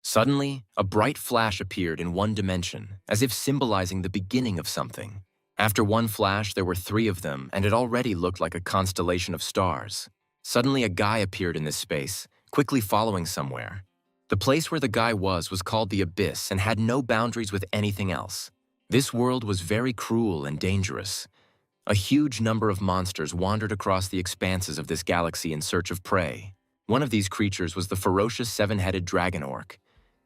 Suddenly, a bright flash appeared in one dimension, as if symbolizing the beginning of something. After one flash, there were three of them, and it already looked like a constellation of stars. Suddenly, a guy appeared in this space, quickly following somewhere. The place where the guy was called the Abyss and had no boundaries with anything else. This world was very cruel and dangerous. A huge number of monsters wandered across the expanses of this galaxy in search of prey. One of these creatures was the ferocious seven-headed dragon orc.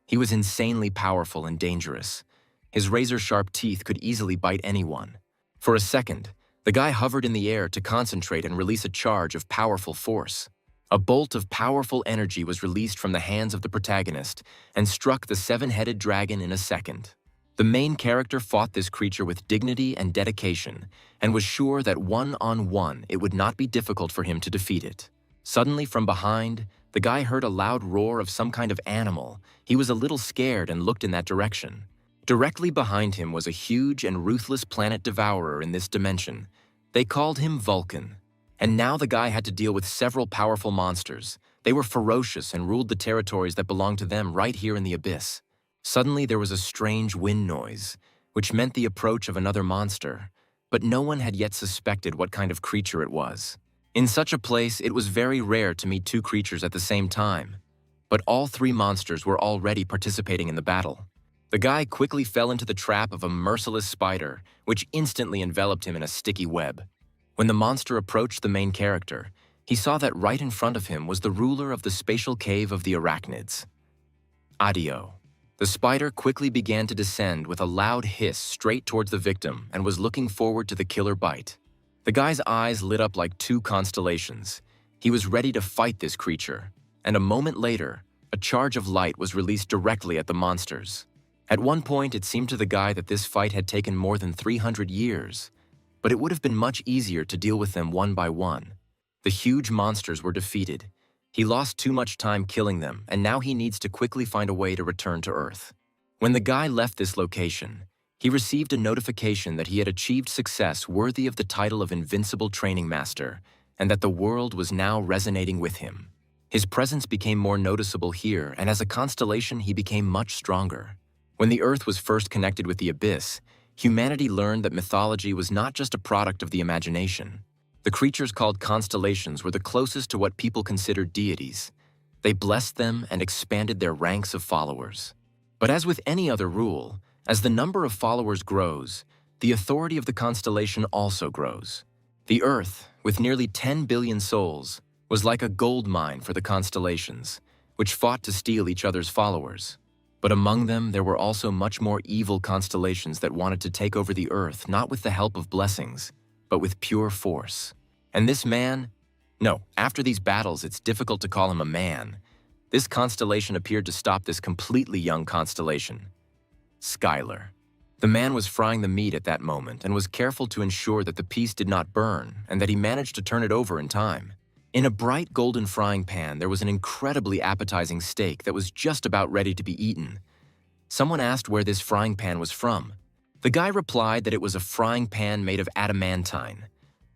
He was insanely powerful and dangerous. His razor-sharp teeth could easily bite anyone. For a second, the guy hovered in the air to concentrate and release a charge of powerful force. A bolt of powerful energy was released from the hands of the protagonist and struck the seven-headed dragon in a second. The main character fought this creature with dignity and dedication and was sure that one-on-one it would not be difficult for him to defeat it. Suddenly, from behind, the guy heard a loud roar of some kind of animal. He was a little scared and looked in that direction. Directly behind him was a huge and ruthless planet devourer in this dimension. They called him Vulcan. And now the guy had to deal with several powerful monsters. They were ferocious and ruled the territories that belonged to them right here in the Abyss. Suddenly there was a strange wind noise, which meant the approach of another monster, but no one had yet suspected what kind of creature it was. In such a place, it was very rare to meet two creatures at the same time, but all three monsters were already participating in the battle. The guy quickly fell into the trap of a merciless spider, which instantly enveloped him in a sticky web. When the monster approached the main character, he saw that right in front of him was the ruler of the spatial cave of the arachnids. Adio. The spider quickly began to descend with a loud hiss straight towards the victim and was looking forward to the killer bite. The guy's eyes lit up like two constellations. He was ready to fight this creature, and a moment later, a charge of light was released directly at the monsters. At one point, it seemed to the guy that this fight had taken more than 300 years, but it would have been much easier to deal with them one by one. The huge monsters were defeated. He lost too much time killing them, and now he needs to quickly find a way to return to Earth. When the guy left this location, he received a notification that he had achieved success worthy of the title of Invincible Training Master, and that the world was now resonating with him. His presence became more noticeable here, and as a constellation, he became much stronger. When the Earth was first connected with the Abyss, humanity learned that mythology was not just a product of the imagination. The creatures called constellations were the closest to what people considered deities. They blessed them and expanded their ranks of followers. But as with any other rule, as the number of followers grows, the authority of the constellation also grows. The Earth, with nearly 10 billion souls, was like a gold mine for the constellations, which fought to steal each other's followers. But among them, there were also much more evil constellations that wanted to take over the Earth, not with the help of blessings, but with pure force. And this man? No, after these battles, it's difficult to call him a man. This constellation appeared to stop this completely young constellation. Skylar. The man was frying the meat at that moment and was careful to ensure that the piece did not burn and that he managed to turn it over in time. In a bright golden frying pan, there was an incredibly appetizing steak that was just about ready to be eaten. Someone asked where this frying pan was from. The guy replied that it was a frying pan made of adamantine.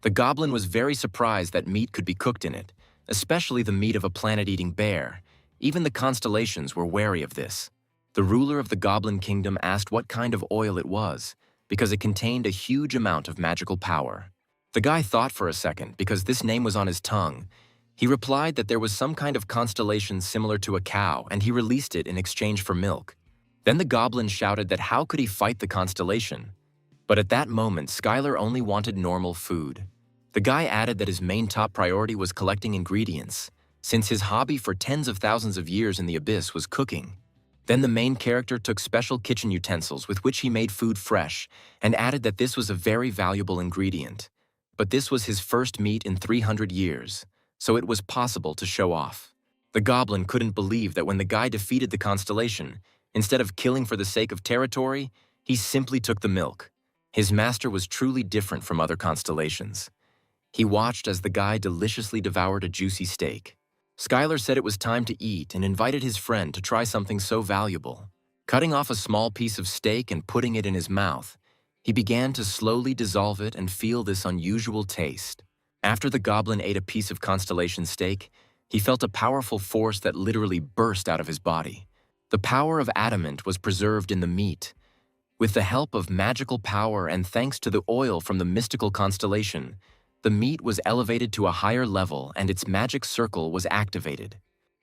The goblin was very surprised that meat could be cooked in it, especially the meat of a planet-eating bear. Even the constellations were wary of this. The ruler of the Goblin Kingdom asked what kind of oil it was, because it contained a huge amount of magical power. The guy thought for a second because this name was on his tongue. He replied that there was some kind of constellation similar to a cow, and he released it in exchange for milk. Then the goblin shouted that how could he fight the constellation? But at that moment, Skylar only wanted normal food. The guy added that his main top priority was collecting ingredients, since his hobby for tens of thousands of years in the Abyss was cooking. Then the main character took special kitchen utensils with which he made food fresh and added that this was a very valuable ingredient. But this was his first meat in 300 years, so it was possible to show off. The goblin couldn't believe that when the guy defeated the constellation, instead of killing for the sake of territory, he simply took the milk. His master was truly different from other constellations. He watched as the guy deliciously devoured a juicy steak. Skylar said it was time to eat and invited his friend to try something so valuable. Cutting off a small piece of steak and putting it in his mouth, he began to slowly dissolve it and feel this unusual taste. After the goblin ate a piece of constellation steak, he felt a powerful force that literally burst out of his body. The power of adamant was preserved in the meat. With the help of magical power and thanks to the oil from the mystical constellation, the meat was elevated to a higher level and its magic circle was activated.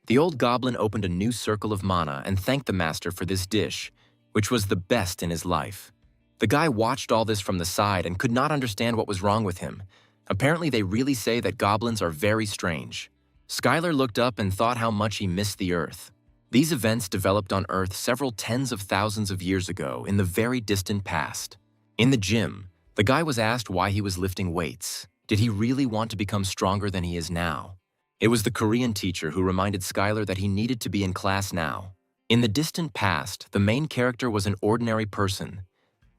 The old goblin opened a new circle of mana and thanked the master for this dish, which was the best in his life. The guy watched all this from the side and could not understand what was wrong with him. Apparently they really say that goblins are very strange. Skylar looked up and thought how much he missed the Earth. These events developed on Earth several tens of thousands of years ago in the very distant past. In the gym, the guy was asked why he was lifting weights. Did he really want to become stronger than he is now? It was the Korean teacher who reminded Skylar that he needed to be in class now. In the distant past, the main character was an ordinary person.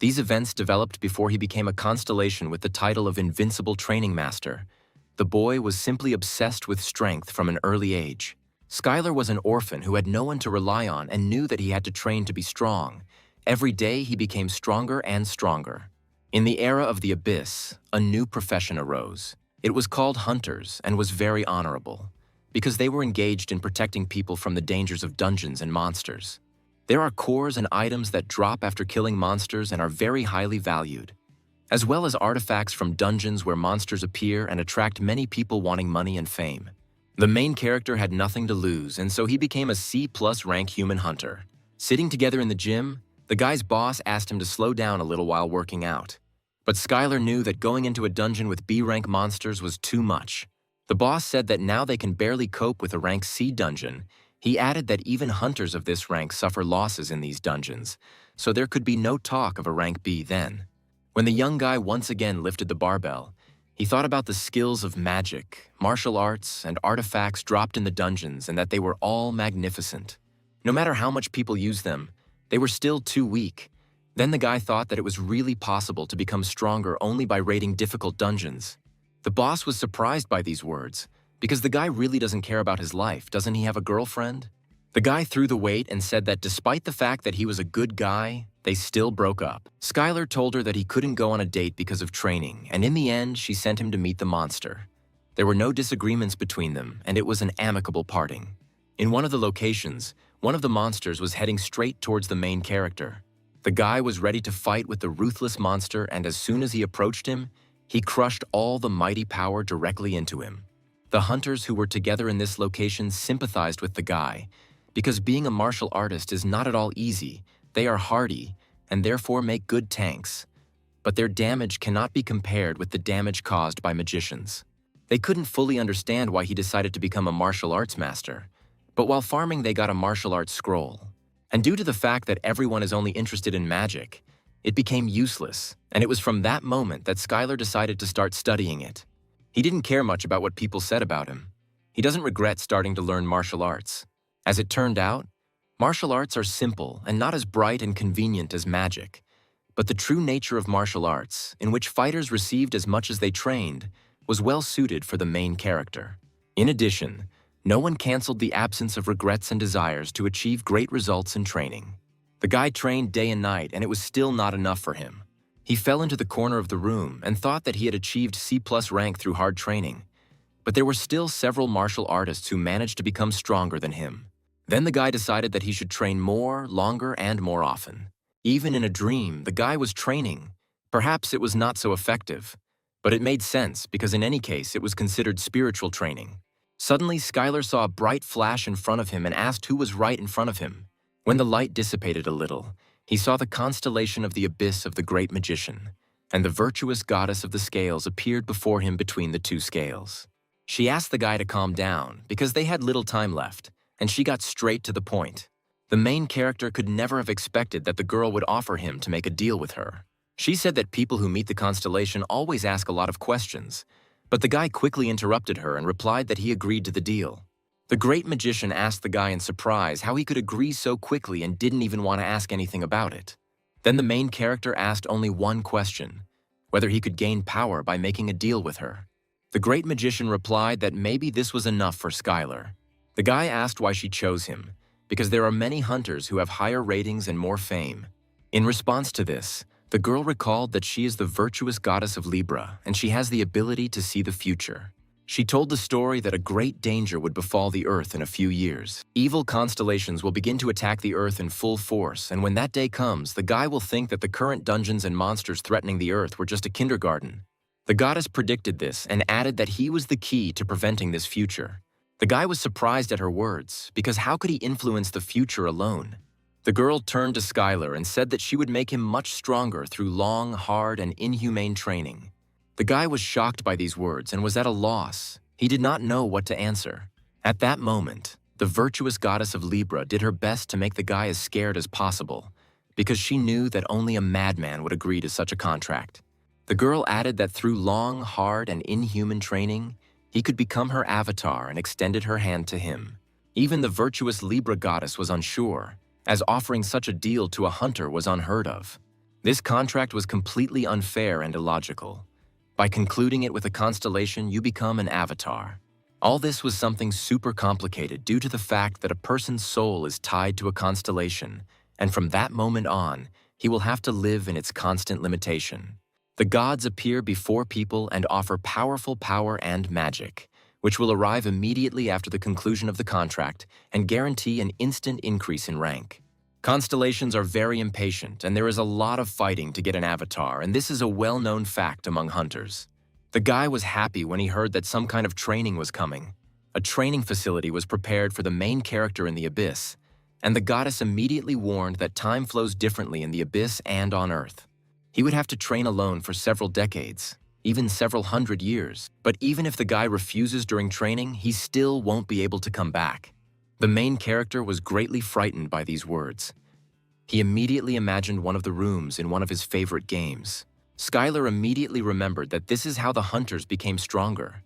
These events developed before he became a constellation with the title of Invincible Training Master. The boy was simply obsessed with strength from an early age. Skylar was an orphan who had no one to rely on and knew that he had to train to be strong. Every day he became stronger and stronger. In the era of the Abyss, a new profession arose. It was called hunters and was very honorable, because they were engaged in protecting people from the dangers of dungeons and monsters. There are cores and items that drop after killing monsters and are very highly valued, as well as artifacts from dungeons where monsters appear and attract many people wanting money and fame. The main character had nothing to lose, and so he became a C+ rank human hunter. Sitting together in the gym, the guy's boss asked him to slow down a little while working out. But Skylar knew that going into a dungeon with B-rank monsters was too much. The boss said that now they can barely cope with a rank C dungeon. He added that even hunters of this rank suffer losses in these dungeons, so there could be no talk of a rank B then. When the young guy once again lifted the barbell, he thought about the skills of magic, martial arts, and artifacts dropped in the dungeons and that they were all magnificent. No matter how much people used them, they were still too weak. Then the guy thought that it was really possible to become stronger only by raiding difficult dungeons. The boss was surprised by these words, because the guy really doesn't care about his life. Doesn't he have a girlfriend? The guy threw the weight and said that despite the fact that he was a good guy, they still broke up. Skylar told her that he couldn't go on a date because of training, and in the end, she sent him to meet the monster. There were no disagreements between them, and it was an amicable parting. In one of the locations, one of the monsters was heading straight towards the main character. The guy was ready to fight with the ruthless monster, and as soon as he approached him, he crushed all the mighty power directly into him. The hunters who were together in this location sympathized with the guy, because being a martial artist is not at all easy. They are hardy, and therefore make good tanks. But their damage cannot be compared with the damage caused by magicians. They couldn't fully understand why he decided to become a martial arts master, but while farming they got a martial arts scroll. And due to the fact that everyone is only interested in magic, it became useless, and it was from that moment that Skylar decided to start studying it. He didn't care much about what people said about him. He doesn't regret starting to learn martial arts. As it turned out, martial arts are simple and not as bright and convenient as magic, but the true nature of martial arts, in which fighters received as much as they trained, was well suited for the main character. In addition, no one canceled the absence of regrets and desires to achieve great results in training. The guy trained day and night, and it was still not enough for him. He fell into the corner of the room and thought that he had achieved C+ rank through hard training, but there were still several martial artists who managed to become stronger than him. Then the guy decided that he should train more, longer, and more often. Even in a dream, the guy was training. Perhaps it was not so effective, but it made sense because in any case it was considered spiritual training. Suddenly, Skylar saw a bright flash in front of him and asked who was right in front of him. When the light dissipated a little, he saw the constellation of the abyss of the great magician, and the virtuous goddess of the scales appeared before him between the two scales. She asked the guy to calm down because they had little time left, and she got straight to the point. The main character could never have expected that the girl would offer him to make a deal with her. She said that people who meet the constellation always ask a lot of questions, but the guy quickly interrupted her and replied that he agreed to the deal. The great magician asked the guy in surprise how he could agree so quickly and didn't even want to ask anything about it. Then the main character asked only one question, whether he could gain power by making a deal with her. The great magician replied that maybe this was enough for Skylar. The guy asked why she chose him, because there are many hunters who have higher ratings and more fame. In response to this, the girl recalled that she is the virtuous goddess of Libra and she has the ability to see the future. She told the story that a great danger would befall the Earth in a few years. Evil constellations will begin to attack the Earth in full force, and when that day comes, the guy will think that the current dungeons and monsters threatening the Earth were just a kindergarten. The goddess predicted this and added that he was the key to preventing this future. The guy was surprised at her words, because how could he influence the future alone? The girl turned to Skylar and said that she would make him much stronger through long, hard, and inhumane training. The guy was shocked by these words and was at a loss. He did not know what to answer. At that moment, the virtuous goddess of Libra did her best to make the guy as scared as possible, because she knew that only a madman would agree to such a contract. The girl added that through long, hard, and inhuman training, he could become her avatar and extended her hand to him. Even the virtuous Libra goddess was unsure, as offering such a deal to a hunter was unheard of. This contract was completely unfair and illogical. By concluding it with a constellation, you become an avatar. All this was something super complicated due to the fact that a person's soul is tied to a constellation, and from that moment on, he will have to live in its constant limitation. The gods appear before people and offer powerful power and magic, which will arrive immediately after the conclusion of the contract and guarantee an instant increase in rank. Constellations are very impatient, and there is a lot of fighting to get an avatar, and this is a well-known fact among hunters. The guy was happy when he heard that some kind of training was coming. A training facility was prepared for the main character in the Abyss, and the goddess immediately warned that time flows differently in the Abyss and on Earth. He would have to train alone for several decades, even several hundred years, but even if the guy refuses during training, he still won't be able to come back. The main character was greatly frightened by these words. He immediately imagined one of the rooms in one of his favorite games. Skylar immediately remembered that this is how the hunters became stronger.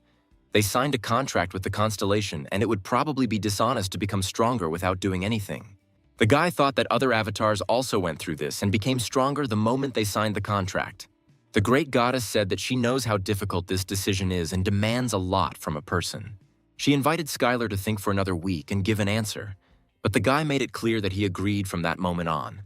They signed a contract with the constellation, and it would probably be dishonest to become stronger without doing anything. The guy thought that other avatars also went through this and became stronger the moment they signed the contract. The great goddess said that she knows how difficult this decision is and demands a lot from a person. She invited Skylar to think for another week and give an answer, but the guy made it clear that he agreed from that moment on.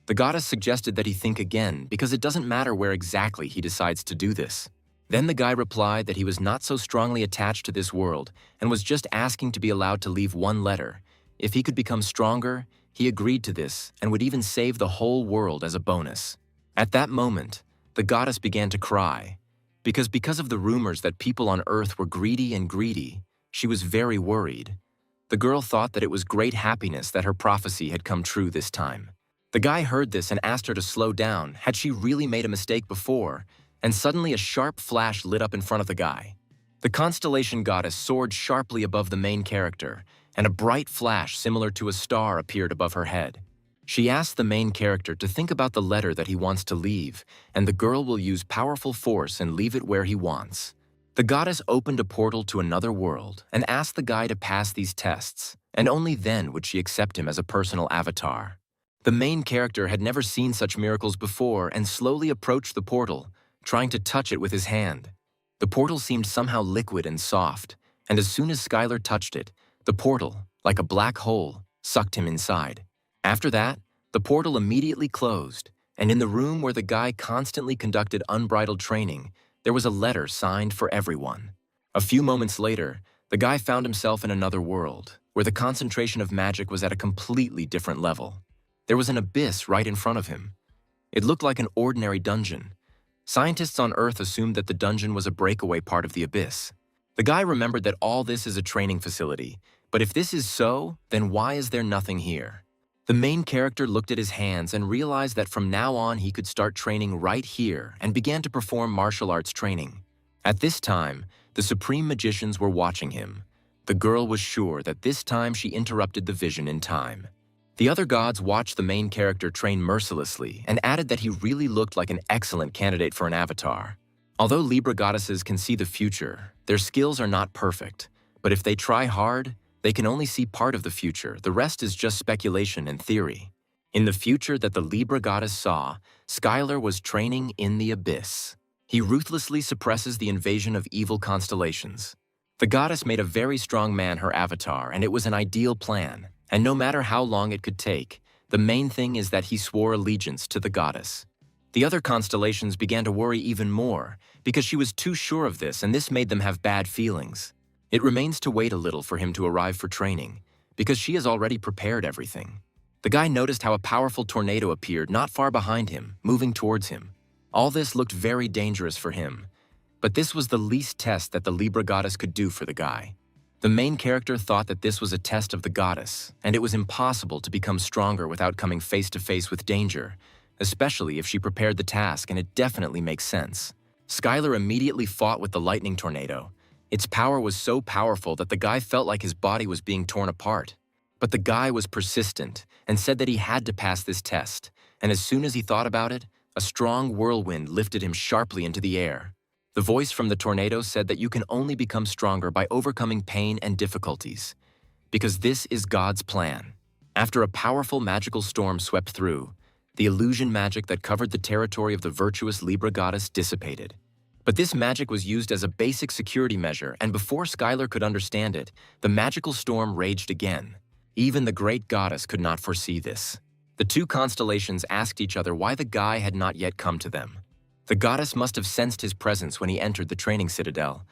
The goddess suggested that he think again because it doesn't matter where exactly he decides to do this. Then the guy replied that he was not so strongly attached to this world and was just asking to be allowed to leave one letter. If he could become stronger, he agreed to this and would even save the whole world as a bonus. At that moment, the goddess began to cry, because of the rumors that people on Earth were greedy, she was very worried. The girl thought that it was great happiness that her prophecy had come true this time. The guy heard this and asked her to slow down. Had she really made a mistake before? And suddenly a sharp flash lit up in front of the guy. The constellation goddess soared sharply above the main character, and a bright flash similar to a star appeared above her head. She asked the main character to think about the letter that he wants to leave, and the girl will use powerful force and leave it where he wants. The goddess opened a portal to another world and asked the guy to pass these tests, and only then would she accept him as a personal avatar. The main character had never seen such miracles before and slowly approached the portal, trying to touch it with his hand. The portal seemed somehow liquid and soft, and as soon as Skylar touched it, the portal, like a black hole, sucked him inside. After that, the portal immediately closed, and in the room where the guy constantly conducted unbridled training, there was a letter signed for everyone. A few moments later, the guy found himself in another world, where the concentration of magic was at a completely different level. There was an abyss right in front of him. It looked like an ordinary dungeon. Scientists on Earth assumed that the dungeon was a breakaway part of the abyss. The guy remembered that all this is a training facility, but if this is so, then why is there nothing here? The main character looked at his hands and realized that from now on he could start training right here and began to perform martial arts training. At this time, the supreme magicians were watching him. The girl was sure that this time she interrupted the vision in time. The other gods watched the main character train mercilessly and added that he really looked like an excellent candidate for an avatar. Although Libra goddesses can see the future, their skills are not perfect, but if they try hard, they can only see part of the future. The rest is just speculation and theory. In the future that the Libra goddess saw, Skylar was training in the abyss. He ruthlessly suppresses the invasion of evil constellations. The goddess made a very strong man her avatar, and it was an ideal plan. And no matter how long it could take, the main thing is that he swore allegiance to the goddess. The other constellations began to worry even more because she was too sure of this, and this made them have bad feelings. It remains to wait a little for him to arrive for training because she has already prepared everything. The guy noticed how a powerful tornado appeared not far behind him, moving towards him. All this looked very dangerous for him, but this was the least test that the Libra goddess could do for the guy. The main character thought that this was a test of the goddess, and it was impossible to become stronger without coming face to face with danger, especially if she prepared the task, and it definitely makes sense. Skylar immediately fought with the lightning tornado. Its power was so powerful that the guy felt like his body was being torn apart. But the guy was persistent and said that he had to pass this test, and as soon as he thought about it, a strong whirlwind lifted him sharply into the air. The voice from the tornado said that you can only become stronger by overcoming pain and difficulties, because this is God's plan. After a powerful magical storm swept through, the illusion magic that covered the territory of the virtuous Libra goddess dissipated. But this magic was used as a basic security measure, and before Skylar could understand it, the magical storm raged again. Even the great goddess could not foresee this. The two constellations asked each other why the guy had not yet come to them. The goddess must have sensed his presence when he entered the training citadel,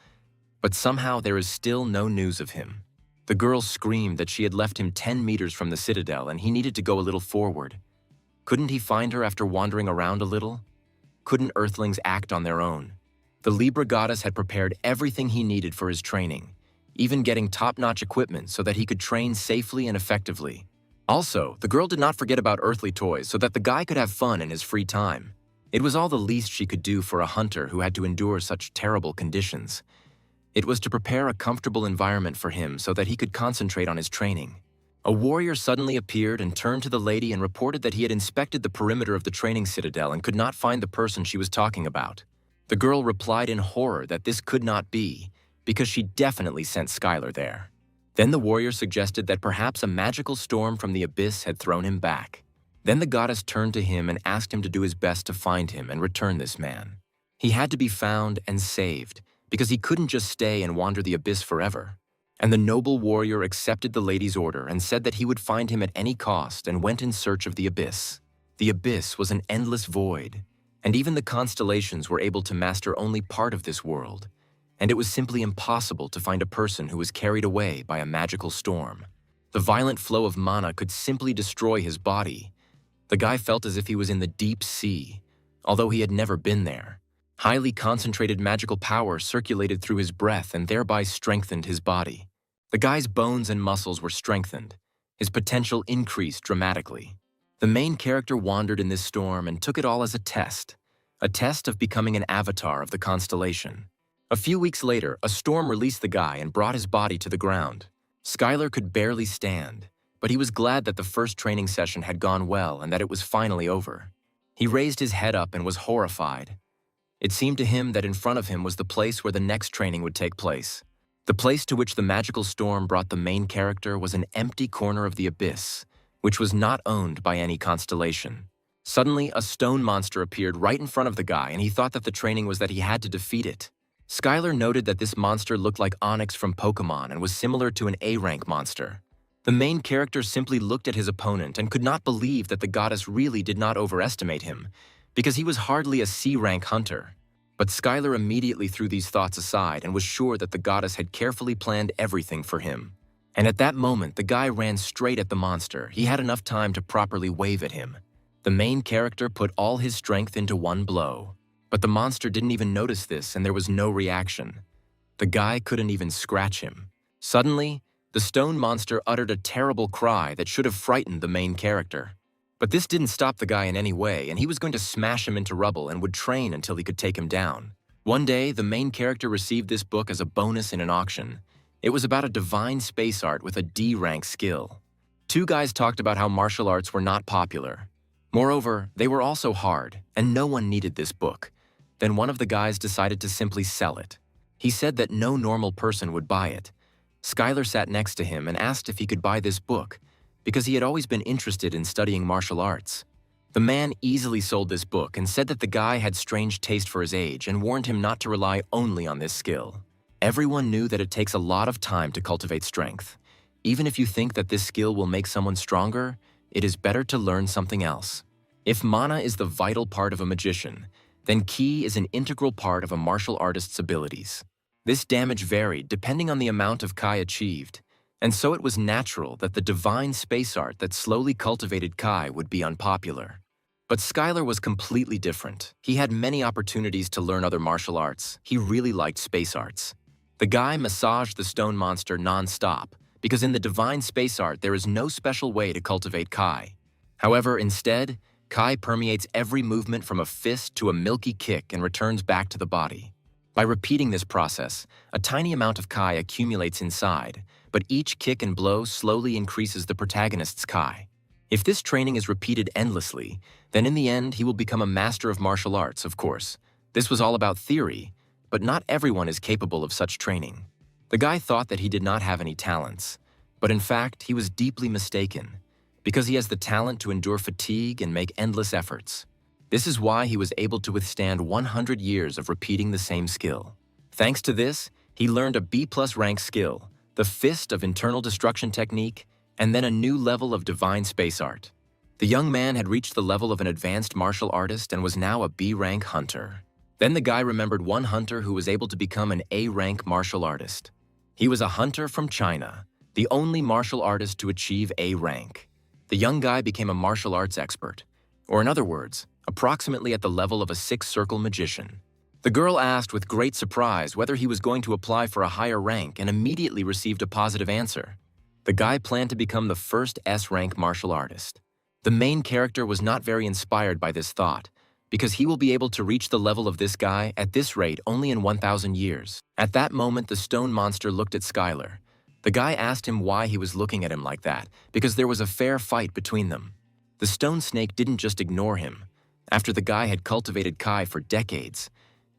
but somehow there is still no news of him. The girl screamed that she had left him 10 meters from the citadel and he needed to go a little forward. Couldn't he find her after wandering around a little? Couldn't Earthlings act on their own? The Libra goddess had prepared everything he needed for his training, even getting top-notch equipment so that he could train safely and effectively. Also, the girl did not forget about earthly toys so that the guy could have fun in his free time. It was all the least she could do for a hunter who had to endure such terrible conditions. It was to prepare a comfortable environment for him so that he could concentrate on his training. A warrior suddenly appeared and turned to the lady and reported that he had inspected the perimeter of the training citadel and could not find the person she was talking about. The girl replied in horror that this could not be, because she definitely sent Skylar there. Then the warrior suggested that perhaps a magical storm from the abyss had thrown him back. Then the goddess turned to him and asked him to do his best to find him and return this man. He had to be found and saved, because he couldn't just stay and wander the abyss forever. And the noble warrior accepted the lady's order and said that he would find him at any cost and went in search of the abyss. The abyss was an endless void, and even the constellations were able to master only part of this world, and it was simply impossible to find a person who was carried away by a magical storm. The violent flow of mana could simply destroy his body. The guy felt as if he was in the deep sea, although he had never been there. Highly concentrated magical power circulated through his breath and thereby strengthened his body. The guy's bones and muscles were strengthened. His potential increased dramatically. The main character wandered in this storm and took it all as a test of becoming an avatar of the constellation. A few weeks later, a storm released the guy and brought his body to the ground. Skylar could barely stand, but he was glad that the first training session had gone well and that it was finally over. He raised his head up and was horrified. It seemed to him that in front of him was the place where the next training would take place. The place to which the magical storm brought the main character was an empty corner of the abyss, which was not owned by any constellation. Suddenly, a stone monster appeared right in front of the guy, and he thought that the training was that he had to defeat it. Skylar noted that this monster looked like Onyx from Pokemon and was similar to an A-rank monster. The main character simply looked at his opponent and could not believe that the goddess really did not overestimate him, because he was hardly a C-rank hunter. But Skylar immediately threw these thoughts aside and was sure that the goddess had carefully planned everything for him. And at that moment, the guy ran straight at the monster. He had enough time to properly wave at him. The main character put all his strength into one blow. But the monster didn't even notice this, and there was no reaction. The guy couldn't even scratch him. Suddenly, the stone monster uttered a terrible cry that should have frightened the main character. But this didn't stop the guy in any way, and he was going to smash him into rubble and would train until he could take him down. One day, the main character received this book as a bonus in an auction. It was about a divine space art with a D-rank skill. Two guys talked about how martial arts were not popular. Moreover, they were also hard, and no one needed this book. Then one of the guys decided to simply sell it. He said that no normal person would buy it. Skylar sat next to him and asked if he could buy this book, because he had always been interested in studying martial arts. The man easily sold this book and said that the guy had strange taste for his age and warned him not to rely only on this skill. Everyone knew that it takes a lot of time to cultivate strength. Even if you think that this skill will make someone stronger, it is better to learn something else. If mana is the vital part of a magician, then ki is an integral part of a martial artist's abilities. This damage varied depending on the amount of Kai achieved, and so it was natural that the divine space art that slowly cultivated Kai would be unpopular. But Skylar was completely different. He had many opportunities to learn other martial arts. He really liked space arts. The guy massaged the stone monster non-stop, because in the divine space art there is no special way to cultivate Kai. However, instead, Kai permeates every movement from a fist to a milky kick and returns back to the body. By repeating this process, a tiny amount of Kai accumulates inside, but each kick and blow slowly increases the protagonist's Kai. If this training is repeated endlessly, then in the end he will become a master of martial arts, of course. This was all about theory, but not everyone is capable of such training. The guy thought that he did not have any talents, but in fact he was deeply mistaken, because he has the talent to endure fatigue and make endless efforts. This is why he was able to withstand 100 years of repeating the same skill. Thanks to this, he learned a B+ rank skill, the Fist of Internal Destruction technique, and then a new level of divine space art. The young man had reached the level of an advanced martial artist and was now a B rank hunter. Then the guy remembered one hunter who was able to become an A rank martial artist. He was a hunter from China, the only martial artist to achieve A rank. The young guy became a martial arts expert, or in other words, approximately at the level of a six-circle magician. The girl asked with great surprise whether he was going to apply for a higher rank and immediately received a positive answer. The guy planned to become the first S-rank martial artist. The main character was not very inspired by this thought, because he will be able to reach the level of this guy at this rate only in 1,000 years. At that moment, the stone monster looked at Skylar. The guy asked him why he was looking at him like that, because there was a fair fight between them. The stone snake didn't just ignore him. After the guy had cultivated Kai for decades,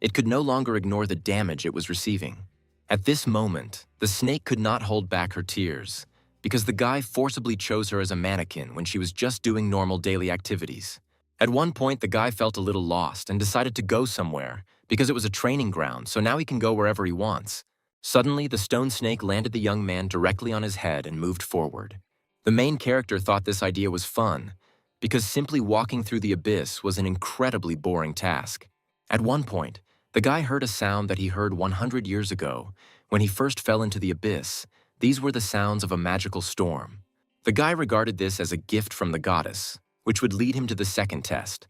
it could no longer ignore the damage it was receiving. At this moment, the snake could not hold back her tears, because the guy forcibly chose her as a mannequin when she was just doing normal daily activities. At one point, the guy felt a little lost and decided to go somewhere, because it was a training ground, so now he can go wherever he wants. Suddenly, the stone snake landed the young man directly on his head and moved forward. The main character thought this idea was fun, because simply walking through the abyss was an incredibly boring task. At one point, the guy heard a sound that he heard 100 years ago. When he first fell into the abyss, these were the sounds of a magical storm. The guy regarded this as a gift from the goddess, which would lead him to the second test.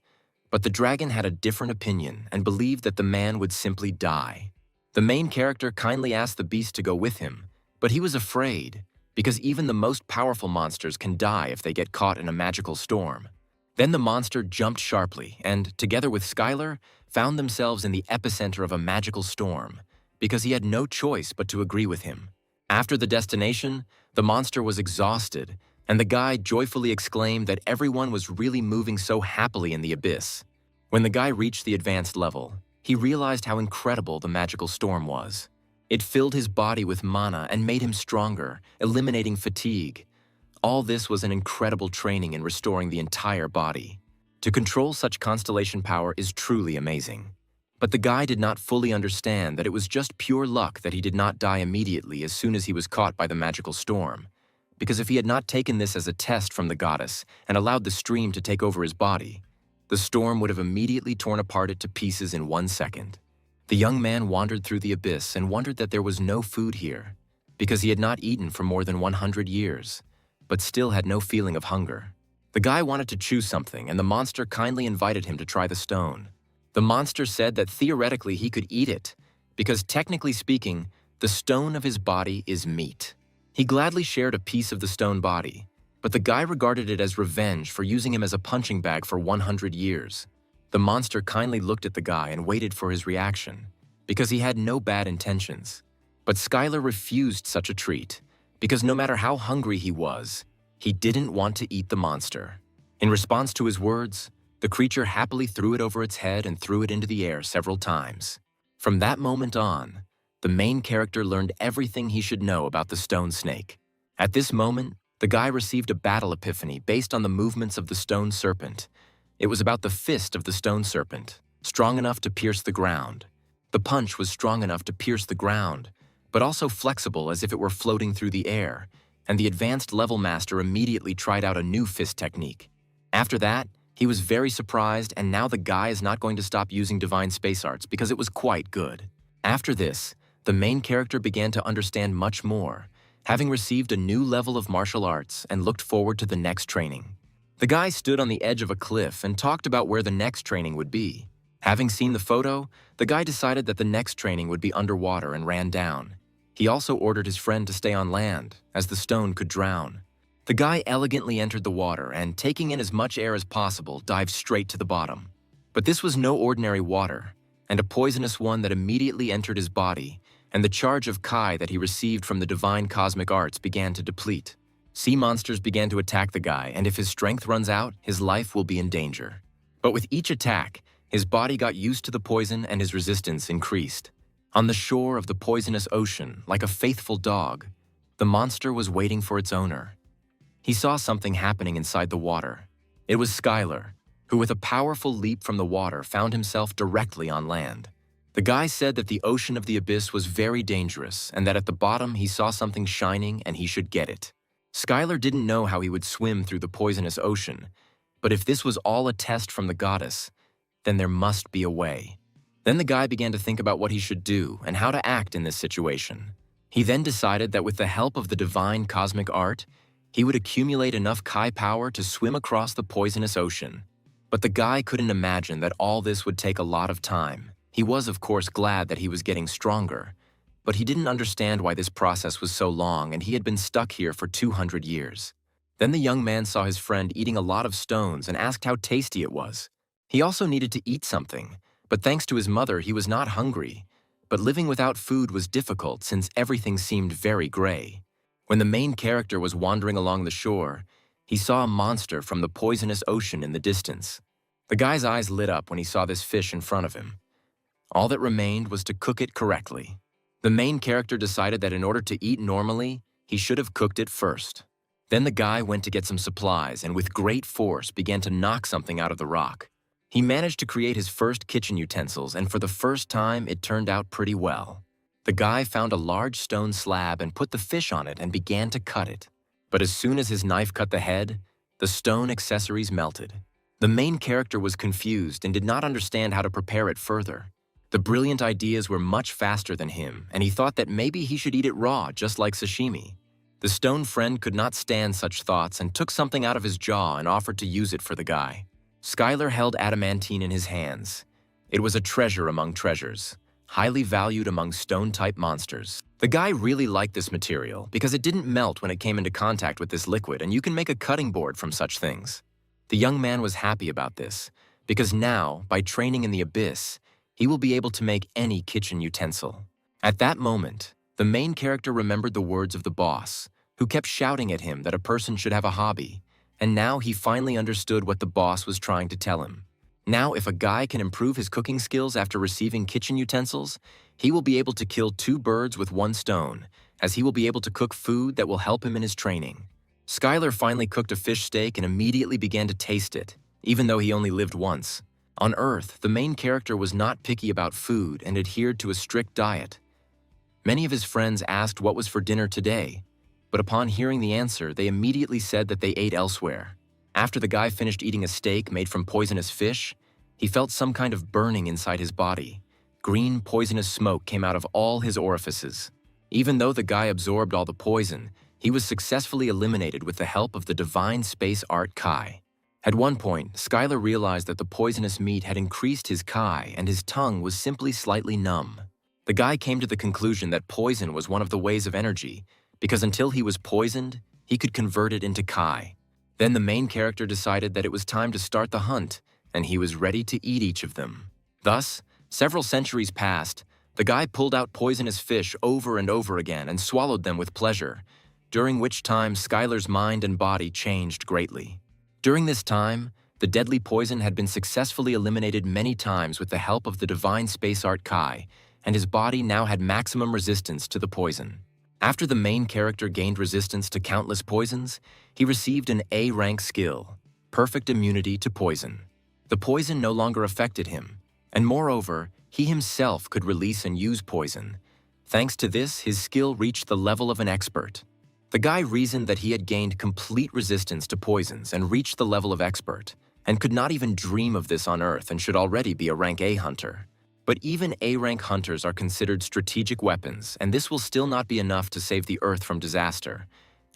But the dragon had a different opinion and believed that the man would simply die. The main character kindly asked the beast to go with him, but he was afraid, because even the most powerful monsters can die if they get caught in a magical storm. Then the monster jumped sharply and, together with Skylar, found themselves in the epicenter of a magical storm, because he had no choice but to agree with him. After the destination, the monster was exhausted, and the guy joyfully exclaimed that everyone was really moving so happily in the abyss. When the guy reached the advanced level, he realized how incredible the magical storm was. It filled his body with mana and made him stronger, eliminating fatigue. All this was an incredible training in restoring the entire body. To control such constellation power is truly amazing. But the guy did not fully understand that it was just pure luck that he did not die immediately as soon as he was caught by the magical storm. Because if he had not taken this as a test from the goddess and allowed the stream to take over his body, the storm would have immediately torn apart it to pieces in 1 second. The young man wandered through the abyss and wondered that there was no food here, because he had not eaten for more than 100 years, but still had no feeling of hunger. The guy wanted to choose something, and the monster kindly invited him to try the stone. The monster said that theoretically he could eat it, because technically speaking, the stone of his body is meat. He gladly shared a piece of the stone body, but the guy regarded it as revenge for using him as a punching bag for 100 years. The monster kindly looked at the guy and waited for his reaction, because he had no bad intentions. But Skylar refused such a treat, because no matter how hungry he was, he didn't want to eat the monster. In response to his words, the creature happily threw it over its head and threw it into the air several times. From that moment on, the main character learned everything he should know about the stone snake. At this moment, the guy received a battle epiphany based on the movements of the stone serpent. It was about the fist of the stone serpent, strong enough to pierce the ground. The punch was strong enough to pierce the ground, but also flexible as if it were floating through the air, and the advanced level master immediately tried out a new fist technique. After that, He was very surprised, and now the guy is not going to stop using divine space arts because it was quite good. After this, the main character began to understand much more, having received a new level of martial arts and looked forward to the next training. The guy stood on the edge of a cliff and talked about where the next training would be. Having seen the photo, the guy decided that the next training would be underwater and ran down. He also ordered his friend to stay on land, as the stone could drown. The guy elegantly entered the water and, taking in as much air as possible, dived straight to the bottom. But this was no ordinary water, and a poisonous one that immediately entered his body, and the charge of Kai that he received from the divine cosmic arts began to deplete. Sea monsters began to attack the guy, and if his strength runs out, his life will be in danger. But with each attack, his body got used to the poison and his resistance increased. On the shore of the poisonous ocean, like a faithful dog, the monster was waiting for its owner. He saw something happening inside the water. It was Skylar, who with a powerful leap from the water found himself directly on land. The guy said that the ocean of the abyss was very dangerous and that at the bottom he saw something shining and he should get it. Skylar didn't know how he would swim through the poisonous ocean, but if this was all a test from the goddess, then there must be a way. Then the guy began to think about what he should do and how to act in this situation. He then decided that with the help of the divine cosmic art, he would accumulate enough Kai power to swim across the poisonous ocean. But the guy couldn't imagine that all this would take a lot of time. He was, of course, glad that he was getting stronger, but he didn't understand why this process was so long and he had been stuck here for 200 years. Then the young man saw his friend eating a lot of stones and asked how tasty it was. He also needed to eat something, but thanks to his mother, he was not hungry. But living without food was difficult since everything seemed very gray. When the main character was wandering along the shore, he saw a monster from the poisonous ocean in the distance. The guy's eyes lit up when he saw this fish in front of him. All that remained was to cook it correctly. The main character decided that in order to eat normally, he should have cooked it first. Then the guy went to get some supplies and with great force began to knock something out of the rock. He managed to create his first kitchen utensils, and for the first time, it turned out pretty well. The guy found a large stone slab and put the fish on it and began to cut it. But as soon as his knife cut the head, the stone accessories melted. The main character was confused and did not understand how to prepare it further. The brilliant ideas were much faster than him, and he thought that maybe he should eat it raw, just like sashimi. The stone friend could not stand such thoughts and took something out of his jaw and offered to use it for the guy. Skylar held adamantine in his hands. It was a treasure among treasures, highly valued among stone-type monsters. The guy really liked this material because it didn't melt when it came into contact with this liquid, and you can make a cutting board from such things. The young man was happy about this because now, by training in the abyss, he will be able to make any kitchen utensil. At that moment, the main character remembered the words of the boss, who kept shouting at him that a person should have a hobby, and now he finally understood what the boss was trying to tell him. Now, if a guy can improve his cooking skills after receiving kitchen utensils, he will be able to kill 2 birds with 1 stone, as he will be able to cook food that will help him in his training. Skylar finally cooked a fish steak and immediately began to taste it, even though he only lived once. On Earth, the main character was not picky about food and adhered to a strict diet. Many of his friends asked what was for dinner today, but upon hearing the answer, they immediately said that they ate elsewhere. After the guy finished eating a steak made from poisonous fish, he felt some kind of burning inside his body. Green, poisonous smoke came out of all his orifices. Even though the guy absorbed all the poison, he was successfully eliminated with the help of the divine space art Kai. At one point, Skylar realized that the poisonous meat had increased his Kai and his tongue was simply slightly numb. The guy came to the conclusion that poison was one of the ways of energy, because until he was poisoned, he could convert it into Kai. Then the main character decided that it was time to start the hunt, and he was ready to eat each of them. Thus, several centuries passed, the guy pulled out poisonous fish over and over again and swallowed them with pleasure, during which time Skylar's mind and body changed greatly. During this time, the deadly poison had been successfully eliminated many times with the help of the divine space art Kai, and his body now had maximum resistance to the poison. After the main character gained resistance to countless poisons, he received an A-rank skill, perfect immunity to poison. The poison no longer affected him, and moreover, he himself could release and use poison. Thanks to this, his skill reached the level of an expert. The guy reasoned that he had gained complete resistance to poisons and reached the level of expert, and could not even dream of this on Earth and should already be a rank A hunter. But even A-rank hunters are considered strategic weapons, and this will still not be enough to save the Earth from disaster.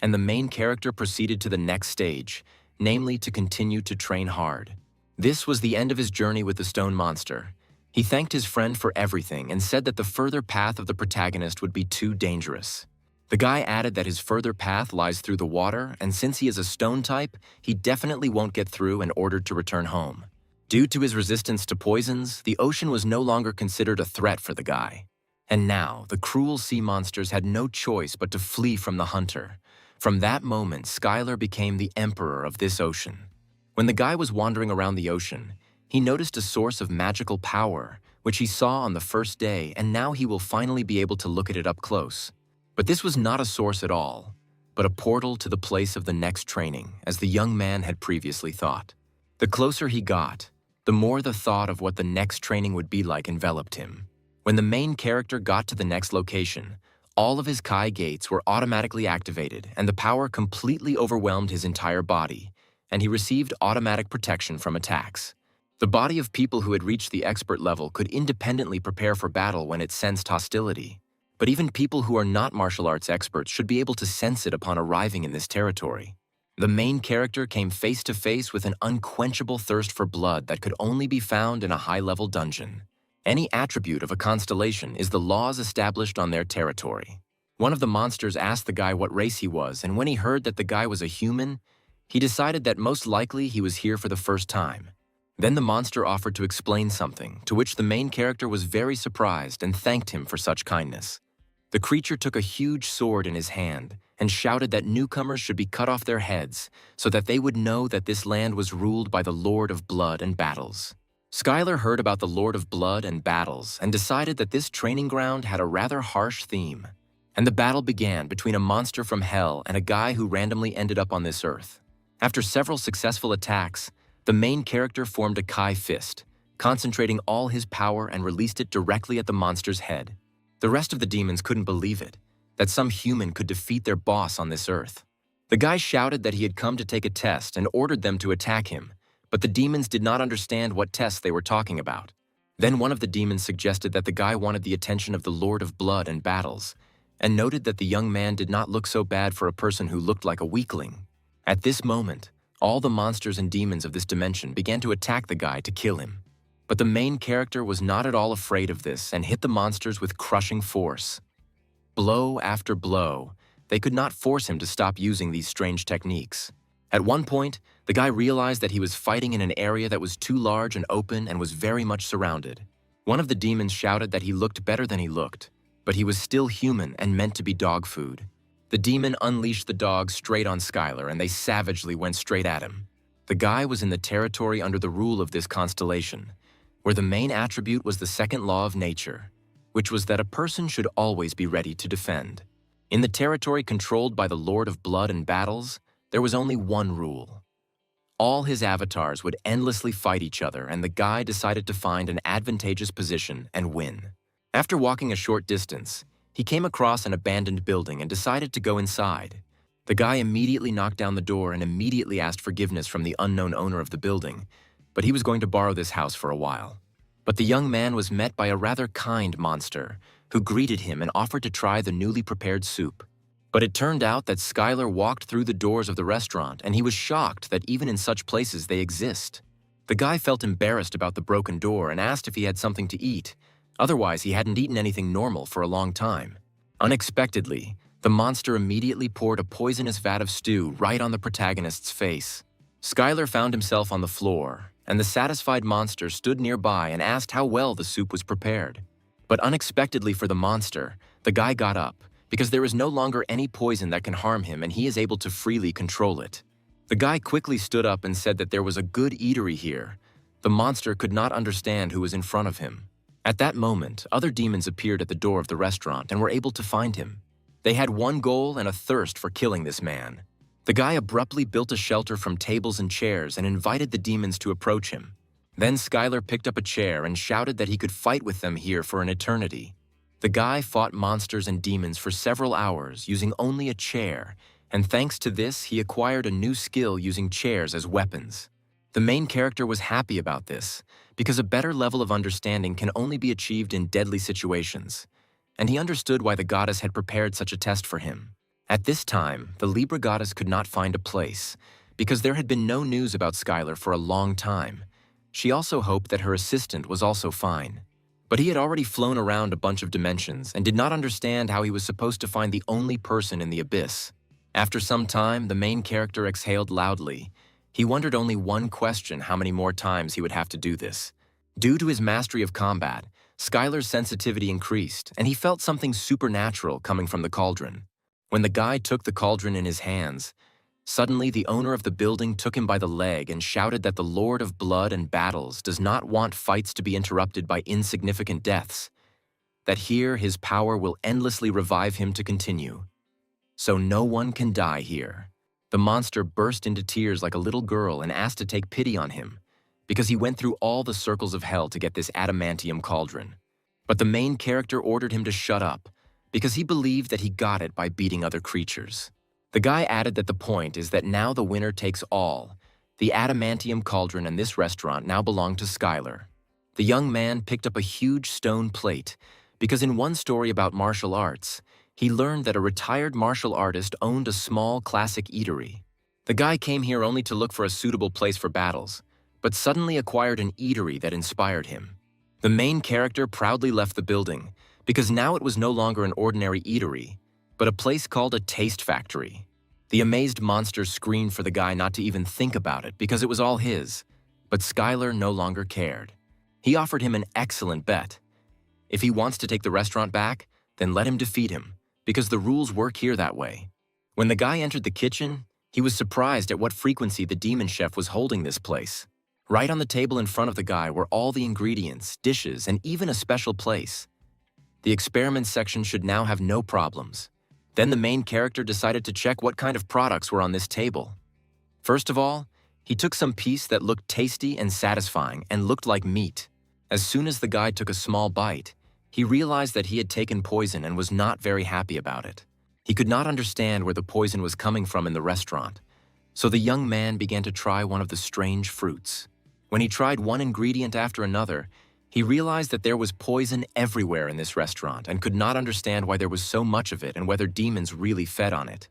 And the main character proceeded to the next stage, namely to continue to train hard. This was the end of his journey with the stone monster. He thanked his friend for everything and said that the further path of the protagonist would be too dangerous. The guy added that his further path lies through the water, and since he is a stone type, he definitely won't get through and ordered to return home. Due to his resistance to poisons, the ocean was no longer considered a threat for the guy. And now, the cruel sea monsters had no choice but to flee from the hunter. From that moment, Skylar became the emperor of this ocean. When the guy was wandering around the ocean, he noticed a source of magical power, which he saw on the first day, and now he will finally be able to look at it up close. But this was not a source at all, but a portal to the place of the next training, as the young man had previously thought. The closer he got, the more the thought of what the next training would be like enveloped him. When the main character got to the next location, all of his Kai gates were automatically activated, and the power completely overwhelmed his entire body, and he received automatic protection from attacks. The body of people who had reached the expert level could independently prepare for battle when it sensed hostility. But even people who are not martial arts experts should be able to sense it upon arriving in this territory. The main character came face to face with an unquenchable thirst for blood that could only be found in a high-level dungeon. Any attribute of a constellation is the laws established on their territory. One of the monsters asked the guy what race he was, and when he heard that the guy was a human, he decided that most likely he was here for the first time. Then the monster offered to explain something, to which the main character was very surprised and thanked him for such kindness. The creature took a huge sword in his hand and shouted that newcomers should be cut off their heads so that they would know that this land was ruled by the Lord of Blood and Battles. Skylar heard about the Lord of Blood and Battles and decided that this training ground had a rather harsh theme. And the battle began between a monster from hell and a guy who randomly ended up on this earth. After several successful attacks, the main character formed a Kai fist, concentrating all his power and released it directly at the monster's head. The rest of the demons couldn't believe it, that some human could defeat their boss on this earth. The guy shouted that he had come to take a test and ordered them to attack him, but the demons did not understand what test they were talking about. Then one of the demons suggested that the guy wanted the attention of the Lord of Blood and Battles, and noted that the young man did not look so bad for a person who looked like a weakling. At this moment, all the monsters and demons of this dimension began to attack the guy to kill him. But the main character was not at all afraid of this and hit the monsters with crushing force. Blow after blow, they could not force him to stop using these strange techniques. At one point, the guy realized that he was fighting in an area that was too large and open and was very much surrounded. One of the demons shouted that he looked better than he looked, but he was still human and meant to be dog food. The demon unleashed the dog straight on Skylar, and they savagely went straight at him. The guy was in the territory under the rule of this constellation, where the main attribute was the second law of nature, which was that a person should always be ready to defend. In the territory controlled by the Lord of Blood and Battles, there was only one rule. All his avatars would endlessly fight each other, and the guy decided to find an advantageous position and win. After walking a short distance, he came across an abandoned building and decided to go inside. The guy immediately knocked down the door and immediately asked forgiveness from the unknown owner of the building, but he was going to borrow this house for a while. But the young man was met by a rather kind monster who greeted him and offered to try the newly prepared soup. But it turned out that Skylar walked through the doors of the restaurant, and he was shocked that even in such places they exist. The guy felt embarrassed about the broken door and asked if he had something to eat. Otherwise, he hadn't eaten anything normal for a long time. Unexpectedly, the monster immediately poured a poisonous vat of stew right on the protagonist's face. Skylar found himself on the floor, and the satisfied monster stood nearby and asked how well the soup was prepared. But unexpectedly for the monster, the guy got up, because there is no longer any poison that can harm him and he is able to freely control it. The guy quickly stood up and said that there was a good eatery here. The monster could not understand who was in front of him. At that moment, other demons appeared at the door of the restaurant and were able to find him. They had one goal and a thirst for killing this man. The guy abruptly built a shelter from tables and chairs and invited the demons to approach him. Then Skylar picked up a chair and shouted that he could fight with them here for an eternity. The guy fought monsters and demons for several hours using only a chair, and thanks to this, he acquired a new skill using chairs as weapons. The main character was happy about this, because a better level of understanding can only be achieved in deadly situations, and he understood why the goddess had prepared such a test for him. At this time, the Libra goddess could not find a place, because there had been no news about Skylar for a long time. She also hoped that her assistant was also fine. But he had already flown around a bunch of dimensions and did not understand how he was supposed to find the only person in the abyss. After some time, the main character exhaled loudly. He wondered only one question: how many more times he would have to do this. Due to his mastery of combat, Skylar's sensitivity increased, and he felt something supernatural coming from the cauldron. When the guy took the cauldron in his hands, suddenly the owner of the building took him by the leg and shouted that the Lord of Blood and Battles does not want fights to be interrupted by insignificant deaths, that here his power will endlessly revive him to continue. So no one can die here. The monster burst into tears like a little girl and asked to take pity on him, because he went through all the circles of hell to get this adamantium cauldron. But the main character ordered him to shut up, because he believed that he got it by beating other creatures. The guy added that the point is that now the winner takes all. The adamantium cauldron and this restaurant now belong to Skylar. The young man picked up a huge stone plate, because in one story about martial arts, he learned that a retired martial artist owned a small classic eatery. The guy came here only to look for a suitable place for battles, but suddenly acquired an eatery that inspired him. The main character proudly left the building, because now it was no longer an ordinary eatery, but a place called a taste factory. The amazed monster screamed for the guy not to even think about it because it was all his, but Skylar no longer cared. He offered him an excellent bet. If he wants to take the restaurant back, then let him defeat him, because the rules work here that way. When the guy entered the kitchen, he was surprised at what frequency the demon chef was holding this place. Right on the table in front of the guy were all the ingredients, dishes, and even a special place. The experiment section should now have no problems. Then the main character decided to check what kind of products were on this table. First of all, he took some piece that looked tasty and satisfying and looked like meat. As soon as the guy took a small bite, he realized that he had taken poison and was not very happy about it. He could not understand where the poison was coming from in the restaurant, so the young man began to try one of the strange fruits. When he tried one ingredient after another, he realized that there was poison everywhere in this restaurant and could not understand why there was so much of it and whether demons really fed on it.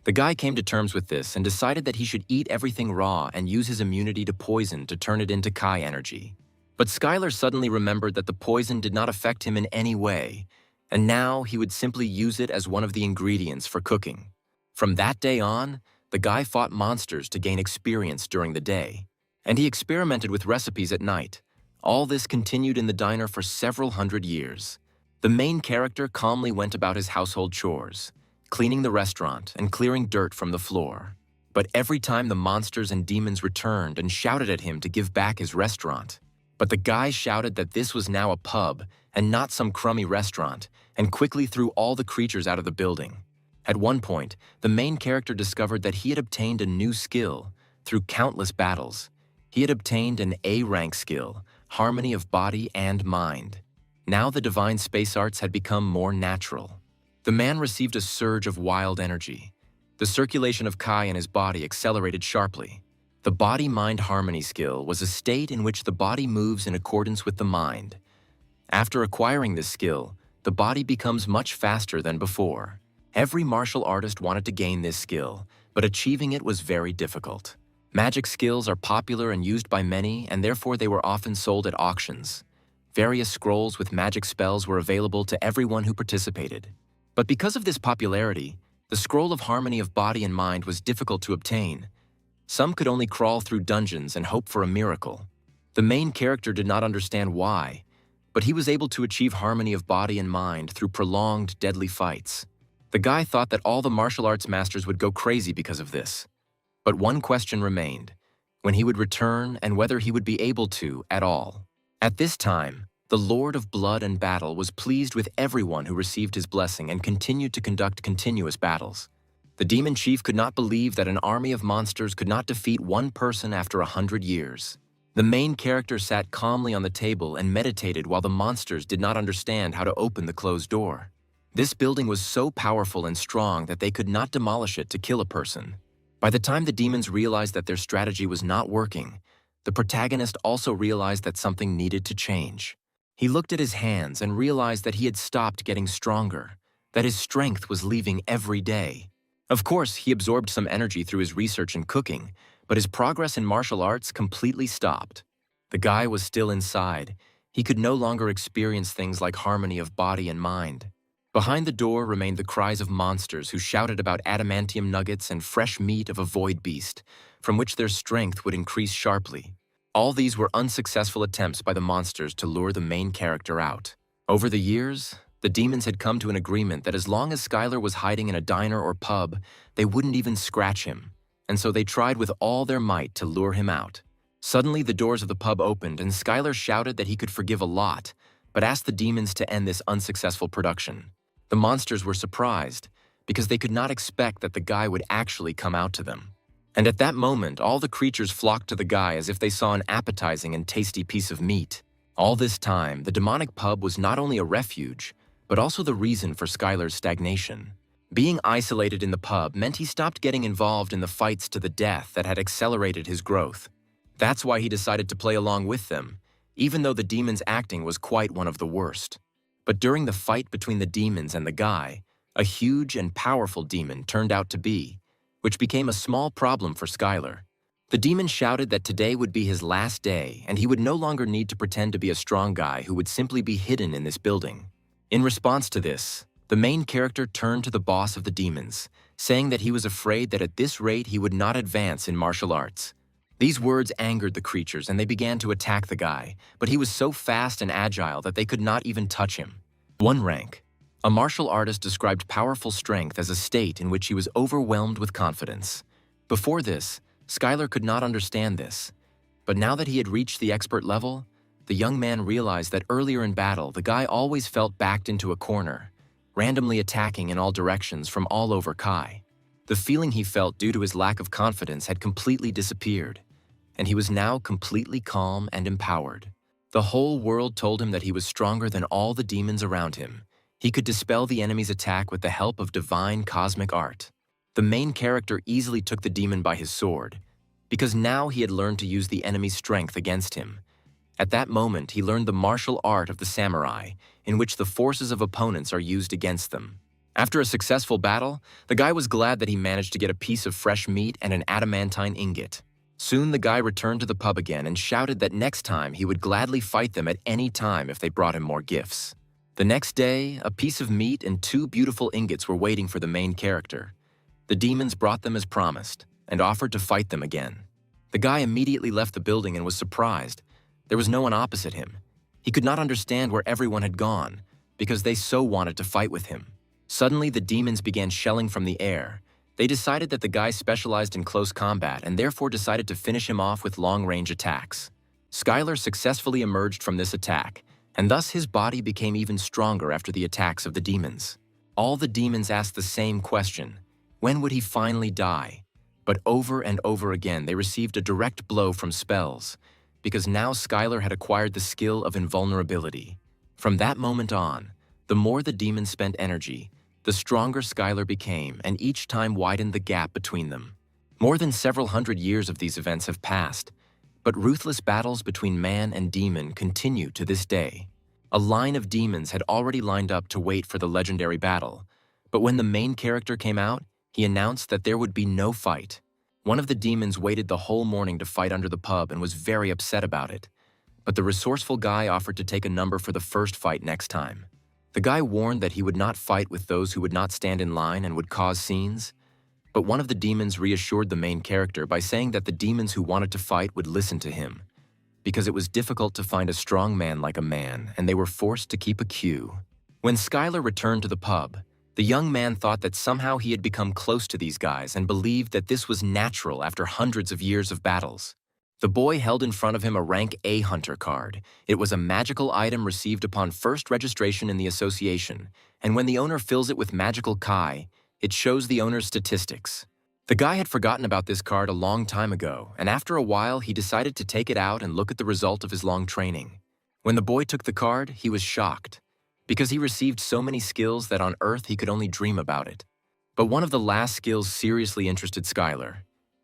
The guy came to terms with this and decided that he should eat everything raw and use his immunity to poison to turn it into Kai energy. But Skylar suddenly remembered that the poison did not affect him in any way, and now he would simply use it as one of the ingredients for cooking. From that day on, the guy fought monsters to gain experience during the day, and he experimented with recipes at night. All this continued in the diner for several hundred years. The main character calmly went about his household chores, cleaning the restaurant and clearing dirt from the floor. But every time the monsters and demons returned and shouted at him to give back his restaurant. But the guy shouted that this was now a pub and not some crummy restaurant, and quickly threw all the creatures out of the building. At one point, the main character discovered that he had obtained a new skill through countless battles. He had obtained an A-rank skill, harmony of body and mind. Now the divine space arts had become more natural. The man received a surge of wild energy. The circulation of Kai in his body accelerated sharply. The body-mind harmony skill was a state in which the body moves in accordance with the mind. After acquiring this skill, the body becomes much faster than before. Every martial artist wanted to gain this skill, but achieving it was very difficult. Magic skills are popular and used by many, and therefore they were often sold at auctions. Various scrolls with magic spells were available to everyone who participated. But because of this popularity, the scroll of harmony of body and mind was difficult to obtain. Some could only crawl through dungeons and hope for a miracle. The main character did not understand why, but he was able to achieve harmony of body and mind through prolonged, deadly fights. The guy thought that all the martial arts masters would go crazy because of this. But one question remained: when he would return and whether he would be able to at all. At this time, the Lord of Blood and Battle was pleased with everyone who received his blessing and continued to conduct continuous battles. The demon chief could not believe that an army of monsters could not defeat one person after 100 years. The main character sat calmly on the table and meditated while the monsters did not understand how to open the closed door. This building was so powerful and strong that they could not demolish it to kill a person. By the time the demons realized that their strategy was not working, the protagonist also realized that something needed to change. He looked at his hands and realized that he had stopped getting stronger, that his strength was leaving every day. Of course, he absorbed some energy through his research and cooking, but his progress in martial arts completely stopped. The guy was still inside. He could no longer experience things like harmony of body and mind. Behind the door remained the cries of monsters who shouted about adamantium nuggets and fresh meat of a void beast, from which their strength would increase sharply. All these were unsuccessful attempts by the monsters to lure the main character out. Over the years, the demons had come to an agreement that as long as Skylar was hiding in a diner or pub, they wouldn't even scratch him, and so they tried with all their might to lure him out. Suddenly, the doors of the pub opened, and Skylar shouted that he could forgive a lot, but asked the demons to end this unsuccessful production. The monsters were surprised, because they could not expect that the guy would actually come out to them. And at that moment, all the creatures flocked to the guy as if they saw an appetizing and tasty piece of meat. All this time, the demonic pub was not only a refuge, but also the reason for Skylar's stagnation. Being isolated in the pub meant he stopped getting involved in the fights to the death that had accelerated his growth. That's why he decided to play along with them, even though the demon's acting was quite one of the worst. But during the fight between the demons and the guy, a huge and powerful demon turned out to be, which became a small problem for Skylar. The demon shouted that today would be his last day and he would no longer need to pretend to be a strong guy who would simply be hidden in this building. In response to this, the main character turned to the boss of the demons, saying that he was afraid that at this rate he would not advance in martial arts. These words angered the creatures and they began to attack the guy, but he was so fast and agile that they could not even touch him. 1 rank. A martial artist described powerful strength as a state in which he was overwhelmed with confidence. Before this, Skylar could not understand this, but now that he had reached the expert level, the young man realized that earlier in battle, the guy always felt backed into a corner, randomly attacking in all directions from all over Kai. The feeling he felt due to his lack of confidence had completely disappeared, and he was now completely calm and empowered. The whole world told him that he was stronger than all the demons around him. He could dispel the enemy's attack with the help of divine cosmic art. The main character easily took the demon by his sword, because now he had learned to use the enemy's strength against him. At that moment, he learned the martial art of the samurai, in which the forces of opponents are used against them. After a successful battle, the guy was glad that he managed to get a piece of fresh meat and an adamantine ingot. Soon the guy returned to the pub again and shouted that next time he would gladly fight them at any time if they brought him more gifts. The next day, a piece of meat and 2 beautiful ingots were waiting for the main character. The demons brought them as promised and offered to fight them again. The guy immediately left the building and was surprised. There was no one opposite him. He could not understand where everyone had gone because they so wanted to fight with him. Suddenly, the demons began shelling from the air. They decided that the guy specialized in close combat and therefore decided to finish him off with long-range attacks. Skylar successfully emerged from this attack, and thus his body became even stronger after the attacks of the demons. All the demons asked the same question: when would he finally die? But over and over again they received a direct blow from spells, because now Skylar had acquired the skill of invulnerability. From that moment on, the more the demons spent energy, the stronger Skylar became, and each time widened the gap between them. More than several hundred years of these events have passed, but ruthless battles between man and demon continue to this day. A line of demons had already lined up to wait for the legendary battle, but when the main character came out, he announced that there would be no fight. One of the demons waited the whole morning to fight under the pub and was very upset about it, but the resourceful guy offered to take a number for the first fight next time. The guy warned that he would not fight with those who would not stand in line and would cause scenes, but one of the demons reassured the main character by saying that the demons who wanted to fight would listen to him, because it was difficult to find a strong man like a man, and they were forced to keep a queue. When Skylar returned to the pub, the young man thought that somehow he had become close to these guys and believed that this was natural after hundreds of years of battles. The boy held in front of him a rank A hunter card. It was a magical item received upon first registration in the association, and when the owner fills it with magical Kai, it shows the owner's statistics. The guy had forgotten about this card a long time ago, and after a while he decided to take it out and look at the result of his long training. When the boy took the card, he was shocked, because he received so many skills that on Earth he could only dream about it. But one of the last skills seriously interested Skylar.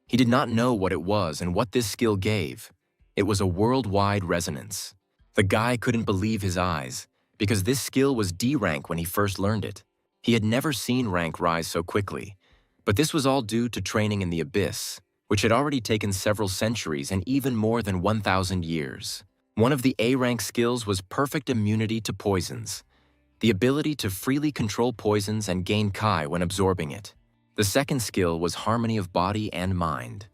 He did not know what it was and what this skill gave. It was a worldwide resonance. The guy couldn't believe his eyes, because this skill was D rank when he first learned it. He had never seen rank rise so quickly, but this was all due to training in the abyss, which had already taken several centuries and even more than 1,000 years. One of the A rank skills was perfect immunity to poisons, the ability to freely control poisons and gain Kai when absorbing it. The second skill was harmony of body and mind,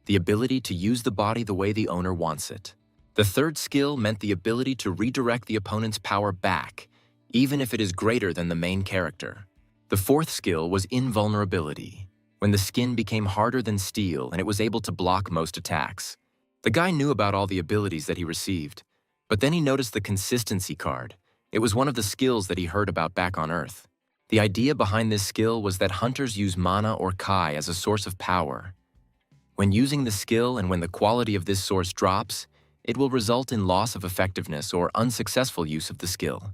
the ability to use the body the way the owner wants it. The third skill meant the ability to redirect the opponent's power back, even if it is greater than the main character. The fourth skill was invulnerability, when the skin became harder than steel and it was able to block most attacks. The guy knew about all the abilities that he received, but then he noticed the consistency card. It was one of the skills that he heard about back on Earth. The idea behind this skill was that hunters use mana or Kai as a source of power. When using the skill and when the quality of this source drops, it will result in loss of effectiveness or unsuccessful use of the skill.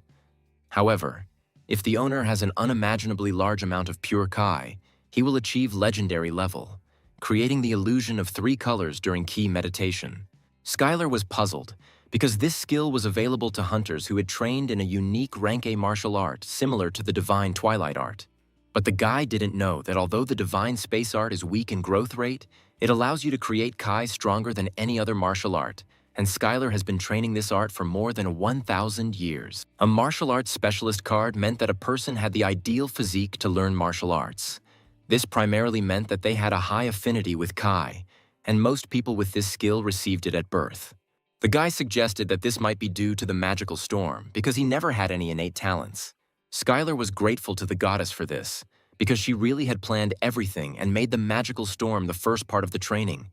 However, if the owner has an unimaginably large amount of pure Kai, he will achieve legendary level, creating the illusion of 3 colors during key meditation. Skylar was puzzled, because this skill was available to hunters who had trained in a unique rank A martial art similar to the Divine Twilight art. But the guy didn't know that although the Divine Space art is weak in growth rate, it allows you to create Kai stronger than any other martial art, and Skylar has been training this art for more than 1,000 years. A martial arts specialist card meant that a person had the ideal physique to learn martial arts. This primarily meant that they had a high affinity with Kai, and most people with this skill received it at birth. The guy suggested that this might be due to the magical storm, because he never had any innate talents. Skylar was grateful to the goddess for this, because she really had planned everything and made the magical storm the first part of the training.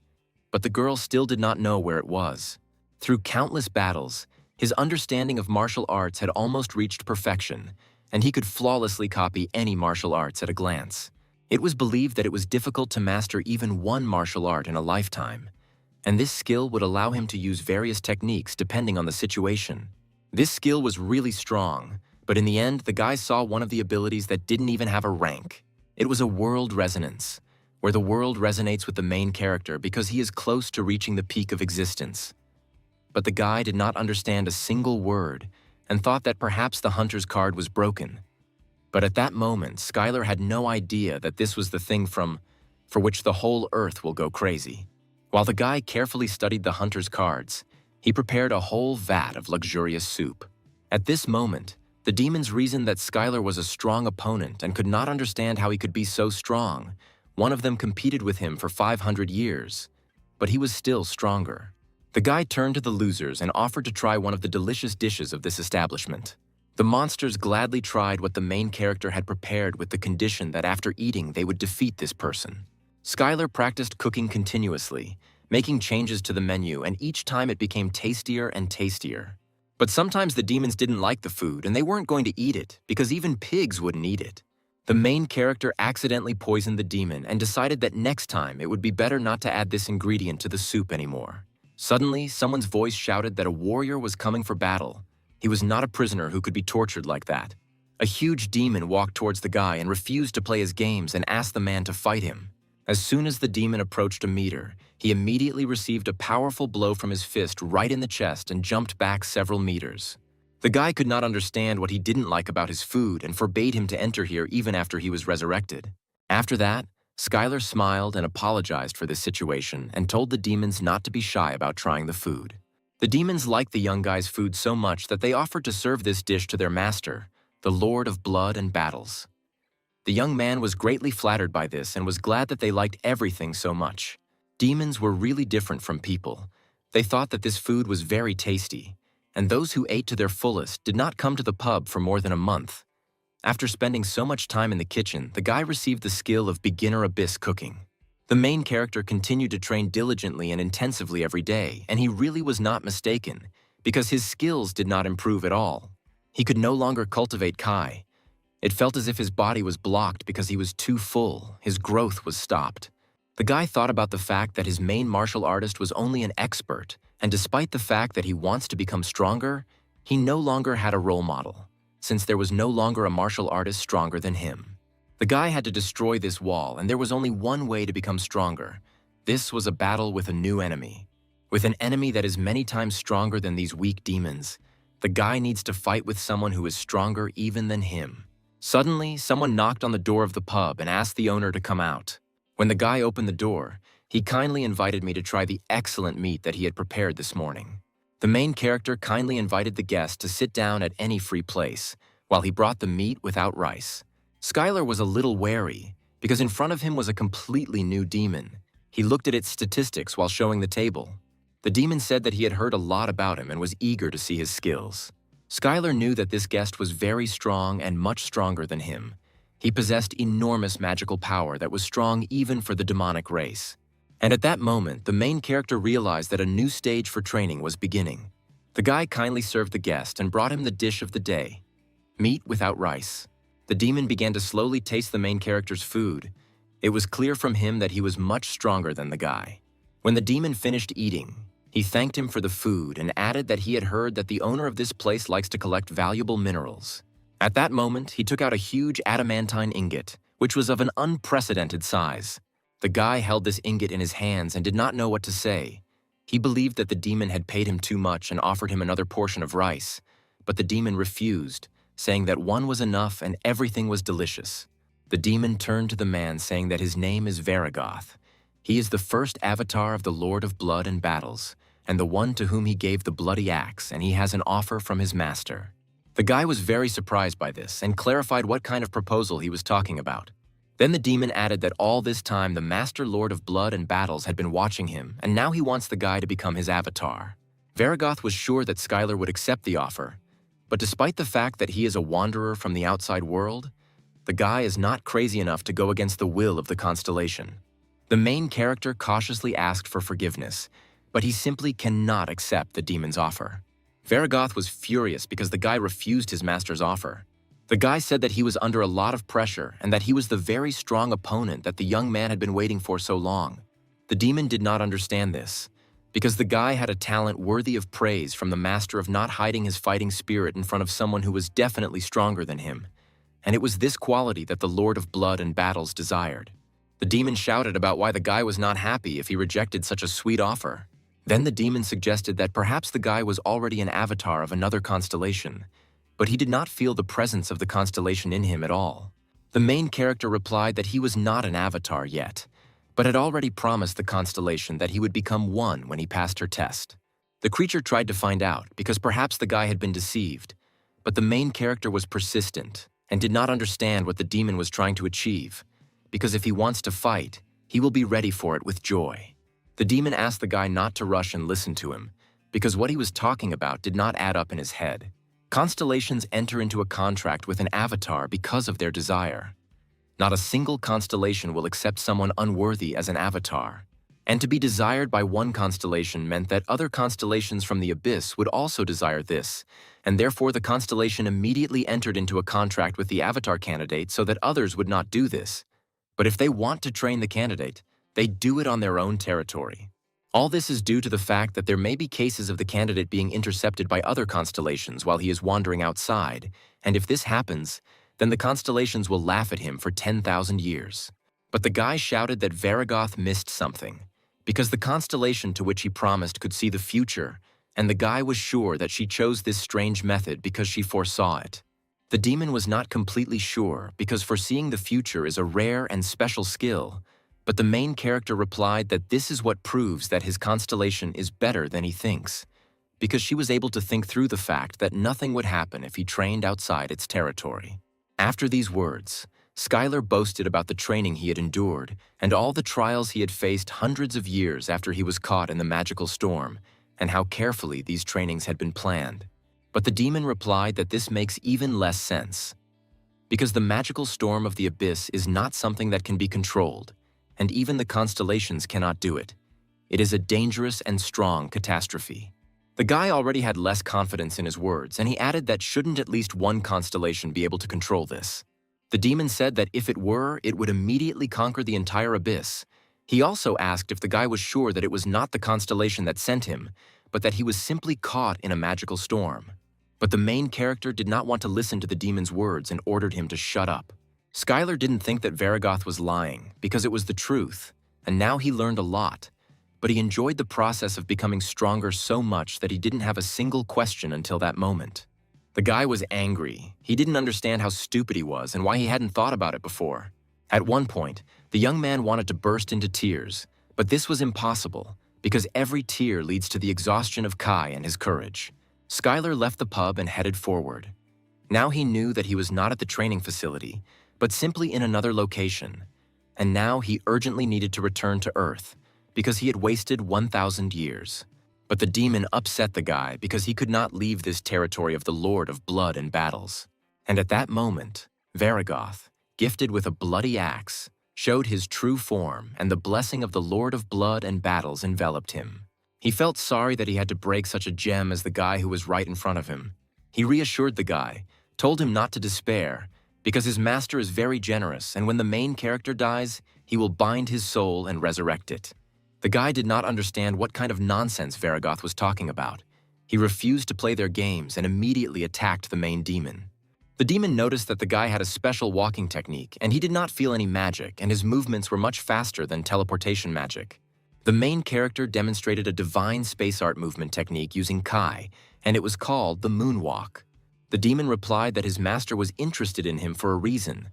But the girl still did not know where it was. Through countless battles, his understanding of martial arts had almost reached perfection, and he could flawlessly copy any martial arts at a glance. It was believed that it was difficult to master even one martial art in a lifetime, and this skill would allow him to use various techniques depending on the situation. This skill was really strong, but in the end, the guy saw one of the abilities that didn't even have a rank. It was a world resonance, where the world resonates with the main character because he is close to reaching the peak of existence. But the guy did not understand a single word and thought that perhaps the hunter's card was broken. But at that moment, Skylar had no idea that this was the thing for which the whole earth will go crazy. While the guy carefully studied the hunter's cards, he prepared a whole vat of luxurious soup. At this moment, the demons reasoned that Skylar was a strong opponent and could not understand how he could be so strong. One of them competed with him for 500 years, but he was still stronger. The guy turned to the losers and offered to try one of the delicious dishes of this establishment. The monsters gladly tried what the main character had prepared with the condition that after eating they would defeat this person. Skylar practiced cooking continuously, making changes to the menu, and each time it became tastier and tastier. But sometimes the demons didn't like the food and they weren't going to eat it because even pigs wouldn't eat it. The main character accidentally poisoned the demon and decided that next time it would be better not to add this ingredient to the soup anymore. Suddenly, someone's voice shouted that a warrior was coming for battle. He was not a prisoner who could be tortured like that. A huge demon walked towards the guy and refused to play his games and asked the man to fight him. As soon as the demon approached a meter, he immediately received a powerful blow from his fist right in the chest and jumped back several meters. The guy could not understand what he didn't like about his food and forbade him to enter here even after he was resurrected. After that, Skylar smiled and apologized for this situation and told the demons not to be shy about trying the food. The demons liked the young guy's food so much that they offered to serve this dish to their master, the Lord of Blood and Battles. The young man was greatly flattered by this and was glad that they liked everything so much. Demons were really different from people. They thought that this food was very tasty, and those who ate to their fullest did not come to the pub for more than a month. After spending so much time in the kitchen, the guy received the skill of beginner abyss cooking. The main character continued to train diligently and intensively every day, and he really was not mistaken, because his skills did not improve at all. He could no longer cultivate Kai. It felt as if his body was blocked because he was too full, his growth was stopped. The guy thought about the fact that his main martial artist was only an expert, and despite the fact that he wants to become stronger, he no longer had a role model, since there was no longer a martial artist stronger than him. The guy had to destroy this wall, and there was only one way to become stronger. This was a battle with a new enemy. With an enemy that is many times stronger than these weak demons, the guy needs to fight with someone who is stronger even than him. Suddenly, someone knocked on the door of the pub and asked the owner to come out. When the guy opened the door, he kindly invited me to try the excellent meat that he had prepared this morning. The main character kindly invited the guest to sit down at any free place, while he brought the meat without rice. Skylar was a little wary, because in front of him was a completely new demon. He looked at its statistics while showing the table. The demon said that he had heard a lot about him and was eager to see his skills. Skylar knew that this guest was very strong and much stronger than him. He possessed enormous magical power that was strong even for the demonic race. And at that moment, the main character realized that a new stage for training was beginning. The guy kindly served the guest and brought him the dish of the day, meat without rice. The demon began to slowly taste the main character's food. It was clear from him that he was much stronger than the guy. When the demon finished eating, he thanked him for the food and added that he had heard that the owner of this place likes to collect valuable minerals. At that moment, he took out a huge adamantine ingot, which was of an unprecedented size. The guy held this ingot in his hands and did not know what to say. He believed that the demon had paid him too much and offered him another portion of rice, but the demon refused, saying that one was enough and everything was delicious. The demon turned to the man, saying that his name is Varigoth. He is the first avatar of the Lord of Blood and Battles, and the one to whom he gave the bloody axe, and he has an offer from his master. The guy was very surprised by this and clarified what kind of proposal he was talking about. Then the demon added that all this time the Master Lord of Blood and Battles had been watching him, and now he wants the guy to become his avatar. Varigoth was sure that Skylar would accept the offer, but despite the fact that he is a wanderer from the outside world, the guy is not crazy enough to go against the will of the constellation. The main character cautiously asked for forgiveness, but he simply cannot accept the demon's offer. Varigoth was furious because the guy refused his master's offer. The guy said that he was under a lot of pressure and that he was the very strong opponent that the young man had been waiting for so long. The demon did not understand this, because the guy had a talent worthy of praise from the master of not hiding his fighting spirit in front of someone who was definitely stronger than him, and it was this quality that the Lord of Blood and Battles desired. The demon shouted about why the guy was not happy if he rejected such a sweet offer. Then the demon suggested that perhaps the guy was already an avatar of another constellation, but he did not feel the presence of the constellation in him at all. The main character replied that he was not an avatar yet, but had already promised the constellation that he would become one when he passed her test. The creature tried to find out because perhaps the guy had been deceived, but the main character was persistent and did not understand what the demon was trying to achieve, because if he wants to fight, he will be ready for it with joy. The demon asked the guy not to rush and listen to him, because what he was talking about did not add up in his head. Constellations enter into a contract with an avatar because of their desire. Not a single constellation will accept someone unworthy as an avatar. And to be desired by one constellation meant that other constellations from the abyss would also desire this, and therefore the constellation immediately entered into a contract with the avatar candidate so that others would not do this. But if they want to train the candidate, they do it on their own territory. All this is due to the fact that there may be cases of the candidate being intercepted by other constellations while he is wandering outside, and if this happens, then the constellations will laugh at him for 10,000 years. But the guy shouted that Varigoth missed something, because the constellation to which he promised could see the future, and the guy was sure that she chose this strange method because she foresaw it. The demon was not completely sure, because foreseeing the future is a rare and special skill, but the main character replied that this is what proves that his constellation is better than he thinks, because she was able to think through the fact that nothing would happen if he trained outside its territory. After these words, Skylar boasted about the training he had endured and all the trials he had faced hundreds of years after he was caught in the magical storm, and how carefully these trainings had been planned. But the demon replied that this makes even less sense, because the magical storm of the abyss is not something that can be controlled, and even the constellations cannot do it. It is a dangerous and strong catastrophe. The guy already had less confidence in his words, and he added that shouldn't at least one constellation be able to control this. The demon said that if it were, it would immediately conquer the entire abyss. He also asked if the guy was sure that it was not the constellation that sent him, but that he was simply caught in a magical storm. But the main character did not want to listen to the demon's words and ordered him to shut up. Skylar didn't think that Varigoth was lying, because it was the truth, and now he learned a lot, but he enjoyed the process of becoming stronger so much that he didn't have a single question until that moment. The guy was angry. He didn't understand how stupid he was and why he hadn't thought about it before. At one point, the young man wanted to burst into tears, but this was impossible because every tear leads to the exhaustion of Kai and his courage. Skylar left the pub and headed forward. Now he knew that he was not at the training facility, but simply in another location. And now he urgently needed to return to Earth because he had wasted 1,000 years. But the demon upset the guy because he could not leave this territory of the Lord of Blood and Battles. And at that moment, Varigoth, gifted with a bloody axe, showed his true form, and the blessing of the Lord of Blood and Battles enveloped him. He felt sorry that he had to break such a gem as the guy who was right in front of him. He reassured the guy, told him not to despair, because his master is very generous, and when the main character dies, he will bind his soul and resurrect it. The guy did not understand what kind of nonsense Varigoth was talking about. He refused to play their games and immediately attacked the main demon. The demon noticed that the guy had a special walking technique, and he did not feel any magic, and his movements were much faster than teleportation magic. The main character demonstrated a divine space art movement technique using Kai, and it was called the Moonwalk. The demon replied that his master was interested in him for a reason,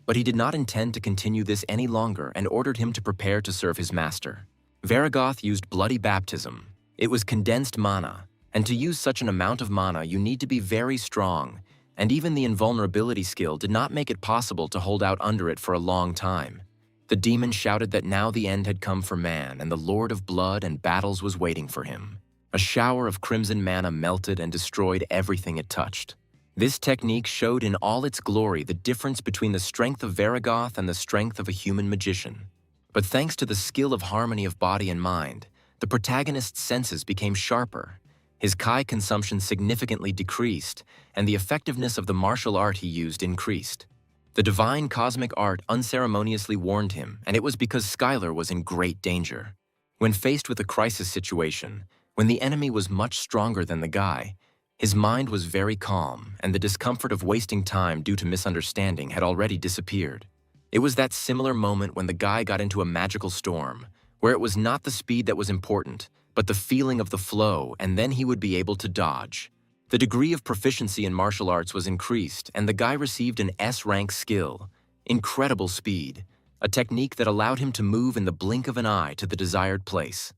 but he did not intend to continue this any longer and ordered him to prepare to serve his master. Varigoth used Bloody Baptism. It was condensed mana, and to use such an amount of mana you need to be very strong, and even the invulnerability skill did not make it possible to hold out under it for a long time. The demon shouted that now the end had come for man and the Lord of Blood and Battles was waiting for him. A shower of crimson mana melted and destroyed everything it touched. This technique showed in all its glory the difference between the strength of Varigoth and the strength of a human magician. But thanks to the skill of harmony of body and mind, the protagonist's senses became sharper. His Kai consumption significantly decreased, and the effectiveness of the martial art he used increased. The divine cosmic art unceremoniously warned him, and it was because Skylar was in great danger. When faced with a crisis situation, when the enemy was much stronger than the guy, his mind was very calm, and the discomfort of wasting time due to misunderstanding had already disappeared. It was that similar moment when the guy got into a magical storm, where it was not the speed that was important, but the feeling of the flow, and then he would be able to dodge. The degree of proficiency in martial arts was increased, and the guy received an S-rank skill, incredible speed, a technique that allowed him to move in the blink of an eye to the desired place.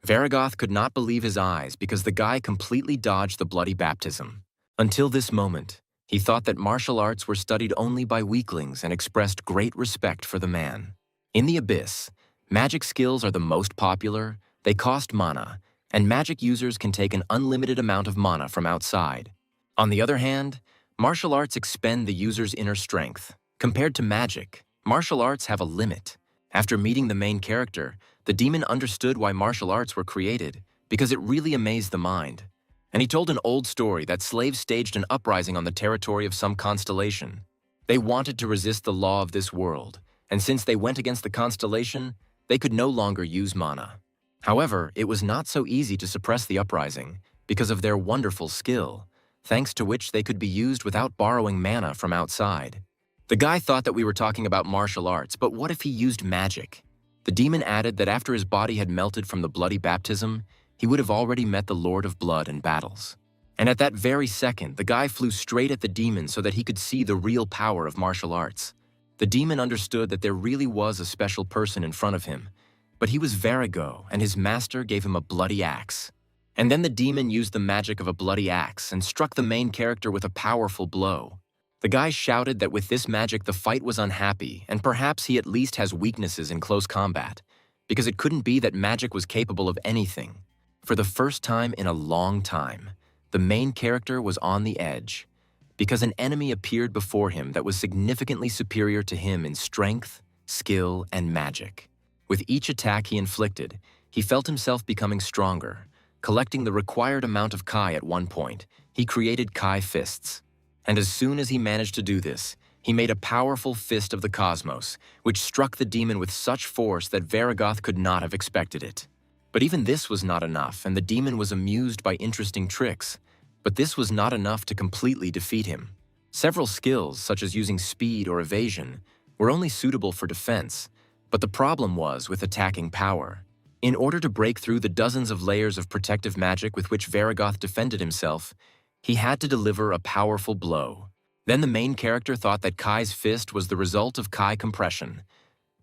Varigoth could not believe his eyes because the guy completely dodged the Bloody Baptism. Until this moment, he thought that martial arts were studied only by weaklings and expressed great respect for the man. In the Abyss, magic skills are the most popular, they cost mana, and magic users can take an unlimited amount of mana from outside. On the other hand, martial arts expend the user's inner strength. Compared to magic, martial arts have a limit. After meeting the main character, the demon understood why martial arts were created, because it really amazed the mind. And he told an old story that slaves staged an uprising on the territory of some constellation. They wanted to resist the law of this world, and since they went against the constellation, they could no longer use mana. However, it was not so easy to suppress the uprising because of their wonderful skill, thanks to which they could be used without borrowing mana from outside. The guy thought that we were talking about martial arts, but what if he used magic? The demon added that after his body had melted from the Bloody Baptism, he would have already met the Lord of Blood and Battles. And at that very second, the guy flew straight at the demon so that he could see the real power of martial arts. The demon understood that there really was a special person in front of him, but he was Varigo, and his master gave him a bloody axe. And then the demon used the magic of a bloody axe and struck the main character with a powerful blow. The guy shouted that with this magic the fight was unhappy, and perhaps he at least has weaknesses in close combat, because it couldn't be that magic was capable of anything. For the first time in a long time, the main character was on the edge, because an enemy appeared before him that was significantly superior to him in strength, skill, and magic. With each attack he inflicted, he felt himself becoming stronger. Collecting the required amount of Kai at one point, he created Kai fists. And as soon as he managed to do this, he made a powerful fist of the cosmos, which struck the demon with such force that Varigoth could not have expected it. But even this was not enough, and the demon was amused by interesting tricks. But this was not enough to completely defeat him. Several skills, such as using speed or evasion, were only suitable for defense, but the problem was with attacking power. In order to break through the dozens of layers of protective magic with which Varigoth defended himself, he had to deliver a powerful blow. Then the main character thought that Kai's fist was the result of Kai compression.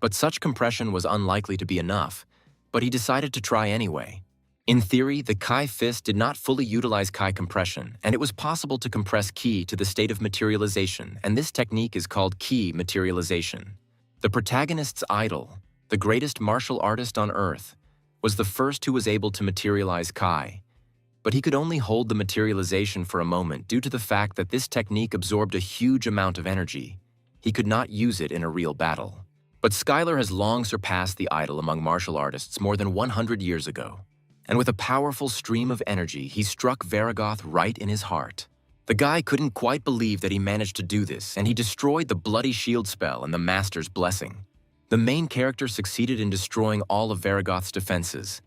But such compression was unlikely to be enough, but he decided to try anyway. In theory, the Kai fist did not fully utilize Kai compression, and it was possible to compress Ki to the state of materialization, and this technique is called Ki materialization. The protagonist's idol, the greatest martial artist on Earth, was the first who was able to materialize Kai. But he could only hold the materialization for a moment due to the fact that this technique absorbed a huge amount of energy. He could not use it in a real battle. But Skylar has long surpassed the idol among martial artists more than 100 years ago. And with a powerful stream of energy, he struck Varigoth right in his heart. The guy couldn't quite believe that he managed to do this, and he destroyed the bloody shield spell and the Master's blessing. The main character succeeded in destroying all of Varigoth's defenses.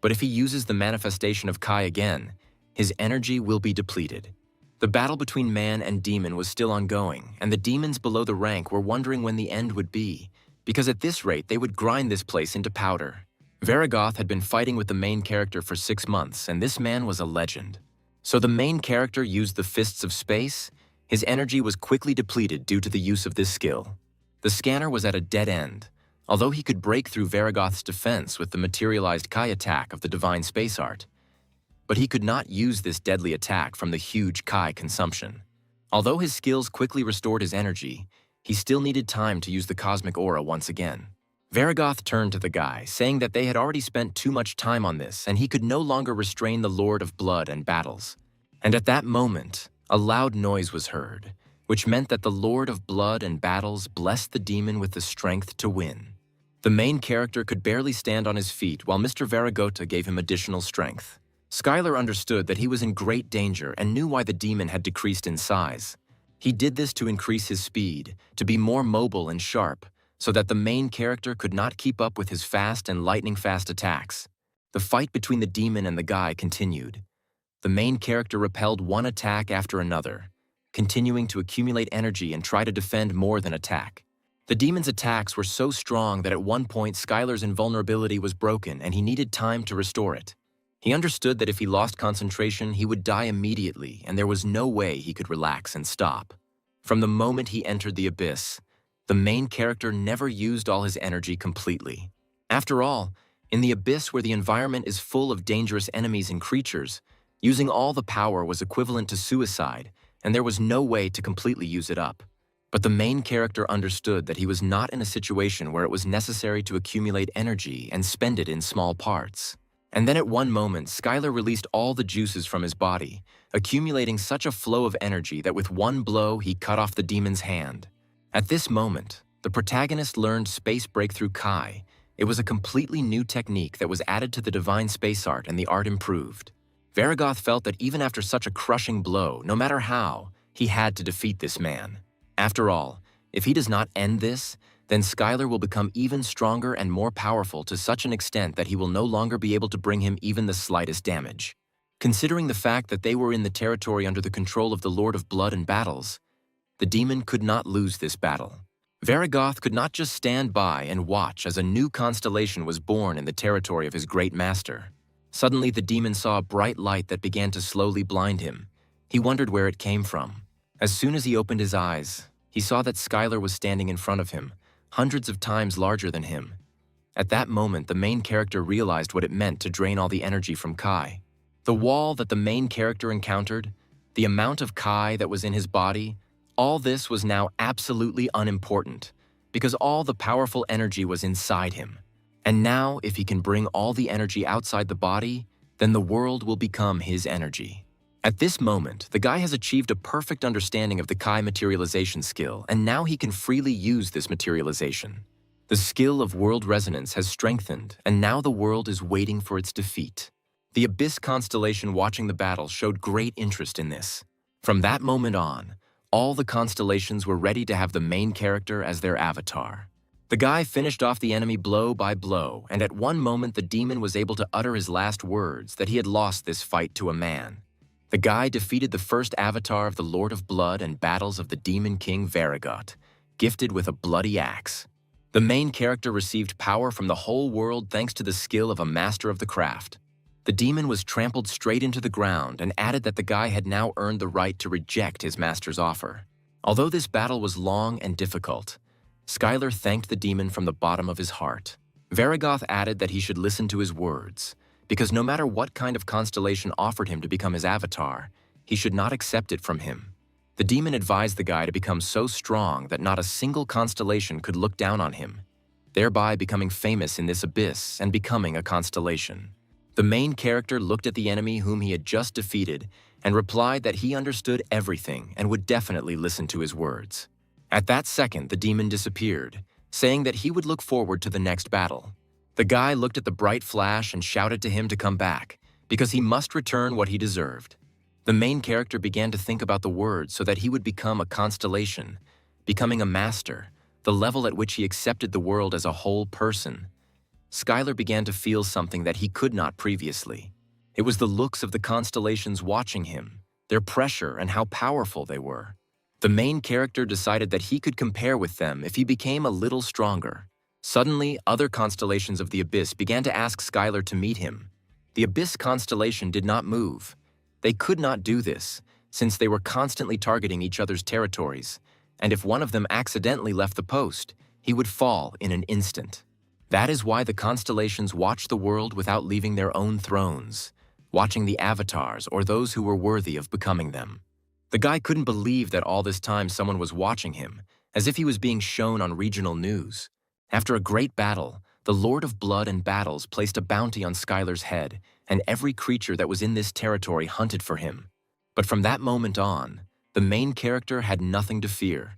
But if he uses the manifestation of Kai again, his energy will be depleted. The battle between man and demon was still ongoing, and the demons below the rank were wondering when the end would be, because at this rate they would grind this place into powder. Varigoth had been fighting with the main character for 6 months, and this man was a legend. So the main character used the Fists of Space. His energy was quickly depleted due to the use of this skill. The scanner was at a dead end. Although he could break through Varigoth's defense with the materialized Kai attack of the Divine Space Art, but he could not use this deadly attack from the huge Kai consumption. Although his skills quickly restored his energy, he still needed time to use the cosmic aura once again. Varigoth turned to the guy, saying that they had already spent too much time on this and he could no longer restrain the Lord of Blood and Battles. And at that moment, a loud noise was heard, which meant that the Lord of Blood and Battles blessed the demon with the strength to win. The main character could barely stand on his feet while Mr. Varigota gave him additional strength. Skylar understood that he was in great danger and knew why the demon had decreased in size. He did this to increase his speed, to be more mobile and sharp, so that the main character could not keep up with his fast and lightning-fast attacks. The fight between the demon and the guy continued. The main character repelled one attack after another, continuing to accumulate energy and try to defend more than attack. The demon's attacks were so strong that at one point Skylar's invulnerability was broken and he needed time to restore it. He understood that if he lost concentration, he would die immediately, and there was no way he could relax and stop. From the moment he entered the abyss, the main character never used all his energy completely. After all, in the abyss where the environment is full of dangerous enemies and creatures, using all the power was equivalent to suicide, and there was no way to completely use it up. But the main character understood that he was not in a situation where it was necessary to accumulate energy and spend it in small parts. And then at one moment, Skylar released all the juices from his body, accumulating such a flow of energy that with one blow he cut off the demon's hand. At this moment, the protagonist learned Space Breakthrough Kai. It was a completely new technique that was added to the Divine Space Art, and the art improved. Varigoth felt that even after such a crushing blow, no matter how, he had to defeat this man. After all, if he does not end this, then Skylar will become even stronger and more powerful to such an extent that he will no longer be able to bring him even the slightest damage. Considering the fact that they were in the territory under the control of the Lord of Blood and Battles, the demon could not lose this battle. Varigoth could not just stand by and watch as a new constellation was born in the territory of his great master. Suddenly, the demon saw a bright light that began to slowly blind him. He wondered where it came from. As soon as he opened his eyes, he saw that Skylar was standing in front of him, hundreds of times larger than him. At that moment, the main character realized what it meant to drain all the energy from Kai. The wall that the main character encountered, the amount of Kai that was in his body, all this was now absolutely unimportant, because all the powerful energy was inside him. And now, if he can bring all the energy outside the body, then the world will become his energy. At this moment, the guy has achieved a perfect understanding of the Kai materialization skill, and now he can freely use this materialization. The skill of world resonance has strengthened, and now the world is waiting for its defeat. The Abyss constellation watching the battle showed great interest in this. From that moment on, all the constellations were ready to have the main character as their avatar. The guy finished off the enemy blow by blow, and at one moment the demon was able to utter his last words that he had lost this fight to a man. The guy defeated the first avatar of the Lord of Blood and Battles of the Demon King Varigot, gifted with a bloody axe. The main character received power from the whole world thanks to the skill of a master of the craft. The demon was trampled straight into the ground and added that the guy had now earned the right to reject his master's offer. Although this battle was long and difficult, Skylar thanked the demon from the bottom of his heart. Varigoth added that he should listen to his words, because no matter what kind of constellation offered him to become his avatar, he should not accept it from him. The demon advised the guy to become so strong that not a single constellation could look down on him, thereby becoming famous in this abyss and becoming a constellation. The main character looked at the enemy whom he had just defeated and replied that he understood everything and would definitely listen to his words. At that second, the demon disappeared, saying that he would look forward to the next battle. The guy looked at the bright flash and shouted to him to come back, because he must return what he deserved. The main character began to think about the words so that he would become a constellation, becoming a master, the level at which he accepted the world as a whole person. Skylar began to feel something that he could not previously. It was the looks of the constellations watching him, their pressure and how powerful they were. The main character decided that he could compare with them if he became a little stronger. Suddenly, other constellations of the Abyss began to ask Skylar to meet him. The Abyss constellation did not move. They could not do this, since they were constantly targeting each other's territories, and if one of them accidentally left the post, he would fall in an instant. That is why the constellations watched the world without leaving their own thrones, watching the avatars or those who were worthy of becoming them. The guy couldn't believe that all this time someone was watching him, as if he was being shown on regional news. After a great battle, the Lord of Blood and Battles placed a bounty on Skylar's head, and every creature that was in this territory hunted for him. But from that moment on, the main character had nothing to fear,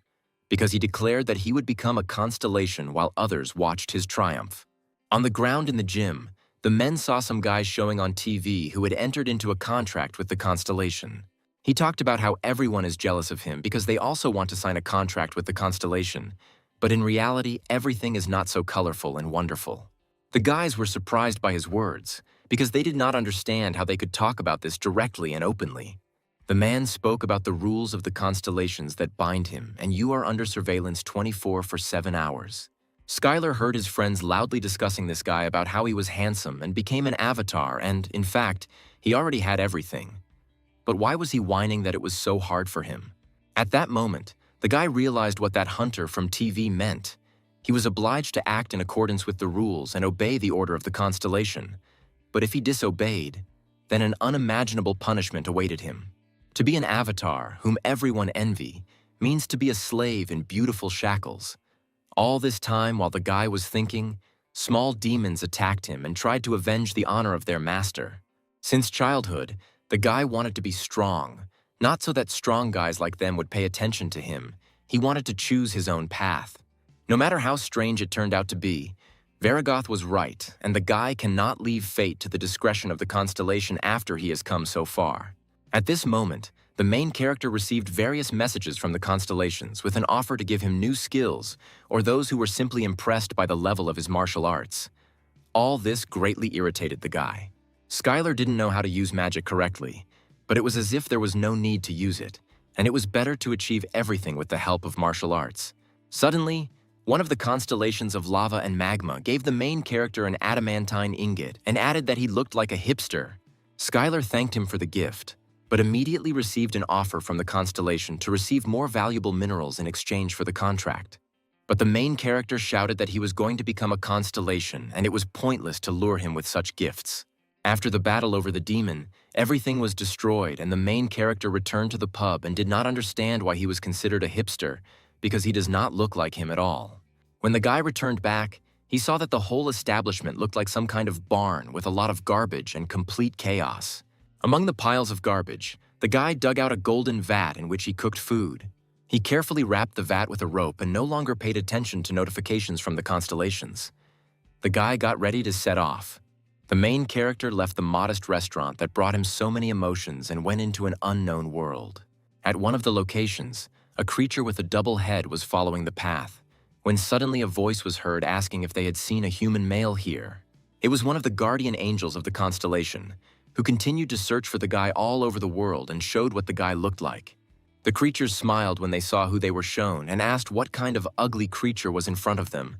because he declared that he would become a constellation while others watched his triumph. On the ground in the gym, the men saw some guys showing on TV who had entered into a contract with the constellation. He talked about how everyone is jealous of him because they also want to sign a contract with the constellation, but in reality, everything is not so colorful and wonderful. The guys were surprised by his words, because they did not understand how they could talk about this directly and openly. The man spoke about the rules of the constellations that bind him, and you are under surveillance 24 for 7 hours. Skylar heard his friends loudly discussing this guy about how he was handsome and became an avatar and, in fact, he already had everything. But why was he whining that it was so hard for him? At that moment, the guy realized what that hunter from TV meant. He was obliged to act in accordance with the rules and obey the order of the constellation. But if he disobeyed, then an unimaginable punishment awaited him. To be an avatar, whom everyone envy, means to be a slave in beautiful shackles. All this time while the guy was thinking, small demons attacked him and tried to avenge the honor of their master. Since childhood, the guy wanted to be strong, not so that strong guys like them would pay attention to him. He wanted to choose his own path. No matter how strange it turned out to be, Varigoth was right, and the guy cannot leave fate to the discretion of the constellation after he has come so far. At this moment, the main character received various messages from the constellations with an offer to give him new skills or those who were simply impressed by the level of his martial arts. All this greatly irritated the guy. Skylar didn't know how to use magic correctly, but it was as if there was no need to use it, and it was better to achieve everything with the help of martial arts. Suddenly, one of the constellations of lava and magma gave the main character an adamantine ingot and added that he looked like a hipster. Skylar thanked him for the gift, but immediately received an offer from the constellation to receive more valuable minerals in exchange for the contract. But the main character shouted that he was going to become a constellation and it was pointless to lure him with such gifts. After the battle over the demon, everything was destroyed and the main character returned to the pub and did not understand why he was considered a hipster, because he does not look like him at all. When the guy returned back, he saw that the whole establishment looked like some kind of barn with a lot of garbage and complete chaos. Among the piles of garbage, the guy dug out a golden vat in which he cooked food. He carefully wrapped the vat with a rope and no longer paid attention to notifications from the constellations. The guy got ready to set off. The main character left the modest restaurant that brought him so many emotions and went into an unknown world. At one of the locations, a creature with a double head was following the path, when suddenly a voice was heard asking if they had seen a human male here. It was one of the guardian angels of the constellation, who continued to search for the guy all over the world and showed what the guy looked like. The creatures smiled when they saw who they were shown and asked what kind of ugly creature was in front of them,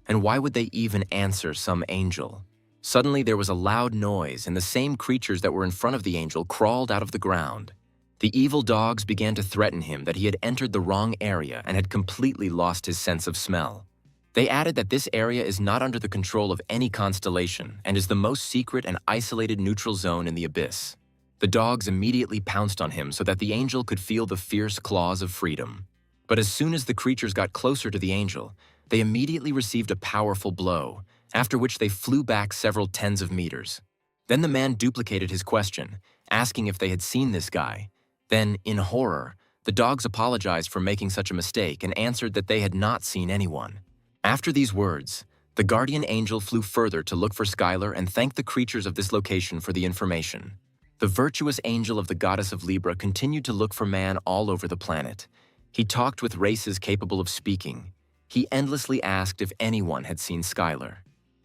And why would they even answer some angel? Suddenly there was a loud noise, and the same creatures that were in front of the angel crawled out of the ground. The evil dogs began to threaten him that he had entered the wrong area and had completely lost his sense of smell. They added that this area is not under the control of any constellation and is the most secret and isolated neutral zone in the abyss. The dogs immediately pounced on him so that the angel could feel the fierce claws of freedom. But as soon as the creatures got closer to the angel, they immediately received a powerful blow, after which they flew back several tens of meters. Then the man duplicated his question, asking if they had seen this guy. Then, in horror, the dogs apologized for making such a mistake and answered that they had not seen anyone. After these words, the guardian angel flew further to look for Skylar and thanked the creatures of this location for the information. The virtuous angel of the goddess of Libra continued to look for man all over the planet. He talked with races capable of speaking. He endlessly asked if anyone had seen Skylar.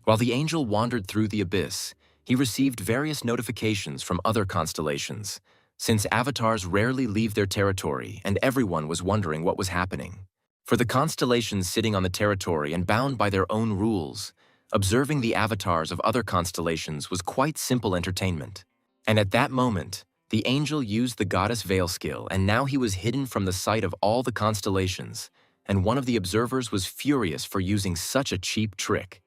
While the angel wandered through the abyss, he received various notifications from other constellations, since avatars rarely leave their territory and everyone was wondering what was happening. For the constellations sitting on the territory and bound by their own rules, observing the avatars of other constellations was quite simple entertainment. And at that moment, the angel used the goddess veil skill, and now he was hidden from the sight of all the constellations, and one of the observers was furious for using such a cheap trick.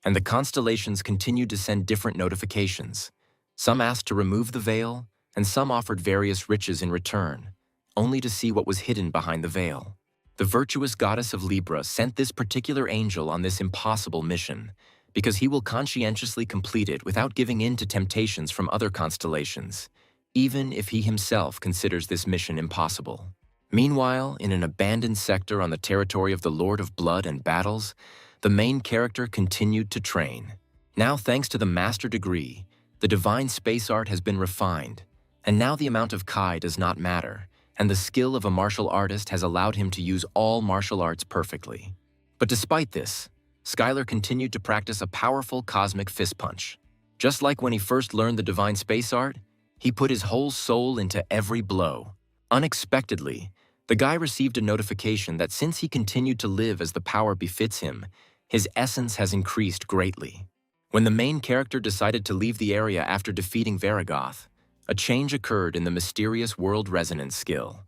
And the constellations continued to send different notifications. Some asked to remove the veil, and some offered various riches in return, only to see what was hidden behind the veil. The virtuous goddess of Libra sent this particular angel on this impossible mission, because he will conscientiously complete it without giving in to temptations from other constellations, even if he himself considers this mission impossible. Meanwhile, in an abandoned sector on the territory of the Lord of Blood and Battles, the main character continued to train. Now, thanks to the master degree, the divine space art has been refined, and now the amount of Kai does not matter, and the skill of a martial artist has allowed him to use all martial arts perfectly. But despite this, Skylar continued to practice a powerful cosmic fist punch. Just like when he first learned the divine space art, he put his whole soul into every blow. Unexpectedly, the guy received a notification that since he continued to live as the power befits him, his essence has increased greatly. When the main character decided to leave the area after defeating Varigoth, a change occurred in the mysterious world resonance skill.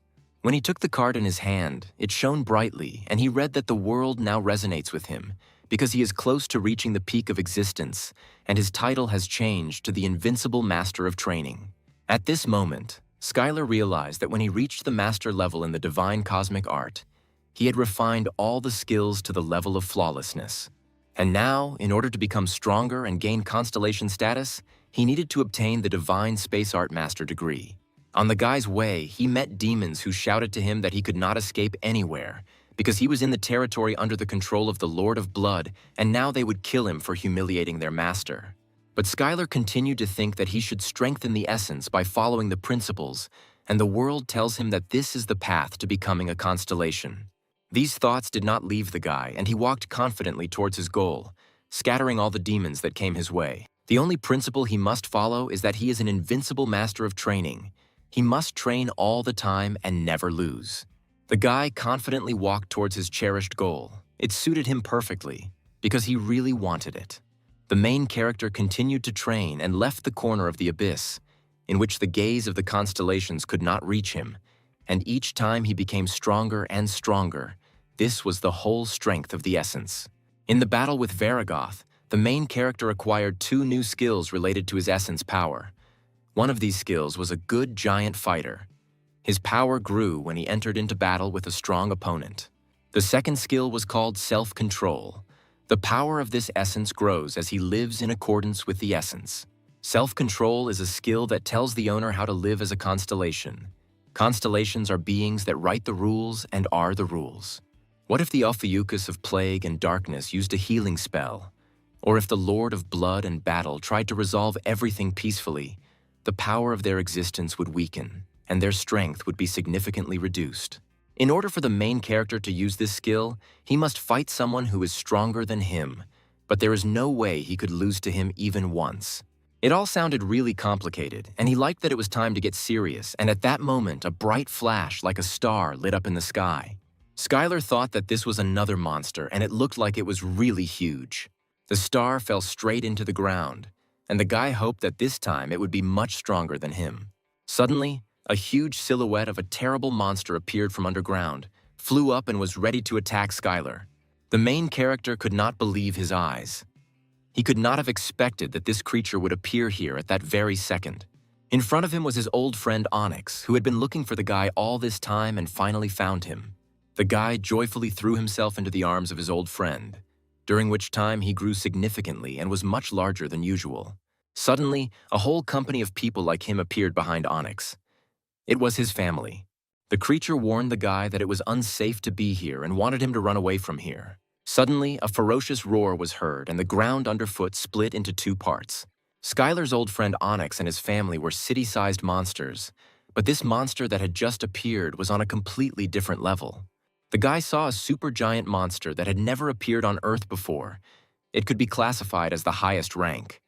When he took the card in his hand, it shone brightly, and he read that the world now resonates with him, because he is close to reaching the peak of existence, and his title has changed to the Invincible Master of Training. At this moment, Skylar realized that when he reached the master level in the divine cosmic art, he had refined all the skills to the level of flawlessness. And now, in order to become stronger and gain constellation status, he needed to obtain the divine space art master degree. On the guy's way, he met demons who shouted to him that he could not escape anywhere, because he was in the territory under the control of the Lord of Blood, and now they would kill him for humiliating their master. But Skylar continued to think that he should strengthen the essence by following the principles, and the world tells him that this is the path to becoming a constellation. These thoughts did not leave the guy, and he walked confidently towards his goal, scattering all the demons that came his way. The only principle he must follow is that he is an invincible master of training. He must train all the time and never lose. The guy confidently walked towards his cherished goal. It suited him perfectly, because he really wanted it. The main character continued to train and left the corner of the abyss, in which the gaze of the constellations could not reach him, and each time he became stronger and stronger. This was the whole strength of the essence. In the battle with Varigoth, the main character acquired 2 new skills related to his essence power. One of these skills was a good giant fighter. His power grew when he entered into battle with a strong opponent. The second skill was called self-control. The power of this essence grows as he lives in accordance with the essence. Self-control is a skill that tells the owner how to live as a constellation. Constellations are beings that write the rules and are the rules. What if the Ophiuchus of plague and darkness used a healing spell? Or if the Lord of Blood and Battle tried to resolve everything peacefully, the power of their existence would weaken, and their strength would be significantly reduced. In order for the main character to use this skill, he must fight someone who is stronger than him, but there is no way he could lose to him even once. It all sounded really complicated, and he liked that it was time to get serious, and at that moment, a bright flash like a star lit up in the sky. Skylar thought that this was another monster, and it looked like it was really huge. The star fell straight into the ground, and the guy hoped that this time it would be much stronger than him. Suddenly, a huge silhouette of a terrible monster appeared from underground, flew up and was ready to attack Skylar. The main character could not believe his eyes. He could not have expected that this creature would appear here at that very second. In front of him was his old friend Onyx, who had been looking for the guy all this time and finally found him. The guy joyfully threw himself into the arms of his old friend, during which time he grew significantly and was much larger than usual. Suddenly, a whole company of people like him appeared behind Onyx. It was his family. The creature warned the guy that it was unsafe to be here and wanted him to run away from here. Suddenly, a ferocious roar was heard and the ground underfoot split into two parts. Skylar's old friend Onyx and his family were city-sized monsters, but this monster that had just appeared was on a completely different level. The guy saw a supergiant monster that had never appeared on Earth before. It could be classified as the highest rank.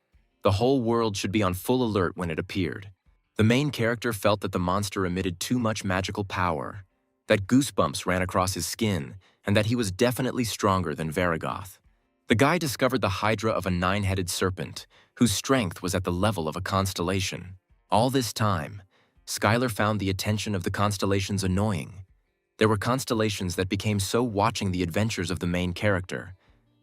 The whole world should be on full alert when it appeared. The main character felt that the monster emitted too much magical power, that goosebumps ran across his skin, and that he was definitely stronger than Varigoth. The guy discovered the hydra of a 9-headed serpent, whose strength was at the level of a constellation. All this time, Skylar found the attention of the constellations annoying. There were constellations that became so watching the adventures of the main character,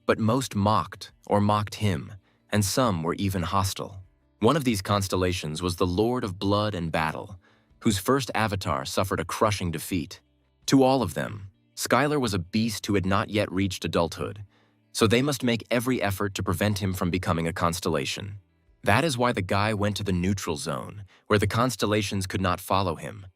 but most mocked or mocked him, and some were even hostile. One of these constellations was the Lord of Blood and Battle, whose first avatar suffered a crushing defeat. To all of them, Skylar was a beast who had not yet reached adulthood, so they must make every effort to prevent him from becoming a constellation. That is why the guy went to the neutral zone, where the constellations could not follow him.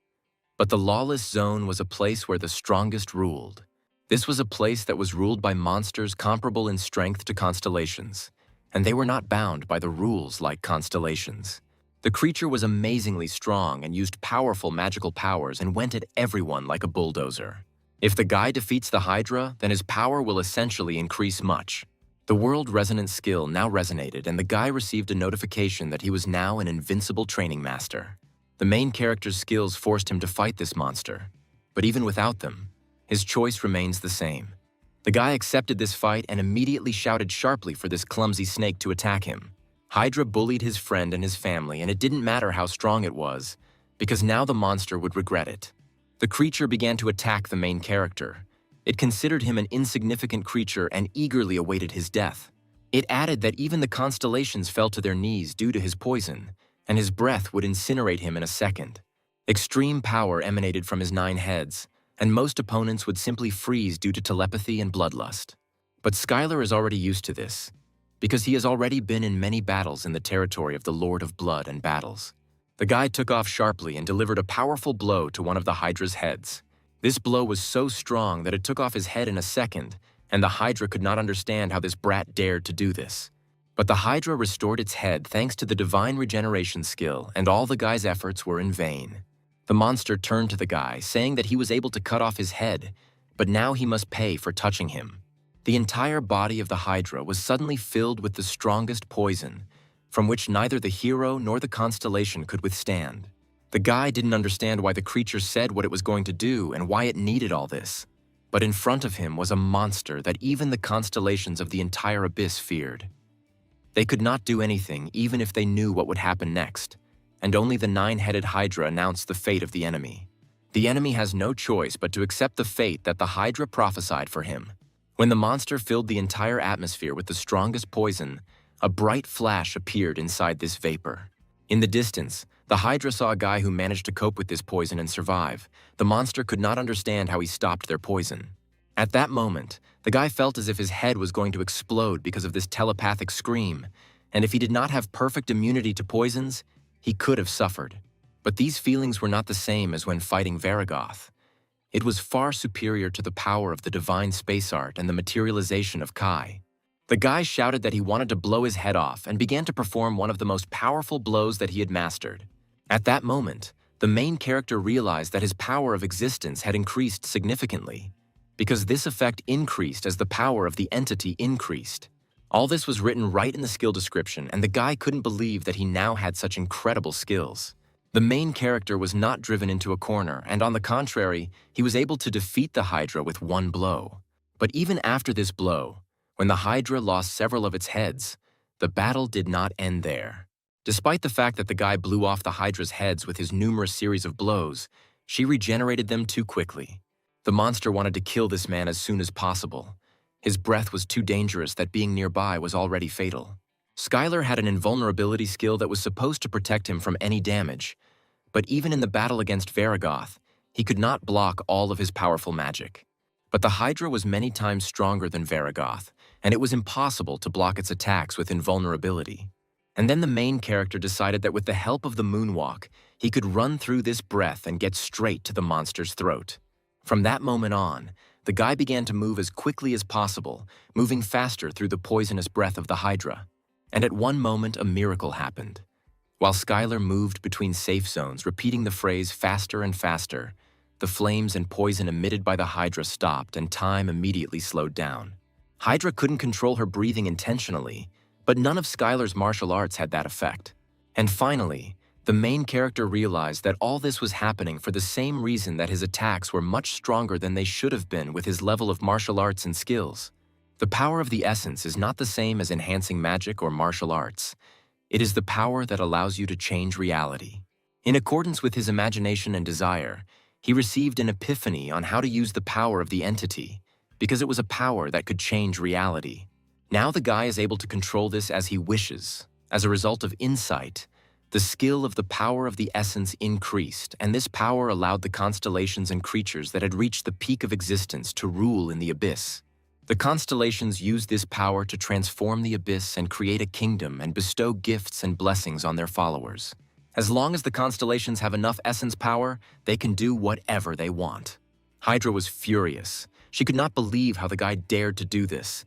But the lawless zone was a place where the strongest ruled. This was a place that was ruled by monsters comparable in strength to constellations, and they were not bound by the rules like constellations. The creature was amazingly strong and used powerful magical powers and went at everyone like a bulldozer. If the guy defeats the Hydra, then his power will essentially increase much. The world resonance skill now resonated, and the guy received a notification that he was now an invincible training master. The main character's skills forced him to fight this monster, but even without them, his choice remains the same. The guy accepted this fight and immediately shouted sharply for this clumsy snake to attack him. Hydra bullied his friend and his family, and it didn't matter how strong it was, because now the monster would regret it. The creature began to attack the main character. It considered him an insignificant creature and eagerly awaited his death. It added that even the constellations fell to their knees due to his poison, and his breath would incinerate him in a second. Extreme power emanated from his 9 heads, and most opponents would simply freeze due to telepathy and bloodlust. But Skylar is already used to this, because he has already been in many battles in the territory of the Lord of Blood and Battles. The guy took off sharply and delivered a powerful blow to one of the Hydra's heads. This blow was so strong that it took off his head in a second, and the Hydra could not understand how this brat dared to do this. But the Hydra restored its head thanks to the divine regeneration skill, and all the guy's efforts were in vain. The monster turned to the guy, saying that he was able to cut off his head, but now he must pay for touching him. The entire body of the Hydra was suddenly filled with the strongest poison, from which neither the hero nor the constellation could withstand. The guy didn't understand why the creature said what it was going to do and why it needed all this. But in front of him was a monster that even the constellations of the entire abyss feared. They could not do anything even if they knew what would happen next, and only the 9-headed Hydra announced the fate of the enemy. The enemy has no choice but to accept the fate that the Hydra prophesied for him. When the monster filled the entire atmosphere with the strongest poison, a bright flash appeared inside this vapor. In the distance, the Hydra saw a guy who managed to cope with this poison and survive. The monster could not understand how he stopped their poison. At that moment, the guy felt as if his head was going to explode because of this telepathic scream, and if he did not have perfect immunity to poisons, he could have suffered. But these feelings were not the same as when fighting Varigoth. It was far superior to the power of the divine space art and the materialization of Kai. The guy shouted that he wanted to blow his head off and began to perform one of the most powerful blows that he had mastered. At that moment, the main character realized that his power of existence had increased significantly, because this effect increased as the power of the entity increased. All this was written right in the skill description, and the guy couldn't believe that he now had such incredible skills. The main character was not driven into a corner, and on the contrary, he was able to defeat the Hydra with one blow. But even after this blow, when the Hydra lost several of its heads, the battle did not end there. Despite the fact that the guy blew off the Hydra's heads with his numerous series of blows, she regenerated them too quickly. The monster wanted to kill this man as soon as possible. His breath was too dangerous that being nearby was already fatal. Skylar had an invulnerability skill that was supposed to protect him from any damage, but even in the battle against Varagoth, he could not block all of his powerful magic. But the Hydra was many times stronger than Varagoth, and it was impossible to block its attacks with invulnerability. And then the main character decided that with the help of the moonwalk, he could run through this breath and get straight to the monster's throat. From that moment on, the guy began to move as quickly as possible, moving faster through the poisonous breath of the Hydra. And at one moment, a miracle happened. While Skylar moved between safe zones, repeating the phrase faster and faster, the flames and poison emitted by the Hydra stopped and time immediately slowed down. Hydra couldn't control her breathing intentionally, but none of Skylar's martial arts had that effect. And finally, the main character realized that all this was happening for the same reason that his attacks were much stronger than they should have been with his level of martial arts and skills. The power of the essence is not the same as enhancing magic or martial arts. It is the power that allows you to change reality. In accordance with his imagination and desire, he received an epiphany on how to use the power of the entity, because it was a power that could change reality. Now the guy is able to control this as he wishes. As a result of insight, the skill of the power of the essence increased, and this power allowed the constellations and creatures that had reached the peak of existence to rule in the abyss. The constellations used this power to transform the abyss and create a kingdom and bestow gifts and blessings on their followers. As long as the constellations have enough essence power, they can do whatever they want. Hydra was furious. She could not believe how the guy dared to do this.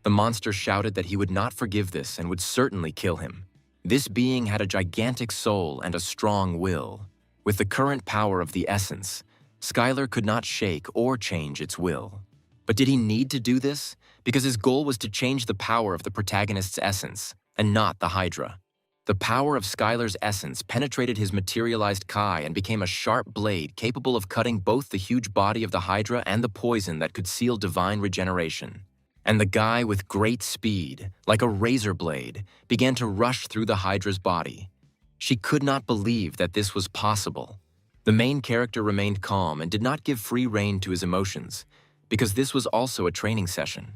The monster shouted that he would not forgive this and would certainly kill him. This being had a gigantic soul and a strong will. With the current power of the essence, Skylar could not shake or change its will. But did he need to do this? Because his goal was to change the power of the protagonist's essence, and not the Hydra. The power of Skylar's essence penetrated his materialized Kai and became a sharp blade capable of cutting both the huge body of the Hydra and the poison that could seal divine regeneration. And the guy, with great speed, like a razor blade, began to rush through the Hydra's body. She could not believe that this was possible. The main character remained calm and did not give free rein to his emotions, because this was also a training session.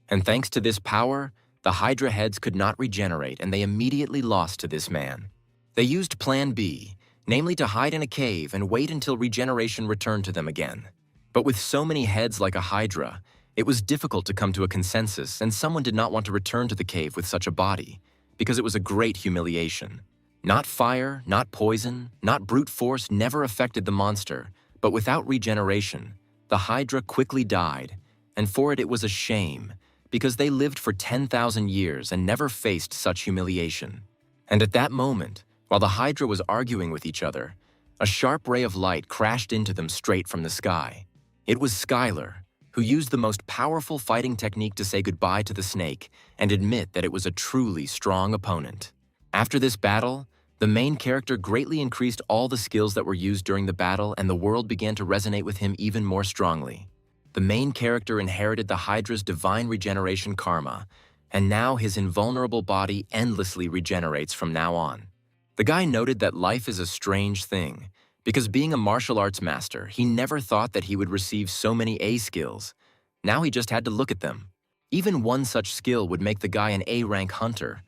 And thanks to this power, the Hydra heads could not regenerate, and they immediately lost to this man. They used Plan B, namely to hide in a cave and wait until regeneration returned to them again. But with so many heads like a Hydra, it was difficult to come to a consensus, and someone did not want to return to the cave with such a body, because it was a great humiliation. Not fire, not poison, not brute force never affected the monster, but without regeneration, the Hydra quickly died, and for it was a shame, because they lived for 10,000 years and never faced such humiliation. And at that moment, while the Hydra was arguing with each other, a sharp ray of light crashed into them straight from the sky. It was Skylar, who used the most powerful fighting technique to say goodbye to the snake and admit that it was a truly strong opponent. After this battle, the main character greatly increased all the skills that were used during the battle, and the world began to resonate with him even more strongly. The main character inherited the Hydra's divine regeneration karma, and now his invulnerable body endlessly regenerates from now on. The guy noted that life is a strange thing, because being a martial arts master, he never thought that he would receive so many A skills. Now he just had to look at them. Even one such skill would make the guy an A-rank hunter,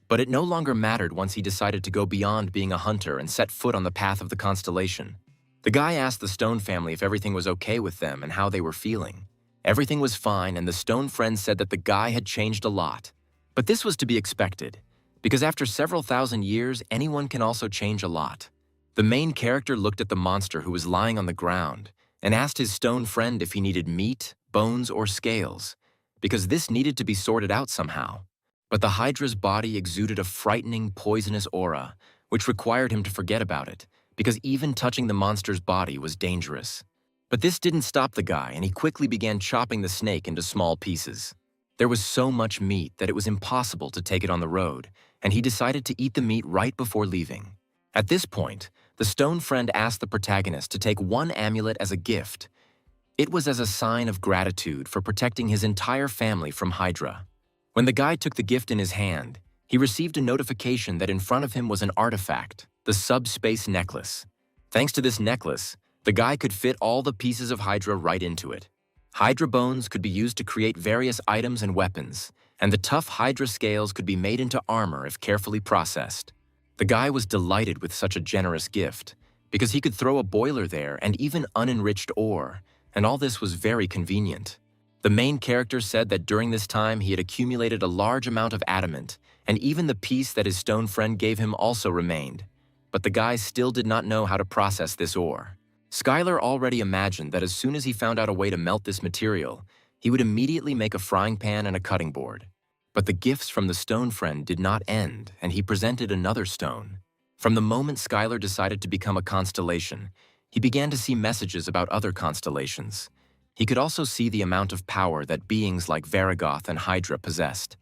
but it no longer mattered once he decided to go beyond being a hunter and set foot on the path of the constellation. The guy asked the Stone family if everything was okay with them and how they were feeling. Everything was fine, and the Stone friends said that the guy had changed a lot. But this was to be expected, because after several thousand years, anyone can also change a lot. The main character looked at the monster who was lying on the ground and asked his Stone friend if he needed meat, bones, or scales, because this needed to be sorted out somehow. But the Hydra's body exuded a frightening, poisonous aura, which required him to forget about it, because even touching the monster's body was dangerous. But this didn't stop the guy, and he quickly began chopping the snake into small pieces. There was so much meat that it was impossible to take it on the road, and he decided to eat the meat right before leaving. At this point, the stone friend asked the protagonist to take one amulet as a gift. It was as a sign of gratitude for protecting his entire family from Hydra. When the guy took the gift in his hand, he received a notification that in front of him was an artifact, the subspace necklace. Thanks to this necklace, the guy could fit all the pieces of Hydra right into it. Hydra bones could be used to create various items and weapons, and the tough Hydra scales could be made into armor if carefully processed. The guy was delighted with such a generous gift, because he could throw a boiler there and even unenriched ore, and all this was very convenient. The main character said that during this time he had accumulated a large amount of adamant, and even the piece that his stone friend gave him also remained. But the guy still did not know how to process this ore. Skylar already imagined that as soon as he found out a way to melt this material, he would immediately make a frying pan and a cutting board. But the gifts from the stone friend did not end, and he presented another stone. From the moment Skylar decided to become a constellation, he began to see messages about other constellations. He could also see the amount of power that beings like Varigoth and Hydra possessed.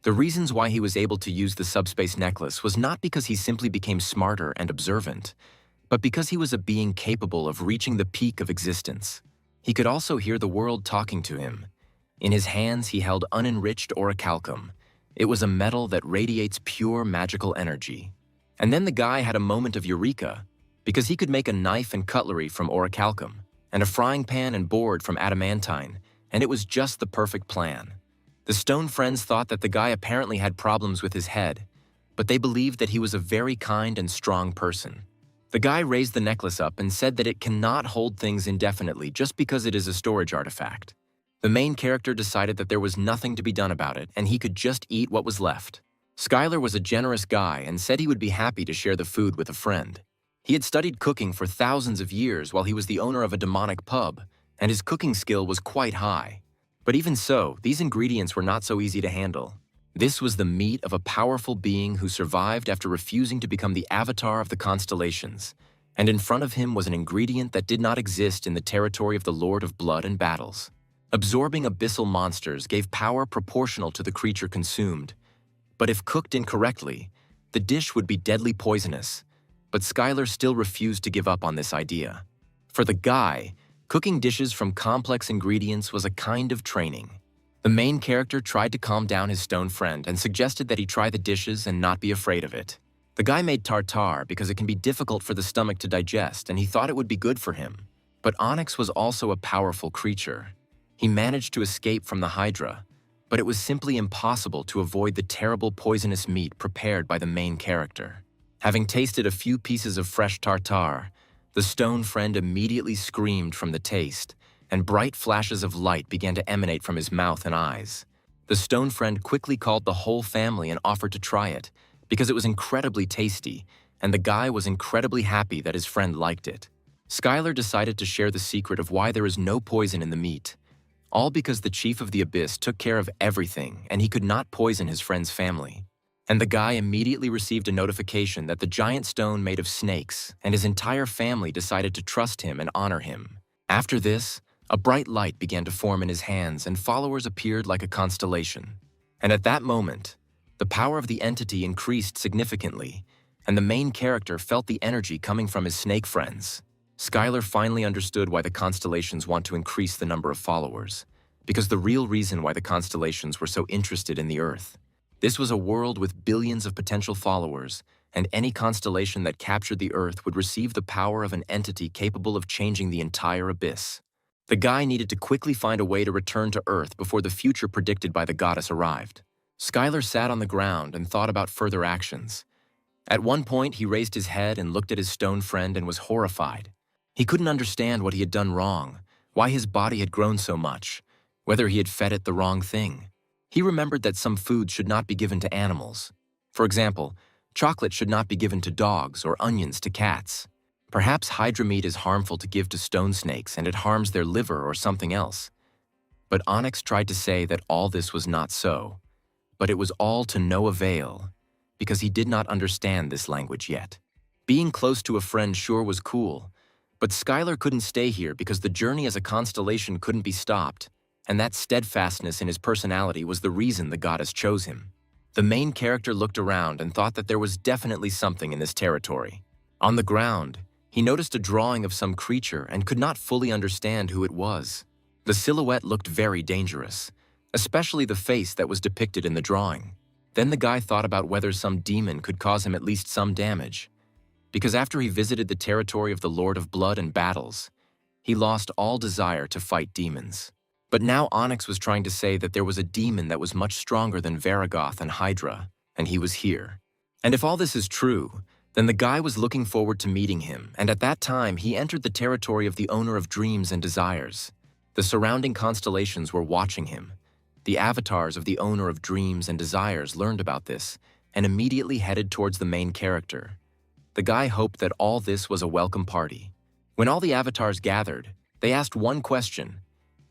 The reasons why he was able to use the subspace necklace was not because he simply became smarter and observant, but because he was a being capable of reaching the peak of existence. He could also hear the world talking to him. In his hands he held unenriched orichalcum. It was a metal that radiates pure magical energy. And then the guy had a moment of eureka, because he could make a knife and cutlery from orichalcum, and a frying pan and board from adamantine, and it was just the perfect plan. The stone friends thought that the guy apparently had problems with his head, but they believed that he was a very kind and strong person. The guy raised the necklace up and said that it cannot hold things indefinitely just because it is a storage artifact. The main character decided that there was nothing to be done about it and he could just eat what was left. Skylar was a generous guy and said he would be happy to share the food with a friend. He had studied cooking for thousands of years while he was the owner of a demonic pub, and his cooking skill was quite high. But even so, these ingredients were not so easy to handle. This was the meat of a powerful being who survived after refusing to become the avatar of the constellations, and in front of him was an ingredient that did not exist in the territory of the Lord of Blood and Battles. Absorbing abyssal monsters gave power proportional to the creature consumed, but if cooked incorrectly, the dish would be deadly poisonous. But Skylar still refused to give up on this idea. For the guy, cooking dishes from complex ingredients was a kind of training. The main character tried to calm down his stone friend and suggested that he try the dishes and not be afraid of it. The guy made tartare because it can be difficult for the stomach to digest and he thought it would be good for him. But Onyx was also a powerful creature. He managed to escape from the Hydra, but it was simply impossible to avoid the terrible poisonous meat prepared by the main character. Having tasted a few pieces of fresh tartare, the stone friend immediately screamed from the taste, and bright flashes of light began to emanate from his mouth and eyes. The stone friend quickly called the whole family and offered to try it, because it was incredibly tasty, and the guy was incredibly happy that his friend liked it. Skylar decided to share the secret of why there is no poison in the meat, all because the Chief of the Abyss took care of everything and he could not poison his friend's family. And the guy immediately received a notification that the giant stone made of snakes, and his entire family decided to trust him and honor him. After this, a bright light began to form in his hands and followers appeared like a constellation. And at that moment, the power of the entity increased significantly, and the main character felt the energy coming from his snake friends. Skylar finally understood why the constellations want to increase the number of followers, because the real reason why the constellations were so interested in the Earth. This was a world with billions of potential followers, and any constellation that captured the Earth would receive the power of an entity capable of changing the entire abyss. The guy needed to quickly find a way to return to Earth before the future predicted by the goddess arrived. Skylar sat on the ground and thought about further actions. At one point, he raised his head and looked at his stone friend and was horrified. He couldn't understand what he had done wrong, why his body had grown so much, whether he had fed it the wrong thing. He remembered that some foods should not be given to animals. For example, chocolate should not be given to dogs or onions to cats. Perhaps hydra meat is harmful to give to stone snakes and it harms their liver or something else. But Onyx tried to say that all this was not so. But it was all to no avail, because he did not understand this language yet. Being close to a friend sure was cool, but Skylar couldn't stay here because the journey as a constellation couldn't be stopped, and that steadfastness in his personality was the reason the goddess chose him. The main character looked around and thought that there was definitely something in this territory. On the ground, he noticed a drawing of some creature and could not fully understand who it was. The silhouette looked very dangerous, especially the face that was depicted in the drawing. Then the guy thought about whether some demon could cause him at least some damage, because after he visited the territory of the Lord of Blood and battles, he lost all desire to fight demons. But now Onyx was trying to say that there was a demon that was much stronger than Varagoth and Hydra, and he was here. And if all this is true, then the guy was looking forward to meeting him, and at that time he entered the territory of the owner of dreams and desires. The surrounding constellations were watching him. The avatars of the owner of dreams and desires learned about this and immediately headed towards the main character. The guy hoped that all this was a welcome party. When all the avatars gathered, they asked one question: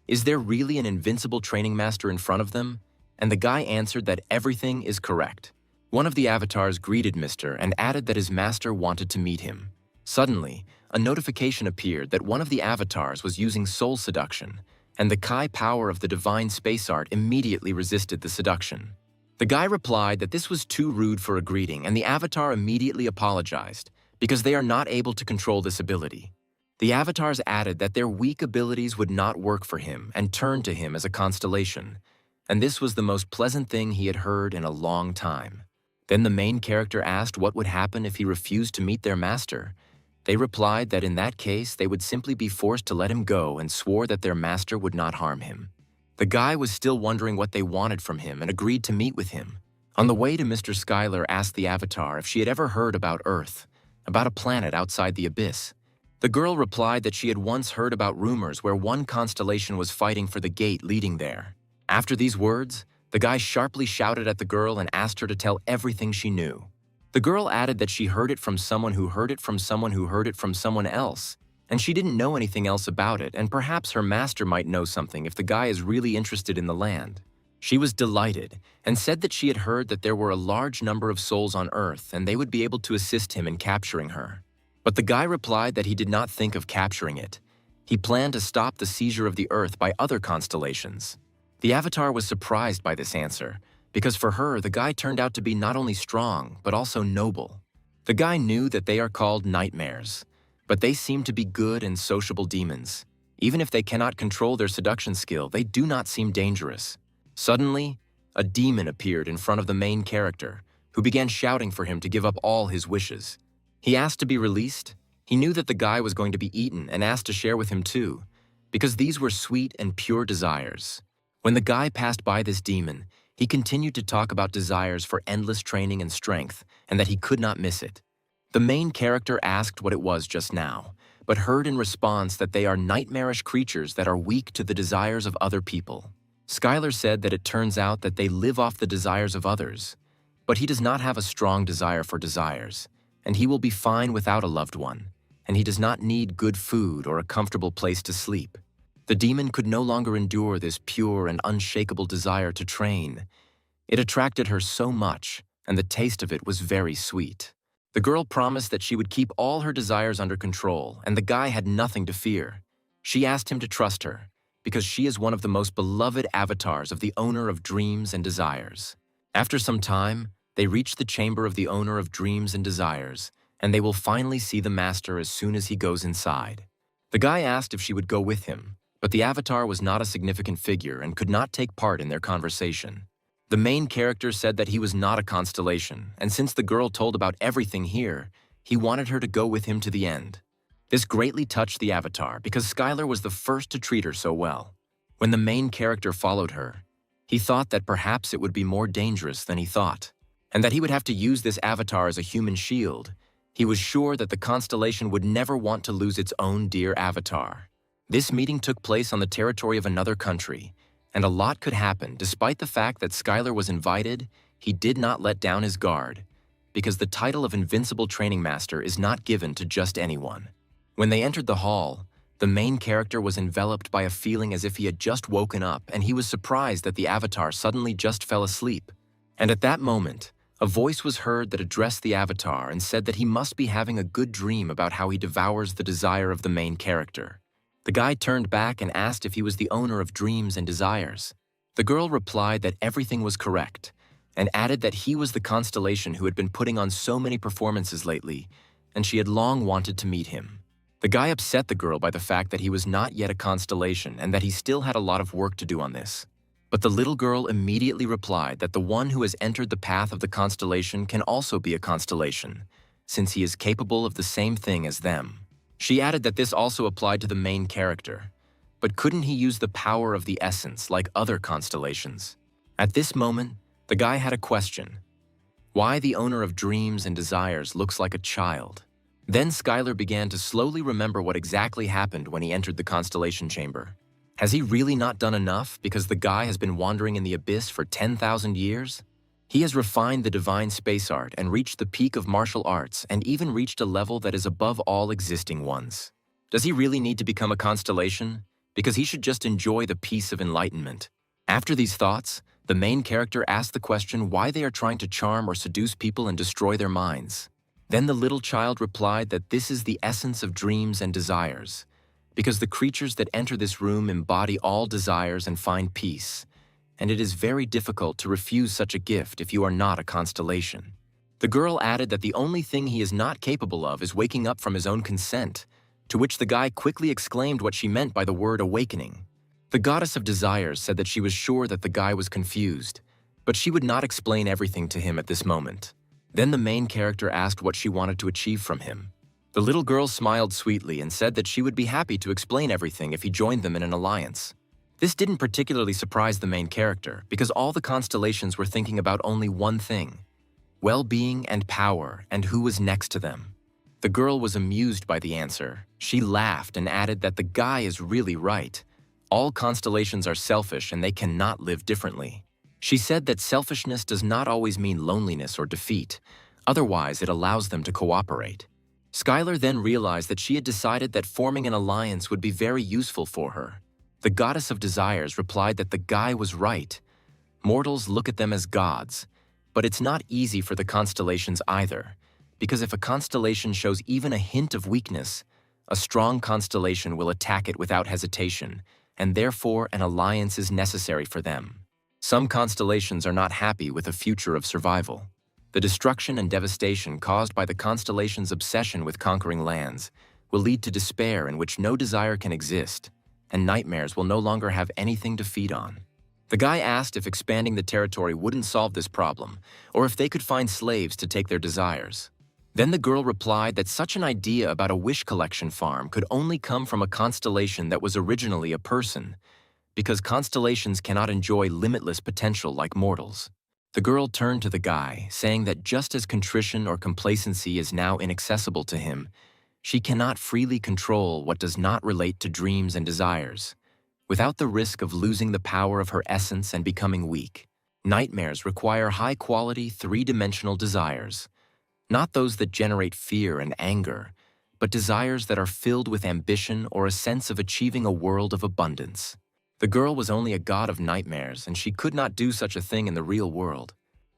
is there really an invincible training master in front of them? And the guy answered that everything is correct. One of the avatars greeted Mr. and added that his master wanted to meet him. Suddenly, a notification appeared that one of the avatars was using soul seduction, and the Kai power of the divine space art immediately resisted the seduction. The guy replied that this was too rude for a greeting, and the avatar immediately apologized because they are not able to control this ability. The avatars added that their weak abilities would not work for him and turned to him as a constellation, and this was the most pleasant thing he had heard in a long time. Then the main character asked what would happen if he refused to meet their master. They replied that in that case they would simply be forced to let him go and swore that their master would not harm him. The guy was still wondering what they wanted from him and agreed to meet with him. On the way to Mr. Skylar asked the avatar if she had ever heard about Earth, about a planet outside the abyss. The girl replied that she had once heard about rumors where one constellation was fighting for the gate leading there. After these words, the guy sharply shouted at the girl and asked her to tell everything she knew. The girl added that she heard it from someone who heard it from someone who heard it from someone else, and she didn't know anything else about it, and perhaps her master might know something if the guy is really interested in the land. She was delighted and said that she had heard that there were a large number of souls on Earth and they would be able to assist him in capturing her. But the guy replied that he did not think of capturing it. He planned to stop the seizure of the Earth by other constellations. The avatar was surprised by this answer, because for her, the guy turned out to be not only strong, but also noble. The guy knew that they are called nightmares, but they seem to be good and sociable demons. Even if they cannot control their seduction skill, they do not seem dangerous. Suddenly, a demon appeared in front of the main character, who began shouting for him to give up all his wishes. He asked to be released. He knew that the guy was going to be eaten and asked to share with him too, because these were sweet and pure desires. When the guy passed by this demon, he continued to talk about desires for endless training and strength, and that he could not miss it. The main character asked what it was just now, but heard in response that they are nightmarish creatures that are weak to the desires of other people. Skylar said that it turns out that they live off the desires of others, but he does not have a strong desire for desires, and he will be fine without a loved one, and he does not need good food or a comfortable place to sleep. The demon could no longer endure this pure and unshakable desire to train. It attracted her so much, and the taste of it was very sweet. The girl promised that she would keep all her desires under control, and the guy had nothing to fear. She asked him to trust her, because she is one of the most beloved avatars of the owner of dreams and desires. After some time, they reach the chamber of the owner of dreams and desires, and they will finally see the master as soon as he goes inside. The guy asked if she would go with him, but the avatar was not a significant figure and could not take part in their conversation. The main character said that he was not a constellation, and since the girl told about everything here, he wanted her to go with him to the end. This greatly touched the avatar because Skylar was the first to treat her so well. When the main character followed her, he thought that perhaps it would be more dangerous than he thought, and that he would have to use this avatar as a human shield. He was sure that the constellation would never want to lose its own dear avatar. This meeting took place on the territory of another country, and a lot could happen. Despite the fact that Skylar was invited, he did not let down his guard, because the title of Invincible Training Master is not given to just anyone. When they entered the hall, the main character was enveloped by a feeling as if he had just woken up, and he was surprised that the avatar suddenly just fell asleep. And at that moment, a voice was heard that addressed the avatar and said that he must be having a good dream about how he devours the desire of the main character. The guy turned back and asked if he was the owner of dreams and desires. The girl replied that everything was correct, and added that he was the constellation who had been putting on so many performances lately, and she had long wanted to meet him. The guy upset the girl by the fact that he was not yet a constellation and that he still had a lot of work to do on this. But the little girl immediately replied that the one who has entered the path of the constellation can also be a constellation, since he is capable of the same thing as them. She added that this also applied to the main character, but couldn't he use the power of the essence like other constellations? At this moment, the guy had a question. Why the owner of dreams and desires looks like a child? Then Skylar began to slowly remember what exactly happened when he entered the constellation chamber. Has he really not done enough because the guy has been wandering in the abyss for 10,000 years? He has refined the divine space art and reached the peak of martial arts and even reached a level that is above all existing ones. Does he really need to become a constellation? Because he should just enjoy the peace of enlightenment. After these thoughts, the main character asked the question why they are trying to charm or seduce people and destroy their minds. Then the little child replied that this is the essence of dreams and desires, because the creatures that enter this room embody all desires and find peace, and it is very difficult to refuse such a gift if you are not a constellation. The girl added that the only thing he is not capable of is waking up from his own consent, to which the guy quickly exclaimed what she meant by the word awakening. The goddess of desires said that she was sure that the guy was confused, but she would not explain everything to him at this moment. Then the main character asked what she wanted to achieve from him. The little girl smiled sweetly and said that she would be happy to explain everything if he joined them in an alliance. This didn't particularly surprise the main character because all the constellations were thinking about only one thing: well-being and power and who was next to them. The girl was amused by the answer. She laughed and added that the guy is really right. All constellations are selfish and they cannot live differently. She said that selfishness does not always mean loneliness or defeat. Otherwise, it allows them to cooperate. Skylar then realized that she had decided that forming an alliance would be very useful for her. The goddess of desires replied that the guy was right. Mortals look at them as gods, but it's not easy for the constellations either, because if a constellation shows even a hint of weakness, a strong constellation will attack it without hesitation, and therefore an alliance is necessary for them. Some constellations are not happy with a future of survival. The destruction and devastation caused by the constellation's obsession with conquering lands will lead to despair in which no desire can exist, and nightmares will no longer have anything to feed on. The guy asked if expanding the territory wouldn't solve this problem, or if they could find slaves to take their desires. Then the girl replied that such an idea about a wish collection farm could only come from a constellation that was originally a person, because constellations cannot enjoy limitless potential like mortals. The girl turned to the guy, saying that just as contrition or complacency is now inaccessible to him, she cannot freely control what does not relate to dreams and desires, without the risk of losing the power of her essence and becoming weak. Nightmares require high-quality, three-dimensional desires, not those that generate fear and anger, but desires that are filled with ambition or a sense of achieving a world of abundance. The girl was only a god of nightmares, and she could not do such a thing in the real world.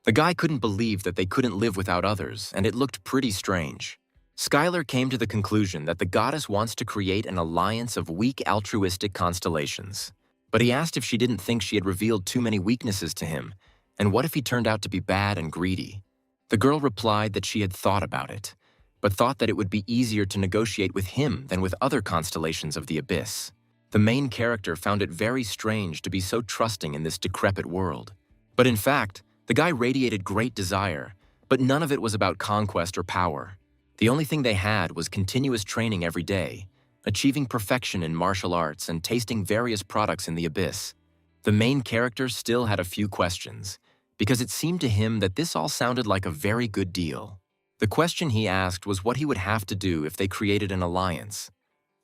The guy couldn't believe that they couldn't live without others, and it looked pretty strange. Skylar came to the conclusion that the goddess wants to create an alliance of weak altruistic constellations. But he asked if she didn't think she had revealed too many weaknesses to him, and what if he turned out to be bad and greedy? The girl replied that she had thought about it, but thought that it would be easier to negotiate with him than with other constellations of the abyss. The main character found it very strange to be so trusting in this decrepit world. But in fact, the guy radiated great desire, but none of it was about conquest or power. The only thing they had was continuous training every day, achieving perfection in martial arts and tasting various products in the abyss. The main character still had a few questions, because it seemed to him that this all sounded like a very good deal. The question he asked was what he would have to do if they created an alliance,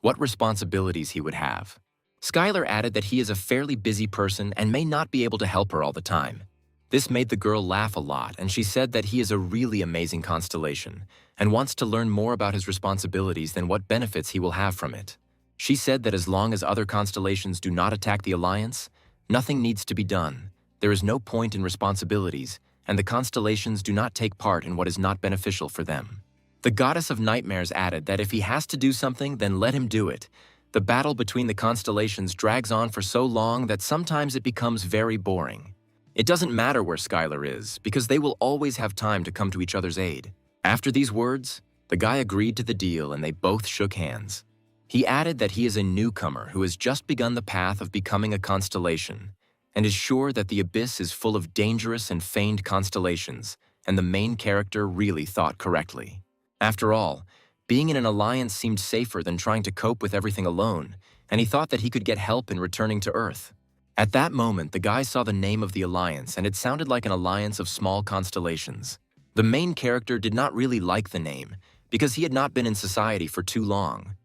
what responsibilities he would have. Skylar added that he is a fairly busy person and may not be able to help her all the time. This made the girl laugh a lot, and she said that he is a really amazing constellation and wants to learn more about his responsibilities than what benefits he will have from it. She said that as long as other constellations do not attack the alliance, nothing needs to be done. There is no point in responsibilities, and the constellations do not take part in what is not beneficial for them. The goddess of nightmares added that if he has to do something, then let him do it. The battle between the constellations drags on for so long that sometimes it becomes very boring. It doesn't matter where Skylar is, because they will always have time to come to each other's aid. After these words, The guy agreed to the deal and they both shook hands. He added that he is a newcomer who has just begun the path of becoming a constellation and is sure that the abyss is full of dangerous and feigned constellations, and the main character really thought correctly. After all, being in an alliance seemed safer than trying to cope with everything alone, and he thought that he could get help in returning to Earth. At that moment, the guy saw the name of the alliance, and it sounded like an alliance of small constellations. The main character did not really like the name, because he had not been in society for too long.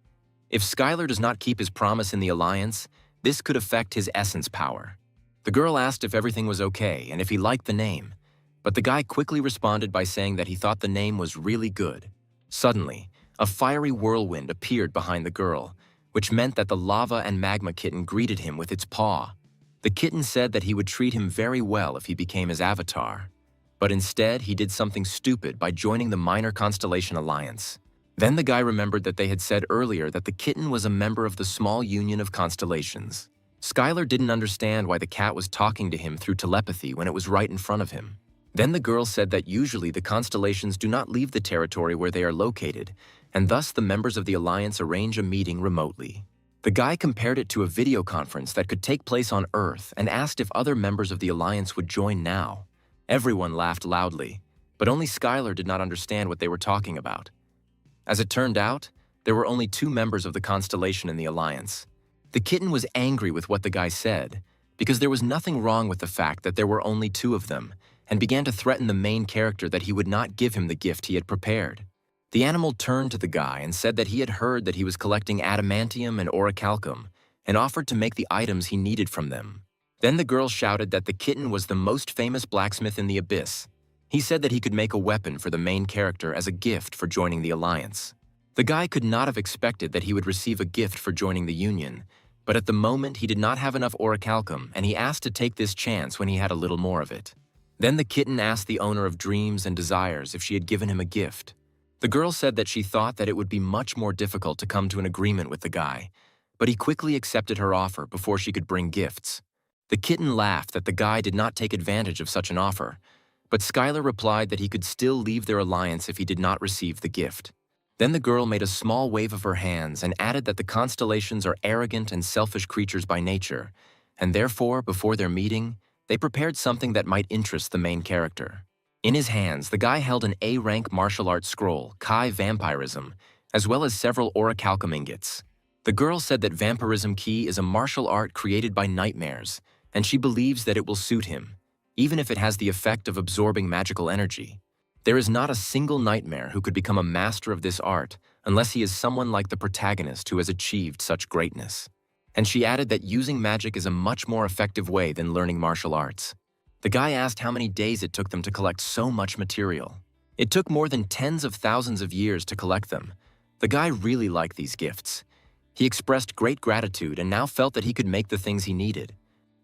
If Skylar does not keep his promise in the alliance, this could affect his essence power. The girl asked if everything was okay and if he liked the name, but the guy quickly responded by saying that he thought the name was really good. Suddenly, a fiery whirlwind appeared behind the girl, which meant that the lava and magma kitten greeted him with its paw. The kitten said that he would treat him very well if he became his avatar. But instead, he did something stupid by joining the Minor Constellation Alliance. Then the guy remembered that they had said earlier that the kitten was a member of the small union of constellations. Skylar didn't understand why the cat was talking to him through telepathy when it was right in front of him. Then the girl said that usually the constellations do not leave the territory where they are located, and thus the members of the alliance arrange a meeting remotely. The guy compared it to a video conference that could take place on Earth and asked if other members of the alliance would join now. Everyone laughed loudly, but only Skylar did not understand what they were talking about. As it turned out, there were only 2 members of the constellation in the alliance. The kitten was angry with what the guy said, because there was nothing wrong with the fact that there were only 2 of them, and began to threaten the main character that he would not give him the gift he had prepared. The animal turned to the guy and said that he had heard that he was collecting adamantium and orichalcum, and offered to make the items he needed from them. Then the girl shouted that the kitten was the most famous blacksmith in the abyss. He said that he could make a weapon for the main character as a gift for joining the alliance. The guy could not have expected that he would receive a gift for joining the union, but at the moment he did not have enough orichalcum, and he asked to take this chance when he had a little more of it. Then the kitten asked the owner of dreams and desires if she had given him a gift. The girl said that she thought that it would be much more difficult to come to an agreement with the guy, but he quickly accepted her offer before she could bring gifts. The kitten laughed that the guy did not take advantage of such an offer, but Skylar replied that he could still leave their alliance if he did not receive the gift. Then the girl made a small wave of her hands and added that the constellations are arrogant and selfish creatures by nature, and therefore, before their meeting, they prepared something that might interest the main character. In his hands, the guy held an A-rank martial arts scroll, Kai Vampirism, as well as several orichalcum ingots. The girl said that Vampirism Key is a martial art created by nightmares, and she believes that it will suit him, even if it has the effect of absorbing magical energy. There is not a single nightmare who could become a master of this art unless he is someone like the protagonist who has achieved such greatness. And she added that using magic is a much more effective way than learning martial arts. The guy asked how many days it took them to collect so much material. It took more than tens of thousands of years to collect them. The guy really liked these gifts. He expressed great gratitude and now felt that he could make the things he needed.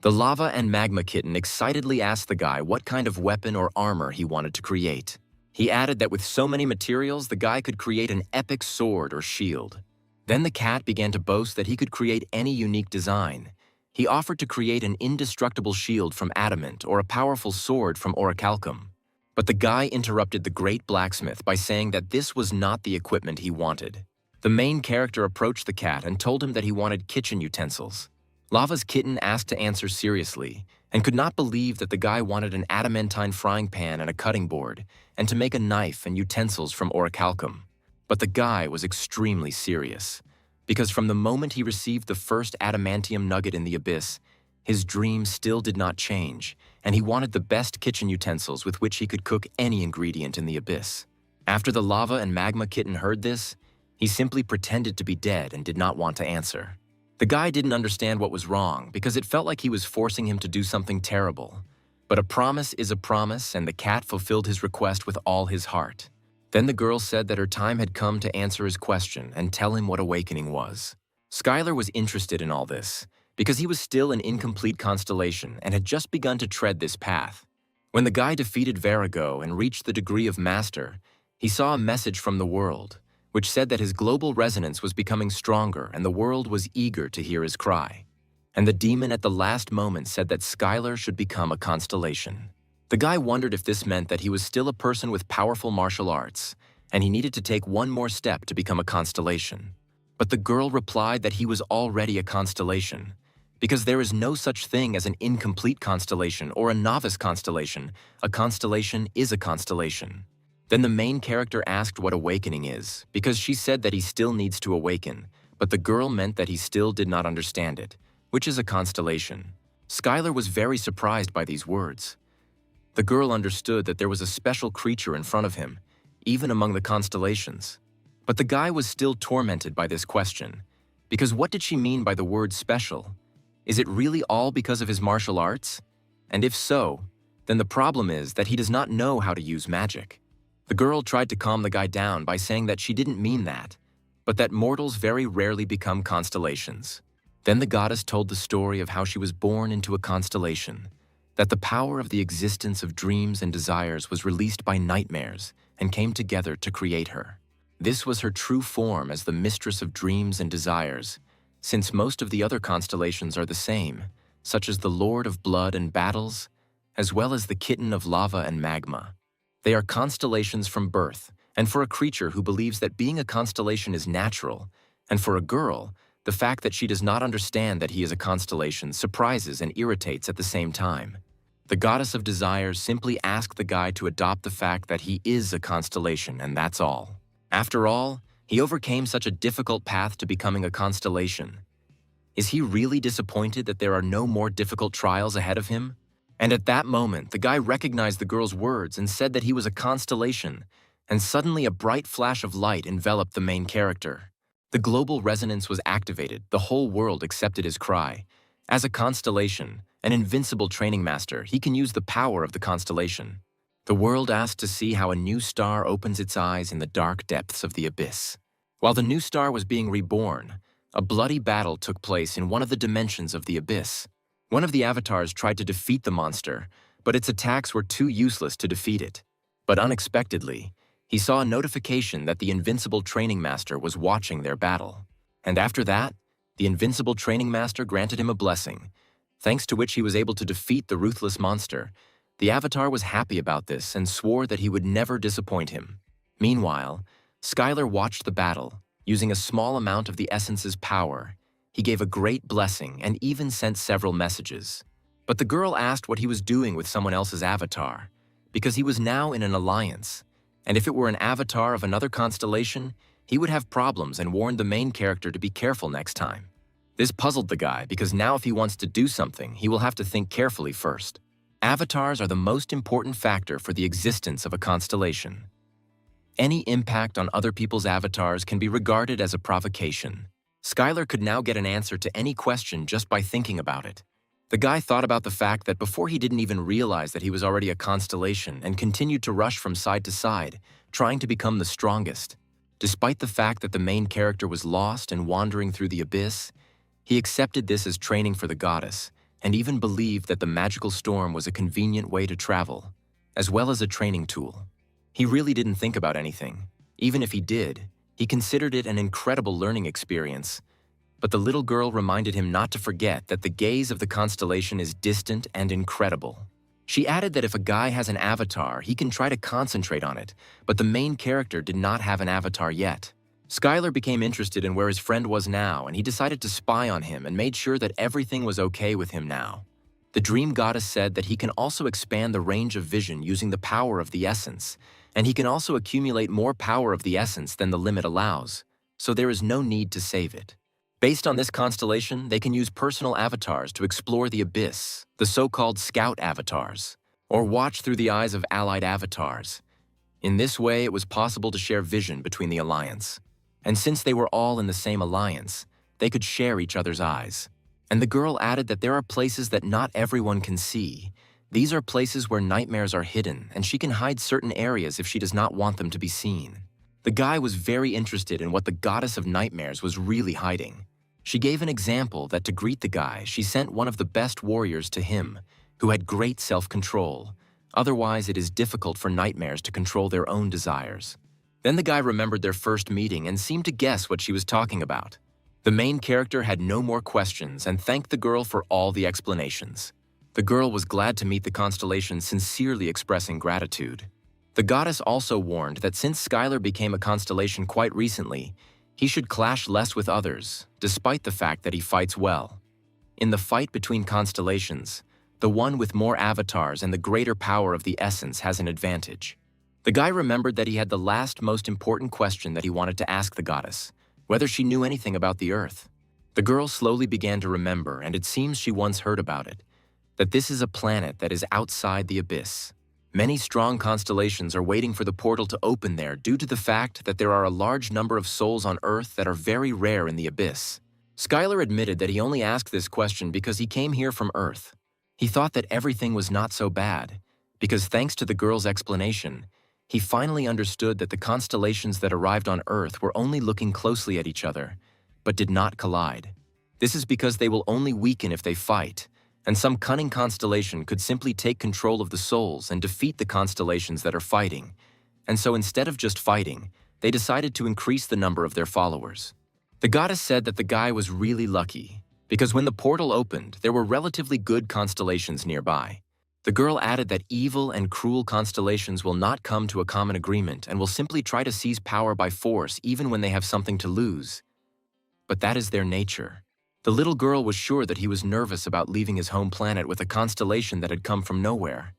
The lava and magma kitten excitedly asked the guy what kind of weapon or armor he wanted to create. He added that with so many materials, the guy could create an epic sword or shield. Then the cat began to boast that he could create any unique design. He offered to create an indestructible shield from adamant or a powerful sword from orichalcum. But the guy interrupted the great blacksmith by saying that this was not the equipment he wanted. The main character approached the cat and told him that he wanted kitchen utensils. Lava's kitten asked to answer seriously and could not believe that the guy wanted an adamantine frying pan and a cutting board and to make a knife and utensils from orichalcum. But the guy was extremely serious, because from the moment he received the first adamantium nugget in the abyss, his dream still did not change, and he wanted the best kitchen utensils with which he could cook any ingredient in the abyss. After the lava and magma kitten heard this, he simply pretended to be dead and did not want to answer. The guy didn't understand what was wrong because it felt like he was forcing him to do something terrible. But a promise is a promise, and the cat fulfilled his request with all his heart. Then the girl said that her time had come to answer his question and tell him what awakening was. Skylar was interested in all this because he was still an incomplete constellation and had just begun to tread this path. When the guy defeated Varago and reached the degree of master, he saw a message from the world, which said that his global resonance was becoming stronger and the world was eager to hear his cry. And the demon at the last moment said that Skylar should become a constellation. The guy wondered if this meant that he was still a person with powerful martial arts, and he needed to take one more step to become a constellation. But the girl replied that he was already a constellation, because there is no such thing as an incomplete constellation or a novice constellation. A constellation is a constellation. Then the main character asked what awakening is, because she said that he still needs to awaken, but the girl meant that he still did not understand it, which is a constellation. Skylar was very surprised by these words. The girl understood that there was a special creature in front of him, even among the constellations. But the guy was still tormented by this question, because what did she mean by the word special? Is it really all because of his martial arts? And if so, then the problem is that he does not know how to use magic. The girl tried to calm the guy down by saying that she didn't mean that, but that mortals very rarely become constellations. Then the goddess told the story of how she was born into a constellation, that the power of the existence of dreams and desires was released by nightmares and came together to create her. This was her true form as the mistress of dreams and desires, since most of the other constellations are the same, such as the Lord of Blood and Battles, as well as the Kitten of Lava and Magma. They are constellations from birth, and for a creature who believes that being a constellation is natural, and for a girl, the fact that she does not understand that he is a constellation surprises and irritates at the same time. The goddess of desires simply asked the guy to adopt the fact that he is a constellation, and that's all. After all, he overcame such a difficult path to becoming a constellation. Is he really disappointed that there are no more difficult trials ahead of him? And at that moment, the guy recognized the girl's words and said that he was a constellation, and suddenly a bright flash of light enveloped the main character. The global resonance was activated, the whole world accepted his cry. As a constellation, an invincible training master, he can use the power of the constellation. The world asked to see how a new star opens its eyes in the dark depths of the abyss. While the new star was being reborn, a bloody battle took place in one of the dimensions of the abyss. One of the avatars tried to defeat the monster, but its attacks were too useless to defeat it. But unexpectedly, he saw a notification that the invincible training master was watching their battle. And after that, the invincible training master granted him a blessing, thanks to which he was able to defeat the ruthless monster. The avatar was happy about this and swore that he would never disappoint him. Meanwhile, Skylar watched the battle. Using a small amount of the essence's power, he gave a great blessing and even sent several messages. But the girl asked what he was doing with someone else's avatar, because he was now in an alliance, and if it were an avatar of another constellation, he would have problems and warned the main character to be careful next time. This puzzled the guy because now if he wants to do something, he will have to think carefully first. Avatars are the most important factor for the existence of a constellation. Any impact on other people's avatars can be regarded as a provocation. Skylar could now get an answer to any question just by thinking about it. The guy thought about the fact that before he didn't even realize that he was already a constellation and continued to rush from side to side, trying to become the strongest. Despite the fact that the main character was lost and wandering through the abyss, he accepted this as training for the goddess, and even believed that the magical storm was a convenient way to travel, as well as a training tool. He really didn't think about anything. Even if he did, he considered it an incredible learning experience. But the little girl reminded him not to forget that the gaze of the constellation is distant and incredible. She added that if a guy has an avatar, he can try to concentrate on it, but the main character did not have an avatar yet. Skylar became interested in where his friend was now, and he decided to spy on him and made sure that everything was okay with him now. The dream goddess said that he can also expand the range of vision using the power of the essence, and he can also accumulate more power of the essence than the limit allows, so there is no need to save it. Based on this constellation, they can use personal avatars to explore the abyss, the so-called scout avatars, or watch through the eyes of allied avatars. In this way, it was possible to share vision between the alliance. And since they were all in the same alliance, they could share each other's eyes. And the girl added that there are places that not everyone can see. These are places where nightmares are hidden, and she can hide certain areas if she does not want them to be seen. The guy was very interested in what the goddess of nightmares was really hiding. She gave an example that to greet the guy, she sent one of the best warriors to him, who had great self-control. Otherwise, it is difficult for nightmares to control their own desires. Then the guy remembered their first meeting and seemed to guess what she was talking about. The main character had no more questions and thanked the girl for all the explanations. The girl was glad to meet the constellation, sincerely expressing gratitude. The goddess also warned that since Skylar became a constellation quite recently, he should clash less with others, despite the fact that he fights well. In the fight between constellations, the one with more avatars and the greater power of the essence has an advantage. The guy remembered that he had the last most important question that he wanted to ask the goddess, whether she knew anything about the Earth. The girl slowly began to remember, and it seems she once heard about it, that this is a planet that is outside the abyss. Many strong constellations are waiting for the portal to open there due to the fact that there are a large number of souls on Earth that are very rare in the abyss. Skylar admitted that he only asked this question because he came here from Earth. He thought that everything was not so bad, because thanks to the girl's explanation, he finally understood that the constellations that arrived on Earth were only looking closely at each other, but did not collide. This is because they will only weaken if they fight, and some cunning constellation could simply take control of the souls and defeat the constellations that are fighting. And so instead of just fighting, they decided to increase the number of their followers. The goddess said that the guy was really lucky, because when the portal opened, there were relatively good constellations nearby. The girl added that evil and cruel constellations will not come to a common agreement and will simply try to seize power by force even when they have something to lose. But that is their nature. The little girl was sure that he was nervous about leaving his home planet with a constellation that had come from nowhere.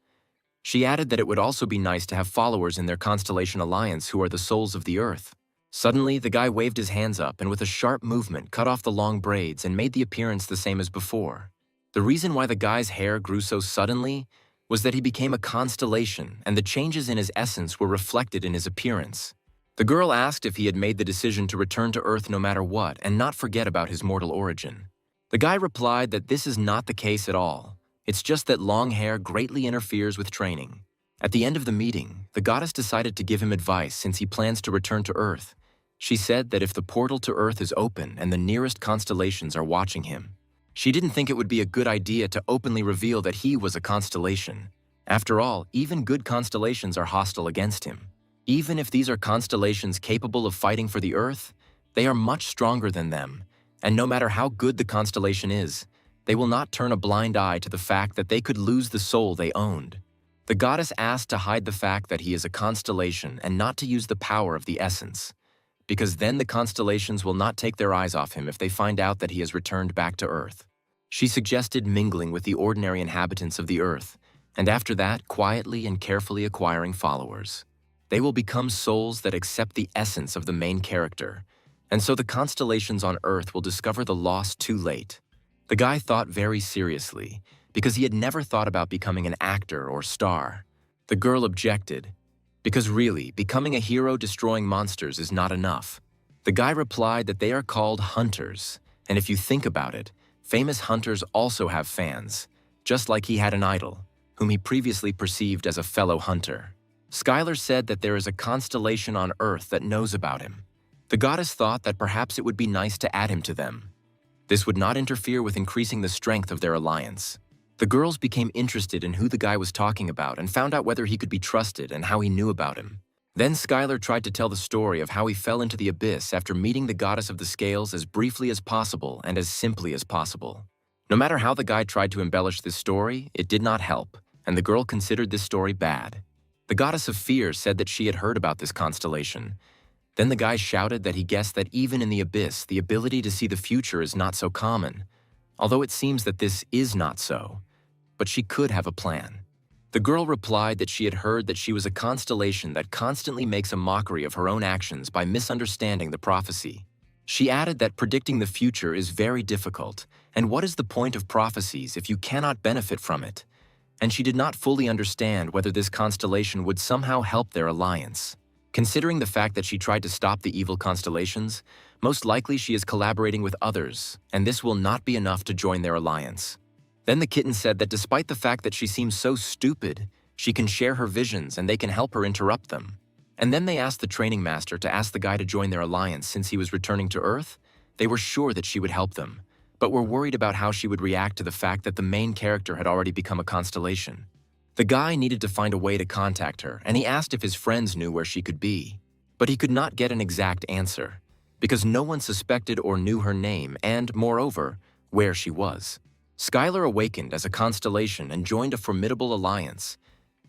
She added that it would also be nice to have followers in their constellation alliance who are the souls of the Earth. Suddenly, the guy waved his hands up and with a sharp movement cut off the long braids and made the appearance the same as before. The reason why the guy's hair grew so suddenly was that he became a constellation, and the changes in his essence were reflected in his appearance. The girl asked if he had made the decision to return to Earth no matter what and not forget about his mortal origin. The guy replied that this is not the case at all. It's just that long hair greatly interferes with training. At the end of the meeting, the goddess decided to give him advice since he plans to return to Earth. She said that if the portal to Earth is open and the nearest constellations are watching him, she didn't think it would be a good idea to openly reveal that he was a constellation. After all, even good constellations are hostile against him. Even if these are constellations capable of fighting for the Earth, they are much stronger than them, and no matter how good the constellation is, they will not turn a blind eye to the fact that they could lose the soul they owned. The goddess asked to hide the fact that he is a constellation and not to use the power of the essence, because then the constellations will not take their eyes off him if they find out that he has returned back to Earth. She suggested mingling with the ordinary inhabitants of the Earth, and after that, quietly and carefully acquiring followers. They will become souls that accept the essence of the main character, and so the constellations on Earth will discover the loss too late. The guy thought very seriously, because he had never thought about becoming an actor or star. The girl objected, because really, becoming a hero destroying monsters is not enough. The guy replied that they are called hunters, and if you think about it, famous hunters also have fans, just like he had an idol, whom he previously perceived as a fellow hunter. Skylar said that there is a constellation on Earth that knows about him. The goddess thought that perhaps it would be nice to add him to them. This would not interfere with increasing the strength of their alliance. The girls became interested in who the guy was talking about and found out whether he could be trusted and how he knew about him. Then Skylar tried to tell the story of how he fell into the abyss after meeting the goddess of the scales as briefly as possible and as simply as possible. No matter how the guy tried to embellish this story, it did not help, and the girl considered this story bad. The goddess of fear said that she had heard about this constellation. Then the guy shouted that he guessed that even in the abyss, the ability to see the future is not so common, although it seems that this is not so. But she could have a plan. The girl replied that she had heard that she was a constellation that constantly makes a mockery of her own actions by misunderstanding the prophecy. She added that predicting the future is very difficult, and what is the point of prophecies if you cannot benefit from it? And she did not fully understand whether this constellation would somehow help their alliance. Considering the fact that she tried to stop the evil constellations, most likely she is collaborating with others, and this will not be enough to join their alliance. Then the kitten said that despite the fact that she seems so stupid, she can share her visions and they can help her interrupt them. And then they asked the training master to ask the guy to join their alliance since he was returning to Earth. They were sure that she would help them, but were worried about how she would react to the fact that the main character had already become a constellation. The guy needed to find a way to contact her, and he asked if his friends knew where she could be. But he could not get an exact answer, because no one suspected or knew her name and, moreover, where she was. Skylar awakened as a constellation and joined a formidable alliance.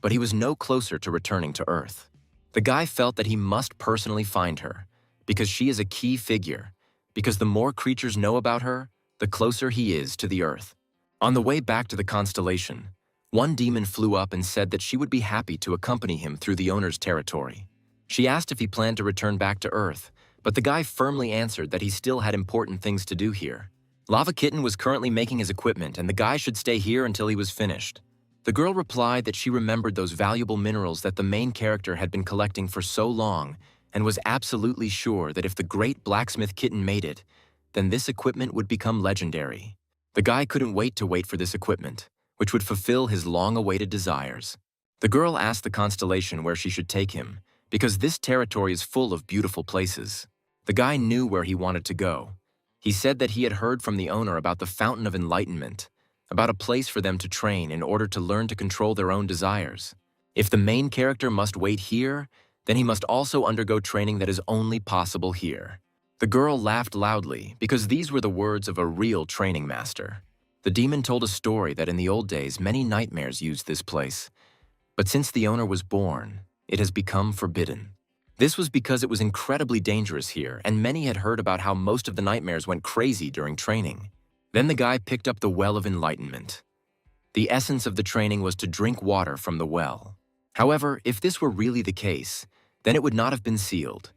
but he was no closer to returning to Earth. The guy felt that he must personally find her, because she is a key figure, because the more creatures know about her, the closer he is to the Earth. On the way back to the constellation, one demon flew up and said that she would be happy to accompany him through the owner's territory. She asked if he planned to return back to Earth, but the guy firmly answered that he still had important things to do here. Lava Kitten was currently making his equipment, and the guy should stay here until he was finished. The girl replied that she remembered those valuable minerals that the main character had been collecting for so long and was absolutely sure that if the great blacksmith kitten made it, then this equipment would become legendary. The guy couldn't wait for this equipment, which would fulfill his long-awaited desires. The girl asked the constellation where she should take him, because this territory is full of beautiful places. The guy knew where he wanted to go. He said that he had heard from the owner about the Fountain of Enlightenment, about a place for them to train in order to learn to control their own desires. If the main character must wait here, then he must also undergo training that is only possible here. The girl laughed loudly because these were the words of a real training master. The demon told a story that in the old days many nightmares used this place, but since the owner was born, it has become forbidden. This was because it was incredibly dangerous here, and many had heard about how most of the nightmares went crazy during training. Then the guy picked up the Well of Enlightenment. The essence of the training was to drink water from the well. However, if this were really the case, then it would not have been sealed.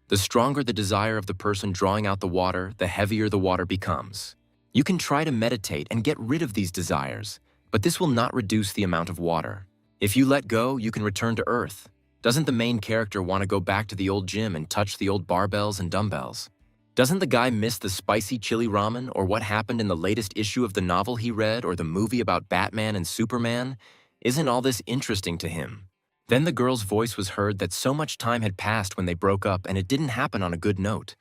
The stronger the desire of the person drawing out the water, the heavier the water becomes. You can try to meditate and get rid of these desires, but this will not reduce the amount of water. If you let go, you can return to Earth. Doesn't the main character want to go back to the old gym and touch the old barbells and dumbbells? Doesn't the guy miss the spicy chili ramen or what happened in the latest issue of the novel he read or the movie about Batman and Superman? Isn't all this interesting to him? Then the girl's voice was heard that so much time had passed when they broke up and it didn't happen on a good note.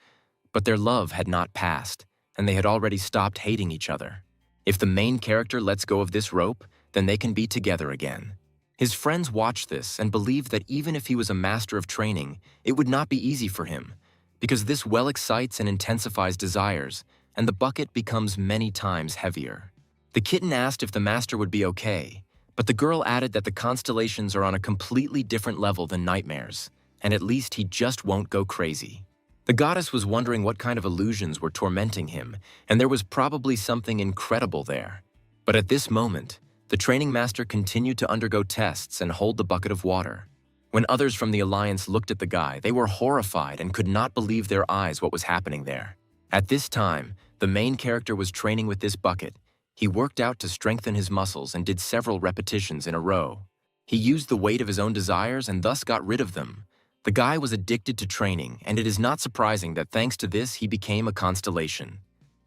But their love had not passed, and they had already stopped hating each other. If the main character lets go of this rope, then they can be together again. His friends watched this and believed that even if he was a master of training, it would not be easy for him, because this well excites and intensifies desires, and the bucket becomes many times heavier. The kitten asked if the master would be okay, but the girl added that the constellations are on a completely different level than nightmares, and at least he just won't go crazy. The goddess was wondering what kind of illusions were tormenting him, and there was probably something incredible there. But at this moment, the training master continued to undergo tests and hold the bucket of water. When others from the Alliance looked at the guy, they were horrified and could not believe their eyes what was happening there. At this time, the main character was training with this bucket. He worked out to strengthen his muscles and did several repetitions in a row. He used the weight of his own desires and thus got rid of them. The guy was addicted to training, and it is not surprising that thanks to this he became a constellation.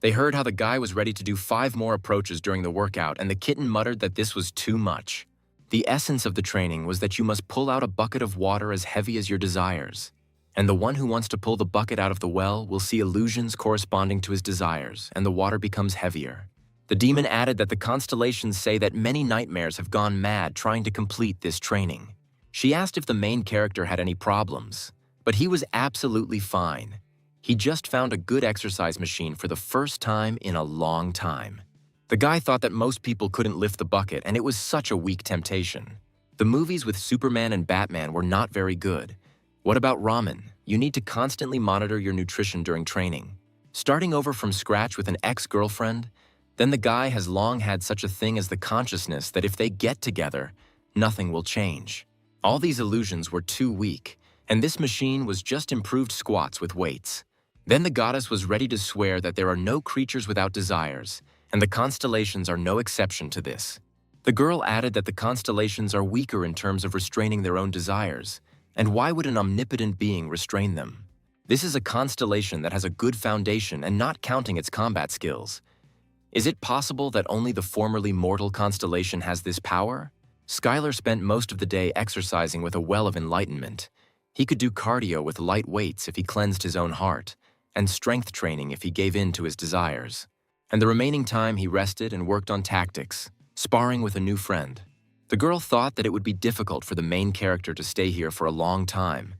They heard how the guy was ready to do 5 more approaches during the workout, and the kitten muttered that this was too much. The essence of the training was that you must pull out a bucket of water as heavy as your desires. And the one who wants to pull the bucket out of the well will see illusions corresponding to his desires, and the water becomes heavier. The demon added that the constellations say that many nightmares have gone mad trying to complete this training. She asked if the main character had any problems, but he was absolutely fine. He just found a good exercise machine for the first time in a long time. The guy thought that most people couldn't lift the bucket, and it was such a weak temptation. The movies with Superman and Batman were not very good. What about ramen? You need to constantly monitor your nutrition during training. Starting over from scratch with an ex-girlfriend, then the guy has long had such a thing as the consciousness that if they get together, nothing will change. All these illusions were too weak, and this machine was just improved squats with weights. Then the goddess was ready to swear that there are no creatures without desires, and the constellations are no exception to this. The girl added that the constellations are weaker in terms of restraining their own desires, and why would an omnipotent being restrain them? This is a constellation that has a good foundation and not counting its combat skills. Is it possible that only the formerly mortal constellation has this power? Skylar spent most of the day exercising with a well of enlightenment. He could do cardio with light weights if he cleansed his own heart, and strength training if he gave in to his desires. And the remaining time he rested and worked on tactics, sparring with a new friend. The girl thought that it would be difficult for the main character to stay here for a long time,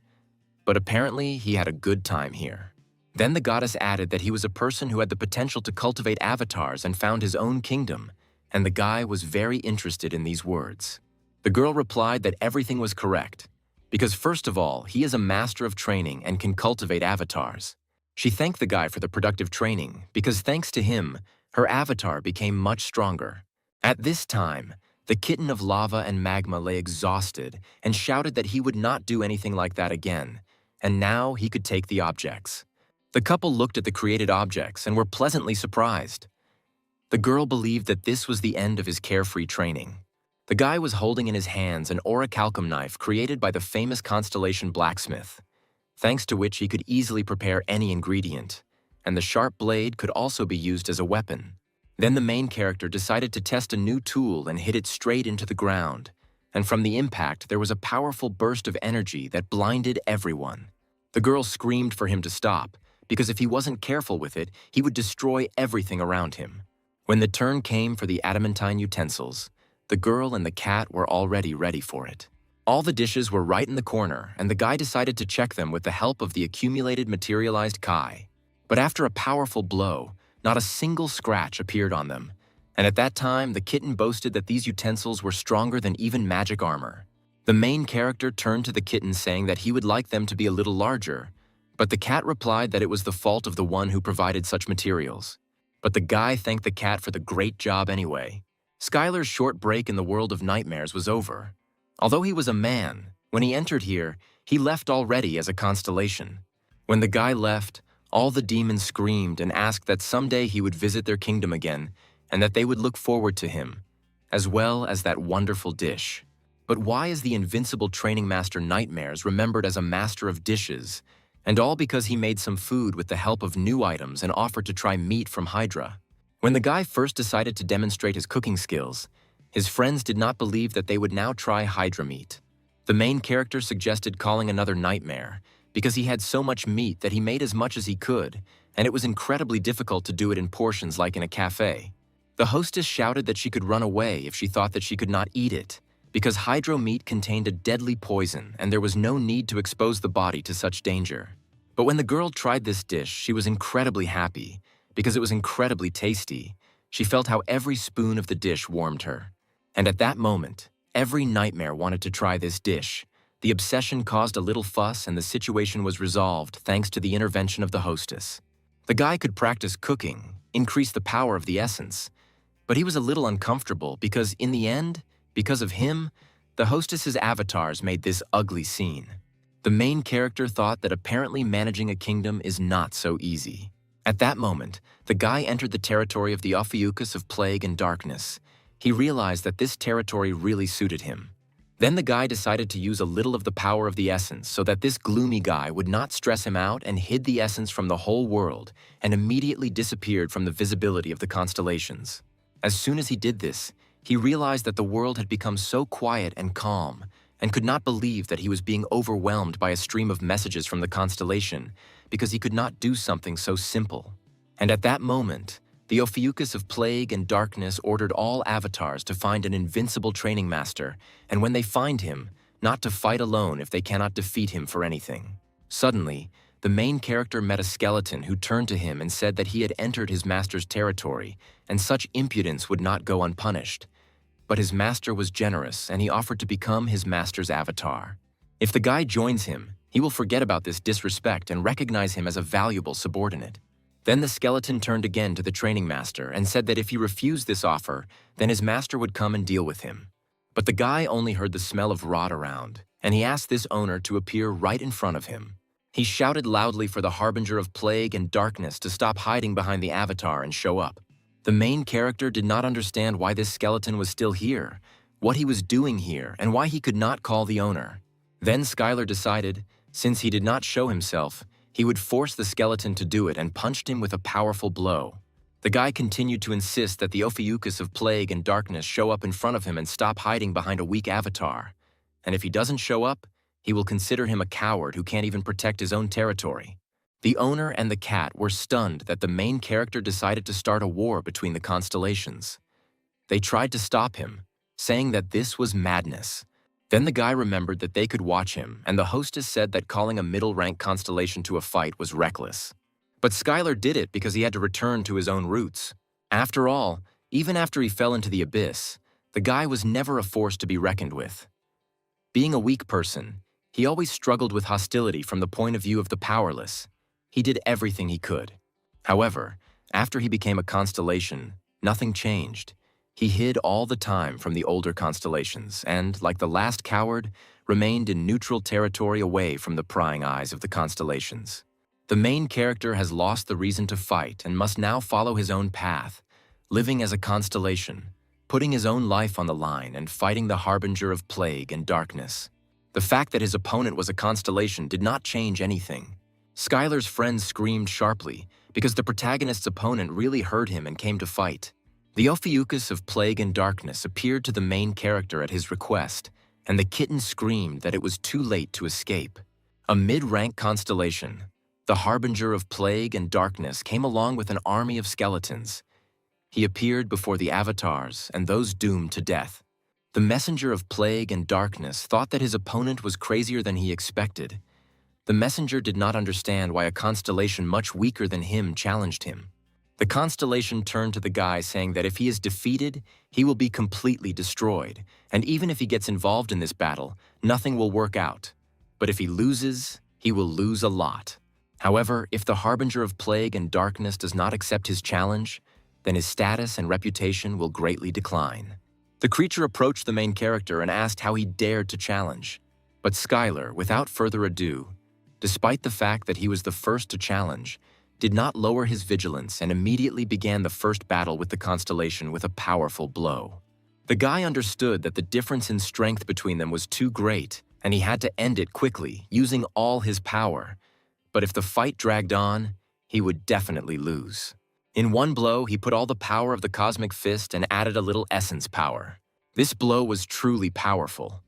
but apparently he had a good time here. Then the goddess added that he was a person who had the potential to cultivate avatars and found his own kingdom, and the guy was very interested in these words. The girl replied that everything was correct, because first of all, he is a master of training and can cultivate avatars. She thanked the guy for the productive training, because thanks to him, her avatar became much stronger. At this time, the kitten of lava and magma lay exhausted and shouted that he would not do anything like that again, and now he could take the objects. The couple looked at the created objects and were pleasantly surprised. The girl believed that this was the end of his carefree training. The guy was holding in his hands an orichalcum knife created by the famous constellation blacksmith, thanks to which he could easily prepare any ingredient, and the sharp blade could also be used as a weapon. Then the main character decided to test a new tool and hit it straight into the ground, and from the impact there was a powerful burst of energy that blinded everyone. The girl screamed for him to stop, because if he wasn't careful with it, he would destroy everything around him. When the turn came for the adamantine utensils, the girl and the cat were already ready for it. All the dishes were right in the corner, and the guy decided to check them with the help of the accumulated materialized kai. But after a powerful blow, not a single scratch appeared on them, and at that time the kitten boasted that these utensils were stronger than even magic armor. The main character turned to the kitten saying that he would like them to be a little larger, but the cat replied that it was the fault of the one who provided such materials. But the guy thanked the cat for the great job anyway. Skylar's short break in the world of nightmares was over. Although he was a man, when he entered here, he left already as a constellation. When the guy left, all the demons screamed and asked that someday he would visit their kingdom again and that they would look forward to him, as well as that wonderful dish. But why is the invincible training master Nightmares remembered as a master of dishes, and all because he made some food with the help of new items and offered to try meat from Hydra? When the guy first decided to demonstrate his cooking skills, his friends did not believe that they would now try Hydra meat. The main character suggested calling another Nightmare, because he had so much meat that he made as much as he could, and it was incredibly difficult to do it in portions like in a cafe. The hostess shouted that she could run away if she thought that she could not eat it, because hydro meat contained a deadly poison and there was no need to expose the body to such danger. But when the girl tried this dish, she was incredibly happy, because it was incredibly tasty. She felt how every spoon of the dish warmed her. And at that moment, every nightmare wanted to try this dish. The obsession caused a little fuss and the situation was resolved thanks to the intervention of the hostess. The guy could practice cooking, increase the power of the essence, but he was a little uncomfortable because in the end, because of him, the hostess's avatars made this ugly scene. The main character thought that apparently managing a kingdom is not so easy. At that moment, the guy entered the territory of the Ophiuchus of Plague and Darkness. He realized that this territory really suited him. Then the guy decided to use a little of the power of the essence so that this gloomy guy would not stress him out and hid the essence from the whole world and immediately disappeared from the visibility of the constellations. As soon as he did this, he realized that the world had become so quiet and calm and could not believe that he was being overwhelmed by a stream of messages from the constellation because he could not do something so simple. And at that moment, the Ophiuchus of Plague and Darkness ordered all avatars to find an invincible training master, and when they find him, not to fight alone if they cannot defeat him for anything. Suddenly, the main character met a skeleton who turned to him and said that he had entered his master's territory, and such impudence would not go unpunished. But his master was generous, and he offered to become his master's avatar. If the guy joins him, he will forget about this disrespect and recognize him as a valuable subordinate. Then the skeleton turned again to the training master and said that if he refused this offer, then his master would come and deal with him. But the guy only heard the smell of rot around, and he asked this owner to appear right in front of him. He shouted loudly for the harbinger of plague and darkness to stop hiding behind the avatar and show up. The main character did not understand why this skeleton was still here, what he was doing here, and why he could not call the owner. Then Skylar decided, since he did not show himself, he would force the skeleton to do it and punched him with a powerful blow. The guy continued to insist that the Ophiuchus of Plague and Darkness show up in front of him and stop hiding behind a weak avatar. And if he doesn't show up, he will consider him a coward who can't even protect his own territory. The owner and the cat were stunned that the main character decided to start a war between the constellations. They tried to stop him, saying that this was madness. Then the guy remembered that they could watch him, and the hostess said that calling a middle-rank constellation to a fight was reckless. But Skylar did it because he had to return to his own roots. After all, even after he fell into the abyss, The guy was never a force to be reckoned with. Being a weak person, he always struggled with hostility from the point of view of the powerless. He did everything he could. However, after he became a constellation, nothing changed. He hid all the time from the older constellations and, like the last coward, remained in neutral territory away from the prying eyes of the constellations. The main character has lost the reason to fight and must now follow his own path, living as a constellation, putting his own life on the line and fighting the harbinger of plague and darkness. The fact that his opponent was a constellation did not change anything. Skylar's friends screamed sharply because the protagonist's opponent really heard him and came to fight. The Ophiuchus of plague and darkness appeared to the main character at his request, and the kitten screamed that it was too late to escape. A mid-rank constellation, the harbinger of plague and darkness, came along with an army of skeletons. He appeared before the avatars and those doomed to death. The messenger of plague and darkness thought that his opponent was crazier than he expected. The messenger did not understand why a constellation much weaker than him challenged him. The constellation turned to the guy saying that if he is defeated, he will be completely destroyed, and even if he gets involved in this battle, nothing will work out. But if he loses, he will lose a lot. However, if the harbinger of plague and darkness does not accept his challenge, then his status and reputation will greatly decline. The creature approached the main character and asked how he dared to challenge. But Skylar, without further ado, despite the fact that he was the first to challenge, did not lower his vigilance and immediately began the first battle with the constellation with a powerful blow. The guy understood that the difference in strength between them was too great, and he had to end it quickly, using all his power. But if the fight dragged on, he would definitely lose. In one blow, he put all the power of the cosmic fist and added a little essence power. This blow was truly powerful.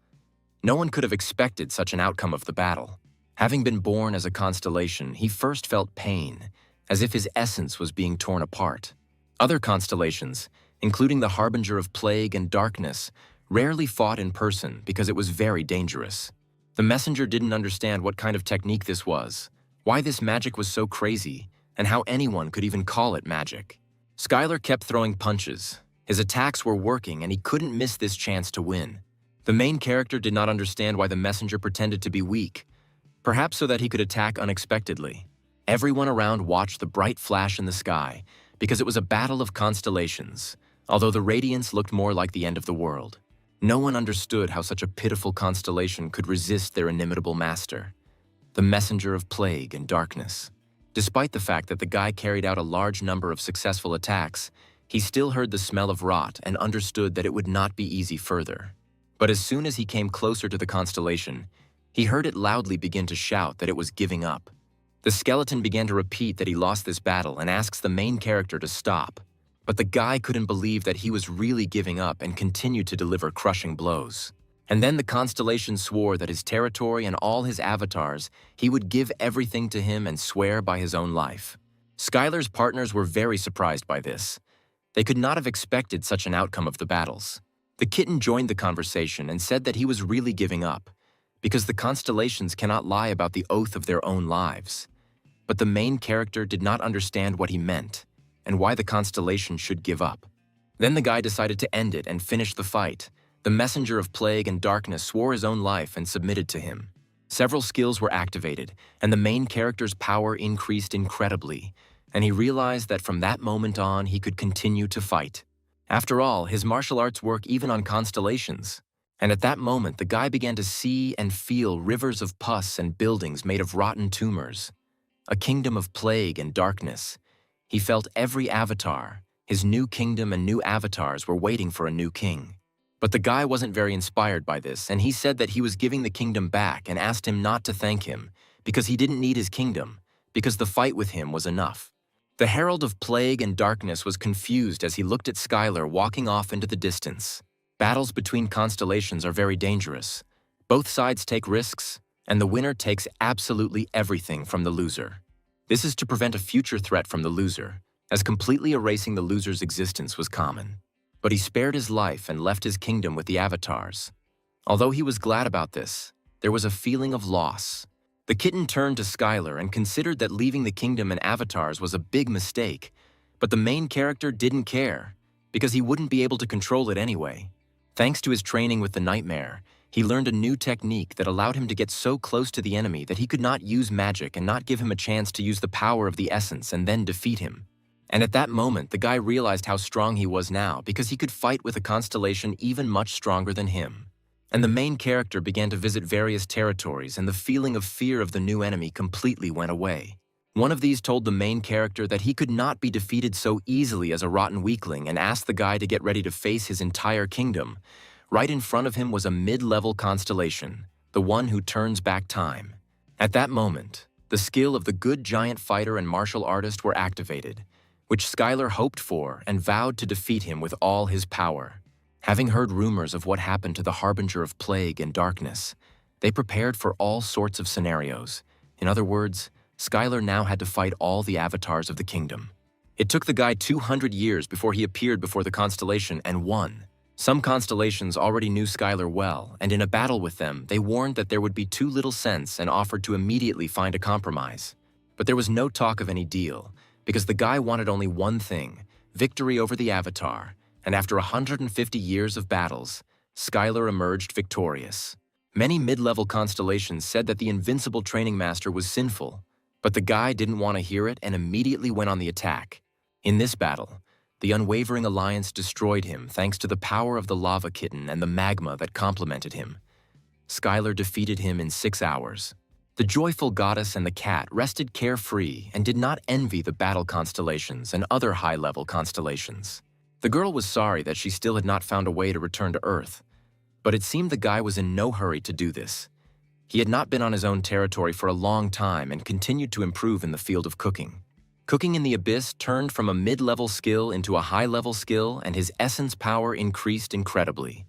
No one could have expected such an outcome of the battle. Having been born as a constellation, he first felt pain, as if his essence was being torn apart. Other constellations, including the harbinger of plague and darkness, rarely fought in person because it was very dangerous. The messenger didn't understand what kind of technique this was, why this magic was so crazy, and how anyone could even call it magic. Skylar kept throwing punches. His attacks were working and he couldn't miss this chance to win. The main character did not understand why the messenger pretended to be weak, perhaps so that he could attack unexpectedly. Everyone around watched the bright flash in the sky because it was a battle of constellations, although the radiance looked more like the end of the world. No one understood how such a pitiful constellation could resist their inimitable master, the messenger of plague and darkness. Despite the fact that the guy carried out a large number of successful attacks, he still heard the smell of rot and understood that it would not be easy further. But as soon as he came closer to the constellation, he heard it loudly begin to shout that it was giving up. The skeleton began to repeat that he lost this battle and asks the main character to stop. But the guy couldn't believe that he was really giving up and continued to deliver crushing blows. And then the constellation swore that his territory and all his avatars, he would give everything to him and swear by his own life. Skylar's partners were very surprised by this. They could not have expected such an outcome of the battles. The kitten joined the conversation and said that he was really giving up, because the constellations cannot lie about the oath of their own lives. But the main character did not understand what he meant, and why the constellation should give up. Then the guy decided to end it and finish the fight. The messenger of plague and darkness swore his own life and submitted to him. Several skills were activated, and the main character's power increased incredibly, and he realized that from that moment on he could continue to fight. After all, his martial arts work even on constellations. And at that moment, the guy began to see and feel rivers of pus and buildings made of rotten tumors. A kingdom of plague and darkness. He felt every avatar, his new kingdom and new avatars were waiting for a new king. But the guy wasn't very inspired by this, and he said that he was giving the kingdom back and asked him not to thank him, because he didn't need his kingdom, because the fight with him was enough. The herald of plague and darkness was confused as he looked at Skylar walking off into the distance. Battles between constellations are very dangerous. Both sides take risks, and the winner takes absolutely everything from the loser. This is to prevent a future threat from the loser, as completely erasing the loser's existence was common. But he spared his life and left his kingdom with the avatars. Although he was glad about this, there was a feeling of loss. The kitten turned to Skylar and considered that leaving the kingdom and avatars was a big mistake, but the main character didn't care, because he wouldn't be able to control it anyway. Thanks to his training with the nightmare, he learned a new technique that allowed him to get so close to the enemy that he could not use magic and not give him a chance to use the power of the essence and then defeat him. And at that moment, the guy realized how strong he was now because he could fight with a constellation even much stronger than him. And the main character began to visit various territories, and the feeling of fear of the new enemy completely went away. One of these told the main character that he could not be defeated so easily as a rotten weakling and asked the guy to get ready to face his entire kingdom. Right in front of him was a mid-level constellation, the one who turns back time. At that moment, the skill of the good giant fighter and martial artist were activated, which Skylar hoped for and vowed to defeat him with all his power. Having heard rumors of what happened to the harbinger of plague and darkness, they prepared for all sorts of scenarios. In other words, Skylar now had to fight all the avatars of the kingdom. It took the guy 200 years before he appeared before the constellation and won. Some constellations already knew Skylar well, and in a battle with them, they warned that there would be too little sense and offered to immediately find a compromise. But there was no talk of any deal, because the guy wanted only one thing: victory over the avatar. And after 150 years of battles, Skylar emerged victorious. Many mid-level constellations said that the invincible training master was sinful, but the guy didn't want to hear it and immediately went on the attack. In this battle, the Unwavering Alliance destroyed him thanks to the power of the lava kitten and the magma that complemented him. Skylar defeated him in 6 hours. The joyful goddess and the cat rested carefree and did not envy the battle constellations and other high-level constellations. The girl was sorry that she still had not found a way to return to Earth, but it seemed the guy was in no hurry to do this. He had not been on his own territory for a long time and continued to improve in the field of cooking. Cooking in the Abyss turned from a mid-level skill into a high-level skill, and his essence power increased incredibly.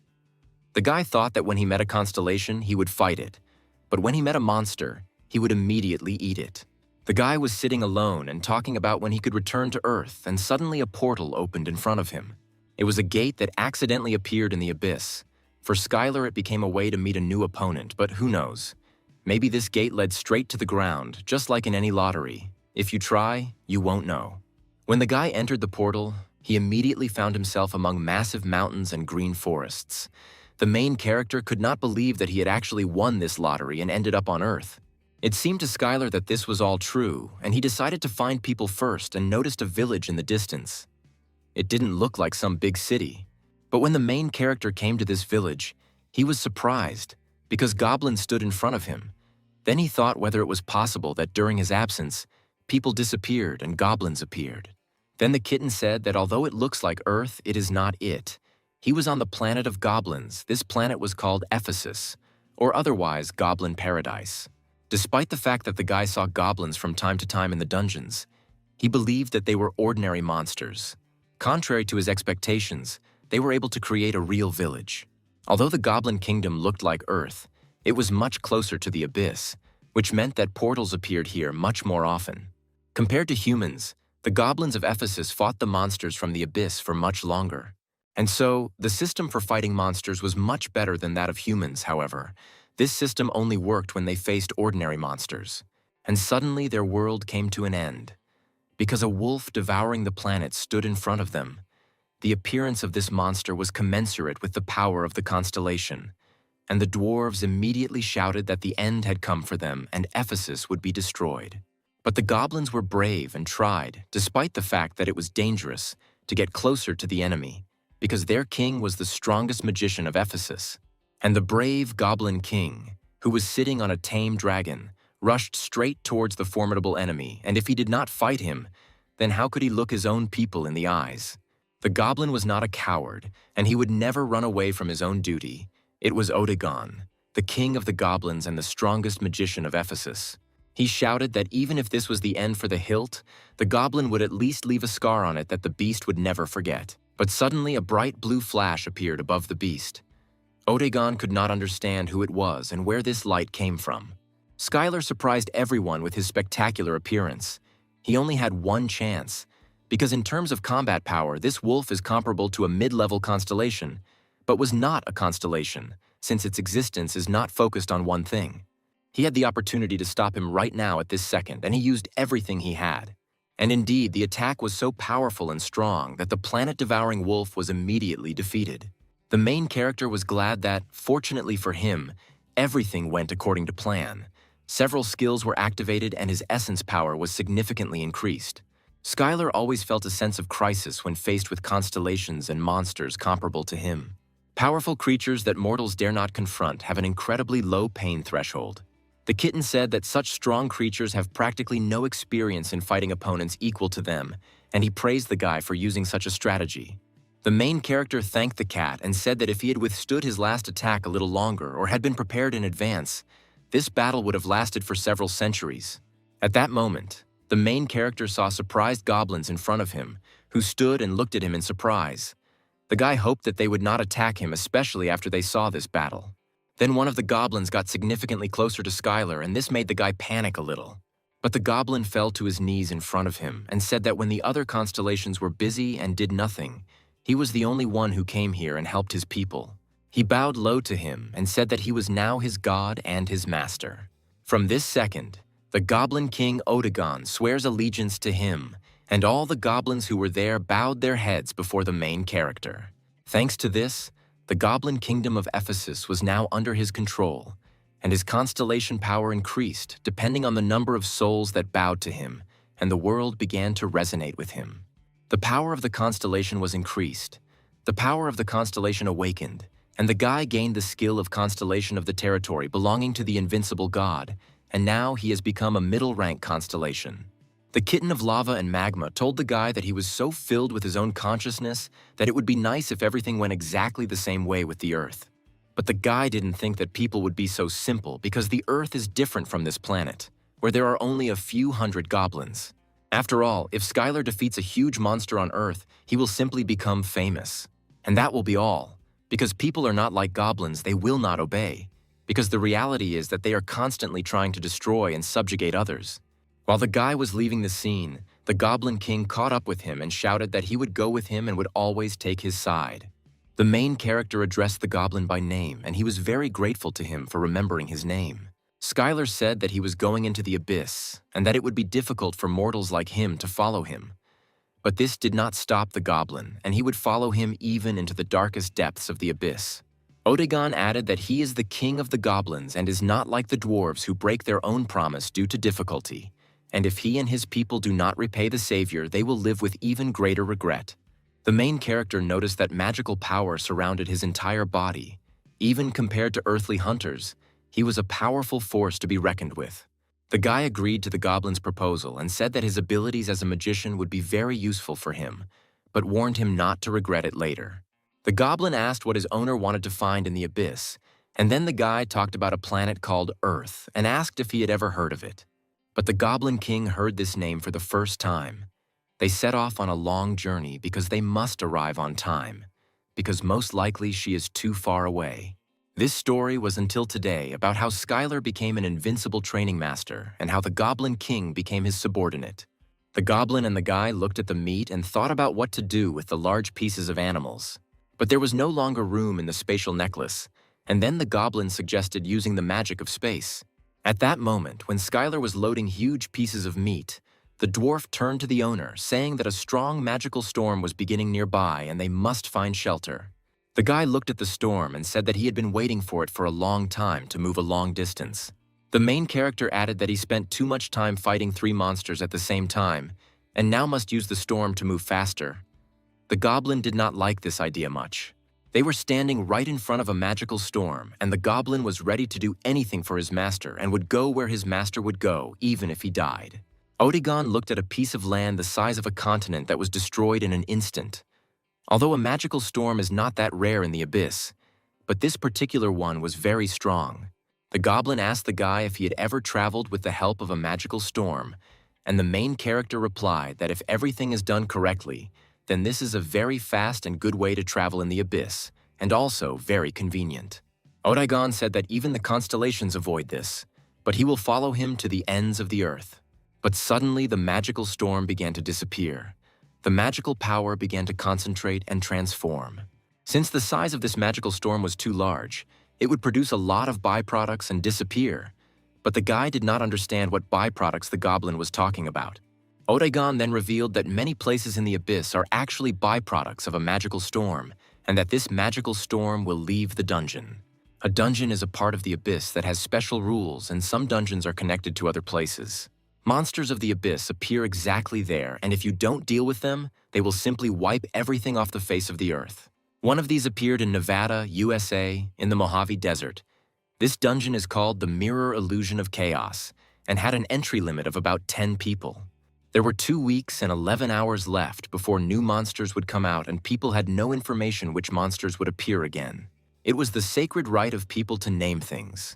The guy thought that when he met a constellation, he would fight it, but when he met a monster, he would immediately eat it. The guy was sitting alone and talking about when he could return to Earth, and suddenly a portal opened in front of him. It was a gate that accidentally appeared in the Abyss. For Skylar, it became a way to meet a new opponent, but who knows? Maybe this gate led straight to the ground, just like in any lottery. If you try, you won't know. When the guy entered the portal, he immediately found himself among massive mountains and green forests. The main character could not believe that he had actually won this lottery and ended up on Earth. It seemed to Skylar that this was all true, and he decided to find people first and noticed a village in the distance. It didn't look like some big city, but when the main character came to this village, he was surprised because goblins stood in front of him. Then he thought whether it was possible that during his absence, people disappeared and goblins appeared. Then the kitten said that although it looks like Earth, it is not it. He was on the planet of goblins. This planet was called Ephesus, or otherwise Goblin Paradise. Despite the fact that the guy saw goblins from time to time in the dungeons, he believed that they were ordinary monsters. Contrary to his expectations, they were able to create a real village. Although the Goblin Kingdom looked like Earth, it was much closer to the Abyss, which meant that portals appeared here much more often. Compared to humans, the goblins of Ephesus fought the monsters from the Abyss for much longer. And so, the system for fighting monsters was much better than that of humans, however. This system only worked when they faced ordinary monsters. And suddenly their world came to an end. Because a wolf devouring the planet stood in front of them. The appearance of this monster was commensurate with the power of the constellation. And the dwarves immediately shouted that the end had come for them and Ephesus would be destroyed. But the goblins were brave and tried, despite the fact that it was dangerous, to get closer to the enemy, because their king was the strongest magician of Ephesus. And the brave Goblin King, who was sitting on a tame dragon, rushed straight towards the formidable enemy, and if he did not fight him, then how could he look his own people in the eyes? The goblin was not a coward, and he would never run away from his own duty. It was Odegon, the king of the goblins and the strongest magician of Ephesus. He shouted that even if this was the end for the hilt, the goblin would at least leave a scar on it that the beast would never forget. But suddenly a bright blue flash appeared above the beast. Odegon could not understand who it was and where this light came from. Skylar surprised everyone with his spectacular appearance. He only had one chance, because in terms of combat power, this wolf is comparable to a mid-level constellation, but was not a constellation, since its existence is not focused on one thing. He had the opportunity to stop him right now at this second, and he used everything he had. And indeed, the attack was so powerful and strong that the planet-devouring wolf was immediately defeated. The main character was glad that, fortunately for him, everything went according to plan. Several skills were activated and his essence power was significantly increased. Skylar always felt a sense of crisis when faced with constellations and monsters comparable to him. Powerful creatures that mortals dare not confront have an incredibly low pain threshold. The kitten said that such strong creatures have practically no experience in fighting opponents equal to them, and he praised the guy for using such a strategy. The main character thanked the cat and said that if he had withstood his last attack a little longer or had been prepared in advance, this battle would have lasted for several centuries. At that moment, the main character saw surprised goblins in front of him, who stood and looked at him in surprise. The guy hoped that they would not attack him, especially after they saw this battle. Then one of the goblins got significantly closer to Skylar, and this made the guy panic a little. But the goblin fell to his knees in front of him and said that when the other constellations were busy and did nothing, he was the only one who came here and helped his people. He bowed low to him and said that he was now his god and his master. From this second, the Goblin King Odegon swears allegiance to him, and all the goblins who were there bowed their heads before the main character. Thanks to this, the Goblin Kingdom of Ephesus was now under his control, and his constellation power increased depending on the number of souls that bowed to him, and the world began to resonate with him. The power of the constellation was increased. The power of the constellation awakened, and the guy gained the skill of constellation of the territory belonging to the invincible god, and now he has become a middle-rank constellation. The kitten of lava and magma told the guy that he was so filled with his own consciousness that it would be nice if everything went exactly the same way with the Earth. But the guy didn't think that people would be so simple because the Earth is different from this planet, where there are only a few hundred goblins. After all, if Skylar defeats a huge monster on Earth, he will simply become famous. And that will be all. Because people are not like goblins, they will not obey. Because the reality is that they are constantly trying to destroy and subjugate others. While the guy was leaving the scene, the Goblin King caught up with him and shouted that he would go with him and would always take his side. The main character addressed the goblin by name, and he was very grateful to him for remembering his name. Skylar said that he was going into the abyss, and that it would be difficult for mortals like him to follow him. But this did not stop the goblin, and he would follow him even into the darkest depths of the abyss. Odegon added that he is the king of the goblins and is not like the dwarves who break their own promise due to difficulty. And if he and his people do not repay the savior, they will live with even greater regret. The main character noticed that magical power surrounded his entire body. Even compared to earthly hunters, he was a powerful force to be reckoned with. The guy agreed to the goblin's proposal and said that his abilities as a magician would be very useful for him, but warned him not to regret it later. The goblin asked what his owner wanted to find in the abyss, and then the guy talked about a planet called Earth and asked if he had ever heard of it. But the Goblin King heard this name for the first time. They set off on a long journey because they must arrive on time, because most likely she is too far away. This story was until today about how Skylar became an invincible training master and how the Goblin King became his subordinate. The goblin and the guy looked at the meat and thought about what to do with the large pieces of animals. But there was no longer room in the spatial necklace, and then the goblin suggested using the magic of space. At that moment, when Skylar was loading huge pieces of meat, the dwarf turned to the owner, saying that a strong magical storm was beginning nearby and they must find shelter. The guy looked at the storm and said that he had been waiting for it for a long time to move a long distance. The main character added that he spent too much time fighting 3 monsters at the same time, and now must use the storm to move faster. The goblin did not like this idea much. They were standing right in front of a magical storm, and the goblin was ready to do anything for his master and would go where his master would go, even if he died. Odegon looked at a piece of land the size of a continent that was destroyed in an instant. Although a magical storm is not that rare in the abyss, but this particular one was very strong. The goblin asked the guy if he had ever traveled with the help of a magical storm, and the main character replied that if everything is done correctly, then this is a very fast and good way to travel in the abyss, and also very convenient. Odegon said that even the constellations avoid this, but he will follow him to the ends of the earth. But suddenly the magical storm began to disappear. The magical power began to concentrate and transform. Since the size of this magical storm was too large, it would produce a lot of byproducts and disappear. But the guy did not understand what byproducts the goblin was talking about. Odegon then revealed that many places in the abyss are actually byproducts of a magical storm, and that this magical storm will leave the dungeon. A dungeon is a part of the abyss that has special rules, and some dungeons are connected to other places. Monsters of the abyss appear exactly there, and if you don't deal with them, they will simply wipe everything off the face of the earth. One of these appeared in Nevada, USA, in the Mojave Desert. This dungeon is called the Mirror Illusion of Chaos and had an entry limit of about 10 people. There were 2 weeks and 11 hours left before new monsters would come out, and people had no information which monsters would appear again. It was the sacred right of people to name things.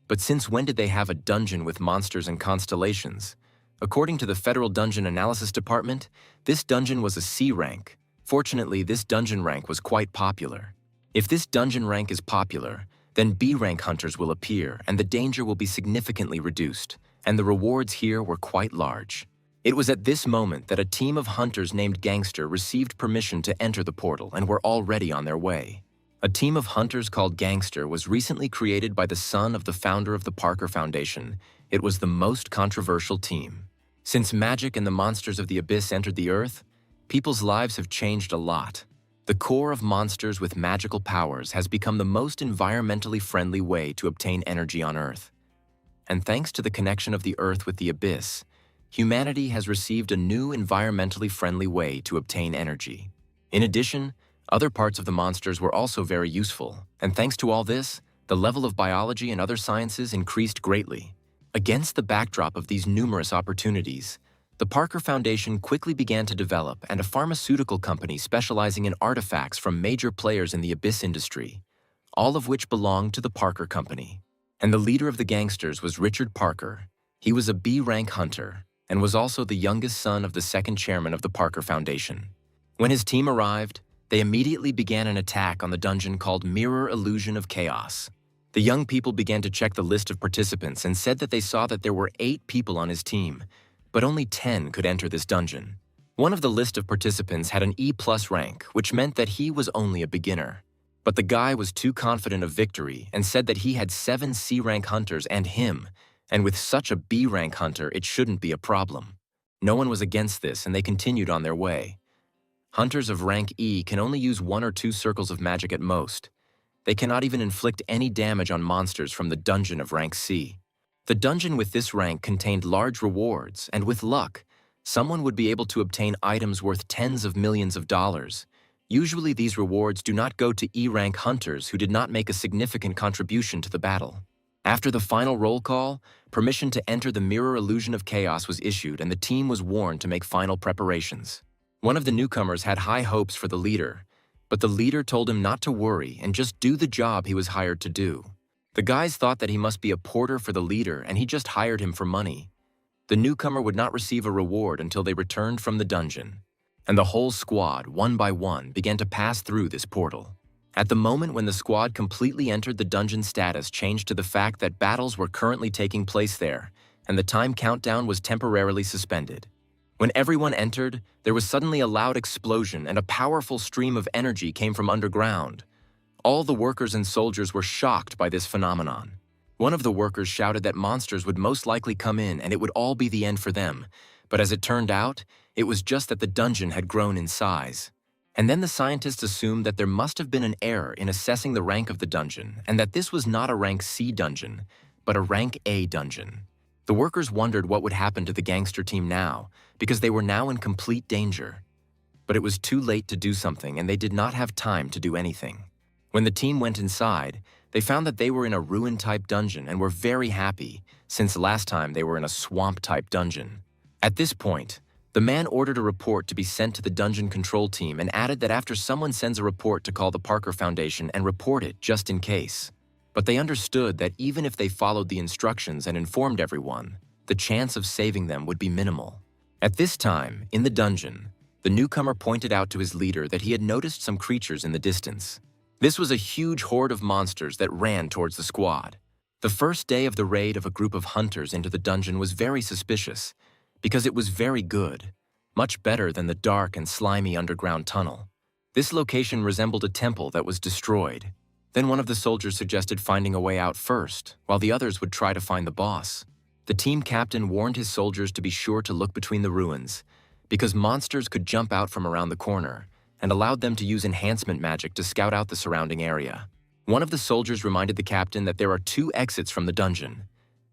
But since when did they have a dungeon with monsters and constellations? According to the Federal Dungeon Analysis Department, this dungeon was a C rank. Fortunately, this dungeon rank was quite popular. If this dungeon rank is popular, then B rank hunters will appear, and the danger will be significantly reduced, and the rewards here were quite large. It was at this moment that a team of hunters named Gangster received permission to enter the portal and were already on their way. A team of hunters called Gangster was recently created by the son of the founder of the Parker Foundation. It was the most controversial team. Since magic and the monsters of the abyss entered the earth, people's lives have changed a lot. The core of monsters with magical powers has become the most environmentally friendly way to obtain energy on Earth. And thanks to the connection of the Earth with the abyss, humanity has received a new environmentally friendly way to obtain energy. In addition, other parts of the monsters were also very useful, and thanks to all this, the level of biology and other sciences increased greatly. Against the backdrop of these numerous opportunities, the Parker Foundation quickly began to develop, and a pharmaceutical company specializing in artifacts from major players in the abyss industry, all of which belonged to the Parker Company. And the leader of the gangsters was Richard Parker. He was a B-rank hunter, and was also the youngest son of the second chairman of the Parker Foundation. When his team arrived, they immediately began an attack on the dungeon called Mirror Illusion of Chaos. The young people began to check the list of participants and said that they saw that there were 8 people on his team, but only 10 could enter this dungeon. One of the list of participants had an E+ rank, which meant that he was only a beginner. But the guy was too confident of victory and said that he had 7 C-rank hunters and him, and with such a B-rank hunter, it shouldn't be a problem. No one was against this, and they continued on their way. Hunters of rank E can only use 1 or 2 circles of magic at most. They cannot even inflict any damage on monsters from the dungeon of rank C. The dungeon with this rank contained large rewards, and with luck, someone would be able to obtain items worth tens of millions of dollars. Usually these rewards do not go to E-rank hunters who did not make a significant contribution to the battle. After the final roll call, permission to enter the Mirror Illusion of Chaos was issued, and the team was warned to make final preparations. One of the newcomers had high hopes for the leader, but the leader told him not to worry and just do the job he was hired to do. The guys thought that he must be a porter for the leader, and he just hired him for money. The newcomer would not receive a reward until they returned from the dungeon, and the whole squad, one by one, began to pass through this portal. At the moment when the squad completely entered, the dungeon status changed to the fact that battles were currently taking place there, and the time countdown was temporarily suspended. When everyone entered, there was suddenly a loud explosion, and a powerful stream of energy came from underground. All the workers and soldiers were shocked by this phenomenon. One of the workers shouted that monsters would most likely come in and it would all be the end for them, but as it turned out, it was just that the dungeon had grown in size. And then the scientists assumed that there must have been an error in assessing the rank of the dungeon, and that this was not a rank C dungeon, but a rank A dungeon. The workers wondered what would happen to the gangster team now, because they were now in complete danger. But it was too late to do something, and they did not have time to do anything. When the team went inside, they found that they were in a ruin-type dungeon and were very happy, since last time they were in a swamp-type dungeon. At this point, the man ordered a report to be sent to the dungeon control team and added that after someone sends a report to call the Parker Foundation and report it just in case. But they understood that even if they followed the instructions and informed everyone, the chance of saving them would be minimal. At this time, in the dungeon, the newcomer pointed out to his leader that he had noticed some creatures in the distance. This was a huge horde of monsters that ran towards the squad. The first day of the raid of a group of hunters into the dungeon was very suspicious, because it was very good, much better than the dark and slimy underground tunnel. This location resembled a temple that was destroyed. Then one of the soldiers suggested finding a way out first, while the others would try to find the boss. The team captain warned his soldiers to be sure to look between the ruins, because monsters could jump out from around the corner, and allowed them to use enhancement magic to scout out the surrounding area. One of the soldiers reminded the captain that there are two exits from the dungeon.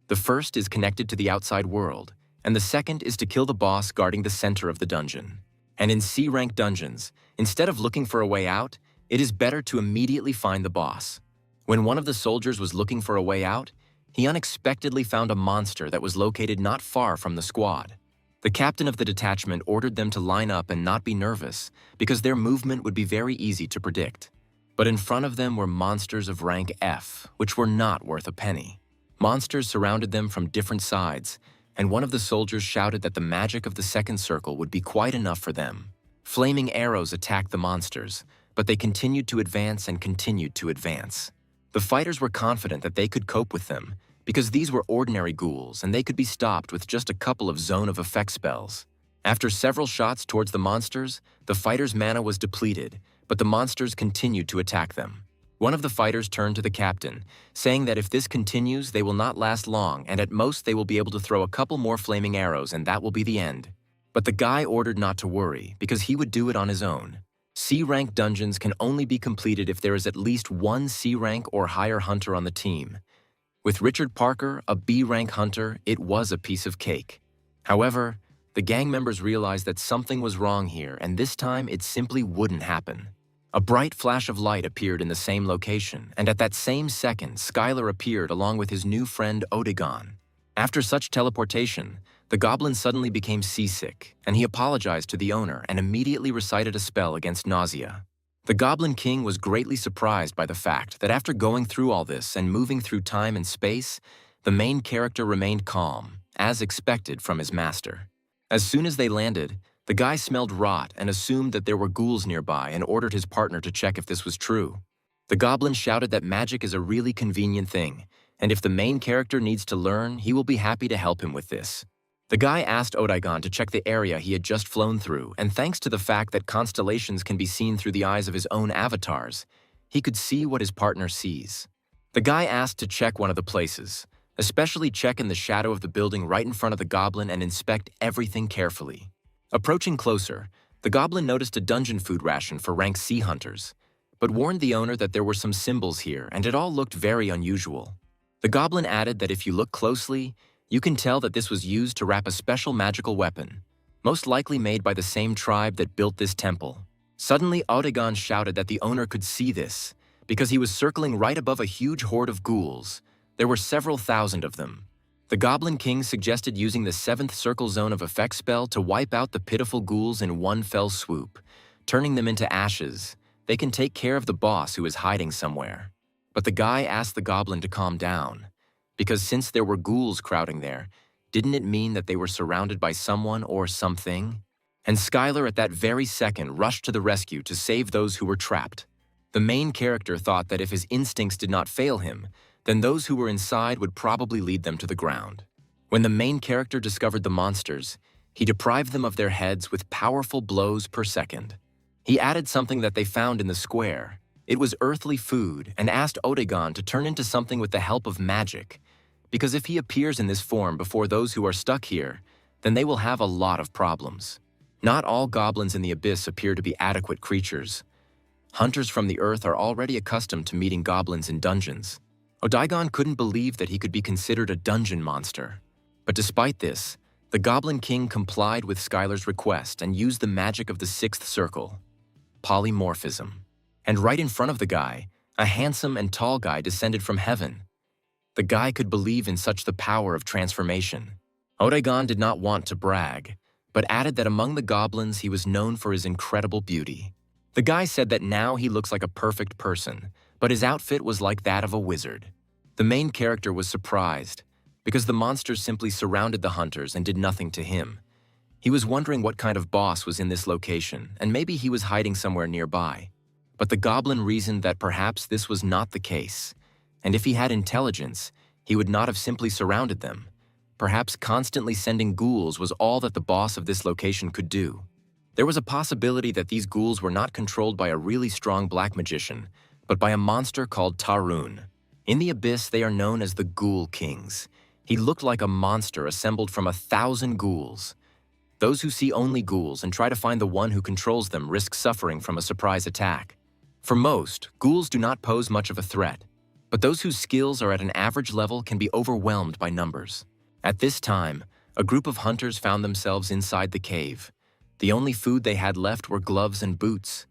The first is connected to the outside world, and the second is to kill the boss guarding the center of the dungeon. And in C-rank dungeons, instead of looking for a way out, it is better to immediately find the boss. When one of the soldiers was looking for a way out, he unexpectedly found a monster that was located not far from the squad. The captain of the detachment ordered them to line up and not be nervous, because their movement would be very easy to predict. But in front of them were monsters of rank F, which were not worth a penny. Monsters surrounded them from different sides, and one of the soldiers shouted that the magic of the second circle would be quite enough for them. Flaming arrows attacked the monsters, but they continued to advance and continued to advance. The fighters were confident that they could cope with them, because these were ordinary ghouls and they could be stopped with just a couple of zone of effect spells. After several shots towards the monsters, the fighters' mana was depleted, but the monsters continued to attack them. One of the fighters turned to the captain, saying that if this continues, they will not last long, and at most they will be able to throw a couple more flaming arrows and that will be the end. But the guy ordered not to worry, because he would do it on his own. C-rank dungeons can only be completed if there is at least one C-rank or higher hunter on the team. With Richard Parker, a B-rank hunter, it was a piece of cake. However, the gang members realized that something was wrong here, and this time it simply wouldn't happen. A bright flash of light appeared in the same location, and at that same second, Skylar appeared along with his new friend Odegon. After such teleportation, the goblin suddenly became seasick, and he apologized to the owner and immediately recited a spell against nausea. The Goblin King was greatly surprised by the fact that after going through all this and moving through time and space, the main character remained calm, as expected from his master. As soon as they landed, the guy smelled rot and assumed that there were ghouls nearby and ordered his partner to check if this was true. The goblin shouted that magic is a really convenient thing, and if the main character needs to learn, he will be happy to help him with this. The guy asked Odegon to check the area he had just flown through, and thanks to the fact that constellations can be seen through the eyes of his own avatars, he could see what his partner sees. The guy asked to check one of the places, especially check in the shadow of the building right in front of the goblin and inspect everything carefully. Approaching closer, the goblin noticed a dungeon food ration for rank C hunters, but warned the owner that there were some symbols here and it all looked very unusual. The goblin added that if you look closely, you can tell that this was used to wrap a special magical weapon, most likely made by the same tribe that built this temple. Suddenly, Odegon shouted that the owner could see this, because he was circling right above a huge horde of ghouls. There were several thousand of them. The Goblin King suggested using the 7th circle zone of effect spell to wipe out the pitiful ghouls in one fell swoop, turning them into ashes. They can take care of the boss who is hiding somewhere. But the guy asked the goblin to calm down, because since there were ghouls crowding there, didn't it mean that they were surrounded by someone or something? And Skylar at that very second rushed to the rescue to save those who were trapped. The main character thought that if his instincts did not fail him, then those who were inside would probably lead them to the ground. When the main character discovered the monsters, he deprived them of their heads with powerful blows per second. He added something that they found in the square. It was earthly food, and asked Odegon to turn into something with the help of magic, because if he appears in this form before those who are stuck here, then they will have a lot of problems. Not all goblins in the abyss appear to be adequate creatures. Hunters from the earth are already accustomed to meeting goblins in dungeons. Odegon couldn't believe that he could be considered a dungeon monster. But despite this, the Goblin King complied with Skylar's request and used the magic of the 6th circle, polymorphism. And right in front of the guy, a handsome and tall guy descended from heaven. The guy could believe in such the power of transformation. Odegon did not want to brag, but added that among the goblins he was known for his incredible beauty. The guy said that now he looks like a perfect person, but his outfit was like that of a wizard. The main character was surprised, because the monsters simply surrounded the hunters and did nothing to him. He was wondering what kind of boss was in this location, and maybe he was hiding somewhere nearby. But the goblin reasoned that perhaps this was not the case, and if he had intelligence, he would not have simply surrounded them. Perhaps constantly sending ghouls was all that the boss of this location could do. There was a possibility that these ghouls were not controlled by a really strong black magician, but by a monster called Tarun. In the abyss, they are known as the Ghoul Kings. He looked like a monster assembled from 1,000 ghouls. Those who see only ghouls and try to find the one who controls them risk suffering from a surprise attack. For most, ghouls do not pose much of a threat, but those whose skills are at an average level can be overwhelmed by numbers. At this time, a group of hunters found themselves inside the cave. The only food they had left were gloves and boots.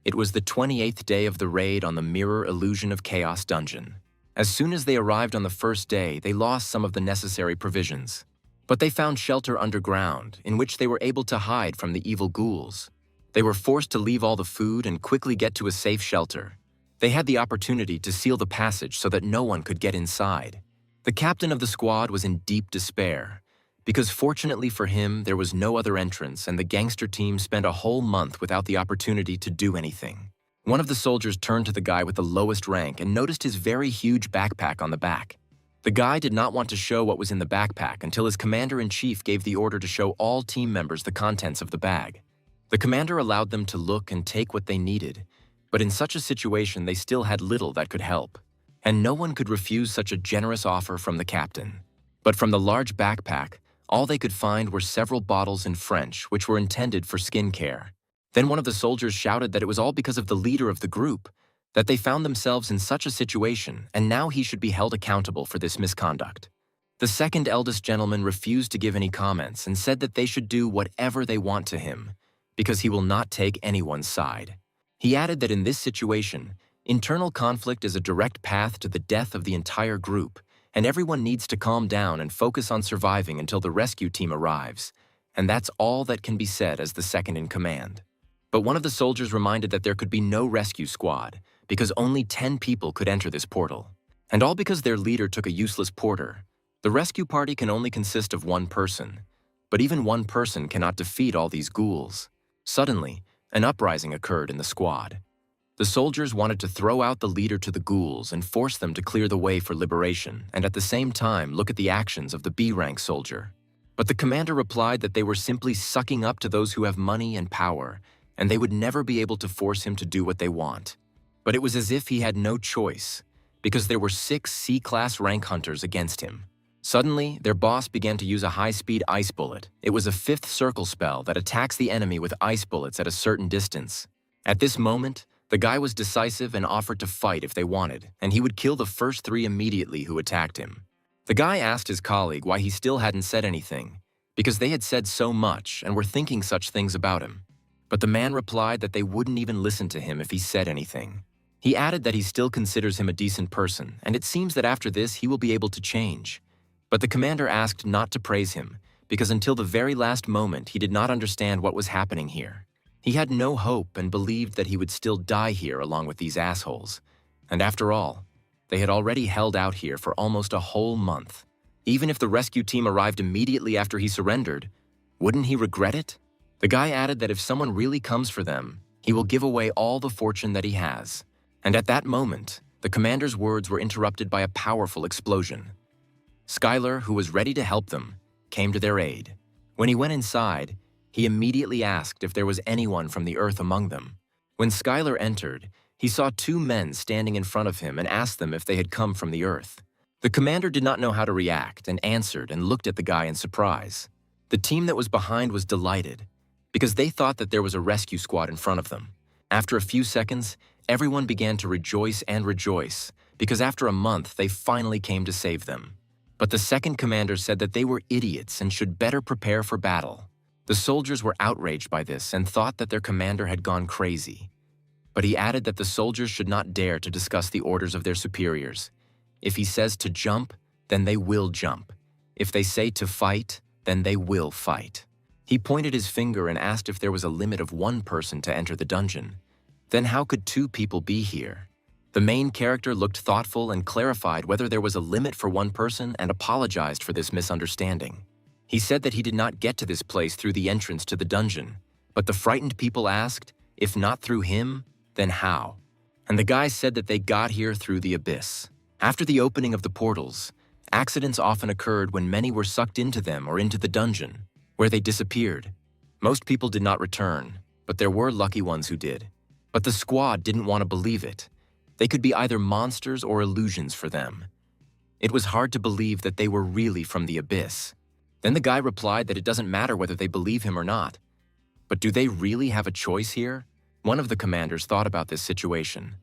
It was the 28th day of the raid on the Mirror Illusion of Chaos dungeon. As soon as they arrived on the first day, they lost some of the necessary provisions. But they found shelter underground, in which they were able to hide from the evil ghouls. They were forced to leave all the food and quickly get to a safe shelter. They had the opportunity to seal the passage so that no one could get inside. The captain of the squad was in deep despair, because fortunately for him, there was no other entrance and the gangster team spent a whole month without the opportunity to do anything. One of the soldiers turned to the guy with the lowest rank and noticed his very huge backpack on the back. The guy did not want to show what was in the backpack until his commander-in-chief gave the order to show all team members the contents of the bag. The commander allowed them to look and take what they needed, but in such a situation they still had little that could help, and no one could refuse such a generous offer from the captain. But from the large backpack, all they could find were several bottles in French which were intended for skincare. Then one of the soldiers shouted that it was all because of the leader of the group, that they found themselves in such a situation, and now he should be held accountable for this misconduct. The second eldest gentleman refused to give any comments and said that they should do whatever they want to him, because he will not take anyone's side. He added that in this situation, internal conflict is a direct path to the death of the entire group, and everyone needs to calm down and focus on surviving until the rescue team arrives, and that's all that can be said as the second in command. But one of the soldiers reminded that there could be no rescue squad, because only 10 people could enter this portal. And all because their leader took a useless porter. The rescue party can only consist of one person, but even one person cannot defeat all these ghouls. Suddenly, an uprising occurred in the squad. The soldiers wanted to throw out the leader to the ghouls and force them to clear the way for liberation, and at the same time look at the actions of the B-rank soldier. But the commander replied that they were simply sucking up to those who have money and power, and they would never be able to force him to do what they want. But it was as if he had no choice, because there were 6 C-class rank hunters against him. Suddenly, their boss began to use a high-speed ice bullet. It was a 5th circle spell that attacks the enemy with ice bullets at a certain distance. At this moment, the guy was decisive and offered to fight if they wanted, and he would kill the first 3 immediately who attacked him. The guy asked his colleague why he still hadn't said anything, because they had said so much and were thinking such things about him. But the man replied that they wouldn't even listen to him if he said anything. He added that he still considers him a decent person, and it seems that after this he will be able to change. But the commander asked not to praise him, because until the very last moment he did not understand what was happening here. He had no hope and believed that he would still die here along with these assholes. And after all, they had already held out here for almost a whole month. Even if the rescue team arrived immediately after he surrendered, wouldn't he regret it? The guy added that if someone really comes for them, he will give away all the fortune that he has. And at that moment, the commander's words were interrupted by a powerful explosion. Skylar, who was ready to help them, came to their aid. When he went inside, he immediately asked if there was anyone from the Earth among them. When Skylar entered, he saw 2 men standing in front of him and asked them if they had come from the Earth. The commander did not know how to react and answered and looked at the guy in surprise. The team that was behind was delighted, because they thought that there was a rescue squad in front of them. After a few seconds, everyone began to rejoice and rejoice, because after a month they finally came to save them. But the second commander said that they were idiots and should better prepare for battle. The soldiers were outraged by this and thought that their commander had gone crazy. But he added that the soldiers should not dare to discuss the orders of their superiors. If he says to jump, then they will jump. If they say to fight, then they will fight. He pointed his finger and asked if there was a limit of 1 person to enter the dungeon. Then how could 2 people be here? The main character looked thoughtful and clarified whether there was a limit for 1 person and apologized for this misunderstanding. He said that he did not get to this place through the entrance to the dungeon, but the frightened people asked, if not through him, then how? And the guy said that they got here through the abyss. After the opening of the portals, accidents often occurred when many were sucked into them or into the dungeon, where they disappeared. Most people did not return, but there were lucky ones who did. But the squad didn't want to believe it. They could be either monsters or illusions for them. It was hard to believe that they were really from the abyss. Then the guy replied that it doesn't matter whether they believe him or not. But do they really have a choice here? One of the commanders thought about this situation.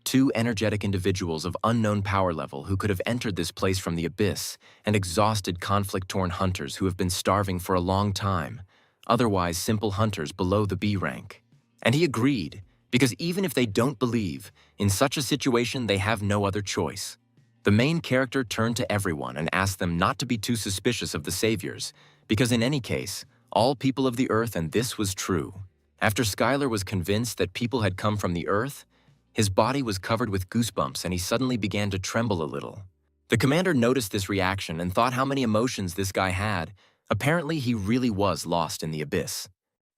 Two energetic individuals of unknown power level who could have entered this place from the abyss and exhausted conflict-torn hunters who have been starving for a long time, otherwise simple hunters below the B rank. And he agreed, because even if they don't believe, in such a situation they have no other choice. The main character turned to everyone and asked them not to be too suspicious of the saviors, because in any case, all people of the earth, and this was true. After Skylar was convinced that people had come from the earth, his body was covered with goosebumps and he suddenly began to tremble a little. The commander noticed this reaction and thought how many emotions this guy had. Apparently, he really was lost in the abyss.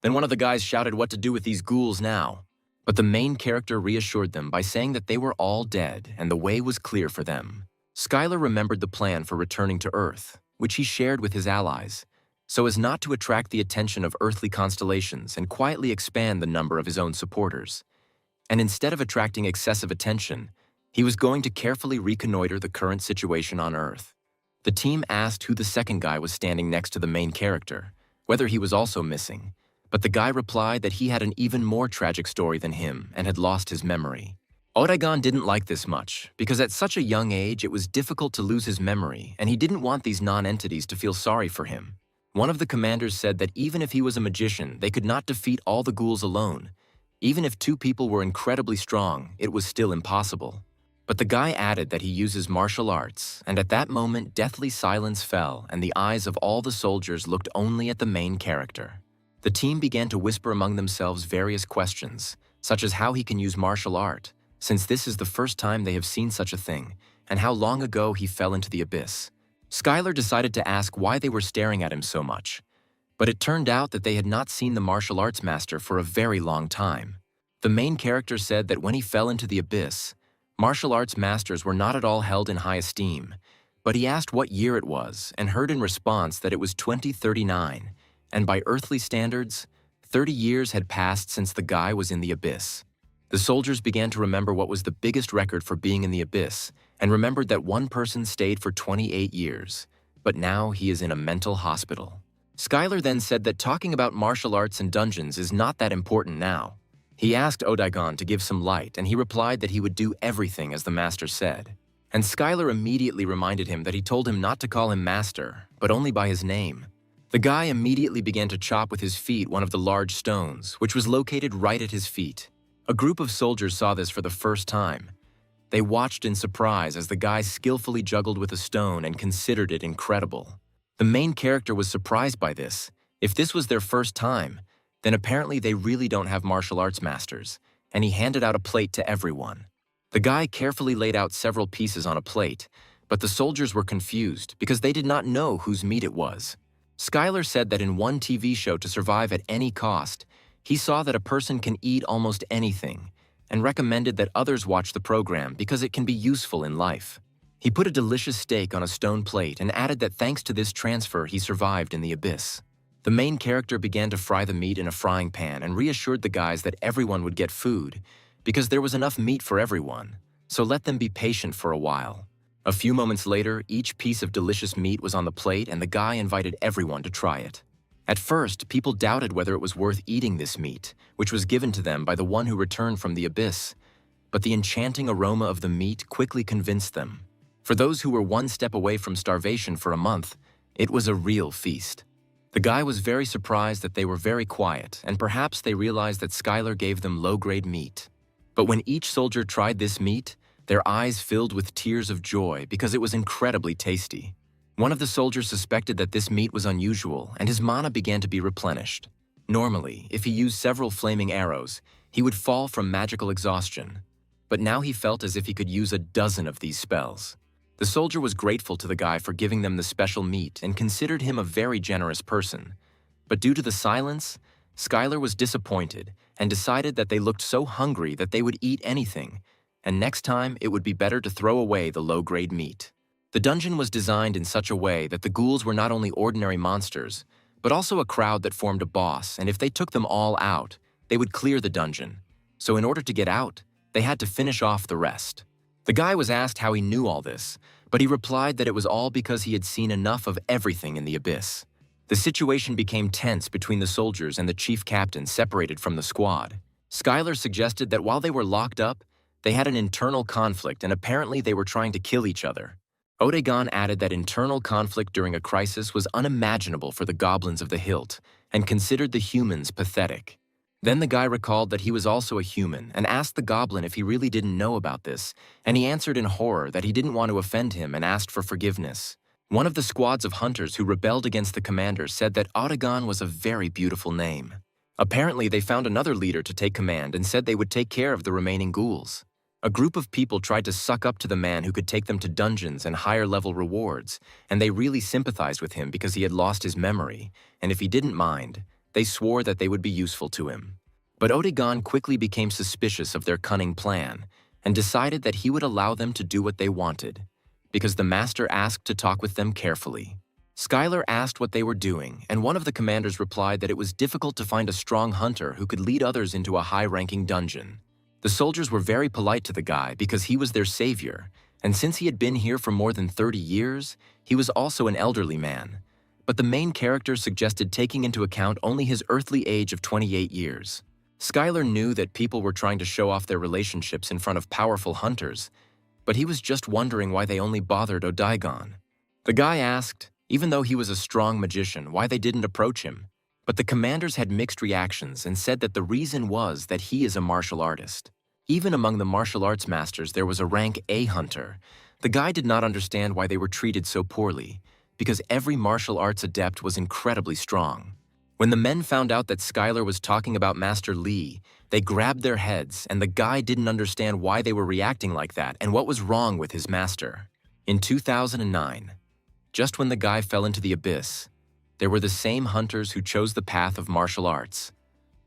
Then one of the guys shouted what to do with these ghouls now. But the main character reassured them by saying that they were all dead and the way was clear for them. Skylar remembered the plan for returning to Earth, which he shared with his allies, so as not to attract the attention of earthly constellations and quietly expand the number of his own supporters. And instead of attracting excessive attention, he was going to carefully reconnoiter the current situation on Earth. The team asked who the second guy was standing next to the main character, whether he was also missing, but the guy replied that he had an even more tragic story than him and had lost his memory. Odagon didn't like this much, because at such a young age it was difficult to lose his memory and he didn't want these non-entities to feel sorry for him. One of the commanders said that even if he was a magician, they could not defeat all the ghouls alone. Even if two people were incredibly strong, it was still impossible. But the guy added that he uses martial arts, and at that moment deathly silence fell and the eyes of all the soldiers looked only at the main character. The team began to whisper among themselves various questions, such as how he can use martial art, since this is the first time they have seen such a thing, and how long ago he fell into the abyss. Skylar decided to ask why they were staring at him so much, but it turned out that they had not seen the martial arts master for a very long time. The main character said that when he fell into the abyss, martial arts masters were not at all held in high esteem, but he asked what year it was and heard in response that it was 2039, and by earthly standards, 30 years had passed since the guy was in the abyss. The soldiers began to remember what was the biggest record for being in the abyss and remembered that one person stayed for 28 years, but now he is in a mental hospital. Skylar then said that talking about martial arts and dungeons is not that important now. He asked Odagon to give some light and he replied that he would do everything as the master said. And Skylar immediately reminded him that he told him not to call him master, but only by his name. The guy immediately began to chop with his feet one of the large stones, which was located right at his feet. A group of soldiers saw this for the first time. They watched in surprise as the guy skillfully juggled with a stone and considered it incredible. The main character was surprised by this. If this was their first time, then apparently they really don't have martial arts masters, and he handed out a plate to everyone. The guy carefully laid out several pieces on a plate, but the soldiers were confused because they did not know whose meat it was. Skylar said that in one TV show to survive at any cost, he saw that a person can eat almost anything, and recommended that others watch the program because it can be useful in life. He put a delicious steak on a stone plate and added that thanks to this transfer he survived in the abyss. The main character began to fry the meat in a frying pan and reassured the guys that everyone would get food because there was enough meat for everyone, so let them be patient for a while. A few moments later, each piece of delicious meat was on the plate and the guy invited everyone to try it. At first, people doubted whether it was worth eating this meat, which was given to them by the one who returned from the abyss, but the enchanting aroma of the meat quickly convinced them. For those who were one step away from starvation for a month, it was a real feast. The guy was very surprised that they were very quiet, and perhaps they realized that Skylar gave them low-grade meat. But when each soldier tried this meat, their eyes filled with tears of joy because it was incredibly tasty. One of the soldiers suspected that this meat was unusual, and his mana began to be replenished. Normally, if he used several flaming arrows, he would fall from magical exhaustion. But now he felt as if he could use a dozen of these spells. The soldier was grateful to the guy for giving them the special meat and considered him a very generous person. But due to the silence, Skylar was disappointed and decided that they looked so hungry that they would eat anything, and next time it would be better to throw away the low-grade meat. The dungeon was designed in such a way that the ghouls were not only ordinary monsters, but also a crowd that formed a boss, and if they took them all out, they would clear the dungeon. So in order to get out, they had to finish off the rest. The guy was asked how he knew all this, but he replied that it was all because he had seen enough of everything in the abyss. The situation became tense between the soldiers and the chief captain separated from the squad. Skylar suggested that while they were locked up, they had an internal conflict and apparently they were trying to kill each other. Odegon added that internal conflict during a crisis was unimaginable for the goblins of the hilt and considered the humans pathetic. Then the guy recalled that he was also a human and asked the goblin if he really didn't know about this, and he answered in horror that he didn't want to offend him and asked for forgiveness. One of the squads of hunters who rebelled against the commander said that Odegon was a very beautiful name. Apparently, they found another leader to take command and said they would take care of the remaining ghouls. A group of people tried to suck up to the man who could take them to dungeons and higher-level rewards, and they really sympathized with him because he had lost his memory, and if he didn't mind, they swore that they would be useful to him. But Odegon quickly became suspicious of their cunning plan and decided that he would allow them to do what they wanted, because the master asked to talk with them carefully. Skylar asked what they were doing, and one of the commanders replied that it was difficult to find a strong hunter who could lead others into a high-ranking dungeon. The soldiers were very polite to the guy because he was their savior, and since he had been here for more than 30 years, he was also an elderly man. But the main character suggested taking into account only his earthly age of 28 years. Skylar knew that people were trying to show off their relationships in front of powerful hunters, but he was just wondering why they only bothered Odegon. The guy asked, even though he was a strong magician, why they didn't approach him. But the commanders had mixed reactions and said that the reason was that he is a martial artist. Even among the martial arts masters, there was a rank A hunter. The guy did not understand why they were treated so poorly, because every martial arts adept was incredibly strong. When the men found out that Skylar was talking about Master Lee, they grabbed their heads, and the guy didn't understand why they were reacting like that and what was wrong with his master. In 2009, just when the guy fell into the abyss, there were the same hunters who chose the path of martial arts.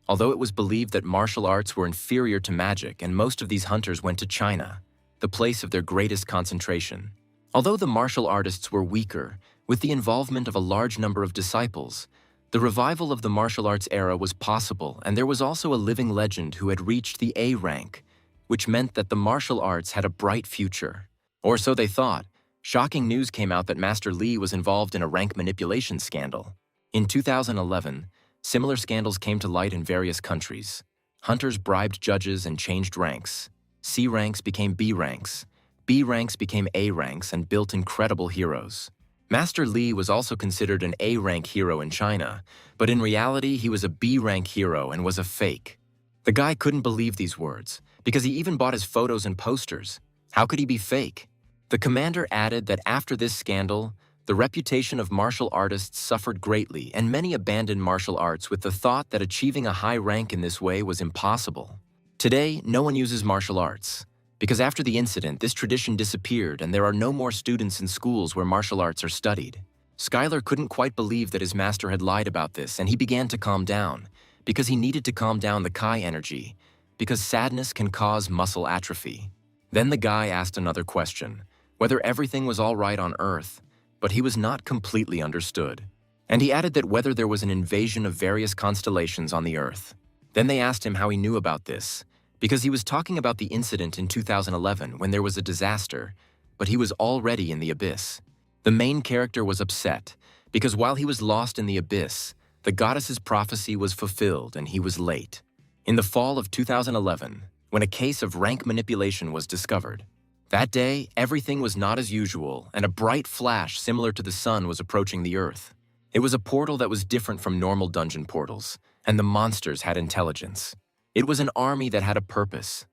Although it was believed that martial arts were inferior to magic, and most of these hunters went to China, the place of their greatest concentration. Although the martial artists were weaker, with the involvement of a large number of disciples, the revival of the martial arts era was possible, and there was also a living legend who had reached the A rank, which meant that the martial arts had a bright future. Or so they thought. Shocking news came out that Master Lee was involved in a rank manipulation scandal. In 2011, similar scandals came to light in various countries. Hunters bribed judges and changed ranks. C ranks became B ranks. B ranks became A ranks and built incredible heroes. Master Lee was also considered an A-rank hero in China, but in reality he was a B-rank hero and was a fake. The guy couldn't believe these words, because he even bought his photos and posters. How could he be fake? The commander added that after this scandal, the reputation of martial artists suffered greatly and many abandoned martial arts with the thought that achieving a high rank in this way was impossible. Today, no one uses martial arts, because after the incident, this tradition disappeared and there are no more students in schools where martial arts are studied. Skylar couldn't quite believe that his master had lied about this, and he began to calm down, because he needed to calm down the Kai energy, because sadness can cause muscle atrophy. Then the guy asked another question, whether everything was all right on Earth, but he was not completely understood. And he added that whether there was an invasion of various constellations on the Earth. Then they asked him how he knew about this, because he was talking about the incident in 2011 when there was a disaster, but he was already in the abyss. The main character was upset, because while he was lost in the abyss, the goddess's prophecy was fulfilled and he was late. In the fall of 2011, when a case of rank manipulation was discovered. That day, everything was not as usual, and a bright flash similar to the sun was approaching the Earth. It was a portal that was different from normal dungeon portals, and the monsters had intelligence. It was an army that had a purpose,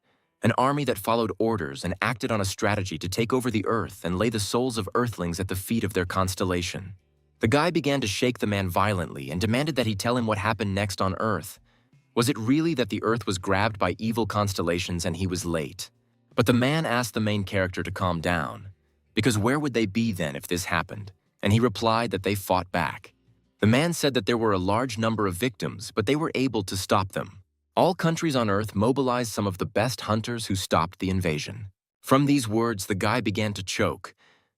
an army that followed orders and acted on a strategy to take over the Earth and lay the souls of Earthlings at the feet of their constellation. The guy began to shake the man violently and demanded that he tell him what happened next on Earth. Was it really that the Earth was grabbed by evil constellations and he was late? But the man asked the main character to calm down, because where would they be then if this happened? And he replied that they fought back. The man said that there were a large number of victims, but they were able to stop them. All countries on Earth mobilized some of the best hunters who stopped the invasion. From these words, the guy began to choke,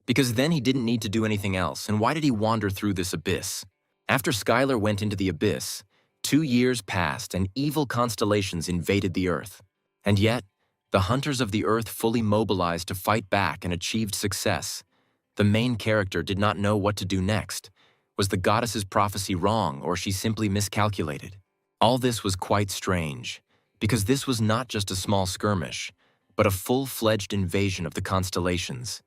because then he didn't need to do anything else, and why did he wander through this abyss? After Skylar went into the abyss, 2 years passed and evil constellations invaded the Earth. And yet, the hunters of the Earth fully mobilized to fight back and achieved success. The main character did not know what to do next. Was the goddess's prophecy wrong, or she simply miscalculated? All this was quite strange, because this was not just a small skirmish, but a full-fledged invasion of the constellations.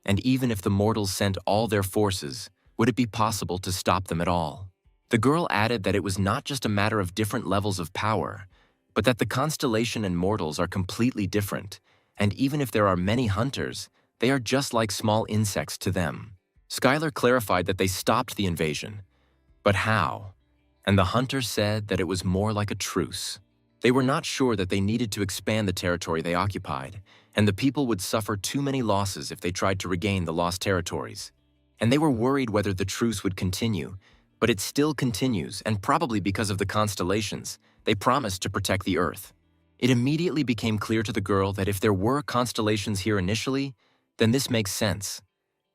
And even if the mortals sent all their forces, would it be possible to stop them at all? The girl added that it was not just a matter of different levels of power, but that the constellation and mortals are completely different, and even if there are many hunters, they are just like small insects to them. Skylar clarified that they stopped the invasion. But how? And the hunters said that it was more like a truce. They were not sure that they needed to expand the territory they occupied, and the people would suffer too many losses if they tried to regain the lost territories. And they were worried whether the truce would continue, but it still continues, and probably because of the constellations, they promised to protect the Earth. It immediately became clear to the girl that if there were constellations here initially, then this makes sense.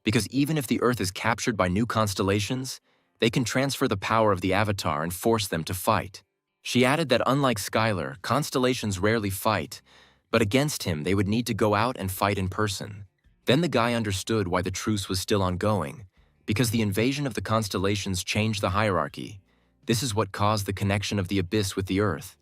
Because even if the Earth is captured by new constellations, they can transfer the power of the Avatar and force them to fight. She added that unlike Skylar, constellations rarely fight, but against him they would need to go out and fight in person. Then the guy understood why the truce was still ongoing, because the invasion of the constellations changed the hierarchy. This is what caused the connection of the abyss with the Earth.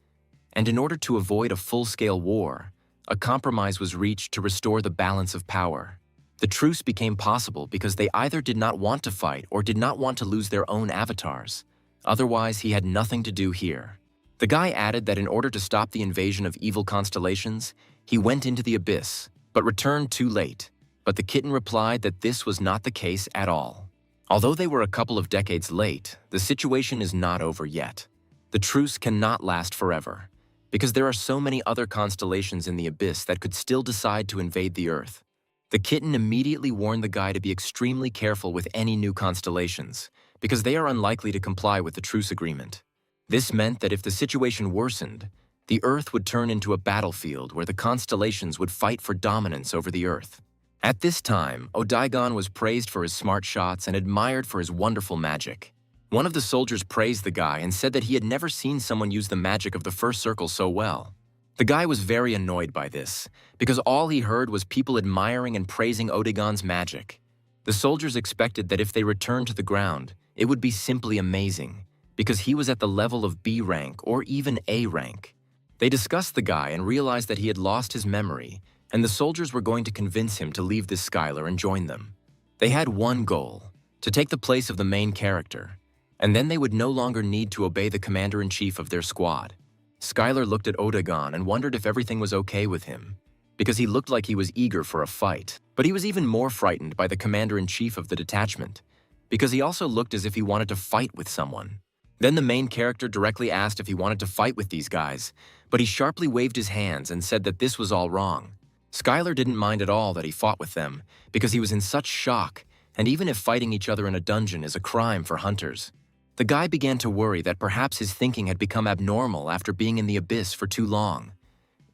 And in order to avoid a full-scale war, a compromise was reached to restore the balance of power. The truce became possible because they either did not want to fight or did not want to lose their own avatars. Otherwise, he had nothing to do here. The guy added that in order to stop the invasion of evil constellations, he went into the abyss, but returned too late. But the kitten replied that this was not the case at all. Although they were a couple of decades late, the situation is not over yet. The truce cannot last forever, because there are so many other constellations in the abyss that could still decide to invade the Earth. The kitten immediately warned the guy to be extremely careful with any new constellations, because they are unlikely to comply with the truce agreement. This meant that if the situation worsened, the Earth would turn into a battlefield where the constellations would fight for dominance over the Earth. At this time, Odaigon was praised for his smart shots and admired for his wonderful magic. One of the soldiers praised the guy and said that he had never seen someone use the magic of the first circle so well. The guy was very annoyed by this, because all he heard was people admiring and praising Odaigon's magic. The soldiers expected that if they returned to the ground, it would be simply amazing, because he was at the level of B rank or even A rank. They discussed the guy and realized that he had lost his memory, and the soldiers were going to convince him to leave this Skylar and join them. They had one goal, to take the place of the main character, and then they would no longer need to obey the commander-in-chief of their squad. Skylar looked at Odaigon and wondered if everything was okay with him, because he looked like he was eager for a fight. But he was even more frightened by the commander-in-chief of the detachment, because he also looked as if he wanted to fight with someone. Then the main character directly asked if he wanted to fight with these guys, but he sharply waved his hands and said that this was all wrong. Skylar didn't mind at all that he fought with them, because he was in such shock, and even if fighting each other in a dungeon is a crime for hunters. The guy began to worry that perhaps his thinking had become abnormal after being in the abyss for too long.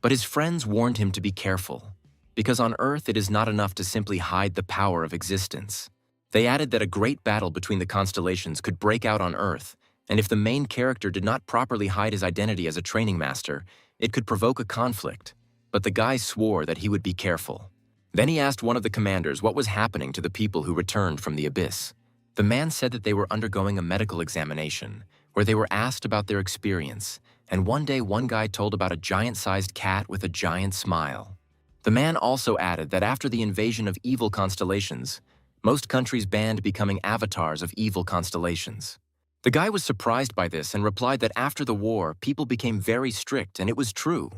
But his friends warned him to be careful, because on Earth it is not enough to simply hide the power of existence. They added that a great battle between the constellations could break out on Earth, and if the main character did not properly hide his identity as a training master, it could provoke a conflict. But the guy swore that he would be careful. Then he asked one of the commanders what was happening to the people who returned from the abyss. The man said that they were undergoing a medical examination, where they were asked about their experience, and one day one guy told about a giant-sized cat with a giant smile. The man also added that after the invasion of evil constellations, most countries banned becoming avatars of evil constellations. The guy was surprised by this and replied that after the war, people became very strict, and it was true.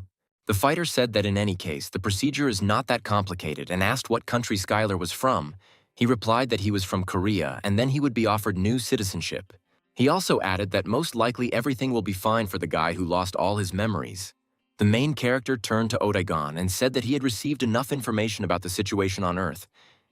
The fighter said that in any case, the procedure is not that complicated, and asked what country Skylar was from. He replied that he was from Korea, and then he would be offered new citizenship. He also added that most likely everything will be fine for the guy who lost all his memories. The main character turned to Odaigon and said that he had received enough information about the situation on Earth,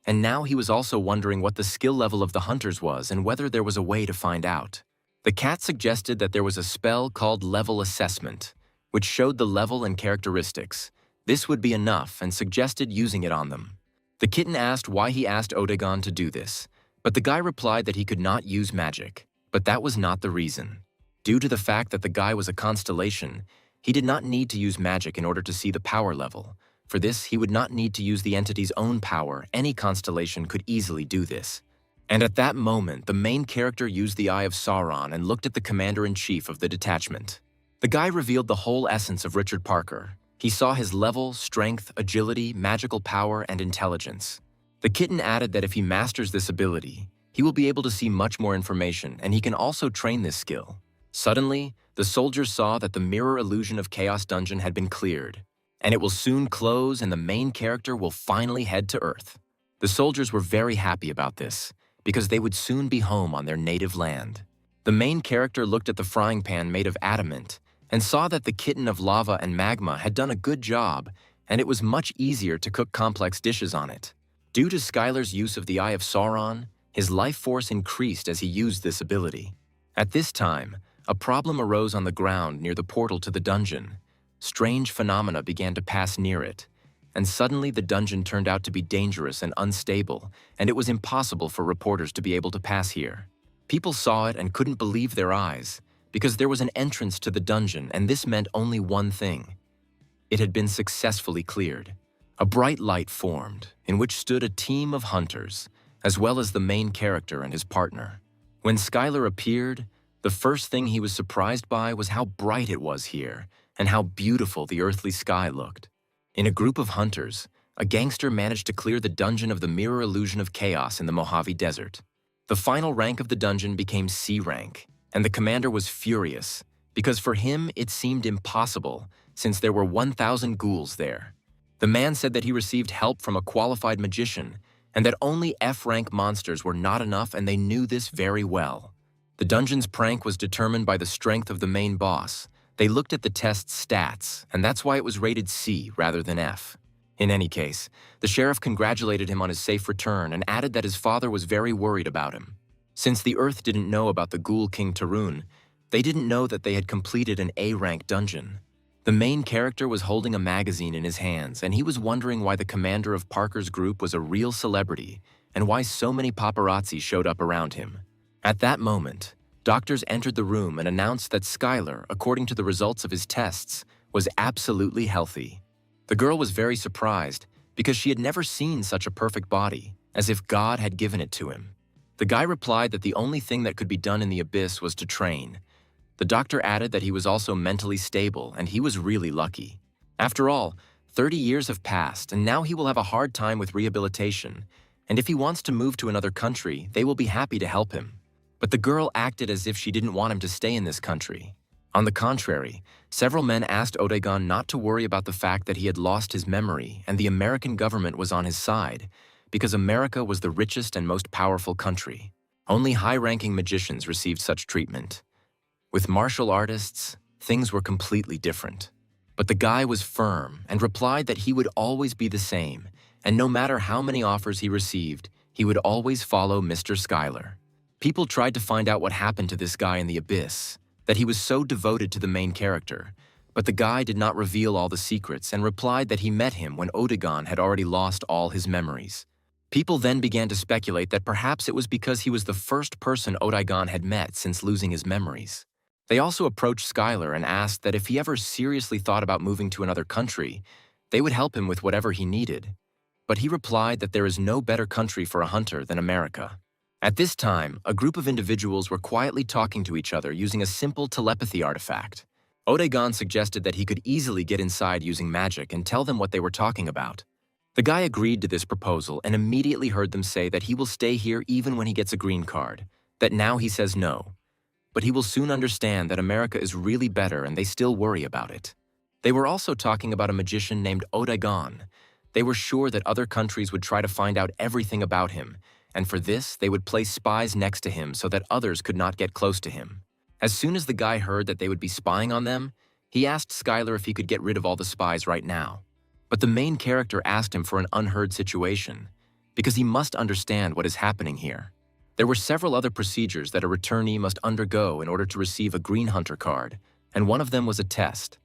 and now he was also wondering what the skill level of the hunters was and whether there was a way to find out. The cat suggested that there was a spell called Level Assessment, which showed the level and characteristics. This would be enough and suggested using it on them. The kitten asked why he asked Odaigon to do this, but the guy replied that he could not use magic. But that was not the reason. Due to the fact that the guy was a constellation, he did not need to use magic in order to see the power level, For this, he would not need to use the entity's own power. Any constellation could easily do this. And at that moment, the main character used the Eye of Sauron and looked at the commander-in-chief of the detachment. The guy revealed the whole essence of Richard Parker. He saw his level, strength, agility, magical power, and intelligence. The kitten added that if he masters this ability, he will be able to see much more information, and he can also train this skill. Suddenly, the soldiers saw that the Mirror Illusion of Chaos dungeon had been cleared, and it will soon close and the main character will finally head to Earth. The soldiers were very happy about this, because they would soon be home on their native land. The main character looked at the frying pan made of adamant and saw that the kitten of lava and magma had done a good job, and it was much easier to cook complex dishes on it. Due to Skylar's use of the Eye of Sauron, his life force increased as he used this ability. At this time, a problem arose on the ground near the portal to the dungeon. Strange phenomena began to pass near it, and suddenly the dungeon turned out to be dangerous and unstable, and it was impossible for reporters to be able to pass here. People saw it and couldn't believe their eyes, because there was an entrance to the dungeon, and this meant only one thing. It had been successfully cleared. A bright light formed, in which stood a team of hunters, as well as the main character and his partner. When Skylar appeared, the first thing he was surprised by was how bright it was here, and how beautiful the earthly sky looked. In a group of hunters, a gangster managed to clear the dungeon of the Mirror Illusion of Chaos in the Mojave Desert. The final rank of the dungeon became C rank, and the commander was furious, because for him it seemed impossible, since there were 1,000 ghouls there. The man said that he received help from a qualified magician, and that only F-rank monsters were not enough, and they knew this very well. The dungeon's prank was determined by the strength of the main boss. They looked at the test's stats, and that's why it was rated C rather than F. In any case, the sheriff congratulated him on his safe return and added that his father was very worried about him. Since the Earth didn't know about the Ghoul King Tarun, they didn't know that they had completed an A-rank dungeon. The main character was holding a magazine in his hands, and he was wondering why the commander of Parker's group was a real celebrity and why so many paparazzi showed up around him. At that moment, doctors entered the room and announced that Skylar, according to the results of his tests, was absolutely healthy. The girl was very surprised because she had never seen such a perfect body, as if God had given it to him. The guy replied that the only thing that could be done in the abyss was to train. The doctor added that he was also mentally stable, and he was really lucky. After all, 30 years have passed, and now he will have a hard time with rehabilitation, and if he wants to move to another country, they will be happy to help him. But the girl acted as if she didn't want him to stay in this country. On the contrary, several men asked Odegon not to worry about the fact that he had lost his memory and the American government was on his side, because America was the richest and most powerful country. Only high-ranking magicians received such treatment. With martial artists, things were completely different. But the guy was firm and replied that he would always be the same, and no matter how many offers he received, he would always follow Mr. Skylar. People tried to find out what happened to this guy in the abyss, that he was so devoted to the main character, but the guy did not reveal all the secrets and replied that he met him when Odegon had already lost all his memories. People then began to speculate that perhaps it was because he was the first person Odegon had met since losing his memories. They also approached Skylar and asked that if he ever seriously thought about moving to another country, they would help him with whatever he needed. But he replied that there is no better country for a hunter than America. At this time, a group of individuals were quietly talking to each other using a simple telepathy artifact. Odegon suggested that he could easily get inside using magic and tell them what they were talking about. The guy agreed to this proposal and immediately heard them say that he will stay here even when he gets a green card, that now he says no. But he will soon understand that America is really better and they still worry about it. They were also talking about a magician named Odegon. They were sure that other countries would try to find out everything about him, and for this, they would place spies next to him so that others could not get close to him. As soon as the guy heard that they would be spying on them, he asked Skylar if he could get rid of all the spies right now. But the main character asked him for an unheard situation, because he must understand what is happening here. There were several other procedures that a returnee must undergo in order to receive a Green Hunter card, and one of them was a test.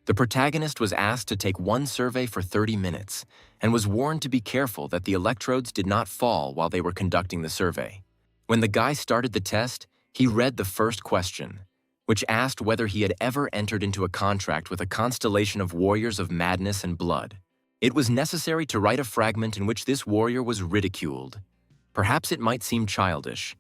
The protagonist was asked to take one survey for 30 minutes, and was warned to be careful that the electrodes did not fall while they were conducting the survey. When the guy started the test, he read the first question, which asked whether he had ever entered into a contract with a constellation of warriors of madness and blood. It was necessary to write a fragment in which this warrior was ridiculed. Perhaps it might seem childish,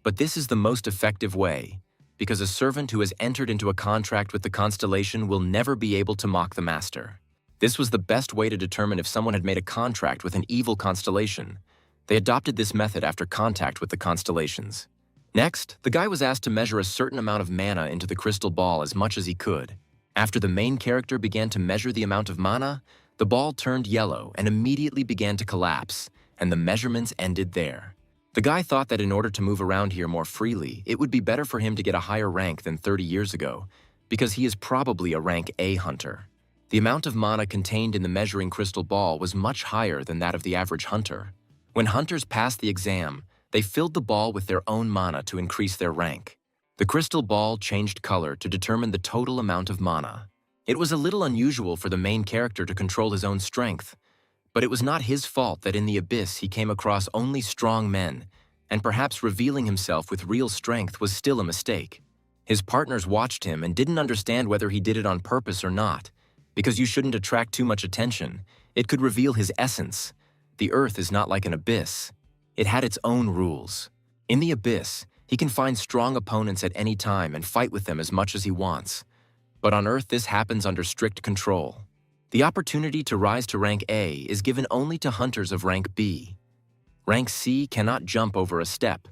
but this is the most effective way, because a servant who has entered into a contract with the constellation will never be able to mock the master. This was the best way to determine if someone had made a contract with an evil constellation. They adopted this method after contact with the constellations. Next, the guy was asked to measure a certain amount of mana into the crystal ball as much as he could. After the main character began to measure the amount of mana, the ball turned yellow and immediately began to collapse, and the measurements ended there. The guy thought that in order to move around here more freely, it would be better for him to get a higher rank than 30 years ago, because he is probably a rank A hunter. The amount of mana contained in the measuring crystal ball was much higher than that of the average hunter. When hunters passed the exam, they filled the ball with their own mana to increase their rank. The crystal ball changed color to determine the total amount of mana. It was a little unusual for the main character to control his own strength, but it was not his fault that in the abyss he came across only strong men, and perhaps revealing himself with real strength was still a mistake. His partners watched him and didn't understand whether he did it on purpose or not, because you shouldn't attract too much attention. It could reveal his essence. The earth is not like an abyss. It had its own rules. In the abyss, he can find strong opponents at any time and fight with them as much as he wants. But on Earth, this happens under strict control. The opportunity to rise to rank A is given only to hunters of rank B. Rank C cannot jump over a step.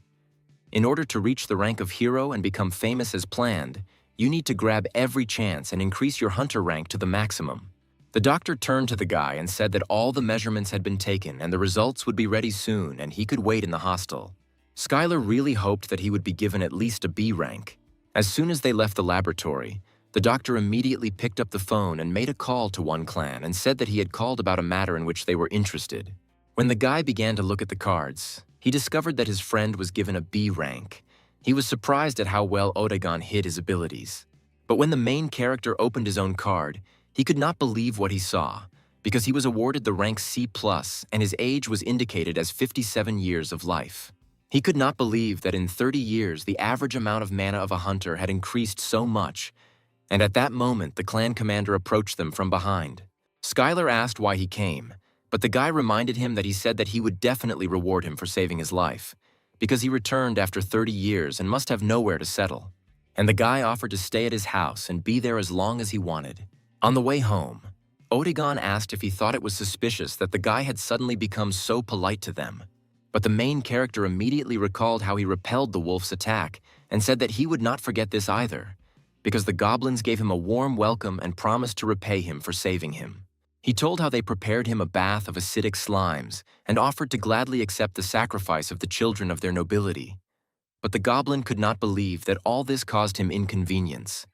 In order to reach the rank of hero and become famous as planned, you need to grab every chance and increase your hunter rank to the maximum. The doctor turned to the guy and said that all the measurements had been taken and the results would be ready soon and he could wait in the hostel. Skylar really hoped that he would be given at least a B rank. As soon as they left the laboratory, the doctor immediately picked up the phone and made a call to one clan and said that he had called about a matter in which they were interested. When the guy began to look at the cards, he discovered that his friend was given a B rank. He was surprised at how well Odagon hid his abilities. But when the main character opened his own card, he could not believe what he saw, because he was awarded the rank C+, and his age was indicated as 57 years of life. He could not believe that in 30 years the average amount of mana of a hunter had increased so much, and at that moment the clan commander approached them from behind. Skylar asked why he came, but the guy reminded him that he said that he would definitely reward him for saving his life, because he returned after 30 years and must have nowhere to settle. And the guy offered to stay at his house and be there as long as he wanted. On the way home, Odagon asked if he thought it was suspicious that the guy had suddenly become so polite to them. But the main character immediately recalled how he repelled the wolf's attack and said that he would not forget this either, because the goblins gave him a warm welcome and promised to repay him for saving him. He told how they prepared him a bath of acidic slimes and offered to gladly accept the sacrifice of the children of their nobility. But the goblin could not believe that all this caused him inconvenience.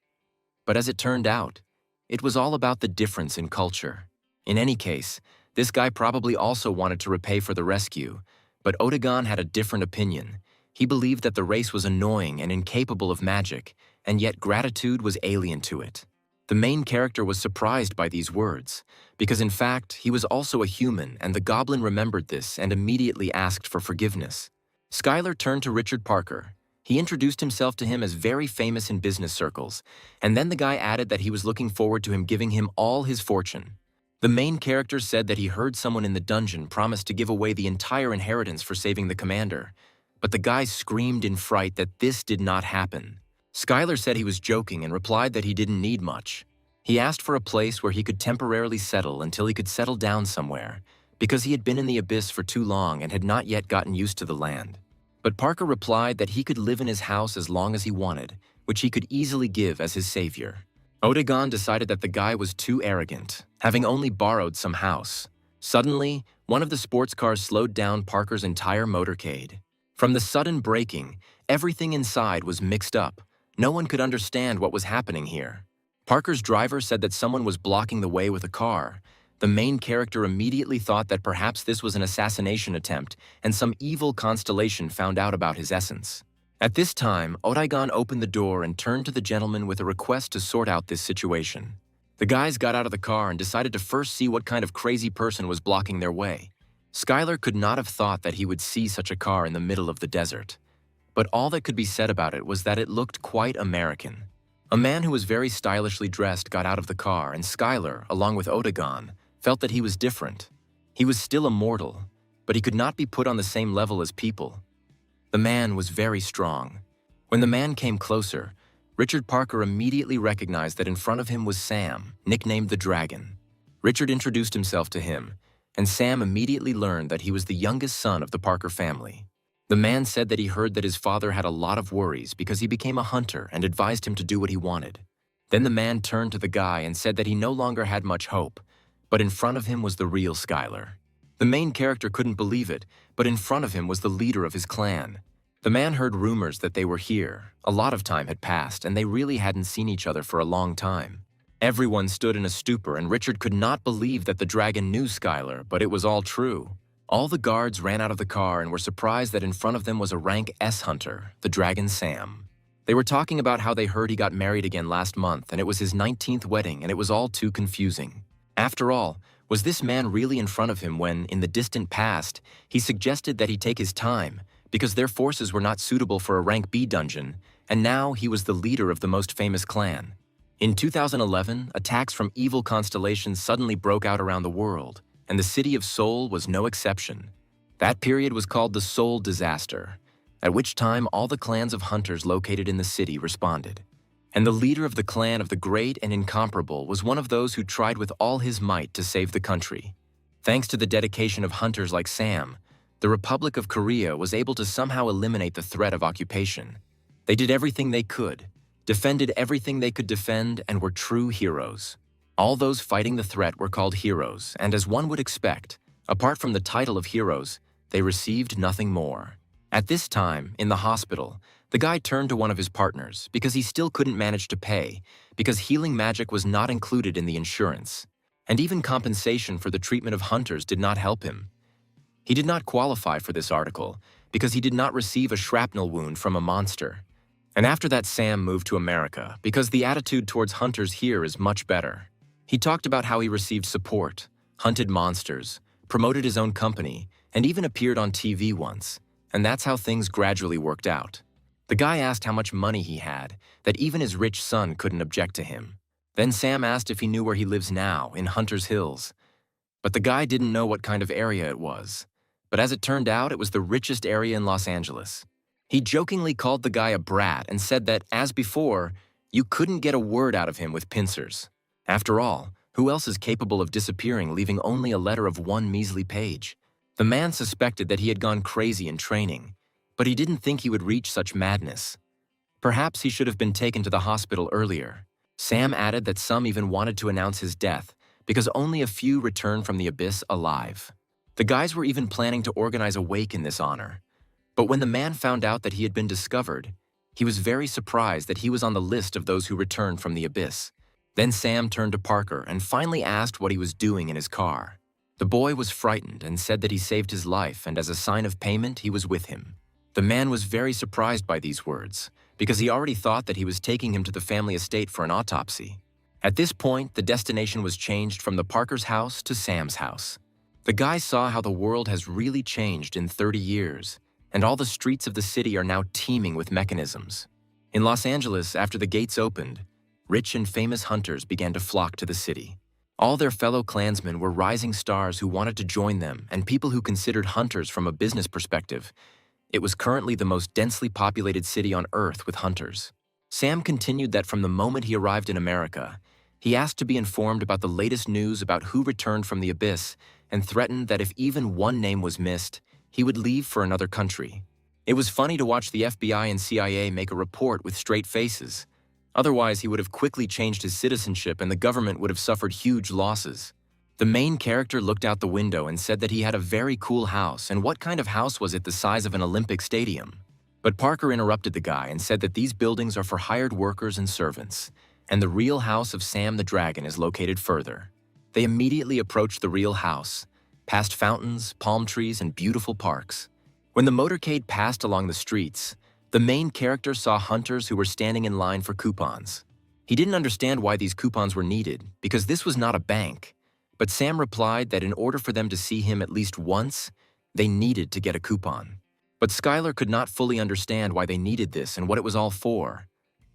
But as it turned out, it was all about the difference in culture. In any case, this guy probably also wanted to repay for the rescue, but Odagon had a different opinion. He believed that the race was annoying and incapable of magic, and yet gratitude was alien to it. The main character was surprised by these words, because in fact, he was also a human, and the goblin remembered this and immediately asked for forgiveness. Skylar turned to Richard Parker. He introduced himself to him as very famous in business circles, and then the guy added that he was looking forward to him giving him all his fortune. The main character said that he heard someone in the dungeon promise to give away the entire inheritance for saving the commander, but the guy screamed in fright that this did not happen. Skylar said he was joking and replied that he didn't need much. He asked for a place where he could temporarily settle until he could settle down somewhere, because he had been in the abyss for too long and had not yet gotten used to the land. But Parker replied that he could live in his house as long as he wanted, which he could easily give as his savior. Odagon decided that the guy was too arrogant, having only borrowed some house. Suddenly, one of the sports cars slowed down Parker's entire motorcade. From the sudden braking, everything inside was mixed up. No one could understand what was happening here. Parker's driver said that someone was blocking the way with a car. The main character immediately thought that perhaps this was an assassination attempt and some evil constellation found out about his essence. At this time, Odagon opened the door and turned to the gentleman with a request to sort out this situation. The guys got out of the car and decided to first see what kind of crazy person was blocking their way. Skylar could not have thought that he would see such a car in the middle of the desert. But all that could be said about it was that it looked quite American. A man who was very stylishly dressed got out of the car, and Skylar, along with Odagon, felt that he was different. He was still a mortal, but he could not be put on the same level as people. The man was very strong. When the man came closer, Richard Parker immediately recognized that in front of him was Sam, nicknamed the Dragon. Richard introduced himself to him, and Sam immediately learned that he was the youngest son of the Parker family. The man said that he heard that his father had a lot of worries because he became a hunter and advised him to do what he wanted. Then the man turned to the guy and said that he no longer had much hope, but in front of him was the real Skylar. The main character couldn't believe it, but in front of him was the leader of his clan. The man heard rumors that they were here. A lot of time had passed, and they really hadn't seen each other for a long time. Everyone stood in a stupor, and Richard could not believe that the dragon knew Skylar, but it was all true. All the guards ran out of the car and were surprised that in front of them was a rank S hunter, the dragon Sam. They were talking about how they heard he got married again last month, and it was his 19th wedding, and it was all too confusing. After all, was this man really in front of him when, in the distant past, he suggested that he take his time, because their forces were not suitable for a rank B dungeon, and now he was the leader of the most famous clan. In 2011, attacks from evil constellations suddenly broke out around the world, and the city of Seoul was no exception. That period was called the Seoul Disaster, at which time all the clans of hunters located in the city responded. And the leader of the clan of the Great and Incomparable was one of those who tried with all his might to save the country. Thanks to the dedication of hunters like Sam, the Republic of Korea was able to somehow eliminate the threat of occupation. They did everything they could, defended everything they could defend, and were true heroes. All those fighting the threat were called heroes, and as one would expect, apart from the title of heroes, they received nothing more. At this time, in the hospital, the guy turned to one of his partners because he still couldn't manage to pay, because healing magic was not included in the insurance, and even compensation for the treatment of hunters did not help him. He did not qualify for this article because he did not receive a shrapnel wound from a monster. And after that, Sam moved to America because the attitude towards hunters here is much better. He talked about how he received support, hunted monsters, promoted his own company, and even appeared on TV once, and that's how things gradually worked out. The guy asked how much money he had, that even his rich son couldn't object to him. Then Sam asked if he knew where he lives now, in Hunter's Hills. But the guy didn't know what kind of area it was. But as it turned out, it was the richest area in Los Angeles. He jokingly called the guy a brat and said that, as before, you couldn't get a word out of him with pincers. After all, who else is capable of disappearing, leaving only a letter of one measly page? The man suspected that he had gone crazy in training, but he didn't think he would reach such madness. Perhaps he should have been taken to the hospital earlier. Sam added that some even wanted to announce his death because only a few returned from the abyss alive. The guys were even planning to organize a wake in this honor. But when the man found out that he had been discovered, he was very surprised that he was on the list of those who returned from the abyss. Then Sam turned to Parker and finally asked what he was doing in his car. The boy was frightened and said that he saved his life, and as a sign of payment, he was with him. The man was very surprised by these words, because he already thought that he was taking him to the family estate for an autopsy. At this point, the destination was changed from the Parker's house to Sam's house. The guy saw how the world has really changed in 30 years, and all the streets of the city are now teeming with mechanisms. In Los Angeles, after the gates opened, rich and famous hunters began to flock to the city. All their fellow clansmen were rising stars who wanted to join them, and people who considered hunters from a business perspective. It was currently the most densely populated city on Earth with hunters. Sam continued that from the moment he arrived in America, he asked to be informed about the latest news about who returned from the abyss and threatened that if even one name was missed, he would leave for another country. It was funny to watch the FBI and CIA make a report with straight faces. Otherwise, he would have quickly changed his citizenship and the government would have suffered huge losses. The main character looked out the window and said that he had a very cool house, and what kind of house was it the size of an Olympic stadium? But Parker interrupted the guy and said that these buildings are for hired workers and servants, and the real house of Sam the Dragon is located further. They immediately approached the real house, past fountains, palm trees, and beautiful parks. When the motorcade passed along the streets, the main character saw hunters who were standing in line for coupons. He didn't understand why these coupons were needed, because this was not a bank. But Sam replied that in order for them to see him at least once, they needed to get a coupon. But Skylar could not fully understand why they needed this and what it was all for.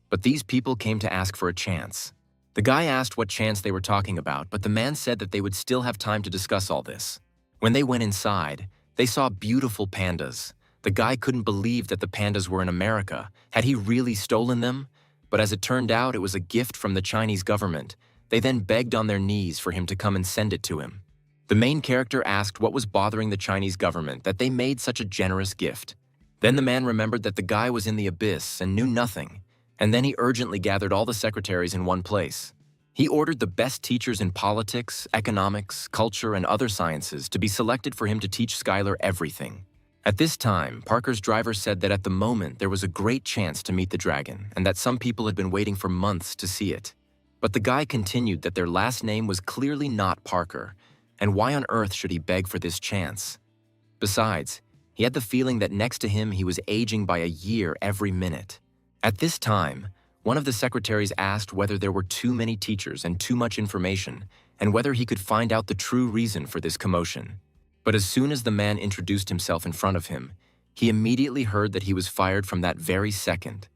But these people came to ask for a chance. The guy asked what chance they were talking about, but the man said that they would still have time to discuss all this. When they went inside, they saw beautiful pandas. The guy couldn't believe that the pandas were in America. Had he really stolen them? But as it turned out, it was a gift from the Chinese government. They then begged on their knees for him to come and send it to him. The main character asked what was bothering the Chinese government that they made such a generous gift. Then the man remembered that the guy was in the abyss and knew nothing, and then he urgently gathered all the secretaries in one place. He ordered the best teachers in politics, economics, culture, and other sciences to be selected for him to teach Skylar everything. At this time, Parker's driver said that at the moment there was a great chance to meet the dragon and that some people had been waiting for months to see it. But the guy continued that their last name was clearly not Parker, and why on earth should he beg for this chance? Besides, he had the feeling that next to him he was aging by a year every minute. At this time, one of the secretaries asked whether there were too many teachers and too much information, and whether he could find out the true reason for this commotion. But as soon as the man introduced himself in front of him, he immediately heard that he was fired from that very second,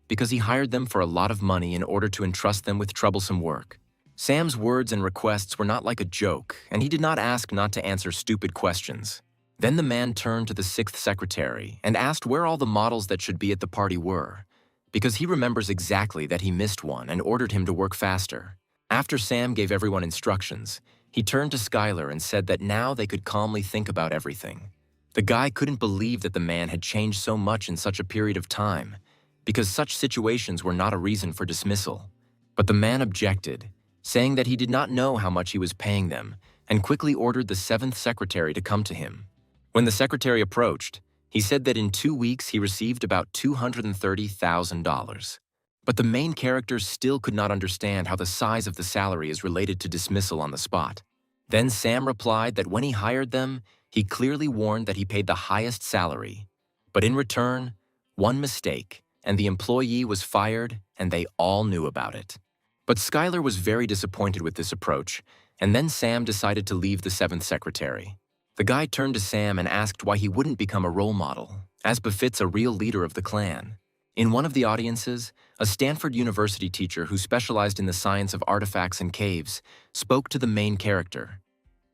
because he hired them for a lot of money in order to entrust them with troublesome work. Sam's words and requests were not like a joke, and he did not ask not to answer stupid questions. Then the man turned to the sixth secretary and asked where all the models that should be at the party were, because he remembers exactly that he missed one and ordered him to work faster. After Sam gave everyone instructions, he turned to Skylar and said that now they could calmly think about everything. The guy couldn't believe that the man had changed so much in such a period of time, because such situations were not a reason for dismissal. But the man objected, saying that he did not know how much he was paying them, and quickly ordered the seventh secretary to come to him. When the secretary approached, he said that in 2 weeks he received about $230,000. But the main character still could not understand how the size of the salary is related to dismissal on the spot. Then Sam replied that when he hired them, he clearly warned that he paid the highest salary. But in return, one mistake, and the employee was fired, and they all knew about it. But Skylar was very disappointed with this approach, and then Sam decided to leave the seventh secretary. The guy turned to Sam and asked why he wouldn't become a role model, as befits a real leader of the clan. In one of the audiences, a Stanford University teacher who specialized in the science of artifacts and caves spoke to the main character.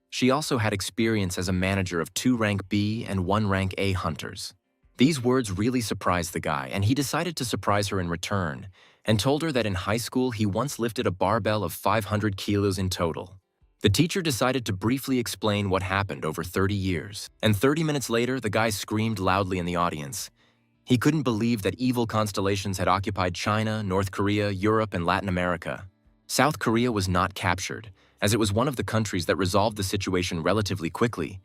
She also had experience as a manager of 2 rank B and 1 rank A hunters. These words really surprised the guy, and he decided to surprise her in return, and told her that in high school he once lifted a barbell of 500 kilos in total. The teacher decided to briefly explain what happened over 30 years, and 30 minutes later the guy screamed loudly in the audience. He couldn't believe that evil constellations had occupied China, North Korea, Europe, and Latin America. South Korea was not captured, as it was one of the countries that resolved the situation relatively quickly.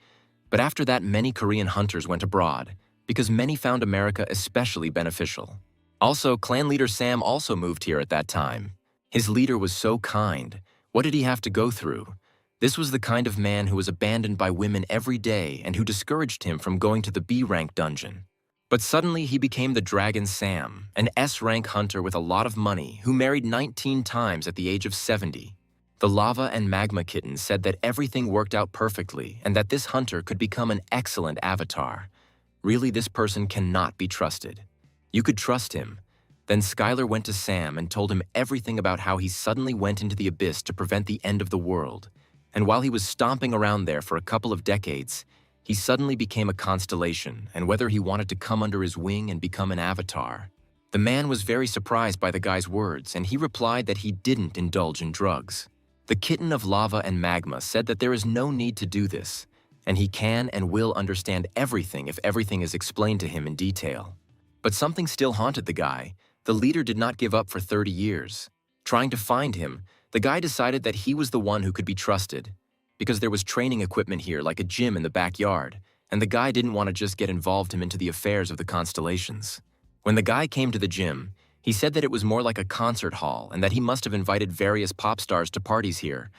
But after that, many Korean hunters went abroad, because many found America especially beneficial. Also, clan leader Sam also moved here at that time. His leader was so kind. What did he have to go through? This was the kind of man who was abandoned by women every day and who discouraged him from going to the B-rank dungeon. But suddenly he became the Dragon Sam, an S-rank hunter with a lot of money who married 19 times at the age of 70. The Lava and Magma Kitten said that everything worked out perfectly and that this hunter could become an excellent avatar. Really, this person cannot be trusted. You could trust him. Then Skylar went to Sam and told him everything about how he suddenly went into the abyss to prevent the end of the world. And while he was stomping around there for a couple of decades, he suddenly became a constellation, and whether he wanted to come under his wing and become an avatar. The man was very surprised by the guy's words, and he replied that he didn't indulge in drugs. The kitten of Lava and Magma said that there is no need to do this, and he can and will understand everything if everything is explained to him in detail. But something still haunted the guy. The leader did not give up for 30 years. Trying to find him, the guy decided that he was the one who could be trusted, because there was training equipment here like a gym in the backyard, and the guy didn't want to just get involved him into the affairs of the constellations. When the guy came to the gym, he said that it was more like a concert hall and that he must have invited various pop stars to parties here,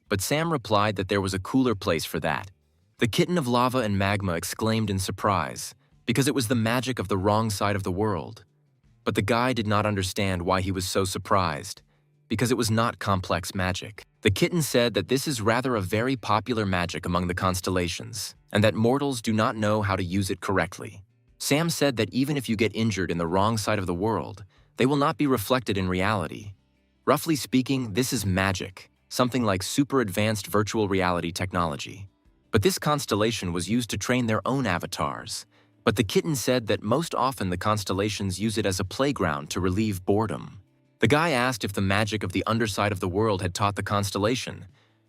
but Sam replied that there was a cooler place for that. The kitten of Lava and Magma exclaimed in surprise, because it was the magic of the wrong side of the world. But the guy did not understand why he was so surprised, because it was not complex magic. The kitten said that this is rather a very popular magic among the constellations, and that mortals do not know how to use it correctly. Sam said that even if you get injured in the wrong side of the world, they will not be reflected in reality. Roughly speaking, this is magic, something like super advanced virtual reality technology. But this constellation was used to train their own avatars. But the kitten said that most often the constellations use it as a playground to relieve boredom. The guy asked if the magic of the underside of the world had taught the constellation,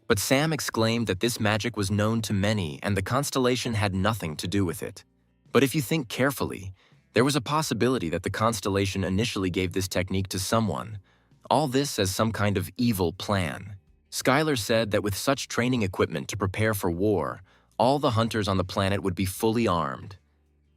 but Sam exclaimed that this magic was known to many and the constellation had nothing to do with it. But if you think carefully, there was a possibility that the constellation initially gave this technique to someone, all this as some kind of evil plan. Skylar said that with such training equipment to prepare for war, all the hunters on the planet would be fully armed.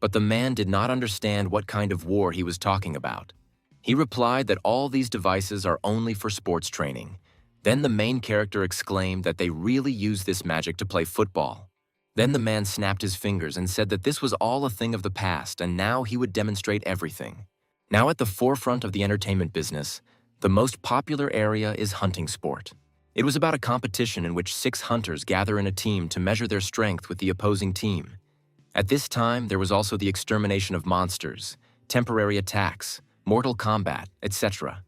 But the man did not understand what kind of war he was talking about. He replied that all these devices are only for sports training. Then the main character exclaimed that they really use this magic to play football. Then the man snapped his fingers and said that this was all a thing of the past and now he would demonstrate everything. Now at the forefront of the entertainment business, the most popular area is hunting sport. It was about a competition in which 6 hunters gather in a team to measure their strength with the opposing team. At this time, there was also the extermination of monsters, temporary attacks, mortal combat, etc.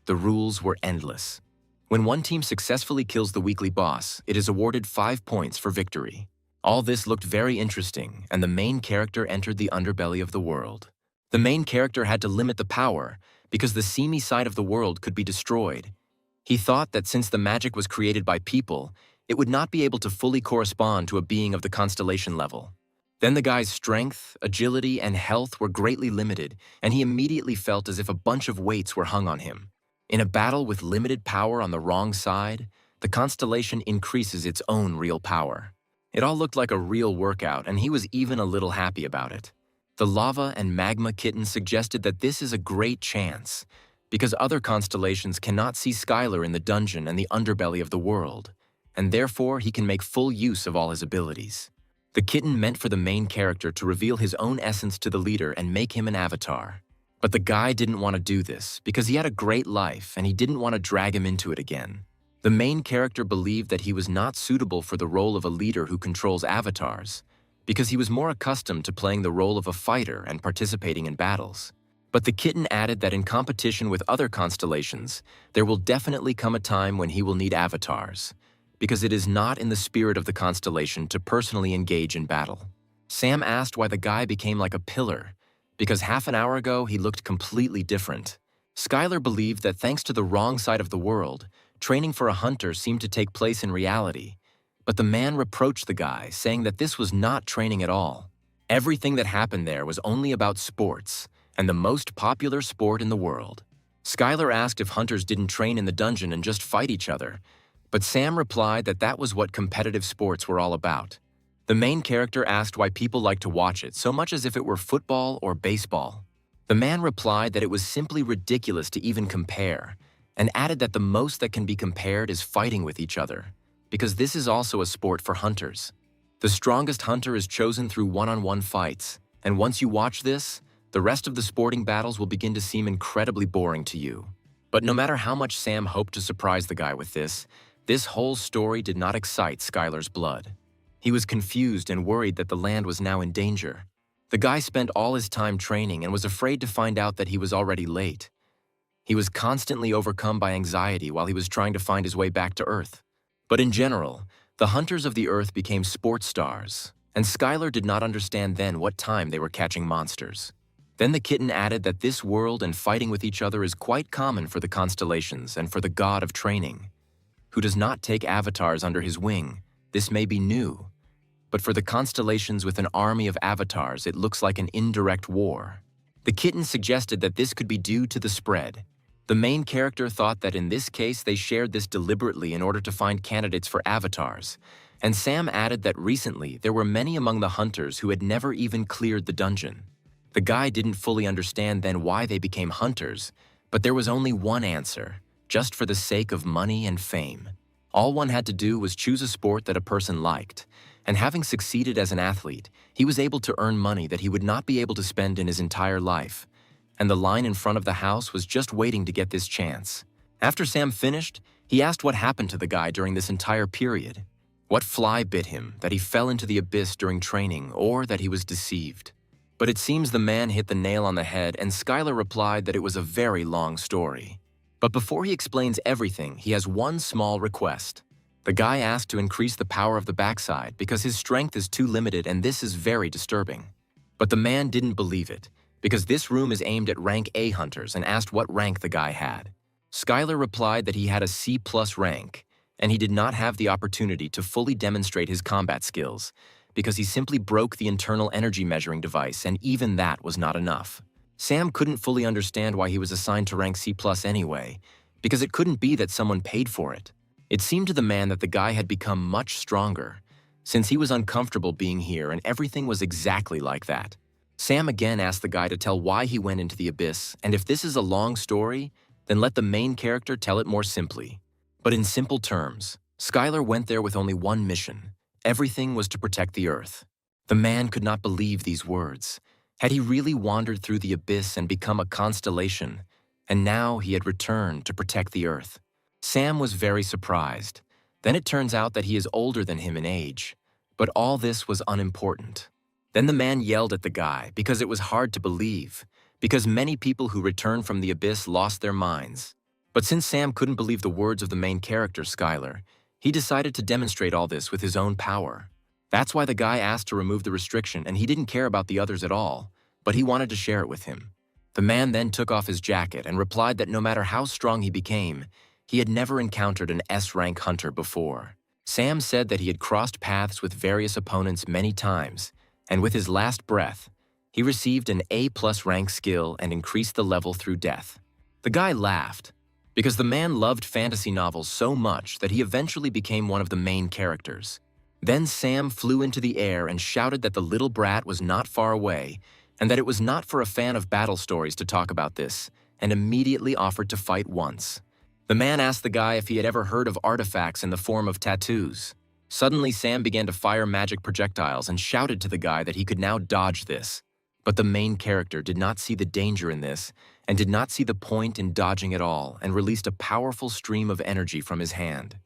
The rules were endless. When one team successfully kills the weekly boss, it is awarded 5 points for victory. All this looked very interesting, and the main character entered the underbelly of the world. The main character had to limit the power, because the seamy side of the world could be destroyed. He thought that since the magic was created by people, it would not be able to fully correspond to a being of the constellation level. Then the guy's strength, agility, and health were greatly limited, and he immediately felt as if a bunch of weights were hung on him. In a battle with limited power on the wrong side, the constellation increases its own real power. It all looked like a real workout, and he was even a little happy about it. The lava and magma kitten suggested that this is a great chance, because other constellations cannot see Skylar in the dungeon and the underbelly of the world, and therefore he can make full use of all his abilities. The kitten meant for the main character to reveal his own essence to the leader and make him an avatar. But the guy didn't want to do this because he had a great life and he didn't want to drag him into it again. The main character believed that he was not suitable for the role of a leader who controls avatars, because he was more accustomed to playing the role of a fighter and participating in battles. But the kitten added that in competition with other constellations, there will definitely come a time when he will need avatars, because it is not in the spirit of the constellation to personally engage in battle. Sam asked why the guy became like a pillar, because half an hour ago he looked completely different. Skylar believed that thanks to the wrong side of the world, training for a hunter seemed to take place in reality, but the man reproached the guy, saying that this was not training at all. Everything that happened there was only about sports, and the most popular sport in the world. Skylar asked if hunters didn't train in the dungeon and just fight each other, but Sam replied that that was what competitive sports were all about. The main character asked why people like to watch it so much as if it were football or baseball. The man replied that it was simply ridiculous to even compare, and added that the most that can be compared is fighting with each other, because this is also a sport for hunters. The strongest hunter is chosen through one-on-one fights, and once you watch this, the rest of the sporting battles will begin to seem incredibly boring to you. But no matter how much Sam hoped to surprise the guy with this whole story did not excite Skylar's blood. He was confused and worried that the land was now in danger. The guy spent all his time training and was afraid to find out that he was already late. He was constantly overcome by anxiety while he was trying to find his way back to Earth. But in general, the hunters of the Earth became sports stars, and Skylar did not understand then what time they were catching monsters. Then the kitten added that this world and fighting with each other is quite common for the constellations and for the god of training, who does not take avatars under his wing. This may be new, but for the constellations with an army of avatars, it looks like an indirect war. The kitten suggested that this could be due to the spread. The main character thought that in this case they shared this deliberately in order to find candidates for avatars, and Sam added that recently there were many among the hunters who had never even cleared the dungeon. The guy didn't fully understand then why they became hunters, but there was only one answer, just for the sake of money and fame. All one had to do was choose a sport that a person liked, and having succeeded as an athlete, he was able to earn money that he would not be able to spend in his entire life, and the line in front of the house was just waiting to get this chance. After Sam finished, he asked what happened to the guy during this entire period. What fly bit him, that he fell into the abyss during training, or that he was deceived? But it seems the man hit the nail on the head, and Skylar replied that it was a very long story. But before he explains everything, he has one small request. The guy asked to increase the power of the backside because his strength is too limited, and this is very disturbing. But the man didn't believe it, because this room is aimed at rank A hunters, and asked what rank the guy had. Skylar replied that he had a C+ rank, and he did not have the opportunity to fully demonstrate his combat skills, because he simply broke the internal energy measuring device, and even that was not enough. Sam couldn't fully understand why he was assigned to rank C+ anyway, because it couldn't be that someone paid for it. It seemed to the man that the guy had become much stronger, since he was uncomfortable being here and everything was exactly like that. Sam again asked the guy to tell why he went into the abyss, and if this is a long story, then let the main character tell it more simply. But in simple terms, Skylar went there with only one mission. Everything was to protect the Earth. The man could not believe these words. Had he really wandered through the abyss and become a constellation? And now he had returned to protect the Earth. Sam was very surprised. Then it turns out that he is older than him in age. But all this was unimportant. Then the man yelled at the guy because it was hard to believe, because many people who returned from the abyss lost their minds. But since Sam couldn't believe the words of the main character, Skylar, he decided to demonstrate all this with his own power. That's why the guy asked to remove the restriction, and he didn't care about the others at all, but he wanted to share it with him. The man then took off his jacket and replied that no matter how strong he became, he had never encountered an S-rank hunter before. Sam said that he had crossed paths with various opponents many times, and with his last breath, he received an A+ rank skill and increased the level through death. The guy laughed, because the man loved fantasy novels so much that he eventually became one of the main characters. Then Sam flew into the air and shouted that the little brat was not far away, and that it was not for a fan of battle stories to talk about this, and immediately offered to fight once. The man asked the guy if he had ever heard of artifacts in the form of tattoos. Suddenly, Sam began to fire magic projectiles and shouted to the guy that he could now dodge this. But the main character did not see the danger in this, and did not see the point in dodging at all, and released a powerful stream of energy from his hand.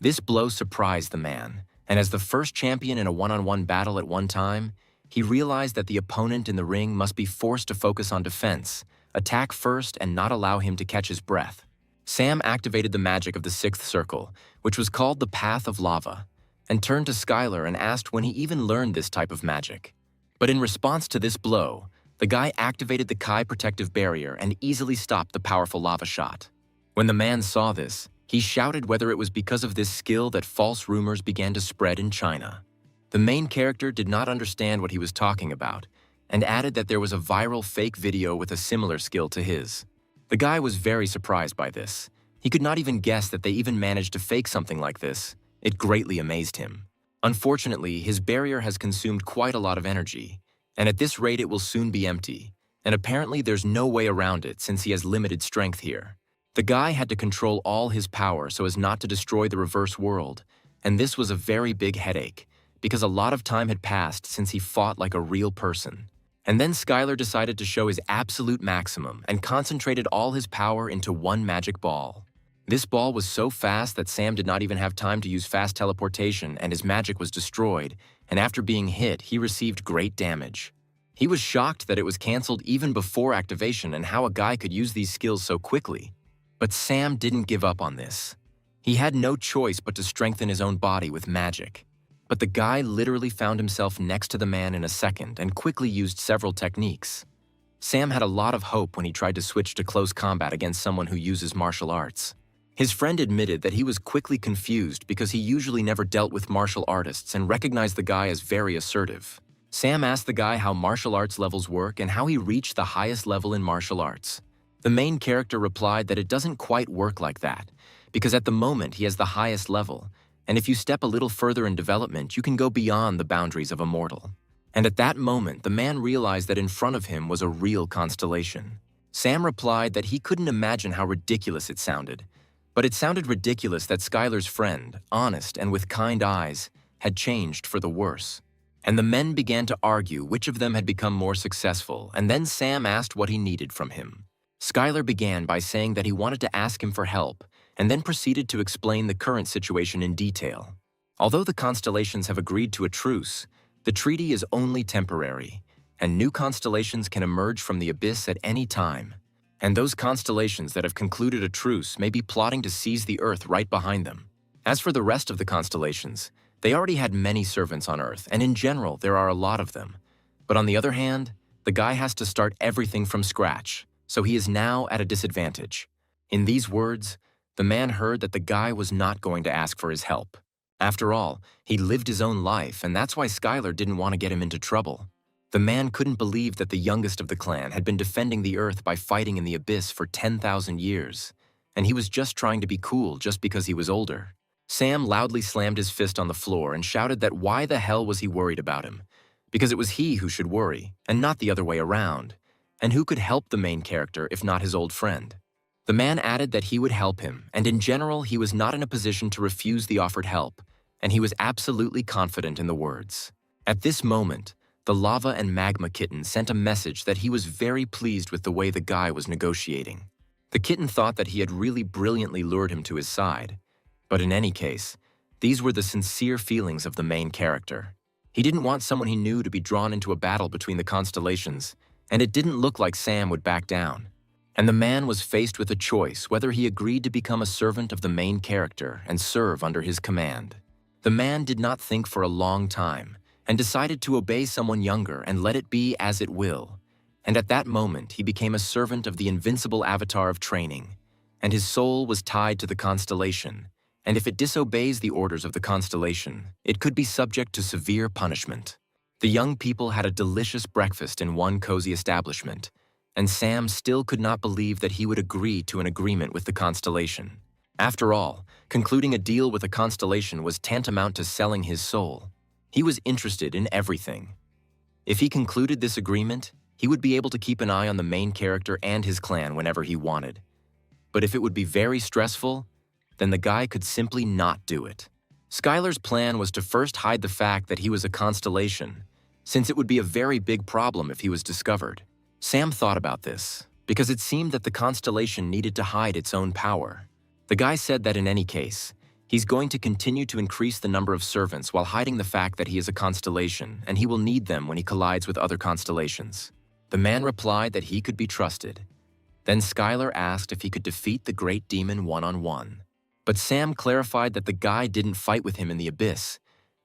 This blow surprised the man, and as the first champion in a one-on-one battle at one time, he realized that the opponent in the ring must be forced to focus on defense, attack first, and not allow him to catch his breath. Sam activated the magic of the sixth circle, which was called the Path of Lava, and turned to Skylar and asked when he even learned this type of magic. But in response to this blow, the guy activated the Kai protective barrier and easily stopped the powerful lava shot. When the man saw this, he shouted whether it was because of this skill that false rumors began to spread in China. The main character did not understand what he was talking about, and added that there was a viral fake video with a similar skill to his. The guy was very surprised by this. He could not even guess that they even managed to fake something like this. It greatly amazed him. Unfortunately, his barrier has consumed quite a lot of energy, and at this rate it will soon be empty, and apparently there's no way around it since he has limited strength here. The guy had to control all his power so as not to destroy the reverse world, and this was a very big headache, because a lot of time had passed since he fought like a real person. And then Skylar decided to show his absolute maximum and concentrated all his power into one magic ball. This ball was so fast that Sam did not even have time to use fast teleportation, and his magic was destroyed, and after being hit, he received great damage. He was shocked that it was cancelled even before activation and how a guy could use these skills so quickly. But Sam didn't give up on this. He had no choice but to strengthen his own body with magic. But the guy literally found himself next to the man in a second and quickly used several techniques. Sam had a lot of hope when he tried to switch to close combat against someone who uses martial arts. His friend admitted that he was quickly confused because he usually never dealt with martial artists and recognized the guy as very assertive. Sam asked the guy how martial arts levels work and how he reached the highest level in martial arts. The main character replied that it doesn't quite work like that, because at the moment he has the highest level, and if you step a little further in development, you can go beyond the boundaries of a mortal. And at that moment, the man realized that in front of him was a real constellation. Sam replied that he couldn't imagine how ridiculous it sounded, but it sounded ridiculous that Skylar's friend, honest and with kind eyes, had changed for the worse. And the men began to argue which of them had become more successful, and then Sam asked what he needed from him. Skylar began by saying that he wanted to ask him for help, and then proceeded to explain the current situation in detail. Although the constellations have agreed to a truce, the treaty is only temporary, and new constellations can emerge from the abyss at any time. And those constellations that have concluded a truce may be plotting to seize the Earth right behind them. As for the rest of the constellations, they already had many servants on Earth, and in general, there are a lot of them. But on the other hand, the guy has to start everything from scratch, so he is now at a disadvantage. In these words, the man heard that the guy was not going to ask for his help. After all, he lived his own life, and that's why Skylar didn't want to get him into trouble. The man couldn't believe that the youngest of the clan had been defending the Earth by fighting in the abyss for 10,000 years, and he was just trying to be cool just because he was older. Sam loudly slammed his fist on the floor and shouted that why the hell was he worried about him? Because it was he who should worry, and not the other way around. And who could help the main character if not his old friend? The man added that he would help him, and in general, he was not in a position to refuse the offered help, and he was absolutely confident in the words. At this moment, the lava and magma kitten sent a message that he was very pleased with the way the guy was negotiating. The kitten thought that he had really brilliantly lured him to his side. But in any case, these were the sincere feelings of the main character. He didn't want someone he knew to be drawn into a battle between the constellations, and it didn't look like Sam would back down. And the man was faced with a choice whether he agreed to become a servant of the main character and serve under his command. The man did not think for a long time and decided to obey someone younger and let it be as it will. And at that moment, he became a servant of the invincible avatar of training, and his soul was tied to the constellation. And if it disobeys the orders of the constellation, it could be subject to severe punishment. The young people had a delicious breakfast in one cozy establishment, and Sam still could not believe that he would agree to an agreement with the constellation. After all, concluding a deal with a constellation was tantamount to selling his soul. He was interested in everything. If he concluded this agreement, he would be able to keep an eye on the main character and his clan whenever he wanted. But if it would be very stressful, then the guy could simply not do it. Skylar's plan was to first hide the fact that he was a constellation, since it would be a very big problem if he was discovered. Sam thought about this, because it seemed that the constellation needed to hide its own power. The guy said that in any case, he's going to continue to increase the number of servants while hiding the fact that he is a constellation, and he will need them when he collides with other constellations. The man replied that he could be trusted. Then Skylar asked if he could defeat the great demon one-on-one. But Sam clarified that the guy didn't fight with him in the abyss,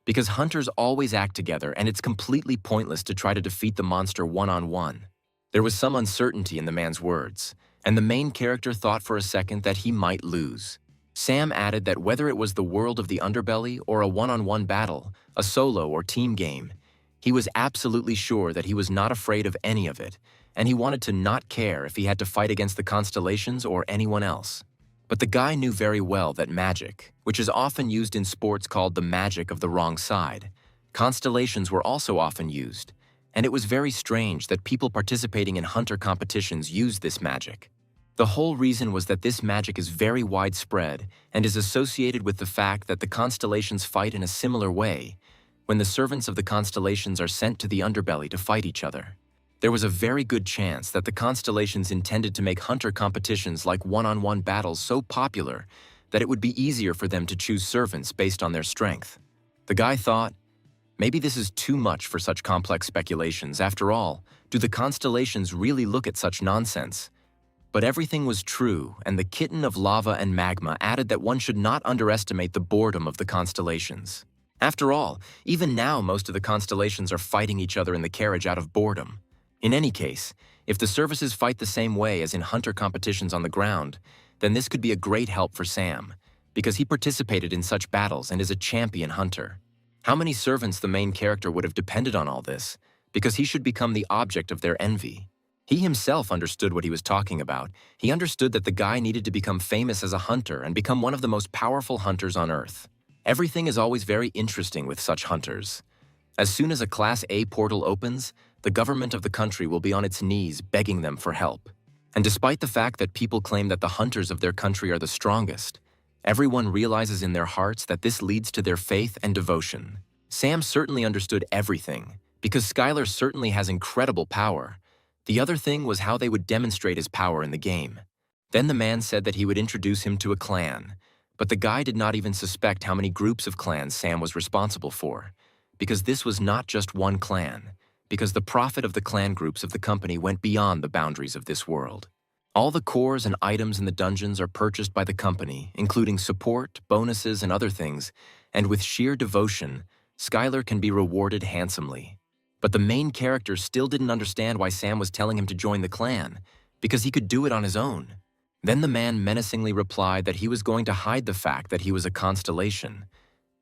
because hunters always act together and it's completely pointless to try to defeat the monster one-on-one. There was some uncertainty in the man's words, and the main character thought for a second that he might lose. Sam added that whether it was the world of the underbelly or a one-on-one battle, a solo or team game, he was absolutely sure that he was not afraid of any of it, and he wanted to not care if he had to fight against the constellations or anyone else. But the guy knew very well that magic, which is often used in sports called the magic of the wrong side, constellations were also often used, and it was very strange that people participating in hunter competitions used this magic. The whole reason was that this magic is very widespread and is associated with the fact that the constellations fight in a similar way when the servants of the constellations are sent to the underbelly to fight each other. There was a very good chance that the constellations intended to make hunter competitions like one-on-one battles so popular that it would be easier for them to choose servants based on their strength. The guy thought, maybe this is too much for such complex speculations. After all, do the constellations really look at such nonsense? But everything was true, and the kitten of lava and magma added that one should not underestimate the boredom of the constellations. After all, even now most of the constellations are fighting each other in the carriage out of boredom. In any case, if the services fight the same way as in hunter competitions on the ground, then this could be a great help for Sam, because he participated in such battles and is a champion hunter. How many servants the main character would have depended on all this, because he should become the object of their envy. He himself understood what he was talking about. He understood that the guy needed to become famous as a hunter and become one of the most powerful hunters on Earth. Everything is always very interesting with such hunters. As soon as a Class A portal opens, the government of the country will be on its knees begging them for help. And despite the fact that people claim that the hunters of their country are the strongest, everyone realizes in their hearts that this leads to their faith and devotion. Sam certainly understood everything, because Skylar certainly has incredible power. The other thing was how they would demonstrate his power in the game. Then the man said that he would introduce him to a clan, but the guy did not even suspect how many groups of clans Sam was responsible for, because this was not just one clan, because the profit of the clan groups of the company went beyond the boundaries of this world. All the cores and items in the dungeons are purchased by the company, including support, bonuses, and other things, and with sheer devotion, Skylar can be rewarded handsomely. But the main character still didn't understand why Sam was telling him to join the clan, because he could do it on his own. Then the man menacingly replied that he was going to hide the fact that he was a constellation.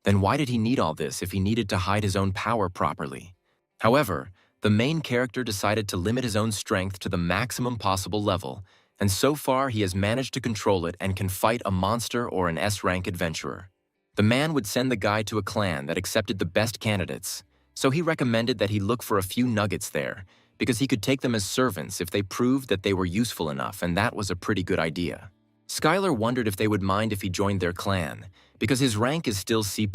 Then why did he need all this if he needed to hide his own power properly? However, the main character decided to limit his own strength to the maximum possible level, and so far he has managed to control it and can fight a monster or an S-rank adventurer. The man would send the guy to a clan that accepted the best candidates, so he recommended that he look for a few nuggets there, because he could take them as servants if they proved that they were useful enough, and that was a pretty good idea. Skylar wondered if they would mind if he joined their clan, because his rank is still C+,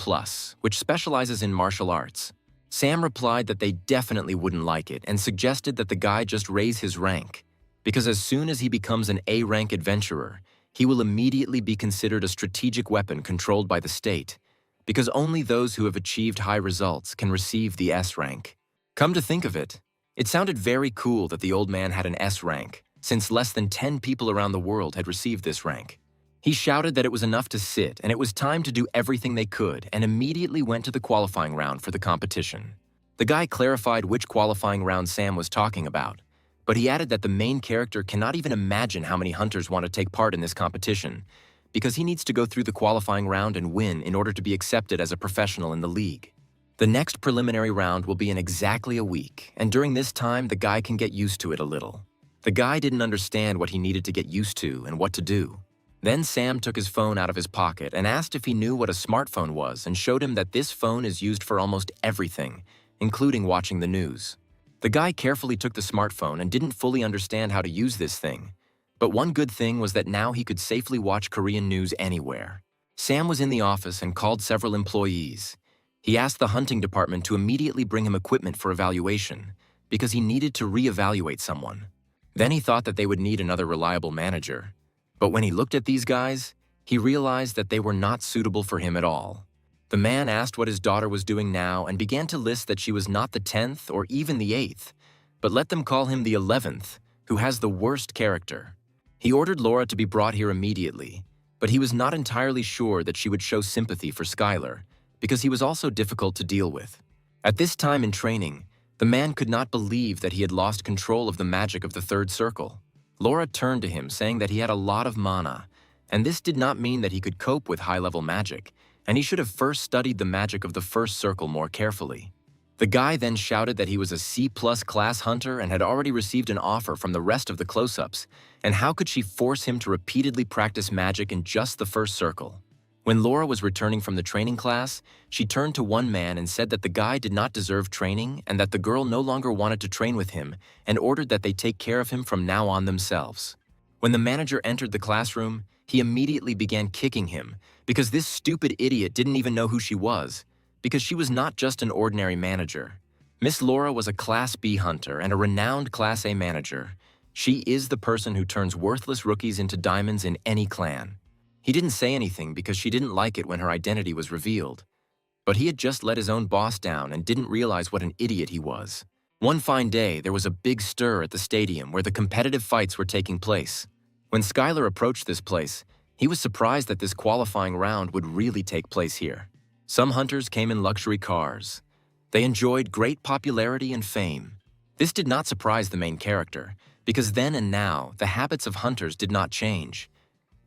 which specializes in martial arts. Sam replied that they definitely wouldn't like it and suggested that the guy just raise his rank, because as soon as he becomes an A-rank adventurer, he will immediately be considered a strategic weapon controlled by the state, because only those who have achieved high results can receive the S rank. Come to think of it, it sounded very cool that the old man had an S rank, since less than 10 people around the world had received this rank. He shouted that it was enough to sit and it was time to do everything they could, and immediately went to the qualifying round for the competition. The guy clarified which qualifying round Sam was talking about, but he added that the main character cannot even imagine how many hunters want to take part in this competition, because he needs to go through the qualifying round and win in order to be accepted as a professional in the league. The next preliminary round will be in exactly a week, and during this time the guy can get used to it a little. The guy didn't understand what he needed to get used to and what to do. Then Sam took his phone out of his pocket and asked if he knew what a smartphone was, and showed him that this phone is used for almost everything, including watching the news. The guy carefully took the smartphone and didn't fully understand how to use this thing. But one good thing was that now he could safely watch Korean news anywhere. Sam was in the office and called several employees. He asked the hunting department to immediately bring him equipment for evaluation, because he needed to re-evaluate someone. Then he thought that they would need another reliable manager. But when he looked at these guys, he realized that they were not suitable for him at all. The man asked what his daughter was doing now and began to list that she was not the 10th or even the 8th, but let them call him the 11th, who has the worst character. He ordered Laura to be brought here immediately, but he was not entirely sure that she would show sympathy for Skylar, because he was also difficult to deal with. At this time in training, the man could not believe that he had lost control of the magic of the third circle. Laura turned to him saying that he had a lot of mana, and this did not mean that he could cope with high-level magic, and he should have first studied the magic of the first circle more carefully. The guy then shouted that he was a C+ class hunter and had already received an offer from the rest of the close-ups, and how could she force him to repeatedly practice magic in just the first circle? When Laura was returning from the training class, she turned to one man and said that the guy did not deserve training and that the girl no longer wanted to train with him, and ordered that they take care of him from now on themselves. When the manager entered the classroom, he immediately began kicking him, because this stupid idiot didn't even know who she was, because she was not just an ordinary manager. Miss Laura was a Class B hunter and a renowned Class A manager. She is the person who turns worthless rookies into diamonds in any clan. He didn't say anything because she didn't like it when her identity was revealed. But he had just let his own boss down and didn't realize what an idiot he was. One fine day, there was a big stir at the stadium where the competitive fights were taking place. When Skylar approached this place, he was surprised that this qualifying round would really take place here. Some hunters came in luxury cars. They enjoyed great popularity and fame. This did not surprise the main character, because then and now, the habits of hunters did not change.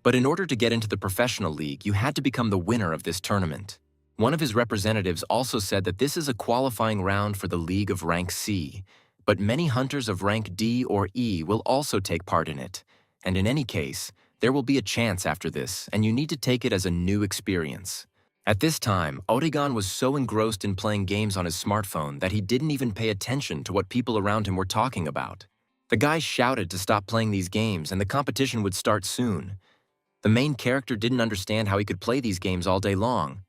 But in order to get into the professional league, you had to become the winner of this tournament. One of his representatives also said that this is a qualifying round for the league of rank C, but many hunters of rank D or E will also take part in it. And in any case, there will be a chance after this, and you need to take it as a new experience. At this time, Oregon was so engrossed in playing games on his smartphone that he didn't even pay attention to what people around him were talking about. The guy shouted to stop playing these games and the competition would start soon. The main character didn't understand how he could play these games all day long.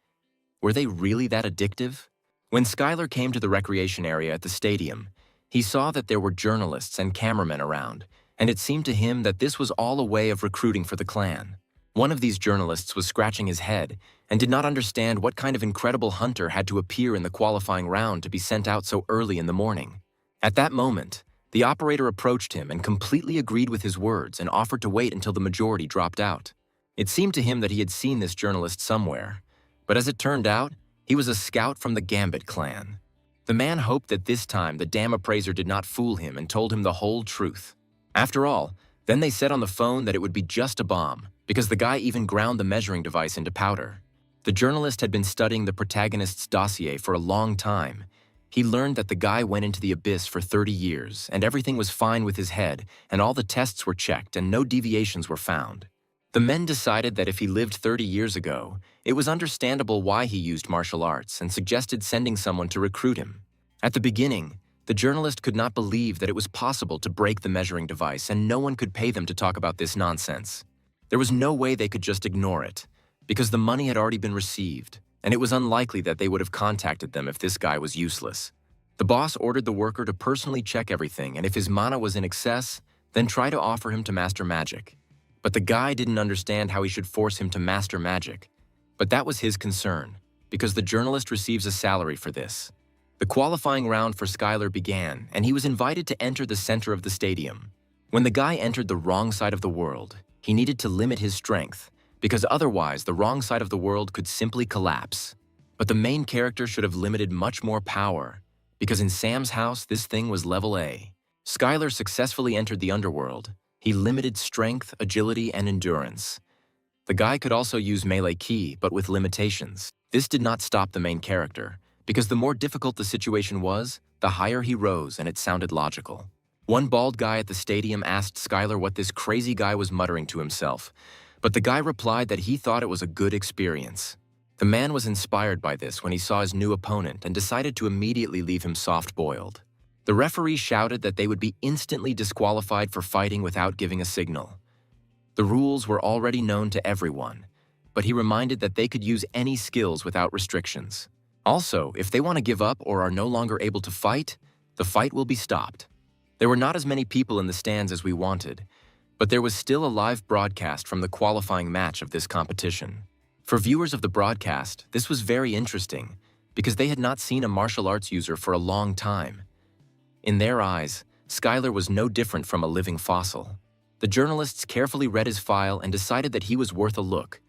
Were they really that addictive? When Skylar came to the recreation area at the stadium, he saw that there were journalists and cameramen around, and it seemed to him that this was all a way of recruiting for the clan. One of these journalists was scratching his head and did not understand what kind of incredible hunter had to appear in the qualifying round to be sent out so early in the morning. At that moment, The operator approached him and completely agreed with his words and offered to wait until the majority dropped out. It seemed to him that he had seen this journalist somewhere, but as it turned out, he was a scout from the Gambit clan. The man hoped that this time the damn appraiser did not fool him and told him the whole truth. After all, then they said on the phone that it would be just a bomb, because the guy even ground the measuring device into powder. The journalist had been studying the protagonist's dossier for a long time. He learned that the guy went into the abyss for 30 years, and everything was fine with his head, and all the tests were checked and no deviations were found. The men decided that if he lived 30 years ago, it was understandable why he used martial arts and suggested sending someone to recruit him. At the beginning, the journalist could not believe that it was possible to break the measuring device and no one could pay them to talk about this nonsense. There was no way they could just ignore it, because the money had already been received, and it was unlikely that they would have contacted them if this guy was useless. The boss ordered the worker to personally check everything, and if his mana was in excess, then try to offer him to master magic. But the guy didn't understand how he should force him to master magic. But that was his concern, because the journalist receives a salary for this. The qualifying round for Skylar began, and he was invited to enter the center of the stadium. When the guy entered the wrong side of the world, he needed to limit his strength, because otherwise the wrong side of the world could simply collapse. But the main character should have limited much more power, because in Sam's house this thing was level A. Skylar successfully entered the underworld. He limited strength, agility, and endurance. The guy could also use melee ki, but with limitations. This did not stop the main character, because the more difficult the situation was, the higher he rose, and it sounded logical. One bald guy at the stadium asked Skylar what this crazy guy was muttering to himself, but the guy replied that he thought it was a good experience. The man was inspired by this when he saw his new opponent and decided to immediately leave him soft-boiled. The referee shouted that they would be instantly disqualified for fighting without giving a signal. The rules were already known to everyone, but he reminded that they could use any skills without restrictions. Also, if they want to give up or are no longer able to fight, the fight will be stopped. There were not as many people in the stands as we wanted, but there was still a live broadcast from the qualifying match of this competition. For viewers of the broadcast, this was very interesting, because they had not seen a martial arts user for a long time. In their eyes, Skylar was no different from a living fossil. The journalists carefully read his file and decided that he was worth a look.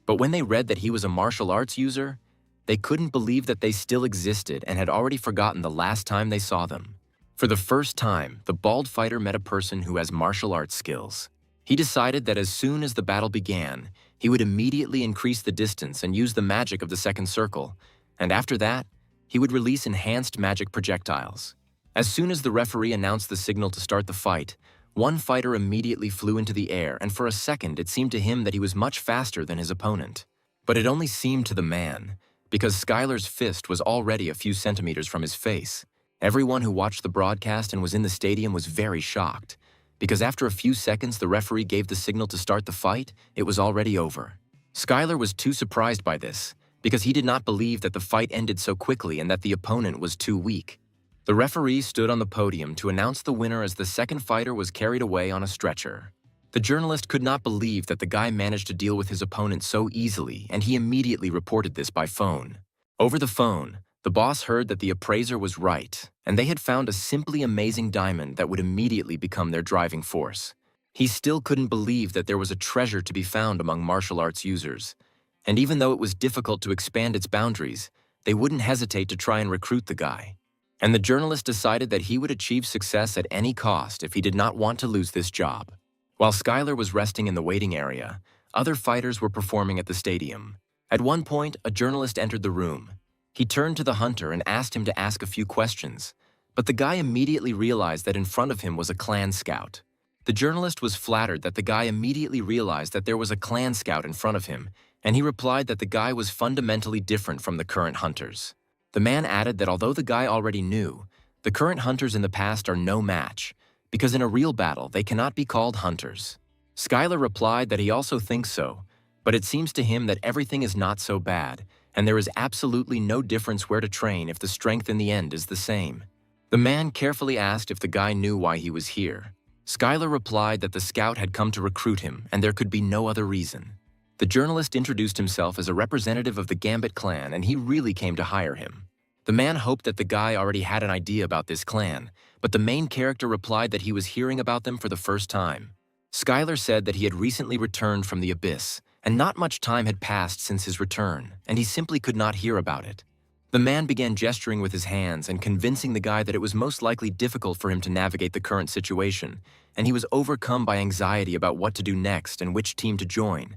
But when they read that he was a martial arts user, they couldn't believe that they still existed and had already forgotten the last time they saw them. For the first time, the bald fighter met a person who has martial arts skills. He decided that as soon as the battle began, he would immediately increase the distance and use the magic of the second circle, and after that, he would release enhanced magic projectiles. As soon as the referee announced the signal to start the fight, one fighter immediately flew into the air, and for a second it seemed to him that he was much faster than his opponent. But it only seemed to the man, because Skylar's fist was already a few centimeters from his face. Everyone who watched the broadcast and was in the stadium was very shocked, because after a few seconds the referee gave the signal to start the fight, it was already over. Skylar was too surprised by this, because he did not believe that the fight ended so quickly and that the opponent was too weak. The referee stood on the podium to announce the winner as the second fighter was carried away on a stretcher. The journalist could not believe that the guy managed to deal with his opponent so easily, and he immediately reported this by phone. Over the phone, the boss heard that the appraiser was right, and they had found a simply amazing diamond that would immediately become their driving force. He still couldn't believe that there was a treasure to be found among martial arts users, and even though it was difficult to expand its boundaries, they wouldn't hesitate to try and recruit the guy. And the journalist decided that he would achieve success at any cost if he did not want to lose this job. While Skylar was resting in the waiting area, other fighters were performing at the stadium. At one point, a journalist entered the room. He turned to the hunter and asked him to ask a few questions, but the guy immediately realized that in front of him was a clan scout. The journalist was flattered that the guy immediately realized that there was a clan scout in front of him, and he replied that the guy was fundamentally different from the current hunters. The man added that although the guy already knew, the current hunters in the past are no match, because in a real battle they cannot be called hunters. Skylar replied that he also thinks so, but it seems to him that everything is not so bad, and there is absolutely no difference where to train if the strength in the end is the same. The man carefully asked if the guy knew why he was here. Skylar replied that the scout had come to recruit him and there could be no other reason. The journalist introduced himself as a representative of the Gambit clan and he really came to hire him. The man hoped that the guy already had an idea about this clan, but the main character replied that he was hearing about them for the first time. Skylar said that he had recently returned from the abyss, and not much time had passed since his return, and he simply could not hear about it. The man began gesturing with his hands and convincing the guy that it was most likely difficult for him to navigate the current situation, and he was overcome by anxiety about what to do next and which team to join.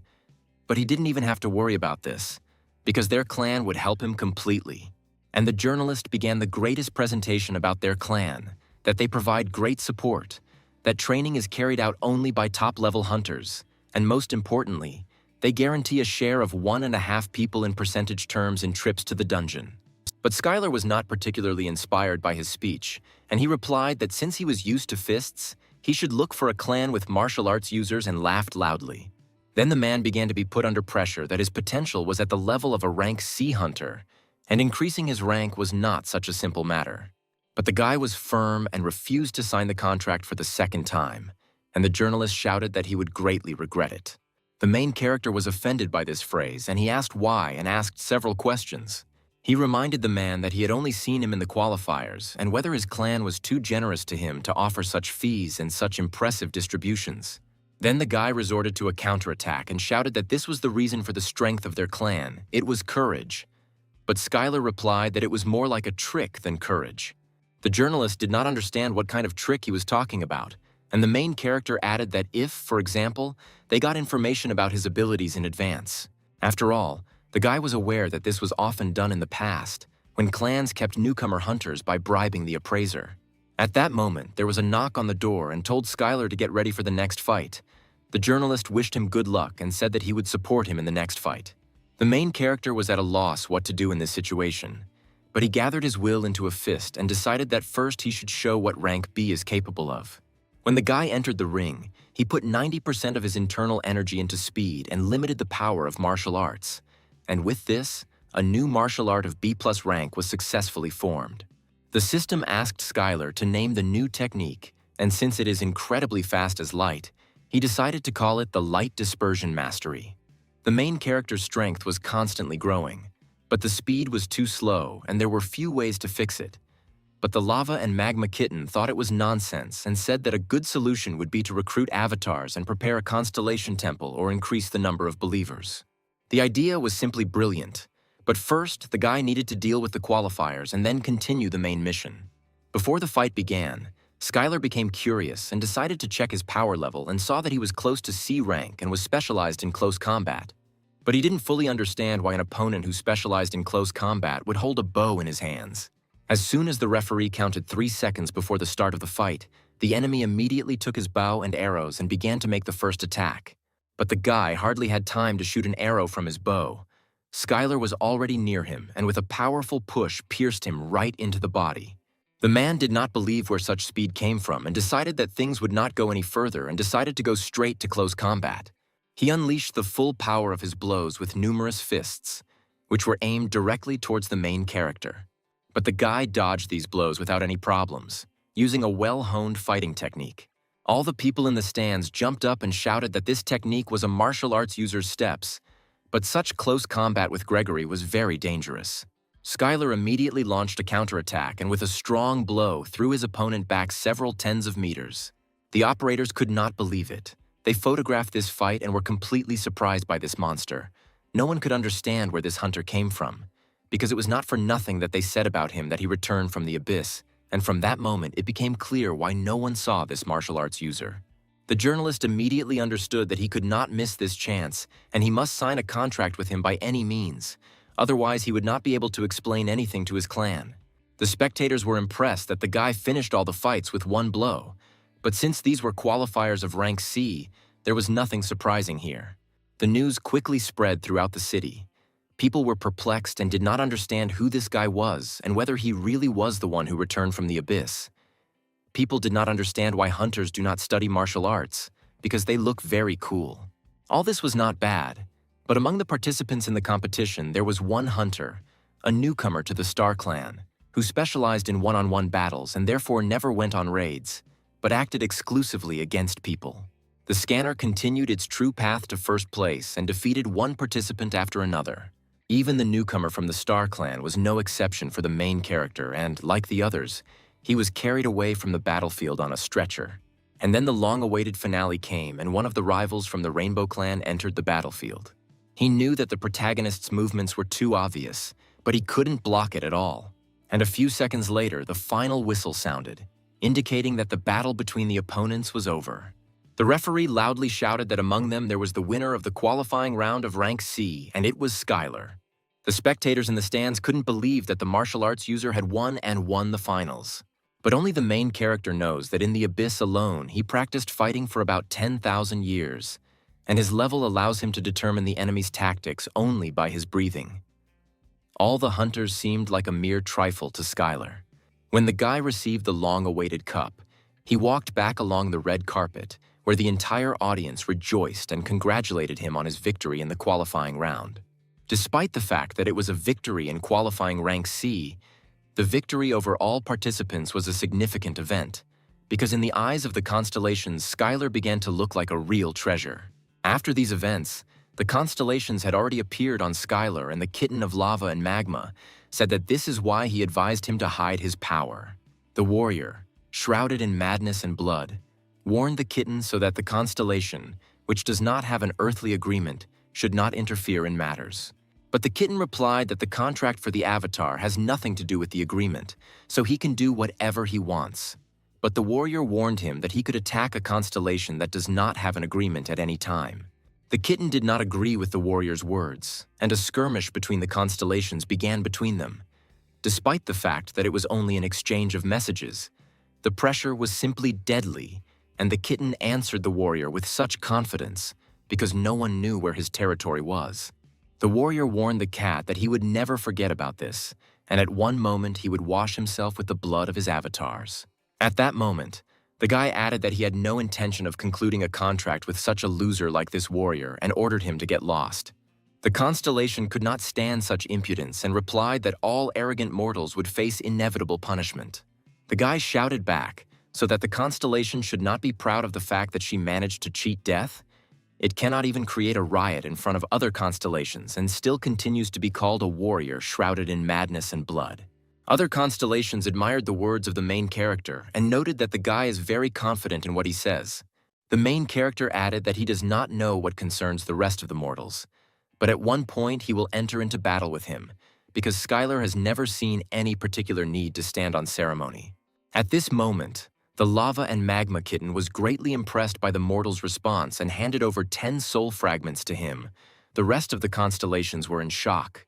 But he didn't even have to worry about this, because their clan would help him completely. And the journalist began the greatest presentation about their clan, that they provide great support, that training is carried out only by top-level hunters, and most importantly, they guarantee a share of 1.5 people in percentage terms in trips to the dungeon. But Skylar was not particularly inspired by his speech, and he replied that since he was used to fists, he should look for a clan with martial arts users and laughed loudly. Then the man began to be put under pressure that his potential was at the level of a rank C hunter, and increasing his rank was not such a simple matter. But the guy was firm and refused to sign the contract for the second time, and the journalist shouted that he would greatly regret it. The main character was offended by this phrase, and he asked why and asked several questions. He reminded the man that he had only seen him in the qualifiers and whether his clan was too generous to him to offer such fees and such impressive distributions. Then the guy resorted to a counterattack and shouted that this was the reason for the strength of their clan. It was courage. But Skylar replied that it was more like a trick than courage. The journalist did not understand what kind of trick he was talking about, and the main character added that if, for example, they got information about his abilities in advance. After all, the guy was aware that this was often done in the past, when clans kept newcomer hunters by bribing the appraiser. At that moment, there was a knock on the door and told Skylar to get ready for the next fight. The journalist wished him good luck and said that he would support him in the next fight. The main character was at a loss what to do in this situation, but he gathered his will into a fist and decided that first he should show what rank B is capable of. When the guy entered the ring, he put 90% of his internal energy into speed and limited the power of martial arts. And with this, a new martial art of B+ rank was successfully formed. The system asked Skylar to name the new technique, and since it is incredibly fast as light, he decided to call it the Light Dispersion Mastery. The main character's strength was constantly growing, but the speed was too slow and there were few ways to fix it. But the Lava and Magma Kitten thought it was nonsense and said that a good solution would be to recruit avatars and prepare a constellation temple or increase the number of believers. The idea was simply brilliant, but first the guy needed to deal with the qualifiers and then continue the main mission. Before the fight began, Skylar became curious and decided to check his power level and saw that he was close to C rank and was specialized in close combat. But he didn't fully understand why an opponent who specialized in close combat would hold a bow in his hands. As soon as the referee counted 3 seconds before the start of the fight, the enemy immediately took his bow and arrows and began to make the first attack. But the guy hardly had time to shoot an arrow from his bow. Skylar was already near him and with a powerful push pierced him right into the body. The man did not believe where such speed came from and decided that things would not go any further and decided to go straight to close combat. He unleashed the full power of his blows with numerous fists, which were aimed directly towards the main character. But the guy dodged these blows without any problems, using a well-honed fighting technique. All the people in the stands jumped up and shouted that this technique was a martial arts user's steps, but such close combat with Gregory was very dangerous. Skylar immediately launched a counterattack and with a strong blow threw his opponent back several tens of meters. The operators could not believe it. They photographed this fight and were completely surprised by this monster. No one could understand where this hunter came from, because it was not for nothing that they said about him that he returned from the abyss, and from that moment it became clear why no one saw this martial arts user. The journalist immediately understood that he could not miss this chance, and he must sign a contract with him by any means. Otherwise, he would not be able to explain anything to his clan. The spectators were impressed that the guy finished all the fights with one blow, but since these were qualifiers of rank C, there was nothing surprising here. The news quickly spread throughout the city. People were perplexed and did not understand who this guy was and whether he really was the one who returned from the abyss. People did not understand why hunters do not study martial arts, because they look very cool. All this was not bad, but among the participants in the competition there was one hunter, a newcomer to the Star Clan, who specialized in one-on-one battles and therefore never went on raids, but acted exclusively against people. The scanner continued its true path to first place and defeated one participant after another. Even the newcomer from the Star Clan was no exception for the main character and, like the others, he was carried away from the battlefield on a stretcher. And then the long-awaited finale came and one of the rivals from the Rainbow Clan entered the battlefield. He knew that the protagonist's movements were too obvious, but he couldn't block it at all. And a few seconds later, the final whistle sounded, indicating that the battle between the opponents was over. The referee loudly shouted that among them there was the winner of the qualifying round of Rank C, and it was Skylar. The spectators in the stands couldn't believe that the martial arts user had won and won the finals. But only the main character knows that in the Abyss alone, he practiced fighting for about 10,000 years, and his level allows him to determine the enemy's tactics only by his breathing. All the hunters seemed like a mere trifle to Skylar. When the guy received the long-awaited cup, he walked back along the red carpet, where the entire audience rejoiced and congratulated him on his victory in the qualifying round. Despite the fact that it was a victory in qualifying Rank C, the victory over all participants was a significant event, because in the eyes of the constellations, Skylar began to look like a real treasure. After these events, the constellations had already appeared on Skylar, and the kitten of lava and magma said that this is why he advised him to hide his power. The warrior, shrouded in madness and blood, warned the kitten so that the constellation, which does not have an earthly agreement, should not interfere in matters. But the kitten replied that the contract for the avatar has nothing to do with the agreement, so he can do whatever he wants. But the warrior warned him that he could attack a constellation that does not have an agreement at any time. The kitten did not agree with the warrior's words, and a skirmish between the constellations began between them. Despite the fact that it was only an exchange of messages, the pressure was simply deadly, and the kitten answered the warrior with such confidence because no one knew where his territory was. The warrior warned the cat that he would never forget about this, and at one moment he would wash himself with the blood of his avatars. At that moment, the guy added that he had no intention of concluding a contract with such a loser like this warrior and ordered him to get lost. The constellation could not stand such impudence and replied that all arrogant mortals would face inevitable punishment. The guy shouted back, so that the constellation should not be proud of the fact that she managed to cheat death. It cannot even create a riot in front of other constellations and still continues to be called a warrior shrouded in madness and blood. Other constellations admired the words of the main character and noted that the guy is very confident in what he says. The main character added that he does not know what concerns the rest of the mortals, but at one point he will enter into battle with him, because Skylar has never seen any particular need to stand on ceremony. At this moment, the lava and magma kitten was greatly impressed by the mortal's response and handed over 10 soul fragments to him. The rest of the constellations were in shock.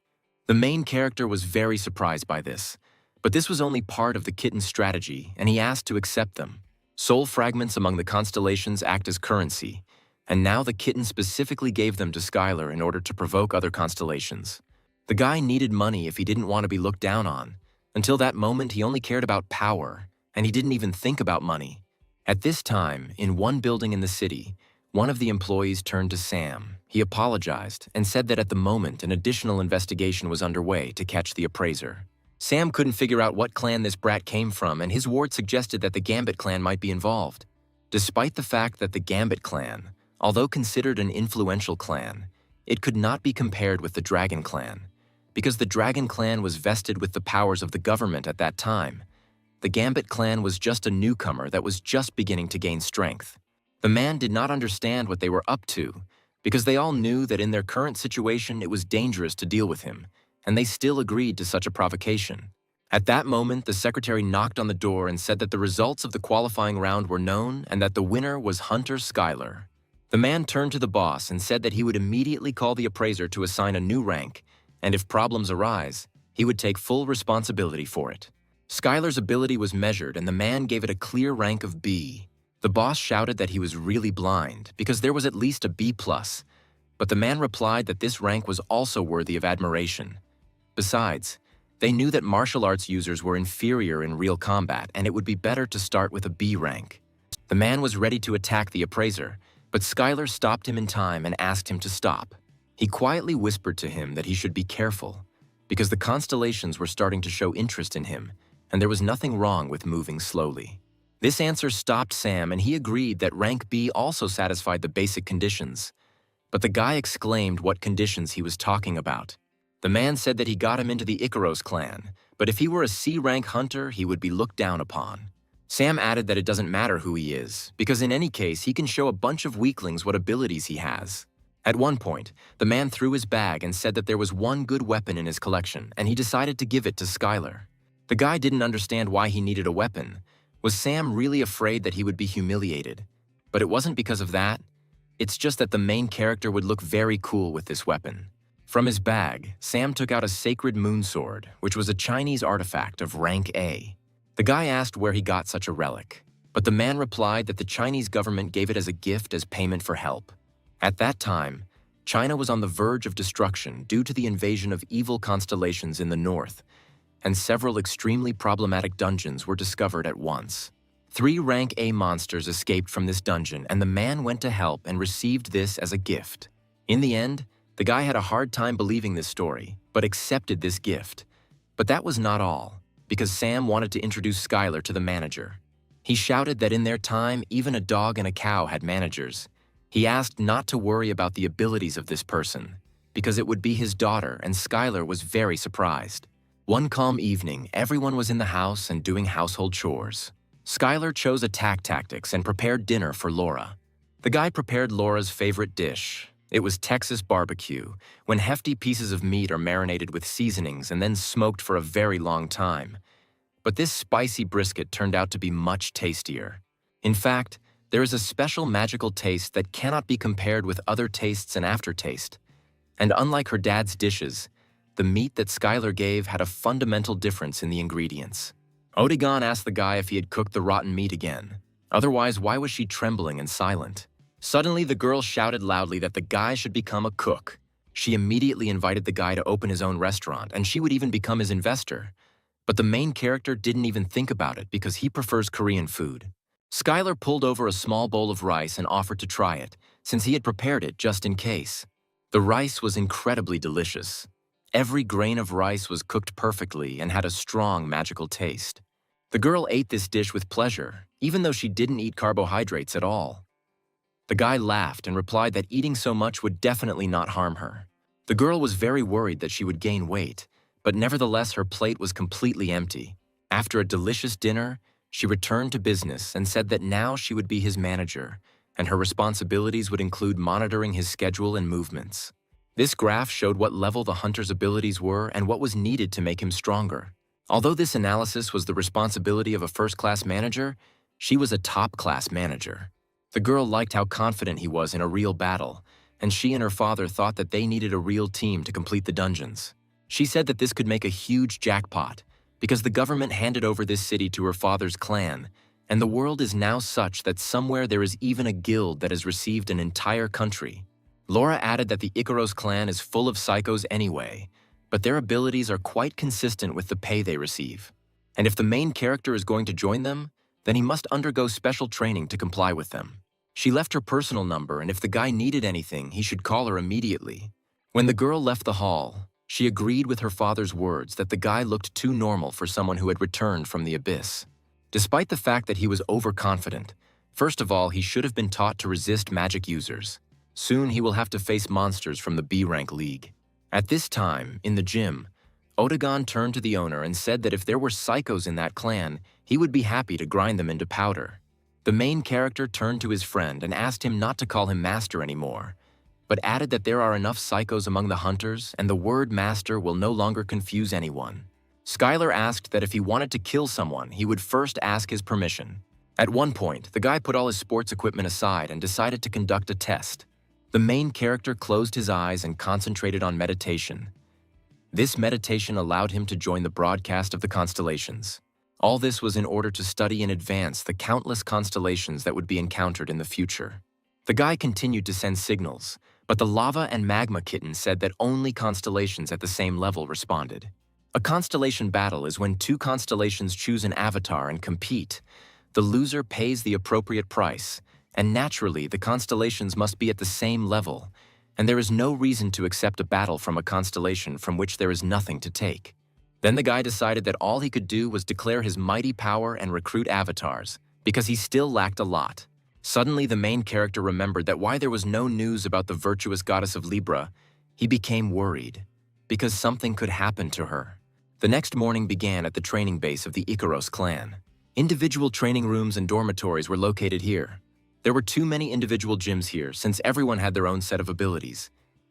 The main character was very surprised by this, but this was only part of the kitten's strategy, and he asked to accept them. Soul fragments among the constellations act as currency, and now the kitten specifically gave them to Skylar in order to provoke other constellations. The guy needed money if he didn't want to be looked down on. Until that moment, he only cared about power, and he didn't even think about money. At this time, in one building in the city, one of the employees turned to Sam. He apologized and said that at the moment an additional investigation was underway to catch the appraiser. Sam couldn't figure out what clan this brat came from, and his ward suggested that the Gambit clan might be involved. Despite the fact that the Gambit clan, although considered an influential clan, it could not be compared with the Dragon clan, because the Dragon clan was vested with the powers of the government at that time. The Gambit clan was just a newcomer that was just beginning to gain strength. The man did not understand what they were up to, because they all knew that in their current situation it was dangerous to deal with him, and they still agreed to such a provocation. At that moment, the secretary knocked on the door and said that the results of the qualifying round were known and that the winner was Hunter Skylar. The man turned to the boss and said that he would immediately call the appraiser to assign a new rank, and if problems arise, he would take full responsibility for it. Skylar's ability was measured, and the man gave it a clear rank of B. The boss shouted that he was really blind, because there was at least a B+, but the man replied that this rank was also worthy of admiration. Besides, they knew that martial arts users were inferior in real combat, and it would be better to start with a B rank. The man was ready to attack the appraiser, but Skylar stopped him in time and asked him to stop. He quietly whispered to him that he should be careful, because the constellations were starting to show interest in him, and there was nothing wrong with moving slowly. This answer stopped Sam, and he agreed that rank B also satisfied the basic conditions. But the guy exclaimed what conditions he was talking about. The man said that he got him into the Icaros clan, but if he were a C-rank hunter, he would be looked down upon. Sam added that it doesn't matter who he is, because in any case, he can show a bunch of weaklings what abilities he has. At one point, the man threw his bag and said that there was one good weapon in his collection, and he decided to give it to Skylar. The guy didn't understand why he needed a weapon. Was Sam really afraid that he would be humiliated? But it wasn't because of that. It's just that the main character would look very cool with this weapon. From his bag, Sam took out a sacred moon sword, which was a Chinese artifact of rank A. The guy asked where he got such a relic, but the man replied that the Chinese government gave it as a gift as payment for help. At that time, China was on the verge of destruction due to the invasion of evil constellations in the north, and several extremely problematic dungeons were discovered at once. 3 rank A monsters escaped from this dungeon, and the man went to help and received this as a gift. In the end, the guy had a hard time believing this story, but accepted this gift. But that was not all, because Sam wanted to introduce Skylar to the manager. He shouted that in their time, even a dog and a cow had managers. He asked not to worry about the abilities of this person, because it would be his daughter, and Skylar was very surprised. One calm evening, everyone was in the house and doing household chores. Skylar chose attack tactics and prepared dinner for Laura. The guy prepared Laura's favorite dish. It was Texas barbecue, when hefty pieces of meat are marinated with seasonings and then smoked for a very long time. But this spicy brisket turned out to be much tastier. In fact, there is a special magical taste that cannot be compared with other tastes and aftertaste. And unlike her dad's dishes, the meat that Skylar gave had a fundamental difference in the ingredients. Odigon asked the guy if he had cooked the rotten meat again. Otherwise, why was she trembling and silent? Suddenly, the girl shouted loudly that the guy should become a cook. She immediately invited the guy to open his own restaurant, and she would even become his investor. But the main character didn't even think about it because he prefers Korean food. Skylar pulled over a small bowl of rice and offered to try it, since he had prepared it just in case. The rice was incredibly delicious. Every grain of rice was cooked perfectly and had a strong magical taste. The girl ate this dish with pleasure, even though she didn't eat carbohydrates at all. The guy laughed and replied that eating so much would definitely not harm her. The girl was very worried that she would gain weight, but nevertheless her plate was completely empty. After a delicious dinner, she returned to business and said that now she would be his manager, and her responsibilities would include monitoring his schedule and movements. This graph showed what level the hunter's abilities were and what was needed to make him stronger. Although this analysis was the responsibility of a first-class manager, she was a top-class manager. The girl liked how confident he was in a real battle, and she and her father thought that they needed a real team to complete the dungeons. She said that this could make a huge jackpot, because the government handed over this city to her father's clan, and the world is now such that somewhere there is even a guild that has received an entire country. Laura added that the Icaros clan is full of psychos anyway, but their abilities are quite consistent with the pay they receive. And if the main character is going to join them, then he must undergo special training to comply with them. She left her personal number, and if the guy needed anything, he should call her immediately. When the girl left the hall, she agreed with her father's words that the guy looked too normal for someone who had returned from the abyss. Despite the fact that he was overconfident, first of all, he should have been taught to resist magic users. Soon he will have to face monsters from the B-rank league. At this time, in the gym, Odigon turned to the owner and said that if there were psychos in that clan, he would be happy to grind them into powder. The main character turned to his friend and asked him not to call him master anymore, but added that there are enough psychos among the hunters and the word master will no longer confuse anyone. Skylar asked that if he wanted to kill someone, he would first ask his permission. At one point, the guy put all his sports equipment aside and decided to conduct a test. The main character closed his eyes and concentrated on meditation. This meditation allowed him to join the broadcast of the constellations. All this was in order to study in advance the countless constellations that would be encountered in the future. The guy continued to send signals, but the lava and magma kitten said that only constellations at the same level responded. A constellation battle is when 2 constellations choose an avatar and compete. The loser pays the appropriate price, and naturally the constellations must be at the same level, and there is no reason to accept a battle from a constellation from which there is nothing to take. Then the guy decided that all he could do was declare his mighty power and recruit avatars, because he still lacked a lot. Suddenly the main character remembered that why there was no news about the virtuous goddess of Libra, he became worried. because something could happen to her. The next morning began at the training base of the Ikaros clan. Individual training rooms and dormitories were located here. There were too many individual gyms here since everyone had their own set of abilities.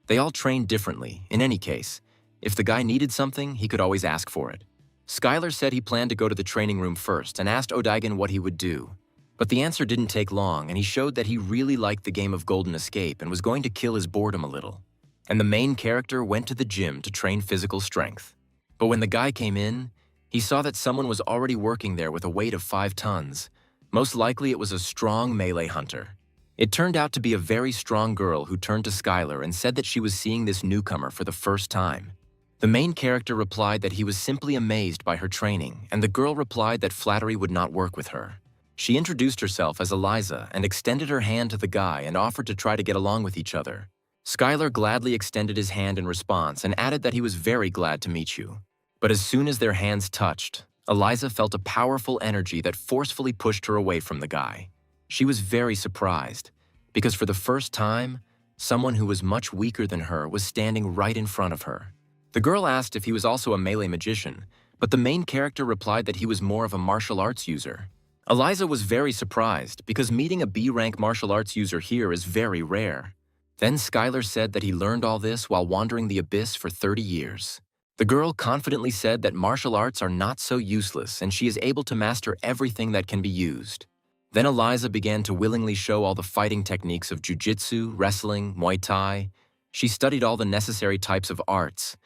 They all trained differently, in any case. If the guy needed something, he could always ask for it. Skylar said he planned to go to the training room first and asked Odaigan what he would do. But the answer didn't take long, and he showed that he really liked the game of Golden Escape and was going to kill his boredom a little. And the main character went to the gym to train physical strength. But when the guy came in, he saw that someone was already working there with a weight of 5 tons. Most likely it was a strong melee hunter. It turned out to be a very strong girl who turned to Skylar and said that she was seeing this newcomer for the first time. The main character replied that he was simply amazed by her training, and the girl replied that flattery would not work with her. She introduced herself as Eliza and extended her hand to the guy and offered to try to get along with each other. Skylar gladly extended his hand in response and added that he was very glad to meet you. But as soon as their hands touched, Eliza felt a powerful energy that forcefully pushed her away from the guy. She was very surprised, because for the first time, someone who was much weaker than her was standing right in front of her. The girl asked if he was also a melee magician, but the main character replied that he was more of a martial arts user. Eliza was very surprised, because meeting a B-rank martial arts user here is very rare. Then Skylar said that he learned all this while wandering the abyss for 30 years. The girl confidently said that martial arts are not so useless and she is able to master everything that can be used. Then Eliza began to willingly show all the fighting techniques of jiu-jitsu, wrestling, Muay Thai. She studied all the necessary types of arts,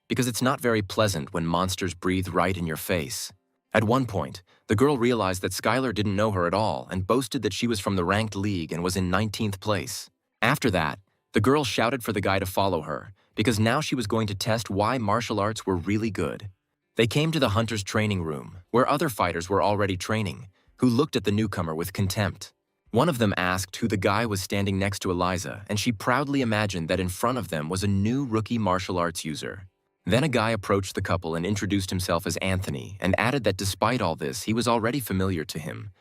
because it's not very pleasant when monsters breathe right in your face. At one point, the girl realized that Skylar didn't know her at all and boasted that she was from the ranked league and was in 19th place. After that, the girl shouted for the guy to follow her, because now she was going to test why martial arts were really good. They came to the hunter's training room, where other fighters were already training, who looked at the newcomer with contempt. One of them asked who the guy was standing next to Eliza, and she proudly imagined that in front of them was a new rookie martial arts user. Then a guy approached the couple and introduced himself as Anthony and added that despite all this, he was already familiar to him.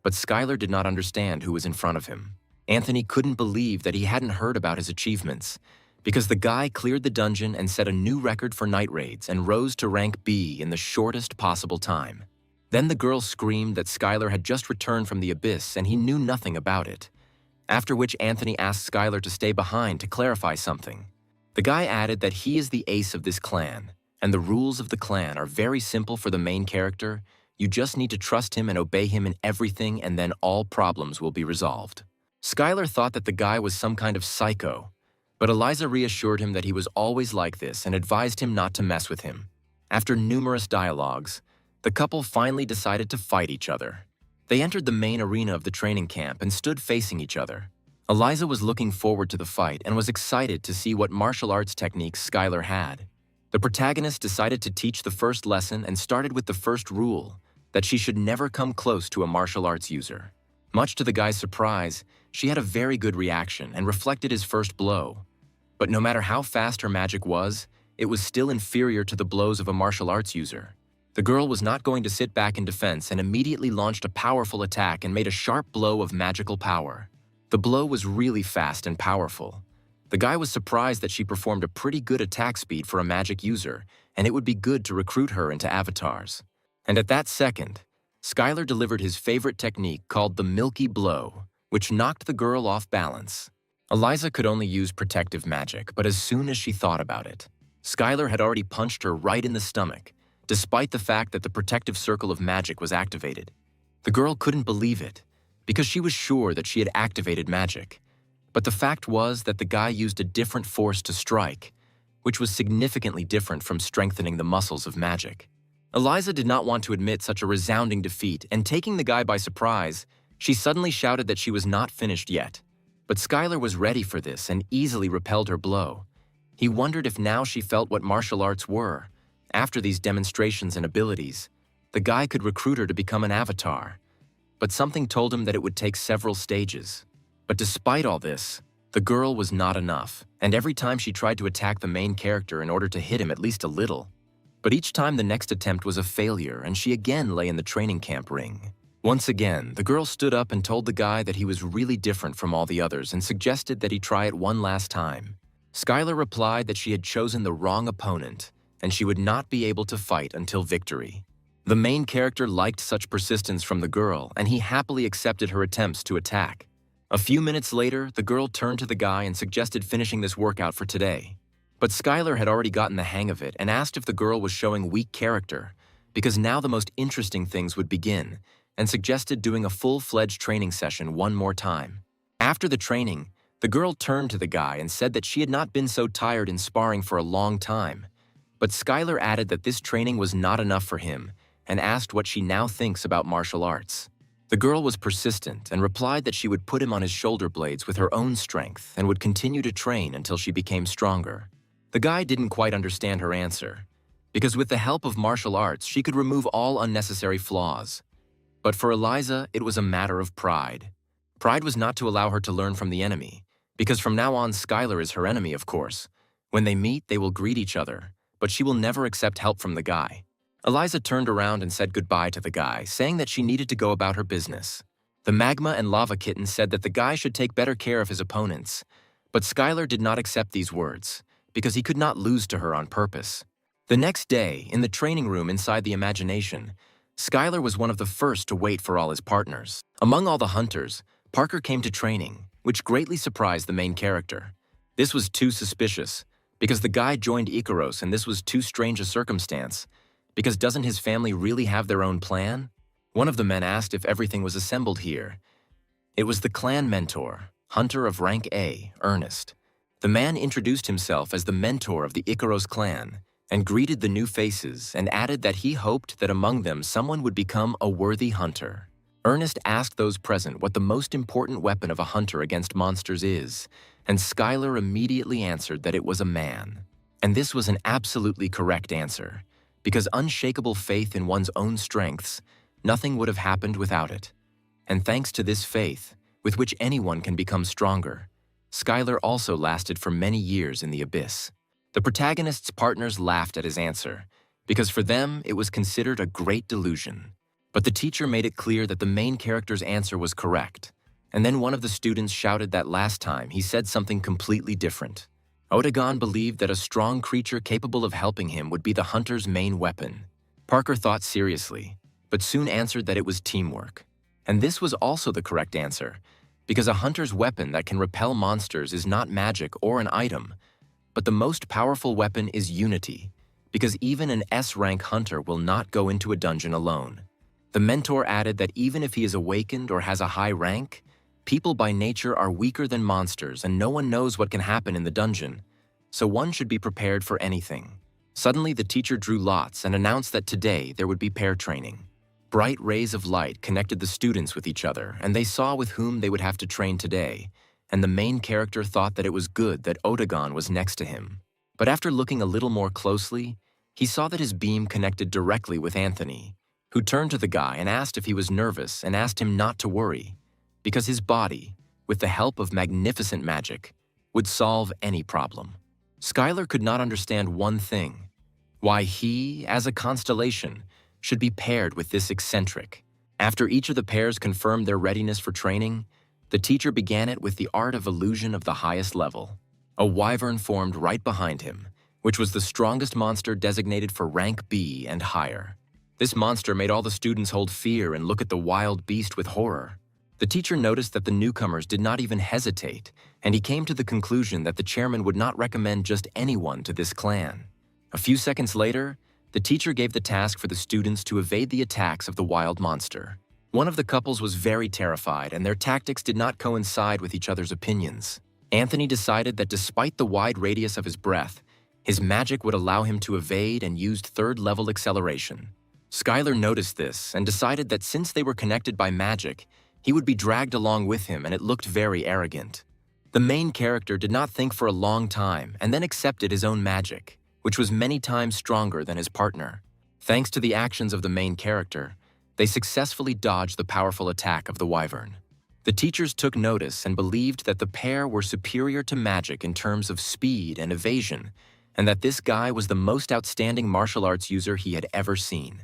But Skylar did not understand who was in front of him. Anthony couldn't believe that he hadn't heard about his achievements, because the guy cleared the dungeon and set a new record for night raids and rose to rank B in the shortest possible time. Then the girl screamed that Skylar had just returned from the abyss and he knew nothing about it, after which Anthony asked Skylar to stay behind to clarify something. The guy added that he is the ace of this clan, and the rules of the clan are very simple for the main character. You just need to trust him and obey him in everything, and then all problems will be resolved. Skylar thought that the guy was some kind of psycho, but Eliza reassured him that he was always like this and advised him not to mess with him. After numerous dialogues, the couple finally decided to fight each other. They entered the main arena of the training camp and stood facing each other. Eliza was looking forward to the fight and was excited to see what martial arts techniques Skylar had. The protagonist decided to teach the first lesson and started with the first rule, that she should never come close to a martial arts user. Much to the guy's surprise, she had a very good reaction and reflected his first blow. But no matter how fast her magic was, it was still inferior to the blows of a martial arts user. The girl was not going to sit back in defense and immediately launched a powerful attack and made a sharp blow of magical power. The blow was really fast and powerful. The guy was surprised that she performed a pretty good attack speed for a magic user, and it would be good to recruit her into avatars. And at that second, Skylar delivered his favorite technique called the Milky Blow, which knocked the girl off balance. Eliza could only use protective magic, but as soon as she thought about it, Skylar had already punched her right in the stomach, despite the fact that the protective circle of magic was activated. The girl couldn't believe it, because she was sure that she had activated magic. But the fact was that the guy used a different force to strike, which was significantly different from strengthening the muscles of magic. Eliza did not want to admit such a resounding defeat, and taking the guy by surprise, she suddenly shouted that she was not finished yet. But Skylar was ready for this and easily repelled her blow. He wondered if now she felt what martial arts were. After these demonstrations and abilities, the guy could recruit her to become an avatar. But something told him that it would take several stages. But despite all this, the girl was not enough, and every time she tried to attack the main character in order to hit him at least a little. But each time the next attempt was a failure, and she again lay in the training camp ring. Once again, the girl stood up and told the guy that he was really different from all the others and suggested that he try it one last time. Skylar replied that she had chosen the wrong opponent and she would not be able to fight until victory. The main character liked such persistence from the girl, and he happily accepted her attempts to attack. A few minutes later, the girl turned to the guy and suggested finishing this workout for today. But Skylar had already gotten the hang of it and asked if the girl was showing weak character, because now the most interesting things would begin, and suggested doing a full-fledged training session one more time. After the training, the girl turned to the guy and said that she had not been so tired in sparring for a long time. But Skylar added that this training was not enough for him and asked what she now thinks about martial arts. The girl was persistent and replied that she would put him on his shoulder blades with her own strength and would continue to train until she became stronger. The guy didn't quite understand her answer, because with the help of martial arts, she could remove all unnecessary flaws. But for Eliza, it was a matter of pride. Pride was not to allow her to learn from the enemy, because from now on, Skylar is her enemy, of course. When they meet, they will greet each other, but she will never accept help from the guy. Eliza turned around and said goodbye to the guy, saying that she needed to go about her business. The Magma and Lava Kitten said that the guy should take better care of his opponents, but Skylar did not accept these words, because he could not lose to her on purpose. The next day, in the training room inside the imagination, Skylar was one of the first to wait for all his partners. Among all the hunters, Parker came to training, which greatly surprised the main character. This was too suspicious, because the guy joined Ikaros and this was too strange a circumstance, because doesn't his family really have their own plan? One of the men asked if everything was assembled here. It was the clan mentor, hunter of rank A, Ernest. The man introduced himself as the mentor of the Ikaros clan and greeted the new faces and added that he hoped that among them someone would become a worthy hunter. Ernest asked those present what the most important weapon of a hunter against monsters is, and Skylar immediately answered that it was a man. And this was an absolutely correct answer, because unshakable faith in one's own strengths, nothing would have happened without it. And thanks to this faith, with which anyone can become stronger, Skylar also lasted for many years in the abyss. The protagonist's partners laughed at his answer, because for them it was considered a great delusion. But the teacher made it clear that the main character's answer was correct, and then one of the students shouted that last time he said something completely different. Otagon believed that a strong creature capable of helping him would be the hunter's main weapon. Parker thought seriously, but soon answered that it was teamwork. And this was also the correct answer, because a hunter's weapon that can repel monsters is not magic or an item, but the most powerful weapon is unity, because even an S-rank hunter will not go into a dungeon alone. The mentor added that even if he is awakened or has a high rank, people by nature are weaker than monsters and no one knows what can happen in the dungeon, so one should be prepared for anything. Suddenly, the teacher drew lots and announced that today there would be pair training. Bright rays of light connected the students with each other, and they saw with whom they would have to train today, and the main character thought that it was good that Otagon was next to him. But after looking a little more closely, he saw that his beam connected directly with Anthony, who turned to the guy and asked if he was nervous and asked him not to worry, because his body, with the help of magnificent magic, would solve any problem. Skylar could not understand one thing: why he, as a constellation, should be paired with this eccentric. After each of the pairs confirmed their readiness for training, the teacher began it with the art of illusion of the highest level. A wyvern formed right behind him, which was the strongest monster designated for rank B and higher. This monster made all the students hold fear and look at the wild beast with horror. The teacher noticed that the newcomers did not even hesitate, and he came to the conclusion that the chairman would not recommend just anyone to this clan. A few seconds later, the teacher gave the task for the students to evade the attacks of the wild monster. One of the couples was very terrified, and their tactics did not coincide with each other's opinions. Anthony decided that despite the wide radius of his breath, his magic would allow him to evade and used third-level acceleration. Skylar noticed this and decided that since they were connected by magic, he would be dragged along with him, and it looked very arrogant. The main character did not think for a long time and then accepted his own magic, which was many times stronger than his partner. Thanks to the actions of the main character, they successfully dodged the powerful attack of the wyvern. The teachers took notice and believed that the pair were superior to magic in terms of speed and evasion, and that this guy was the most outstanding martial arts user he had ever seen.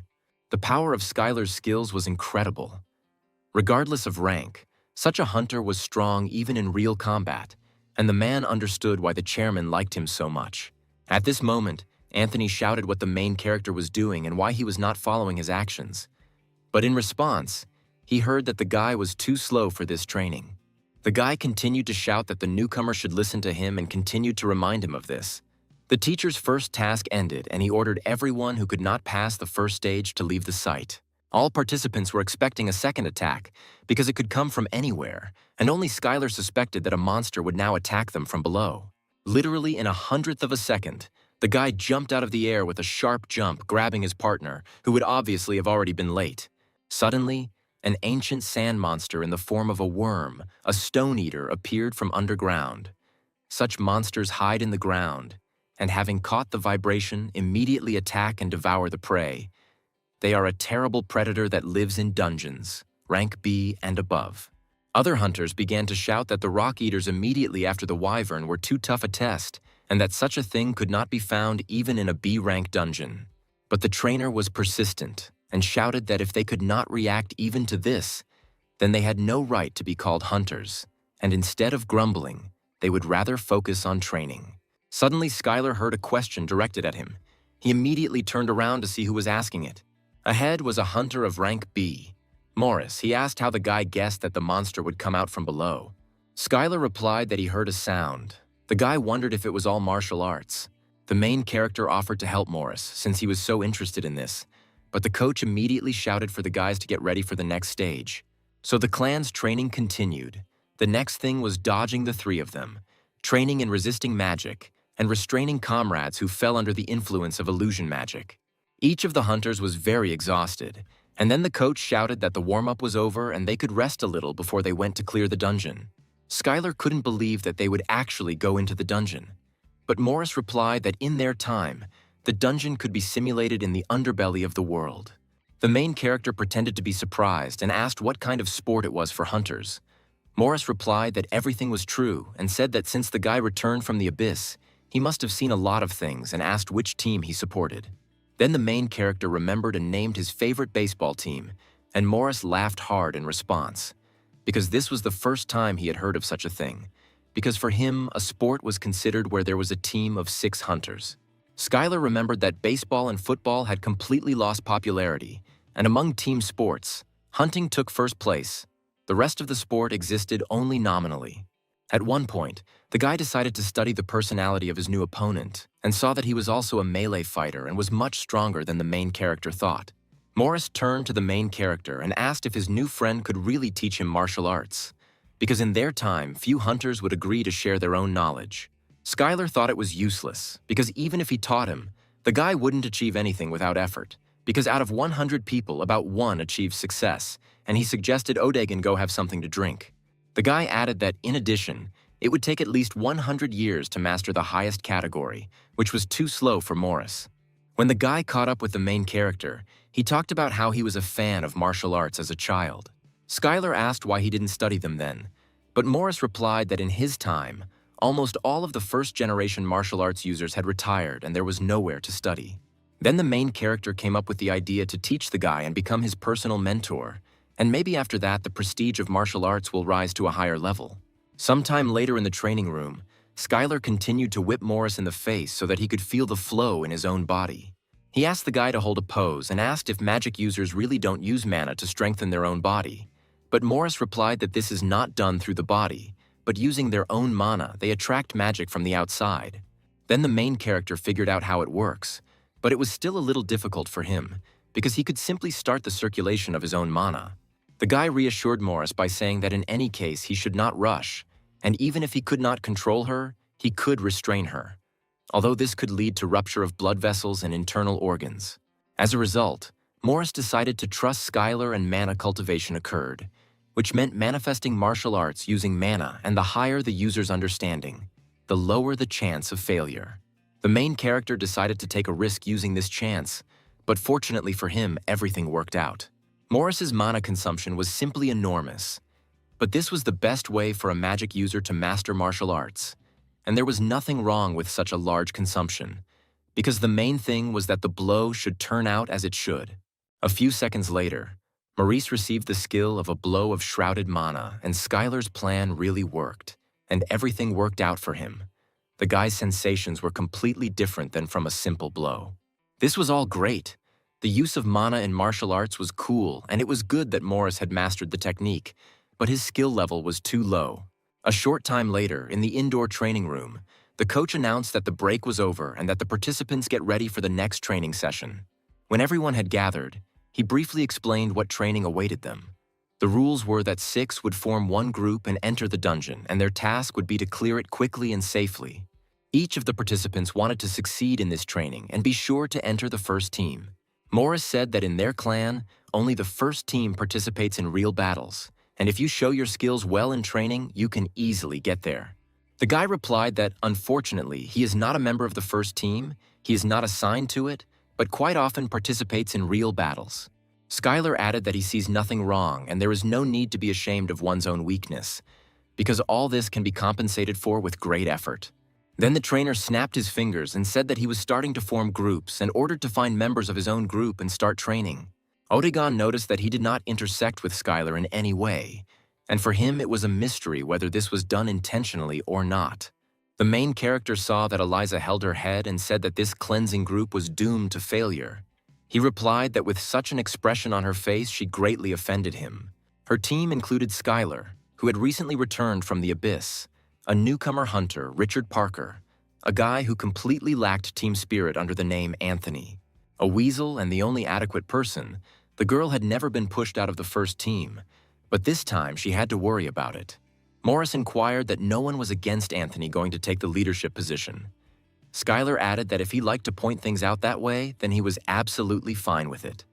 The power of Skylar's skills was incredible. Regardless of rank, such a hunter was strong even in real combat, And the man understood why the chairman liked him so much. At this moment, Anthony shouted what the main character was doing and why he was not following his actions. But in response, he heard that the guy was too slow for this training. The guy continued to shout that the newcomer should listen to him and continued to remind him of this. The teacher's first task ended, and he ordered everyone who could not pass the first stage to leave the site. All participants were expecting a second attack because it could come from anywhere, and only Skylar suspected that a monster would now attack them from below. Literally in 1/100th of a second, the guy jumped out of the air with a sharp jump, grabbing his partner, who would obviously have already been late. Suddenly, an ancient sand monster in the form of a worm, a stone eater, appeared from underground. Such monsters hide in the ground, and having caught the vibration, immediately attack and devour the prey. They are a terrible predator that lives in dungeons, rank B and above. Other hunters began to shout that the rock eaters immediately after the wyvern were too tough a test, and that such a thing could not be found even in a B-rank dungeon. But the trainer was persistent, and shouted that if they could not react even to this, then they had no right to be called hunters, and instead of grumbling, they would rather focus on training. Suddenly, Skylar heard a question directed at him. He immediately turned around to see who was asking it. Ahead was a hunter of rank B. Morris. He asked how the guy guessed that the monster would come out from below. Skylar replied that he heard a sound. The guy wondered if it was all martial arts. The main character offered to help Morris, since he was so interested in this, but the coach immediately shouted for the guys to get ready for the next stage. So the clan's training continued. The next thing was dodging the three of them, training in resisting magic, and restraining comrades who fell under the influence of illusion magic. Each of the hunters was very exhausted, and then the coach shouted that the warm-up was over and they could rest a little before they went to clear the dungeon. Skylar couldn't believe that they would actually go into the dungeon. But Morris replied that in their time, the dungeon could be simulated in the underbelly of the world. The main character pretended to be surprised and asked what kind of sport it was for hunters. Morris replied that everything was true and said that since the guy returned from the abyss, he must have seen a lot of things and asked which team he supported. Then the main character remembered and named his favorite baseball team, and Morris laughed hard in response, because this was the first time he had heard of such a thing, because for him, a sport was considered where there was a team of 6 hunters. Skylar remembered that baseball and football had completely lost popularity, and among team sports, hunting took first place. The rest of the sport existed only nominally. At one point, the guy decided to study the personality of his new opponent and saw that he was also a melee fighter and was much stronger than the main character thought. Morris turned to the main character and asked if his new friend could really teach him martial arts, because in their time, few hunters would agree to share their own knowledge. Skylar thought it was useless, because even if he taught him, the guy wouldn't achieve anything without effort, because out of 100 people, about 1 achieved success, and he suggested Odegan go have something to drink. The guy added that, in addition, it would take at least 100 years to master the highest category, which was too slow for Morris. When the guy caught up with the main character, he talked about how he was a fan of martial arts as a child. Skylar asked why he didn't study them then, but Morris replied that in his time, almost all of the first-generation martial arts users had retired and there was nowhere to study. Then the main character came up with the idea to teach the guy and become his personal mentor, and maybe after that the prestige of martial arts will rise to a higher level. Sometime later in the training room, Skylar continued to whip Morris in the face so that he could feel the flow in his own body. He asked the guy to hold a pose and asked if magic users really don't use mana to strengthen their own body. But Morris replied that this is not done through the body, but using their own mana, they attract magic from the outside. Then the main character figured out how it works, but it was still a little difficult for him, because he could simply start the circulation of his own mana. The guy reassured Morris by saying that in any case he should not rush, and even if he could not control her, he could restrain her, although this could lead to rupture of blood vessels and internal organs. As a result, Morris decided to trust Skylar and mana cultivation occurred, which meant manifesting martial arts using mana, and the higher the user's understanding, the lower the chance of failure. The main character decided to take a risk using this chance, but fortunately for him, everything worked out. Morris's mana consumption was simply enormous, but this was the best way for a magic user to master martial arts, and there was nothing wrong with such a large consumption, because the main thing was that the blow should turn out as it should. A few seconds later, Maurice received the skill of a blow of shrouded mana, and Skylar's plan really worked, and everything worked out for him. The guy's sensations were completely different than from a simple blow. This was all great. The use of mana in martial arts was cool, and it was good that Morris had mastered the technique, but his skill level was too low. A short time later, in the indoor training room, the coach announced that the break was over and that the participants get ready for the next training session. When everyone had gathered, he briefly explained what training awaited them. The rules were that 6 would form one group and enter the dungeon, and their task would be to clear it quickly and safely. Each of the participants wanted to succeed in this training and be sure to enter the first team. Morris said that in their clan, only the first team participates in real battles, and if you show your skills well in training, you can easily get there. The guy replied that, unfortunately, he is not a member of the first team, he is not assigned to it, but quite often participates in real battles. Skylar added that he sees nothing wrong and there is no need to be ashamed of one's own weakness, because all this can be compensated for with great effort. Then the trainer snapped his fingers and said that he was starting to form groups and ordered to find members of his own group and start training. Odegon noticed that he did not intersect with Skylar in any way, and for him it was a mystery whether this was done intentionally or not. The main character saw that Eliza held her head and said that this cleansing group was doomed to failure. He replied that with such an expression on her face, she greatly offended him. Her team included Skylar, who had recently returned from the Abyss, a newcomer hunter, Richard Parker, a guy who completely lacked team spirit under the name Anthony. A weasel and the only adequate person, the girl had never been pushed out of the first team, but this time she had to worry about it. Morris inquired that no one was against Anthony going to take the leadership position. Skylar added that if he liked to point things out that way, then he was absolutely fine with it.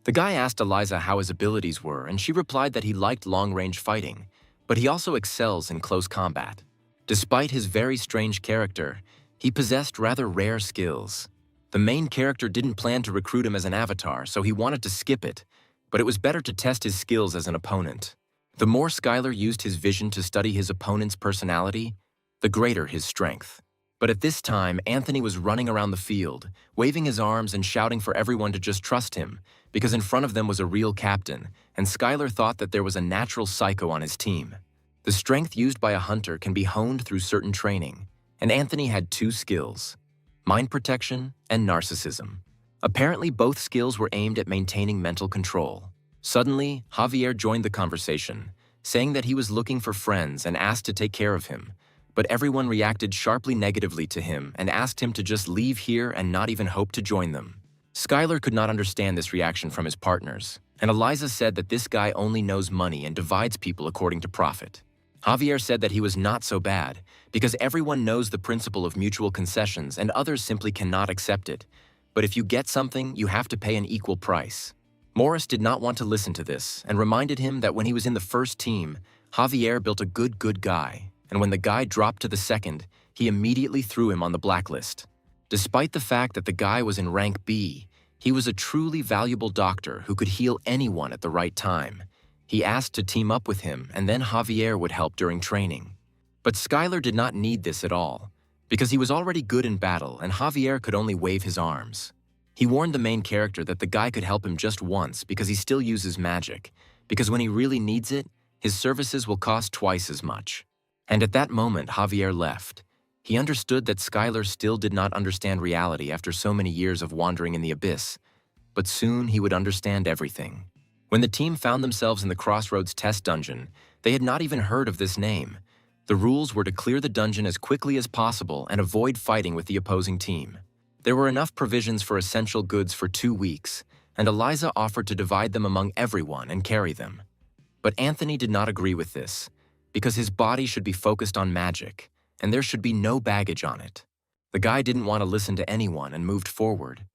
The guy asked Eliza how his abilities were, and she replied that he liked long-range fighting, but he also excels in close combat. Despite his very strange character, he possessed rather rare skills. The main character didn't plan to recruit him as an avatar, so he wanted to skip it, but it was better to test his skills as an opponent. The more Skylar used his vision to study his opponent's personality, the greater his strength. But at this time, Anthony was running around the field, waving his arms and shouting for everyone to just trust him, because in front of them was a real captain, and Skylar thought that there was a natural psycho on his team. The strength used by a hunter can be honed through certain training, and Anthony had 2 skills: mind protection and narcissism. Apparently, both skills were aimed at maintaining mental control. Suddenly, Javier joined the conversation, saying that he was looking for friends and asked to take care of him, but everyone reacted sharply negatively to him and asked him to just leave here and not even hope to join them. Skylar could not understand this reaction from his partners, and Eliza said that this guy only knows money and divides people according to profit. Javier said that he was not so bad, because everyone knows the principle of mutual concessions and others simply cannot accept it. But if you get something, you have to pay an equal price. Morris did not want to listen to this and reminded him that when he was in the first team, Javier built a good guy, and when the guy dropped to the second, he immediately threw him on the blacklist. Despite the fact that the guy was in rank B, he was a truly valuable doctor who could heal anyone at the right time. He asked to team up with him, and then Javier would help during training. But Skylar did not need this at all, because he was already good in battle and Javier could only wave his arms. He warned the main character that the guy could help him just once because he still uses magic, because when he really needs it, his services will cost twice as much. And at that moment, Javier left. He understood that Skylar still did not understand reality after so many years of wandering in the abyss, but soon he would understand everything. When the team found themselves in the Crossroads test dungeon, they had not even heard of this name. The rules were to clear the dungeon as quickly as possible and avoid fighting with the opposing team. There were enough provisions for essential goods for 2 weeks, and Eliza offered to divide them among everyone and carry them. But Anthony did not agree with this, because his body should be focused on magic, and there should be no baggage on it. The guy didn't want to listen to anyone and moved forward.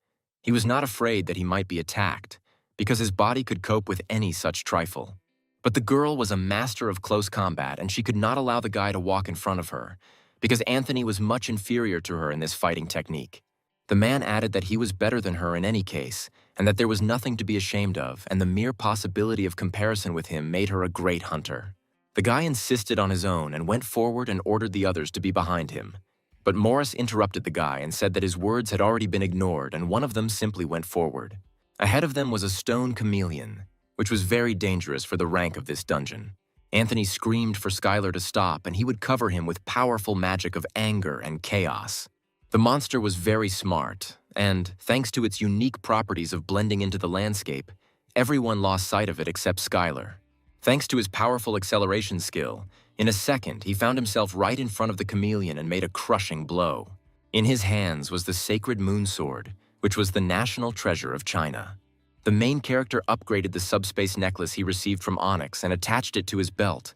He was not afraid that he might be attacked, because his body could cope with any such trifle. But the girl was a master of close combat, and she could not allow the guy to walk in front of her, because Anthony was much inferior to her in this fighting technique. The man added that he was better than her in any case, and that there was nothing to be ashamed of, and the mere possibility of comparison with him made her a great hunter. The guy insisted on his own and went forward and ordered the others to be behind him. But Morris interrupted the guy and said that his words had already been ignored, and one of them simply went forward. Ahead of them was a stone chameleon, which was very dangerous for the rank of this dungeon. Anthony screamed for Skylar to stop, and he would cover him with powerful magic of anger and chaos. The monster was very smart, and, thanks to its unique properties of blending into the landscape, everyone lost sight of it except Skylar. Thanks to his powerful acceleration skill, in a second he found himself right in front of the chameleon and made a crushing blow. In his hands was the sacred moon sword, which was the national treasure of China. The main character upgraded the subspace necklace he received from Onyx and attached it to his belt,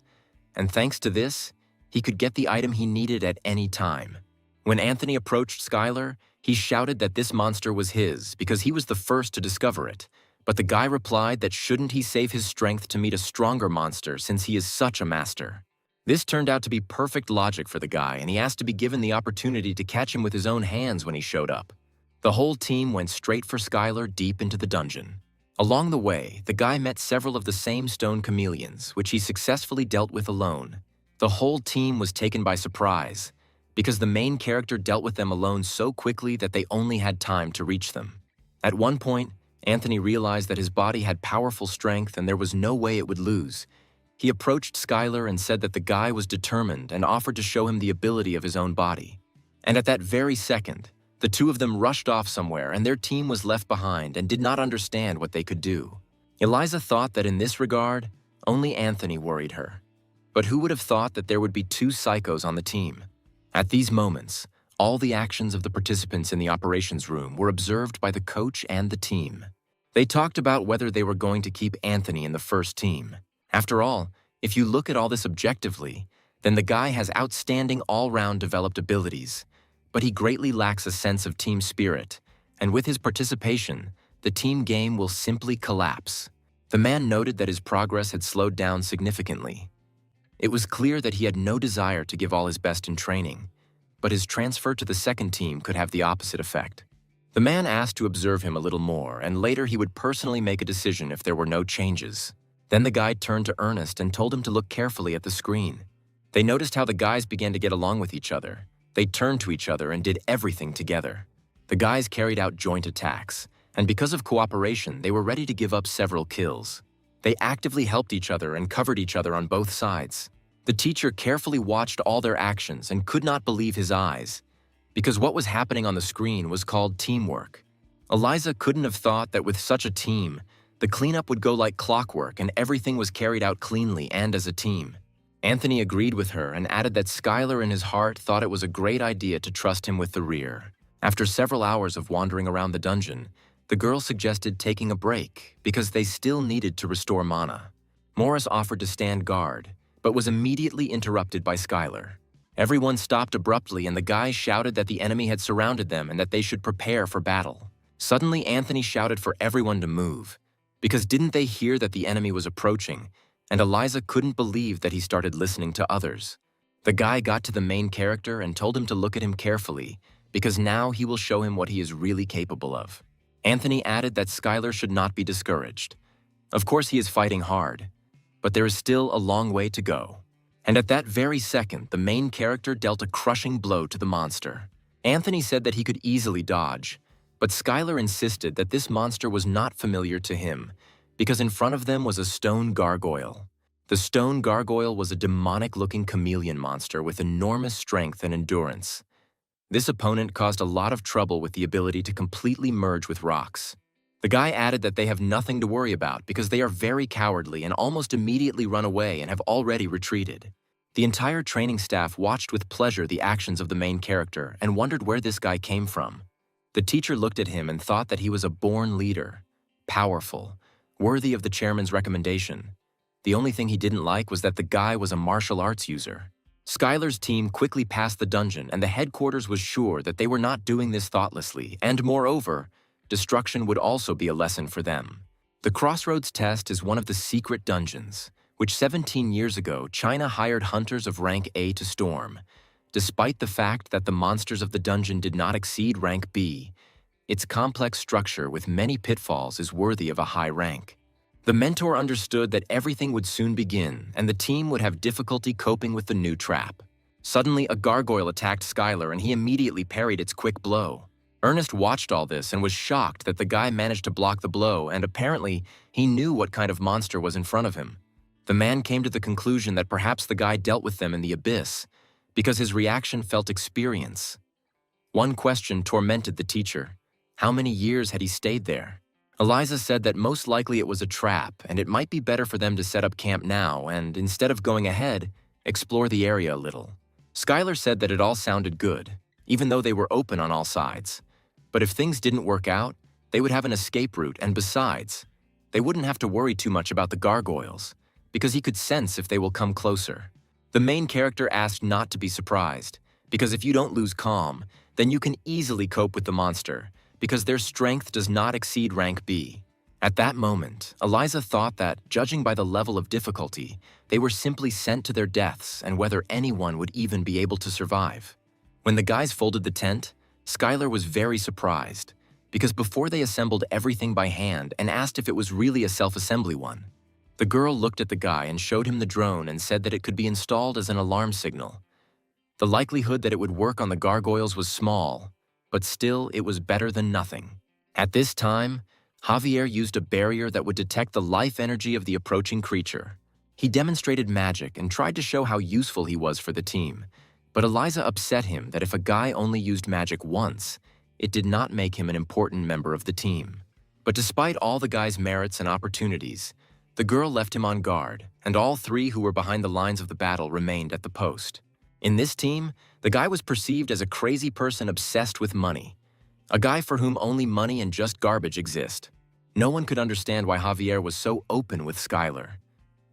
and thanks to this, he could get the item he needed at any time. When Anthony approached Skylar, he shouted that this monster was his because he was the first to discover it, but the guy replied that shouldn't he save his strength to meet a stronger monster since he is such a master. This turned out to be perfect logic for the guy, and he asked to be given the opportunity to catch him with his own hands when he showed up. The whole team went straight for Skylar deep into the dungeon. Along the way, the guy met several of the same stone chameleons, which he successfully dealt with alone. The whole team was taken by surprise, because the main character dealt with them alone so quickly that they only had time to reach them. At one point, Anthony realized that his body had powerful strength and there was no way it would lose. He approached Skylar and said that the guy was determined and offered to show him the ability of his own body. And at that very second, the two of them rushed off somewhere and their team was left behind and did not understand what they could do. Eliza thought that in this regard, only Anthony worried her. But who would have thought that there would be two psychos on the team? At these moments, all the actions of the participants in the operations room were observed by the coach and the team. They talked about whether they were going to keep Anthony in the first team. After all, if you look at all this objectively, then the guy has outstanding all-round developed abilities, but he greatly lacks a sense of team spirit, and with his participation, the team game will simply collapse. The man noted that his progress had slowed down significantly. It was clear that he had no desire to give all his best in training, but his transfer to the second team could have the opposite effect. The man asked to observe him a little more, and later he would personally make a decision if there were no changes. Then the guy turned to Ernest and told him to look carefully at the screen. They noticed how the guys began to get along with each other. They turned to each other and did everything together. The guys carried out joint attacks, and because of cooperation, they were ready to give up several kills. They actively helped each other and covered each other on both sides. The teacher carefully watched all their actions and could not believe his eyes, because what was happening on the screen was called teamwork. Eliza couldn't have thought that with such a team, the cleanup would go like clockwork and everything was carried out cleanly and as a team. Anthony agreed with her and added that Skylar in his heart thought it was a great idea to trust him with the rear. After several hours of wandering around the dungeon, the girl suggested taking a break because they still needed to restore mana. Morris offered to stand guard, but was immediately interrupted by Skylar. Everyone stopped abruptly and the guys shouted that the enemy had surrounded them and that they should prepare for battle. Suddenly, Anthony shouted for everyone to move, because didn't they hear that the enemy was approaching? And Eliza couldn't believe that he started listening to others. The guy got to the main character and told him to look at him carefully, because now he will show him what he is really capable of. Anthony added that Skylar should not be discouraged. Of course he is fighting hard, but there is still a long way to go. And at that very second, the main character dealt a crushing blow to the monster. Anthony said that he could easily dodge, but Skylar insisted that this monster was not familiar to him, because in front of them was a stone gargoyle. The stone gargoyle was a demonic-looking chameleon monster with enormous strength and endurance. This opponent caused a lot of trouble with the ability to completely merge with rocks. The guy added that they have nothing to worry about because they are very cowardly and almost immediately run away and have already retreated. The entire training staff watched with pleasure the actions of the main character and wondered where this guy came from. The teacher looked at him and thought that he was a born leader, powerful, worthy of the chairman's recommendation. The only thing he didn't like was that the guy was a martial arts user. Skylar's team quickly passed the dungeon and the headquarters was sure that they were not doing this thoughtlessly, and moreover, destruction would also be a lesson for them. The Crossroads Test is one of the secret dungeons, which 17 years ago China hired hunters of rank A to storm. Despite the fact that the monsters of the dungeon did not exceed rank B, its complex structure with many pitfalls is worthy of a high rank. The mentor understood that everything would soon begin and the team would have difficulty coping with the new trap. Suddenly, a gargoyle attacked Skylar and he immediately parried its quick blow. Ernest watched all this and was shocked that the guy managed to block the blow, and apparently he knew what kind of monster was in front of him. The man came to the conclusion that perhaps the guy dealt with them in the abyss because his reaction felt experience. One question tormented the teacher. How many years had he stayed there? Eliza said that most likely it was a trap and it might be better for them to set up camp now and, instead of going ahead, explore the area a little. Skylar said that it all sounded good, even though they were open on all sides. But if things didn't work out, they would have an escape route, and besides, they wouldn't have to worry too much about the gargoyles, because he could sense if they will come closer. The main character asked not to be surprised, because if you don't lose calm, then you can easily cope with the monster, because their strength does not exceed rank B. At that moment, Eliza thought that, judging by the level of difficulty, they were simply sent to their deaths and whether anyone would even be able to survive. When the guys folded the tent, Skylar was very surprised, because before they assembled everything by hand and asked if it was really a self-assembly one. The girl looked at the guy and showed him the drone and said that it could be installed as an alarm signal. The likelihood that it would work on the gargoyles was small, but still it was better than nothing. At this time, Javier used a barrier that would detect the life energy of the approaching creature. He demonstrated magic and tried to show how useful he was for the team, but Eliza upset him that if a guy only used magic once, it did not make him an important member of the team. But despite all the guy's merits and opportunities, the girl left him on guard, and all three who were behind the lines of the battle remained at the post. In this team, the guy was perceived as a crazy person obsessed with money. A guy for whom only money and just garbage exist. No one could understand why Javier was so open with Skylar.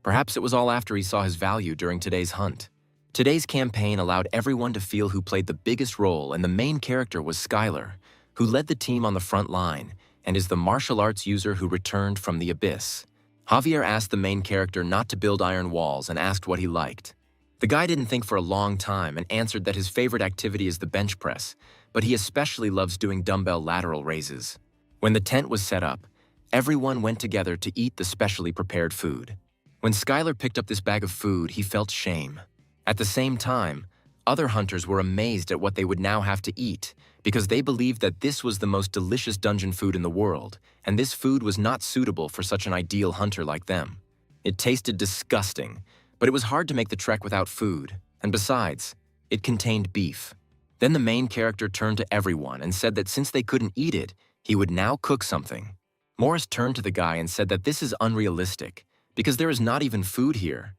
Perhaps it was all after he saw his value during today's hunt. Today's campaign allowed everyone to feel who played the biggest role, and the main character was Skylar, who led the team on the front line and is the martial arts user who returned from the abyss. Javier asked the main character not to build iron walls and asked what he liked. The guy didn't think for a long time and answered that his favorite activity is the bench press, but he especially loves doing dumbbell lateral raises. When the tent was set up, everyone went together to eat the specially prepared food. When Skylar picked up this bag of food, he felt shame. At the same time, other hunters were amazed at what they would now have to eat because they believed that this was the most delicious dungeon food in the world, and this food was not suitable for such an ideal hunter like them. It tasted disgusting, but it was hard to make the trek without food, and besides, it contained beef. Then the main character turned to everyone and said that since they couldn't eat it, he would now cook something. Morris turned to the guy and said that this is unrealistic, because there is not even food here.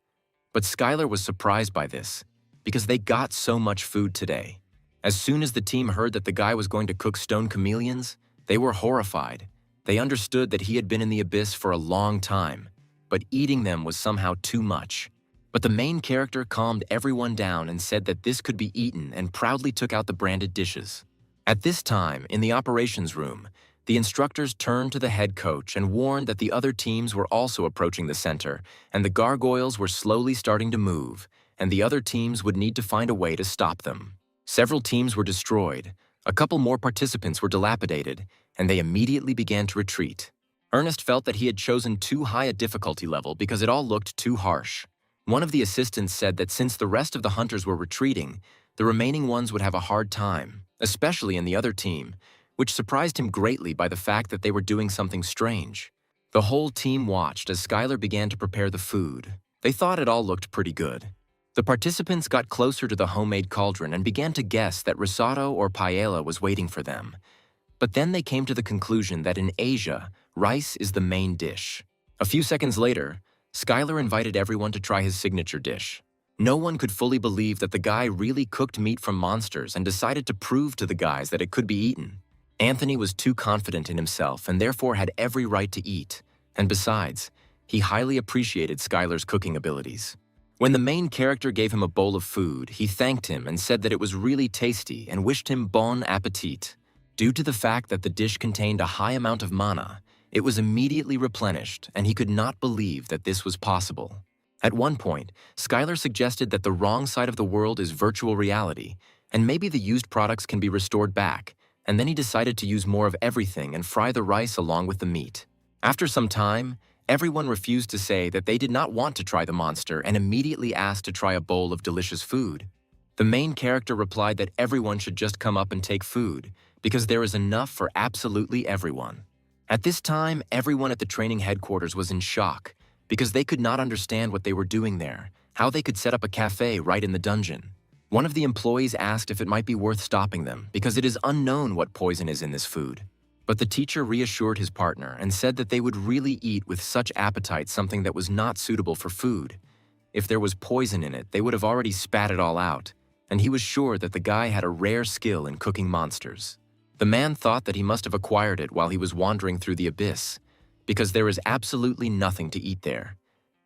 But Skylar was surprised by this, because they got so much food today. As soon as the team heard that the guy was going to cook stone chameleons, they were horrified. They understood that he had been in the abyss for a long time, but eating them was somehow too much. But the main character calmed everyone down and said that this could be eaten and proudly took out the branded dishes. At this time, in the operations room, the instructors turned to the head coach and warned that the other teams were also approaching the center, and the gargoyles were slowly starting to move, and the other teams would need to find a way to stop them. Several teams were destroyed, a couple more participants were dilapidated, and they immediately began to retreat. Ernest felt that he had chosen too high a difficulty level because it all looked too harsh. One of the assistants said that since the rest of the hunters were retreating, the remaining ones would have a hard time, especially in the other team, which surprised him greatly by the fact that they were doing something strange. The whole team watched as Skylar began to prepare the food. They thought it all looked pretty good. The participants got closer to the homemade cauldron and began to guess that risotto or paella was waiting for them. But then they came to the conclusion that in Asia, rice is the main dish. A few seconds later, Skylar invited everyone to try his signature dish. No one could fully believe that the guy really cooked meat from monsters and decided to prove to the guys that it could be eaten. Anthony was too confident in himself and therefore had every right to eat. And besides, he highly appreciated Skylar's cooking abilities. When the main character gave him a bowl of food, he thanked him and said that it was really tasty and wished him bon appetit. Due to the fact that the dish contained a high amount of mana, it was immediately replenished, and he could not believe that this was possible. At one point, Skylar suggested that the wrong side of the world is virtual reality, and maybe the used products can be restored back, and then he decided to use more of everything and fry the rice along with the meat. After some time, everyone refused to say that they did not want to try the monster and immediately asked to try a bowl of delicious food. The main character replied that everyone should just come up and take food, because there is enough for absolutely everyone. At this time, everyone at the training headquarters was in shock, because they could not understand what they were doing there, how they could set up a cafe right in the dungeon. One of the employees asked if it might be worth stopping them because it is unknown what poison is in this food. But the teacher reassured his partner and said that they would really eat with such appetite something that was not suitable for food. If there was poison in it, they would have already spat it all out, and he was sure that the guy had a rare skill in cooking monsters. The man thought that he must have acquired it while he was wandering through the abyss, because there is absolutely nothing to eat there.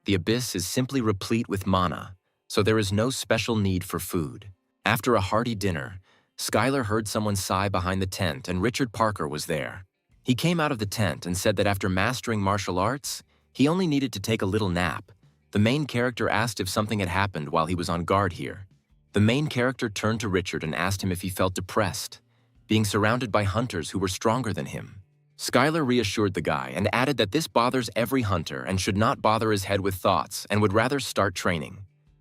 The abyss is simply replete with mana, so there is no special need for food. After a hearty dinner, Skylar heard someone sigh behind the tent and Richard Parker was there. He came out of the tent and said that after mastering martial arts, he only needed to take a little nap. The main character asked if something had happened while he was on guard here. The main character turned to Richard and asked him if he felt depressed, being surrounded by hunters who were stronger than him. Skylar reassured the guy and added that this bothers every hunter and should not bother his head with thoughts and would rather start training.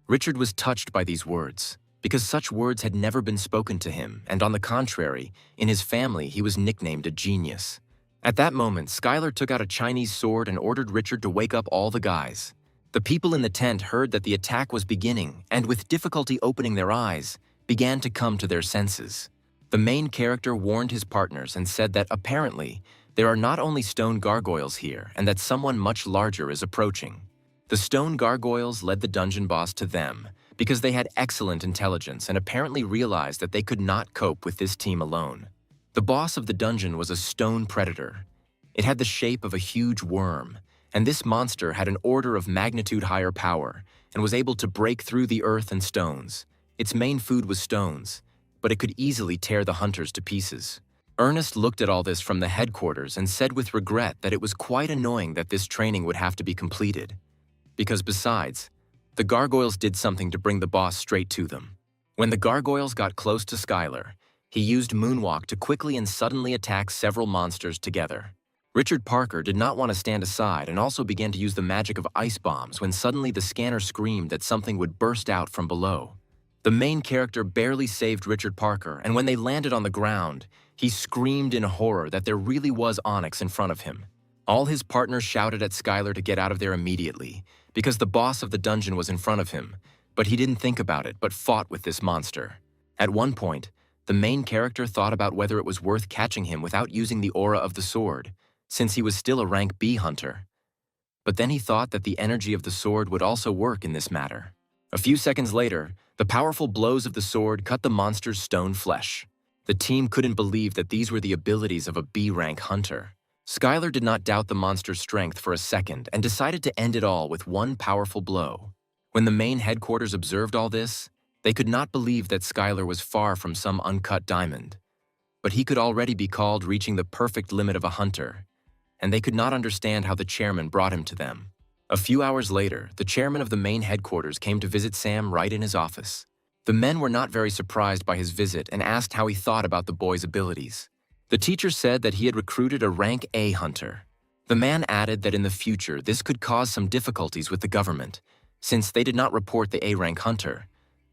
Richard was touched by these words, because such words had never been spoken to him, and on the contrary, in his family he was nicknamed a genius. At that moment, Skylar took out a Chinese sword and ordered Richard to wake up all the guys. The people in the tent heard that the attack was beginning and, with difficulty opening their eyes, began to come to their senses. The main character warned his partners and said that apparently there are not only stone gargoyles here and that someone much larger is approaching. The stone gargoyles led the dungeon boss to them because they had excellent intelligence and apparently realized that they could not cope with this team alone. The boss of the dungeon was a stone predator. It had the shape of a huge worm, and this monster had an order of magnitude higher power and was able to break through the earth and stones. Its main food was stones, but it could easily tear the hunters to pieces. Ernest looked at all this from the headquarters and said with regret that it was quite annoying that this training would have to be completed. Because besides, the gargoyles did something to bring the boss straight to them. When the gargoyles got close to Skylar, he used Moonwalk to quickly and suddenly attack several monsters together. Richard Parker did not want to stand aside and also began to use the magic of ice bombs when suddenly the scanner screamed that something would burst out from below. The main character barely saved Richard Parker, and when they landed on the ground, he screamed in horror that there really was Onyx in front of him. All his partners shouted at Skylar to get out of there immediately, because the boss of the dungeon was in front of him, but he didn't think about it but fought with this monster. At one point, the main character thought about whether it was worth catching him without using the aura of the sword, since he was still a rank B hunter. But then he thought that the energy of the sword would also work in this matter. A few seconds later, the powerful blows of the sword cut the monster's stone flesh. The team couldn't believe that these were the abilities of a B-rank hunter. Skylar did not doubt the monster's strength for a second and decided to end it all with one powerful blow. When the main headquarters observed all this, they could not believe that Skylar was far from some uncut diamond. But he could already be called reaching the perfect limit of a hunter, and they could not understand how the chairman brought him to them. A few hours later, the chairman of the main headquarters came to visit Sam right in his office. The men were not very surprised by his visit and asked how he thought about the boy's abilities. The teacher said that he had recruited a rank A hunter. The man added that in the future this could cause some difficulties with the government, since they did not report the A-rank hunter.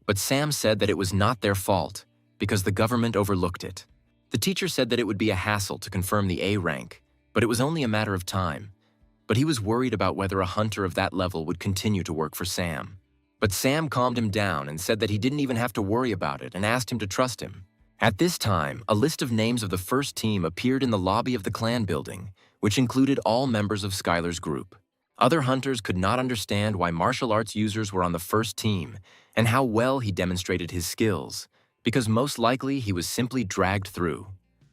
But Sam said that it was not their fault, because the government overlooked it. The teacher said that it would be a hassle to confirm the A rank, but it was only a matter of time. But he was worried about whether a hunter of that level would continue to work for Sam. But Sam calmed him down and said that he didn't even have to worry about it and asked him to trust him. At this time, a list of names of the first team appeared in the lobby of the clan building, which included all members of Skylar's group. Other hunters could not understand why martial arts users were on the first team and how well he demonstrated his skills, because most likely he was simply dragged through.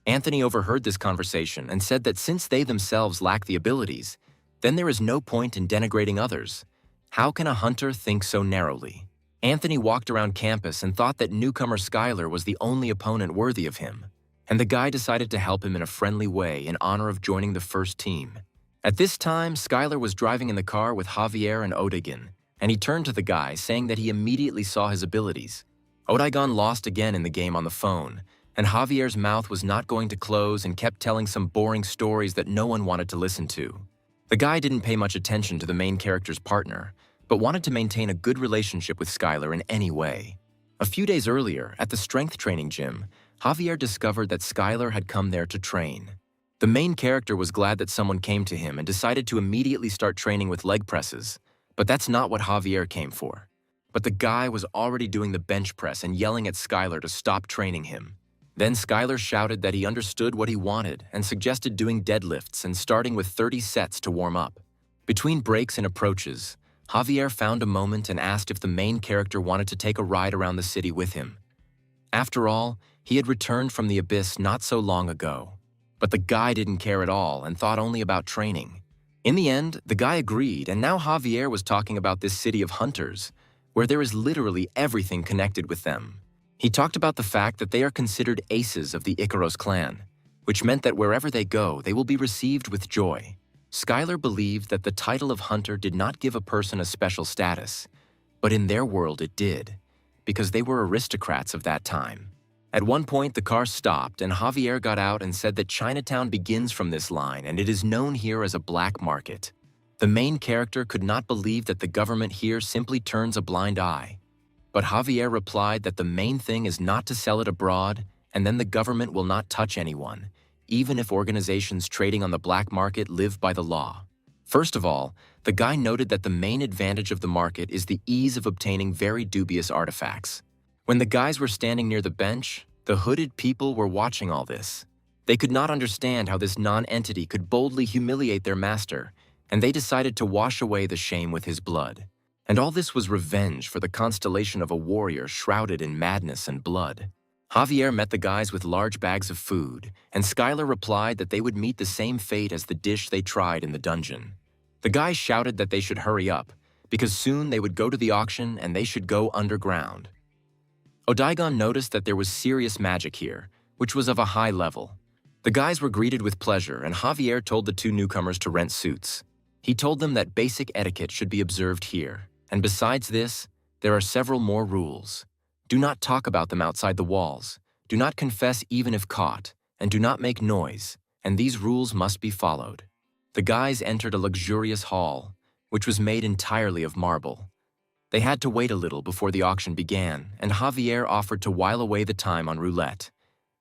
Anthony overheard this conversation and said that since they themselves lack the abilities, then there is no point in denigrating others. How can a hunter think so narrowly? Anthony walked around campus and thought that newcomer Skylar was the only opponent worthy of him, and the guy decided to help him in a friendly way in honor of joining the first team. At this time, Skylar was driving in the car with Javier and Odigon, and he turned to the guy, saying that he immediately saw his abilities. Odigon lost again in the game on the phone, and Javier's mouth was not going to close and kept telling some boring stories that no one wanted to listen to. The guy didn't pay much attention to the main character's partner, but wanted to maintain a good relationship with Skylar in any way. A few days earlier, at the strength training gym, Javier discovered that Skylar had come there to train. The main character was glad that someone came to him and decided to immediately start training with leg presses, but that's not what Javier came for. But the guy was already doing the bench press and yelling at Skylar to stop training him. Then Skylar shouted that he understood what he wanted and suggested doing deadlifts and starting with 30 sets to warm up. Between breaks and approaches, Javier found a moment and asked if the main character wanted to take a ride around the city with him. After all, he had returned from the abyss not so long ago. But the guy didn't care at all and thought only about training. In the end, the guy agreed, and now Javier was talking about this city of hunters, where there is literally everything connected with them. He talked about the fact that they are considered aces of the Icaros clan, which meant that wherever they go, they will be received with joy. Skylar believed that the title of hunter did not give a person a special status, but in their world it did, because they were aristocrats of that time. At one point, the car stopped, and Javier got out and said that Chinatown begins from this line, and it is known here as a black market. The main character could not believe that the government here simply turns a blind eye. But Javier replied that the main thing is not to sell it abroad, and then the government will not touch anyone, even if organizations trading on the black market live by the law. First of all, the guy noted that the main advantage of the market is the ease of obtaining very dubious artifacts. When the guys were standing near the bench, the hooded people were watching all this. They could not understand how this non-entity could boldly humiliate their master, and they decided to wash away the shame with his blood. And all this was revenge for the constellation of a warrior shrouded in madness and blood. Javier met the guys with large bags of food, and Skylar replied that they would meet the same fate as the dish they tried in the dungeon. The guys shouted that they should hurry up, because soon they would go to the auction and they should go underground. Odaigon noticed that there was serious magic here, which was of a high level. The guys were greeted with pleasure, and Javier told the two newcomers to rent suits. He told them that basic etiquette should be observed here, and besides this, there are several more rules. Do not talk about them outside the walls, do not confess even if caught, and do not make noise, and these rules must be followed. The guys entered a luxurious hall, which was made entirely of marble. They had to wait a little before the auction began, and Javier offered to while away the time on roulette,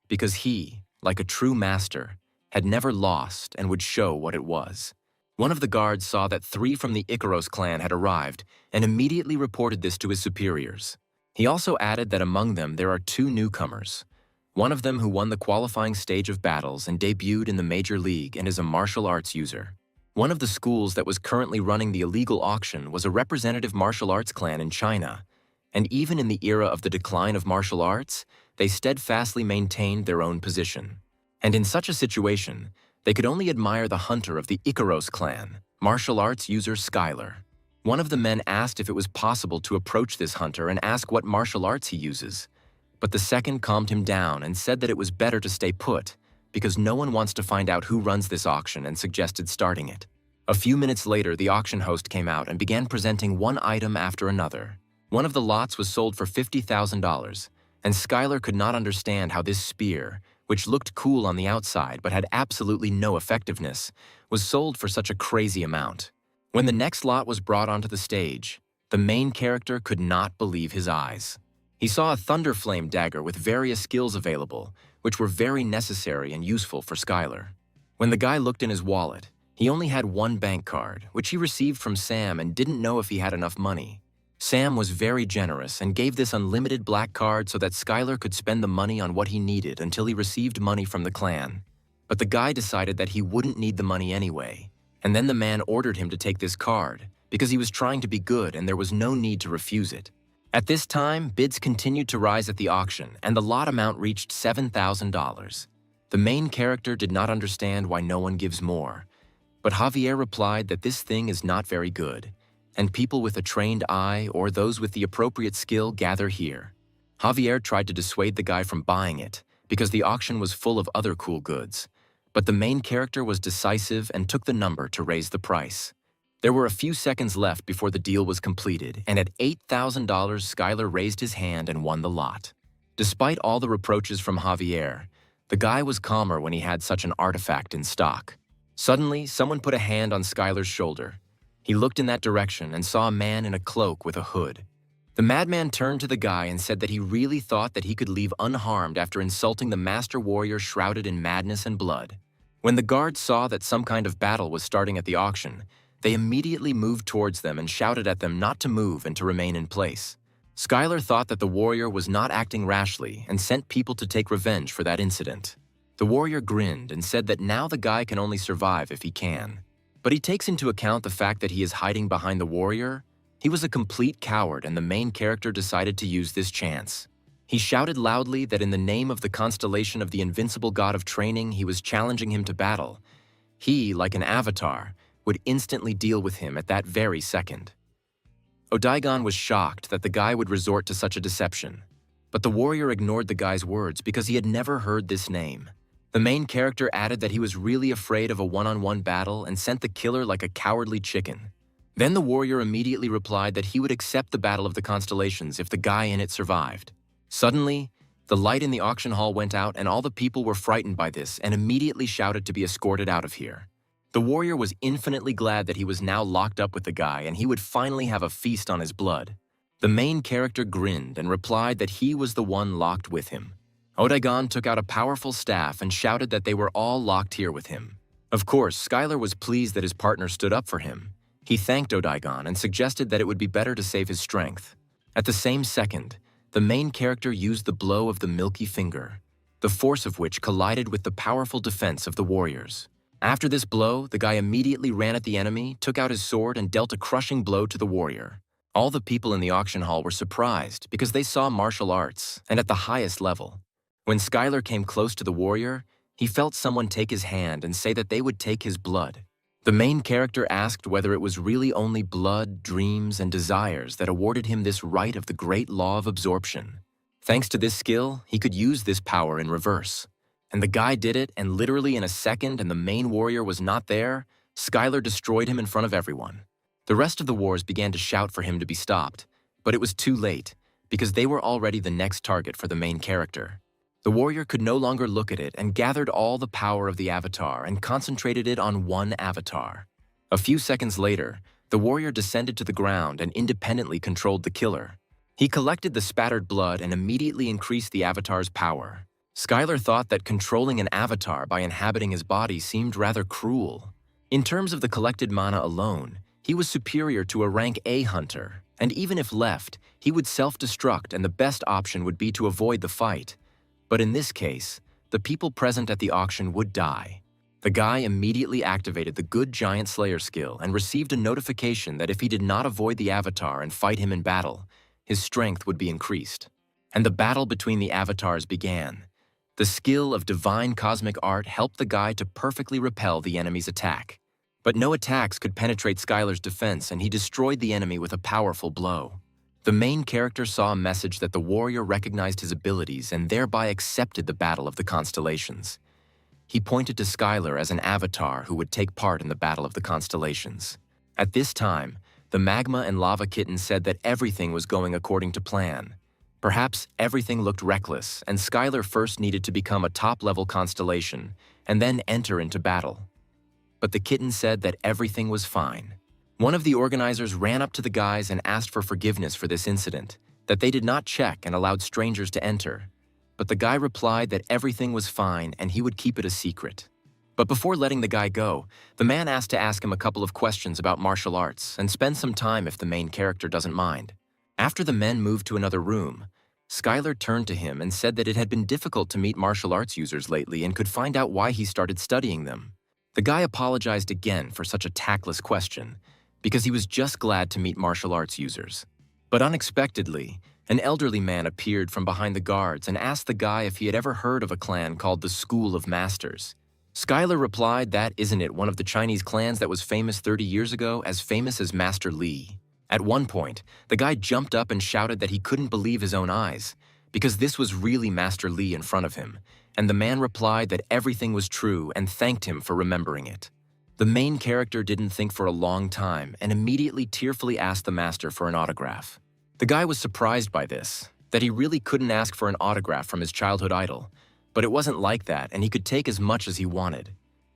because he, like a true master, had never lost and would show what it was. One of the guards saw that 3 from the Icaros clan had arrived and immediately reported this to his superiors. He also added that among them there are 2 newcomers, one of them who won the qualifying stage of battles and debuted in the Major League and is a martial arts user. One of the schools that was currently running the illegal auction was a representative martial arts clan in China, and even in the era of the decline of martial arts, they steadfastly maintained their own position. And in such a situation, they could only admire the hunter of the Icaros clan, martial arts user Skylar. One of the men asked if it was possible to approach this hunter and ask what martial arts he uses, but the second calmed him down and said that it was better to stay put, because no one wants to find out who runs this auction and suggested starting it. A few minutes later, the auction host came out and began presenting one item after another. One of the lots was sold for $50,000, and Skylar could not understand how this spear, which looked cool on the outside but had absolutely no effectiveness, was sold for such a crazy amount. When the next lot was brought onto the stage, the main character could not believe his eyes. He saw a thunder flame dagger with various skills available, which were very necessary and useful for Skylar. When the guy looked in his wallet, he only had 1 bank card, which he received from Sam and didn't know if he had enough money. Sam was very generous and gave this unlimited black card so that Skylar could spend the money on what he needed until he received money from the clan. But the guy decided that he wouldn't need the money anyway, and then the man ordered him to take this card because he was trying to be good and there was no need to refuse it. At this time, bids continued to rise at the auction, and the lot amount reached $7,000. The main character did not understand why no one gives more, but Javier replied that this thing is not very good, and people with a trained eye or those with the appropriate skill gather here. Javier tried to dissuade the guy from buying it, because the auction was full of other cool goods, but the main character was decisive and took the number to raise the price. There were a few seconds left before the deal was completed, and at $8,000, Skylar raised his hand and won the lot. Despite all the reproaches from Javier, the guy was calmer when he had such an artifact in stock. Suddenly, someone put a hand on Skylar's shoulder. He looked in that direction and saw a man in a cloak with a hood. The madman turned to the guy and said that he really thought that he could leave unharmed after insulting the master warrior shrouded in madness and blood. When the guards saw that some kind of battle was starting at the auction, they immediately moved towards them and shouted at them not to move and to remain in place. Skylar thought that the warrior was not acting rashly and sent people to take revenge for that incident. The warrior grinned and said that now the guy can only survive if he can. But he takes into account the fact that he is hiding behind the warrior. He was a complete coward, and the main character decided to use this chance. He shouted loudly that in the name of the constellation of the invincible god of training, he was challenging him to battle. He, like an avatar, would instantly deal with him at that very second. Odaigon was shocked that the guy would resort to such a deception, but the warrior ignored the guy's words because he had never heard this name. The main character added that he was really afraid of a one-on-one battle and sent the killer like a cowardly chicken. Then the warrior immediately replied that he would accept the battle of the constellations if the guy in it survived. Suddenly, the light in the auction hall went out and all the people were frightened by this and immediately shouted to be escorted out of here. The warrior was infinitely glad that he was now locked up with the guy and he would finally have a feast on his blood. The main character grinned and replied that he was the one locked with him. Odaigon took out a powerful staff and shouted that they were all locked here with him. Of course, Skylar was pleased that his partner stood up for him. He thanked Odaigon and suggested that it would be better to save his strength. At the same second, the main character used the blow of the Milky Finger, the force of which collided with the powerful defense of the warriors. After this blow, the guy immediately ran at the enemy, took out his sword, and dealt a crushing blow to the warrior. All the people in the auction hall were surprised because they saw martial arts, and at the highest level. When Skylar came close to the warrior, he felt someone take his hand and say that they would take his blood. The main character asked whether it was really only blood, dreams, and desires that awarded him this right of the great law of absorption. Thanks to this skill, he could use this power in reverse. And the guy did it, and literally in a second, and the main warrior was not there, Skylar destroyed him in front of everyone. The rest of the wars began to shout for him to be stopped, but it was too late, because they were already the next target for the main character. The warrior could no longer look at it and gathered all the power of the avatar and concentrated it on one avatar. A few seconds later, the warrior descended to the ground and independently controlled the killer. He collected the spattered blood and immediately increased the avatar's power. Skylar thought that controlling an avatar by inhabiting his body seemed rather cruel. In terms of the collected mana alone, he was superior to a rank A hunter, and even if left, he would self-destruct and the best option would be to avoid the fight. But in this case, the people present at the auction would die. The guy immediately activated the Good Giant Slayer skill and received a notification that if he did not avoid the avatar and fight him in battle, his strength would be increased. And the battle between the avatars began. The skill of divine cosmic art helped the guy to perfectly repel the enemy's attack. But no attacks could penetrate Skylar's defense, and he destroyed the enemy with a powerful blow. The main character saw a message that the warrior recognized his abilities and thereby accepted the battle of the constellations. He pointed to Skylar as an avatar who would take part in the battle of the constellations. At this time, the magma and lava kitten said that everything was going according to plan. Perhaps everything looked reckless, and Skylar first needed to become a top-level constellation and then enter into battle. But the kitten said that everything was fine. One of the organizers ran up to the guys and asked for forgiveness for this incident, that they did not check and allowed strangers to enter. But the guy replied that everything was fine and he would keep it a secret. But before letting the guy go, the man asked to ask him a couple of questions about martial arts and spend some time if the main character doesn't mind. After the men moved to another room, Skylar turned to him and said that it had been difficult to meet martial arts users lately and could find out why he started studying them. The guy apologized again for such a tactless question, because he was just glad to meet martial arts users. But unexpectedly, an elderly man appeared from behind the guards and asked the guy if he had ever heard of a clan called the School of Masters. Skylar replied that isn't it one of the Chinese clans that was famous 30 years ago, as famous as Master Li. At one point, the guy jumped up and shouted that he couldn't believe his own eyes, because this was really Master Li in front of him, and the man replied that everything was true and thanked him for remembering it. The main character didn't think for a long time and immediately tearfully asked the master for an autograph. The guy was surprised by this, that he really couldn't ask for an autograph from his childhood idol, but it wasn't like that and he could take as much as he wanted.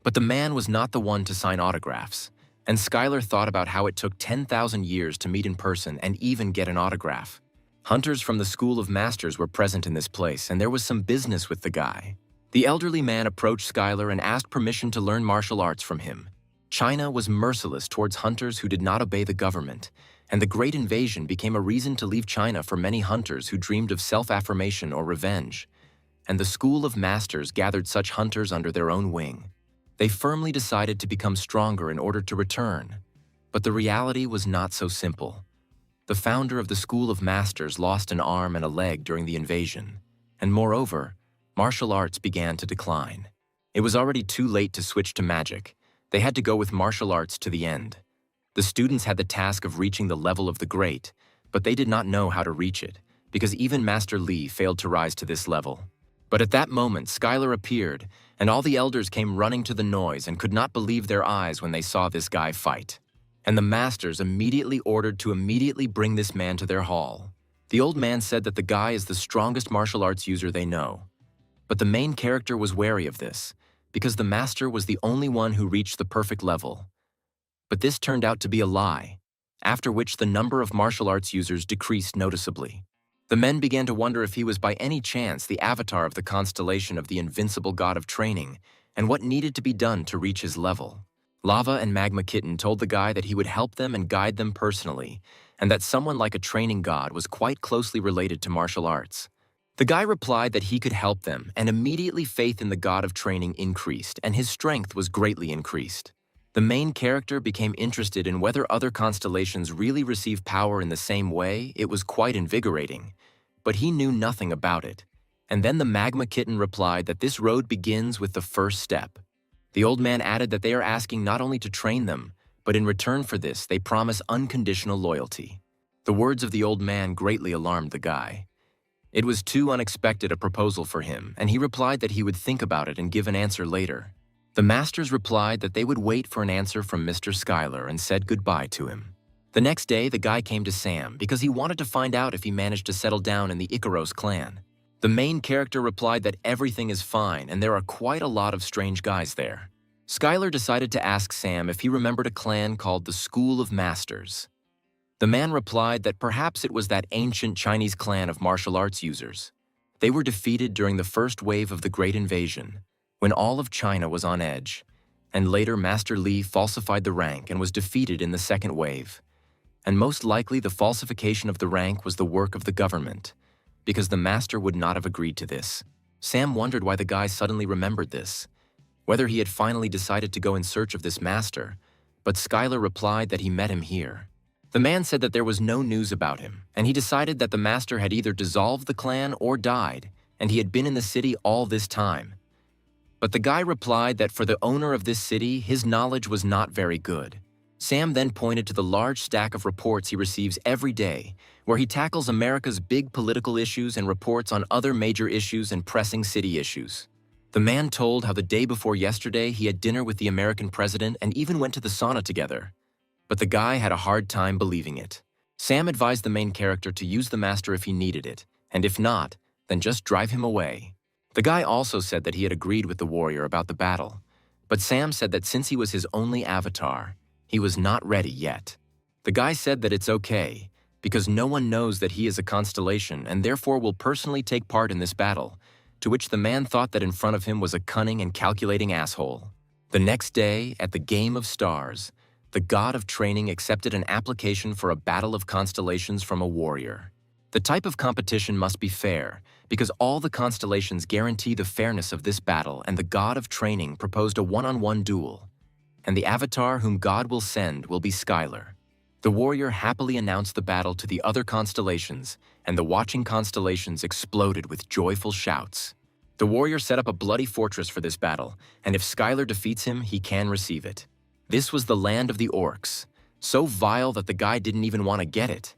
But the man was not the one to sign autographs, and Skylar thought about how it took 10,000 years to meet in person and even get an autograph. Hunters from the School of Masters were present in this place and there was some business with the guy. The elderly man approached Skylar and asked permission to learn martial arts from him. China was merciless towards hunters who did not obey the government, and the Great Invasion became a reason to leave China for many hunters who dreamed of self-affirmation or revenge. And the School of Masters gathered such hunters under their own wing. They firmly decided to become stronger in order to return. But the reality was not so simple. The founder of the School of Masters lost an arm and a leg during the invasion, and moreover, martial arts began to decline. It was already too late to switch to magic. They had to go with martial arts to the end. The students had the task of reaching the level of the great, but they did not know how to reach it, because even Master Li failed to rise to this level. But at that moment, Skylar appeared, and all the elders came running to the noise and could not believe their eyes when they saw this guy fight. And the masters immediately ordered to bring this man to their hall. The old man said that the guy is the strongest martial arts user they know. But the main character was wary of this, because the master was the only one who reached the perfect level. But this turned out to be a lie, after which the number of martial arts users decreased noticeably. The men began to wonder if he was by any chance the avatar of the constellation of the invincible god of training, and what needed to be done to reach his level. Lava and Magma Kitten told the guy that he would help them and guide them personally, and that someone like a training god was quite closely related to martial arts. The guy replied that he could help them, and immediately faith in the god of training increased, and his strength was greatly increased. The main character became interested in whether other constellations really receive power in the same way. It was quite invigorating, but he knew nothing about it. And then the Magma Kitten replied that this road begins with the first step. The old man added that they are asking not only to train them, but in return for this, they promise unconditional loyalty. The words of the old man greatly alarmed the guy. It was too unexpected a proposal for him, and he replied that he would think about it and give an answer later. The masters replied that they would wait for an answer from Mr. Skylar and said goodbye to him. The next day, the guy came to Sam because he wanted to find out if he managed to settle down in the Icaros clan. The main character replied that everything is fine and there are quite a lot of strange guys there. Skylar decided to ask Sam if he remembered a clan called the School of Masters. The man replied that perhaps it was that ancient Chinese clan of martial arts users. They were defeated during the first wave of the Great Invasion, when all of China was on edge, and later Master Li falsified the rank and was defeated in the second wave. And most likely the falsification of the rank was the work of the government, because the master would not have agreed to this. Sam wondered why the guy suddenly remembered this, whether he had finally decided to go in search of this master, but Skylar replied that he met him here. The man said that there was no news about him, and he decided that the master had either dissolved the clan or died, and he had been in the city all this time. But the guy replied that for the owner of this city, his knowledge was not very good. Sam then pointed to the large stack of reports he receives every day, where he tackles America's big political issues and reports on other major issues and pressing city issues. The man told how the day before yesterday he had dinner with the American president and even went to the sauna together. But the guy had a hard time believing it. Sam advised the main character to use the master if he needed it, and if not, then just drive him away. The guy also said that he had agreed with the warrior about the battle, but Sam said that since he was his only avatar, he was not ready yet. The guy said that it's okay, because no one knows that he is a constellation and therefore will personally take part in this battle, to which the man thought that in front of him was a cunning and calculating asshole. The next day, at the Game of Stars, the god of training accepted an application for a battle of constellations from a warrior. The type of competition must be fair, because all the constellations guarantee the fairness of this battle, and the god of training proposed a one-on-one duel. And the avatar whom God will send will be Skylar. The warrior happily announced the battle to the other constellations, and the watching constellations exploded with joyful shouts. The warrior set up a bloody fortress for this battle, and if Skylar defeats him, he can receive it. This was the land of the orcs, so vile that the guy didn't even want to get it.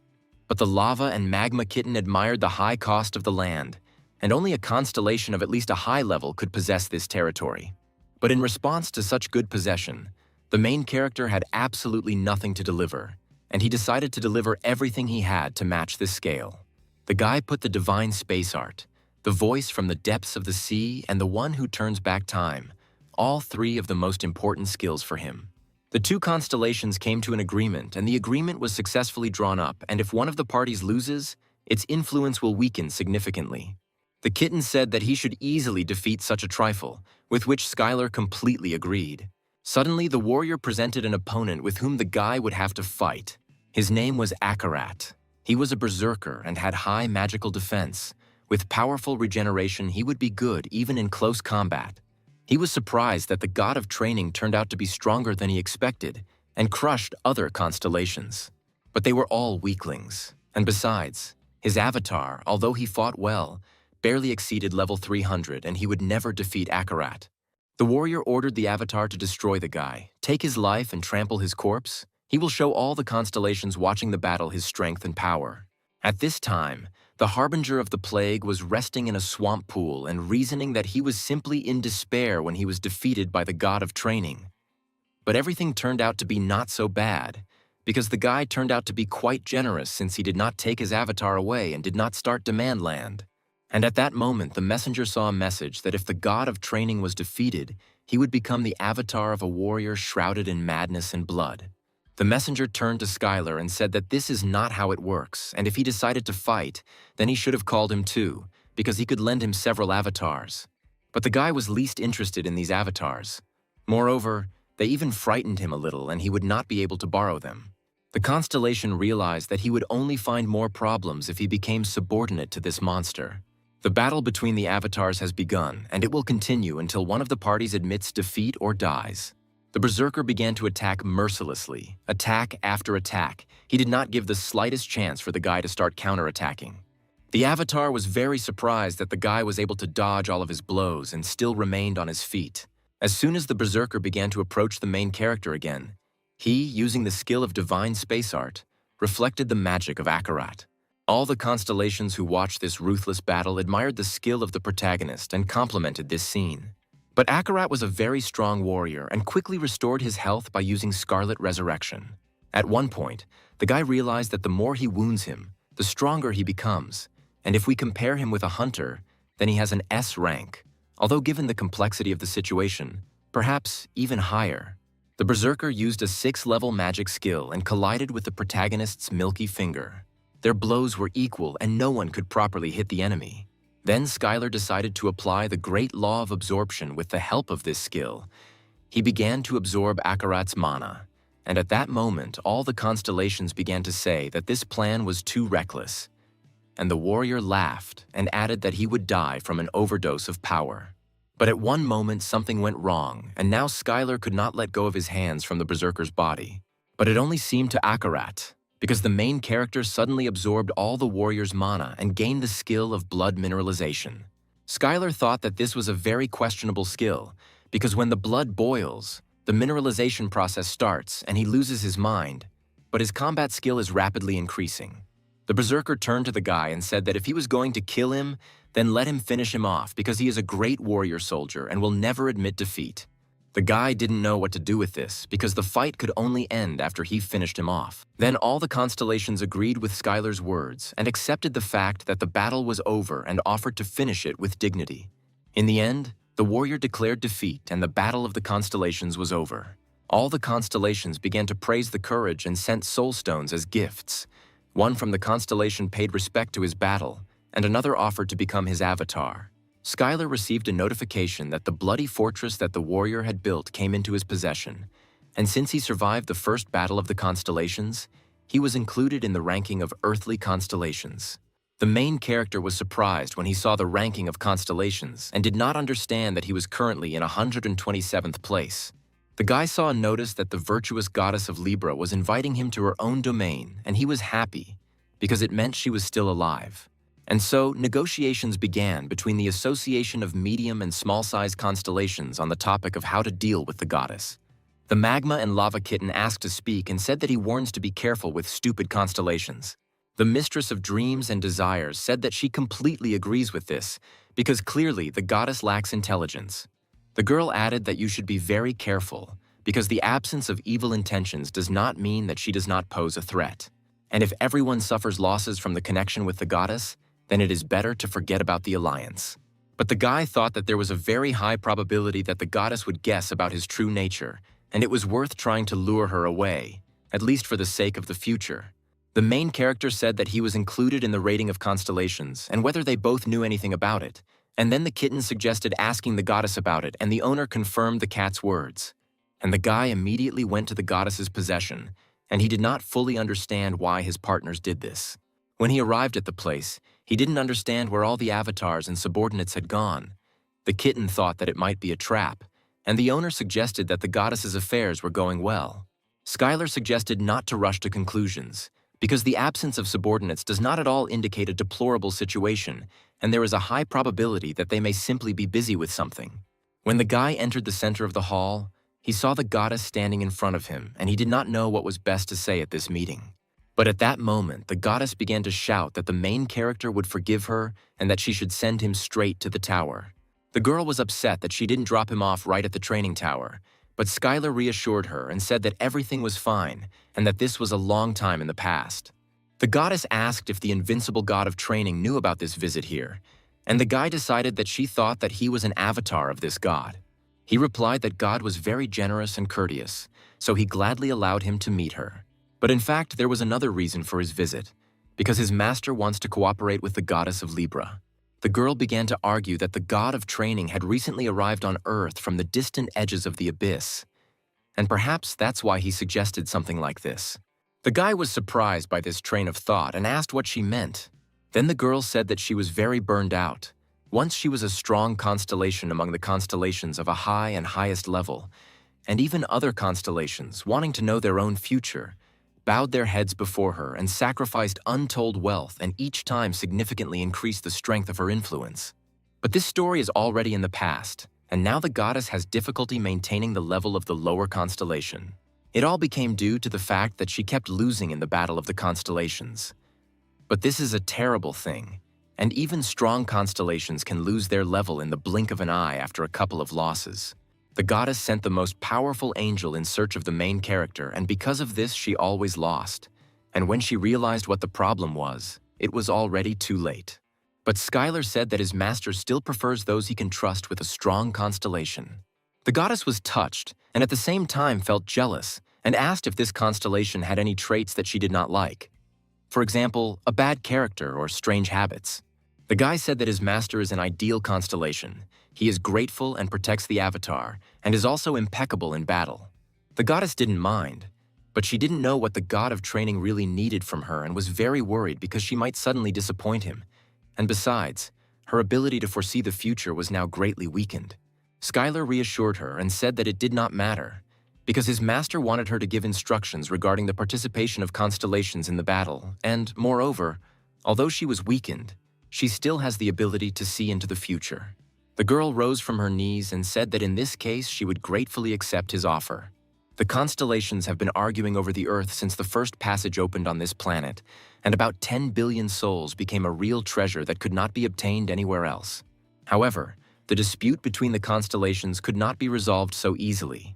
But the Lava and Magma Kitten admired the high cost of the land, and only a constellation of at least a high level could possess this territory. But in response to such good possession, the main character had absolutely nothing to deliver, and he decided to deliver everything he had to match this scale. The guy put the divine space art, the voice from the depths of the sea, and the one who turns back time, all three of the most important skills for him. The two constellations came to an agreement, and the agreement was successfully drawn up, and if one of the parties loses, its influence will weaken significantly. The kitten said that he should easily defeat such a trifle, with which Skylar completely agreed. Suddenly, the warrior presented an opponent with whom the guy would have to fight. His name was Akarat. He was a berserker and had high magical defense. With powerful regeneration, he would be good even in close combat. He was surprised that the god of training turned out to be stronger than he expected and crushed other constellations. But they were all weaklings. And besides, his avatar, although he fought well, barely exceeded level 300 and he would never defeat Akarat. The warrior ordered the avatar to destroy the guy, take his life and trample his corpse. He will show all the constellations watching the battle his strength and power. At this time, the harbinger of the plague was resting in a swamp pool and reasoning that he was simply in despair when he was defeated by the god of training. But everything turned out to be not so bad, because the guy turned out to be quite generous since he did not take his avatar away and did not start Demand Land. And at that moment, the messenger saw a message that if the god of training was defeated, he would become the avatar of a warrior shrouded in madness and blood. The messenger turned to Skylar and said that this is not how it works, and if he decided to fight, then he should have called him too, because he could lend him several avatars. But the guy was least interested in these avatars. Moreover, they even frightened him a little and he would not be able to borrow them. The constellation realized that he would only find more problems if he became subordinate to this monster. The battle between the avatars has begun, and it will continue until one of the parties admits defeat or dies. The berserker began to attack mercilessly, attack after attack. He did not give the slightest chance for the guy to start counterattacking. The avatar was very surprised that the guy was able to dodge all of his blows and still remained on his feet. As soon as the berserker began to approach the main character again, he, using the skill of divine space art, reflected the magic of Akarat. All the constellations who watched this ruthless battle admired the skill of the protagonist and complimented this scene. But Akarat was a very strong warrior and quickly restored his health by using Scarlet Resurrection. At one point, the guy realized that the more he wounds him, the stronger he becomes, and if we compare him with a hunter, then he has an S rank, although given the complexity of the situation, perhaps even higher. The berserker used a 6-level magic skill and collided with the protagonist's milky finger. Their blows were equal and no one could properly hit the enemy. Then Skylar decided to apply the great law of absorption with the help of this skill. He began to absorb Akarat's mana, and at that moment all the constellations began to say that this plan was too reckless. And the warrior laughed and added that he would die from an overdose of power. But at one moment something went wrong, and now Skylar could not let go of his hands from the berserker's body. But it only seemed to Akarat, because the main character suddenly absorbed all the warrior's mana and gained the skill of blood mineralization. Skylar thought that this was a very questionable skill, because when the blood boils, the mineralization process starts and he loses his mind, but his combat skill is rapidly increasing. The berserker turned to the guy and said that if he was going to kill him, then let him finish him off because he is a great warrior soldier and will never admit defeat. The guy didn't know what to do with this because the fight could only end after he finished him off. Then all the constellations agreed with Skylar's words and accepted the fact that the battle was over and offered to finish it with dignity. In the end, the warrior declared defeat and the battle of the constellations was over. All the constellations began to praise the courage and sent soul stones as gifts. One from the constellation paid respect to his battle, and another offered to become his avatar. Skylar received a notification that the bloody fortress that the warrior had built came into his possession, and since he survived the first battle of the constellations, he was included in the ranking of earthly constellations. The main character was surprised when he saw the ranking of constellations and did not understand that he was currently in 127th place. The guy saw a notice that the virtuous goddess of Libra was inviting him to her own domain, and he was happy because it meant she was still alive. And so, negotiations began between the Association of Medium and Small-Sized Constellations on the topic of how to deal with the goddess. The Magma and Lava Kitten asked to speak and said that he warns to be careful with stupid constellations. The Mistress of Dreams and Desires said that she completely agrees with this, because clearly the goddess lacks intelligence. The girl added that you should be very careful, because the absence of evil intentions does not mean that she does not pose a threat. And if everyone suffers losses from the connection with the goddess, then it is better to forget about the alliance. But the guy thought that there was a very high probability that the goddess would guess about his true nature, and it was worth trying to lure her away, at least for the sake of the future. The main character said that he was included in the rating of constellations and whether they both knew anything about it, and then the kitten suggested asking the goddess about it, and the owner confirmed the cat's words. And the guy immediately went to the goddess's possession, and he did not fully understand why his partners did this. When he arrived at the place, he didn't understand where all the avatars and subordinates had gone. The kitten thought that it might be a trap, and the owner suggested that the goddess's affairs were going well. Skylar suggested not to rush to conclusions, because the absence of subordinates does not at all indicate a deplorable situation, and there is a high probability that they may simply be busy with something. When the guy entered the center of the hall, he saw the goddess standing in front of him, and he did not know what was best to say at this meeting. But at that moment, the goddess began to shout that the main character would forgive her and that she should send him straight to the tower. The girl was upset that she didn't drop him off right at the training tower, but Skylar reassured her and said that everything was fine and that this was a long time in the past. The goddess asked if the invincible god of training knew about this visit here, and the guy decided that she thought that he was an avatar of this god. He replied that God was very generous and courteous, so he gladly allowed him to meet her. But in fact, there was another reason for his visit, because his master wants to cooperate with the goddess of Libra. The girl began to argue that the god of training had recently arrived on Earth from the distant edges of the abyss, and perhaps that's why he suggested something like this. The guy was surprised by this train of thought and asked what she meant. Then the girl said that she was very burned out. Once she was a strong constellation among the constellations of a high and highest level, and even other constellations, wanting to know their own future, bowed their heads before her and sacrificed untold wealth and each time significantly increased the strength of her influence. But this story is already in the past, and now the goddess has difficulty maintaining the level of the lower constellation. It all became due to the fact that she kept losing in the battle of the constellations. But this is a terrible thing, and even strong constellations can lose their level in the blink of an eye after a couple of losses. The goddess sent the most powerful angel in search of the main character, and because of this she always lost. And when she realized what the problem was, it was already too late. But Skylar said that his master still prefers those he can trust with a strong constellation. The goddess was touched, and at the same time felt jealous, and asked if this constellation had any traits that she did not like. For example, a bad character or strange habits. The guy said that his master is an ideal constellation. He is grateful and protects the avatar, and is also impeccable in battle. The goddess didn't mind, but she didn't know what the god of training really needed from her and was very worried because she might suddenly disappoint him. And besides, her ability to foresee the future was now greatly weakened. Skylar reassured her and said that it did not matter, because his master wanted her to give instructions regarding the participation of constellations in the battle, and, moreover, although she was weakened, she still has the ability to see into the future. The girl rose from her knees and said that in this case she would gratefully accept his offer. The constellations have been arguing over the Earth since the first passage opened on this planet, and about 10 billion souls became a real treasure that could not be obtained anywhere else. However, the dispute between the constellations could not be resolved so easily.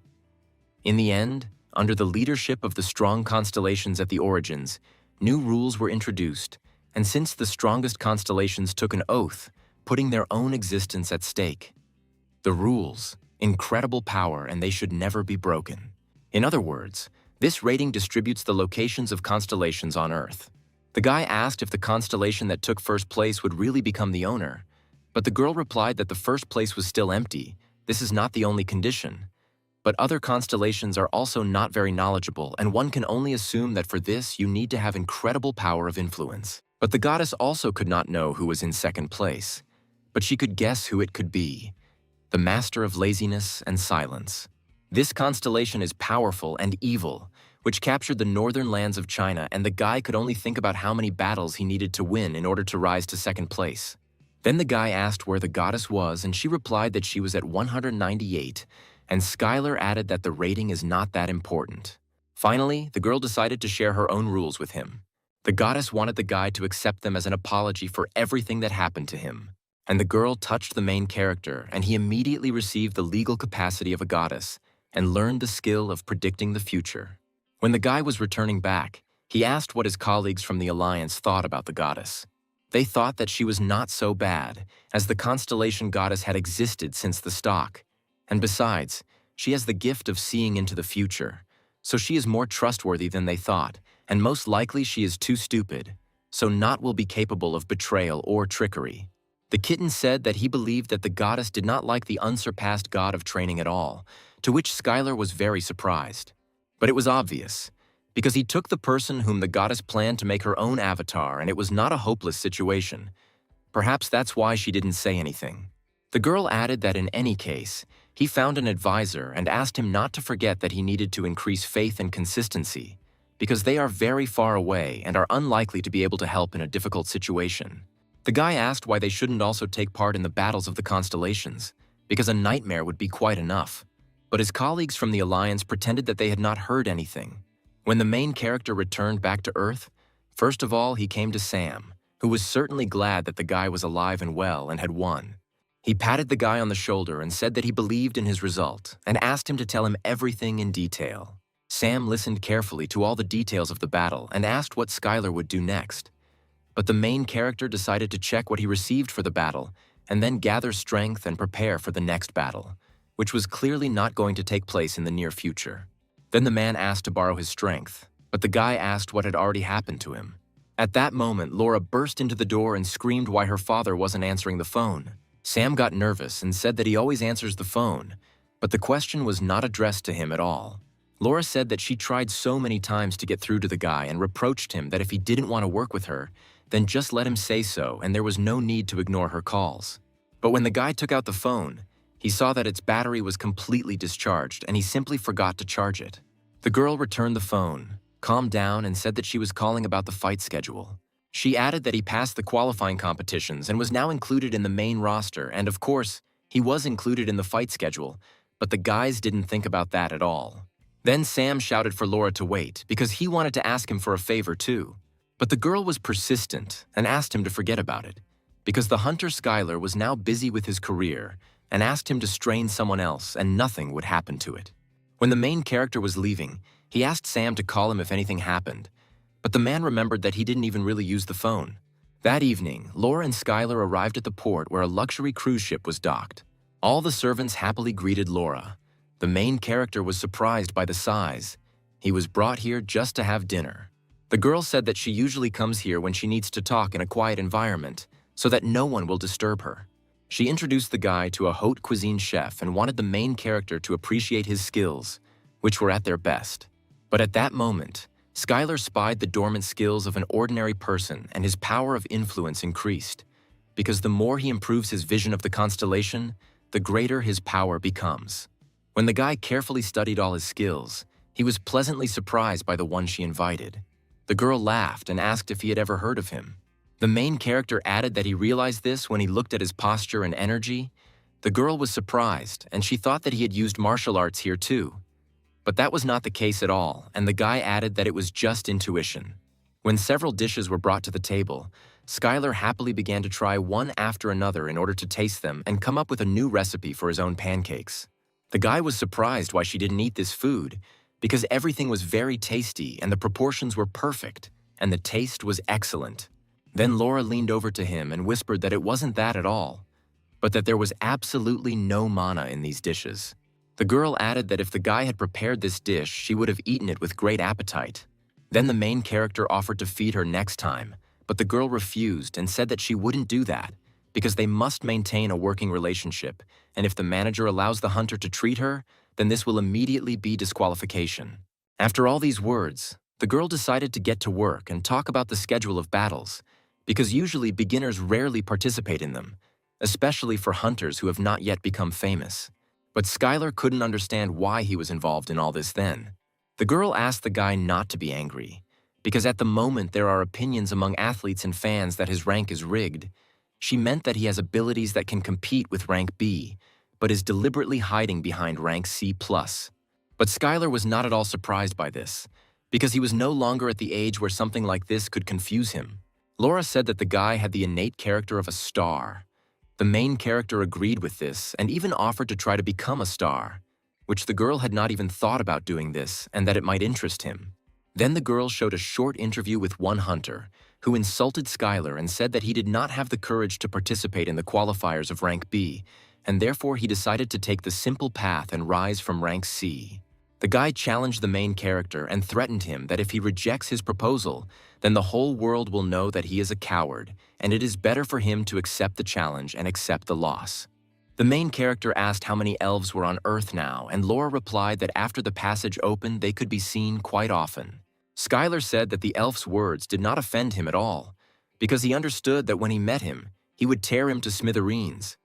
In the end, under the leadership of the strong constellations at the origins, new rules were introduced, and since the strongest constellations took an oath, putting their own existence at stake. The rules, incredible power, and they should never be broken. In other words, this rating distributes the locations of constellations on Earth. The guy asked if the constellation that took first place would really become the owner, but the girl replied that the first place was still empty. This is not the only condition. But other constellations are also not very knowledgeable, and one can only assume that for this you need to have incredible power of influence. But the goddess also could not know who was in second place, but she could guess who it could be: the master of laziness and silence. This constellation is powerful and evil, which captured the northern lands of China, and the guy could only think about how many battles he needed to win in order to rise to second place. Then the guy asked where the goddess was, and she replied that she was at 198, and Skylar added that the rating is not that important. Finally, the girl decided to share her own rules with him. The goddess wanted the guy to accept them as an apology for everything that happened to him. And the girl touched the main character, and he immediately received the legal capacity of a goddess and learned the skill of predicting the future. When the guy was returning back, he asked what his colleagues from the Alliance thought about the goddess. They thought that she was not so bad, as the constellation goddess had existed since the stock. And besides, she has the gift of seeing into the future. so she is more trustworthy than they thought, and most likely she is too stupid, so not will be capable of betrayal or trickery. The kitten said that he believed that the goddess did not like the unsurpassed god of training at all, to which Skylar was very surprised. But it was obvious, because he took the person whom the goddess planned to make her own avatar, and it was not a hopeless situation. Perhaps that's why she didn't say anything. The girl added that in any case, he found an advisor and asked him not to forget that he needed to increase faith and consistency, because they are very far away and are unlikely to be able to help in a difficult situation. The guy asked why they shouldn't also take part in the battles of the constellations, because a nightmare would be quite enough. But his colleagues from the Alliance pretended that they had not heard anything. When the main character returned back to Earth, first of all he came to Sam, who was certainly glad that the guy was alive and well and had won. He patted the guy on the shoulder and said that he believed in his result and asked him to tell him everything in detail. Sam listened carefully to all the details of the battle and asked what Skylar would do next. But the main character decided to check what he received for the battle and then gather strength and prepare for the next battle, which was clearly not going to take place in the near future. Then the man asked to borrow his strength, but the guy asked what had already happened to him. At that moment, Laura burst into the door and screamed why her father wasn't answering the phone. Sam got nervous and said that he always answers the phone, but the question was not addressed to him at all. Laura said that she tried so many times to get through to the guy and reproached him that if he didn't want to work with her, then just let him say so and there was no need to ignore her calls. But when the guy took out the phone, he saw that its battery was completely discharged and he simply forgot to charge it. The girl returned the phone, calmed down, and said that she was calling about the fight schedule. She added that he passed the qualifying competitions and was now included in the main roster, and of course, he was included in the fight schedule, but the guys didn't think about that at all. Then Sam shouted for Laura to wait because he wanted to ask him for a favor too. But the girl was persistent and asked him to forget about it, because the hunter Skylar was now busy with his career and asked him to strain someone else and nothing would happen to it. When the main character was leaving, he asked Sam to call him if anything happened, but the man remembered that he didn't even really use the phone. That evening, Laura and Skylar arrived at the port where a luxury cruise ship was docked. All the servants happily greeted Laura. The main character was surprised by the size. He was brought here just to have dinner. The girl said that she usually comes here when she needs to talk in a quiet environment, so that no one will disturb her. She introduced the guy to a haute cuisine chef and wanted the main character to appreciate his skills, which were at their best. But at that moment, Skylar spied the dormant skills of an ordinary person and his power of influence increased, because the more he improves his vision of the constellation, the greater his power becomes. When the guy carefully studied all his skills, he was pleasantly surprised by the one she invited. The girl laughed and asked if he had ever heard of him. The main character added that he realized this when he looked at his posture and energy. The girl was surprised, and she thought that he had used martial arts here too. But that was not the case at all, and the guy added that it was just intuition. When several dishes were brought to the table, Skylar happily began to try one after another in order to taste them and come up with a new recipe for his own pancakes. The guy was surprised why she didn't eat this food, because everything was very tasty and the proportions were perfect, and the taste was excellent. Then Laura leaned over to him and whispered that it wasn't that at all, but that there was absolutely no mana in these dishes. The girl added that if the guy had prepared this dish, she would have eaten it with great appetite. Then the main character offered to feed her next time, but the girl refused and said that she wouldn't do that, because they must maintain a working relationship, and if the manager allows the hunter to treat her, then this will immediately be disqualification. After all these words, the girl decided to get to work and talk about the schedule of battles, because usually beginners rarely participate in them, especially for hunters who have not yet become famous. But Skylar couldn't understand why he was involved in all this then. The girl asked the guy not to be angry, because at the moment there are opinions among athletes and fans that his rank is rigged. She meant that he has abilities that can compete with rank B, but is deliberately hiding behind rank C+. But Skylar was not at all surprised by this, because he was no longer at the age where something like this could confuse him. Laura said that the guy had the innate character of a star. The main character agreed with this and even offered to try to become a star, which the girl had not even thought about doing this and that it might interest him. Then the girl showed a short interview with one hunter who insulted Skylar and said that he did not have the courage to participate in the qualifiers of rank B, and therefore he decided to take the simple path and rise from rank C. The guy challenged the main character and threatened him that if he rejects his proposal, then the whole world will know that he is a coward, and it is better for him to accept the challenge and accept the loss. The main character asked how many elves were on Earth now, and Laura replied that after the passage opened, they could be seen quite often. Skylar said that the elf's words did not offend him at all, because he understood that when he met him, he would tear him to smithereens.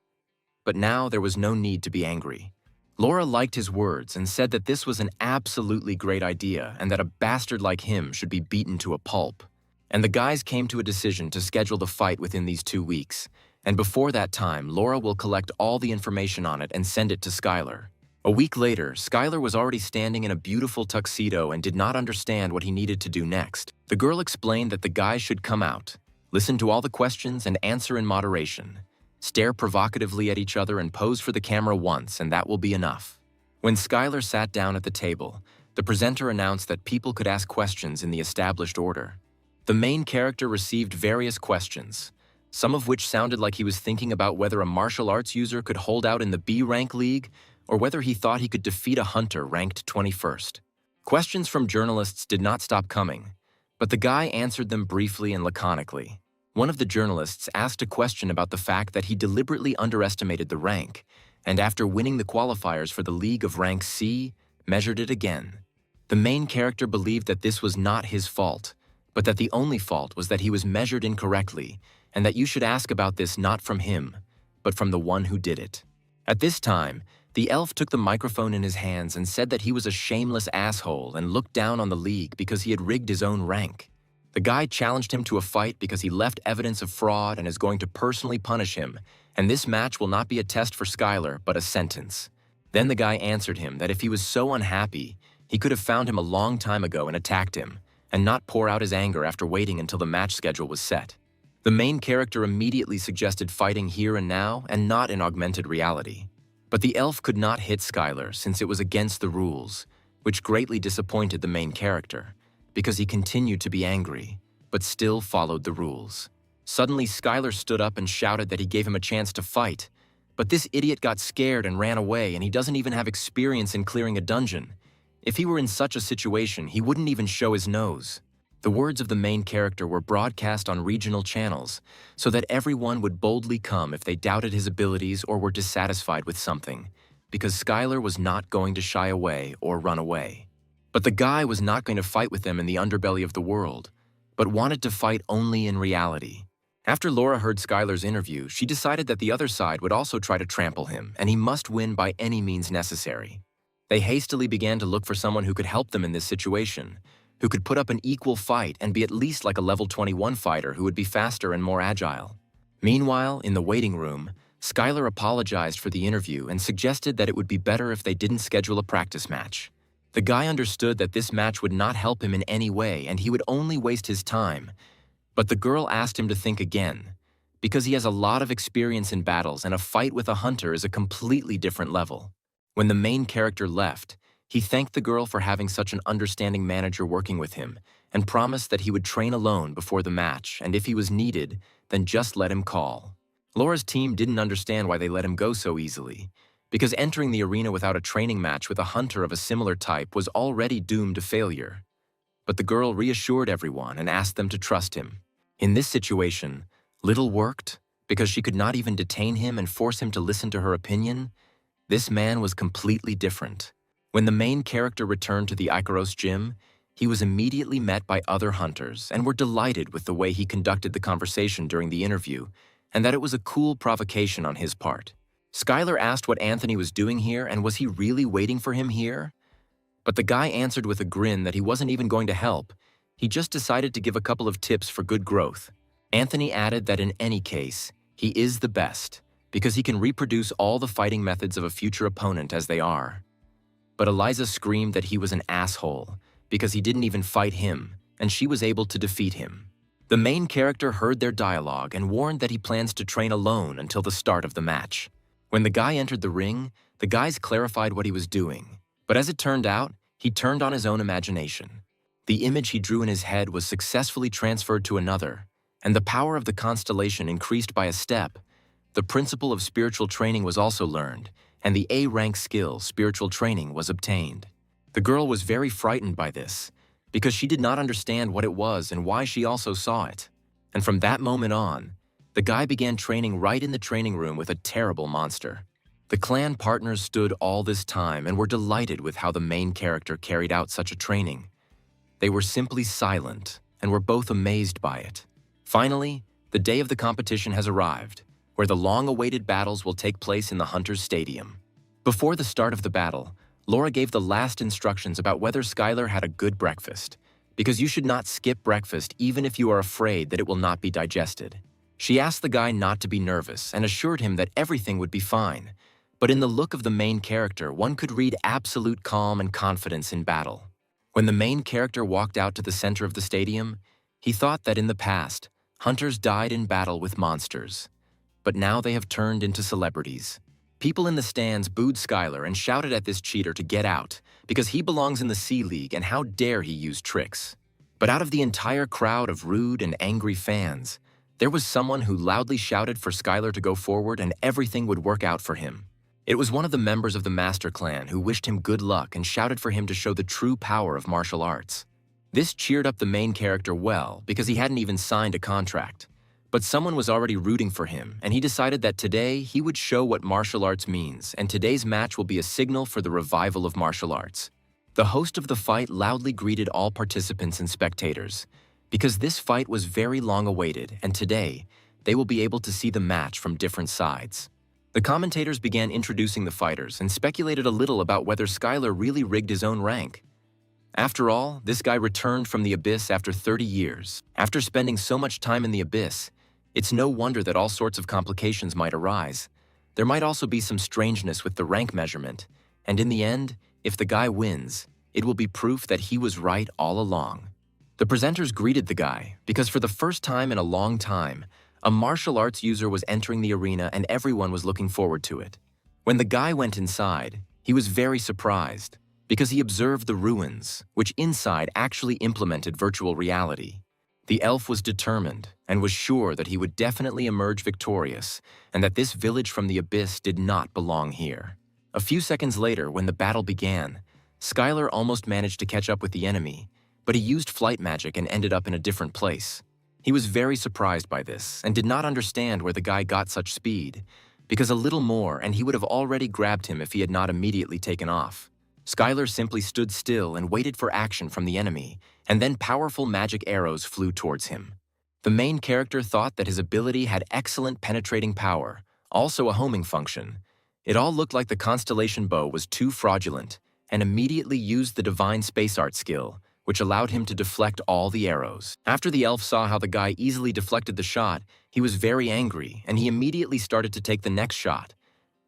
But now there was no need to be angry. Laura liked his words and said that this was an absolutely great idea and that a bastard like him should be beaten to a pulp. And the guys came to a decision to schedule the fight within these 2 weeks, and before that time, Laura will collect all the information on it and send it to Skylar. A week later, Skylar was already standing in a beautiful tuxedo and did not understand what he needed to do next. The girl explained that the guys should come out, listen to all the questions and answer in moderation, stare provocatively at each other and pose for the camera once, and that will be enough. When Skylar sat down at the table, the presenter announced that people could ask questions in the established order. The main character received various questions, some of which sounded like he was thinking about whether a martial arts user could hold out in the B-rank league or whether he thought he could defeat a hunter ranked 21st. Questions from journalists did not stop coming, but the guy answered them briefly and laconically. One of the journalists asked a question about the fact that he deliberately underestimated the rank, and after winning the qualifiers for the league of rank C, measured it again. The main character believed that this was not his fault, but that the only fault was that he was measured incorrectly, and that you should ask about this not from him, but from the one who did it. At this time, the elf took the microphone in his hands and said that he was a shameless asshole and looked down on the league because he had rigged his own rank. The guy challenged him to a fight because he left evidence of fraud and is going to personally punish him, and this match will not be a test for Skylar, but a sentence. Then the guy answered him that if he was so unhappy, he could have found him a long time ago and attacked him, and not pour out his anger after waiting until the match schedule was set. The main character immediately suggested fighting here and now and not in augmented reality. But the elf could not hit Skylar since it was against the rules, which greatly disappointed the main character, because he continued to be angry, but still followed the rules. Suddenly, Skylar stood up and shouted that he gave him a chance to fight, but this idiot got scared and ran away, and he doesn't even have experience in clearing a dungeon. If he were in such a situation, he wouldn't even show his nose. The words of the main character were broadcast on regional channels so that everyone would boldly come if they doubted his abilities or were dissatisfied with something, because Skylar was not going to shy away or run away. But the guy was not going to fight with them in the underbelly of the world, but wanted to fight only in reality. After Laura heard Skylar's interview, she decided that the other side would also try to trample him, and he must win by any means necessary. They hastily began to look for someone who could help them in this situation, who could put up an equal fight and be at least like a level 21 fighter who would be faster and more agile. Meanwhile, in the waiting room, Skylar apologized for the interview and suggested that it would be better if they didn't schedule a practice match. The guy understood that this match would not help him in any way and he would only waste his time, but the girl asked him to think again, because he has a lot of experience in battles and a fight with a hunter is a completely different level. When the main character left, he thanked the girl for having such an understanding manager working with him and promised that he would train alone before the match, and if he was needed, then just let him call. Laura's team didn't understand why they let him go so easily, because entering the arena without a training match with a hunter of a similar type was already doomed to failure. But the girl reassured everyone and asked them to trust him. In this situation, little worked because she could not even detain him and force him to listen to her opinion. This man was completely different. When the main character returned to the Icaros gym, he was immediately met by other hunters and were delighted with the way he conducted the conversation during the interview and that it was a cool provocation on his part. Skylar asked what Anthony was doing here and was he really waiting for him here? But the guy answered with a grin that he wasn't even going to help. He just decided to give a couple of tips for good growth. Anthony added that in any case, he is the best because he can reproduce all the fighting methods of a future opponent as they are. But Eliza screamed that he was an asshole because he didn't even fight him, and she was able to defeat him. The main character heard their dialogue and warned that he plans to train alone until the start of the match. When the guy entered the ring, the guys clarified what he was doing, but as it turned out, he turned on his own imagination. The image he drew in his head was successfully transferred to another, and the power of the constellation increased by a step. The principle of spiritual training was also learned, and the A-rank skill, spiritual training, was obtained. The girl was very frightened by this, because she did not understand what it was and why she also saw it. And from that moment on, the guy began training right in the training room with a terrible monster. The clan partners stood all this time and were delighted with how the main character carried out such a training. They were simply silent and were both amazed by it. Finally, the day of the competition has arrived, where the long-awaited battles will take place in the Hunter's Stadium. Before the start of the battle, Laura gave the last instructions about whether Skylar had a good breakfast, because you should not skip breakfast even if you are afraid that it will not be digested. She asked the guy not to be nervous and assured him that everything would be fine, but in the look of the main character, one could read absolute calm and confidence in battle. When the main character walked out to the center of the stadium, he thought that in the past, hunters died in battle with monsters, but now they have turned into celebrities. People in the stands booed Skylar and shouted at this cheater to get out because he belongs in the C League and how dare he use tricks. But out of the entire crowd of rude and angry fans, there was someone who loudly shouted for Skylar to go forward and everything would work out for him. It was one of the members of the Master Clan who wished him good luck and shouted for him to show the true power of martial arts. This cheered up the main character well because he hadn't even signed a contract. But someone was already rooting for him, and he decided that today he would show what martial arts means, and today's match will be a signal for the revival of martial arts. The host of the fight loudly greeted all participants and spectators, because this fight was very long awaited, and today they will be able to see the match from different sides. The commentators began introducing the fighters and speculated a little about whether Skylar really rigged his own rank. After all, this guy returned from the Abyss after 30 years. After spending so much time in the Abyss, it's no wonder that all sorts of complications might arise. There might also be some strangeness with the rank measurement, and in the end, if the guy wins, it will be proof that he was right all along. The presenters greeted the guy because for the first time in a long time, a martial arts user was entering the arena and everyone was looking forward to it. When the guy went inside, he was very surprised because he observed the ruins, which inside actually implemented virtual reality. The elf was determined and was sure that he would definitely emerge victorious and that this village from the Abyss did not belong here. A few seconds later, when the battle began, Skylar almost managed to catch up with the enemy, but he used flight magic and ended up in a different place. He was very surprised by this and did not understand where the guy got such speed, because a little more and he would have already grabbed him if he had not immediately taken off. Skylar simply stood still and waited for action from the enemy, and then powerful magic arrows flew towards him. The main character thought that his ability had excellent penetrating power, also a homing function. It all looked like the constellation bow was too fraudulent, and immediately used the divine space art skill, which allowed him to deflect all the arrows. After the elf saw how the guy easily deflected the shot, he was very angry, and he immediately started to take the next shot.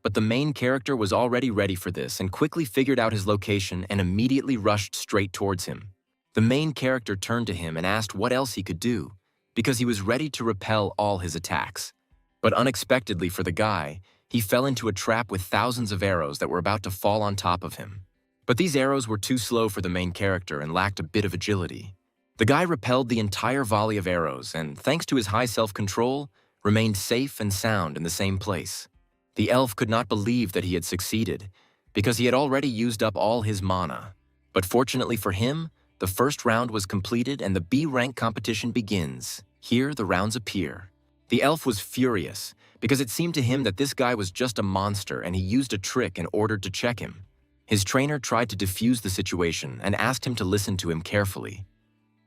But the main character was already ready for this and quickly figured out his location and immediately rushed straight towards him. The main character turned to him and asked what else he could do, because he was ready to repel all his attacks. But unexpectedly for the guy, he fell into a trap with thousands of arrows that were about to fall on top of him. But these arrows were too slow for the main character and lacked a bit of agility. The guy repelled the entire volley of arrows and, thanks to his high self-control, remained safe and sound in the same place. The elf could not believe that he had succeeded, because he had already used up all his mana. But fortunately for him, the first round was completed and the B-rank competition begins. Here the rounds appear. The elf was furious, because it seemed to him that this guy was just a monster and he used a trick in order to check him. His trainer tried to defuse the situation and asked him to listen to him carefully.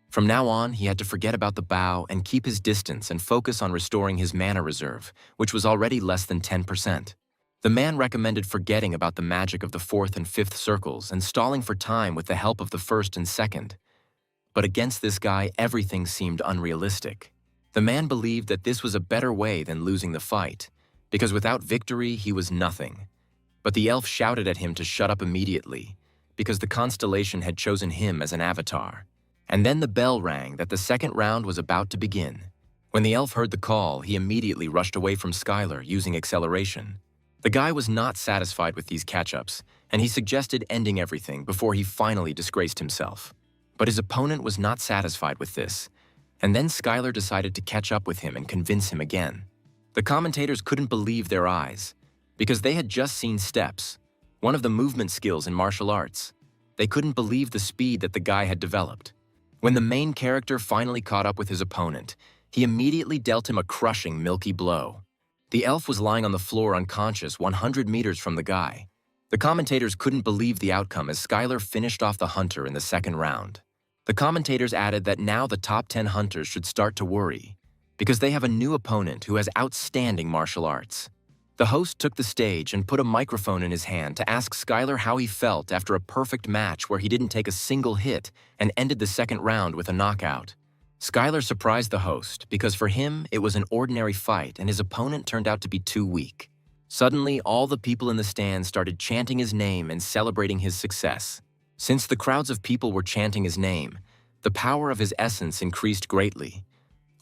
From now on, he had to forget about the bow and keep his distance and focus on restoring his mana reserve, which was already less than 10%. The man recommended forgetting about the magic of the 4th and 5th circles and stalling for time with the help of the 1st and 2nd. But against this guy, everything seemed unrealistic. The man believed that this was a better way than losing the fight, because without victory, he was nothing. But the elf shouted at him to shut up immediately, because the constellation had chosen him as an avatar. And then the bell rang that the second round was about to begin. When the elf heard the call, he immediately rushed away from Skylar using acceleration. The guy was not satisfied with these catch-ups, and he suggested ending everything before he finally disgraced himself. But his opponent was not satisfied with this, and then Skylar decided to catch up with him and convince him again. The commentators couldn't believe their eyes, because they had just seen steps, one of the movement skills in martial arts. They couldn't believe the speed that the guy had developed. When the main character finally caught up with his opponent, he immediately dealt him a crushing milky blow. The elf was lying on the floor unconscious 100 meters from the guy. The commentators couldn't believe the outcome as Skylar finished off the hunter in the second round. The commentators added that now the top 10 hunters should start to worry, because they have a new opponent who has outstanding martial arts. The host took the stage and put a microphone in his hand to ask Skylar how he felt after a perfect match where he didn't take a single hit and ended the second round with a knockout. Skylar surprised the host because for him it was an ordinary fight and his opponent turned out to be too weak. Suddenly, all the people in the stands started chanting his name and celebrating his success. Since the crowds of people were chanting his name, the power of his essence increased greatly.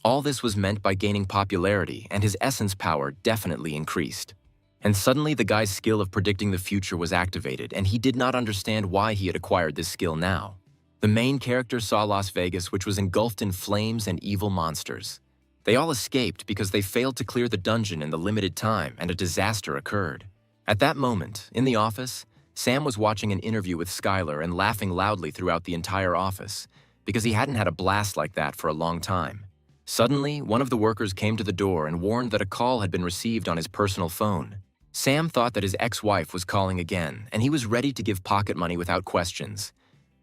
All this was meant by gaining popularity, and his essence power definitely increased. And suddenly the guy's skill of predicting the future was activated, and he did not understand why he had acquired this skill now. The main character saw Las Vegas, which was engulfed in flames and evil monsters. They all escaped because they failed to clear the dungeon in the limited time, and a disaster occurred. At that moment, in the office, Sam was watching an interview with Skylar and laughing loudly throughout the entire office, because he hadn't had a blast like that for a long time. Suddenly, one of the workers came to the door and warned that a call had been received on his personal phone. Sam thought that his ex-wife was calling again, and he was ready to give pocket money without questions.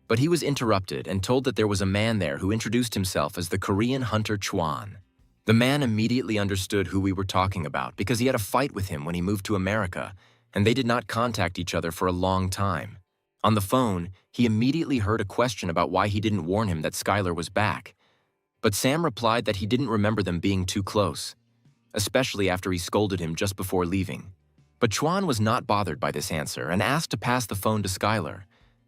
But he was interrupted and told that there was a man there who introduced himself as the Korean hunter Chwan. The man immediately understood who we were talking about because he had a fight with him when he moved to America, and they did not contact each other for a long time. On the phone, he immediately heard a question about why he didn't warn him that Skylar was back. But Sam replied that he didn't remember them being too close, especially after he scolded him just before leaving. But Chwan was not bothered by this answer and asked to pass the phone to Skylar.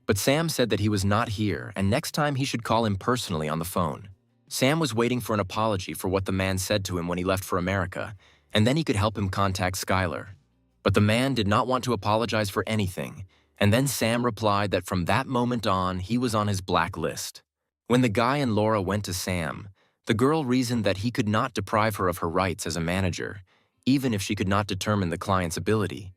But Sam said that he was not here and next time he should call him personally on the phone. Sam was waiting for an apology for what the man said to him when he left for America, and then he could help him contact Skylar. But the man did not want to apologize for anything, and then Sam replied that from that moment on, he was on his blacklist. When the guy and Laura went to Sam, the girl reasoned that he could not deprive her of her rights as a manager, even if she could not determine the client's ability.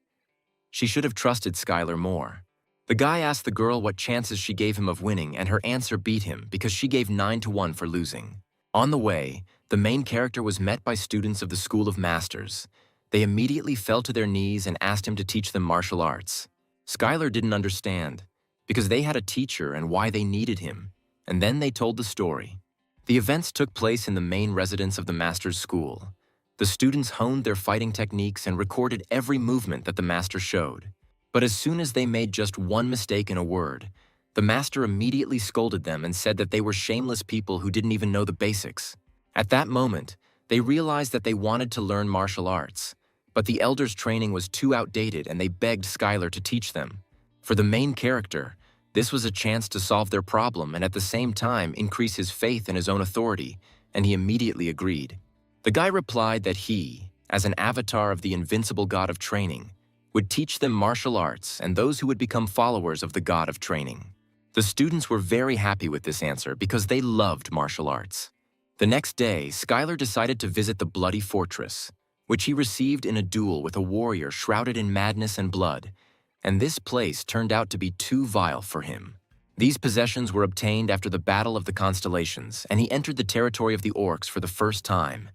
She should have trusted Skylar more. The guy asked the girl what chances she gave him of winning, and her answer beat him because she gave 9-1 for losing. On the way, the main character was met by students of the School of Masters. They immediately fell to their knees and asked him to teach them martial arts. Skylar didn't understand, because they had a teacher and why they needed him. And then they told the story. The events took place in the main residence of the master's school. The students honed their fighting techniques and recorded every movement that the master showed. But as soon as they made just one mistake in a word, the master immediately scolded them and said that they were shameless people who didn't even know the basics. At that moment, they realized that they wanted to learn martial arts, but the elders' training was too outdated and they begged Skylar to teach them. For the main character, this was a chance to solve their problem and at the same time increase his faith in his own authority, and he immediately agreed. The guy replied that he, as an avatar of the invincible god of training, would teach them martial arts and those who would become followers of the god of training. The students were very happy with this answer because they loved martial arts. The next day, Skylar decided to visit the Bloody Fortress, which he received in a duel with a warrior shrouded in madness and blood, and this place turned out to be too vile for him. These possessions were obtained after the Battle of the Constellations, and he entered the territory of the orcs for the first time.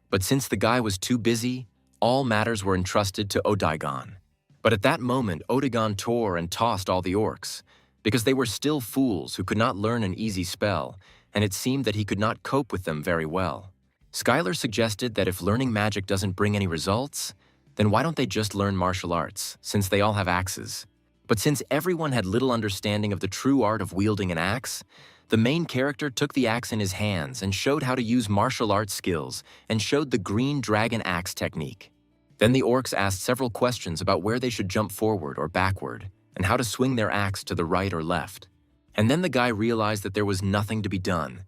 But since the guy was too busy, all matters were entrusted to Odigon. But at that moment, Odigon tore and tossed all the orcs, because they were still fools who could not learn an easy spell, and it seemed that he could not cope with them very well. Skylar suggested that if learning magic doesn't bring any results, then why don't they just learn martial arts, since they all have axes? But since everyone had little understanding of the true art of wielding an axe, the main character took the axe in his hands and showed how to use martial arts skills and showed the green dragon axe technique. Then the orcs asked several questions about where they should jump forward or backward and how to swing their axe to the right or left. And then the guy realized that there was nothing to be done.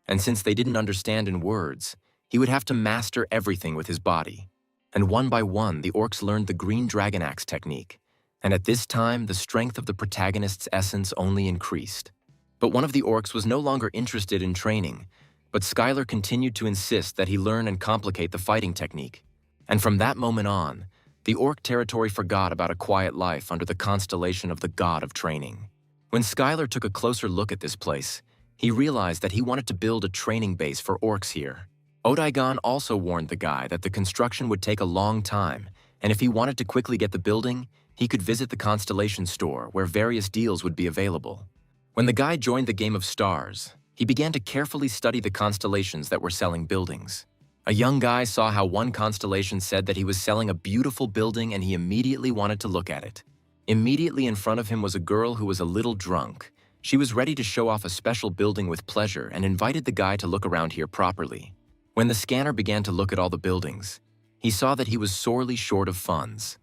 And since they didn't understand in words, he would have to master everything with his body. And one by one, the orcs learned the green dragon axe technique. And at this time, the strength of the protagonist's essence only increased. But one of the orcs was no longer interested in training, but Skylar continued to insist that he learn and complicate the fighting technique. And from that moment on, the orc territory forgot about a quiet life under the constellation of the god of training. When Skylar took a closer look at this place, he realized that he wanted to build a training base for orcs here. Odaigon also warned the guy that the construction would take a long time, and if he wanted to quickly get the building, he could visit the constellation store where various deals would be available. When the guy joined the game of stars, he began to carefully study the constellations that were selling buildings. A young guy saw how one constellation said that he was selling a beautiful building and he immediately wanted to look at it. Immediately in front of him was a girl who was a little drunk. She was ready to show off a special building with pleasure and invited the guy to look around here properly. When the scanner began to look at all the buildings, he saw that he was sorely short of funds.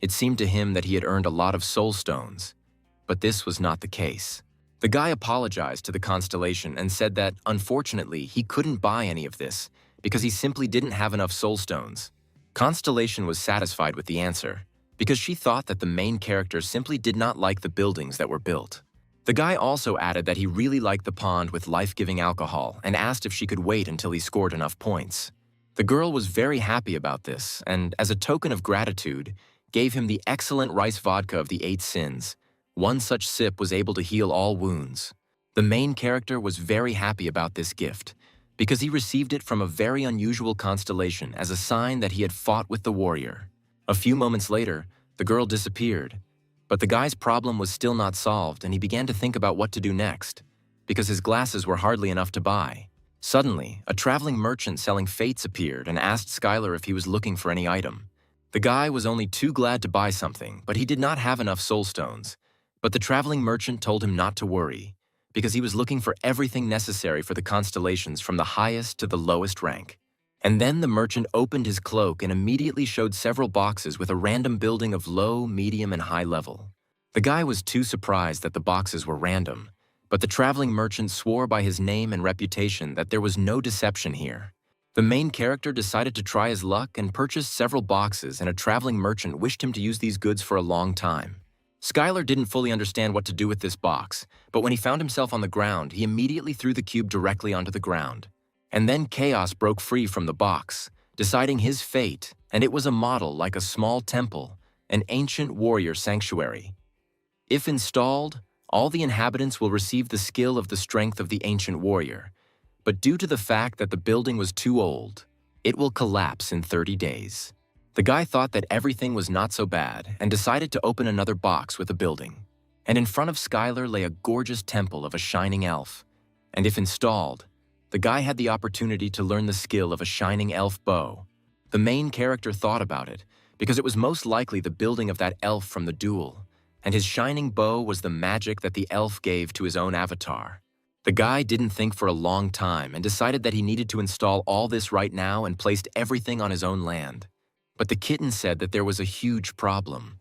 It seemed to him that he had earned a lot of soul stones, but this was not the case. The guy apologized to the constellation and said that, unfortunately, he couldn't buy any of this because he simply didn't have enough soul stones. Constellation was satisfied with the answer because she thought that the main character simply did not like the buildings that were built. The guy also added that he really liked the pond with life-giving alcohol and asked if she could wait until he scored enough points. The girl was very happy about this and, as a token of gratitude, gave him the excellent rice vodka of the 8 sins. One such sip was able to heal all wounds. The main character was very happy about this gift because he received it from a very unusual constellation as a sign that he had fought with the warrior. A few moments later, the girl disappeared, but the guy's problem was still not solved and he began to think about what to do next because his glasses were hardly enough to buy. Suddenly, a traveling merchant selling fates appeared and asked Skylar if he was looking for any item. The guy was only too glad to buy something, but he did not have enough soul stones. But the traveling merchant told him not to worry, because he was looking for everything necessary for the constellations from the highest to the lowest rank. And then the merchant opened his cloak and immediately showed several boxes with a random building of low, medium, and high level. The guy was too surprised that the boxes were random, but the traveling merchant swore by his name and reputation that there was no deception here. The main character decided to try his luck and purchased several boxes, and a traveling merchant wished him to use these goods for a long time. Skylar didn't fully understand what to do with this box, but when he found himself on the ground, he immediately threw the cube directly onto the ground. And then chaos broke free from the box, deciding his fate, and it was a model like a small temple, an ancient warrior sanctuary. If installed, all the inhabitants will receive the skill of the strength of the ancient warrior, but due to the fact that the building was too old, it will collapse in 30 days. The guy thought that everything was not so bad and decided to open another box with a building. And in front of Skylar lay a gorgeous temple of a shining elf. And if installed, the guy had the opportunity to learn the skill of a shining elf bow. The main character thought about it because it was most likely the building of that elf from the duel, and his shining bow was the magic that the elf gave to his own avatar. The guy didn't think for a long time and decided that he needed to install all this right now and placed everything on his own land. But the kitten said that there was a huge problem,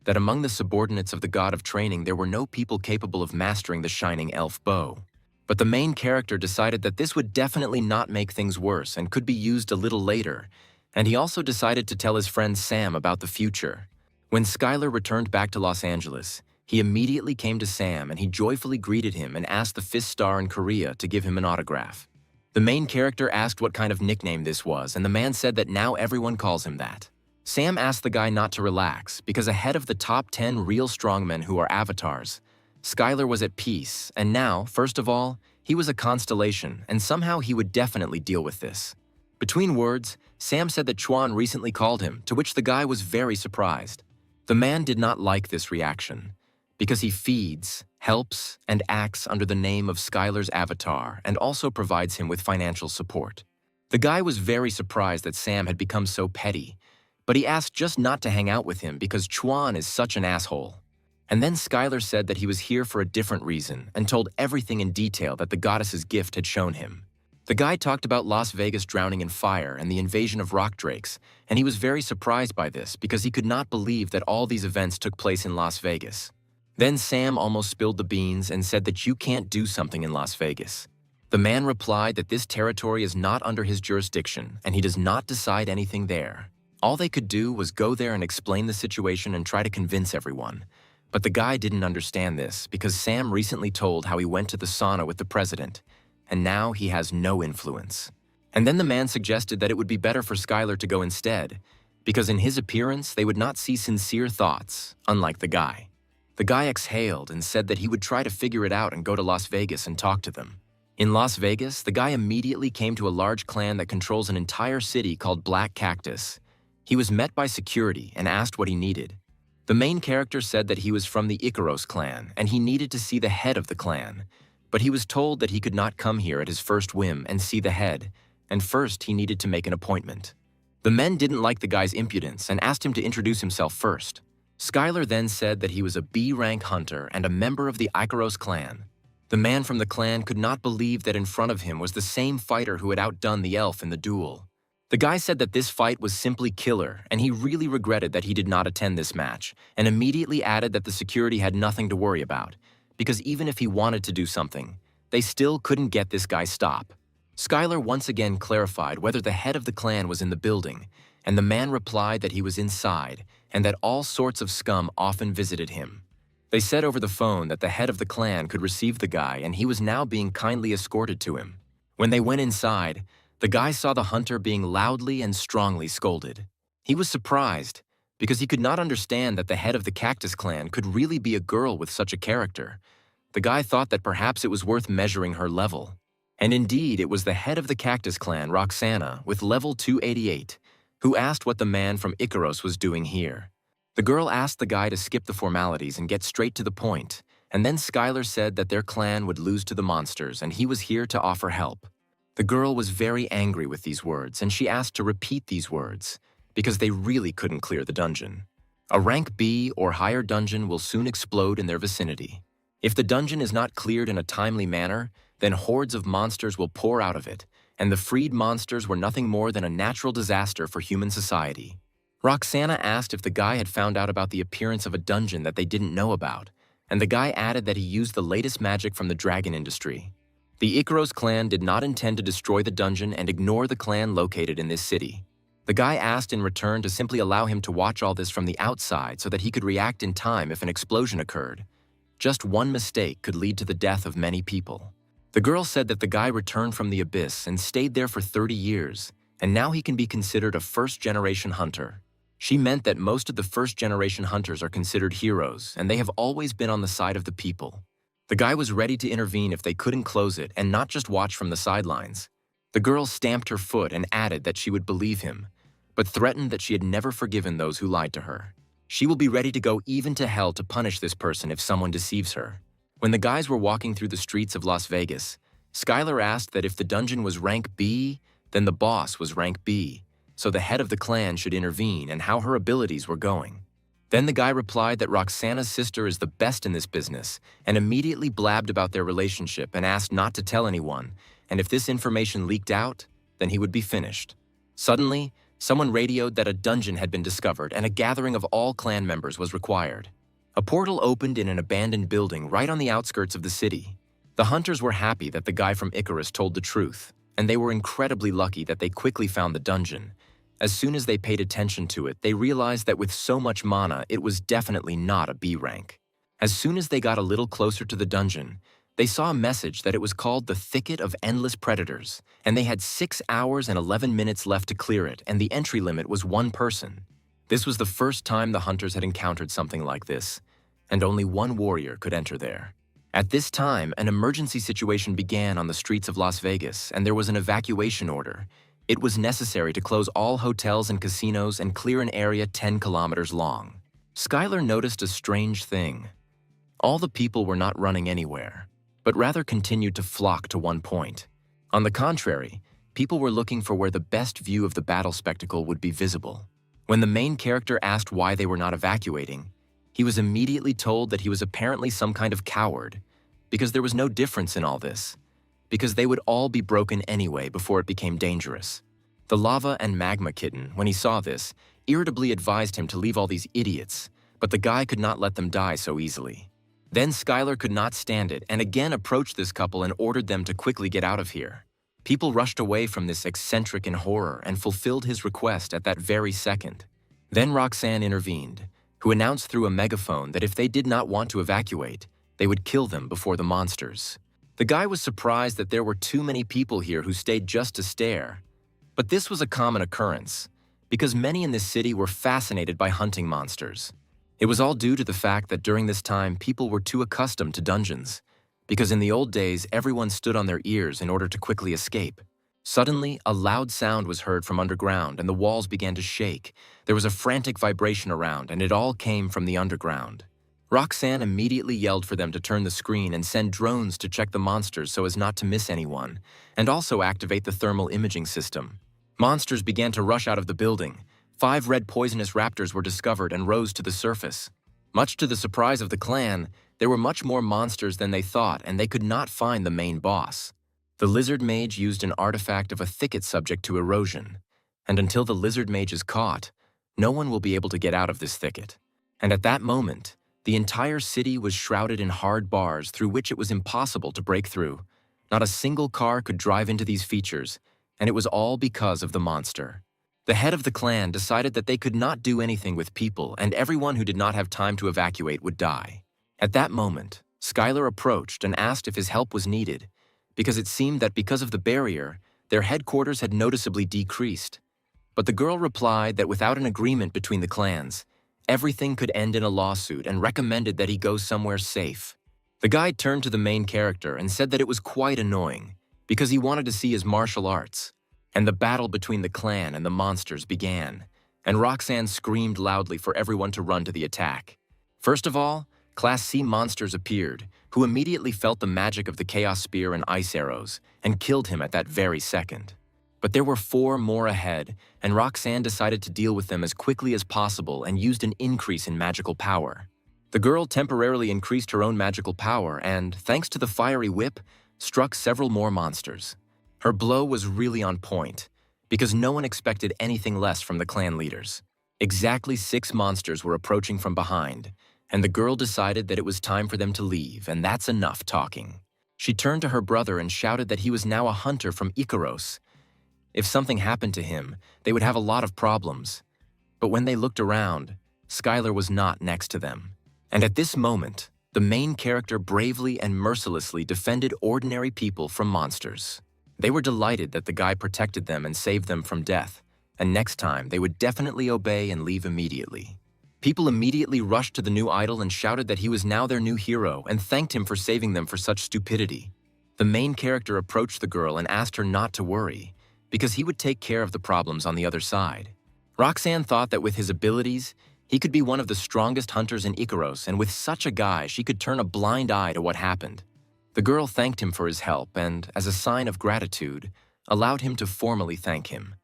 that among the subordinates of the god of training there were no people capable of mastering the shining elf bow. But the main character decided that this would definitely not make things worse and could be used a little later, and he also decided to tell his friend Sam about the future. When Skylar returned back to Los Angeles, he immediately came to Sam and he joyfully greeted him and asked the fifth star in Korea to give him an autograph. The main character asked what kind of nickname this was, and the man said that now everyone calls him that. Sam asked the guy not to relax, because ahead of the top 10 real strongmen who are avatars, Skylar was at peace, and now, first of all, he was a constellation, and somehow he would definitely deal with this. Between words, Sam said that Chuan recently called him, to which the guy was very surprised. The man did not like this reaction, because he feeds, helps, and acts under the name of Skylar's avatar and also provides him with financial support. The guy was very surprised that Sam had become so petty, but he asked just not to hang out with him because Chuan is such an asshole. And then Skylar said that he was here for a different reason and told everything in detail that the goddess's gift had shown him. The guy talked about Las Vegas drowning in fire and the invasion of rock drakes, and he was very surprised by this because he could not believe that all these events took place in Las Vegas. Then Sam almost spilled the beans and said that you can't do something in Las Vegas. The man replied that this territory is not under his jurisdiction and he does not decide anything there. All they could do was go there and explain the situation and try to convince everyone. But the guy didn't understand this because Sam recently told how he went to the sauna with the president, and now he has no influence. And then the man suggested that it would be better for Skylar to go instead, because in his appearance they would not see sincere thoughts, unlike the guy. The guy exhaled and said that he would try to figure it out and go to Las Vegas and talk to them. In Las Vegas, the guy immediately came to a large clan that controls an entire city called Black Cactus. He was met by security and asked what he needed. The main character said that he was from the Icaros clan and he needed to see the head of the clan, but he was told that he could not come here at his first whim and see the head, and first he needed to make an appointment. The men didn't like the guy's impudence and asked him to introduce himself first. Skylar then said that he was a B-rank hunter and a member of the Icaros clan. The man from the clan could not believe that in front of him was the same fighter who had outdone the elf in the duel. The guy said that this fight was simply killer, and he really regretted that he did not attend this match, and immediately added that the security had nothing to worry about, because even if he wanted to do something, they still couldn't get this guy stopped. Skylar once again clarified whether the head of the clan was in the building, and the man replied that he was inside, and that all sorts of scum often visited him. They said over the phone that the head of the clan could receive the guy and he was now being kindly escorted to him. When they went inside, the guy saw the hunter being loudly and strongly scolded. He was surprised, because he could not understand that the head of the Cactus clan could really be a girl with such a character. The guy thought that perhaps it was worth measuring her level. And indeed, it was the head of the Cactus clan, Roxana, with level 288, who asked what the man from Icaros was doing here. The girl asked the guy to skip the formalities and get straight to the point, and then Skylar said that their clan would lose to the monsters and he was here to offer help. The girl was very angry with these words, and she asked to repeat these words, because they really couldn't clear the dungeon. A rank B or higher dungeon will soon explode in their vicinity. If the dungeon is not cleared in a timely manner, then hordes of monsters will pour out of it, and the freed monsters were nothing more than a natural disaster for human society. Roxana asked if the guy had found out about the appearance of a dungeon that they didn't know about, and the guy added that he used the latest magic from the dragon industry. The Icaros clan did not intend to destroy the dungeon and ignore the clan located in this city. The guy asked in return to simply allow him to watch all this from the outside so that he could react in time if an explosion occurred. Just one mistake could lead to the death of many people. The girl said that the guy returned from the abyss and stayed there for 30 years, and now he can be considered a first-generation hunter. She meant that most of the first-generation hunters are considered heroes, and they have always been on the side of the people. The guy was ready to intervene if they couldn't close it and not just watch from the sidelines. The girl stamped her foot and added that she would believe him, but threatened that she had never forgiven those who lied to her. She will be ready to go even to hell to punish this person if someone deceives her. When the guys were walking through the streets of Las Vegas, Skylar asked that if the dungeon was rank B, then the boss was rank B, so the head of the clan should intervene and how her abilities were going. Then the guy replied that Roxana's sister is the best in this business and immediately blabbed about their relationship and asked not to tell anyone, and if this information leaked out, then he would be finished. Suddenly, someone radioed that a dungeon had been discovered and a gathering of all clan members was required. A portal opened in an abandoned building right on the outskirts of the city. The hunters were happy that the guy from Icarus told the truth, and they were incredibly lucky that they quickly found the dungeon. As soon as they paid attention to it, they realized that with so much mana, it was definitely not a B rank. As soon as they got a little closer to the dungeon, they saw a message that it was called the Thicket of Endless Predators, and they had 6 hours and 11 minutes left to clear it, and the entry limit was 1 person. This was the first time the hunters had encountered something like this, and only 1 warrior could enter there. At this time, an emergency situation began on the streets of Las Vegas, and there was an evacuation order. It was necessary to close all hotels and casinos and clear an area 10 kilometers long. Skylar noticed a strange thing. All the people were not running anywhere, but rather continued to flock to one point. On the contrary, people were looking for where the best view of the battle spectacle would be visible. When the main character asked why they were not evacuating, he was immediately told that he was apparently some kind of coward, because there was no difference in all this, because they would all be broken anyway before it became dangerous. The lava and magma kitten, when he saw this, irritably advised him to leave all these idiots, but the guy could not let them die so easily. Then Skylar could not stand it and again approached this couple and ordered them to quickly get out of here. People rushed away from this eccentric in horror and fulfilled his request at that very second. Then Roxanne intervened, who announced through a megaphone that if they did not want to evacuate, they would kill them before the monsters. The guy was surprised that there were too many people here who stayed just to stare. But this was a common occurrence, because many in this city were fascinated by hunting monsters. It was all due to the fact that during this time people were too accustomed to dungeons, because in the old days everyone stood on their ears in order to quickly escape. Suddenly, a loud sound was heard from underground and the walls began to shake. There was a frantic vibration around and it all came from the underground. Roxanne immediately yelled for them to turn the screen and send drones to check the monsters so as not to miss anyone, and also activate the thermal imaging system. Monsters began to rush out of the building. 5 red poisonous raptors were discovered and rose to the surface. Much to the surprise of the clan, there were much more monsters than they thought and they could not find the main boss. The lizard mage used an artifact of a thicket subject to erosion, and until the lizard mage is caught, no one will be able to get out of this thicket. And at that moment, the entire city was shrouded in hard bars through which it was impossible to break through. Not a single car could drive into these features, and it was all because of the monster. The head of the clan decided that they could not do anything with people and everyone who did not have time to evacuate would die. At that moment, Skylar approached and asked if his help was needed, because it seemed that because of the barrier, their headquarters had noticeably decreased. But the girl replied that without an agreement between the clans, everything could end in a lawsuit and recommended that he go somewhere safe. The guy turned to the main character and said that it was quite annoying, because he wanted to see his martial arts. And the battle between the clan and the monsters began, and Roxanne screamed loudly for everyone to run to the attack. First of all, Class C monsters appeared, who immediately felt the magic of the Chaos Spear and Ice Arrows, and killed him at that very second. But there were 4 more ahead, and Roxanne decided to deal with them as quickly as possible and used an increase in magical power. The girl temporarily increased her own magical power and, thanks to the fiery whip, struck several more monsters. Her blow was really on point, because no one expected anything less from the clan leaders. Exactly 6 monsters were approaching from behind, and the girl decided that it was time for them to leave, and that's enough talking. She turned to her brother and shouted that he was now a hunter from Icaros. If something happened to him, they would have a lot of problems. But when they looked around, Skylar was not next to them. And at this moment, the main character bravely and mercilessly defended ordinary people from monsters. They were delighted that the guy protected them and saved them from death, and next time they would definitely obey and leave immediately. People immediately rushed to the new idol and shouted that he was now their new hero and thanked him for saving them for such stupidity. The main character approached the girl and asked her not to worry, because he would take care of the problems on the other side. Roxanne thought that with his abilities, he could be one of the strongest hunters in Icaros, and with such a guy, she could turn a blind eye to what happened. The girl thanked him for his help and, as a sign of gratitude, allowed him to formally thank him.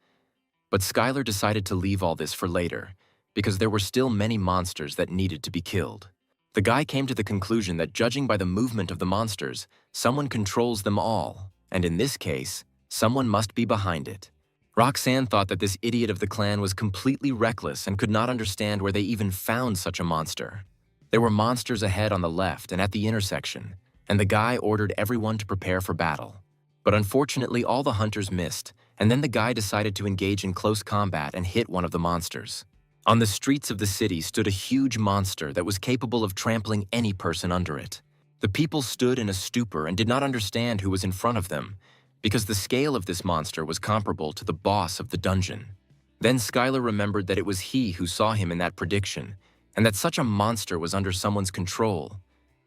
But Skylar decided to leave all this for later, because there were still many monsters that needed to be killed. The guy came to the conclusion that judging by the movement of the monsters, someone controls them all, and in this case, someone must be behind it. Roxanne thought that this idiot of the clan was completely reckless and could not understand where they even found such a monster. There were monsters ahead on the left and at the intersection, and the guy ordered everyone to prepare for battle. But unfortunately, all the hunters missed, and then the guy decided to engage in close combat and hit one of the monsters. On the streets of the city stood a huge monster that was capable of trampling any person under it. The people stood in a stupor and did not understand who was in front of them, because the scale of this monster was comparable to the boss of the dungeon. Then Skylar remembered that it was he who saw him in that prediction, and that such a monster was under someone's control.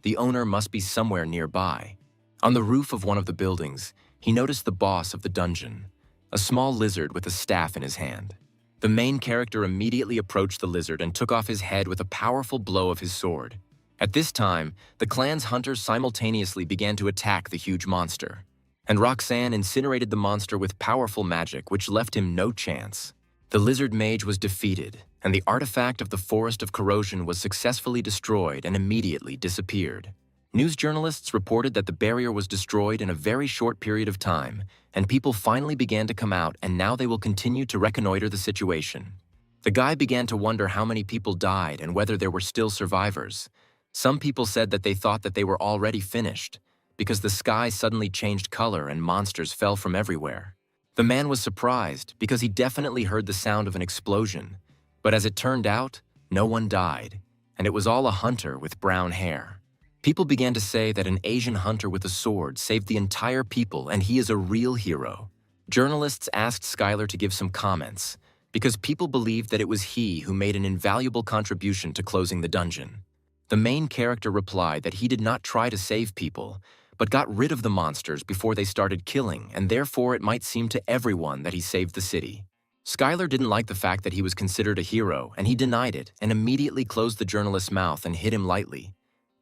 The owner must be somewhere nearby. On the roof of one of the buildings, he noticed the boss of the dungeon, a small lizard with a staff in his hand. The main character immediately approached the lizard and took off his head with a powerful blow of his sword. At this time, the clan's hunters simultaneously began to attack the huge monster, and Roxanne incinerated the monster with powerful magic, which left him no chance. The lizard mage was defeated, and the artifact of the Forest of Corrosion was successfully destroyed and immediately disappeared. News journalists reported that the barrier was destroyed in a very short period of time, and people finally began to come out, and now they will continue to reconnoiter the situation. The guy began to wonder how many people died and whether there were still survivors. Some people said that they thought that they were already finished, because the sky suddenly changed color and monsters fell from everywhere. The man was surprised because he definitely heard the sound of an explosion, but as it turned out, no one died, and it was all a hunter with brown hair. People began to say that an Asian hunter with a sword saved the entire people and he is a real hero. Journalists asked Skylar to give some comments, because people believed that it was he who made an invaluable contribution to closing the dungeon. The main character replied that he did not try to save people, but got rid of the monsters before they started killing, and therefore it might seem to everyone that he saved the city. Skylar didn't like the fact that he was considered a hero, and he denied it and immediately closed the journalist's mouth and hit him lightly,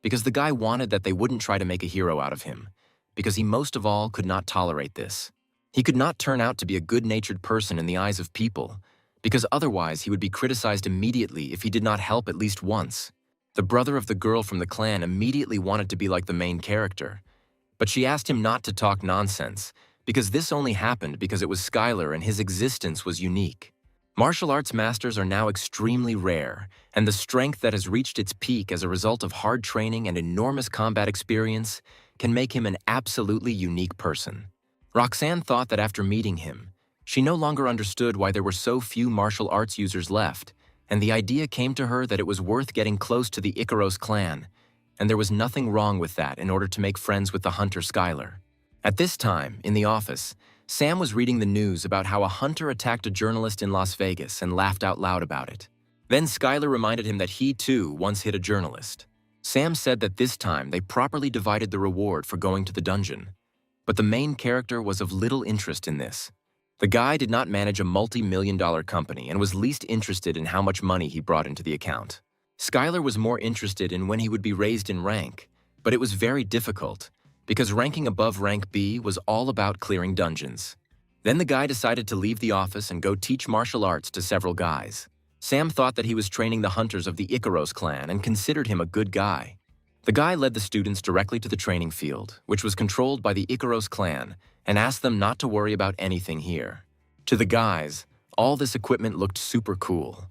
because the guy wanted that they wouldn't try to make a hero out of him, because he most of all could not tolerate this. He could not turn out to be a good-natured person in the eyes of people, because otherwise he would be criticized immediately if he did not help at least once. The brother of the girl from the clan immediately wanted to be like the main character, but she asked him not to talk nonsense, because this only happened because it was Skylar and his existence was unique. Martial arts masters are now extremely rare, and the strength that has reached its peak as a result of hard training and enormous combat experience can make him an absolutely unique person. Roxanne thought that after meeting him, she no longer understood why there were so few martial arts users left, and the idea came to her that it was worth getting close to the Icaros clan, and there was nothing wrong with that in order to make friends with the hunter Skylar. At this time, in the office, Sam was reading the news about how a hunter attacked a journalist in Las Vegas and laughed out loud about it. Then Skylar reminded him that he too once hit a journalist. Sam said that this time they properly divided the reward for going to the dungeon, but the main character was of little interest in this. The guy did not manage a multi-million-dollar company and was least interested in how much money he brought into the account. Skylar was more interested in when he would be raised in rank, but it was very difficult, because ranking above rank B was all about clearing dungeons. Then the guy decided to leave the office and go teach martial arts to several guys. Sam thought that he was training the hunters of the Icaros clan and considered him a good guy. The guy led the students directly to the training field, which was controlled by the Icaros clan, and asked them not to worry about anything here. To the guys, all this equipment looked super cool.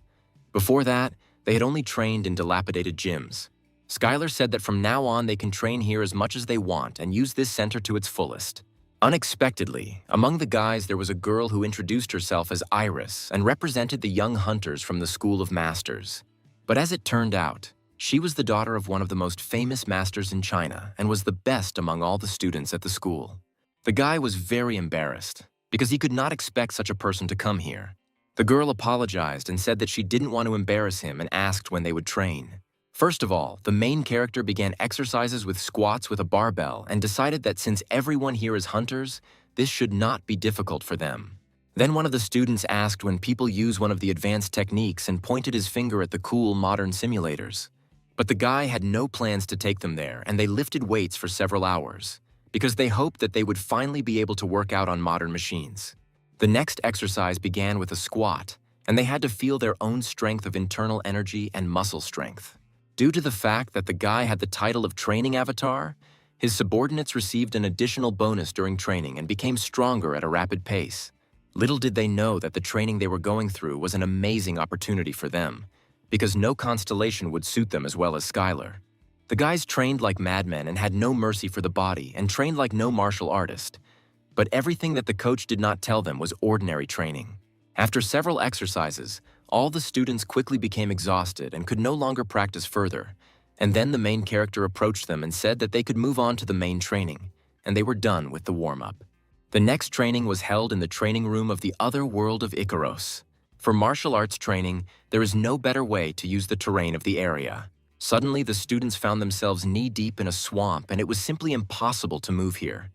Before that, they had only trained in dilapidated gyms. Skylar said that from now on they can train here as much as they want and use this center to its fullest. Unexpectedly, among the guys there was a girl who introduced herself as Iris and represented the young hunters from the School of Masters. But as it turned out, she was the daughter of one of the most famous masters in China and was the best among all the students at the school. The guy was very embarrassed, because he could not expect such a person to come here. The girl apologized and said that she didn't want to embarrass him and asked when they would train. First of all, the main character began exercises with squats with a barbell and decided that since everyone here is hunters, this should not be difficult for them. Then one of the students asked when people use one of the advanced techniques and pointed his finger at the cool modern simulators. But the guy had no plans to take them there, and they lifted weights for several hours, because they hoped that they would finally be able to work out on modern machines. The next exercise began with a squat, and they had to feel their own strength of internal energy and muscle strength. Due to the fact that the guy had the title of training avatar, his subordinates received an additional bonus during training and became stronger at a rapid pace. Little did they know that the training they were going through was an amazing opportunity for them, because no constellation would suit them as well as Skylar. The guys trained like madmen and had no mercy for the body and trained like no martial artist. But everything that the coach did not tell them was ordinary training. After several exercises, all the students quickly became exhausted and could no longer practice further, and then the main character approached them and said that they could move on to the main training, and they were done with the warm-up. The next training was held in the training room of the other world of Icaros. For martial arts training, there is no better way to use the terrain of the area. Suddenly, the students found themselves knee-deep in a swamp, and it was simply impossible to move here.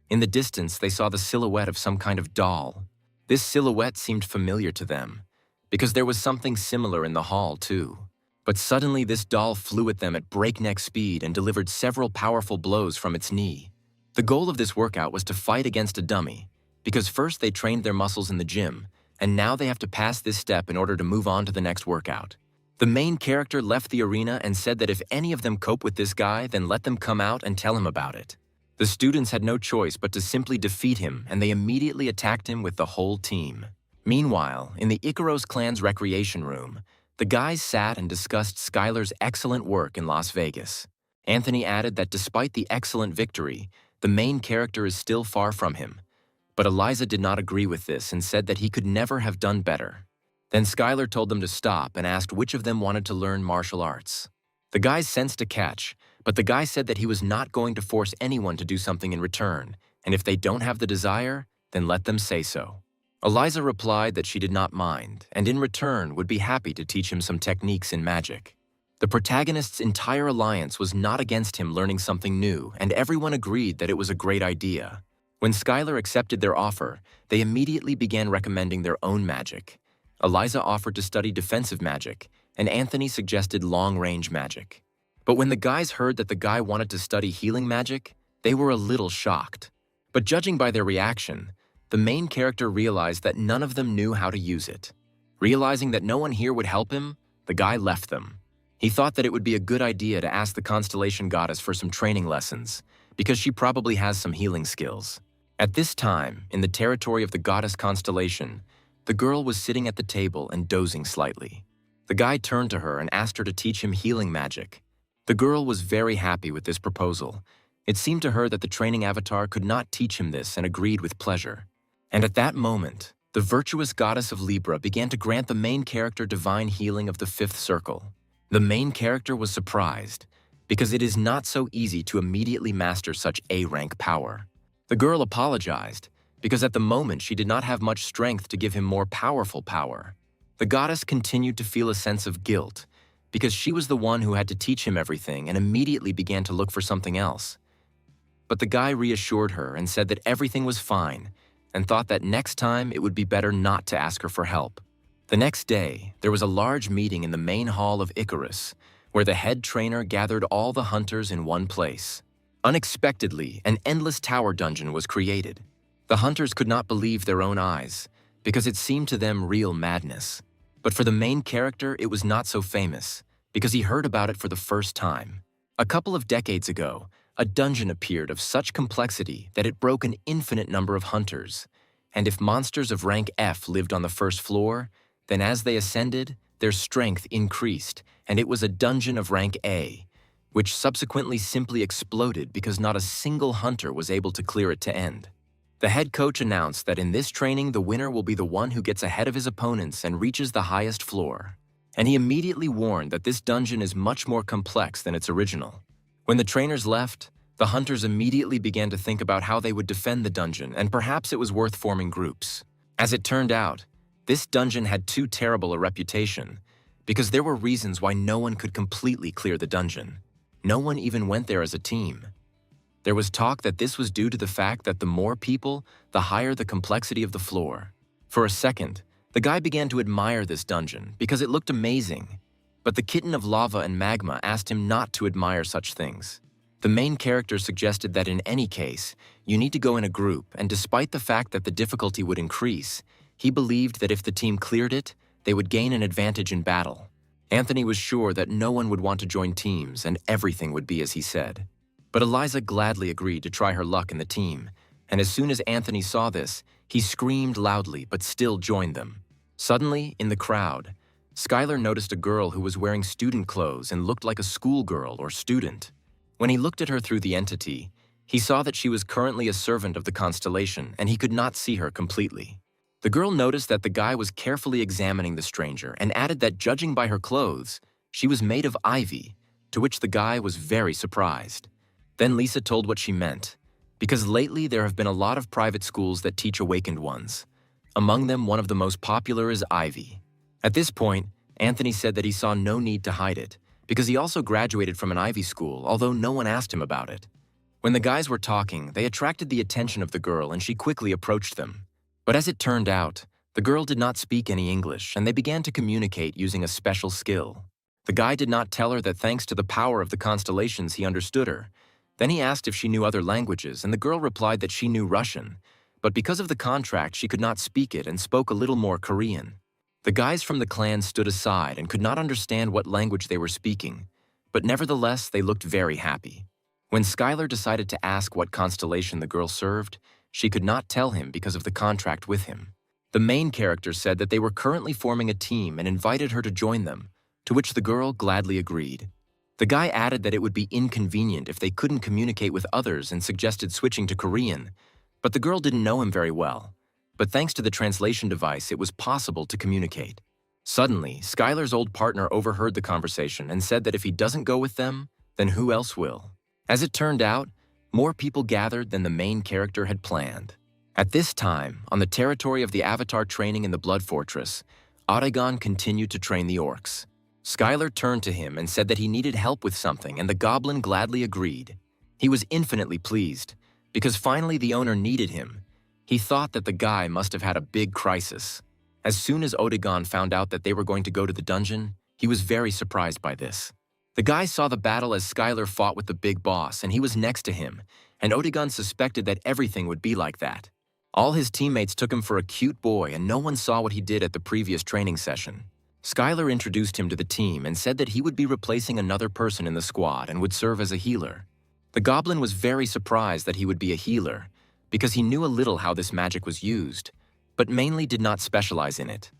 In the distance, they saw the silhouette of some kind of doll. This silhouette seemed familiar to them, because there was something similar in the hall too. But suddenly this doll flew at them at breakneck speed and delivered several powerful blows from its knee. The goal of this workout was to fight against a dummy, because first they trained their muscles in the gym, and now they have to pass this step in order to move on to the next workout. The main character left the arena and said that if any of them cope with this guy, then let them come out and tell him about it. The students had no choice but to simply defeat him, and they immediately attacked him with the whole team. Meanwhile, in the Icaros clan's recreation room, the guys sat and discussed Skylar's excellent work in Las Vegas. Anthony added that despite the excellent victory, the main character is still far from him. But Eliza did not agree with this and said that he could never have done better. Then Skylar told them to stop and asked which of them wanted to learn martial arts. The guys sensed a catch, but the guy said that he was not going to force anyone to do something in return, and if they don't have the desire, then let them say so. Eliza replied that she did not mind, and in return would be happy to teach him some techniques in magic. The protagonist's entire alliance was not against him learning something new, and everyone agreed that it was a great idea. When Skylar accepted their offer, they immediately began recommending their own magic. Eliza offered to study defensive magic, and Anthony suggested long-range magic. But when the guys heard that the guy wanted to study healing magic, they were a little shocked. But judging by their reaction, the main character realized that none of them knew how to use it. Realizing that no one here would help him, the guy left them. He thought that it would be a good idea to ask the constellation goddess for some training lessons, because she probably has some healing skills. At this time, in the territory of the goddess constellation, the girl was sitting at the table and dozing slightly. The guy turned to her and asked her to teach him healing magic. The girl was very happy with this proposal. It seemed to her that the training avatar could not teach him this and agreed with pleasure. And at that moment, the virtuous goddess of Libra began to grant the main character divine healing of the fifth circle. The main character was surprised, because it is not so easy to immediately master such A-rank power. The girl apologized, because at the moment she did not have much strength to give him more powerful power. The goddess continued to feel a sense of guilt, because she was the one who had to teach him everything and immediately began to look for something else. But the guy reassured her and said that everything was fine, and thought that next time it would be better not to ask her for help. The next day, there was a large meeting in the main hall of Icarus, where the head trainer gathered all the hunters in one place. Unexpectedly, an endless tower dungeon was created. The hunters could not believe their own eyes, because it seemed to them real madness. But for the main character, it was not so famous, because he heard about it for the first time. A couple of decades ago, a dungeon appeared of such complexity that it broke an infinite number of hunters, and if monsters of rank F lived on the first floor, then as they ascended, their strength increased, and it was a dungeon of rank A, which subsequently simply exploded because not a single hunter was able to clear it to end. The head coach announced that in this training the winner will be the one who gets ahead of his opponents and reaches the highest floor. And he immediately warned that this dungeon is much more complex than its original. When the trainers left, the hunters immediately began to think about how they would defend the dungeon, and perhaps it was worth forming groups. As it turned out, this dungeon had too terrible a reputation, because there were reasons why no one could completely clear the dungeon. No one even went there as a team. There was talk that this was due to the fact that the more people, the higher the complexity of the floor. For a second, the guy began to admire this dungeon because it looked amazing, but the kitten of lava and magma asked him not to admire such things. The main character suggested that in any case, you need to go in a group, and despite the fact that the difficulty would increase, he believed that if the team cleared it, they would gain an advantage in battle. Anthony was sure that no one would want to join teams and everything would be as he said. But Eliza gladly agreed to try her luck in the team, and as soon as Anthony saw this, he screamed loudly but still joined them. Suddenly, in the crowd, Skylar noticed a girl who was wearing student clothes and looked like a schoolgirl or student. When he looked at her through the entity, he saw that she was currently a servant of the constellation and he could not see her completely. The girl noticed that the guy was carefully examining the stranger and added that judging by her clothes, she was made of ivy, to which the guy was very surprised. Then Lisa told what she meant, because lately there have been a lot of private schools that teach awakened ones. Among them, one of the most popular is Ivy. At this point, Anthony said that he saw no need to hide it, because he also graduated from an Ivy school, although no one asked him about it. When the guys were talking, they attracted the attention of the girl and she quickly approached them. But as it turned out, the girl did not speak any English and they began to communicate using a special skill. The guy did not tell her that thanks to the power of the constellations he understood her. Then he asked if she knew other languages and the girl replied that she knew Russian, but because of the contract she could not speak it and spoke a little more Korean. The guys from the clan stood aside and could not understand what language they were speaking, but nevertheless they looked very happy. When Skylar decided to ask what constellation the girl served, she could not tell him because of the contract with him. The main character said that they were currently forming a team and invited her to join them, to which the girl gladly agreed. The guy added that it would be inconvenient if they couldn't communicate with others and suggested switching to Korean, but the girl didn't know him very well. But thanks to the translation device, it was possible to communicate. Suddenly, Skylar's old partner overheard the conversation and said that if he doesn't go with them, then who else will? As it turned out, more people gathered than the main character had planned. At this time, on the territory of the Avatar training in the Blood Fortress, Autogon continued to train the orcs. Skylar turned to him and said that he needed help with something, and the goblin gladly agreed. He was infinitely pleased, because finally the owner needed him. He thought that the guy must have had a big crisis. As soon as Autogon found out that they were going to go to the dungeon, he was very surprised by this. The guy saw the battle as Skylar fought with the big boss, and he was next to him, and Autogon suspected that everything would be like that. All his teammates took him for a cute boy, and no one saw what he did at the previous training session. Skylar introduced him to the team and said that he would be replacing another person in the squad and would serve as a healer. The goblin was very surprised that he would be a healer, because he knew a little how this magic was used, but mainly did not specialize in it.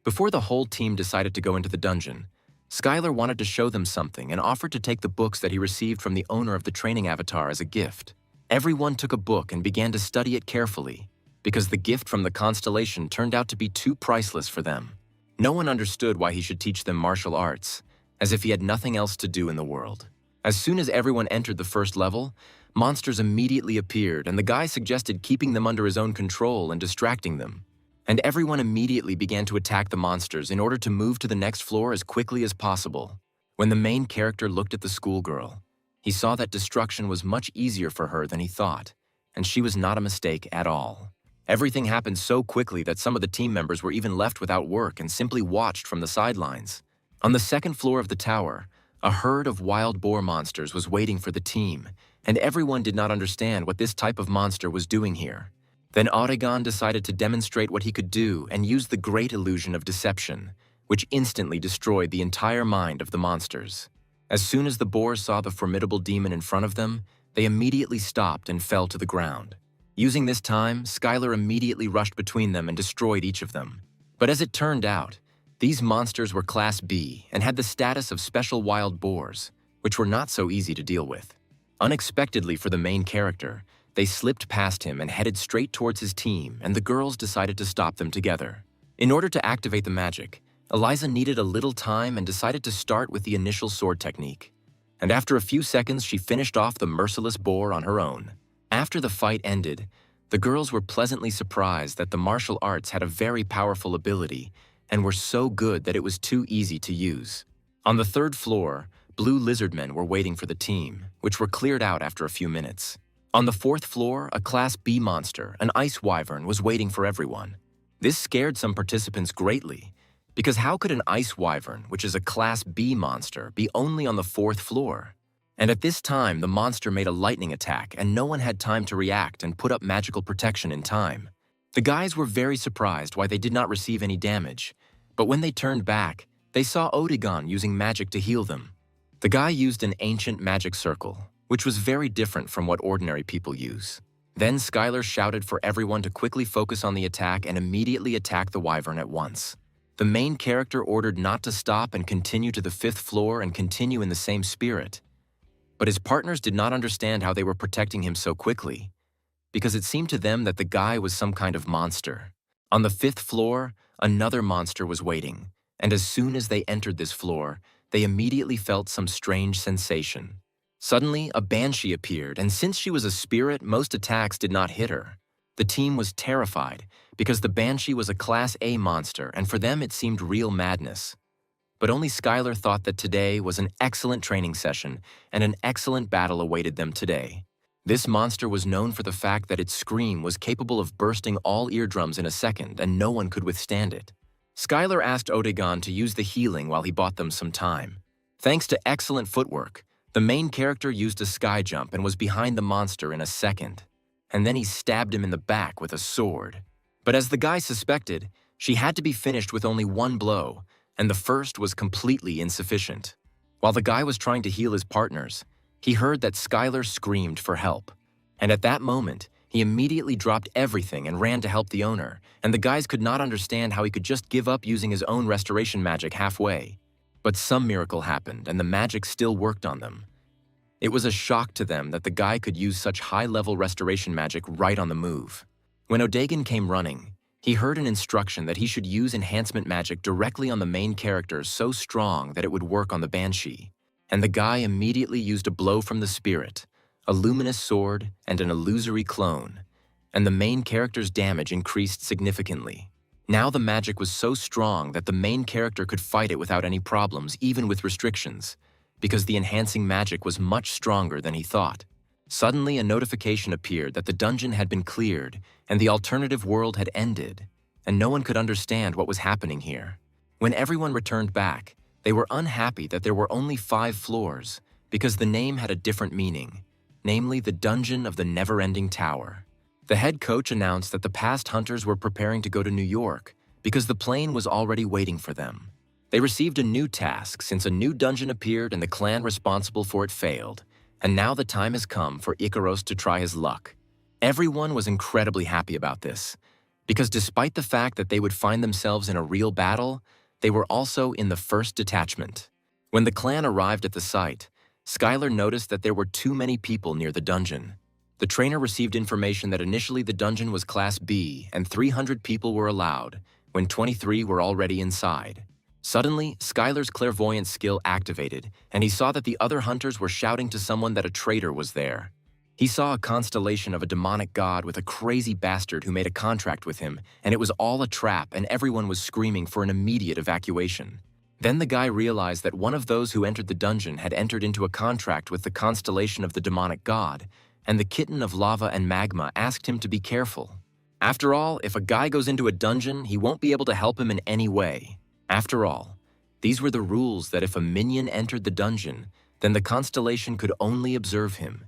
Before the whole team decided to go into the dungeon, Skylar wanted to show them something and offered to take the books that he received from the owner of the training avatar as a gift. Everyone took a book and began to study it carefully, because the gift from the constellation turned out to be too priceless for them. No one understood why he should teach them martial arts, as if he had nothing else to do in the world. As soon as everyone entered the first level, monsters immediately appeared, and the guy suggested keeping them under his own control and distracting them. And everyone immediately began to attack the monsters in order to move to the next floor as quickly as possible. When the main character looked at the schoolgirl, he saw that destruction was much easier for her than he thought, and she was not a mistake at all. Everything happened so quickly that some of the team members were even left without work and simply watched from the sidelines. On the second floor of the tower, a herd of wild boar monsters was waiting for the team, and everyone did not understand what this type of monster was doing here. Then Autogon decided to demonstrate what he could do and used the great illusion of deception, which instantly destroyed the entire mind of the monsters. As soon as the boars saw the formidable demon in front of them, they immediately stopped and fell to the ground. Using this time, Skylar immediately rushed between them and destroyed each of them. But as it turned out, these monsters were Class B and had the status of special wild boars, which were not so easy to deal with. Unexpectedly for the main character, they slipped past him and headed straight towards his team, and the girls decided to stop them together. In order to activate the magic, Eliza needed a little time and decided to start with the initial sword technique. And after a few seconds, she finished off the merciless boar on her own. After the fight ended, the girls were pleasantly surprised that the martial arts had a very powerful ability and were so good that it was too easy to use. On the third floor, blue lizardmen were waiting for the team, which were cleared out after a few minutes. On the fourth floor, a Class B monster, an ice wyvern, was waiting for everyone. This scared some participants greatly, because how could an ice wyvern, which is a Class B monster, be only on the fourth floor? And at this time, the monster made a lightning attack, and no one had time to react and put up magical protection in time. The guys were very surprised why they did not receive any damage, but when they turned back, they saw Autogon using magic to heal them. The guy used an ancient magic circle, which was very different from what ordinary people use. Then Skylar shouted for everyone to quickly focus on the attack and immediately attack the wyvern at once. The main character ordered not to stop and continue to the fifth floor and continue in the same spirit. But his partners did not understand how they were protecting him so quickly, because it seemed to them that the guy was some kind of monster. On the fifth floor, another monster was waiting, and as soon as they entered this floor, they immediately felt some strange sensation. Suddenly, a banshee appeared, and since she was a spirit, most attacks did not hit her. The team was terrified, because the banshee was a Class A monster, and for them it seemed real madness. But only Skylar thought that today was an excellent training session and an excellent battle awaited them today. This monster was known for the fact that its scream was capable of bursting all eardrums in a second, and no one could withstand it. Skylar asked Autogon to use the healing while he bought them some time. Thanks to excellent footwork, the main character used a sky jump and was behind the monster in a second. And then he stabbed him in the back with a sword. But as the guy suspected, she had to be finished with only one blow, and the first was completely insufficient. While the guy was trying to heal his partners, he heard that Skylar screamed for help. And at that moment, he immediately dropped everything and ran to help the owner, and the guys could not understand how he could just give up using his own restoration magic halfway. But some miracle happened, and the magic still worked on them. It was a shock to them that the guy could use such high-level restoration magic right on the move. When Odegan came running, he heard an instruction that he should use enhancement magic directly on the main character so strong that it would work on the banshee. And the guy immediately used a blow from the spirit, a luminous sword, and an illusory clone. and the main character's damage increased significantly. Now the magic was so strong that the main character could fight it without any problems, even with restrictions, because the enhancing magic was much stronger than he thought. Suddenly, a notification appeared that the dungeon had been cleared and the alternative world had ended, and no one could understand what was happening here. When everyone returned back, they were unhappy that there were only 5 floors, because the name had a different meaning, namely the Dungeon of the Never-Ending Tower. The head coach announced that the past hunters were preparing to go to New York because the plane was already waiting for them. They received a new task since a new dungeon appeared and the clan responsible for it failed, and now the time has come for Ikaros to try his luck. Everyone was incredibly happy about this, because despite the fact that they would find themselves in a real battle, they were also in the first detachment. When the clan arrived at the site, Skylar noticed that there were too many people near the dungeon. The trainer received information that initially the dungeon was Class B and 300 people were allowed, when 23 were already inside. Suddenly, Skylar's clairvoyant skill activated, and he saw that the other hunters were shouting to someone that a traitor was there. He saw a constellation of a demonic god with a crazy bastard who made a contract with him, and it was all a trap and everyone was screaming for an immediate evacuation. Then the guy realized that one of those who entered the dungeon had entered into a contract with the constellation of the demonic god, and the kitten of lava and magma asked him to be careful. After all, if a guy goes into a dungeon, he won't be able to help him in any way. After all, these were the rules that if a minion entered the dungeon, then the constellation could only observe him,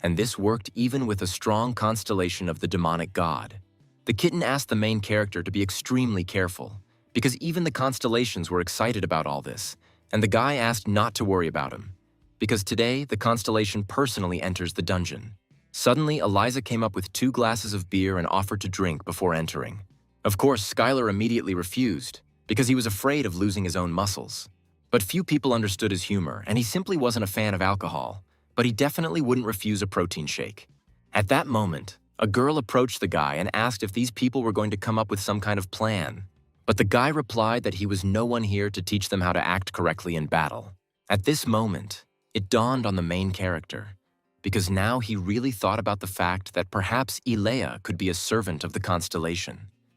and this worked even with a strong constellation of the demonic god. The kitten asked the main character to be extremely careful, because even the constellations were excited about all this, and the guy asked not to worry about him, because today the constellation personally enters the dungeon. Suddenly, Eliza came up with 2 glasses of beer and offered to drink before entering. Of course, Skylar immediately refused, because he was afraid of losing his own muscles. But few people understood his humor, and he simply wasn't a fan of alcohol, but he definitely wouldn't refuse a protein shake. At that moment, a girl approached the guy and asked if these people were going to come up with some kind of plan. But the guy replied that he was no one here to teach them how to act correctly in battle. At this moment, it dawned on the main character, because now he really thought about the fact that perhaps Ilea could be a servant of the constellation.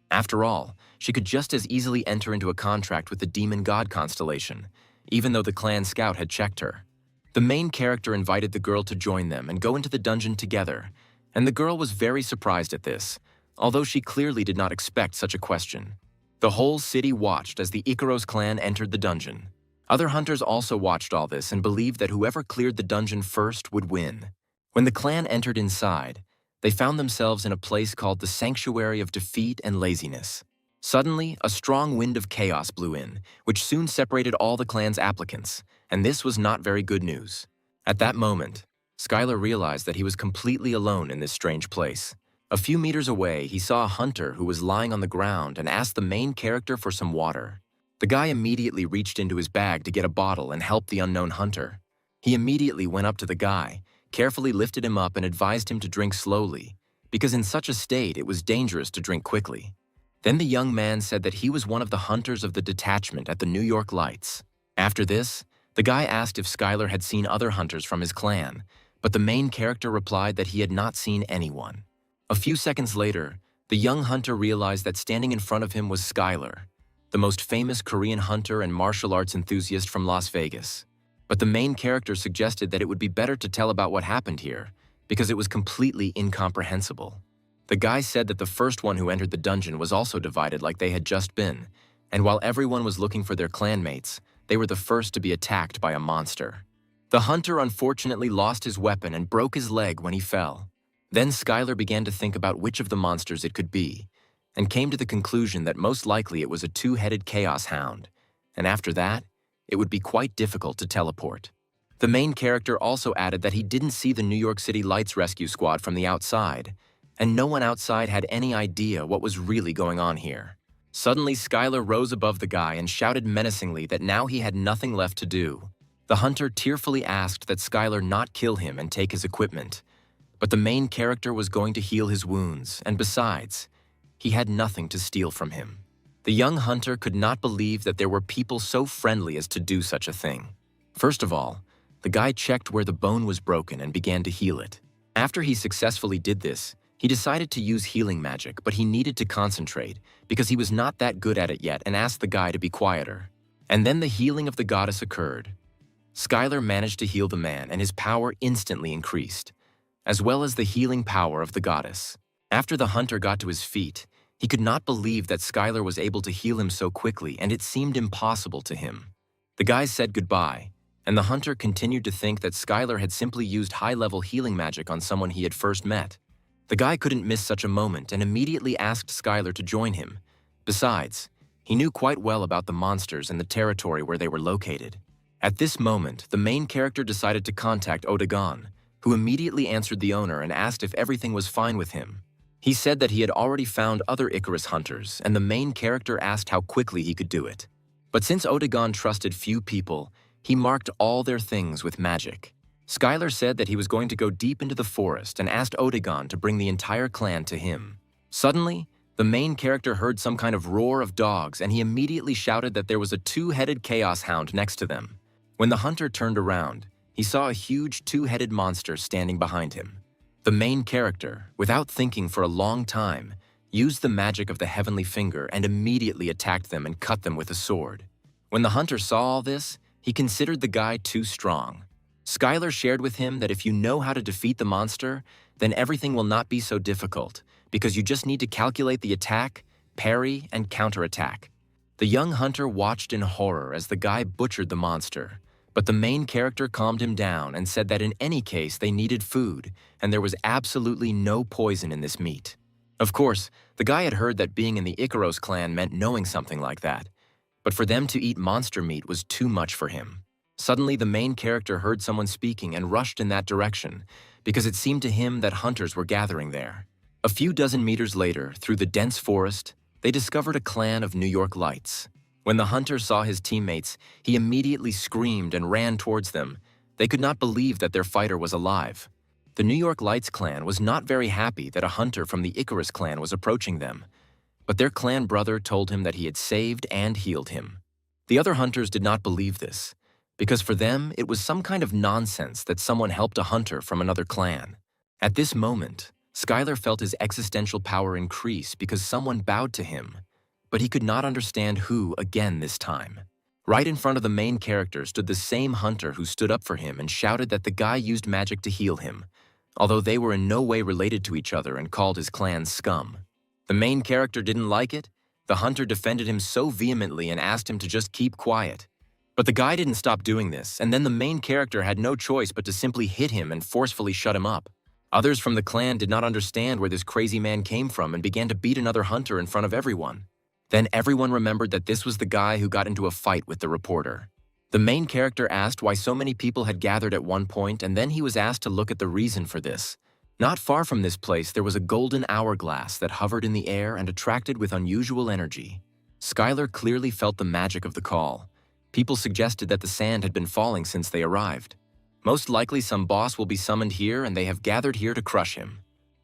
After all, she could just as easily enter into a contract with the demon god constellation, even though the clan scout had checked her. The main character invited the girl to join them and go into the dungeon together, and the girl was very surprised at this, although she clearly did not expect such a question. The whole city watched as the Ikaros clan entered the dungeon. Other hunters also watched all this and believed that whoever cleared the dungeon first would win. When the clan entered inside, they found themselves in a place called the Sanctuary of Defeat and Laziness. Suddenly, a strong wind of chaos blew in, which soon separated all the clan's applicants, and this was not very good news. At that moment, Skylar realized that he was completely alone in this strange place. A few meters away, he saw a hunter who was lying on the ground and asked the main character for some water. The guy immediately reached into his bag to get a bottle and help the unknown hunter. He immediately went up to the guy, carefully lifted him up and advised him to drink slowly, because in such a state it was dangerous to drink quickly. Then the young man said that he was one of the hunters of the detachment at the New York Lights. After this, the guy asked if Skylar had seen other hunters from his clan, but the main character replied that he had not seen anyone. A few seconds later, the young hunter realized that standing in front of him was Skylar, the most famous Korean hunter and martial arts enthusiast from Las Vegas. But the main character suggested that it would be better to tell about what happened here, because it was completely incomprehensible. The guy said that the first one who entered the dungeon was also divided like they had just been, and while everyone was looking for their clanmates, they were the first to be attacked by a monster. The hunter unfortunately lost his weapon and broke his leg when he fell. Then Skylar began to think about which of the monsters it could be, and came to the conclusion that most likely it was a 2-headed chaos hound, and after that, it would be quite difficult to teleport. The main character also added that he didn't see the New York City Lights Rescue Squad from the outside, and no one outside had any idea what was really going on here. Suddenly, Skylar rose above the guy and shouted menacingly that now he had nothing left to do. The hunter tearfully asked that Skylar not kill him and take his equipment, but the main character was going to heal his wounds, and besides, he had nothing to steal from him. The young hunter could not believe that there were people so friendly as to do such a thing. First of all, the guy checked where the bone was broken and began to heal it. After he successfully did this, He decided to use healing magic, but he needed to concentrate because he was not that good at it yet and asked the guy to be quieter. And then the healing of the goddess occurred. Skylar managed to heal the man and his power instantly increased, as well as the healing power of the goddess. After the hunter got to his feet, he could not believe that Skylar was able to heal him so quickly, and it seemed impossible to him. The guys said goodbye, and the hunter continued to think that Skylar had simply used high-level healing magic on someone he had first met. The guy couldn't miss such a moment and immediately asked Skylar to join him. Besides, he knew quite well about the monsters and the territory where they were located. At this moment, the main character decided to contact Odagon, who immediately answered the owner and asked if everything was fine with him. He said that he had already found other Icarus hunters, and the main character asked how quickly he could do it. But since Odagon trusted few people, he marked all their things with magic. Skylar said that he was going to go deep into the forest and asked Odagon to bring the entire clan to him. Suddenly, the main character heard some kind of roar of dogs, and he immediately shouted that there was a two-headed chaos hound next to them. When the hunter turned around, he saw a huge two-headed monster standing behind him. The main character, without thinking for a long time, used the magic of the heavenly finger and immediately attacked them and cut them with a sword. When the hunter saw all this, he considered the guy too strong. Skylar shared with him that if you know how to defeat the monster, then everything will not be so difficult, because you just need to calculate the attack, parry, and counterattack. The young hunter watched in horror as the guy butchered the monster, but the main character calmed him down and said that in any case they needed food, and there was absolutely no poison in this meat. Of course, the guy had heard that being in the Icaros clan meant knowing something like that, but for them to eat monster meat was too much for him. Suddenly, the main character heard someone speaking and rushed in that direction, because it seemed to him that hunters were gathering there. A few dozen meters later, through the dense forest, they discovered a clan of New York Lights. When the hunter saw his teammates, he immediately screamed and ran towards them. They could not believe that their fighter was alive. The New York Lights clan was not very happy that a hunter from the Icarus clan was approaching them, but their clan brother told him that he had saved and healed him. The other hunters did not believe this, because for them it was some kind of nonsense that someone helped a hunter from another clan. At this moment, Skylar felt his existential power increase because someone bowed to him, but he could not understand who again this time. Right in front of the main character stood the same hunter who stood up for him and shouted that the guy used magic to heal him, although they were in no way related to each other and called his clan scum. The main character didn't like it. The hunter defended him so vehemently and asked him to just keep quiet. But the guy didn't stop doing this, and then the main character had no choice but to simply hit him and forcefully shut him up. Others from the clan did not understand where this crazy man came from and began to beat another hunter in front of everyone. Then everyone remembered that this was the guy who got into a fight with the reporter. The main character asked why so many people had gathered at one point, and then he was asked to look at the reason for this. Not far from this place, there was a golden hourglass that hovered in the air and attracted with unusual energy. Skylar clearly felt the magic of the call. People suggested that the sand had been falling since they arrived. Most likely some boss will be summoned here, and they have gathered here to crush him.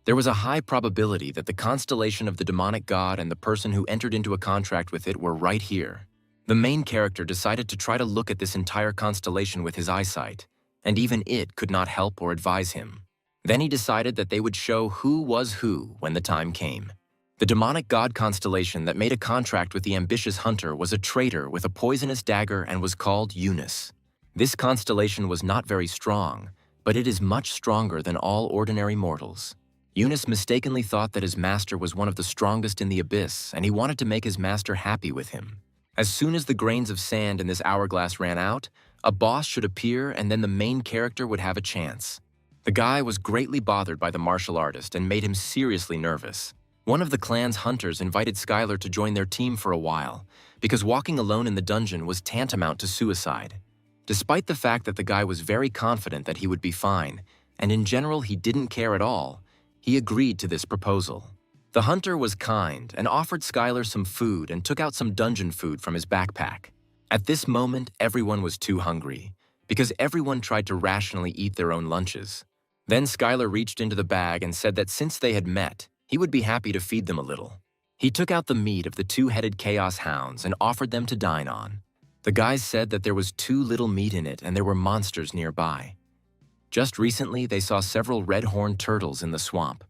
There was a high probability that the constellation of the demonic god and the person who entered into a contract with it were right here. The main character decided to try to look at this entire constellation with his eyesight, and even it could not help or advise him. Then he decided that they would show who was who when the time came. The demonic god constellation that made a contract with the ambitious hunter was a traitor with a poisonous dagger and was called Eunice. This constellation was not very strong, but it is much stronger than all ordinary mortals. Eunice mistakenly thought that his master was one of the strongest in the abyss, and he wanted to make his master happy with him. As soon as the grains of sand in this hourglass ran out, a boss should appear, and then the main character would have a chance. The guy was greatly bothered by the martial artist and made him seriously nervous. One of the clan's hunters invited Skylar to join their team for a while, because walking alone in the dungeon was tantamount to suicide. Despite the fact that the guy was very confident that he would be fine, and in general he didn't care at all, he agreed to this proposal. The hunter was kind and offered Skylar some food and took out some dungeon food from his backpack. At this moment, everyone was too hungry, because everyone tried to rationally eat their own lunches. Then Skylar reached into the bag and said that since they had met, he would be happy to feed them a little. He took out the meat of the two-headed chaos hounds and offered them to dine on. The guys said that there was too little meat in it and there were monsters nearby. Just recently, they saw several red-horned turtles in the swamp.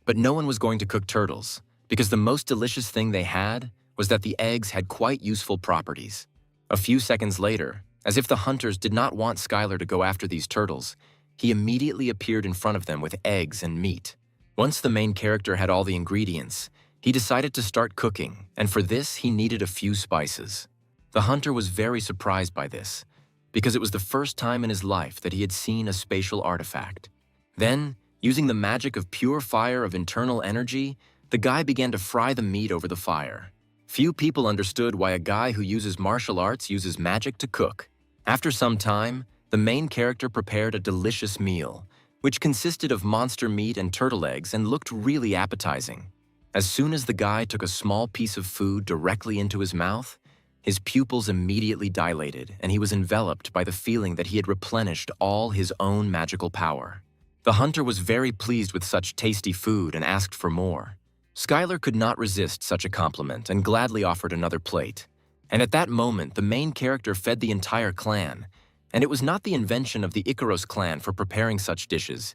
But no one was going to cook turtles, because the most delicious thing they had was that the eggs had quite useful properties. A few seconds later, as if the hunters did not want Skylar to go after these turtles, he immediately appeared in front of them with eggs and meat. Once the main character had all the ingredients, he decided to start cooking, and for this he needed a few spices. The hunter was very surprised by this, because it was the first time in his life that he had seen a spatial artifact. Then, using the magic of pure fire of internal energy, the guy began to fry the meat over the fire. Few people understood why a guy who uses martial arts uses magic to cook. After some time, the main character prepared a delicious meal, which consisted of monster meat and turtle eggs and looked really appetizing. As soon as the guy took a small piece of food directly into his mouth, his pupils immediately dilated and he was enveloped by the feeling that he had replenished all his own magical power. The hunter was very pleased with such tasty food and asked for more. Skylar could not resist such a compliment and gladly offered another plate. And at that moment, the main character fed the entire clan, and it was not the invention of the Icaros clan for preparing such dishes,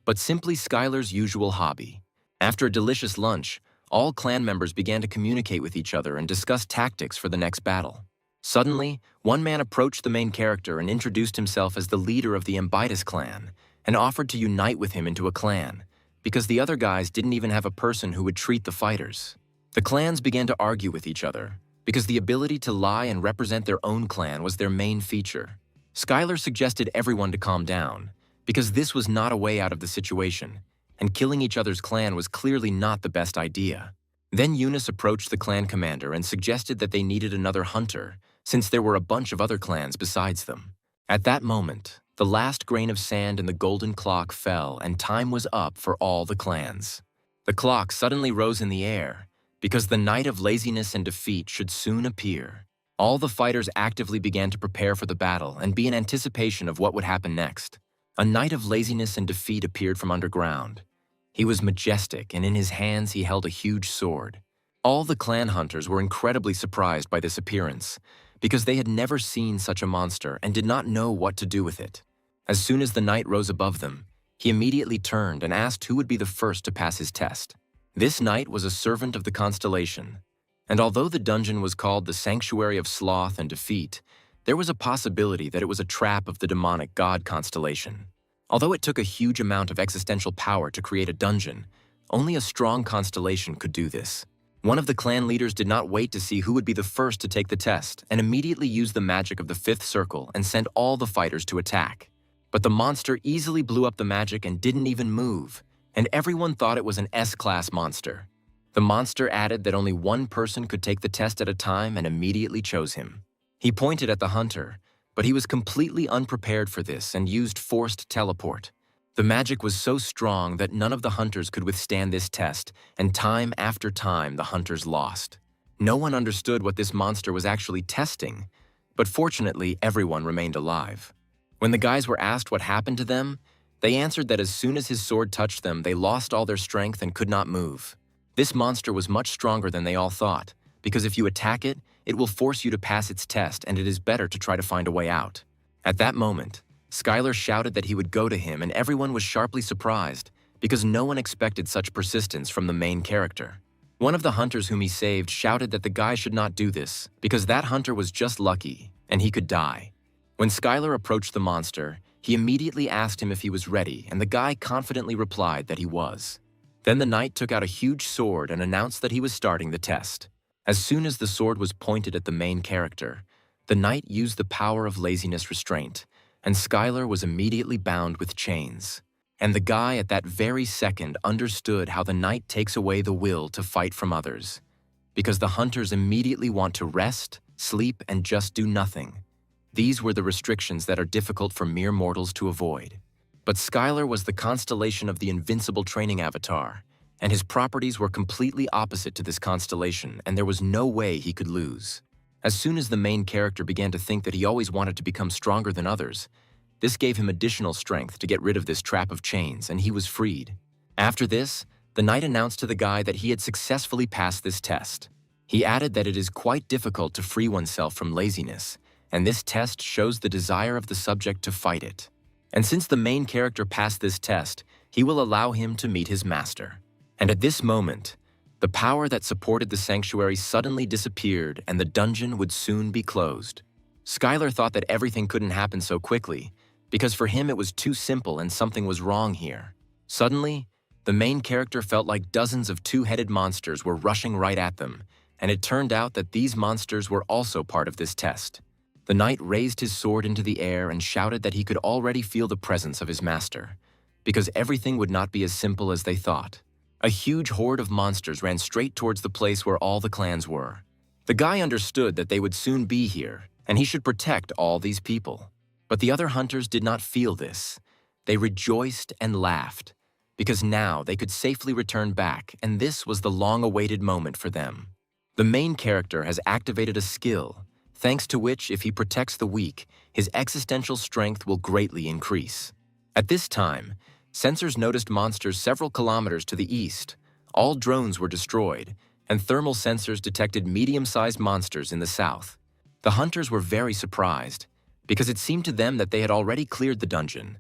but simply Skylar's usual hobby. After a delicious lunch, all clan members began to communicate with each other and discuss tactics for the next battle. Suddenly, one man approached the main character and introduced himself as the leader of the Ambitus clan and offered to unite with him into a clan, because the other guys didn't even have a person who would treat the fighters. The clans began to argue with each other, because the ability to lie and represent their own clan was their main feature. Skylar suggested everyone to calm down, because this was not a way out of the situation, and killing each other's clan was clearly not the best idea. Then Eunice approached the clan commander and suggested that they needed another hunter, since there were a bunch of other clans besides them. At that moment, the last grain of sand in the golden clock fell and time was up for all the clans. The clock suddenly rose in the air, because the night of laziness and defeat should soon appear. All the fighters actively began to prepare for the battle and be in anticipation of what would happen next. A knight of laziness and defeat appeared from underground. He was majestic, and in his hands he held a huge sword. All the clan hunters were incredibly surprised by this appearance, because they had never seen such a monster and did not know what to do with it. As soon as the knight rose above them, he immediately turned and asked who would be the first to pass his test. This knight was a servant of the constellation, and although the dungeon was called the Sanctuary of Sloth and Defeat, there was a possibility that it was a trap of the demonic god constellation. Although it took a huge amount of existential power to create a dungeon, only a strong constellation could do this. One of the clan leaders did not wait to see who would be the first to take the test and immediately used the magic of the fifth circle and sent all the fighters to attack. But the monster easily blew up the magic and didn't even move, and everyone thought it was an S-class monster. The monster added that only one person could take the test at a time and immediately chose him. He pointed at the hunter, but he was completely unprepared for this and used forced teleport. The magic was so strong that none of the hunters could withstand this test, and time after time the hunters lost. No one understood what this monster was actually testing, but fortunately everyone remained alive. When the guys were asked what happened to them, they answered that as soon as his sword touched them, they lost all their strength and could not move. This monster was much stronger than they all thought, because if you attack it, it will force you to pass its test, and it is better to try to find a way out. At that moment, Skylar shouted that he would go to him, and everyone was sharply surprised, because no one expected such persistence from the main character. One of the hunters whom he saved shouted that the guy should not do this, because that hunter was just lucky, and he could die. When Skylar approached the monster, he immediately asked him if he was ready, and the guy confidently replied that he was. Then the knight took out a huge sword and announced that he was starting the test. As soon as the sword was pointed at the main character, the knight used the power of laziness restraint, and Skylar was immediately bound with chains. And the guy at that very second understood how the knight takes away the will to fight from others, because the hunters immediately want to rest, sleep, and just do nothing. These were the restrictions that are difficult for mere mortals to avoid. But Skylar was the constellation of the invincible training avatar, and his properties were completely opposite to this constellation, and there was no way he could lose. As soon as the main character began to think that he always wanted to become stronger than others, this gave him additional strength to get rid of this trap of chains, and he was freed. After this, the knight announced to the guy that he had successfully passed this test. He added that it is quite difficult to free oneself from laziness, and this test shows the desire of the subject to fight it. And since the main character passed this test, he will allow him to meet his master. And at this moment, the power that supported the sanctuary suddenly disappeared and the dungeon would soon be closed. Skylar thought that everything couldn't happen so quickly, because for him it was too simple and something was wrong here. Suddenly, the main character felt like dozens of two-headed monsters were rushing right at them, and it turned out that these monsters were also part of this test. The knight raised his sword into the air and shouted that he could already feel the presence of his master, because everything would not be as simple as they thought. A huge horde of monsters ran straight towards the place where all the clans were. The guy understood that they would soon be here, and he should protect all these people. But the other hunters did not feel this. They rejoiced and laughed, because now they could safely return back, and this was the long-awaited moment for them. The main character has activated a skill, thanks to which, if he protects the weak, his existential strength will greatly increase. At this time, sensors noticed monsters several kilometers to the east. All drones were destroyed, and thermal sensors detected medium-sized monsters in the south. The hunters were very surprised, because it seemed to them that they had already cleared the dungeon.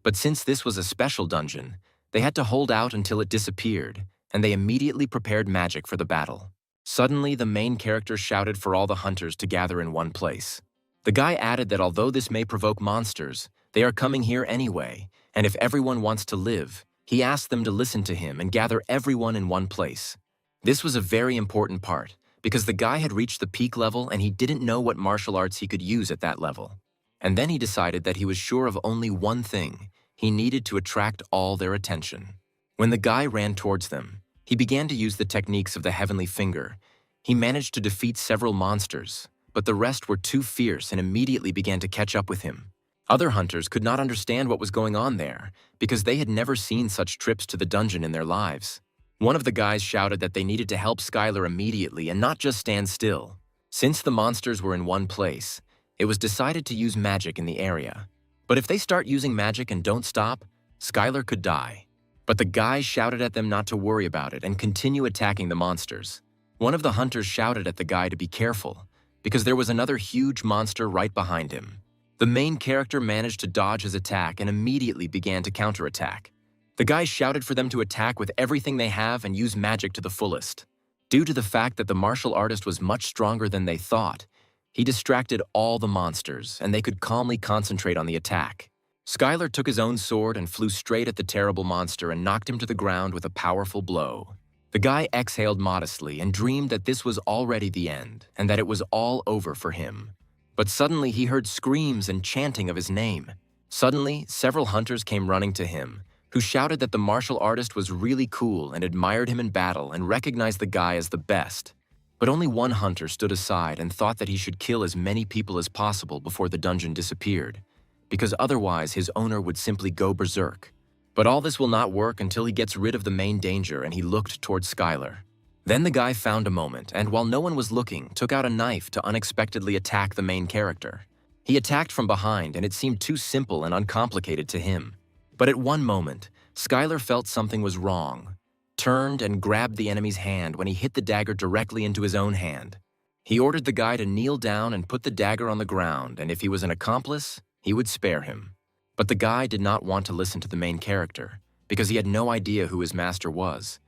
But since this was a special dungeon, they had to hold out until it disappeared, and they immediately prepared magic for the battle. Suddenly, the main character shouted for all the hunters to gather in one place. The guy added that although this may provoke monsters, they are coming here anyway, and if everyone wants to live, he asked them to listen to him and gather everyone in one place. This was a very important part, because the guy had reached the peak level and he didn't know what martial arts he could use at that level. And then he decided that he was sure of only one thing: he needed to attract all their attention. When the guy ran towards them, he began to use the techniques of the Heavenly Finger. He managed to defeat several monsters, but the rest were too fierce and immediately began to catch up with him. Other hunters could not understand what was going on there, because they had never seen such trips to the dungeon in their lives. One of the guys shouted that they needed to help Skylar immediately and not just stand still. Since the monsters were in one place, it was decided to use magic in the area. But if they start using magic and don't stop, Skylar could die. But the guys shouted at them not to worry about it and continue attacking the monsters. One of the hunters shouted at the guy to be careful, because there was another huge monster right behind him. The main character managed to dodge his attack and immediately began to counterattack. The guys shouted for them to attack with everything they have and use magic to the fullest. Due to the fact that the martial artist was much stronger than they thought, he distracted all the monsters and they could calmly concentrate on the attack. Skylar took his own sword and flew straight at the terrible monster and knocked him to the ground with a powerful blow. The guy exhaled modestly and dreamed that this was already the end and that it was all over for him. But suddenly he heard screams and chanting of his name. Suddenly, several hunters came running to him, who shouted that the martial artist was really cool and admired him in battle and recognized the guy as the best. But only one hunter stood aside and thought that he should kill as many people as possible before the dungeon disappeared, because otherwise his owner would simply go berserk. But all this will not work until he gets rid of the main danger, and he looked towards Skylar. Then the guy found a moment, and while no one was looking, took out a knife to unexpectedly attack the main character. He attacked from behind, and it seemed too simple and uncomplicated to him. But at one moment, Skylar felt something was wrong, turned and grabbed the enemy's hand when he hit the dagger directly into his own hand. He ordered the guy to kneel down and put the dagger on the ground, and if he was an accomplice, he would spare him. But the guy did not want to listen to the main character, because he had no idea who his master was.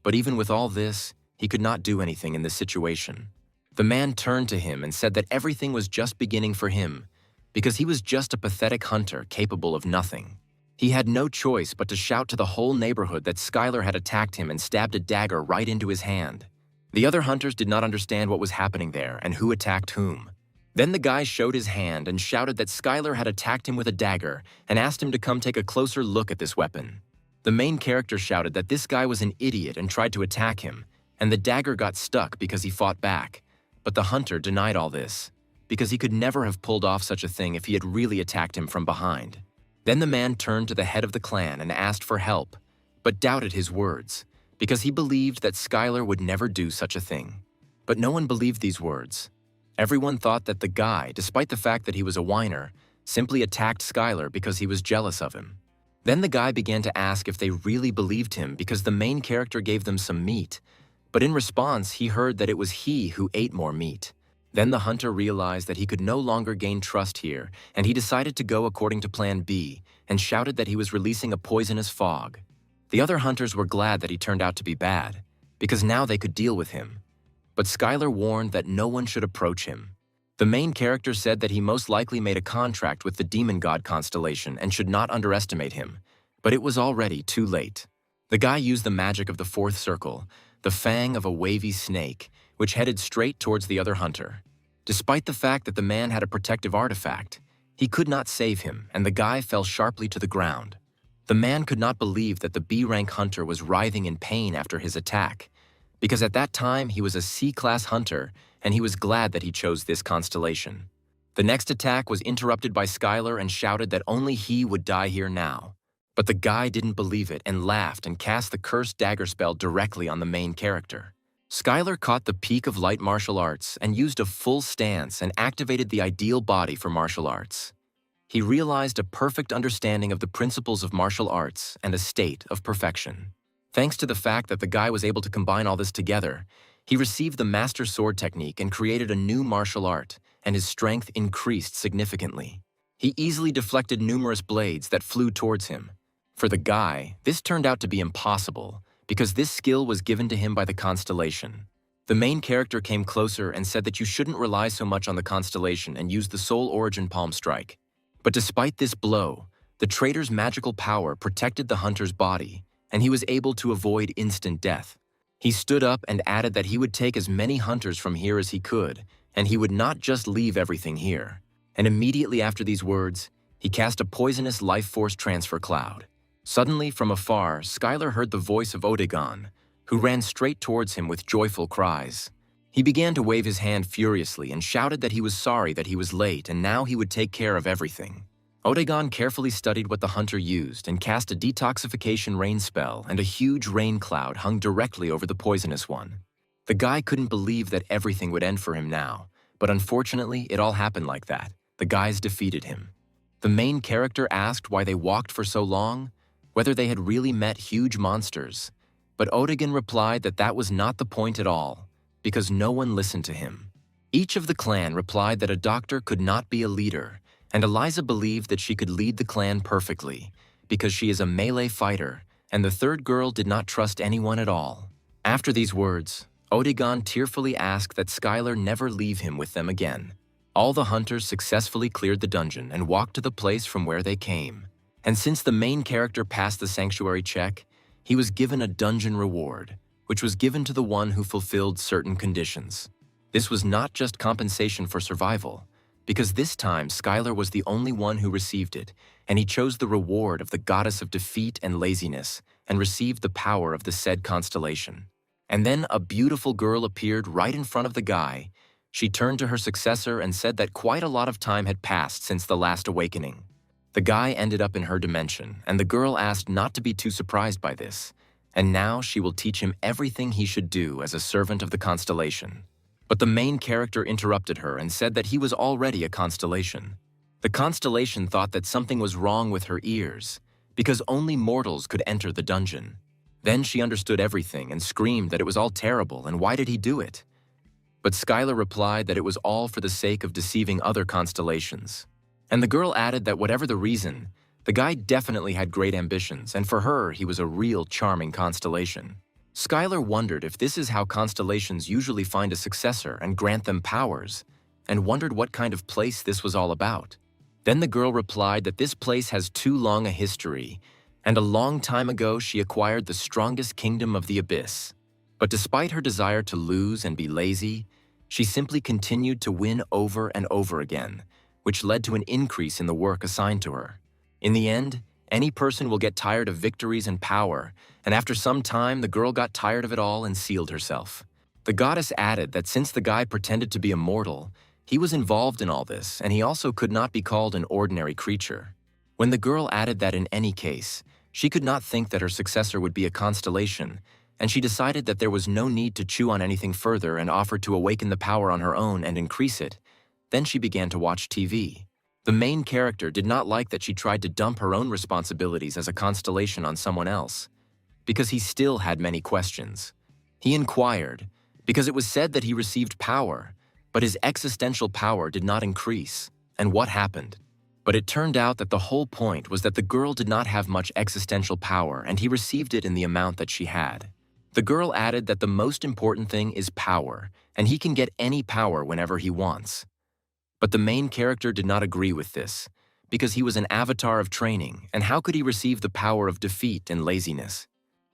But even with all this, he could not do anything in this situation. The man turned to him and said that everything was just beginning for him, because he was just a pathetic hunter capable of nothing. He had no choice but to shout to the whole neighborhood that Skylar had attacked him and stabbed a dagger right into his hand. The other hunters did not understand what was happening there and who attacked whom. Then the guy showed his hand and shouted that Skylar had attacked him with a dagger and asked him to come take a closer look at this weapon. The main character shouted that this guy was an idiot and tried to attack him, and the dagger got stuck because he fought back. But the hunter denied all this, because he could never have pulled off such a thing if he had really attacked him from behind. Then the man turned to the head of the clan and asked for help, but doubted his words, because he believed that Skylar would never do such a thing. But no one believed these words. Everyone thought that the guy, despite the fact that he was a whiner, simply attacked Skylar because he was jealous of him. Then the guy began to ask if they really believed him because the main character gave them some meat, but in response he heard that it was he who ate more meat. Then the hunter realized that he could no longer gain trust here, and he decided to go according to Plan B and shouted that he was releasing a poisonous fog. The other hunters were glad that he turned out to be bad, because now they could deal with him. But Skylar warned that no one should approach him. The main character said that he most likely made a contract with the demon god constellation and should not underestimate him, but it was already too late. The guy used the magic of the fourth circle, the fang of a wavy snake, which headed straight towards the other hunter. Despite the fact that the man had a protective artifact, he could not save him, and the guy fell sharply to the ground. The man could not believe that the B-rank hunter was writhing in pain after his attack, because at that time he was a C-class hunter, and he was glad that he chose this constellation. The next attack was interrupted by Skylar and shouted that only he would die here now. But the guy didn't believe it and laughed and cast the cursed dagger spell directly on the main character. Skylar caught the peak of light martial arts and used a full stance and activated the ideal body for martial arts. He realized a perfect understanding of the principles of martial arts and a state of perfection. Thanks to the fact that the guy was able to combine all this together, he received the master sword technique and created a new martial art, and his strength increased significantly. He easily deflected numerous blades that flew towards him. For the guy, this turned out to be impossible, because this skill was given to him by the constellation. The main character came closer and said that you shouldn't rely so much on the constellation and use the soul origin palm strike. But despite this blow, the traitor's magical power protected the hunter's body, and he was able to avoid instant death. He stood up and added that he would take as many hunters from here as he could, and he would not just leave everything here. And immediately after these words, he cast a poisonous life force transfer cloud. Suddenly, from afar, Skylar heard the voice of Odegon, who ran straight towards him with joyful cries. He began to wave his hand furiously and shouted that he was sorry that he was late and now he would take care of everything. Odegon carefully studied what the hunter used and cast a detoxification rain spell, and a huge rain cloud hung directly over the poisonous one. The guy couldn't believe that everything would end for him now, but unfortunately, it all happened like that. The guys defeated him. The main character asked why they walked for so long, whether they had really met huge monsters, but Odegon replied that that was not the point at all, because no one listened to him. Each of the clan replied that a doctor could not be a leader, and Eliza believed that she could lead the clan perfectly, because she is a melee fighter, and the third girl did not trust anyone at all. After these words, Odegon tearfully asked that Skylar never leave him with them again. All the hunters successfully cleared the dungeon and walked to the place from where they came. And since the main character passed the sanctuary check, he was given a dungeon reward, which was given to the one who fulfilled certain conditions. This was not just compensation for survival, because this time Skylar was the only one who received it, and he chose the reward of the goddess of defeat and laziness and received the power of the said constellation. And then a beautiful girl appeared right in front of the guy. She turned to her successor and said that quite a lot of time had passed since the last awakening. The guy ended up in her dimension, and the girl asked not to be too surprised by this, and now she will teach him everything he should do as a servant of the constellation. But the main character interrupted her and said that he was already a constellation. The constellation thought that something was wrong with her ears, because only mortals could enter the dungeon. Then she understood everything and screamed that it was all terrible and why did he do it? But Skylar replied that it was all for the sake of deceiving other constellations. And the girl added that whatever the reason, the guy definitely had great ambitions, and for her, he was a real charming constellation. Skylar wondered if this is how constellations usually find a successor and grant them powers, and wondered what kind of place this was all about. Then the girl replied that this place has too long a history, and a long time ago she acquired the strongest kingdom of the abyss. But despite her desire to lose and be lazy, she simply continued to win over and over again, which led to an increase in the work assigned to her. In the end, any person will get tired of victories and power, and after some time, the girl got tired of it all and sealed herself. The goddess added that since the guy pretended to be a mortal, he was involved in all this, and he also could not be called an ordinary creature. When the girl added that in any case, she could not think that her successor would be a constellation, and she decided that there was no need to chew on anything further and offered to awaken the power on her own and increase it. Then she began to watch TV. The main character did not like that she tried to dump her own responsibilities as a constellation on someone else, because he still had many questions. He inquired, because it was said that he received power, but his existential power did not increase, and what happened? But it turned out that the whole point was that the girl did not have much existential power and he received it in the amount that she had. The girl added that the most important thing is power, and he can get any power whenever he wants. But the main character did not agree with this, because he was an avatar of training, and how could he receive the power of defeat and laziness?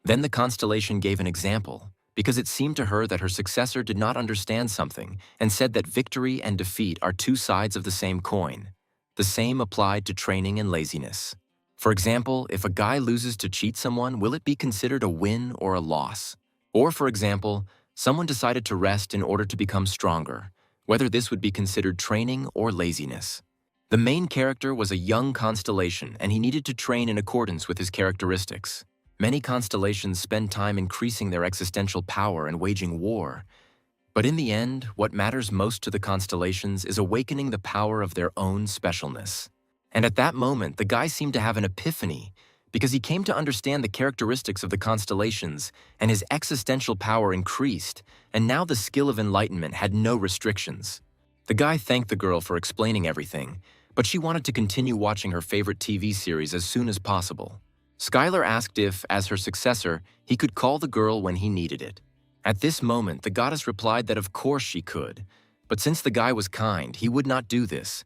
Then the constellation gave an example, because it seemed to her that her successor did not understand something and said that victory and defeat are two sides of the same coin. The same applied to training and laziness. For example, if a guy loses to cheat someone, will it be considered a win or a loss? Or for example, someone decided to rest in order to become stronger, whether this would be considered training or laziness. The main character was a young constellation and he needed to train in accordance with his characteristics. Many constellations spend time increasing their existential power and waging war. But in the end, what matters most to the constellations is awakening the power of their own specialness. And at that moment, the guy seemed to have an epiphany, because he came to understand the characteristics of the constellations, and his existential power increased, and now the skill of enlightenment had no restrictions. The guy thanked the girl for explaining everything, but she wanted to continue watching her favorite TV series as soon as possible. Skylar asked if, as her successor, he could call the girl when he needed it. At this moment, the goddess replied that of course she could, but since the guy was kind, he would not do this.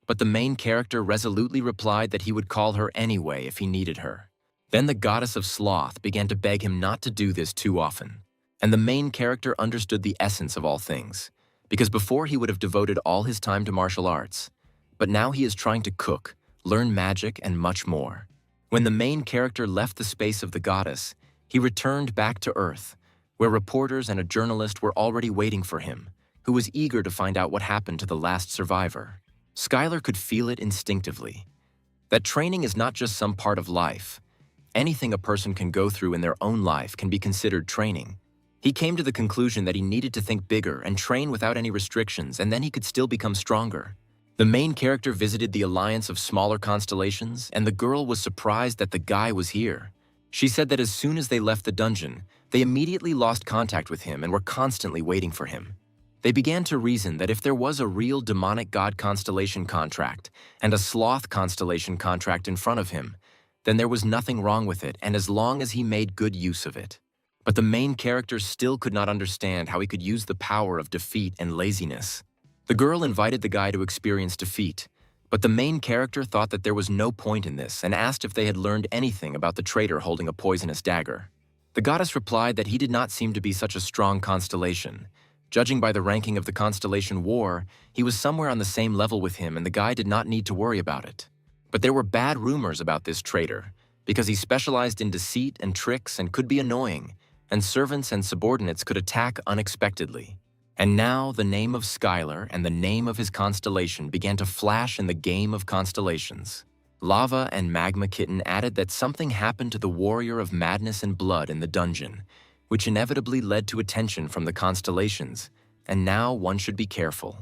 But the main character resolutely replied that he would call her anyway if he needed her. Then the goddess of sloth began to beg him not to do this too often. And the main character understood the essence of all things, because before he would have devoted all his time to martial arts, but now he is trying to cook, learn magic, and much more. When the main character left the space of the goddess, he returned back to Earth, where reporters and a journalist were already waiting for him, who was eager to find out what happened to the last survivor. Skylar could feel it instinctively, that training is not just some part of life. Anything a person can go through in their own life can be considered training. He came to the conclusion that he needed to think bigger and train without any restrictions, and then he could still become stronger. The main character visited the alliance of smaller constellations, and the girl was surprised that the guy was here. She said that as soon as they left the dungeon, they immediately lost contact with him and were constantly waiting for him. They began to reason that if there was a real demonic god constellation contract and a sloth constellation contract in front of him, then there was nothing wrong with it, and as long as he made good use of it. But the main character still could not understand how he could use the power of defeat and laziness. The girl invited the guy to experience defeat, but the main character thought that there was no point in this and asked if they had learned anything about the traitor holding a poisonous dagger. The goddess replied that he did not seem to be such a strong constellation. Judging by the ranking of the constellation war, he was somewhere on the same level with him and the guy did not need to worry about it. But there were bad rumors about this traitor, because he specialized in deceit and tricks and could be annoying, and servants and subordinates could attack unexpectedly. And now the name of Skylar and the name of his constellation began to flash in the game of constellations. Lava and Magma Kitten added that something happened to the warrior of madness and blood in the dungeon, which inevitably led to attention from the constellations, and now one should be careful.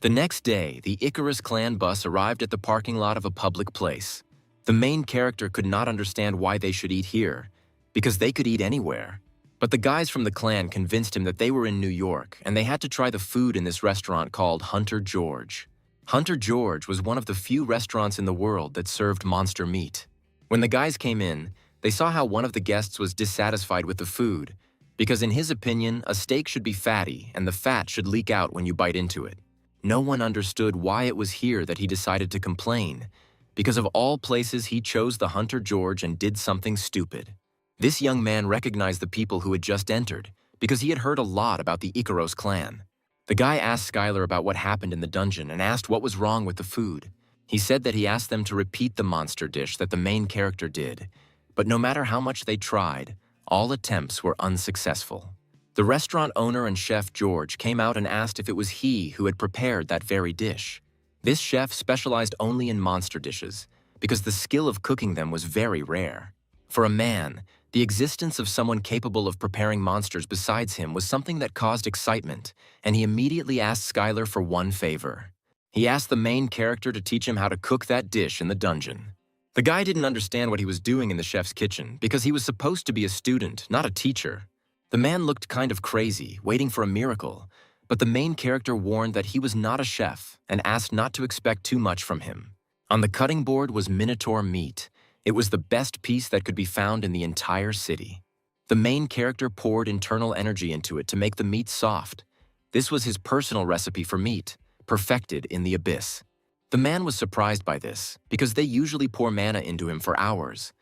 The next day, the Icarus clan bus arrived at the parking lot of a public place. The main character could not understand why they should eat here, because they could eat anywhere. But the guys from the clan convinced him that they were in New York and they had to try the food in this restaurant called Hunter George. Hunter George was one of the few restaurants in the world that served monster meat. When the guys came in, they saw how one of the guests was dissatisfied with the food, because in his opinion, a steak should be fatty and the fat should leak out when you bite into it. No one understood why it was here that he decided to complain, because of all places he chose the Hunter George and did something stupid. This young man recognized the people who had just entered, because he had heard a lot about the Icarus clan. The guy asked Skylar about what happened in the dungeon and asked what was wrong with the food. He said that he asked them to repeat the monster dish that the main character did, but no matter how much they tried, all attempts were unsuccessful. The restaurant owner and chef George came out and asked if it was he who had prepared that very dish. This chef specialized only in monster dishes, because the skill of cooking them was very rare. For a man, the existence of someone capable of preparing monsters besides him was something that caused excitement, and he immediately asked Skylar for one favor. He asked the main character to teach him how to cook that dish in the dungeon. The guy didn't understand what he was doing in the chef's kitchen because he was supposed to be a student, not a teacher. The man looked kind of crazy, waiting for a miracle, but the main character warned that he was not a chef and asked not to expect too much from him. On the cutting board was Minotaur meat. It was the best piece that could be found in the entire city. The main character poured internal energy into it to make the meat soft. This was his personal recipe for meat, perfected in the abyss. The man was surprised by this, because they usually pour mana into him for hours.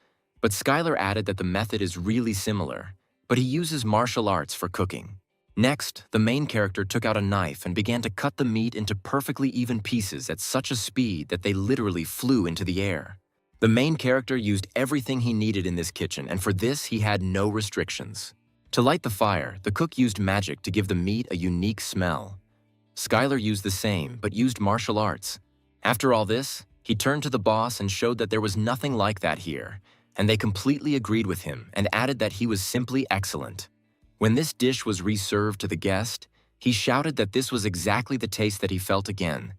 But Skylar added that the method is really similar, but he uses martial arts for cooking. Next, the main character took out a knife and began to cut the meat into perfectly even pieces at such a speed that they literally flew into the air. The main character used everything he needed in this kitchen, and for this he had no restrictions. To light the fire, the cook used magic to give the meat a unique smell. Skylar used the same, but used martial arts. After all this, he turned to the boss and showed that there was nothing like that here, and they completely agreed with him and added that he was simply excellent. When this dish was reserved to the guest, he shouted that this was exactly the taste that he felt again.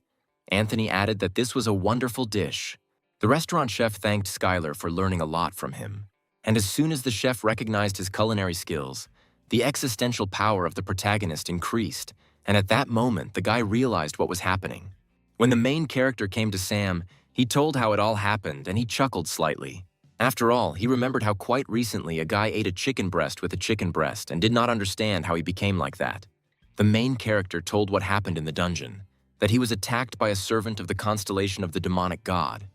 Anthony added that this was a wonderful dish. The restaurant chef thanked Skylar for learning a lot from him. And as soon as the chef recognized his culinary skills, the existential power of the protagonist increased, and at that moment the guy realized what was happening. When the main character came to Sam, he told how it all happened and he chuckled slightly. After all, he remembered how quite recently a guy ate a chicken breast with a chicken breast and did not understand how he became like that. The main character told what happened in the dungeon, that he was attacked by a servant of the constellation of the demonic god.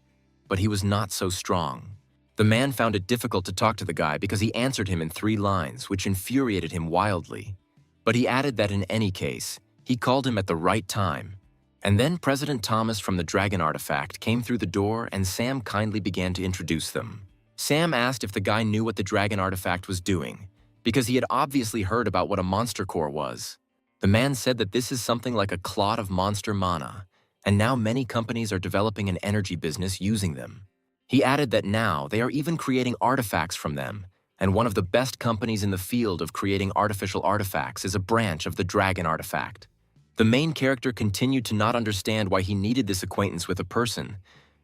But he was not so strong. The man found it difficult to talk to the guy because he answered him in 3 lines, which infuriated him wildly. But he added that in any case, he called him at the right time. And then President Thomas from the Dragon Artifact came through the door and Sam kindly began to introduce them. Sam asked if the guy knew what the Dragon Artifact was doing, because he had obviously heard about what a monster core was. The man said that this is something like a clot of monster mana, and now many companies are developing an energy business using them. He added that now they are even creating artifacts from them, and one of the best companies in the field of creating artificial artifacts is a branch of the Dragon Artifact. The main character continued to not understand why he needed this acquaintance with a person,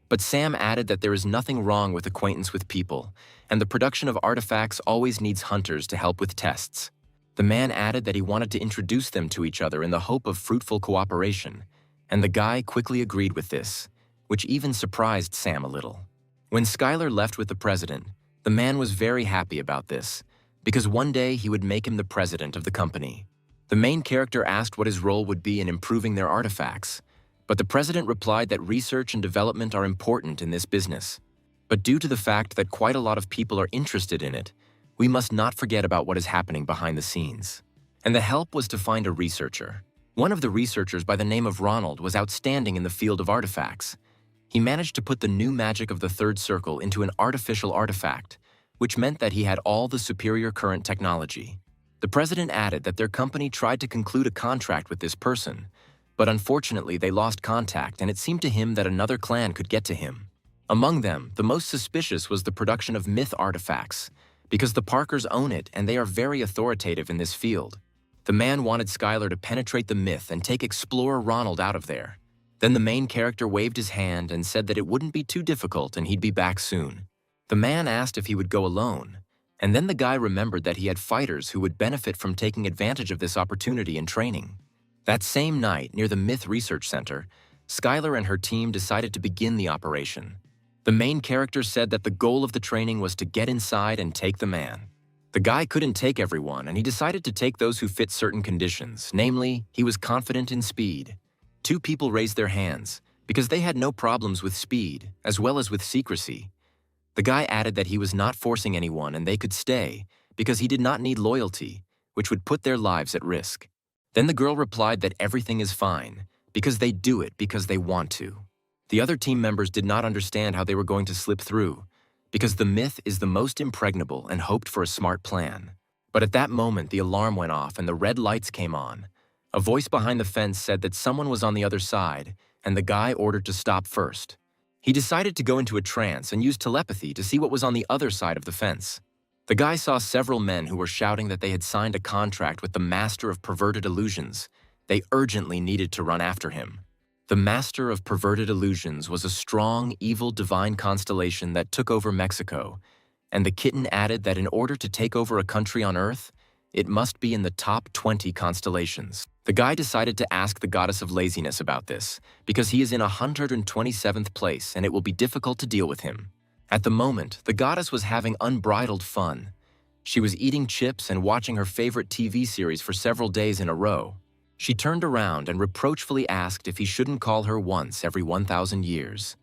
but Sam added that there is nothing wrong with acquaintance with people, and the production of artifacts always needs hunters to help with tests. The man added that he wanted to introduce them to each other in the hope of fruitful cooperation, and the guy quickly agreed with this, which even surprised Sam a little. When Skylar left with the president, the man was very happy about this, because one day he would make him the president of the company. The main character asked what his role would be in improving their artifacts, but the president replied that research and development are important in this business. But due to the fact that quite a lot of people are interested in it, we must not forget about what is happening behind the scenes. And the help was to find a researcher. One of the researchers by the name of Ronald was outstanding in the field of artifacts. He managed to put the new magic of the third circle into an artificial artifact, which meant that he had all the superior current technology. The president added that their company tried to conclude a contract with this person, but unfortunately they lost contact and it seemed to him that another clan could get to him. Among them, the most suspicious was the production of myth artifacts, because the Parkers own it and they are very authoritative in this field. The man wanted Skylar to penetrate the myth and take Explorer Ronald out of there. Then the main character waved his hand and said that it wouldn't be too difficult and he'd be back soon. The man asked if he would go alone, and then the guy remembered that he had fighters who would benefit from taking advantage of this opportunity in training. That same night, near the Myth Research Center, Skylar and her team decided to begin the operation. The main character said that the goal of the training was to get inside and take the man. The guy couldn't take everyone, and he decided to take those who fit certain conditions, namely, he was confident in speed. 2 people raised their hands, because they had no problems with speed, as well as with secrecy. The guy added that he was not forcing anyone and they could stay, because he did not need loyalty, which would put their lives at risk. Then the girl replied that everything is fine, because they do it because they want to. The other team members did not understand how they were going to slip through, because the myth is the most impregnable and hoped for a smart plan. But at that moment, the alarm went off and the red lights came on. A voice behind the fence said that someone was on the other side, and the guy ordered to stop first. He decided to go into a trance and use telepathy to see what was on the other side of the fence. The guy saw several men who were shouting that they had signed a contract with the Master of Perverted Illusions. They urgently needed to run after him. The Master of Perverted Illusions was a strong, evil divine constellation that took over Mexico, and the kitten added that in order to take over a country on Earth, It must be in the top 20 constellations. The guy decided to ask the goddess of laziness about this, because he is in 127th place and it will be difficult to deal with him. At the moment, the goddess was having unbridled fun. She was eating chips and watching her favorite TV series for several days in a row. She turned around and reproachfully asked if he shouldn't call her once every 1,000 years.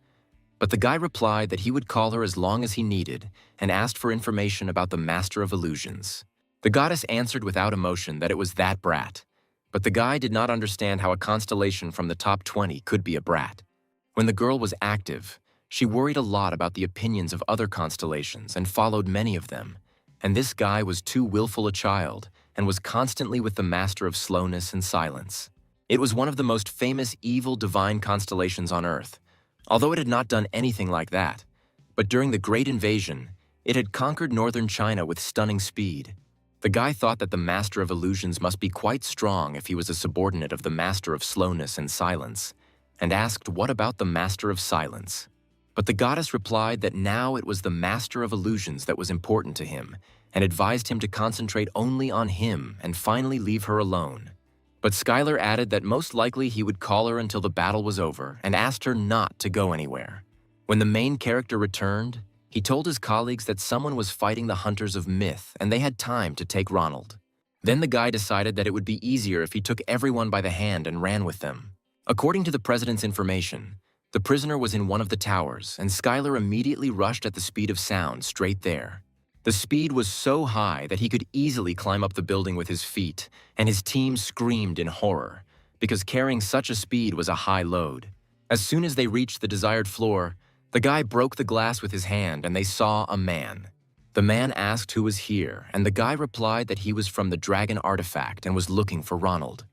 But the guy replied that he would call her as long as he needed and asked for information about the Master of Illusions. The goddess answered without emotion that it was that brat. But the guy did not understand how a constellation from the top 20 could be a brat. When the girl was active, she worried a lot about the opinions of other constellations and followed many of them. And this guy was too willful a child and was constantly with the Master of Slowness and Silence. It was one of the most famous evil divine constellations on Earth, although it had not done anything like that. But during the Great Invasion, it had conquered northern China with stunning speed. The guy thought that the Master of Illusions must be quite strong if he was a subordinate of the Master of Slowness and Silence, and asked what about the Master of Silence. But the goddess replied that now it was the Master of Illusions that was important to him, and advised him to concentrate only on him and finally leave her alone. But Skylar added that most likely he would call her until the battle was over and asked her not to go anywhere. When the main character returned, he told his colleagues that someone was fighting the Hunters of Myth and they had time to take Ronald. Then the guy decided that it would be easier if he took everyone by the hand and ran with them. According to the president's information, the prisoner was in one of the towers and Skylar immediately rushed at the speed of sound straight there. The speed was so high that he could easily climb up the building with his feet, and his team screamed in horror, because carrying such a speed was a high load. As soon as they reached the desired floor, the guy broke the glass with his hand and they saw a man. The man asked who was here, and the guy replied that he was from the dragon artifact and was looking for Ronald.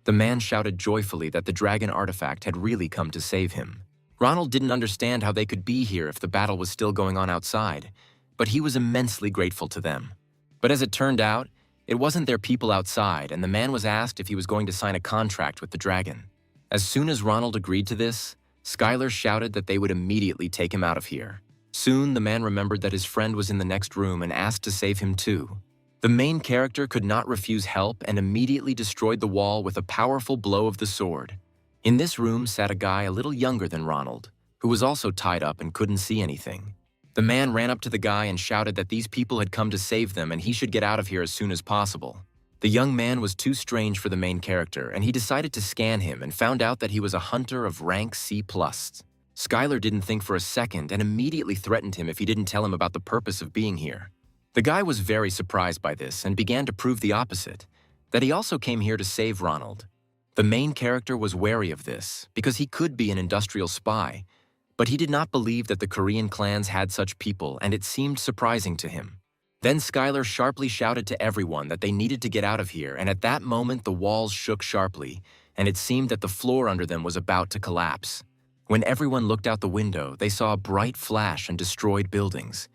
The man shouted joyfully that the dragon artifact had really come to save him. Ronald didn't understand how they could be here if the battle was still going on outside, but he was immensely grateful to them. But as it turned out, it wasn't their people outside, and the man was asked if he was going to sign a contract with the dragon. As soon as Ronald agreed to this, Skylar shouted that they would immediately take him out of here. Soon, the man remembered that his friend was in the next room and asked to save him too. The main character could not refuse help and immediately destroyed the wall with a powerful blow of the sword. In this room sat a guy a little younger than Ronald, who was also tied up and couldn't see anything. The man ran up to the guy and shouted that these people had come to save them and he should get out of here as soon as possible. The young man was too strange for the main character, and he decided to scan him and found out that he was a hunter of rank C+. Skylar didn't think for a second and immediately threatened him if he didn't tell him about the purpose of being here. The guy was very surprised by this and began to prove the opposite, that he also came here to save Ronald. The main character was wary of this, because he could be an industrial spy, but he did not believe that the Korean clans had such people, and it seemed surprising to him. Then Skylar sharply shouted to everyone that they needed to get out of here, and at that moment the walls shook sharply, and it seemed that the floor under them was about to collapse. When everyone looked out the window, they saw a bright flash and destroyed buildings.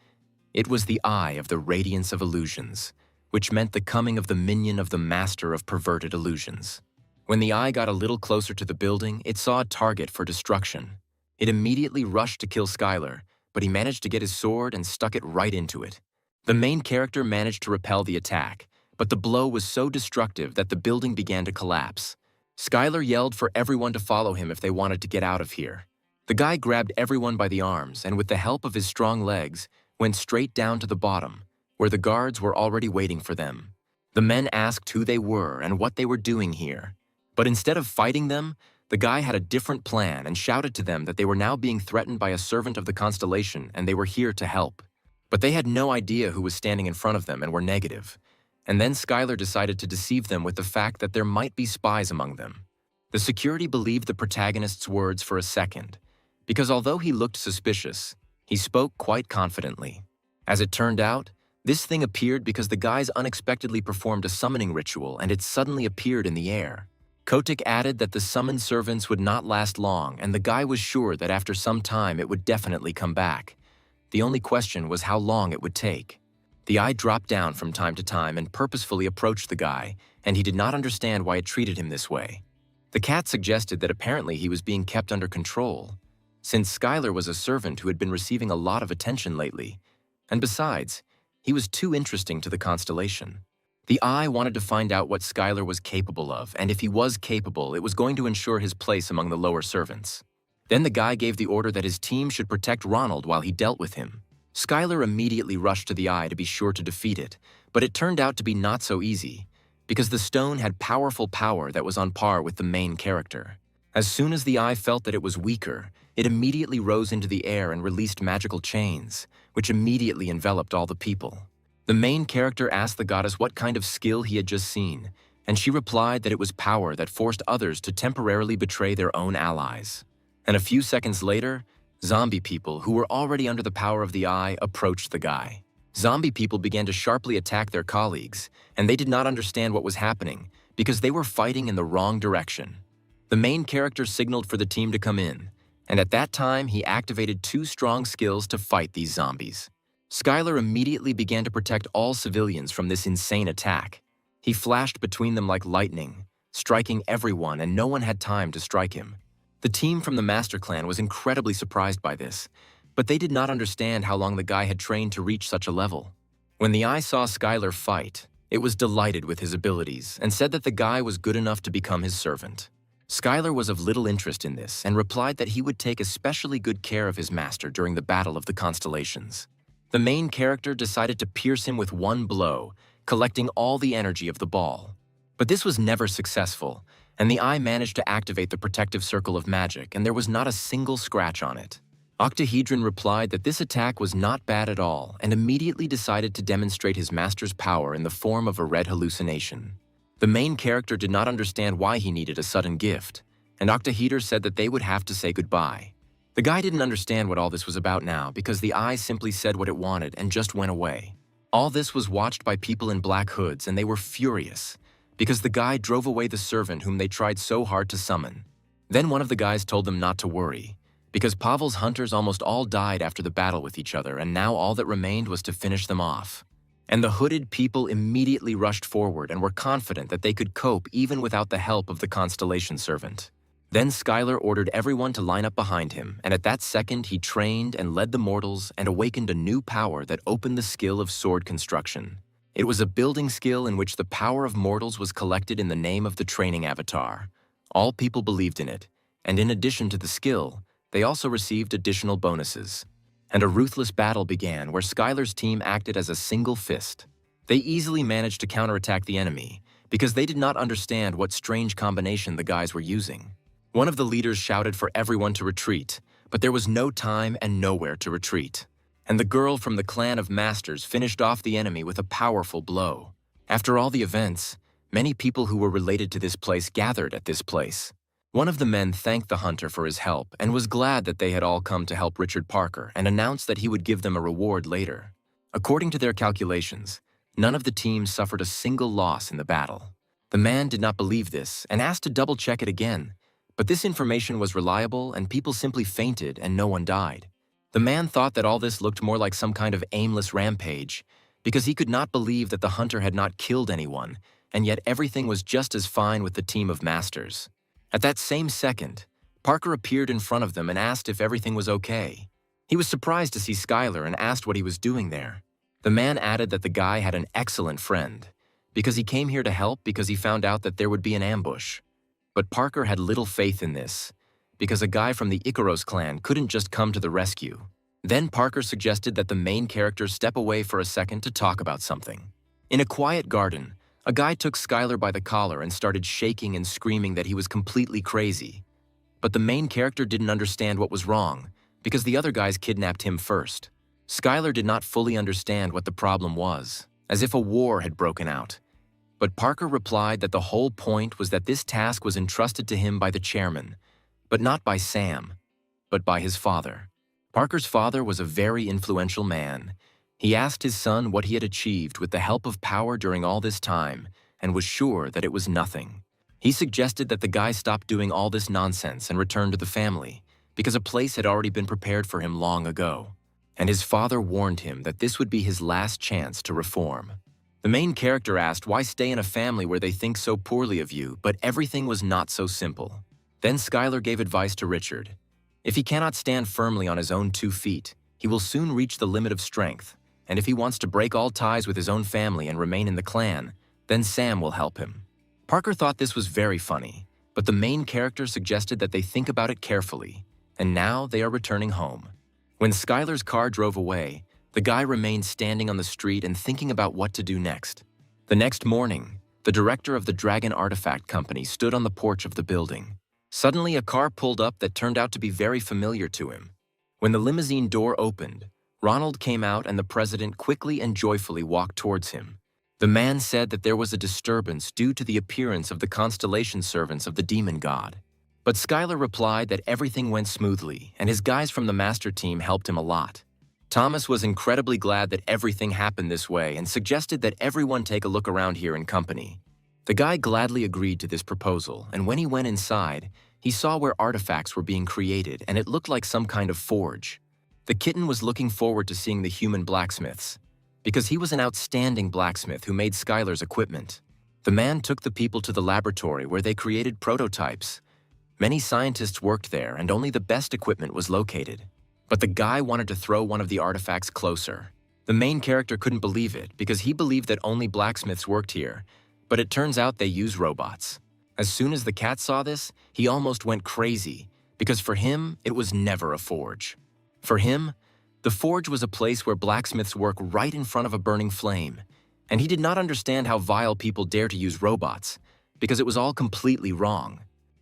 It was the eye of the Radiance of Illusions, which meant the coming of the minion of the Master of Perverted Illusions. When the eye got a little closer to the building, it saw a target for destruction. It immediately rushed to kill Skylar, but he managed to get his sword and stuck it right into it. The main character managed to repel the attack, but the blow was so destructive that the building began to collapse. Skylar yelled for everyone to follow him if they wanted to get out of here. The guy grabbed everyone by the arms and with the help of his strong legs, went straight down to the bottom, where the guards were already waiting for them. The men asked who they were and what they were doing here. But instead of fighting them, the guy had a different plan and shouted to them that they were now being threatened by a servant of the constellation and they were here to help. But they had no idea who was standing in front of them and were negative. And then Skylar decided to deceive them with the fact that there might be spies among them. The security believed the protagonist's words for a second, because although he looked suspicious, he spoke quite confidently. As it turned out, this thing appeared because the guys unexpectedly performed a summoning ritual and it suddenly appeared in the air. Kotick added that the summoned servants would not last long, and the guy was sure that after some time it would definitely come back. The only question was how long it would take. The eye dropped down from time to time and purposefully approached the guy, and he did not understand why it treated him this way. The cat suggested that apparently he was being kept under control, since Skylar was a servant who had been receiving a lot of attention lately, and besides, he was too interesting to the constellation. The Eye wanted to find out what Skylar was capable of, and if he was capable, it was going to ensure his place among the lower servants. Then the guy gave the order that his team should protect Ronald while he dealt with him. Skylar immediately rushed to the Eye to be sure to defeat it, but it turned out to be not so easy, because the stone had powerful power that was on par with the main character. As soon as the Eye felt that it was weaker, it immediately rose into the air and released magical chains, which immediately enveloped all the people. The main character asked the goddess what kind of skill he had just seen, and she replied that it was power that forced others to temporarily betray their own allies. And a few seconds later, zombie people who were already under the power of the Eye approached the guy. Zombie people began to sharply attack their colleagues, and they did not understand what was happening because they were fighting in the wrong direction. The main character signaled for the team to come in, and at that time he activated 2 strong skills to fight these zombies. Skylar immediately began to protect all civilians from this insane attack. He flashed between them like lightning, striking everyone, and no one had time to strike him. The team from the Master Clan was incredibly surprised by this, but they did not understand how long the guy had trained to reach such a level. When the Eye saw Skylar fight, it was delighted with his abilities and said that the guy was good enough to become his servant. Skylar was of little interest in this and replied that he would take especially good care of his master during the Battle of the Constellations. The main character decided to pierce him with one blow, collecting all the energy of the ball. But this was never successful, and the Eye managed to activate the protective circle of magic, and there was not a single scratch on it. Octahedron replied that this attack was not bad at all and immediately decided to demonstrate his master's power in the form of a red hallucination. The main character did not understand why he needed a sudden gift, and Octahedron said that they would have to say goodbye. The guy didn't understand what all this was about now because the Eye simply said what it wanted and just went away. All this was watched by people in black hoods, and they were furious because the guy drove away the servant whom they tried so hard to summon. Then one of the guys told them not to worry, because Pavel's hunters almost all died after the battle with each other, and now all that remained was to finish them off. And the hooded people immediately rushed forward and were confident that they could cope even without the help of the constellation servant. Then Skylar ordered everyone to line up behind him, and at that second he trained and led the mortals and awakened a new power that opened the skill of sword construction. It was a building skill in which the power of mortals was collected in the name of the training avatar. All people believed in it, and in addition to the skill, they also received additional bonuses. And a ruthless battle began where Skylar's team acted as a single fist. They easily managed to counterattack the enemy because they did not understand what strange combination the guys were using. One of the leaders shouted for everyone to retreat, but there was no time and nowhere to retreat. And the girl from the clan of masters finished off the enemy with a powerful blow. After all the events, many people who were related to this place gathered at this place. One of the men thanked the hunter for his help and was glad that they had all come to help Richard Parker and announced that he would give them a reward later. According to their calculations, none of the teams suffered a single loss in the battle. The man did not believe this and asked to double-check it again, but this information was reliable and people simply fainted and no one died. The man thought that all this looked more like some kind of aimless rampage because he could not believe that the hunter had not killed anyone, and yet everything was just as fine with the team of masters. At that same second, Parker appeared in front of them and asked if everything was okay. He was surprised to see Skylar and asked what he was doing there. The man added that the guy had an excellent friend because he came here to help because he found out that there would be an ambush. But Parker had little faith in this, because a guy from the Icaros clan couldn't just come to the rescue. Then Parker suggested that the main character step away for a second to talk about something. In a quiet garden, a guy took Skylar by the collar and started shaking and screaming that he was completely crazy. But the main character didn't understand what was wrong, because the other guys kidnapped him first. Skylar did not fully understand what the problem was, as if a war had broken out. But Parker replied that the whole point was that this task was entrusted to him by the chairman, but not by Sam, but by his father. Parker's father was a very influential man. He asked his son what he had achieved with the help of power during all this time and was sure that it was nothing. He suggested that the guy stop doing all this nonsense and return to the family because a place had already been prepared for him long ago. And his father warned him that this would be his last chance to reform. The main character asked why stay in a family where they think so poorly of you, but everything was not so simple. Then Skylar gave advice to Richard. If he cannot stand firmly on his own 2 feet, he will soon reach the limit of strength, and if he wants to break all ties with his own family and remain in the clan, Then Sam will help him. Parker thought this was very funny, but the main character suggested that they think about it carefully, and now they are returning home. When Skylar's car drove away, the guy remained standing on the street and thinking about what to do next. The next morning, the director of the Dragon Artifact Company stood on the porch of the building. Suddenly, a car pulled up that turned out to be very familiar to him. When the limousine door opened, Ronald came out and the president quickly and joyfully walked towards him. The man said that there was a disturbance due to the appearance of the constellation servants of the demon god. But Skylar replied that everything went smoothly and his guys from the master team helped him a lot. Thomas was incredibly glad that everything happened this way and suggested that everyone take a look around here in company. The guy gladly agreed to this proposal, and when he went inside, he saw where artifacts were being created and it looked like some kind of forge. The kitten was looking forward to seeing the human blacksmiths, because he was an outstanding blacksmith who made Skylar's equipment. The man took the people to the laboratory where they created prototypes. Many scientists worked there and only the best equipment was located. But the guy wanted to throw one of the artifacts closer. The main character couldn't believe it because he believed that only blacksmiths worked here, but it turns out they use robots. As soon as the cat saw this, he almost went crazy because for him, it was never a forge. For him, the forge was a place where blacksmiths work right in front of a burning flame, and he did not understand how vile people dare to use robots because it was all completely wrong.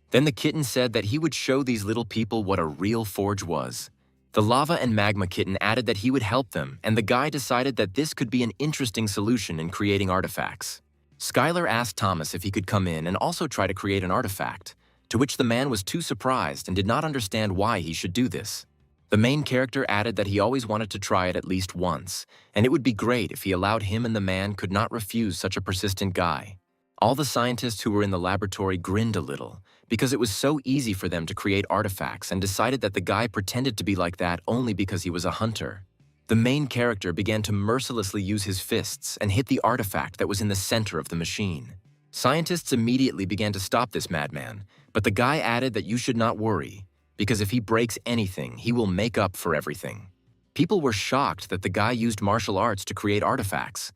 Then the kitten said that he would show these little people what a real forge was. The lava and magma kitten added that he would help them, and the guy decided that this could be an interesting solution in creating artifacts. Skylar asked Thomas if he could come in and also try to create an artifact, to which the man was too surprised and did not understand why he should do this. The main character added that he always wanted to try it at least once, and it would be great if he allowed him and the man could not refuse such a persistent guy. All the scientists who were in the laboratory grinned a little, because it was so easy for them to create artifacts and decided that the guy pretended to be like that only because he was a hunter. The main character began to mercilessly use his fists and hit the artifact that was in the center of the machine. Scientists immediately began to stop this madman, but the guy added that you should not worry, because if he breaks anything, he will make up for everything. People were shocked that the guy used martial arts to create artifacts,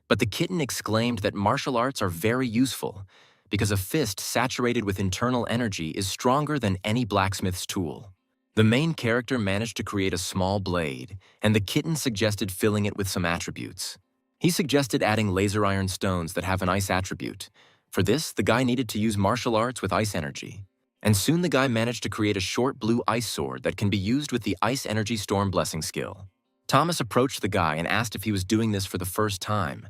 but the kitten exclaimed that martial arts are very useful, because a fist saturated with internal energy is stronger than any blacksmith's tool. The main character managed to create a small blade, and the kitten suggested filling it with some attributes. He suggested adding laser iron stones that have an ice attribute. For this, the guy needed to use martial arts with ice energy. And soon the guy managed to create a short blue ice sword that can be used with the Ice Energy Storm Blessing skill. Thomas approached the guy and asked if he was doing this for the first time,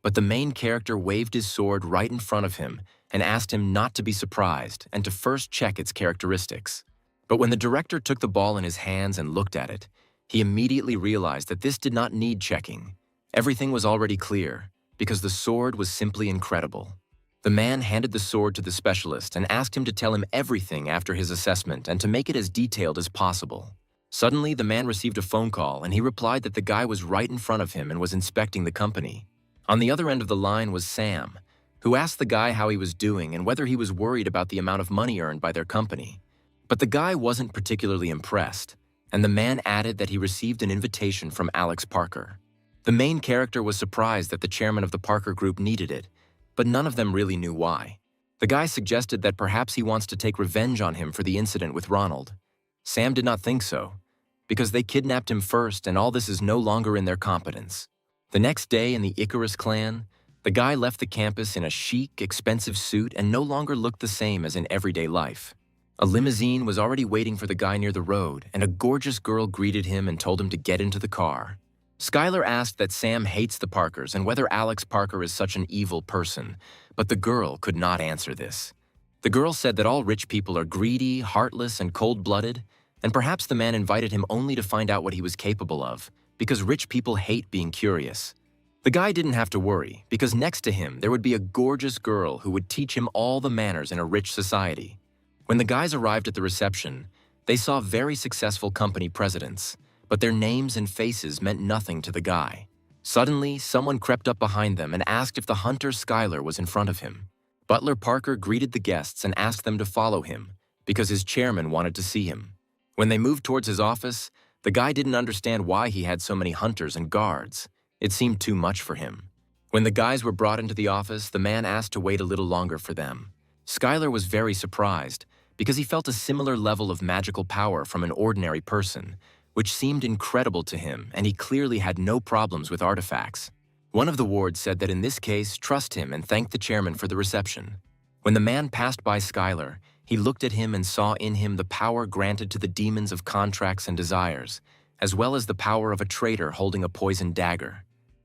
but the main character waved his sword right in front of him and asked him not to be surprised and to first check its characteristics. But when the director took the ball in his hands and looked at it, he immediately realized that this did not need checking. Everything was already clear, because the sword was simply incredible. The man handed the sword to the specialist and asked him to tell him everything after his assessment and to make it as detailed as possible. Suddenly, the man received a phone call and he replied that the guy was right in front of him and was inspecting the company. On the other end of the line was Sam, who asked the guy how he was doing and whether he was worried about the amount of money earned by their company. But the guy wasn't particularly impressed, and the man added that he received an invitation from Alex Parker. The main character was surprised that the chairman of the Parker group needed it, but none of them really knew why. The guy suggested that perhaps he wants to take revenge on him for the incident with Ronald. Sam did not think so, because they kidnapped him first and all this is no longer in their competence. The next day in the Icarus clan, the guy left the campus in a chic, expensive suit and no longer looked the same as in everyday life. A limousine was already waiting for the guy near the road, and a gorgeous girl greeted him and told him to get into the car. Skylar asked that Sam hates the Parkers and whether Alex Parker is such an evil person, but the girl could not answer this. The girl said that all rich people are greedy, heartless, and cold-blooded, and perhaps the man invited him only to find out what he was capable of, because rich people hate being curious. The guy didn't have to worry, because next to him there would be a gorgeous girl who would teach him all the manners in a rich society. When the guys arrived at the reception, they saw very successful company presidents, but their names and faces meant nothing to the guy. Suddenly, someone crept up behind them and asked if the hunter Skylar was in front of him. Butler Parker greeted the guests and asked them to follow him, because his chairman wanted to see him. When they moved towards his office, the guy didn't understand why he had so many hunters and guards. It seemed too much for him. When the guys were brought into the office, the man asked to wait a little longer for them. Skylar was very surprised because he felt a similar level of magical power from an ordinary person, which seemed incredible to him, and he clearly had no problems with artifacts. One of the wards said that in this case, trust him and thanked the chairman for the reception. When the man passed by Skylar, he looked at him and saw in him the power granted to the demons of contracts and desires, as well as the power of a traitor holding a poisoned dagger.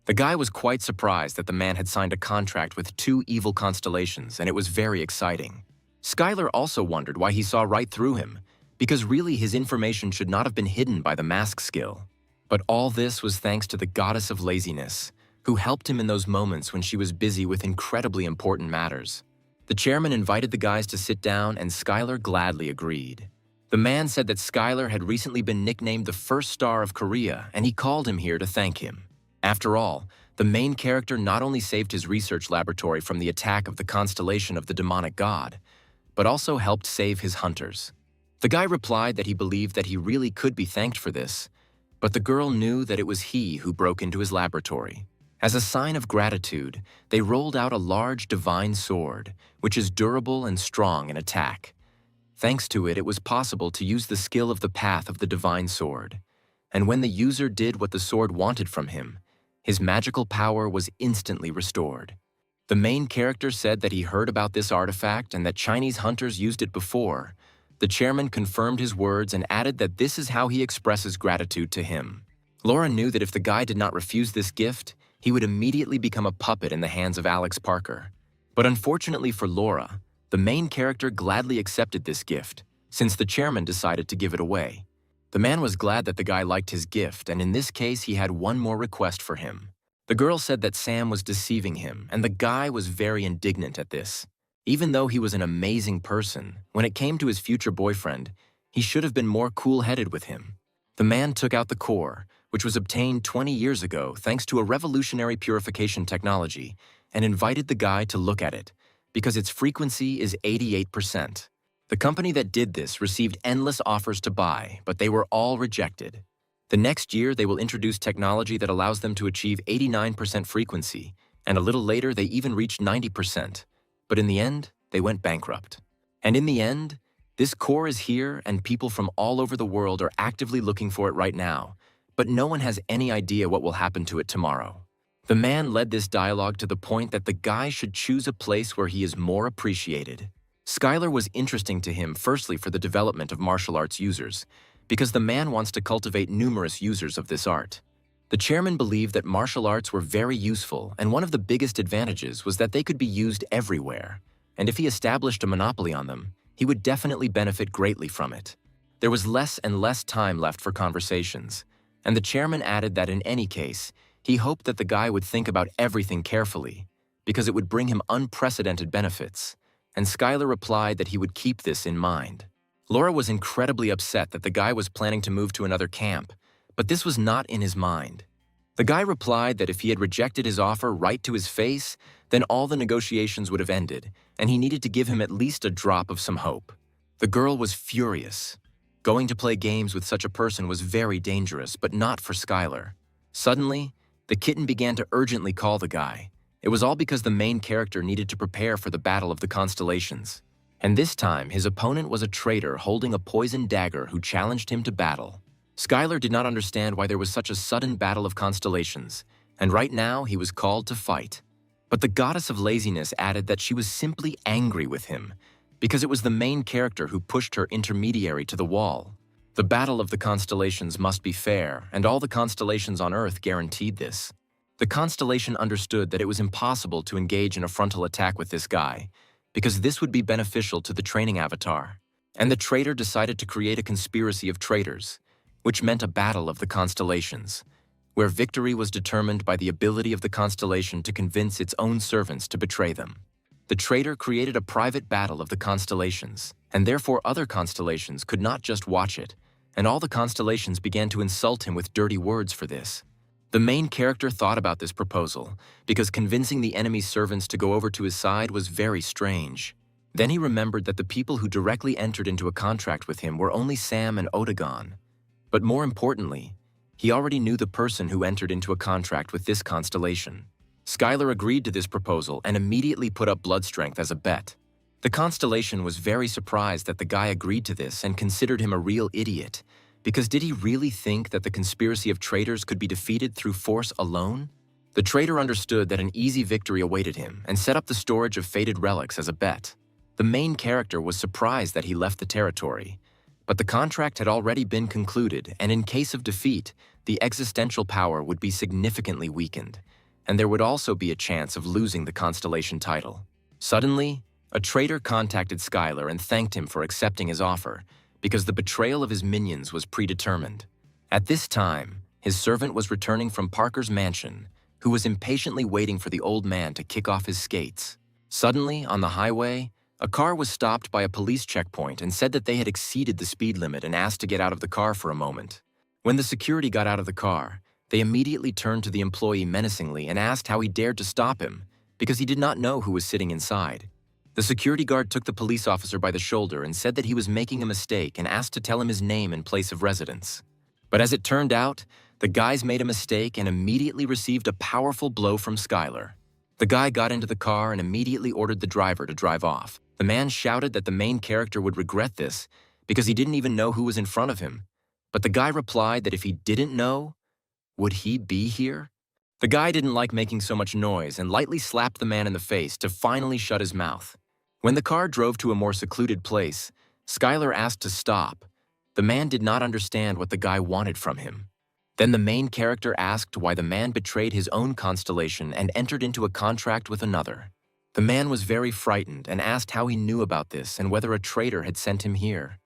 The guy was quite surprised that the man had signed a contract with 2 evil constellations, and it was very exciting. Skylar also wondered why he saw right through him, because really his information should not have been hidden by the mask skill. But all this was thanks to the goddess of laziness, who helped him in those moments when she was busy with incredibly important matters. The chairman invited the guys to sit down, and Skylar gladly agreed. The man said that Skylar had recently been nicknamed the first star of Korea, and he called him here to thank him. After all, the main character not only saved his research laboratory from the attack of the constellation of the demonic god, but also helped save his hunters. The guy replied that he believed that he really could be thanked for this, but the girl knew that it was he who broke into his laboratory. As a sign of gratitude, they rolled out a large divine sword, which is durable and strong in attack. Thanks to it, it was possible to use the skill of the path of the divine sword. And when the user did what the sword wanted from him, his magical power was instantly restored. The main character said that he heard about this artifact and that Chinese hunters used it before. The chairman confirmed his words and added that this is how he expresses gratitude to him. Laura knew that if the guy did not refuse this gift, he would immediately become a puppet in the hands of Alex Parker. But unfortunately for Laura, the main character gladly accepted this gift, since the chairman decided to give it away. The man was glad that the guy liked his gift, and in this case he had one more request for him. The girl said that Sam was deceiving him, and the guy was very indignant at this. Even though he was an amazing person, when it came to his future boyfriend, he should have been more cool-headed with him. The man took out the core, which was obtained 20 years ago thanks to a revolutionary purification technology, and invited the guy to look at it, because its frequency is 88%. The company that did this received endless offers to buy, but they were all rejected. The next year, they will introduce technology that allows them to achieve 89% frequency, and a little later they even reached 90%. But in the end, they went bankrupt. And in the end, this core is here and people from all over the world are actively looking for it right now, but no one has any idea what will happen to it tomorrow. The man led this dialogue to the point that the guy should choose a place where he is more appreciated. Skylar was interesting to him firstly for the development of martial arts users, because the man wants to cultivate numerous users of this art. The chairman believed that martial arts were very useful, and one of the biggest advantages was that they could be used everywhere, and if he established a monopoly on them, he would definitely benefit greatly from it. There was less and less time left for conversations, and the chairman added that in any case, he hoped that the guy would think about everything carefully, because it would bring him unprecedented benefits, and Skylar replied that he would keep this in mind. Laura was incredibly upset that the guy was planning to move to another camp, but this was not in his mind. The guy replied that if he had rejected his offer right to his face, then all the negotiations would have ended, and he needed to give him at least a drop of some hope. The girl was furious. Going to play games with such a person was very dangerous, but not for Skylar. Suddenly, the kitten began to urgently call the guy. It was all because the main character needed to prepare for the battle of the constellations. And this time, his opponent was a traitor holding a poisoned dagger who challenged him to battle. Skylar did not understand why there was such a sudden battle of constellations, and right now he was called to fight. But the goddess of laziness added that she was simply angry with him, because it was the main character who pushed her intermediary to the wall. The battle of the constellations must be fair, and all the constellations on Earth guaranteed this. The constellation understood that it was impossible to engage in a frontal attack with this guy, because this would be beneficial to the training avatar. And the traitor decided to create a conspiracy of traitors, which meant a battle of the constellations, where victory was determined by the ability of the constellation to convince its own servants to betray them. The traitor created a private battle of the constellations, and therefore other constellations could not just watch it, and all the constellations began to insult him with dirty words for this. The main character thought about this proposal, because convincing the enemy's servants to go over to his side was very strange. Then he remembered that the people who directly entered into a contract with him were only Sam and Otagon. But more importantly, he already knew the person who entered into a contract with this constellation. Skylar agreed to this proposal and immediately put up blood strength as a bet. The constellation was very surprised that the guy agreed to this and considered him a real idiot, because did he really think that the conspiracy of traitors could be defeated through force alone? The traitor understood that an easy victory awaited him and set up the storage of fated relics as a bet. The main character was surprised that he left the territory, but the contract had already been concluded, and in case of defeat, the existential power would be significantly weakened, and there would also be a chance of losing the constellation title. Suddenly, a traitor contacted Skylar and thanked him for accepting his offer, because the betrayal of his minions was predetermined. At this time, his servant was returning from Parker's mansion, who was impatiently waiting for the old man to kick off his skates. Suddenly, on the highway, a car was stopped by a police checkpoint and said that they had exceeded the speed limit and asked to get out of the car for a moment. When the security got out of the car, they immediately turned to the employee menacingly and asked how he dared to stop him, because he did not know who was sitting inside. The security guard took the police officer by the shoulder and said that he was making a mistake and asked to tell him his name and place of residence. But as it turned out, the guys made a mistake and immediately received a powerful blow from Skylar. The guy got into the car and immediately ordered the driver to drive off. The man shouted that the main character would regret this because he didn't even know who was in front of him. But the guy replied that if he didn't know, would he be here? The guy didn't like making so much noise and lightly slapped the man in the face to finally shut his mouth. When the car drove to a more secluded place, Skylar asked to stop. The man did not understand what the guy wanted from him. Then the main character asked why the man betrayed his own constellation and entered into a contract with another. The man was very frightened and asked how he knew about this and whether a traitor had sent him here.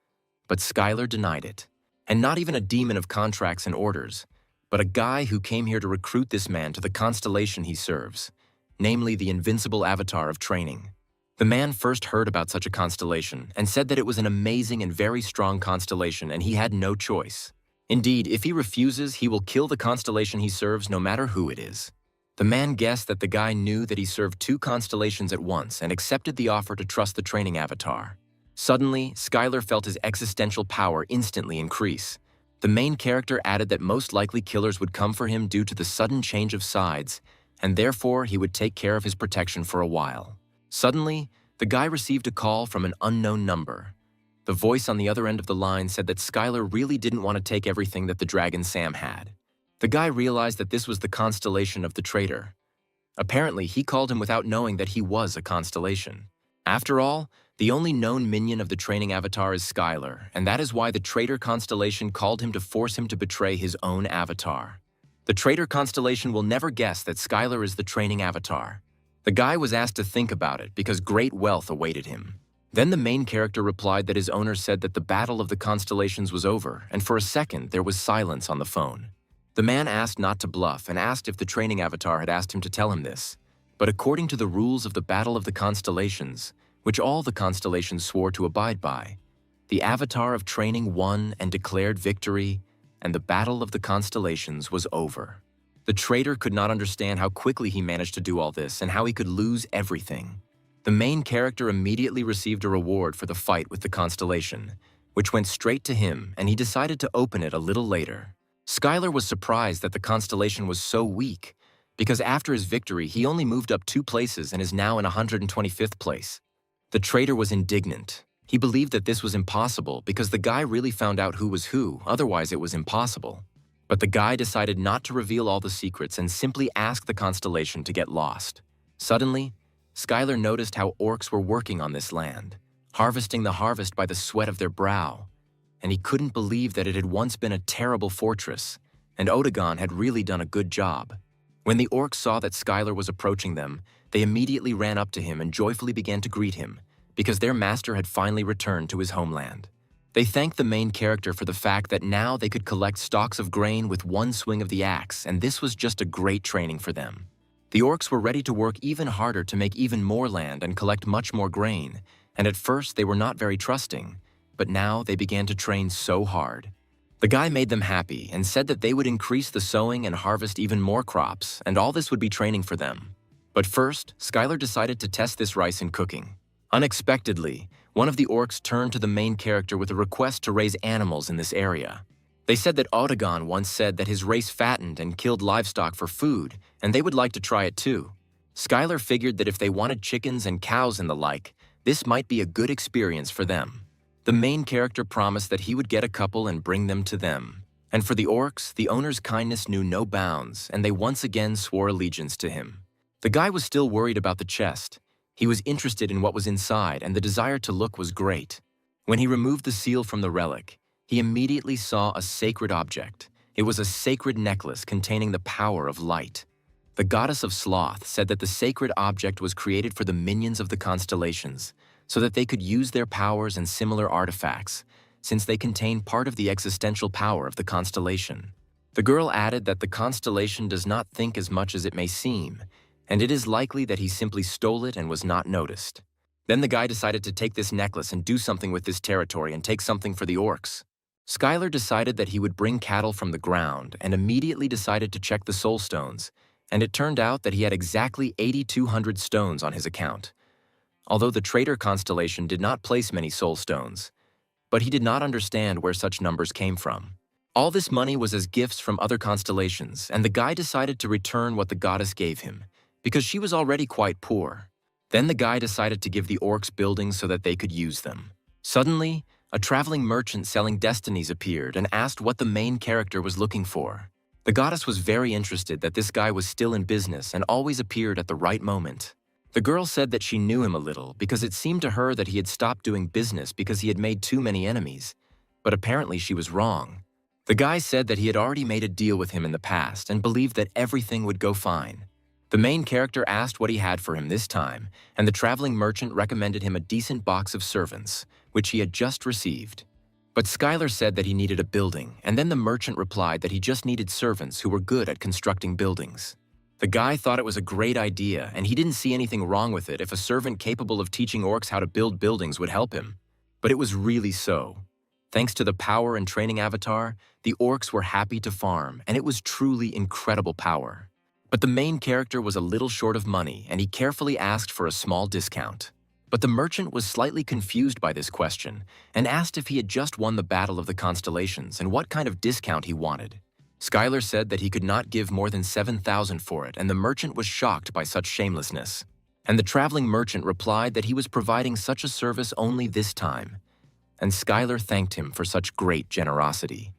But Skylar denied it. And not even a demon of contracts and orders, but a guy who came here to recruit this man to the constellation he serves, namely the invincible avatar of training. The man first heard about such a constellation and said that it was an amazing and very strong constellation and he had no choice. Indeed, if he refuses, he will kill the constellation he serves no matter who it is. The man guessed that the guy knew that he served two constellations at once and accepted the offer to trust the training avatar. Suddenly, Skylar felt his existential power instantly increase. The main character added that most likely killers would come for him due to the sudden change of sides, and therefore he would take care of his protection for a while. Suddenly, the guy received a call from an unknown number. The voice on the other end of the line said that Skylar really didn't want to take everything that the Dragon Sam had. The guy realized that this was the constellation of the traitor. Apparently, he called him without knowing that he was a constellation. After all, the only known minion of the training avatar is Skylar, and that is why the traitor constellation called him to force him to betray his own avatar. The traitor constellation will never guess that Skylar is the training avatar. The guy was asked to think about it because great wealth awaited him. Then the main character replied that his owner said that the battle of the constellations was over, and for a second there was silence on the phone. The man asked not to bluff and asked if the training avatar had asked him to tell him this. But according to the rules of the battle of the constellations, which all the constellations swore to abide by, the avatar of training won and declared victory, and the battle of the constellations was over. The traitor could not understand how quickly he managed to do all this and how he could lose everything. The main character immediately received a reward for the fight with the constellation, which went straight to him, and he decided to open it a little later. Skylar was surprised that the constellation was so weak, because after his victory he only moved up 2 places and is now in 125th place. The traitor was indignant. He believed that this was impossible because the guy really found out who was who, otherwise it was impossible. But the guy decided not to reveal all the secrets and simply asked the constellation to get lost. Suddenly, Skylar noticed how orcs were working on this land, harvesting the harvest by the sweat of their brow, and he couldn't believe that it had once been a terrible fortress, and Odegon had really done a good job. When the orcs saw that Skylar was approaching them, they immediately ran up to him and joyfully began to greet him, because their master had finally returned to his homeland. They thanked the main character for the fact that now they could collect stalks of grain with one swing of the axe, and this was just a great training for them. The orcs were ready to work even harder to make even more land and collect much more grain, and at first they were not very trusting, but now they began to train so hard. The guy made them happy and said that they would increase the sowing and harvest even more crops, and all this would be training for them. But first, Skylar decided to test this rice in cooking. Unexpectedly, one of the orcs turned to the main character with a request to raise animals in this area. They said that Autogon once said that his race fattened and killed livestock for food, and they would like to try it too. Skylar figured that if they wanted chickens and cows and the like, this might be a good experience for them. The main character promised that he would get a couple and bring them to them. And for the orcs, the owner's kindness knew no bounds, and they once again swore allegiance to him. The guy was still worried about the chest. He was interested in what was inside, and the desire to look was great. When he removed the seal from the relic, he immediately saw a sacred object. It was a sacred necklace containing the power of light. The goddess of sloth said that the sacred object was created for the minions of the constellations, so that they could use their powers and similar artifacts, since they contain part of the existential power of the constellation. The girl added that the constellation does not think as much as it may seem, and it is likely that he simply stole it and was not noticed. Then the guy decided to take this necklace and do something with this territory and take something for the orcs. Skylar decided that he would bring cattle from the ground and immediately decided to check the soul stones, and it turned out that he had exactly 8,200 stones on his account. Although the traitor constellation did not place many soul stones, but he did not understand where such numbers came from. All this money was as gifts from other constellations, and the guy decided to return what the goddess gave him, because she was already quite poor. Then the guy decided to give the orcs buildings so that they could use them. Suddenly, a traveling merchant selling destinies appeared and asked what the main character was looking for. The goddess was very interested that this guy was still in business and always appeared at the right moment. The girl said that she knew him a little because it seemed to her that he had stopped doing business because he had made too many enemies, but apparently she was wrong. The guy said that he had already made a deal with him in the past and believed that everything would go fine. The main character asked what he had for him this time, and the traveling merchant recommended him a decent box of servants, which he had just received. But Skylar said that he needed a building, and then the merchant replied that he just needed servants who were good at constructing buildings. The guy thought it was a great idea, and he didn't see anything wrong with it if a servant capable of teaching orcs how to build buildings would help him. But it was really so. Thanks to the power and training avatar, the orcs were happy to farm, and it was truly incredible power. But the main character was a little short of money, and he carefully asked for a small discount. But the merchant was slightly confused by this question and asked if he had just won the Battle of the Constellations and what kind of discount he wanted. Skylar said that he could not give more than 7,000 for it, and the merchant was shocked by such shamelessness. And the traveling merchant replied that he was providing such a service only this time, and Skylar thanked him for such great generosity.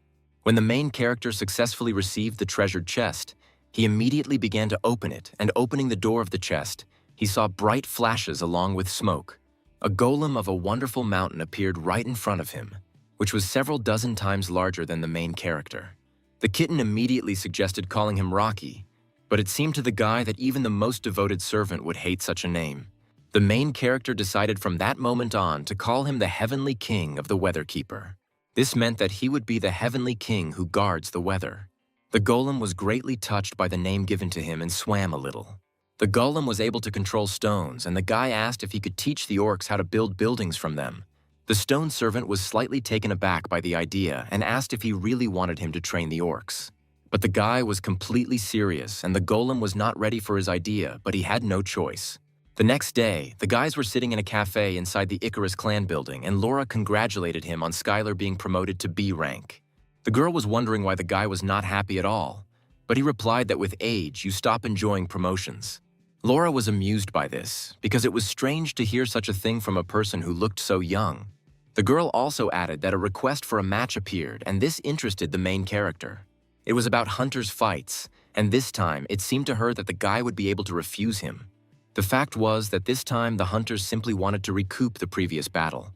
When the main character successfully received the treasured chest, he immediately began to open it, and opening the door of the chest, he saw bright flashes along with smoke. A golem of a wonderful mountain appeared right in front of him, which was several dozen times larger than the main character. The kitten immediately suggested calling him Rocky, but it seemed to the guy that even the most devoted servant would hate such a name. The main character decided from that moment on to call him the Heavenly King of the Weatherkeeper. This meant that he would be the Heavenly King who guards the weather. The golem was greatly touched by the name given to him and swam a little. The golem was able to control stones, and the guy asked if he could teach the orcs how to build buildings from them. The stone servant was slightly taken aback by the idea and asked if he really wanted him to train the orcs. But the guy was completely serious, and the golem was not ready for his idea, but he had no choice. The next day, the guys were sitting in a cafe inside the Icarus clan building, and Laura congratulated him on Skylar being promoted to B rank. The girl was wondering why the guy was not happy at all, but he replied that with age, you stop enjoying promotions. Laura was amused by this, because it was strange to hear such a thing from a person who looked so young. The girl also added that a request for a match appeared, and this interested the main character. It was about hunters' fights, and this time it seemed to her that the guy would be able to refuse him. The fact was that this time the hunters simply wanted to recoup the previous battle.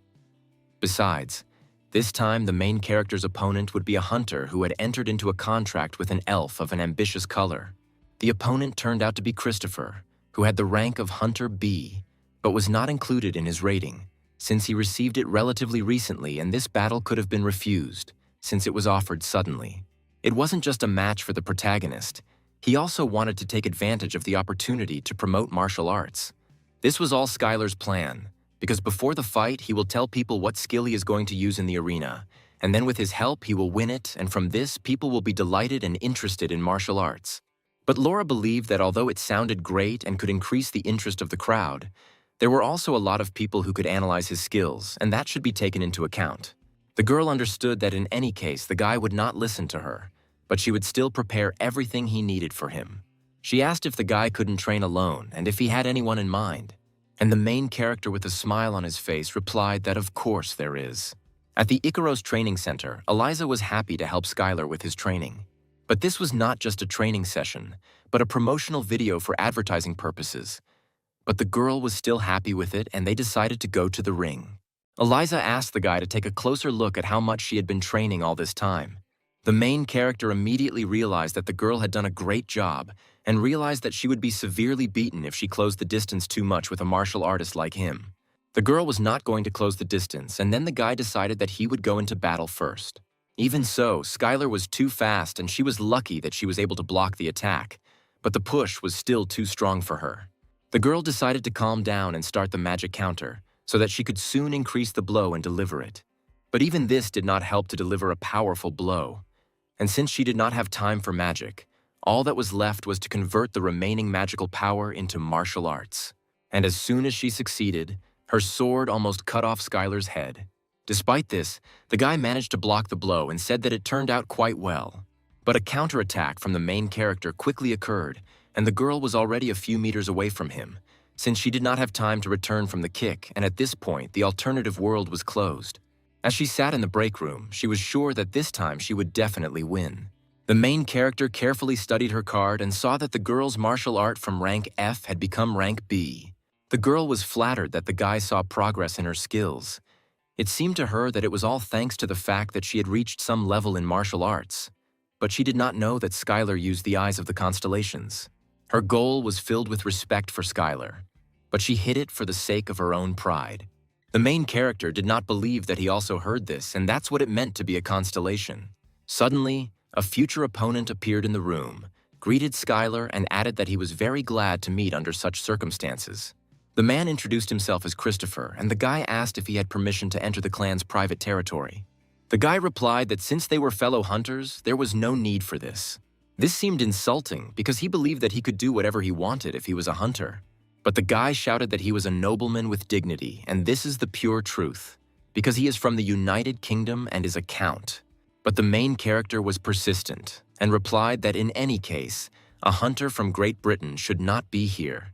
Besides, this time the main character's opponent would be a hunter who had entered into a contract with an elf of an ambitious color. The opponent turned out to be Christopher, who had the rank of Hunter B, but was not included in his rating, since he received it relatively recently, and this battle could have been refused, since it was offered suddenly. It wasn't just a match for the protagonist. He also wanted to take advantage of the opportunity to promote martial arts. This was all Skylar's plan, because before the fight, he will tell people what skill he is going to use in the arena, and then with his help, he will win it, and from this, people will be delighted and interested in martial arts. But Laura believed that although it sounded great and could increase the interest of the crowd, there were also a lot of people who could analyze his skills, and that should be taken into account. The girl understood that in any case the guy would not listen to her, but she would still prepare everything he needed for him. She asked if the guy couldn't train alone and if he had anyone in mind. And the main character with a smile on his face replied that of course there is. At the Ikaros training center, Eliza was happy to help Skylar with his training. But this was not just a training session, but a promotional video for advertising purposes. But the girl was still happy with it and they decided to go to the ring. Eliza asked the guy to take a closer look at how much she had been training all this time. The main character immediately realized that the girl had done a great job and realized that she would be severely beaten if she closed the distance too much with a martial artist like him. The girl was not going to close the distance, and then the guy decided that he would go into battle first. Even so, Skylar was too fast and she was lucky that she was able to block the attack, but the push was still too strong for her. The girl decided to calm down and start the magic counter so that she could soon increase the blow and deliver it. But even this did not help to deliver a powerful blow. And since she did not have time for magic, all that was left was to convert the remaining magical power into martial arts. And as soon as she succeeded, her sword almost cut off Skylar's head. Despite this, the guy managed to block the blow and said that it turned out quite well. But a counterattack from the main character quickly occurred, and the girl was already a few meters away from him, since she did not have time to return from the kick, and at this point, the alternative world was closed. As she sat in the break room, she was sure that this time she would definitely win. The main character carefully studied her card and saw that the girl's martial art from rank F had become rank B. The girl was flattered that the guy saw progress in her skills. It seemed to her that it was all thanks to the fact that she had reached some level in martial arts. But she did not know that Skylar used the eyes of the constellations. Her goal was filled with respect for Skylar, but she hid it for the sake of her own pride. The main character did not believe that he also heard this, and that's what it meant to be a constellation. Suddenly, a future opponent appeared in the room, greeted Skylar, and added that he was very glad to meet under such circumstances. The man introduced himself as Christopher, and the guy asked if he had permission to enter the clan's private territory. The guy replied that since they were fellow hunters, there was no need for this. This seemed insulting because he believed that he could do whatever he wanted if he was a hunter. But the guy shouted that he was a nobleman with dignity, and this is the pure truth, because he is from the United Kingdom and is a count. But the main character was persistent and replied that in any case, a hunter from Great Britain should not be here,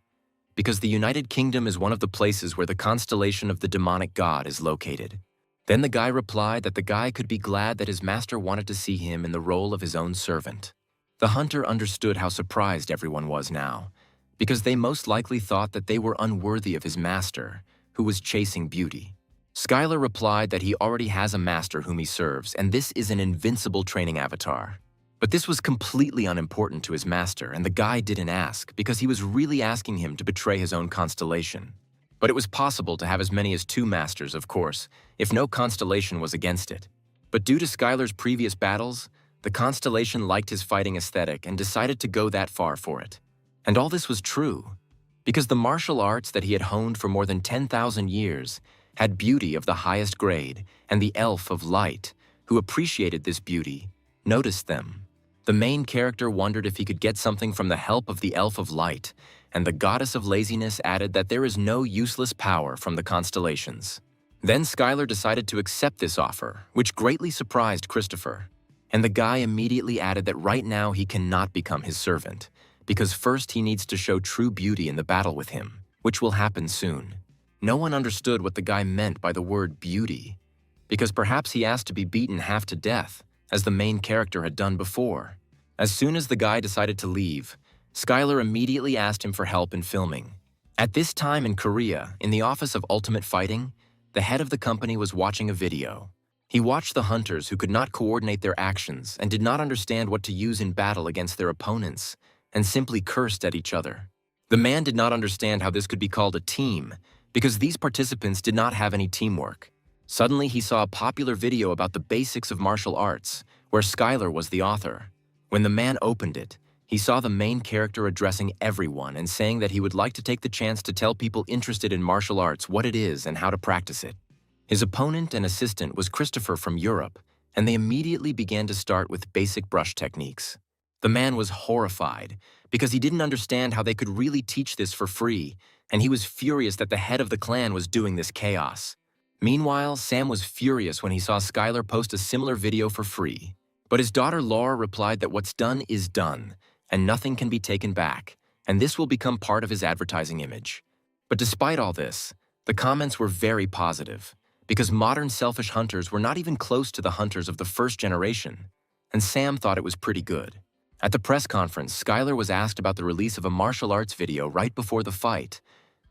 because the United Kingdom is one of the places where the constellation of the demonic god is located. Then the guy replied that the guy could be glad that his master wanted to see him in the role of his own servant. The hunter understood how surprised everyone was now, because they most likely thought that they were unworthy of his master, who was chasing beauty. Skylar replied that he already has a master whom he serves, and this is an invincible training avatar. But this was completely unimportant to his master, and the guy didn't ask, because he was really asking him to betray his own constellation. But it was possible to have as many as 2 masters, of course, if no constellation was against it. But due to Skylar's previous battles, the constellation liked his fighting aesthetic and decided to go that far for it. And all this was true, because the martial arts that he had honed for more than 10,000 years had beauty of the highest grade, and the elf of light, who appreciated this beauty, noticed them. The main character wondered if he could get something from the help of the elf of light, and the goddess of laziness added that there is no useless power from the constellations. Then Skylar decided to accept this offer, which greatly surprised Christopher. And the guy immediately added that right now he cannot become his servant, because first he needs to show true beauty in the battle with him, which will happen soon. No one understood what the guy meant by the word beauty, because perhaps he asked to be beaten half to death, as the main character had done before. As soon as the guy decided to leave, Skylar immediately asked him for help in filming. At this time in Korea, in the office of Ultimate Fighting, the head of the company was watching a video. He watched the hunters who could not coordinate their actions and did not understand what to use in battle against their opponents, and simply cursed at each other. The man did not understand how this could be called a team, because these participants did not have any teamwork. Suddenly, he saw a popular video about the basics of martial arts, where Skylar was the author. When the man opened it, he saw the main character addressing everyone and saying that he would like to take the chance to tell people interested in martial arts what it is and how to practice it. His opponent and assistant was Christopher from Europe, and they immediately began to start with basic brush techniques. The man was horrified because he didn't understand how they could really teach this for free, and he was furious that the head of the clan was doing this chaos. Meanwhile, Sam was furious when he saw Skylar post a similar video for free. But his daughter Laura replied that what's done is done, and nothing can be taken back, and this will become part of his advertising image. But despite all this, the comments were very positive, because modern selfish hunters were not even close to the hunters of the first generation, and Sam thought it was pretty good. At the press conference, Skylar was asked about the release of a martial arts video right before the fight,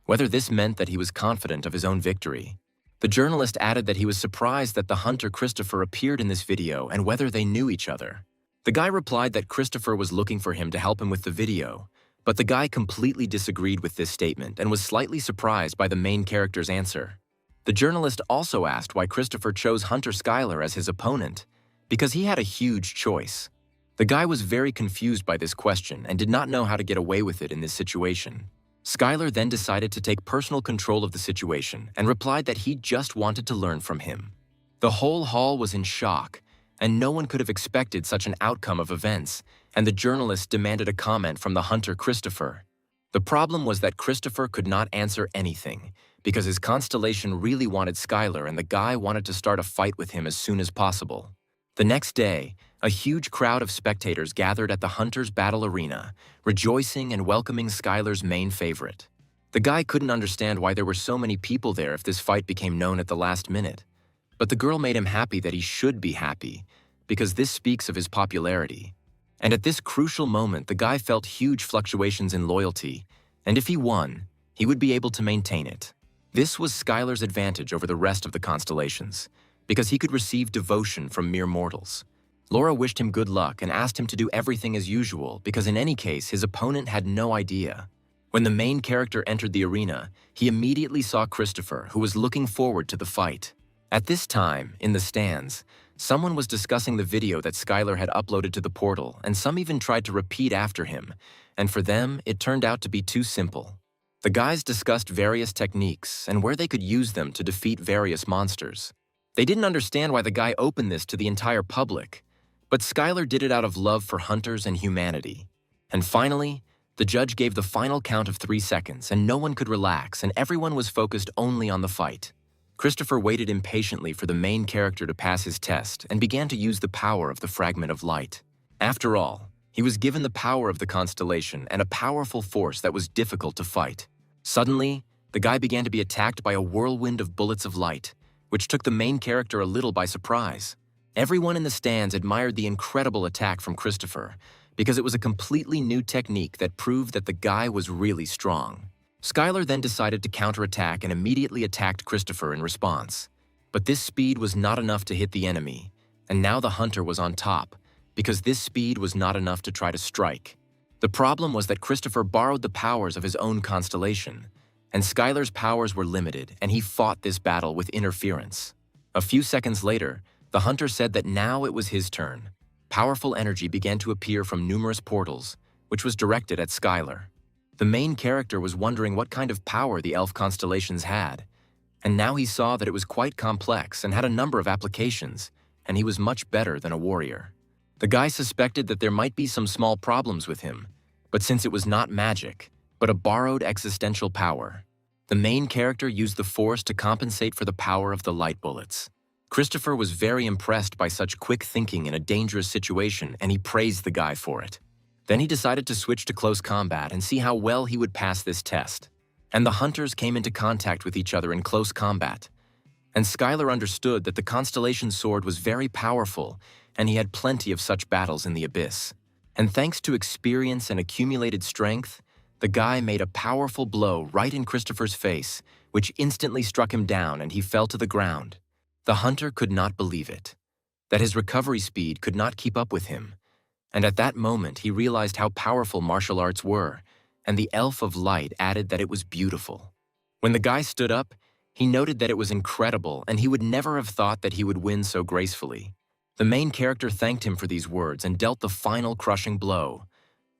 whether this meant that he was confident of his own victory. The journalist added that he was surprised that the hunter Christopher appeared in this video and whether they knew each other. The guy replied that Christopher was looking for him to help him with the video, but the guy completely disagreed with this statement and was slightly surprised by the main character's answer. The journalist also asked why Christopher chose Hunter Skylar as his opponent, because he had a huge choice. The guy was very confused by this question and did not know how to get away with it in this situation. Skylar then decided to take personal control of the situation and replied that he just wanted to learn from him. The whole hall was in shock, and no one could have expected such an outcome of events, and the journalist demanded a comment from the hunter Christopher. The problem was that Christopher could not answer anything, because his constellation really wanted Skylar and the guy wanted to start a fight with him as soon as possible. The next day, a huge crowd of spectators gathered at the Hunter's Battle Arena, rejoicing and welcoming Skylar's main favorite. The guy couldn't understand why there were so many people there if this fight became known at the last minute. But the girl made him happy that he should be happy, because this speaks of his popularity. And at this crucial moment, the guy felt huge fluctuations in loyalty, and if he won, he would be able to maintain it. This was Skylar's advantage over the rest of the constellations, because he could receive devotion from mere mortals. Laura wished him good luck and asked him to do everything as usual because in any case, his opponent had no idea. When the main character entered the arena, he immediately saw Christopher, who was looking forward to the fight. At this time, in the stands, someone was discussing the video that Skylar had uploaded to the portal, and some even tried to repeat after him, and for them, it turned out to be too simple. The guys discussed various techniques and where they could use them to defeat various monsters. They didn't understand why the guy opened this to the entire public, but Skylar did it out of love for hunters and humanity. And finally, the judge gave the final count of 3 seconds, and no one could relax, and everyone was focused only on the fight. Christopher waited impatiently for the main character to pass his test and began to use the power of the fragment of light. After all, he was given the power of the constellation and a powerful force that was difficult to fight. Suddenly, the guy began to be attacked by a whirlwind of bullets of light, which took the main character a little by surprise. Everyone in the stands admired the incredible attack from Christopher because it was a completely new technique that proved that the guy was really strong. Skylar then decided to counterattack and immediately attacked Christopher in response. But this speed was not enough to hit the enemy, and now the hunter was on top because this speed was not enough to try to strike. The problem was that Christopher borrowed the powers of his own constellation, and Skylar's powers were limited, and he fought this battle with interference. A few seconds later, the hunter said that now it was his turn. Powerful energy began to appear from numerous portals, which was directed at Skylar. The main character was wondering what kind of power the elf constellations had, and now he saw that it was quite complex and had a number of applications, and he was much better than a warrior. The guy suspected that there might be some small problems with him, but since it was not magic, but a borrowed existential power, the main character used the force to compensate for the power of the light bullets. Christopher was very impressed by such quick thinking in a dangerous situation, and he praised the guy for it. Then he decided to switch to close combat and see how well he would pass this test. And the hunters came into contact with each other in close combat. And Skylar understood that the constellation sword was very powerful, and he had plenty of such battles in the abyss. And thanks to experience and accumulated strength, the guy made a powerful blow right in Christopher's face, which instantly struck him down and he fell to the ground. The hunter could not believe it, that his recovery speed could not keep up with him, and at that moment he realized how powerful martial arts were, and the elf of light added that it was beautiful. When the guy stood up, he noted that it was incredible and he would never have thought that he would win so gracefully. The main character thanked him for these words and dealt the final crushing blow.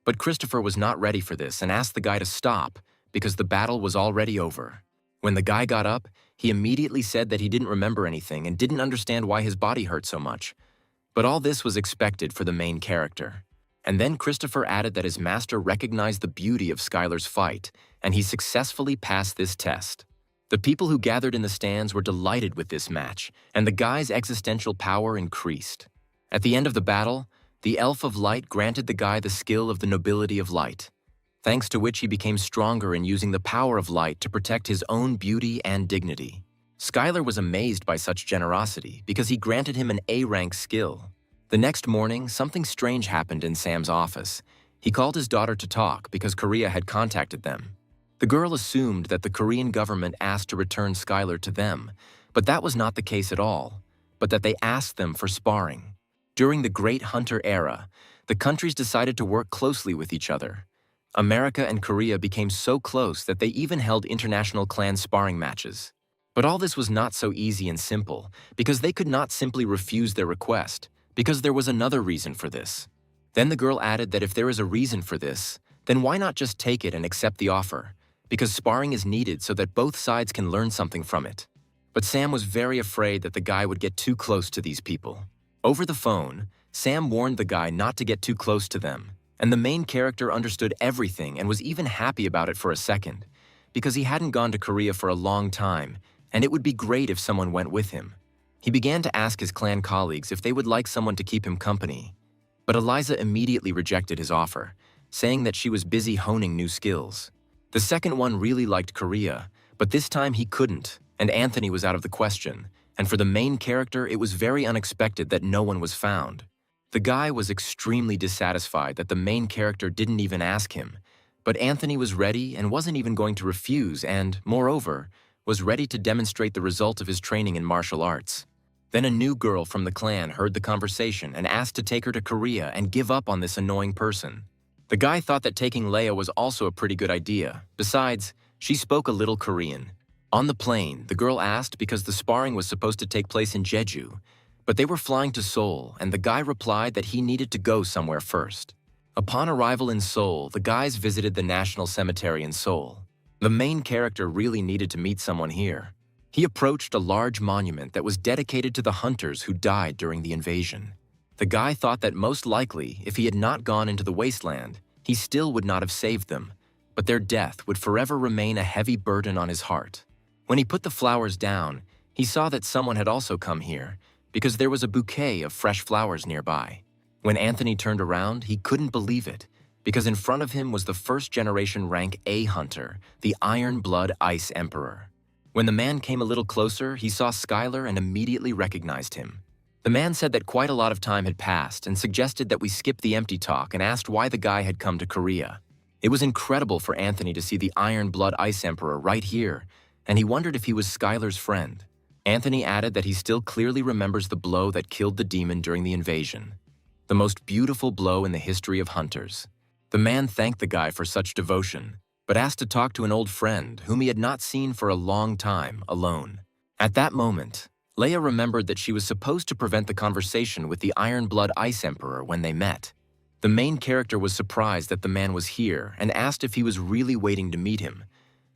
But Christopher was not ready for this and asked the guy to stop because the battle was already over. When the guy got up, he immediately said that he didn't remember anything and didn't understand why his body hurt so much. But all this was expected for the main character. And then Christopher added that his master recognized the beauty of Skylar's fight, and he successfully passed this test. The people who gathered in the stands were delighted with this match, and the guy's existential power increased. At the end of the battle, the Elf of Light granted the guy the skill of the nobility of light, thanks to which he became stronger in using the power of light to protect his own beauty and dignity. Skylar was amazed by such generosity because he granted him an A-rank skill. The next morning, something strange happened in Sam's office. He called his daughter to talk because Korea had contacted them. The girl assumed that the Korean government asked to return Skylar to them, but that was not the case at all, but that they asked them for sparring. During the Great Hunter era, the countries decided to work closely with each other. America and Korea became so close that they even held international clan sparring matches. But all this was not so easy and simple, because they could not simply refuse their request, because there was another reason for this. Then the girl added that if there is a reason for this, then why not just take it and accept the offer? Because sparring is needed so that both sides can learn something from it. But Sam was very afraid that the guy would get too close to these people. Over the phone, Sam warned the guy not to get too close to them, and the main character understood everything and was even happy about it for a second, because he hadn't gone to Korea for a long time, and it would be great if someone went with him. He began to ask his clan colleagues if they would like someone to keep him company, but Eliza immediately rejected his offer, saying that she was busy honing new skills. The second one really liked Korea, but this time he couldn't, and Anthony was out of the question, and for the main character it was very unexpected that no one was found. The guy was extremely dissatisfied that the main character didn't even ask him, but Anthony was ready and wasn't even going to refuse and, moreover, was ready to demonstrate the result of his training in martial arts. Then a new girl from the clan heard the conversation and asked to take her to Korea and give up on this annoying person. The guy thought that taking Leia was also a pretty good idea. Besides, she spoke a little Korean. On the plane, the girl asked because the sparring was supposed to take place in Jeju, but they were flying to Seoul, and the guy replied that he needed to go somewhere first. Upon arrival in Seoul, the guys visited the National Cemetery in Seoul. The main character really needed to meet someone here. He approached a large monument that was dedicated to the hunters who died during the invasion. The guy thought that most likely, if he had not gone into the wasteland, he still would not have saved them, but their death would forever remain a heavy burden on his heart. When he put the flowers down, he saw that someone had also come here, because there was a bouquet of fresh flowers nearby. When Anthony turned around, he couldn't believe it, because in front of him was the first-generation rank A hunter, the Iron Blood Ice Emperor. When the man came a little closer, he saw Skylar and immediately recognized him. The man said that quite a lot of time had passed and suggested that we skip the empty talk and asked why the guy had come to Korea. It was incredible for Anthony to see the Iron Blood Ice Emperor right here, and he wondered if he was Skylar's friend. Anthony added that he still clearly remembers the blow that killed the demon during the invasion. The most beautiful blow in the history of hunters. The man thanked the guy for such devotion, but asked to talk to an old friend whom he had not seen for a long time, alone. At that moment, Leia remembered that she was supposed to prevent the conversation with the Iron Blood Ice Emperor when they met. The main character was surprised that the man was here and asked if he was really waiting to meet him,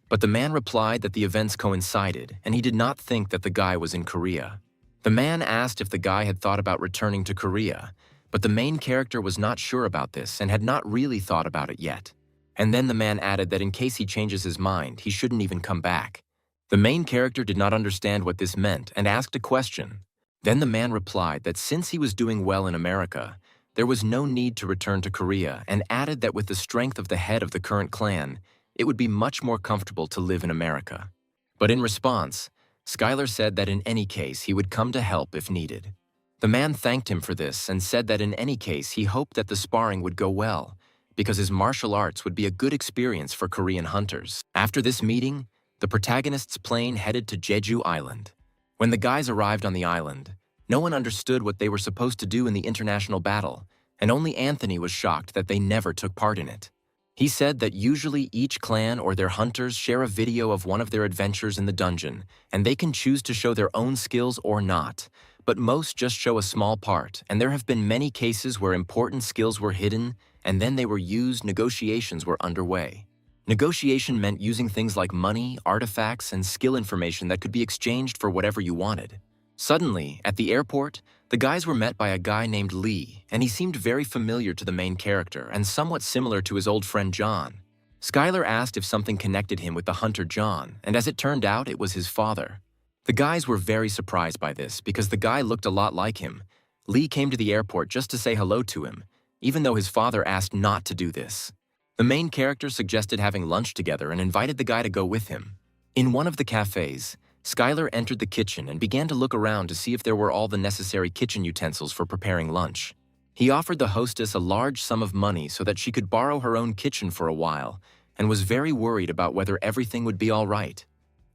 but the man replied that the events coincided and he did not think that the guy was in Korea. The man asked if the guy had thought about returning to Korea, but the main character was not sure about this and had not really thought about it yet. And then the man added that in case he changes his mind, he shouldn't even come back. The main character did not understand what this meant and asked a question. Then the man replied that since he was doing well in America, there was no need to return to Korea, and added that with the strength of the head of the current clan, it would be much more comfortable to live in America. But in response, Skylar said that in any case he would come to help if needed. The man thanked him for this and said that in any case he hoped that the sparring would go well, because his martial arts would be a good experience for Korean hunters. After this meeting, the protagonist's plane headed to Jeju Island. When the guys arrived on the island, no one understood what they were supposed to do in the international battle, and only Anthony was shocked that they never took part in it. He said that usually each clan or their hunters share a video of one of their adventures in the dungeon, and they can choose to show their own skills or not, but most just show a small part, and there have been many cases where important skills were hidden, and then they were used. Negotiations were underway. Negotiation meant using things like money, artifacts, and skill information that could be exchanged for whatever you wanted. Suddenly, at the airport, the guys were met by a guy named Lee, and he seemed very familiar to the main character and somewhat similar to his old friend John. Skylar asked if something connected him with the hunter John, and as it turned out, it was his father. The guys were very surprised by this because the guy looked a lot like him. Lee came to the airport just to say hello to him, even though his father asked not to do this. The main character suggested having lunch together and invited the guy to go with him. In one of the cafes, Skylar entered the kitchen and began to look around to see if there were all the necessary kitchen utensils for preparing lunch. He offered the hostess a large sum of money so that she could borrow her own kitchen for a while, and was very worried about whether everything would be all right.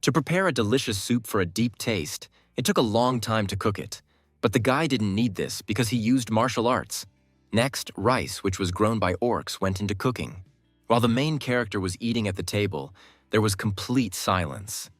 To prepare a delicious soup for a deep taste, it took a long time to cook it, but the guy didn't need this because he used martial arts. Next, rice, which was grown by orcs, went into cooking. While the main character was eating at the table, there was complete silence.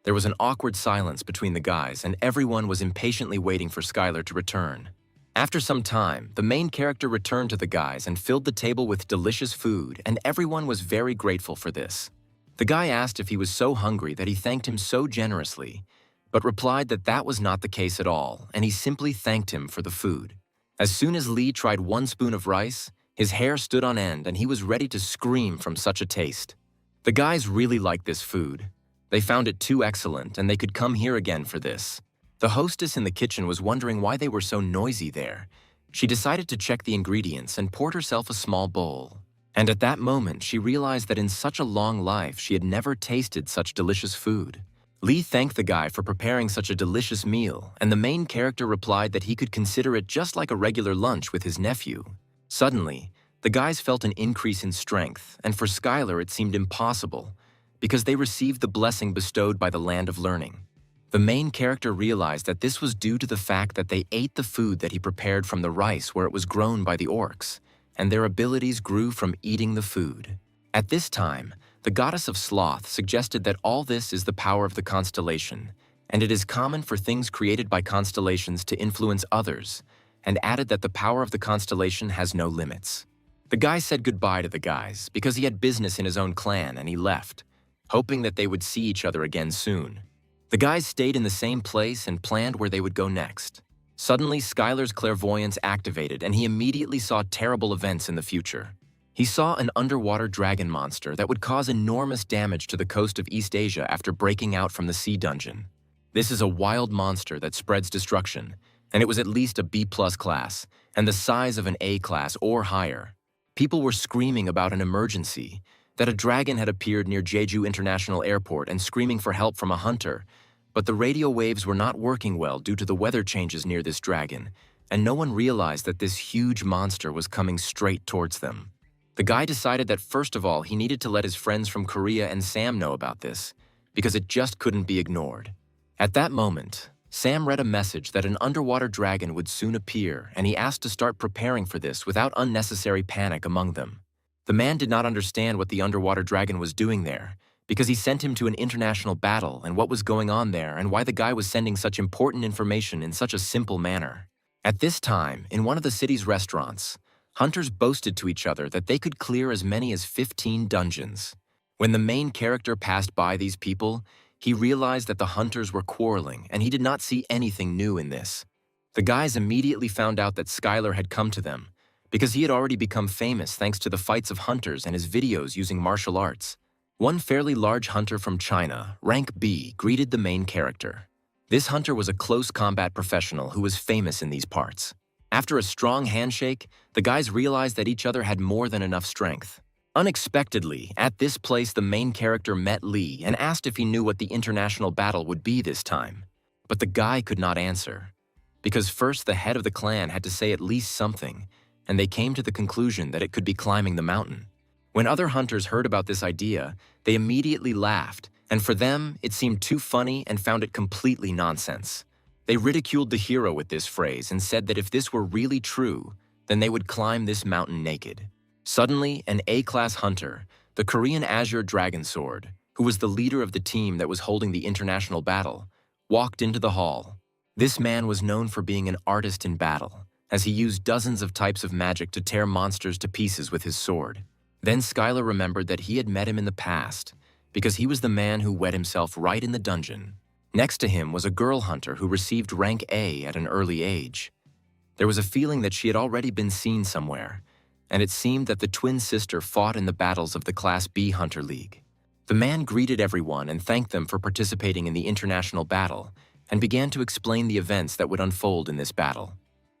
There was an awkward silence between the guys, and everyone was impatiently waiting for Skylar to return. After some time, the main character returned to the guys and filled the table with delicious food, and everyone was very grateful for this. The guy asked if he was so hungry that he thanked him so generously, but replied that that was not the case at all, and he simply thanked him for the food. As soon as Lee tried 1 spoon of rice, his hair stood on end and he was ready to scream from such a taste. The guys really liked this food. They found it too excellent, and they could come here again for this. The hostess in the kitchen was wondering why they were so noisy there. She decided to check the ingredients and poured herself a small bowl. And at that moment, she realized that in such a long life, she had never tasted such delicious food. Lee thanked the guy for preparing such a delicious meal, and the main character replied that he could consider it just like a regular lunch with his nephew. Suddenly, the guys felt an increase in strength, and for Skylar it seemed impossible, because they received the blessing bestowed by the land of learning. The main character realized that this was due to the fact that they ate the food that he prepared from the rice where it was grown by the orcs, and their abilities grew from eating the food. At this time, the goddess of sloth suggested that all this is the power of the constellation, and it is common for things created by constellations to influence others, and added that the power of the constellation has no limits. The guy said goodbye to the guys because he had business in his own clan, and he left, hoping that they would see each other again soon. The guys stayed in the same place and planned where they would go next. Suddenly, Skylar's clairvoyance activated, and he immediately saw terrible events in the future. He saw an underwater dragon monster that would cause enormous damage to the coast of East Asia after breaking out from the sea dungeon. This is a wild monster that spreads destruction, and it was at least a B+ class, and the size of an A class or higher. People were screaming about an emergency, that a dragon had appeared near Jeju International Airport and screaming for help from a hunter, but the radio waves were not working well due to the weather changes near this dragon, and no one realized that this huge monster was coming straight towards them. The guy decided that first of all he needed to let his friends from Korea and Sam know about this, because it just couldn't be ignored. At that moment, Sam read a message that an underwater dragon would soon appear, and he asked to start preparing for this without unnecessary panic among them. The man did not understand what the underwater dragon was doing there, because he sent him to an international battle and what was going on there and why the guy was sending such important information in such a simple manner. At this time, in one of the city's restaurants, hunters boasted to each other that they could clear as many as 15 dungeons. When the main character passed by these people, he realized that the hunters were quarreling, and he did not see anything new in this. The guys immediately found out that Skylar had come to them, because he had already become famous thanks to the fights of hunters and his videos using martial arts. One fairly large hunter from China, rank B, greeted the main character. This hunter was a close combat professional who was famous in these parts. After a strong handshake, the guys realized that each other had more than enough strength. Unexpectedly, at this place the main character met Lee and asked if he knew what the international battle would be this time. But the guy could not answer, because first the head of the clan had to say at least something, and they came to the conclusion that it could be climbing the mountain. When other hunters heard about this idea, they immediately laughed, and for them, it seemed too funny and found it completely nonsense. They ridiculed the hero with this phrase and said that if this were really true, then they would climb this mountain naked. Suddenly, an A-class hunter, the Korean Azure Dragon Sword, who was the leader of the team that was holding the international battle, walked into the hall. This man was known for being an artist in battle, as he used dozens of types of magic to tear monsters to pieces with his sword. Then Skylar remembered that he had met him in the past, because he was the man who wet himself right in the dungeon. Next to him was a girl hunter who received rank A at an early age. There was a feeling that she had already been seen somewhere, and it seemed that the twin sister fought in the battles of the Class B Hunter League. The man greeted everyone and thanked them for participating in the international battle, and began to explain the events that would unfold in this battle.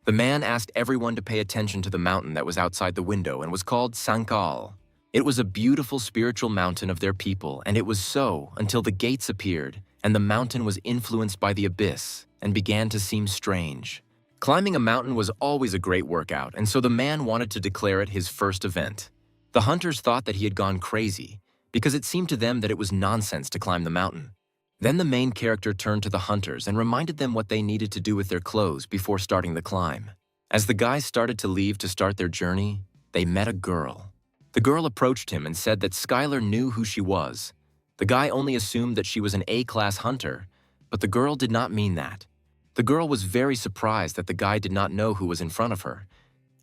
The man asked everyone to pay attention to the mountain that was outside the window and was called Sankal. It was a beautiful spiritual mountain of their people, and it was so until the gates appeared, and the mountain was influenced by the abyss and began to seem strange. Climbing a mountain was always a great workout, and so the man wanted to declare it his first event. The hunters thought that he had gone crazy, because it seemed to them that it was nonsense to climb the mountain. Then the main character turned to the hunters and reminded them what they needed to do with their clothes before starting the climb. As the guys started to leave to start their journey, they met a girl. The girl approached him and said that Skylar knew who she was. The guy only assumed that she was an A-class hunter, but the girl did not mean that. The girl was very surprised that the guy did not know who was in front of her.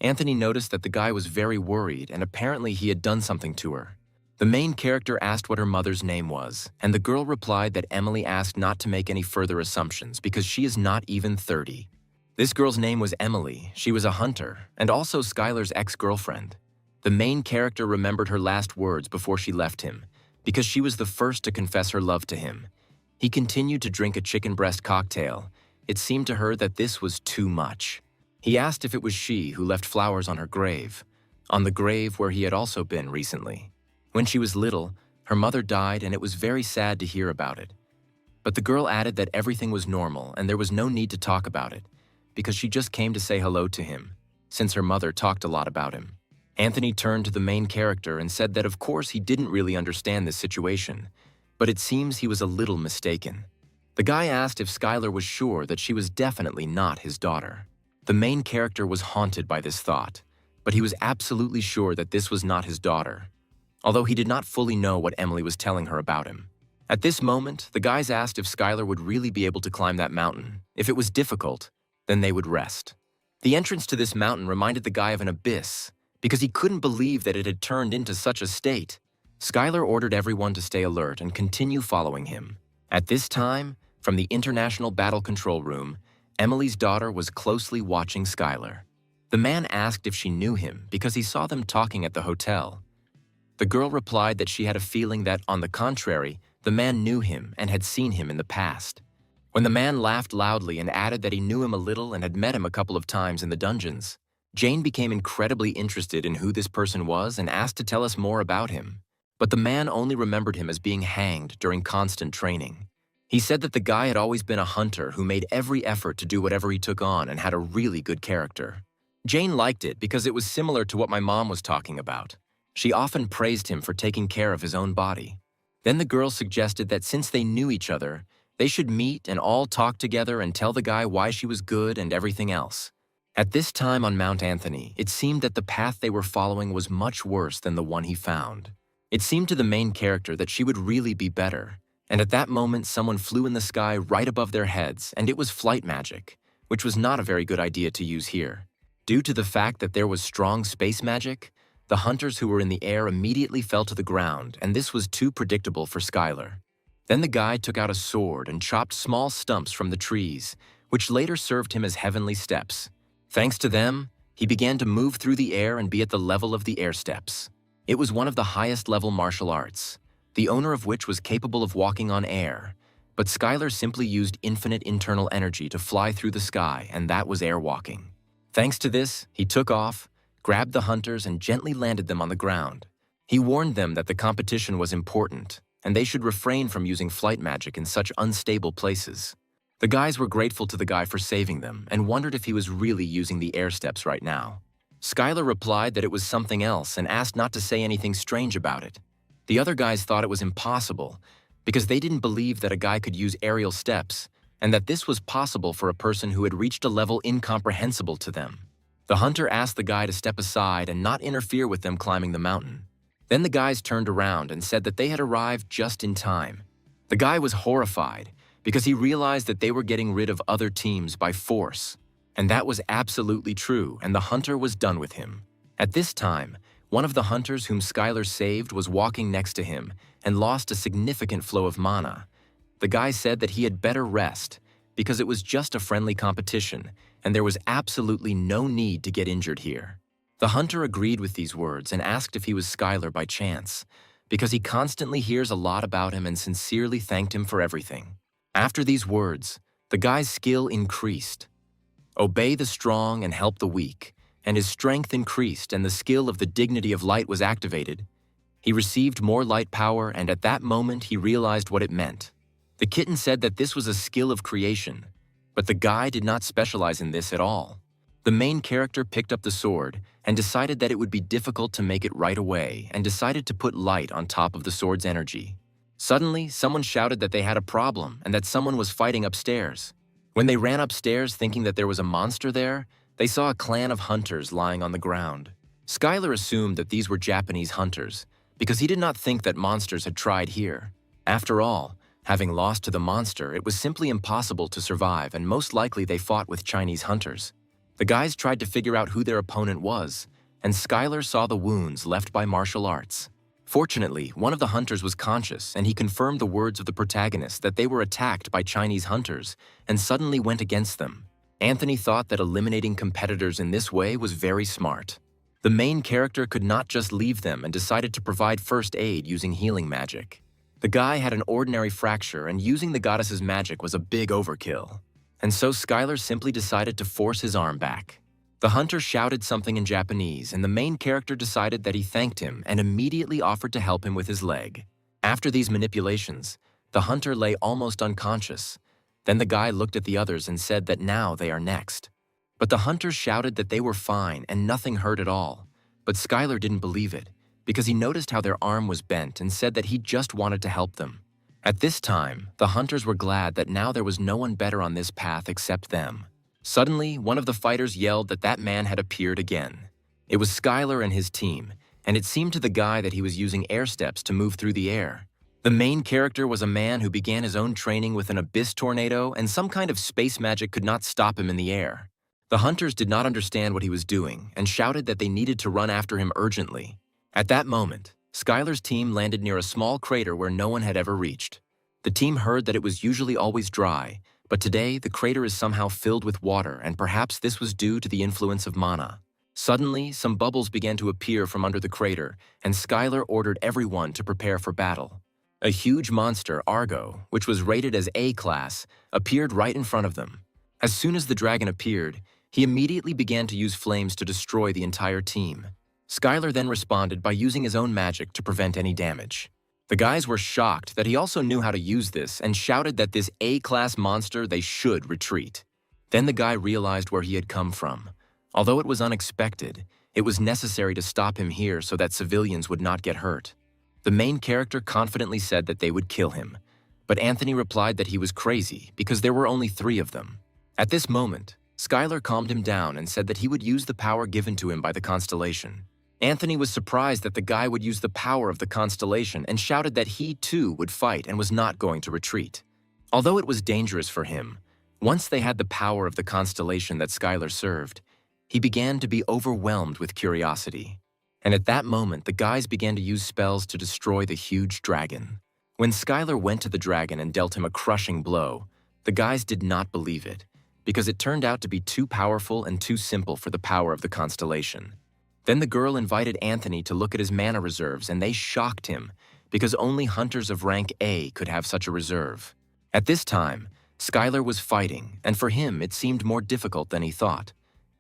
Anthony noticed that the guy was very worried, and apparently he had done something to her. The main character asked what her mother's name was, and the girl replied that Emily asked not to make any further assumptions because she is not even 30. This girl's name was Emily. She was a hunter, and also Skylar's ex-girlfriend. The main character remembered her last words before she left him, because she was the first to confess her love to him. He continued to drink a chicken breast cocktail. It seemed to her that this was too much. He asked if it was she who left flowers on her grave, on the grave where he had also been recently. When she was little, her mother died, and it was very sad to hear about it. But the girl added that everything was normal and there was no need to talk about it, because she just came to say hello to him, since her mother talked a lot about him. Anthony turned to the main character and said that of course he didn't really understand this situation, but it seems he was a little mistaken. The guy asked if Skylar was sure that she was definitely not his daughter. The main character was haunted by this thought, but he was absolutely sure that this was not his daughter, although he did not fully know what Emily was telling her about him. At this moment, the guys asked if Skylar would really be able to climb that mountain. If it was difficult, then they would rest. The entrance to this mountain reminded the guy of an abyss, because he couldn't believe that it had turned into such a state. Skylar ordered everyone to stay alert and continue following him. At this time, from the International Battle Control Room, Emily's daughter was closely watching Skylar. The man asked if she knew him because he saw them talking at the hotel. The girl replied that she had a feeling that, on the contrary, the man knew him and had seen him in the past. When the man laughed loudly and added that he knew him a little and had met him a couple of times in the dungeons, Jane became incredibly interested in who this person was and asked to tell us more about him. But the man only remembered him as being hanged during constant training. He said that the guy had always been a hunter who made every effort to do whatever he took on and had a really good character. Jane liked it because it was similar to what my mom was talking about. She often praised him for taking care of his own body. Then the girl suggested that since they knew each other, they should meet and all talk together and tell the guy why she was good and everything else. At this time on Mount Anthony, it seemed that the path they were following was much worse than the one he found. It seemed to the main character that she would really be better, and at that moment someone flew in the sky right above their heads, and it was flight magic, which was not a very good idea to use here. Due to the fact that there was strong space magic, the hunters who were in the air immediately fell to the ground, and this was too predictable for Skylar. Then the guy took out a sword and chopped small stumps from the trees, which later served him as heavenly steps. Thanks to them, he began to move through the air and be at the level of the air steps. It was one of the highest level martial arts, the owner of which was capable of walking on air, but Skylar simply used infinite internal energy to fly through the sky, and that was air walking. Thanks to this, he took off, grabbed the hunters, and gently landed them on the ground. He warned them that the competition was important, and they should refrain from using flight magic in such unstable places. The guys were grateful to the guy for saving them and wondered if he was really using the air steps right now. Skylar replied that it was something else and asked not to say anything strange about it. The other guys thought it was impossible because they didn't believe that a guy could use aerial steps and that this was possible for a person who had reached a level incomprehensible to them. The hunter asked the guy to step aside and not interfere with them climbing the mountain. Then the guys turned around and said that they had arrived just in time. The guy was horrified because he realized that they were getting rid of other teams by force. And that was absolutely true, and the hunter was done with him. At this time, one of the hunters whom Skylar saved was walking next to him and lost a significant flow of mana. The guy said that he had better rest because it was just a friendly competition and there was absolutely no need to get injured here. The hunter agreed with these words and asked if he was Skylar by chance, because he constantly hears a lot about him and sincerely thanked him for everything. After these words, the guy's skill increased. Obey the strong and help the weak, and his strength increased and the skill of the dignity of light was activated. He received more light power, and at that moment he realized what it meant. The kitten said that this was a skill of creation, but the guy did not specialize in this at all. The main character picked up the sword and decided that it would be difficult to make it right away and decided to put light on top of the sword's energy. Suddenly, someone shouted that they had a problem and that someone was fighting upstairs. When they ran upstairs thinking that there was a monster there, they saw a clan of hunters lying on the ground. Skylar assumed that these were Japanese hunters because he did not think that monsters had tried here. After all, having lost to the monster, it was simply impossible to survive, and most likely they fought with Chinese hunters. The guys tried to figure out who their opponent was, and Skylar saw the wounds left by martial arts. Fortunately, one of the hunters was conscious, and he confirmed the words of the protagonist that they were attacked by Chinese hunters and suddenly went against them. Anthony thought that eliminating competitors in this way was very smart. The main character could not just leave them and decided to provide first aid using healing magic. The guy had an ordinary fracture, and using the goddess's magic was a big overkill. And so Skylar simply decided to force his arm back. The hunter shouted something in Japanese, and the main character decided that he thanked him and immediately offered to help him with his leg. After these manipulations, the hunter lay almost unconscious. Then the guy looked at the others and said that now they are next. But the hunters shouted that they were fine and nothing hurt at all. But Skylar didn't believe it, because he noticed how their arm was bent and said that he just wanted to help them. At this time, the hunters were glad that now there was no one better on this path except them. Suddenly, one of the fighters yelled that that man had appeared again. It was Skylar and his team, and it seemed to the guy that he was using air steps to move through the air. The main character was a man who began his own training with an abyss tornado, and some kind of space magic could not stop him in the air. The hunters did not understand what he was doing and shouted that they needed to run after him urgently. At that moment, Skylar's team landed near a small crater where no one had ever reached. The team heard that it was usually always dry, but today the crater is somehow filled with water, and perhaps this was due to the influence of mana. Suddenly, some bubbles began to appear from under the crater, and Skylar ordered everyone to prepare for battle. A huge monster, Argo, which was rated as A-class, appeared right in front of them. As soon as the dragon appeared, he immediately began to use flames to destroy the entire team. Skylar then responded by using his own magic to prevent any damage. The guys were shocked that he also knew how to use this and shouted that this A-class monster they should retreat. Then the guy realized where he had come from. Although it was unexpected, it was necessary to stop him here so that civilians would not get hurt. The main character confidently said that they would kill him, but Anthony replied that he was crazy because there were only 3 of them. At this moment, Skylar calmed him down and said that he would use the power given to him by the constellation. Anthony was surprised that the guy would use the power of the constellation and shouted that he too would fight and was not going to retreat. Although it was dangerous for him, once they had the power of the constellation that Skylar served, he began to be overwhelmed with curiosity. And at that moment, the guys began to use spells to destroy the huge dragon. When Skylar went to the dragon and dealt him a crushing blow, the guys did not believe it, because it turned out to be too powerful and too simple for the power of the constellation. Then the girl invited Anthony to look at his mana reserves, and they shocked him, because only hunters of rank A could have such a reserve. At this time, Skylar was fighting, and for him it seemed more difficult than he thought.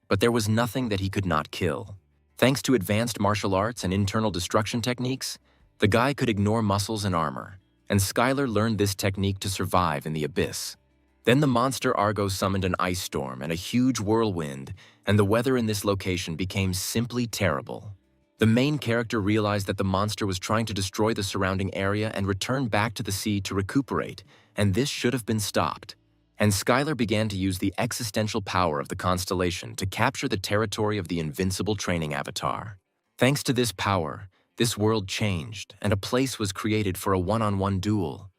But there was nothing that he could not kill. Thanks to advanced martial arts and internal destruction techniques, the guy could ignore muscles and armor, and Skylar learned this technique to survive in the abyss. Then the monster Argo summoned an ice storm and a huge whirlwind, and the weather in this location became simply terrible. The main character realized that the monster was trying to destroy the surrounding area and return back to the sea to recuperate, and this should have been stopped. And Skylar began to use the existential power of the constellation to capture the territory of the invincible training avatar. Thanks to this power, this world changed, and a place was created for a one-on-one duel,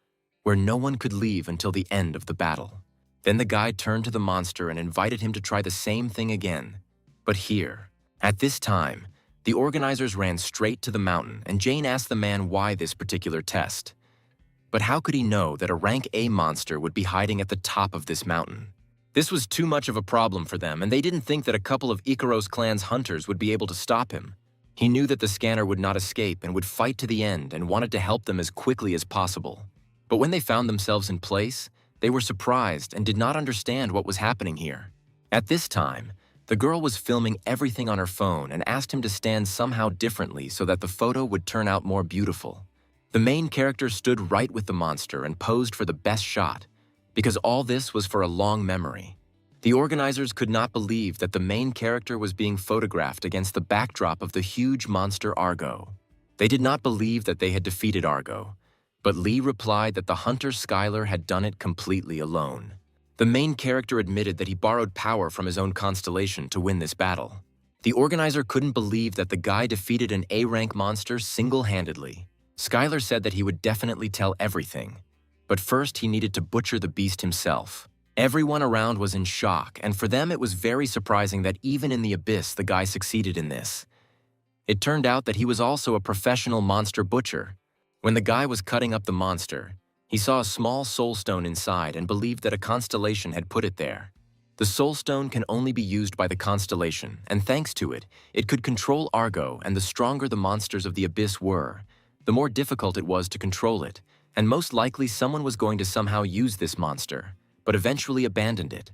where no one could leave until the end of the battle. Then the guy turned to the monster and invited him to try the same thing again. But here, at this time, the organizers ran straight to the mountain, and Jane asked the man why this particular test. But how could he know that a rank A monster would be hiding at the top of this mountain? This was too much of a problem for them, and they didn't think that a couple of Ikaros clan's hunters would be able to stop him. He knew that the scanner would not escape and would fight to the end and wanted to help them as quickly as possible. But when they found themselves in place, they were surprised and did not understand what was happening here. At this time, the girl was filming everything on her phone and asked him to stand somehow differently so that the photo would turn out more beautiful. The main character stood right with the monster and posed for the best shot, because all this was for a long memory. The organizers could not believe that the main character was being photographed against the backdrop of the huge monster Argo. They did not believe that they had defeated Argo, but Lee replied that the hunter Skylar had done it completely alone. The main character admitted that he borrowed power from his own constellation to win this battle. The organizer couldn't believe that the guy defeated an A-rank monster single-handedly. Skylar said that he would definitely tell everything, but first he needed to butcher the beast himself. Everyone around was in shock, and for them it was very surprising that even in the abyss the guy succeeded in this. It turned out that he was also a professional monster butcher. When the guy was cutting up the monster, he saw a small soul stone inside and believed that a constellation had put it there. The soul stone can only be used by the constellation, and thanks to it, it could control Argo, and the stronger the monsters of the abyss were, the more difficult it was to control it, and most likely someone was going to somehow use this monster, but eventually abandoned it.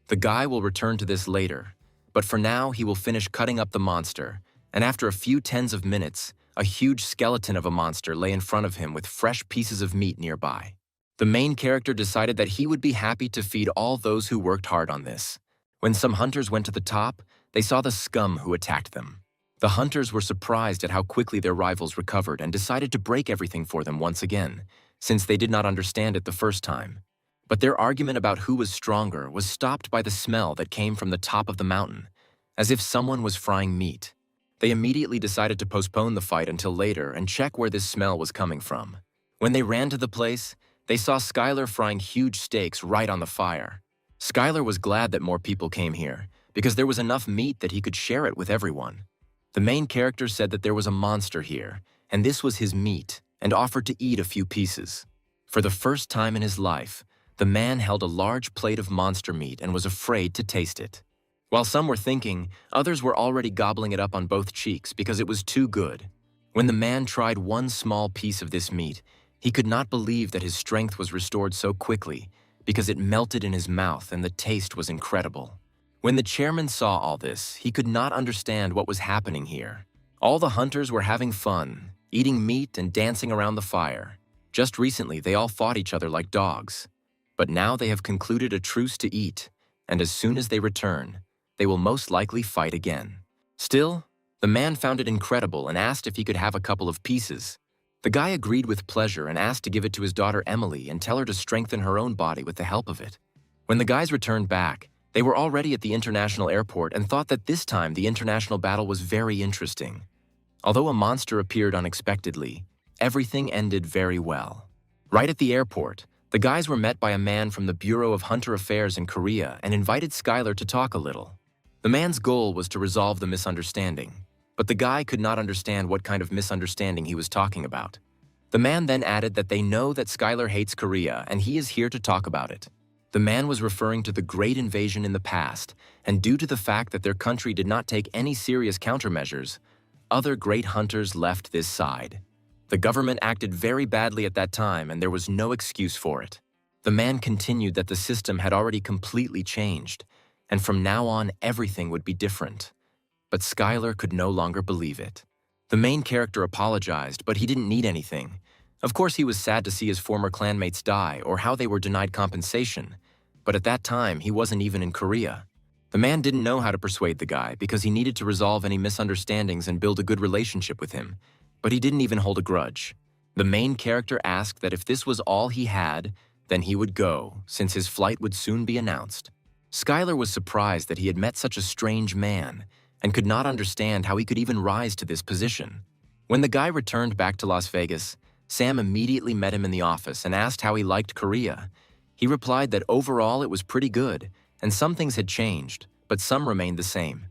The guy will return to this later, but for now he will finish cutting up the monster, and after a few tens of minutes, a huge skeleton of a monster lay in front of him with fresh pieces of meat nearby. The main character decided that he would be happy to feed all those who worked hard on this. When some hunters went to the top, they saw the scum who attacked them. The hunters were surprised at how quickly their rivals recovered and decided to break everything for them once again, since they did not understand it the first time. But their argument about who was stronger was stopped by the smell that came from the top of the mountain, as if someone was frying meat. They immediately decided to postpone the fight until later and check where this smell was coming from. When they ran to the place, they saw Skylar frying huge steaks right on the fire. Skylar was glad that more people came here, because there was enough meat that he could share it with everyone. The main character said that there was a monster here, and this was his meat, and offered to eat a few pieces. For the first time in his life, the man held a large plate of monster meat and was afraid to taste it. While some were thinking, others were already gobbling it up on both cheeks because it was too good. When the man tried one small piece of this meat, he could not believe that his strength was restored so quickly because it melted in his mouth and the taste was incredible. When the chairman saw all this, he could not understand what was happening here. All the hunters were having fun, eating meat and dancing around the fire. Just recently, they all fought each other like dogs. But now they have concluded a truce to eat, and as soon as they return, they will most likely fight again. Still, the man found it incredible and asked if he could have a couple of pieces. The guy agreed with pleasure and asked to give it to his daughter Emily and tell her to strengthen her own body with the help of it. When the guys returned back, they were already at the international airport and thought that this time the international battle was very interesting. Although a monster appeared unexpectedly, everything ended very well. Right at the airport, the guys were met by a man from the Bureau of Hunter Affairs in Korea and invited Skylar to talk a little. The man's goal was to resolve the misunderstanding, but the guy could not understand what kind of misunderstanding he was talking about. The man then added that they know that Skylar hates Korea and he is here to talk about it. The man was referring to the great invasion in the past, and due to the fact that their country did not take any serious countermeasures, other great hunters left this side. The government acted very badly at that time and there was no excuse for it. The man continued that the system had already completely changed, and from now on everything would be different. But Skylar could no longer believe it. The main character apologized, but he didn't need anything. Of course he was sad to see his former clanmates die or how they were denied compensation, but at that time he wasn't even in Korea. The man didn't know how to persuade the guy because he needed to resolve any misunderstandings and build a good relationship with him, but he didn't even hold a grudge. The main character asked that if this was all he had, then he would go, since his flight would soon be announced. Skylar was surprised that he had met such a strange man and could not understand how he could even rise to this position. When the guy returned back to Las Vegas, Sam immediately met him in the office and asked how he liked Korea. He replied that overall it was pretty good, and some things had changed, but some remained the same.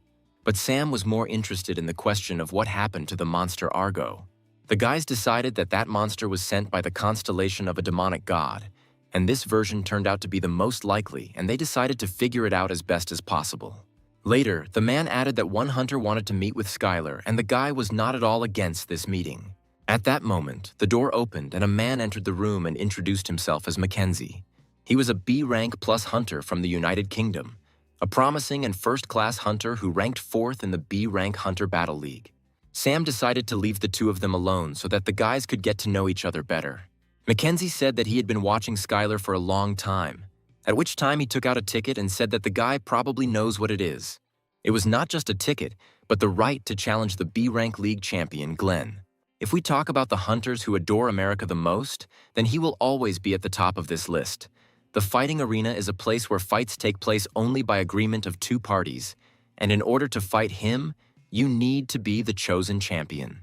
But Sam was more interested in the question of what happened to the monster Argo. The guys decided that that monster was sent by the constellation of a demonic god, and this version turned out to be the most likely, and they decided to figure it out as best as possible. Later, the man added that one hunter wanted to meet with Skylar, and the guy was not at all against this meeting. At that moment, the door opened and a man entered the room and introduced himself as Mackenzie. He was a B rank plus hunter from the United Kingdom, a promising and first-class hunter who ranked 4th in the B rank Hunter Battle League. Sam decided to leave the two of them alone so that the guys could get to know each other better. Mackenzie said that he had been watching Skylar for a long time, at which time he took out a ticket and said that the guy probably knows what it is. It was not just a ticket, but the right to challenge the B-rank league champion, Glenn. If we talk about the hunters who adore America the most, then he will always be at the top of this list. The fighting arena is a place where fights take place only by agreement of two parties, and in order to fight him, you need to be the chosen champion.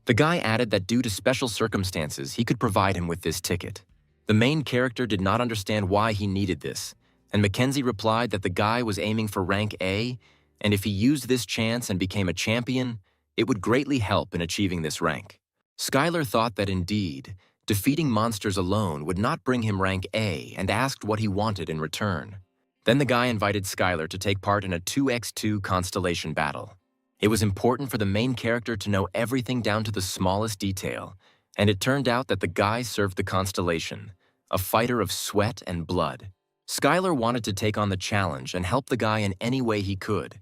The guy added that due to special circumstances, he could provide him with this ticket. The main character did not understand why he needed this, and Mackenzie replied that the guy was aiming for rank A, and if he used this chance and became a champion, it would greatly help in achieving this rank. Skylar thought that indeed, defeating monsters alone would not bring him rank A and asked what he wanted in return. Then the guy invited Skylar to take part in a 2x2 constellation battle. It was important for the main character to know everything down to the smallest detail, and it turned out that the guy served the constellation, a fighter of sweat and blood. Skylar wanted to take on the challenge and help the guy in any way he could,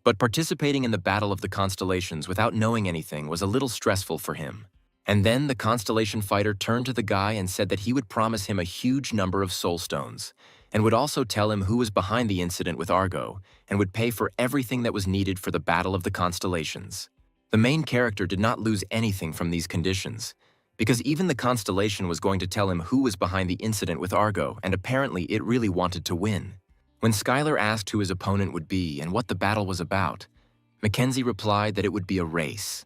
but participating in the Battle of the Constellations without knowing anything was a little stressful for him. And then the constellation fighter turned to the guy and said that he would promise him a huge number of soul stones, and would also tell him who was behind the incident with Argo, and would pay for everything that was needed for the Battle of the Constellations. The main character did not lose anything from these conditions, because even the constellation was going to tell him who was behind the incident with Argo, and apparently it really wanted to win. When Skylar asked who his opponent would be and what the battle was about, Mackenzie replied that it would be a race.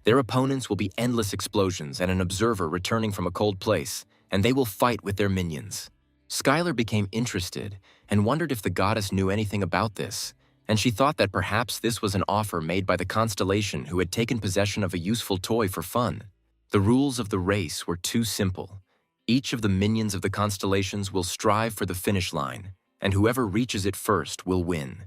Their opponents will be endless explosions and an observer returning from a cold place, and they will fight with their minions. Skylar became interested and wondered if the goddess knew anything about this, and she thought that perhaps this was an offer made by the constellation who had taken possession of a useful toy for fun. The rules of the race were too simple. Each of the minions of the constellations will strive for the finish line, and whoever reaches it first will win.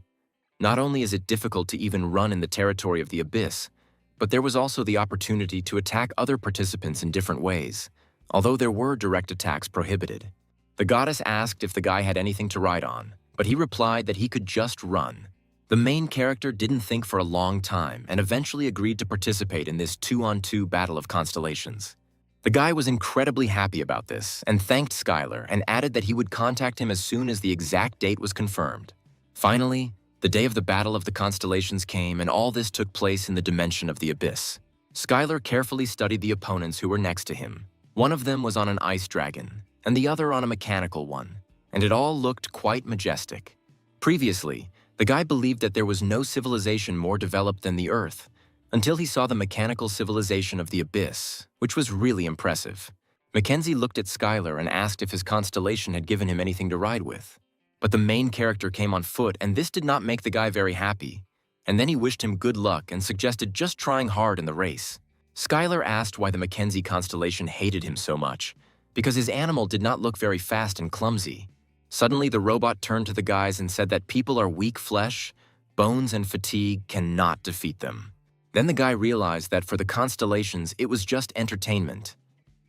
Not only is it difficult to even run in the territory of the abyss, but there was also the opportunity to attack other participants in different ways, although there were direct attacks prohibited. The goddess asked if the guy had anything to ride on, but he replied that he could just run. The main character didn't think for a long time and eventually agreed to participate in this 2-on-2 battle of constellations. The guy was incredibly happy about this and thanked Skylar and added that he would contact him as soon as the exact date was confirmed. Finally, the day of the Battle of the Constellations came, and all this took place in the dimension of the abyss. Skylar carefully studied the opponents who were next to him. One of them was on an ice dragon, and the other on a mechanical one, and it all looked quite majestic. Previously, the guy believed that there was no civilization more developed than the Earth, until he saw the mechanical civilization of the abyss, which was really impressive. Mackenzie looked at Skylar and asked if his constellation had given him anything to ride with. But the main character came on foot, and this did not make the guy very happy. And then he wished him good luck and suggested just trying hard in the race. Skylar asked why the Mackenzie constellation hated him so much, because his animal did not look very fast and clumsy. Suddenly, the robot turned to the guys and said that people are weak flesh, bones and fatigue cannot defeat them. Then the guy realized that for the constellations, it was just entertainment.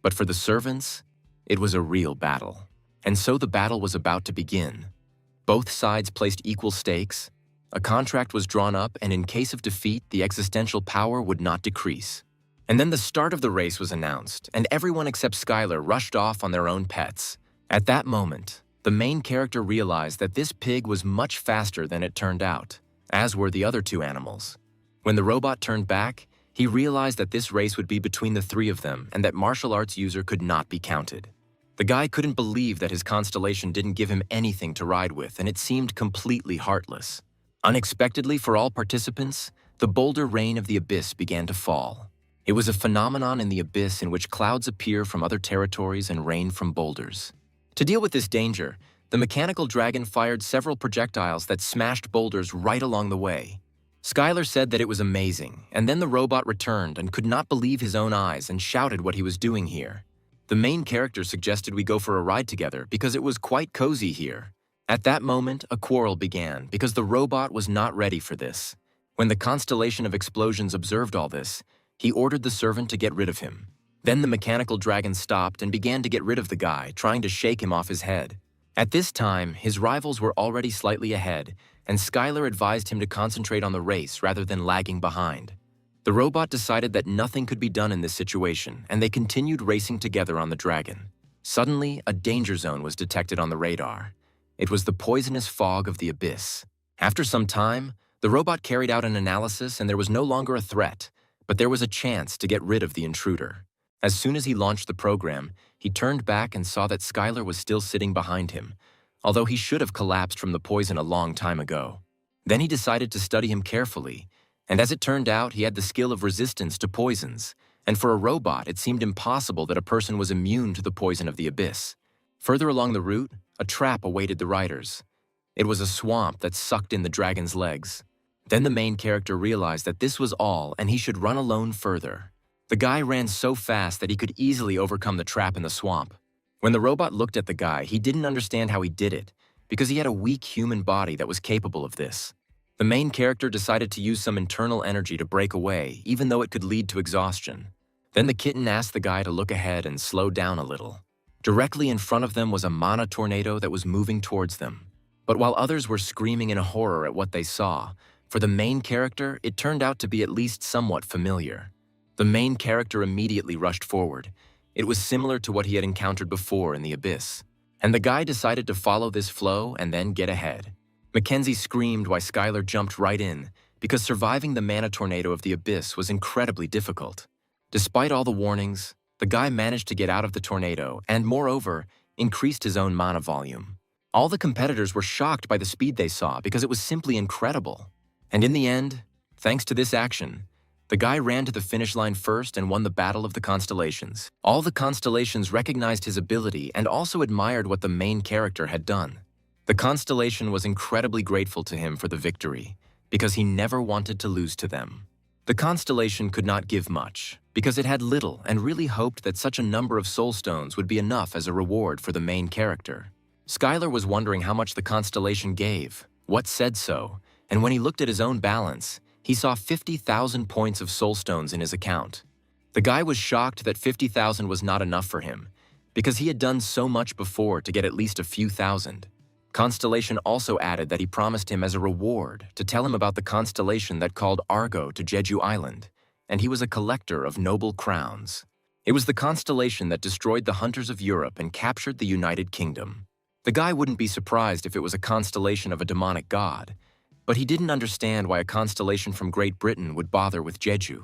But for the servants, it was a real battle. And so the battle was about to begin. Both sides placed equal stakes, a contract was drawn up, and in case of defeat, the existential power would not decrease. And then the start of the race was announced, and everyone except Skylar rushed off on their own pets. At that moment, the main character realized that this pig was much faster than it turned out, as were the other two animals. When the robot turned back, he realized that this race would be between the three of them and that martial arts user could not be counted. The guy couldn't believe that his constellation didn't give him anything to ride with, and it seemed completely heartless. Unexpectedly for all participants, the boulder rain of the abyss began to fall. It was a phenomenon in the abyss in which clouds appear from other territories and rain from boulders. To deal with this danger, the mechanical dragon fired several projectiles that smashed boulders right along the way. Skylar said that it was amazing, and then the robot returned and could not believe his own eyes and shouted what he was doing here. The main character suggested we go for a ride together because it was quite cozy here. At that moment, a quarrel began because the robot was not ready for this. When the constellation of explosions observed all this, he ordered the servant to get rid of him. Then the mechanical dragon stopped and began to get rid of the guy, trying to shake him off his head. At this time, his rivals were already slightly ahead, and Skylar advised him to concentrate on the race rather than lagging behind. The robot decided that nothing could be done in this situation, and they continued racing together on the dragon. Suddenly, a danger zone was detected on the radar. It was the poisonous fog of the abyss. After some time, the robot carried out an analysis and there was no longer a threat, but there was a chance to get rid of the intruder. As soon as he launched the program, he turned back and saw that Skylar was still sitting behind him, although he should have collapsed from the poison a long time ago. Then he decided to study him carefully, and as it turned out, he had the skill of resistance to poisons, and for a robot, it seemed impossible that a person was immune to the poison of the abyss. Further along the route, a trap awaited the riders. It was a swamp that sucked in the dragon's legs. Then the main character realized that this was all and he should run alone further. The guy ran so fast that he could easily overcome the trap in the swamp. When the robot looked at the guy, he didn't understand how he did it, because he had a weak human body that was capable of this. The main character decided to use some internal energy to break away, even though it could lead to exhaustion. Then the kitten asked the guy to look ahead and slow down a little. Directly in front of them was a mana tornado that was moving towards them. But while others were screaming in horror at what they saw, for the main character, it turned out to be at least somewhat familiar. The main character immediately rushed forward. It was similar to what he had encountered before in the abyss. And the guy decided to follow this flow and then get ahead. Mackenzie screamed while Skylar jumped right in, because surviving the mana tornado of the abyss was incredibly difficult. Despite all the warnings, the guy managed to get out of the tornado and, moreover, increased his own mana volume. All the competitors were shocked by the speed they saw because it was simply incredible. And in the end, thanks to this action, the guy ran to the finish line first and won the Battle of the Constellations. All the constellations recognized his ability and also admired what the main character had done. The constellation was incredibly grateful to him for the victory, because he never wanted to lose to them. The constellation could not give much, because it had little and really hoped that such a number of soul stones would be enough as a reward for the main character. Skylar was wondering how much the constellation gave, what said so, and when he looked at his own balance, he saw 50,000 points of soul stones in his account. The guy was shocked that 50,000 was not enough for him, because he had done so much before to get at least a few thousand. Constellation also added that he promised him as a reward to tell him about the constellation that called Argo to Jeju Island, and he was a collector of noble crowns. It was the constellation that destroyed the hunters of Europe and captured the United Kingdom. The guy wouldn't be surprised if it was a constellation of a demonic god, but he didn't understand why a constellation from Great Britain would bother with Jeju.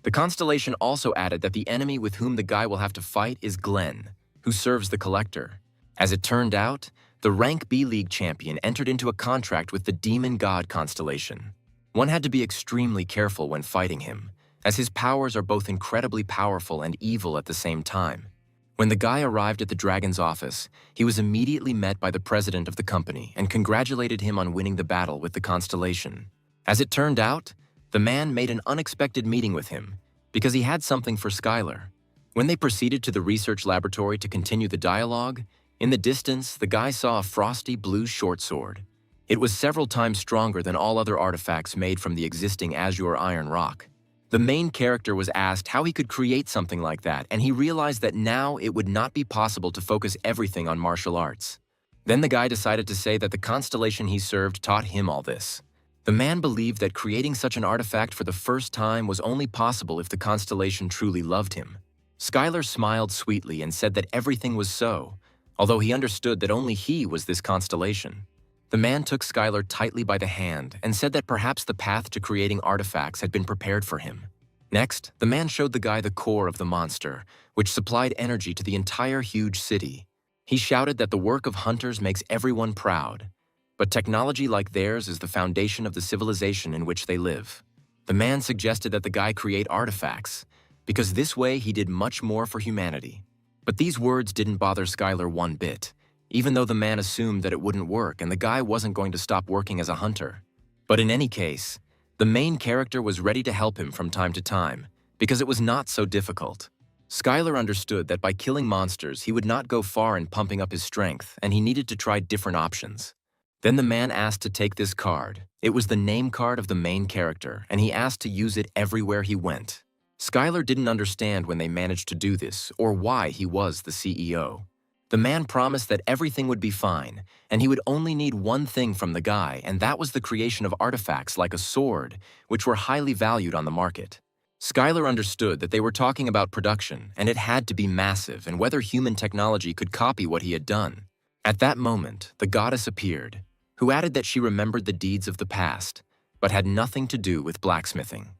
The constellation also added that the enemy with whom the guy will have to fight is Glenn, who serves the collector. As it turned out, the rank B League champion entered into a contract with the demon god constellation. One had to be extremely careful when fighting him, as his powers are both incredibly powerful and evil at the same time. When the guy arrived at the dragon's office, he was immediately met by the president of the company and congratulated him on winning the battle with the constellation. As it turned out, the man made an unexpected meeting with him because he had something for Skylar. When they proceeded to the research laboratory to continue the dialogue, in the distance, the guy saw a frosty blue short sword. It was several times stronger than all other artifacts made from the existing azure iron rock. The main character was asked how he could create something like that, and he realized that now it would not be possible to focus everything on martial arts. Then the guy decided to say that the constellation he served taught him all this. The man believed that creating such an artifact for the first time was only possible if the constellation truly loved him. Skylar smiled sweetly and said that everything was so, although he understood that only he was this constellation. The man took Skylar tightly by the hand and said that perhaps the path to creating artifacts had been prepared for him. Next, the man showed the guy the core of the monster, which supplied energy to the entire huge city. He shouted that the work of hunters makes everyone proud, but technology like theirs is the foundation of the civilization in which they live. The man suggested that the guy create artifacts, because this way he did much more for humanity. But these words didn't bother Skylar one bit, even though the man assumed that it wouldn't work and the guy wasn't going to stop working as a hunter. But in any case, the main character was ready to help him from time to time, because it was not so difficult. Skylar understood that by killing monsters, he would not go far in pumping up his strength, and he needed to try different options. Then the man asked to take this card. It was the name card of the main character, and he asked to use it everywhere he went. Skylar didn't understand when they managed to do this, or why he was the CEO. The man promised that everything would be fine, and he would only need one thing from the guy, and that was the creation of artifacts like a sword, which were highly valued on the market. Skylar understood that they were talking about production, and it had to be massive, and whether human technology could copy what he had done. At that moment, the goddess appeared, who added that she remembered the deeds of the past, but had nothing to do with blacksmithing.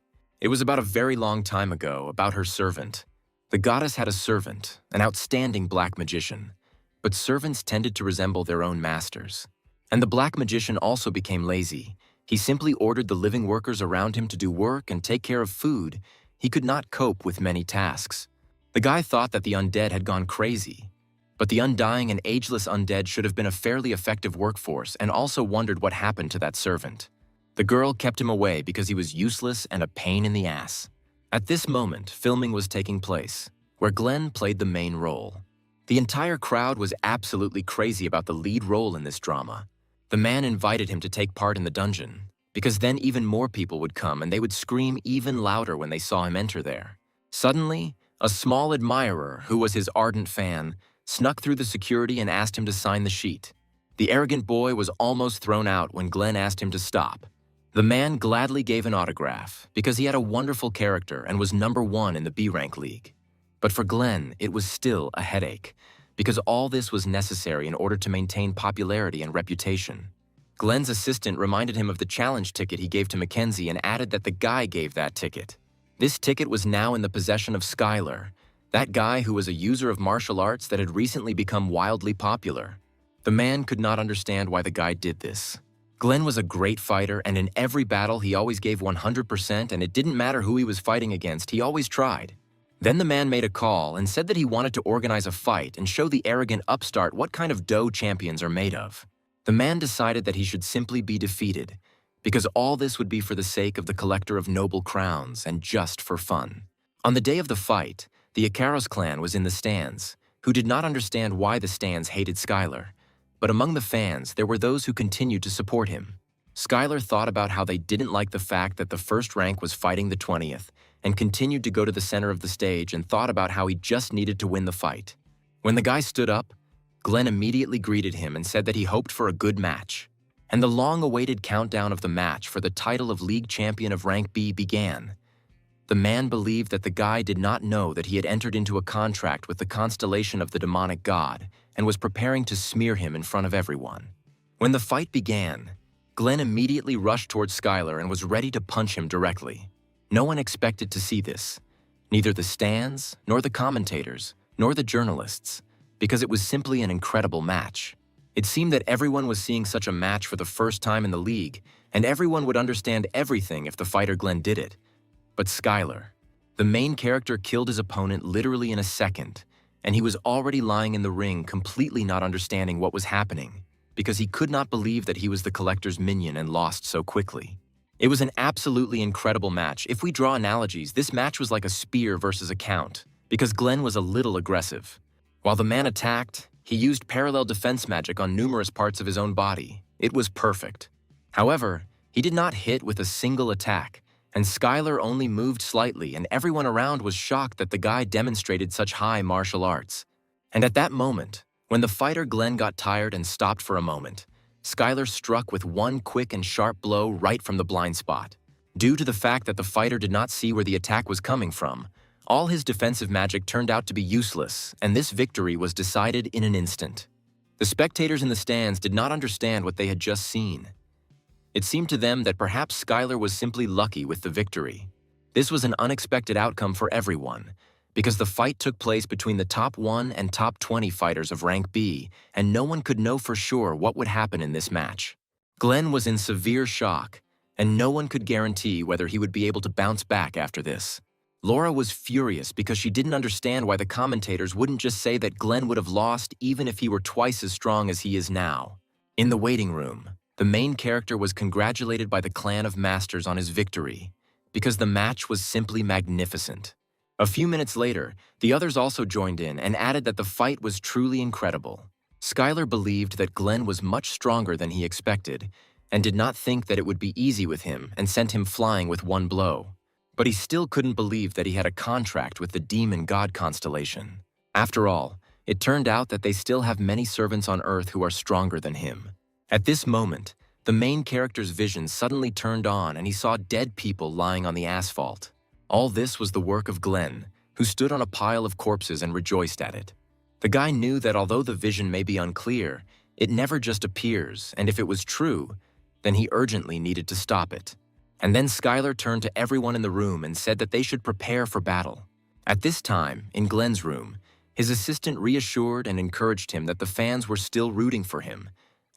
It was about a very long time ago, about her servant. The goddess had a servant, an outstanding black magician, but servants tended to resemble their own masters. And the black magician also became lazy. He simply ordered the living workers around him to do work and take care of food. He could not cope with many tasks. The guy thought that the undead had gone crazy, but the undying and ageless undead should have been a fairly effective workforce, and also wondered what happened to that servant. The girl kept him away because he was useless and a pain in the ass. At this moment, filming was taking place, where Glenn played the main role. The entire crowd was absolutely crazy about the lead role in this drama. The man invited him to take part in the dungeon, because then even more people would come and they would scream even louder when they saw him enter there. Suddenly, a small admirer, who was his ardent fan, snuck through the security and asked him to sign the sheet. The arrogant boy was almost thrown out when Glenn asked him to stop. The man gladly gave an autograph because he had a wonderful character and was #1 in the B-rank league. But for Glenn, it was still a headache, because all this was necessary in order to maintain popularity and reputation. Glenn's assistant reminded him of the challenge ticket he gave to Mackenzie and added that the guy gave that ticket. This ticket was now in the possession of Skylar, that guy who was a user of martial arts that had recently become wildly popular. The man could not understand why the guy did this. Glenn was a great fighter, and in every battle he always gave 100%, and it didn't matter who he was fighting against, he always tried. Then the man made a call and said that he wanted to organize a fight and show the arrogant upstart what kind of dough champions are made of. The man decided that he should simply be defeated, because all this would be for the sake of the collector of noble crowns and just for fun. On the day of the fight, the Ikaros clan was in the stands, who did not understand why the stands hated Skylar. But among the fans, there were those who continued to support him. Skylar thought about how they didn't like the fact that the first rank was fighting the 20th, and continued to go to the center of the stage and thought about how he just needed to win the fight. When the guy stood up, Glenn immediately greeted him and said that he hoped for a good match. And the long-awaited countdown of the match for the title of League Champion of Rank B began. The man believed that the guy did not know that he had entered into a contract with the constellation of the demonic god and was preparing to smear him in front of everyone. When the fight began, Glenn immediately rushed towards Skylar and was ready to punch him directly. No one expected to see this, neither the stands, nor the commentators, nor the journalists, because it was simply an incredible match. It seemed that everyone was seeing such a match for the first time in the league, and everyone would understand everything if the fighter Glenn did it. But Skylar, the main character, killed his opponent literally in a second, and he was already lying in the ring completely not understanding what was happening, because he could not believe that he was the collector's minion and lost so quickly. It was an absolutely incredible match. If we draw analogies, this match was like a spear versus a count, because Glenn was a little aggressive. While the man attacked, he used parallel defense magic on numerous parts of his own body. It was perfect. However, he did not hit with a single attack, and Skylar only moved slightly, and everyone around was shocked that the guy demonstrated such high martial arts. And at that moment, when the fighter Glenn got tired and stopped for a moment, Skylar struck with one quick and sharp blow right from the blind spot. Due to the fact that the fighter did not see where the attack was coming from, all his defensive magic turned out to be useless, and this victory was decided in an instant. The spectators in the stands did not understand what they had just seen. It seemed to them that perhaps Skylar was simply lucky with the victory. This was an unexpected outcome for everyone, because the fight took place between the top 1 and top 20 fighters of rank B, and no one could know for sure what would happen in this match. Glenn was in severe shock, and no one could guarantee whether he would be able to bounce back after this. Laura was furious because she didn't understand why the commentators wouldn't just say that Glenn would have lost even if he were twice as strong as he is now. In the waiting room, the main character was congratulated by the clan of masters on his victory, because the match was simply magnificent. A few minutes later, the others also joined in and added that the fight was truly incredible. Skylar believed that Glenn was much stronger than he expected and did not think that it would be easy with him and sent him flying with one blow. But he still couldn't believe that he had a contract with the demon god constellation. After all, it turned out that they still have many servants on Earth who are stronger than him. At this moment, the main character's vision suddenly turned on and he saw dead people lying on the asphalt. All this was the work of Glenn, who stood on a pile of corpses and rejoiced at it. The guy knew that although the vision may be unclear, it never just appears, and if it was true, then he urgently needed to stop it. And then Skylar turned to everyone in the room and said that they should prepare for battle. At this time, in Glenn's room, his assistant reassured and encouraged him that the fans were still rooting for him,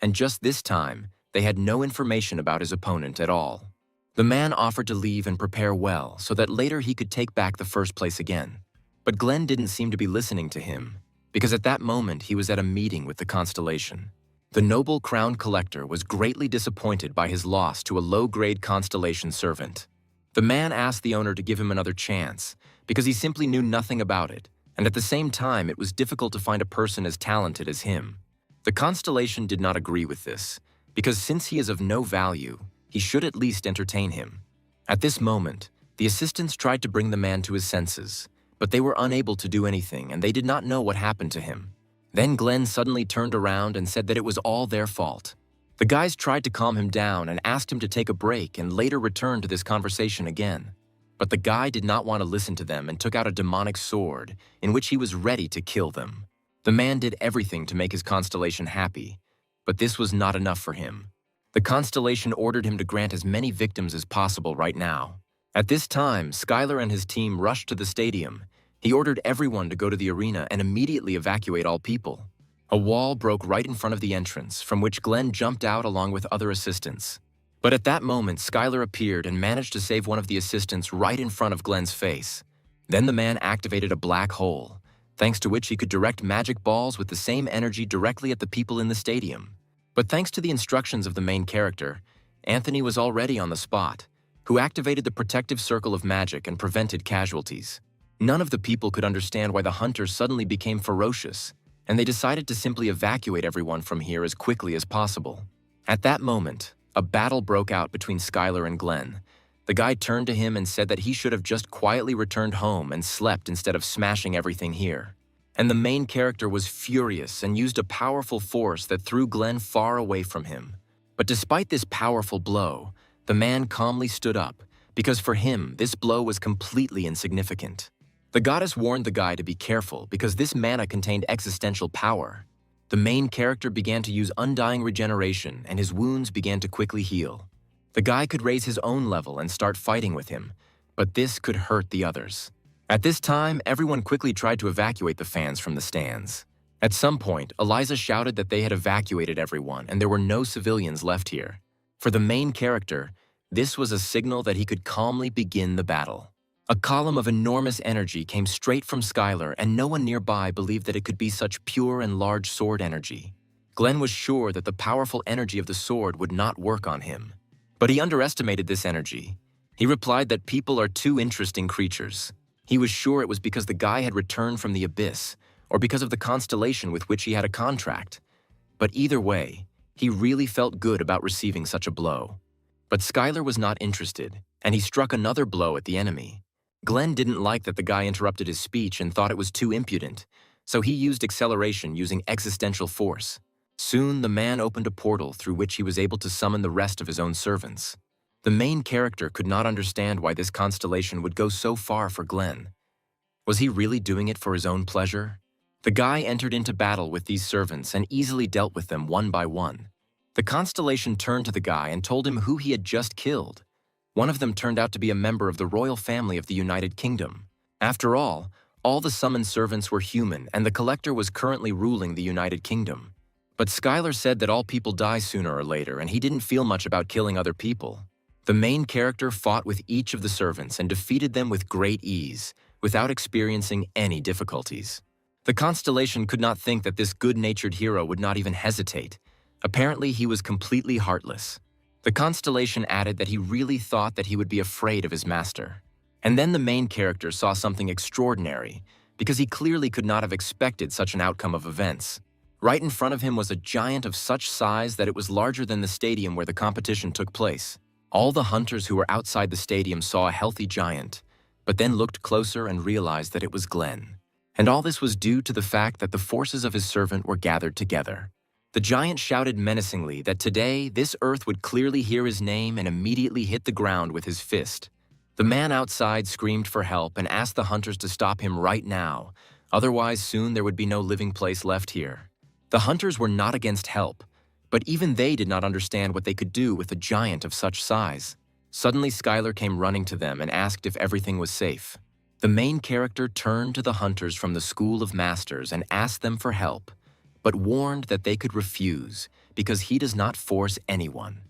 and just this time, they had no information about his opponent at all. The man offered to leave and prepare well so that later he could take back the first place again. But Glenn didn't seem to be listening to him, because at that moment he was at a meeting with the constellation. The noble crown collector was greatly disappointed by his loss to a low-grade constellation servant. The man asked the owner to give him another chance, because he simply knew nothing about it, and at the same time it was difficult to find a person as talented as him. The constellation did not agree with this, because since he is of no value, he should at least entertain him. At this moment, the assistants tried to bring the man to his senses, but they were unable to do anything and they did not know what happened to him. Then Glenn suddenly turned around and said that it was all their fault. The guys tried to calm him down and asked him to take a break and later return to this conversation again. But the guy did not want to listen to them and took out a demonic sword in which he was ready to kill them. The man did everything to make his constellation happy, but this was not enough for him. The constellation ordered him to grant as many victims as possible right now. At this time, Skylar and his team rushed to the stadium. He ordered everyone to go to the arena and immediately evacuate all people. A wall broke right in front of the entrance, from which Glenn jumped out along with other assistants. But at that moment, Skylar appeared and managed to save one of the assistants right in front of Glenn's face. Then the man activated a black hole, thanks to which he could direct magic balls with the same energy directly at the people in the stadium. But thanks to the instructions of the main character, Anthony was already on the spot, who activated the protective circle of magic and prevented casualties. None of the people could understand why the hunters suddenly became ferocious, and they decided to simply evacuate everyone from here as quickly as possible. At that moment, a battle broke out between Skylar and Glenn. The guy turned to him and said that he should have just quietly returned home and slept instead of smashing everything here. And the main character was furious and used a powerful force that threw Glenn far away from him. But despite this powerful blow, the man calmly stood up, because for him, this blow was completely insignificant. The goddess warned the guy to be careful because this mana contained existential power. The main character began to use undying regeneration and his wounds began to quickly heal. The guy could raise his own level and start fighting with him, but this could hurt the others. At this time, everyone quickly tried to evacuate the fans from the stands. At some point, Eliza shouted that they had evacuated everyone and there were no civilians left here. For the main character, this was a signal that he could calmly begin the battle. A column of enormous energy came straight from Skylar and no one nearby believed that it could be such pure and large sword energy. Glenn was sure that the powerful energy of the sword would not work on him. But he underestimated this energy. He replied that people are too interesting creatures. He was sure it was because the guy had returned from the abyss, or because of the constellation with which he had a contract. But either way, he really felt good about receiving such a blow. But Skylar was not interested, and he struck another blow at the enemy. Glenn didn't like that the guy interrupted his speech and thought it was too impudent, so he used acceleration using existential force. Soon, the man opened a portal through which he was able to summon the rest of his own servants. The main character could not understand why this constellation would go so far for Glenn. Was he really doing it for his own pleasure? The guy entered into battle with these servants and easily dealt with them one by one. The constellation turned to the guy and told him who he had just killed. One of them turned out to be a member of the royal family of the United Kingdom. After all the summoned servants were human and the collector was currently ruling the United Kingdom. But Skylar said that all people die sooner or later and he didn't feel much about killing other people. The main character fought with each of the servants and defeated them with great ease, without experiencing any difficulties. The constellation could not think that this good-natured hero would not even hesitate. Apparently, he was completely heartless. The constellation added that he really thought that he would be afraid of his master. And then the main character saw something extraordinary, because he clearly could not have expected such an outcome of events. Right in front of him was a giant of such size that it was larger than the stadium where the competition took place. All the hunters who were outside the stadium saw a healthy giant, but then looked closer and realized that it was Glenn. And all this was due to the fact that the forces of his servant were gathered together. The giant shouted menacingly that today this earth would clearly hear his name and immediately hit the ground with his fist. The man outside screamed for help and asked the hunters to stop him right now, otherwise soon there would be no living place left here. The hunters were not against help, but even they did not understand what they could do with a giant of such size. Suddenly Skylar came running to them and asked if everything was safe. The main character turned to the hunters from the School of Masters and asked them for help, but warned that they could refuse because he does not force anyone.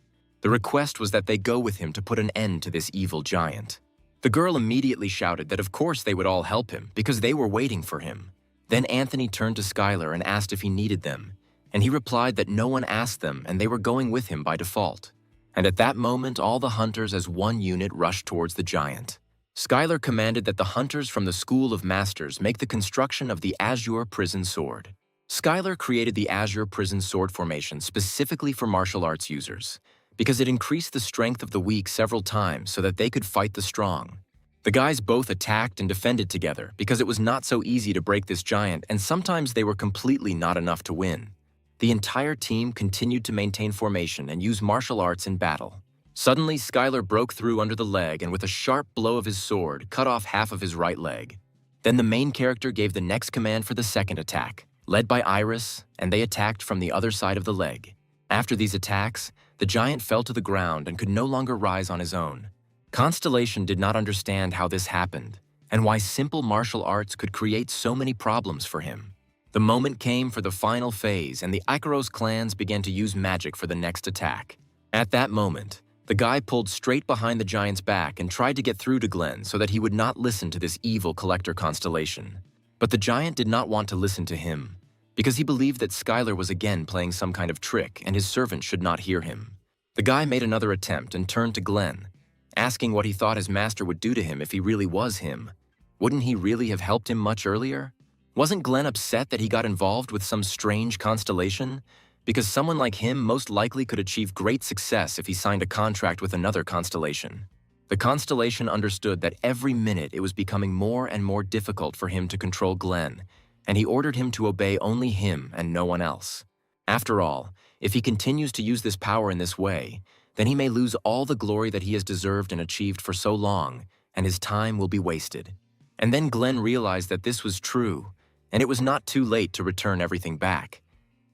The request was that they go with him to put an end to this evil giant. The girl immediately shouted that of course they would all help him because they were waiting for him. Then Anthony turned to Skylar and asked if he needed them, and he replied that no one asked them and they were going with him by default. And at that moment, all the hunters as one unit rushed towards the giant. Skylar commanded that the hunters from the School of Masters make the construction of the Azure Prison Sword. Skylar created the Azure Prison Sword formation specifically for martial arts users, because it increased the strength of the weak several times so that they could fight the strong. The guys both attacked and defended together because it was not so easy to break this giant, and sometimes they were completely not enough to win. The entire team continued to maintain formation and use martial arts in battle. Suddenly, Skylar broke through under the leg and with a sharp blow of his sword, cut off half of his right leg. Then the main character gave the next command for the second attack, led by Iris, and they attacked from the other side of the leg. After these attacks, the giant fell to the ground and could no longer rise on his own. Constellation did not understand how this happened, and why simple martial arts could create so many problems for him. The moment came for the final phase, and the Icaros clans began to use magic for the next attack. At that moment, the guy pulled straight behind the giant's back and tried to get through to Glenn so that he would not listen to this evil collector constellation. But the giant did not want to listen to him, because he believed that Skylar was again playing some kind of trick and his servant should not hear him. The guy made another attempt and turned to Glenn, asking what he thought his master would do to him if he really was him. Wouldn't he really have helped him much earlier? Wasn't Glenn upset that he got involved with some strange constellation? Because someone like him most likely could achieve great success if he signed a contract with another constellation. The constellation understood that every minute it was becoming more and more difficult for him to control Glenn, and he ordered him to obey only him and no one else. After all, if he continues to use this power in this way, then he may lose all the glory that he has deserved and achieved for so long, and his time will be wasted. And then Glenn realized that this was true, and it was not too late to return everything back.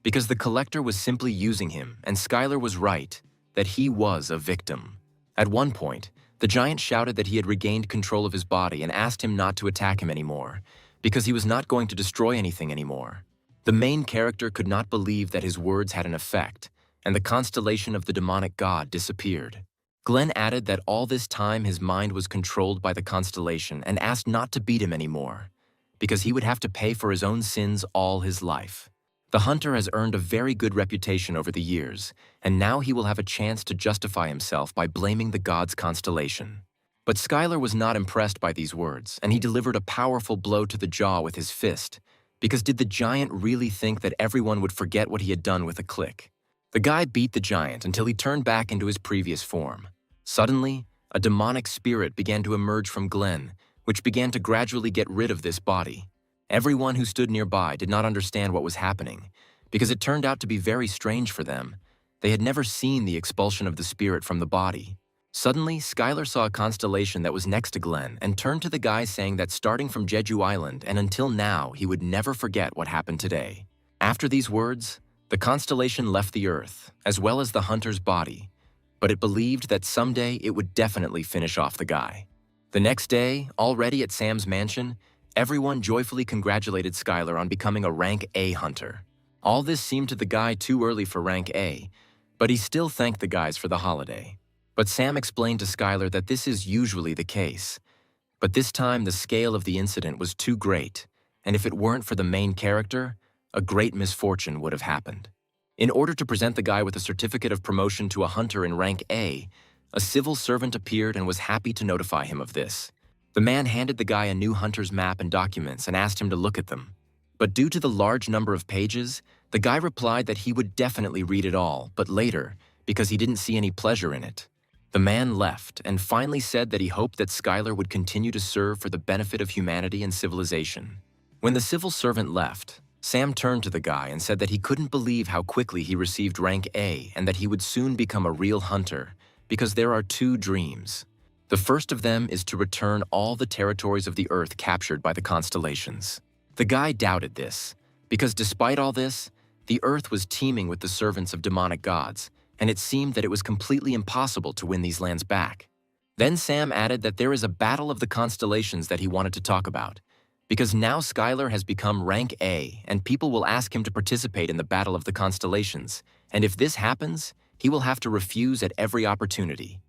Because the collector was simply using him, and Skylar was right, that he was a victim. At one point, the giant shouted that he had regained control of his body and asked him not to attack him anymore, because he was not going to destroy anything anymore. The main character could not believe that his words had an effect, and the constellation of the demonic god disappeared. Glenn added that all this time his mind was controlled by the constellation and asked not to beat him anymore, because he would have to pay for his own sins all his life. The hunter has earned a very good reputation over the years, and now he will have a chance to justify himself by blaming the god's constellation. But Skylar was not impressed by these words, and he delivered a powerful blow to the jaw with his fist, because did the giant really think that everyone would forget what he had done with a click? The guy beat the giant until he turned back into his previous form. Suddenly, a demonic spirit began to emerge from Glenn, which began to gradually get rid of this body. Everyone who stood nearby did not understand what was happening, because it turned out to be very strange for them. They had never seen the expulsion of the spirit from the body. Suddenly, Skylar saw a constellation that was next to Glenn and turned to the guy saying that starting from Jeju Island and until now, he would never forget what happened today. After these words, the constellation left the earth, as well as the hunter's body, but it believed that someday it would definitely finish off the guy. The next day, already at Sam's mansion, everyone joyfully congratulated Skylar on becoming a rank A hunter. All this seemed to the guy too early for rank A, but he still thanked the guys for the holiday. But Sam explained to Skylar that this is usually the case. But this time the scale of the incident was too great, and if it weren't for the main character, a great misfortune would have happened. In order to present the guy with a certificate of promotion to a hunter in rank A civil servant appeared and was happy to notify him of this. The man handed the guy a new hunter's map and documents and asked him to look at them. But due to the large number of pages, the guy replied that he would definitely read it all, but later, because he didn't see any pleasure in it. The man left and finally said that he hoped that Skylar would continue to serve for the benefit of humanity and civilization. When the civil servant left, Sam turned to the guy and said that he couldn't believe how quickly he received rank A and that he would soon become a real hunter, because there are two dreams. The first of them is to return all the territories of the Earth captured by the constellations. The guy doubted this, because despite all this, the Earth was teeming with the servants of demonic gods, and it seemed that it was completely impossible to win these lands back. Then Sam added that there is a battle of the constellations that he wanted to talk about, because now Skylar has become rank A and people will ask him to participate in the battle of the constellations, and if this happens, he will have to refuse at every opportunity.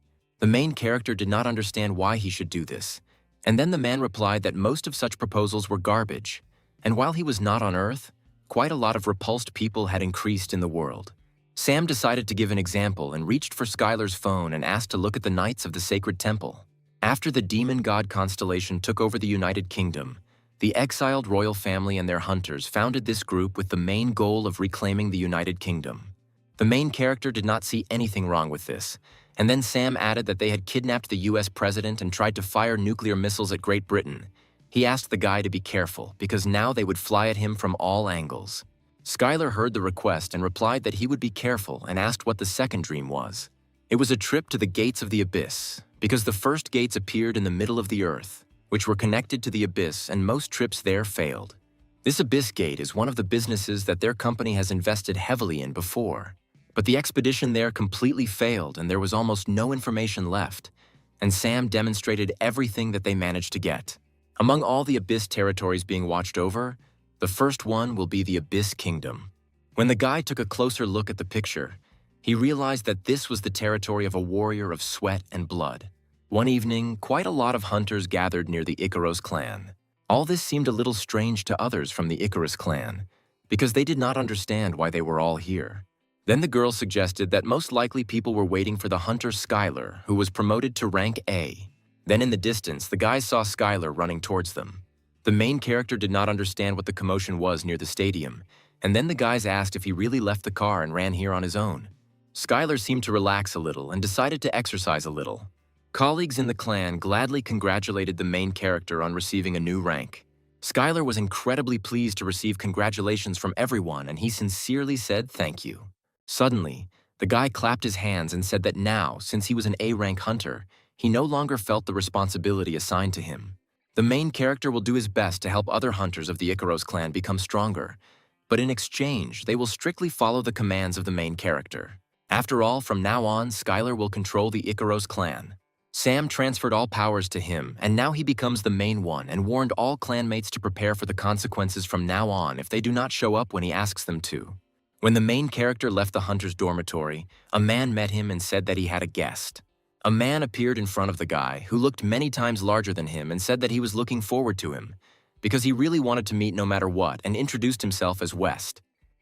The main character did not understand why he should do this, and then the man replied that most of such proposals were garbage, and while he was not on Earth, quite a lot of repulsed people had increased in the world. Sam decided to give an example and reached for Skylar's phone and asked to look at the Knights of the Sacred Temple. After the demon god constellation took over the United Kingdom, the exiled royal family and their hunters founded this group with the main goal of reclaiming the United Kingdom. The main character did not see anything wrong with this, and then Sam added that they had kidnapped the US president and tried to fire nuclear missiles at Great Britain. He asked the guy to be careful, because now they would fly at him from all angles. Skylar heard the request and replied that he would be careful and asked what the second dream was. It was a trip to the gates of the abyss, because the first gates appeared in the middle of the earth, which were connected to the abyss, and most trips there failed. This abyss gate is one of the businesses that their company has invested heavily in before. But the expedition there completely failed and there was almost no information left, and Sam demonstrated everything that they managed to get. Among all the abyss territories being watched over, the first one will be the Abyss Kingdom. When the guy took a closer look at the picture, he realized that this was the territory of a warrior of sweat and blood. One evening, quite a lot of hunters gathered near the Icaros clan. All this seemed a little strange to others from the Icarus clan, because they did not understand why they were all here. Then the girl suggested that most likely people were waiting for the hunter Skylar, who was promoted to rank A. Then in the distance, the guys saw Skylar running towards them. The main character did not understand what the commotion was near the stadium, and then the guys asked if he really left the car and ran here on his own. Skylar seemed to relax a little and decided to exercise a little. Colleagues in the clan gladly congratulated the main character on receiving a new rank. Skylar was incredibly pleased to receive congratulations from everyone, and he sincerely said thank you. Suddenly, the guy clapped his hands and said that now, since he was an A-rank hunter, he no longer felt the responsibility assigned to him. The main character will do his best to help other hunters of the Icaros clan become stronger, but in exchange, they will strictly follow the commands of the main character. After all, from now on, Skylar will control the Icaros clan. Sam transferred all powers to him, and now he becomes the main one and warned all clanmates to prepare for the consequences from now on if they do not show up when he asks them to. When the main character left the hunter's dormitory, a man met him and said that he had a guest. A man appeared in front of the guy, who looked many times larger than him, and said that he was looking forward to him, because he really wanted to meet no matter what, and introduced himself as West.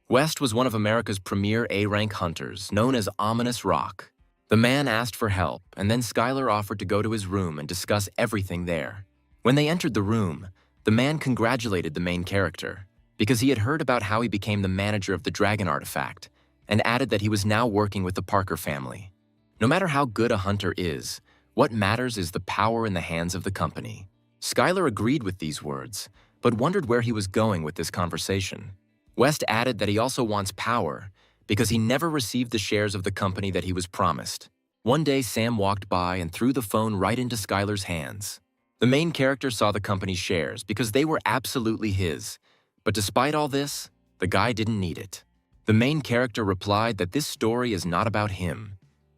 West was one of America's premier A-rank hunters, known as Ominous Rock. The man asked for help, and then Skylar offered to go to his room and discuss everything there. When they entered the room, the man congratulated the main character, because he had heard about how he became the manager of the dragon artifact, and added that he was now working with the Parker family. No matter how good a hunter is, what matters is the power in the hands of the company. Skylar agreed with these words, but wondered where he was going with this conversation. West added that he also wants power, because he never received the shares of the company that he was promised. One day, Sam walked by and threw the phone right into Skylar's hands. The main character saw the company's shares because they were absolutely his, but despite all this, the guy didn't need it. The main character replied that this story is not about him.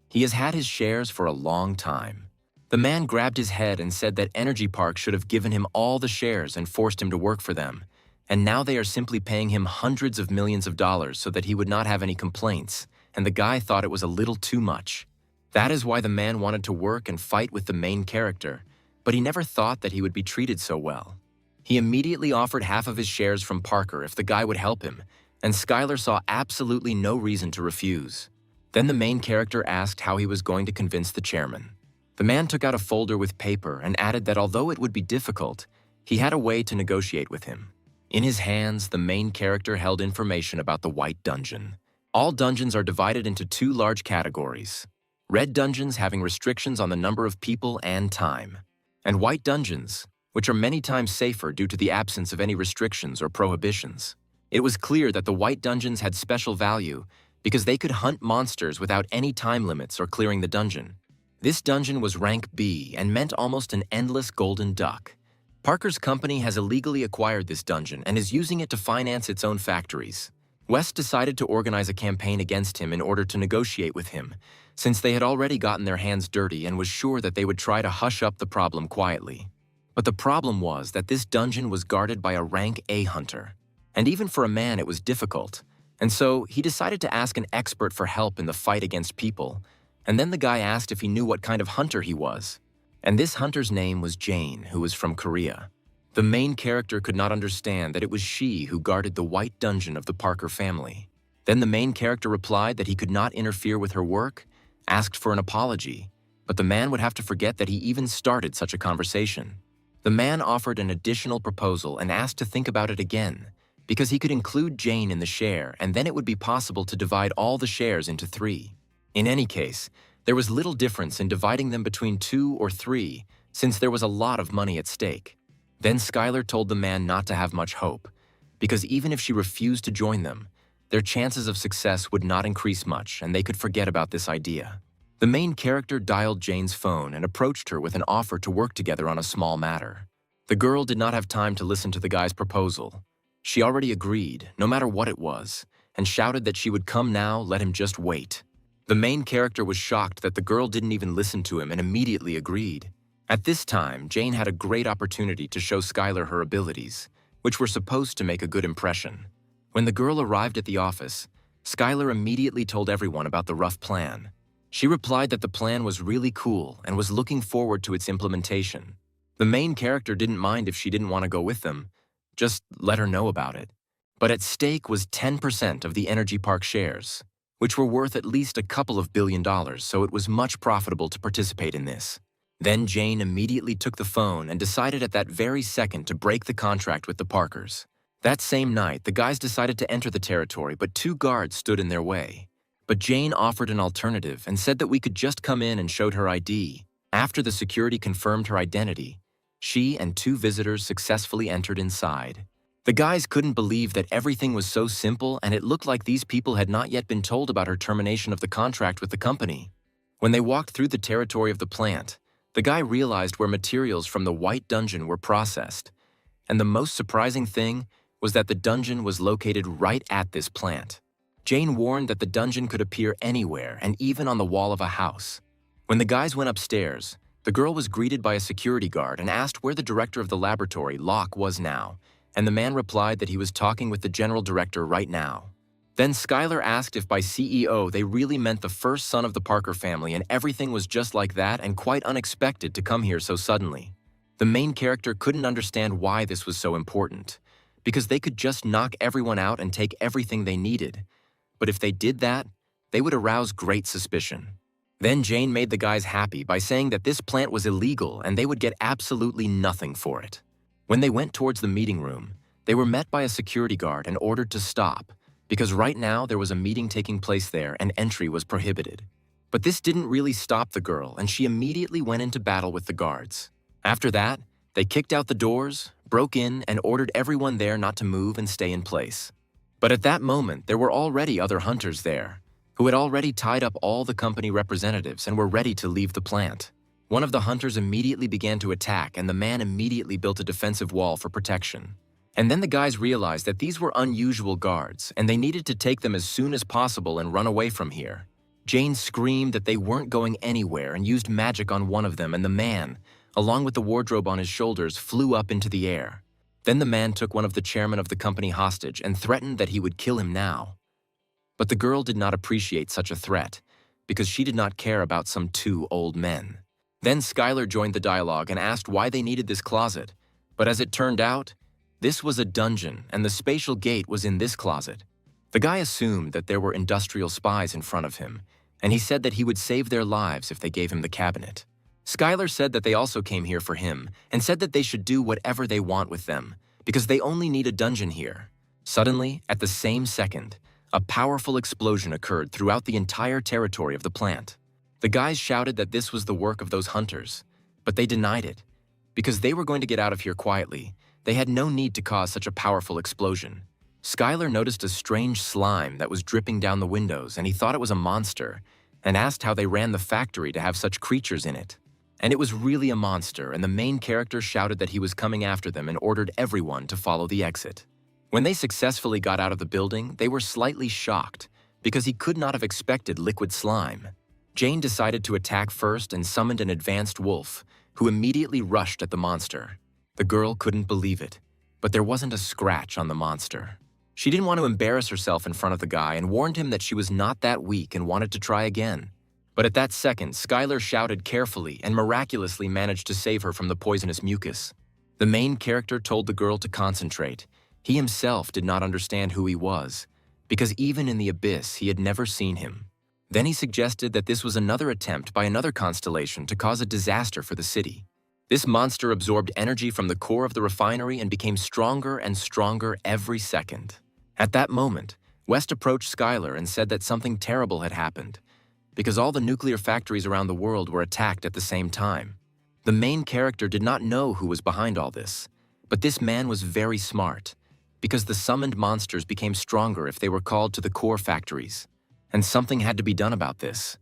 He has had his shares for a long time. The man grabbed his head and said that Energy Park should have given him all the shares and forced him to work for them, and now they are simply paying him hundreds of millions of dollars so that he would not have any complaints, and the guy thought it was a little too much. That is why the man wanted to work and fight with the main character, but he never thought that he would be treated so well. He immediately offered half of his shares from Parker if the guy would help him, and Skylar saw absolutely no reason to refuse. Then the main character asked how he was going to convince the chairman. The man took out a folder with paper and added that although it would be difficult, he had a way to negotiate with him. In his hands, the main character held information about the White Dungeon. All dungeons are divided into two large categories. Red dungeons having restrictions on the number of people and time, and white dungeons, which are many times safer due to the absence of any restrictions or prohibitions. It was clear that the white dungeons had special value because they could hunt monsters without any time limits or clearing the dungeon. This dungeon was rank B and meant almost an endless golden duck. Parker's company has illegally acquired this dungeon and is using it to finance its own factories. West decided to organize a campaign against him in order to negotiate with him, since they had already gotten their hands dirty and was sure that they would try to hush up the problem quietly. But the problem was that this dungeon was guarded by a rank A hunter. And even for a man, it was difficult. And so he decided to ask an expert for help in the fight against people. And then the guy asked if he knew what kind of hunter he was. And this hunter's name was Jane, who was from Korea. The main character could not understand that it was she who guarded the white dungeon of the Parker family. Then the main character replied that he could not interfere with her work, asked for an apology, but the man would have to forget that he even started such a conversation. The man offered an additional proposal and asked to think about it again, because he could include Jane in the share and then it would be possible to divide all the shares into 3. In any case, there was little difference in dividing them between 2 or 3, since there was a lot of money at stake. Then Skylar told the man not to have much hope, because even if she refused to join them, their chances of success would not increase much and they could forget about this idea. The main character dialed Jane's phone and approached her with an offer to work together on a small matter. The girl did not have time to listen to the guy's proposal. She already agreed, no matter what it was, and shouted that she would come now, let him just wait. The main character was shocked that the girl didn't even listen to him and immediately agreed. At this time, Jane had a great opportunity to show Skylar her abilities, which were supposed to make a good impression. When the girl arrived at the office, Skylar immediately told everyone about the rough plan. She replied that the plan was really cool and was looking forward to its implementation. The main character didn't mind if she didn't want to go with them, just let her know about it. But at stake was 10% of the Energy Park shares, which were worth at least a couple of $1 billion, so it was much profitable to participate in this. Then Jane immediately took the phone and decided at that very second to break the contract with the Parkers. That same night, the guys decided to enter the territory, but 2 guards stood in their way. But Jane offered an alternative and said that we could just come in and showed her ID. After the security confirmed her identity, she and 2 visitors successfully entered inside. The guys couldn't believe that everything was so simple and it looked like these people had not yet been told about her termination of the contract with the company. When they walked through the territory of the plant, the guy realized where materials from the White Dungeon were processed. And the most surprising thing was that the dungeon was located right at this plant. Jane warned that the dungeon could appear anywhere and even on the wall of a house. When the guys went upstairs, the girl was greeted by a security guard and asked where the director of the laboratory, Locke, was now, and the man replied that he was talking with the general director right now. Then Skylar asked if by CEO they really meant the first son of the Parker family and everything was just like that and quite unexpected to come here so suddenly. The main character couldn't understand why this was so important, because they could just knock everyone out and take everything they needed. But if they did that, they would arouse great suspicion. Then Jane made the guys happy by saying that this plant was illegal and they would get absolutely nothing for it. When they went towards the meeting room, they were met by a security guard and ordered to stop, because right now there was a meeting taking place there and entry was prohibited. But this didn't really stop the girl and she immediately went into battle with the guards. After that, they kicked out the doors, broke in, and ordered everyone there not to move and stay in place. But at that moment, there were already other hunters there, who had already tied up all the company representatives and were ready to leave the plant. One of the hunters immediately began to attack and the man immediately built a defensive wall for protection. And then the guys realized that these were unusual guards and they needed to take them as soon as possible and run away from here. Jane screamed that they weren't going anywhere and used magic on one of them, and the man, along with the wardrobe on his shoulders, flew up into the air. Then the man took one of the chairmen of the company hostage and threatened that he would kill him now. But the girl did not appreciate such a threat, because she did not care about some 2 old men. Then Skylar joined the dialogue and asked why they needed this closet, but as it turned out, this was a dungeon and the spatial gate was in this closet. The guy assumed that there were industrial spies in front of him, and he said that he would save their lives if they gave him the cabinet. Skylar said that they also came here for him and said that they should do whatever they want with them because they only need a dungeon here. Suddenly, at the same second, a powerful explosion occurred throughout the entire territory of the plant. The guys shouted that this was the work of those hunters, but they denied it. Because they were going to get out of here quietly, they had no need to cause such a powerful explosion. Skylar noticed a strange slime that was dripping down the windows, and he thought it was a monster, and asked how they ran the factory to have such creatures in it. And it was really a monster, and the main character shouted that he was coming after them and ordered everyone to follow the exit. When they successfully got out of the building, they were slightly shocked, because he could not have expected liquid slime. Jane decided to attack first and summoned an advanced wolf, who immediately rushed at the monster. The girl couldn't believe it, but there wasn't a scratch on the monster. She didn't want to embarrass herself in front of the guy and warned him that she was not that weak and wanted to try again. But at that second, Skylar shouted carefully and miraculously managed to save her from the poisonous mucus. The main character told the girl to concentrate. He himself did not understand who he was, because even in the abyss, he had never seen him. Then he suggested that this was another attempt by another constellation to cause a disaster for the city. This monster absorbed energy from the core of the refinery and became stronger and stronger every second. At that moment, West approached Skylar and said that something terrible had happened, because all the nuclear factories around the world were attacked at the same time. The main character did not know who was behind all this, but this man was very smart, because the summoned monsters became stronger if they were called to the core factories, and something had to be done about this.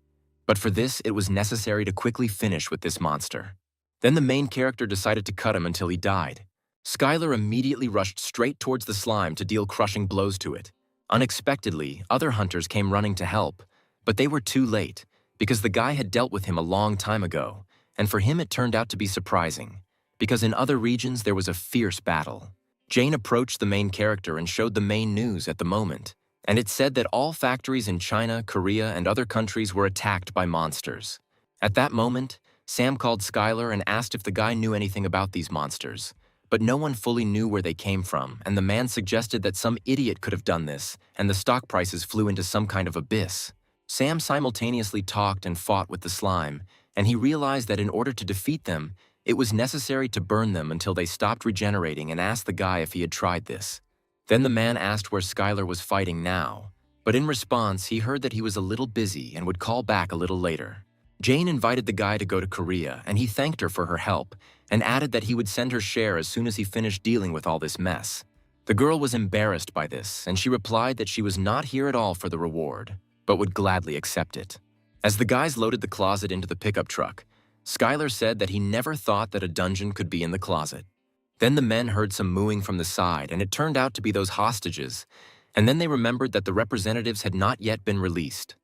But for this, it was necessary to quickly finish with this monster. Then the main character decided to cut him until he died. Skylar immediately rushed straight towards the slime to deal crushing blows to it. Unexpectedly, other hunters came running to help, but they were too late, because the guy had dealt with him a long time ago, and for him it turned out to be surprising, because in other regions there was a fierce battle. Jane approached the main character and showed the main news at the moment, and it said that all factories in China, Korea, and other countries were attacked by monsters. At that moment, Sam called Skylar and asked if the guy knew anything about these monsters, but no one fully knew where they came from, and the man suggested that some idiot could have done this, and the stock prices flew into some kind of abyss. Sam simultaneously talked and fought with the slime, and he realized that in order to defeat them, it was necessary to burn them until they stopped regenerating and asked the guy if he had tried this. Then the man asked where Skylar was fighting now, but in response, he heard that he was a little busy and would call back a little later. Jane invited the guy to go to Korea, and he thanked her for her help and added that he would send her share as soon as he finished dealing with all this mess. The girl was embarrassed by this, and she replied that she was not here at all for the reward, but would gladly accept it. As the guys loaded the closet into the pickup truck, Skylar said that he never thought that a dungeon could be in the closet. Then the men heard some mooing from the side, and it turned out to be those hostages, and then they remembered that the representatives had not yet been released.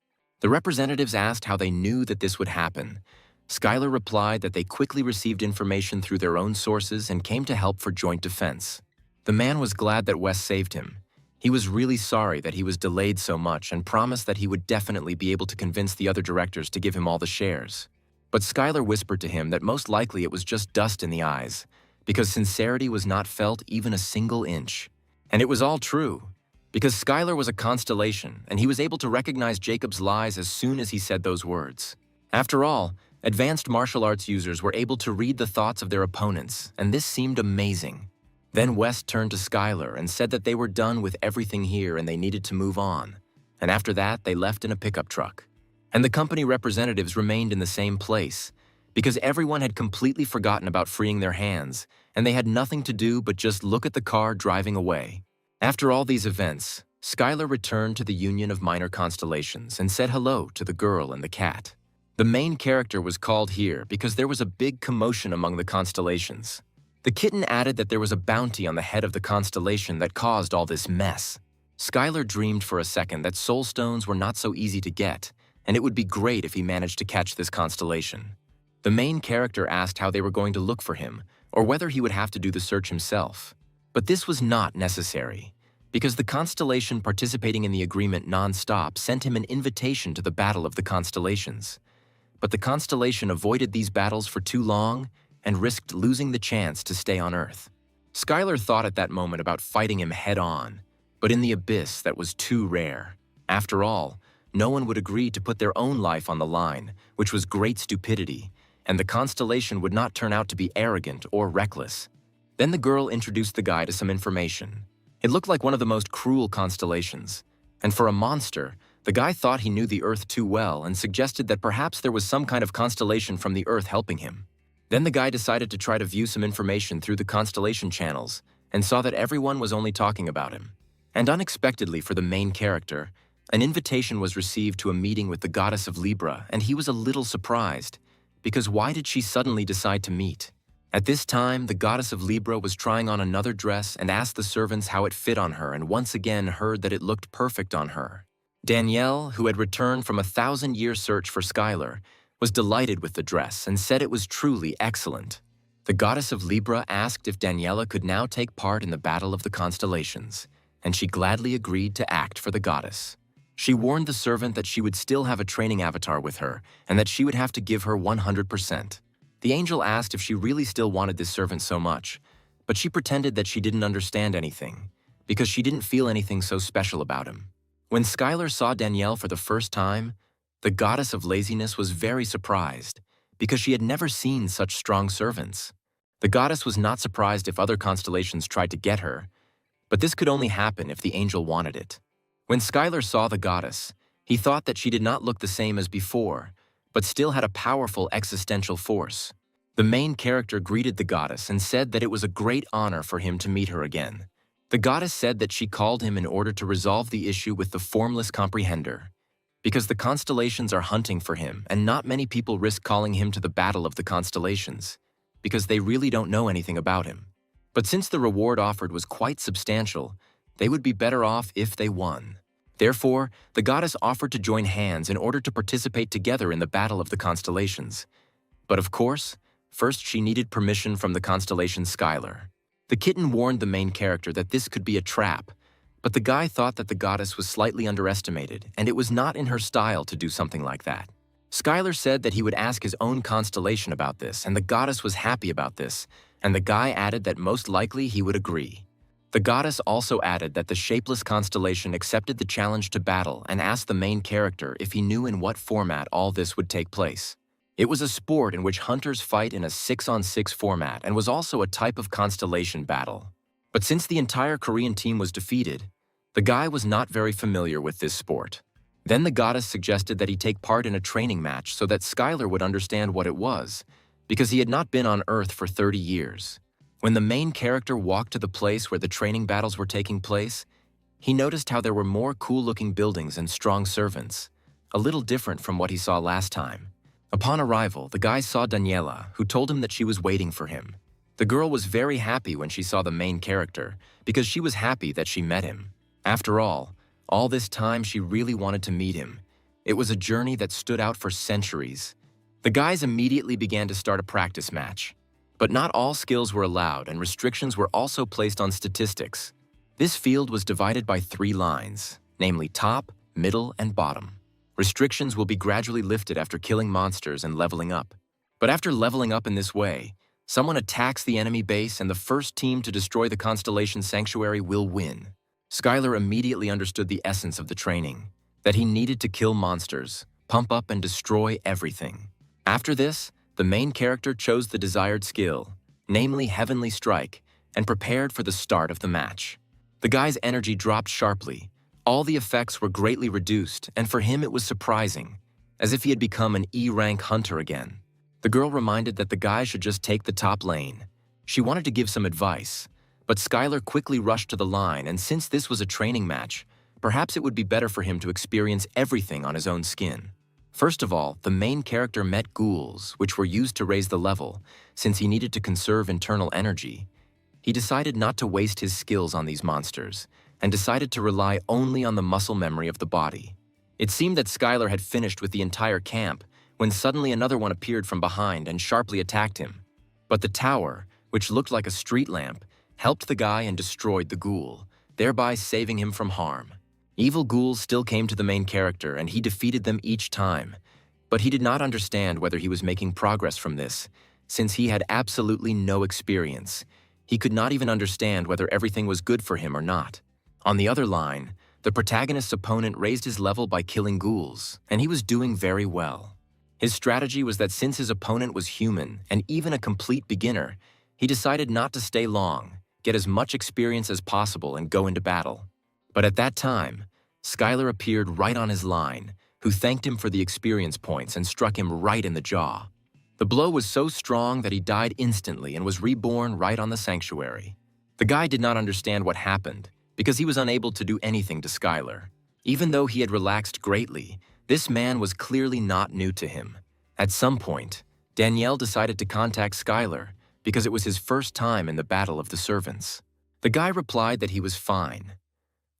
The representatives asked how they knew that this would happen. Skylar replied that they quickly received information through their own sources and came to help for joint defense. The man was glad that Wes saved him. He was really sorry that he was delayed so much and promised that he would definitely be able to convince the other directors to give him all the shares. But Skylar whispered to him that most likely it was just dust in the eyes, because sincerity was not felt even a single inch. And it was all true, because Skylar was a constellation and he was able to recognize Jacob's lies as soon as he said those words. After all, advanced martial arts users were able to read the thoughts of their opponents, and this seemed amazing. Then West turned to Skylar and said that they were done with everything here and they needed to move on. And after that, they left in a pickup truck. And the company representatives remained in the same place, because everyone had completely forgotten about freeing their hands, and they had nothing to do but just look at the car driving away. After all these events, Skylar returned to the Union of Minor Constellations and said hello to the girl and the cat. The main character was called here because there was a big commotion among the constellations. The kitten added that there was a bounty on the head of the constellation that caused all this mess. Skylar dreamed for a second that soul stones were not so easy to get, and it would be great if he managed to catch this constellation. The main character asked how they were going to look for him, or whether he would have to do the search himself. But this was not necessary, because the constellation participating in the agreement non-stop sent him an invitation to the Battle of the Constellations. But the constellation avoided these battles for too long and risked losing the chance to stay on Earth. Skylar thought at that moment about fighting him head-on, but in the abyss that was too rare. After all, no one would agree to put their own life on the line, which was great stupidity, and the constellation would not turn out to be arrogant or reckless. Then the girl introduced the guy to some information. It looked like one of the most cruel constellations, and for a monster, the guy thought he knew the Earth too well and suggested that perhaps there was some kind of constellation from the Earth helping him. Then the guy decided to try to view some information through the constellation channels and saw that everyone was only talking about him. And unexpectedly for the main character, an invitation was received to a meeting with the goddess of Libra, and he was a little surprised, because why did she suddenly decide to meet? At this time, the goddess of Libra was trying on another dress and asked the servants how it fit on her, and once again heard that it looked perfect on her. Danielle, who had returned from a 1,000-year search for Skylar, was delighted with the dress and said it was truly excellent. The goddess of Libra asked if Daniela could now take part in the battle of the constellations, and she gladly agreed to act for the goddess. She warned the servant that she would still have a training avatar with her and that she would have to give her 100%. The angel asked if she really still wanted this servant so much, but she pretended that she didn't understand anything, because she didn't feel anything so special about him. When Skylar saw Danielle for the first time, the goddess of laziness was very surprised, because she had never seen such strong servants. The goddess was not surprised if other constellations tried to get her, but this could only happen if the angel wanted it. When Skylar saw the goddess, he thought that she did not look the same as before, but still had a powerful existential force. The main character greeted the goddess and said that it was a great honor for him to meet her again. The goddess said that she called him in order to resolve the issue with the formless comprehender, because the constellations are hunting for him and not many people risk calling him to the battle of the constellations, because they really don't know anything about him. But since the reward offered was quite substantial, they would be better off if they won. Therefore, the goddess offered to join hands in order to participate together in the battle of the constellations. But of course, first she needed permission from the constellation Skylar. The kitten warned the main character that this could be a trap, but the guy thought that the goddess was slightly underestimated, and it was not in her style to do something like that. Skylar said that he would ask his own constellation about this, and the goddess was happy about this, and the guy added that most likely he would agree. The goddess also added that the shapeless constellation accepted the challenge to battle and asked the main character if he knew in what format all this would take place. It was a sport in which hunters fight in a 6-on-6 format and was also a type of constellation battle. But since the entire Korean team was defeated, the guy was not very familiar with this sport. Then the goddess suggested that he take part in a training match so that Skylar would understand what it was, because he had not been on Earth for 30 years. When the main character walked to the place where the training battles were taking place, he noticed how there were more cool-looking buildings and strong servants, a little different from what he saw last time. Upon arrival, the guy saw Daniela, who told him that she was waiting for him. The girl was very happy when she saw the main character, because she was happy that she met him. After all this time she really wanted to meet him. It was a journey that stood out for centuries. The guys immediately began to start a practice match. But not all skills were allowed, and restrictions were also placed on statistics. This field was divided by 3 lines, namely top, middle, and bottom. Restrictions will be gradually lifted after killing monsters and leveling up. But after leveling up in this way, someone attacks the enemy base and the first team to destroy the constellation sanctuary will win. Skylar immediately understood the essence of the training, that he needed to kill monsters, pump up and destroy everything. After this, the main character chose the desired skill, namely Heavenly Strike, and prepared for the start of the match. The guy's energy dropped sharply. All the effects were greatly reduced, and for him it was surprising, as if he had become an E-rank hunter again. The girl reminded that the guy should just take the top lane. She wanted to give some advice, but Skylar quickly rushed to the line, and since this was a training match, perhaps it would be better for him to experience everything on his own skin. First of all, the main character met ghouls, which were used to raise the level, since he needed to conserve internal energy. He decided not to waste his skills on these monsters, and decided to rely only on the muscle memory of the body. It seemed that Skylar had finished with the entire camp, when suddenly another one appeared from behind and sharply attacked him. But the tower, which looked like a street lamp, helped the guy and destroyed the ghoul, thereby saving him from harm. Evil ghouls still came to the main character, and he defeated them each time. But he did not understand whether he was making progress from this, since he had absolutely no experience. He could not even understand whether everything was good for him or not. On the other line, the protagonist's opponent raised his level by killing ghouls, and he was doing very well. His strategy was that since his opponent was human and even a complete beginner, he decided not to stay long, get as much experience as possible, and go into battle. But at that time, Skylar appeared right on his line, who thanked him for the experience points and struck him right in the jaw. The blow was so strong that he died instantly and was reborn right on the sanctuary. The guy did not understand what happened because he was unable to do anything to Skylar. Even though he had relaxed greatly, this man was clearly not new to him. At some point, Danielle decided to contact Skylar because it was his first time in the Battle of the Servants. The guy replied that he was fine.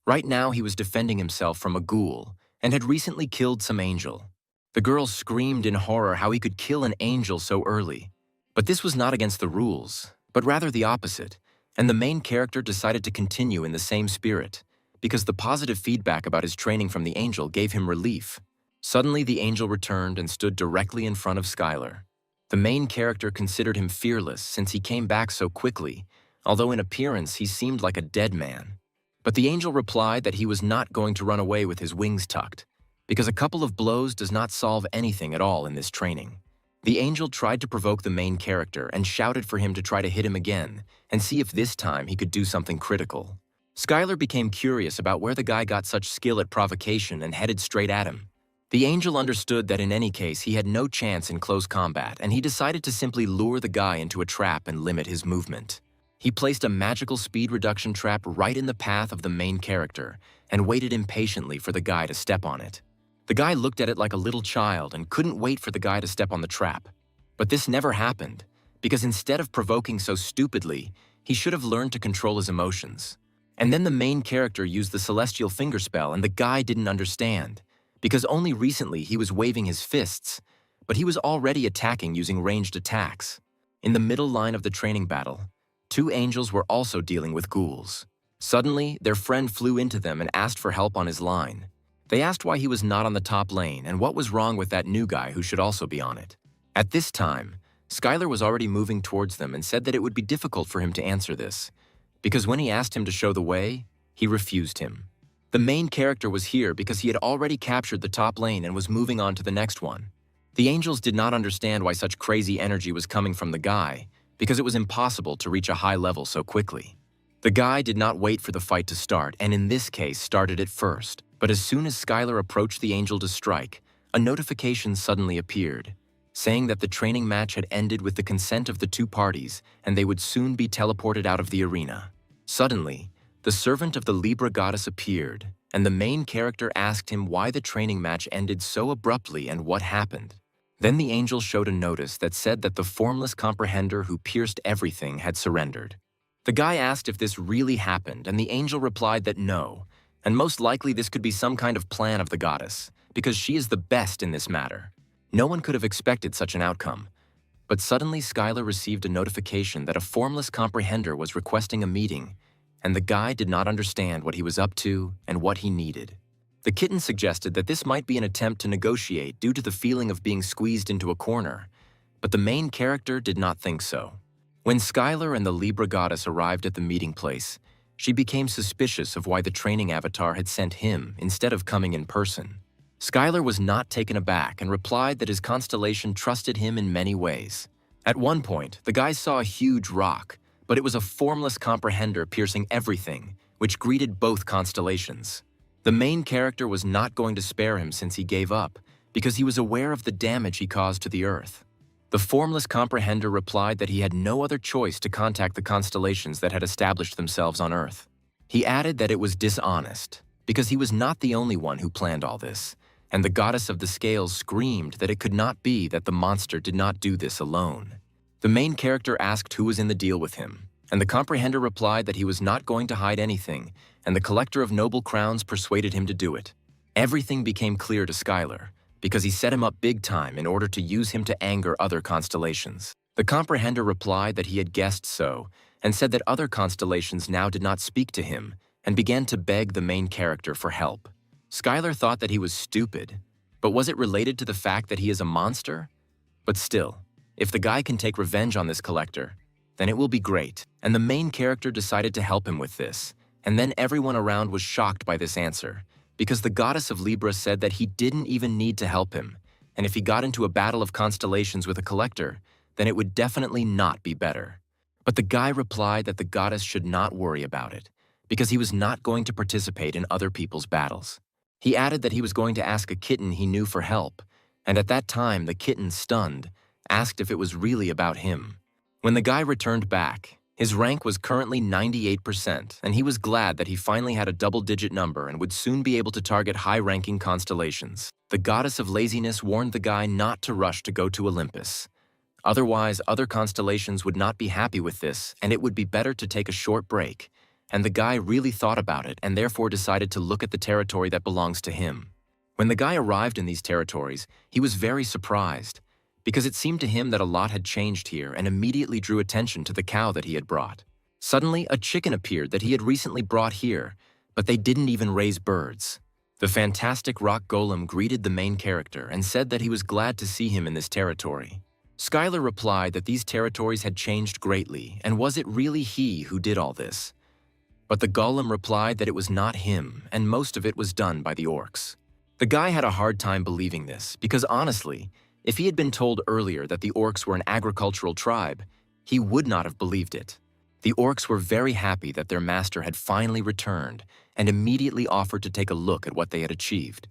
Right now he was defending himself from a ghoul and had recently killed some angel. The girl screamed in horror how he could kill an angel so early. But this was not against the rules, but rather the opposite, and the main character decided to continue in the same spirit because the positive feedback about his training from the angel gave him relief. Suddenly the angel returned and stood directly in front of Skylar. The main character considered him fearless since he came back so quickly, although in appearance he seemed like a dead man. But the angel replied that he was not going to run away with his wings tucked, because a couple of blows does not solve anything at all in this training. The angel tried to provoke the main character and shouted for him to try to hit him again and see if this time he could do something critical. Skylar became curious about where the guy got such skill at provocation and headed straight at him. The angel understood that in any case he had no chance in close combat, and he decided to simply lure the guy into a trap and limit his movement. He placed a magical speed reduction trap right in the path of the main character and waited impatiently for the guy to step on it. The guy looked at it like a little child and couldn't wait for the guy to step on the trap. But this never happened, because instead of provoking so stupidly, he should have learned to control his emotions. And then the main character used the celestial finger spell, and the guy didn't understand, because only recently he was waving his fists, but he was already attacking using ranged attacks. In the middle line of the training battle, two angels were also dealing with ghouls. Suddenly, their friend flew into them and asked for help on his line. They asked why he was not on the top lane and what was wrong with that new guy who should also be on it. At this time, Skylar was already moving towards them and said that it would be difficult for him to answer this, because when he asked him to show the way, he refused him. The main character was here because he had already captured the top lane and was moving on to the next one. The angels did not understand why such crazy energy was coming from the guy, because it was impossible to reach a high level so quickly. The guy did not wait for the fight to start, and in this case started it first. But as soon as Skylar approached the angel to strike, a notification suddenly appeared, saying that the training match had ended with the consent of the two parties and they would soon be teleported out of the arena. Suddenly, the servant of the Libra goddess appeared, and the main character asked him why the training match ended so abruptly and what happened. Then the angel showed a notice that said that the formless comprehender who pierced everything had surrendered. The guy asked if this really happened, and the angel replied that no, and most likely this could be some kind of plan of the goddess, because she is the best in this matter. No one could have expected such an outcome. But suddenly Skylar received a notification that a formless comprehender was requesting a meeting, and the guy did not understand what he was up to and what he needed. The kitten suggested that this might be an attempt to negotiate due to the feeling of being squeezed into a corner, but the main character did not think so. When Skylar and the Libra goddess arrived at the meeting place, she became suspicious of why the training avatar had sent him instead of coming in person. Skylar was not taken aback and replied that his constellation trusted him in many ways. At one point, the guy saw a huge rock, but it was a formless comprehender piercing everything, which greeted both constellations. The main character was not going to spare him since he gave up, because he was aware of the damage he caused to the Earth. The formless comprehender replied that he had no other choice to contact the constellations that had established themselves on Earth. He added that it was dishonest, because he was not the only one who planned all this, and the goddess of the scales screamed that it could not be that the monster did not do this alone. The main character asked who was in the deal with him, and the comprehender replied that he was not going to hide anything, and the collector of noble crowns persuaded him to do it. Everything became clear to Skylar, because he set him up big time in order to use him to anger other constellations. The comprehender replied that he had guessed so, and said that other constellations now did not speak to him, and began to beg the main character for help. Skylar thought that he was stupid, but was it related to the fact that he is a monster? But still, if the guy can take revenge on this collector, then it will be great, and the main character decided to help him with this, and then everyone around was shocked by this answer, because the goddess of Libra said that he didn't even need to help him, and if he got into a battle of constellations with a collector, then it would definitely not be better. But the guy replied that the goddess should not worry about it, because he was not going to participate in other people's battles. He added that he was going to ask a kitten he knew for help, and at that time the kitten, stunned, asked if it was really about him. When the guy returned back, his rank was currently 98%, and he was glad that he finally had a double-digit number and would soon be able to target high-ranking constellations. The goddess of laziness warned the guy not to rush to go to Olympus. Otherwise, other constellations would not be happy with this, and it would be better to take a short break. And the guy really thought about it and therefore decided to look at the territory that belongs to him. When the guy arrived in these territories, he was very surprised, because it seemed to him that a lot had changed here and immediately drew attention to the cow that he had brought. Suddenly, a chicken appeared that he had recently brought here, but they didn't even raise birds. The fantastic rock golem greeted the main character and said that he was glad to see him in this territory. Skylar replied that these territories had changed greatly, and was it really he who did all this? But the golem replied that it was not him, and most of it was done by the orcs. The guy had a hard time believing this, because honestly, if he had been told earlier that the orcs were an agricultural tribe, he would not have believed it. The orcs were very happy that their master had finally returned, and immediately offered to take a look at what they had achieved.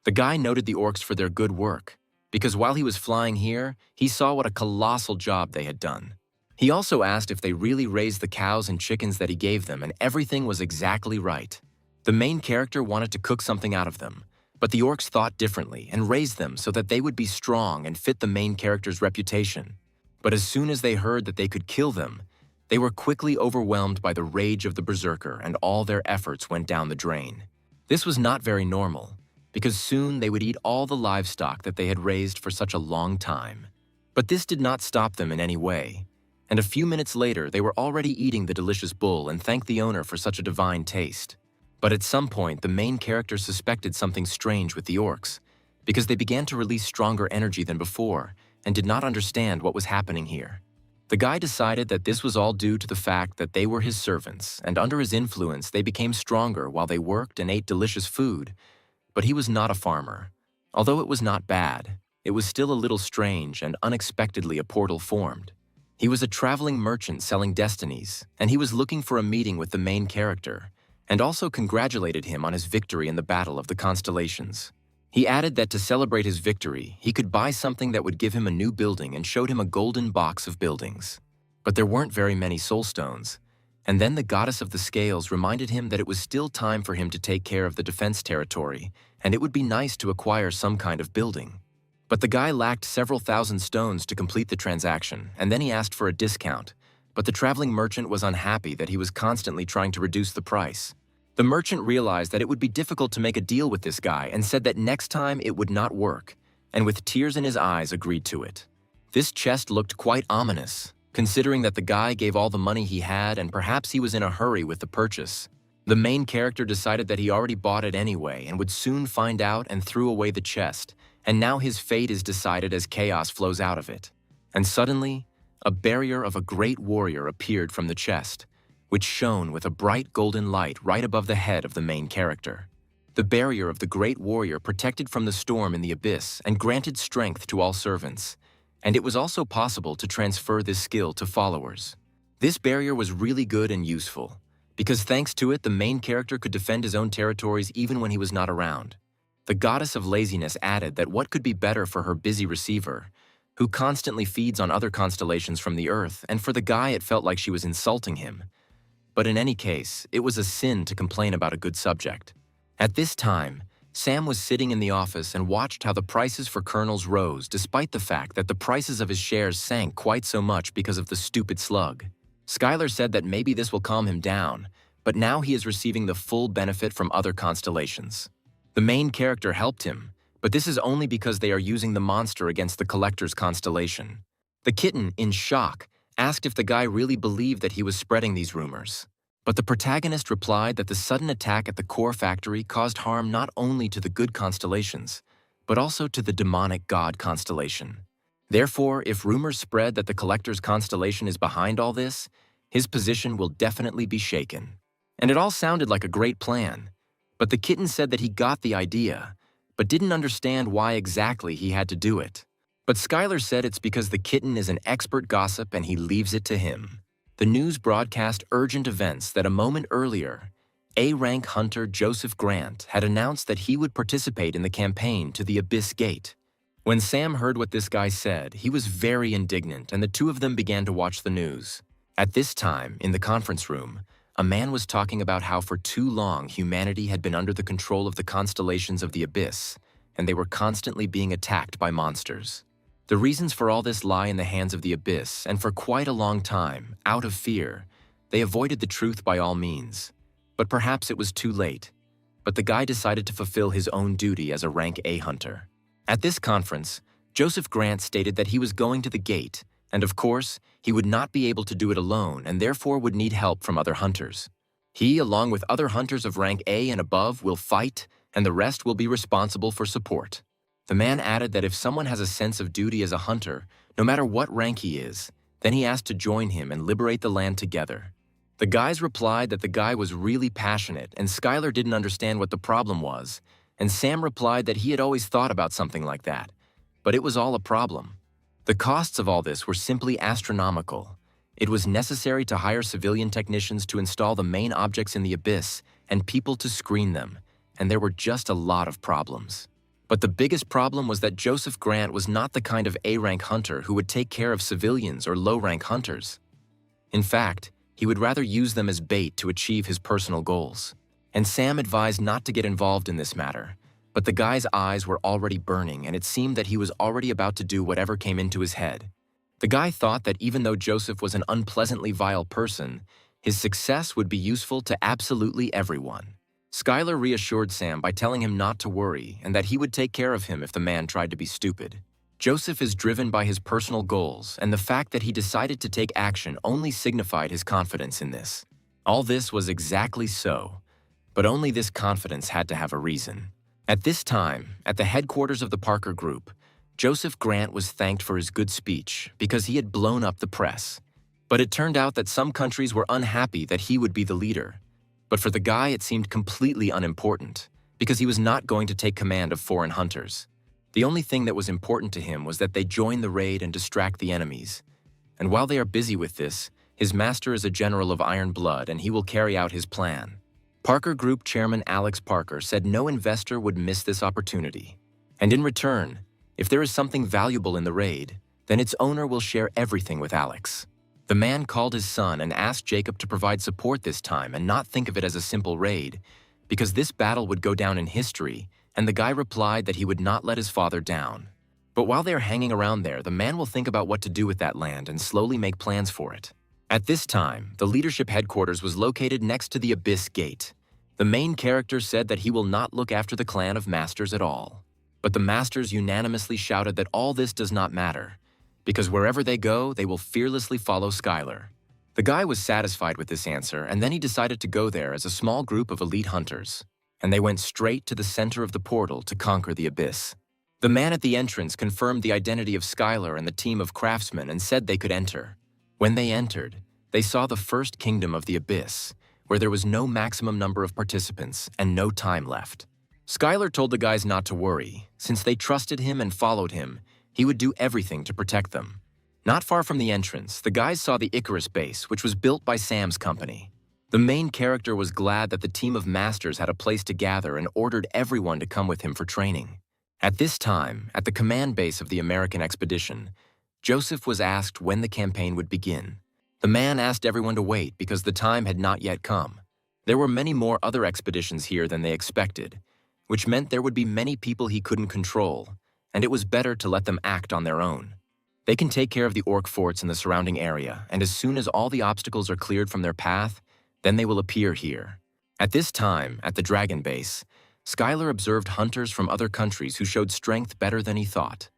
The guy noted the orcs for their good work, because while he was flying here, he saw what a colossal job they had done. He also asked if they really raised the cows and chickens that he gave them, and everything was exactly right. The main character wanted to cook something out of them, but the orcs thought differently and raised them so that they would be strong and fit the main character's reputation. But as soon as they heard that they could kill them, they were quickly overwhelmed by the rage of the berserker, and all their efforts went down the drain. This was not very normal, because soon they would eat all the livestock that they had raised for such a long time. But this did not stop them in any way, and a few minutes later they were already eating the delicious bull and thanked the owner for such a divine taste. But at some point, the main character suspected something strange with the orcs, because they began to release stronger energy than before and did not understand what was happening here. The guy decided that this was all due to the fact that they were his servants, and under his influence they became stronger while they worked and ate delicious food. But he was not a farmer. Although it was not bad, it was still a little strange, and unexpectedly a portal formed. He was a traveling merchant selling destinies, and he was looking for a meeting with the main character, and also congratulated him on his victory in the Battle of the Constellations. He added that to celebrate his victory, he could buy something that would give him a new building, and showed him a golden box of buildings. But there weren't very many soul stones. And then the goddess of the scales reminded him that it was still time for him to take care of the defense territory, and it would be nice to acquire some kind of building. But the guy lacked several thousand stones to complete the transaction, and then he asked for a discount. But the traveling merchant was unhappy that he was constantly trying to reduce the price. The merchant realized that it would be difficult to make a deal with this guy and said that next time it would not work, and with tears in his eyes agreed to it. This chest looked quite ominous, considering that the guy gave all the money he had and perhaps he was in a hurry with the purchase. The main character decided that he already bought it anyway and would soon find out, and threw away the chest, and now his fate is decided as chaos flows out of it. And suddenly, a barrier of a great warrior appeared from the chest, which shone with a bright golden light right above the head of the main character. The barrier of the great warrior protected from the storm in the abyss and granted strength to all servants, and it was also possible to transfer this skill to followers. This barrier was really good and useful, because thanks to it the main character could defend his own territories even when he was not around. The goddess of laziness added that what could be better for her busy receiver, who constantly feeds on other constellations from the earth, and for the guy it felt like she was insulting him. But in any case, it was a sin to complain about a good subject. At this time, Sam was sitting in the office and watched how the prices for kernels rose despite the fact that the prices of his shares sank quite so much because of the stupid slug. Skylar said that maybe this will calm him down, but now he is receiving the full benefit from other constellations. The main character helped him, but this is only because they are using the monster against the collector's constellation. The kitten, in shock, asked if the guy really believed that he was spreading these rumors. But the protagonist replied that the sudden attack at the core factory caused harm not only to the good constellations, but also to the demonic god constellation. Therefore, if rumors spread that the collector's constellation is behind all this, his position will definitely be shaken. And it all sounded like a great plan. But the kitten said that he got the idea, but didn't understand why exactly he had to do it. But Skylar said it's because the kitten is an expert gossip and he leaves it to him. The news broadcast urgent events that a moment earlier, A-rank hunter Joseph Grant had announced that he would participate in the campaign to the Abyss Gate. When Sam heard what this guy said, he was very indignant and the two of them began to watch the news. At this time, in the conference room, a man was talking about how for too long humanity had been under the control of the constellations of the Abyss, and they were constantly being attacked by monsters. The reasons for all this lie in the hands of the Abyss, and for quite a long time, out of fear, they avoided the truth by all means. But perhaps it was too late. But the guy decided to fulfill his own duty as a rank A hunter. At this conference, Joseph Grant stated that he was going to the gate, and of course, he would not be able to do it alone and therefore would need help from other hunters. He, along with other hunters of rank A and above, will fight, and the rest will be responsible for support. The man added that if someone has a sense of duty as a hunter, no matter what rank he is, then he asked to join him and liberate the land together. The guys replied that the guy was really passionate and Skylar didn't understand what the problem was, and Sam replied that he had always thought about something like that, but it was all a problem. The costs of all this were simply astronomical. It was necessary to hire civilian technicians to install the main objects in the Abyss and people to screen them, and there were just a lot of problems. But the biggest problem was that Joseph Grant was not the kind of A-rank hunter who would take care of civilians or low-rank hunters. In fact, he would rather use them as bait to achieve his personal goals. And Sam advised not to get involved in this matter, but the guy's eyes were already burning and it seemed that he was already about to do whatever came into his head. The guy thought that even though Joseph was an unpleasantly vile person, his success would be useful to absolutely everyone. Skylar reassured Sam by telling him not to worry and that he would take care of him if the man tried to be stupid. Joseph is driven by his personal goals, and the fact that he decided to take action only signified his confidence in this. All this was exactly so, but only this confidence had to have a reason. At this time, at the headquarters of the Parker Group, Joseph Grant was thanked for his good speech because he had blown up the press. But it turned out that some countries were unhappy that he would be the leader. But for the guy, it seemed completely unimportant because he was not going to take command of foreign hunters. The only thing that was important to him was that they join the raid and distract the enemies. And while they are busy with this, his master is a general of iron blood and he will carry out his plan. Parker Group Chairman Alex Parker said no investor would miss this opportunity. And in return, if there is something valuable in the raid, then its owner will share everything with Alex. The man called his son and asked Jacob to provide support this time and not think of it as a simple raid, because this battle would go down in history, and the guy replied that he would not let his father down. But while they are hanging around there, the man will think about what to do with that land and slowly make plans for it. At this time, the leadership headquarters was located next to the Abyss Gate. The main character said that he will not look after the clan of masters at all. But the masters unanimously shouted that all this does not matter, because wherever they go, they will fearlessly follow Skylar. The guy was satisfied with this answer, and then he decided to go there as a small group of elite hunters, and they went straight to the center of the portal to conquer the Abyss. The man at the entrance confirmed the identity of Skylar and the team of craftsmen and said they could enter. When they entered, they saw the first kingdom of the Abyss, where there was no maximum number of participants and no time left. Skylar told the guys not to worry. Since they trusted him and followed him, he would do everything to protect them. Not far from the entrance, the guys saw the Icarus base, which was built by Sam's company. The main character was glad that the team of masters had a place to gather and ordered everyone to come with him for training. At this time, at the command base of the American expedition, Joseph was asked when the campaign would begin. The man asked everyone to wait because the time had not yet come. There were many more other expeditions here than they expected, which meant there would be many people he couldn't control, and it was better to let them act on their own. They can take care of the orc forts in the surrounding area, and as soon as all the obstacles are cleared from their path, then they will appear here. At this time, at the Dragon Base, Skylar observed hunters from other countries who showed strength better than he thought.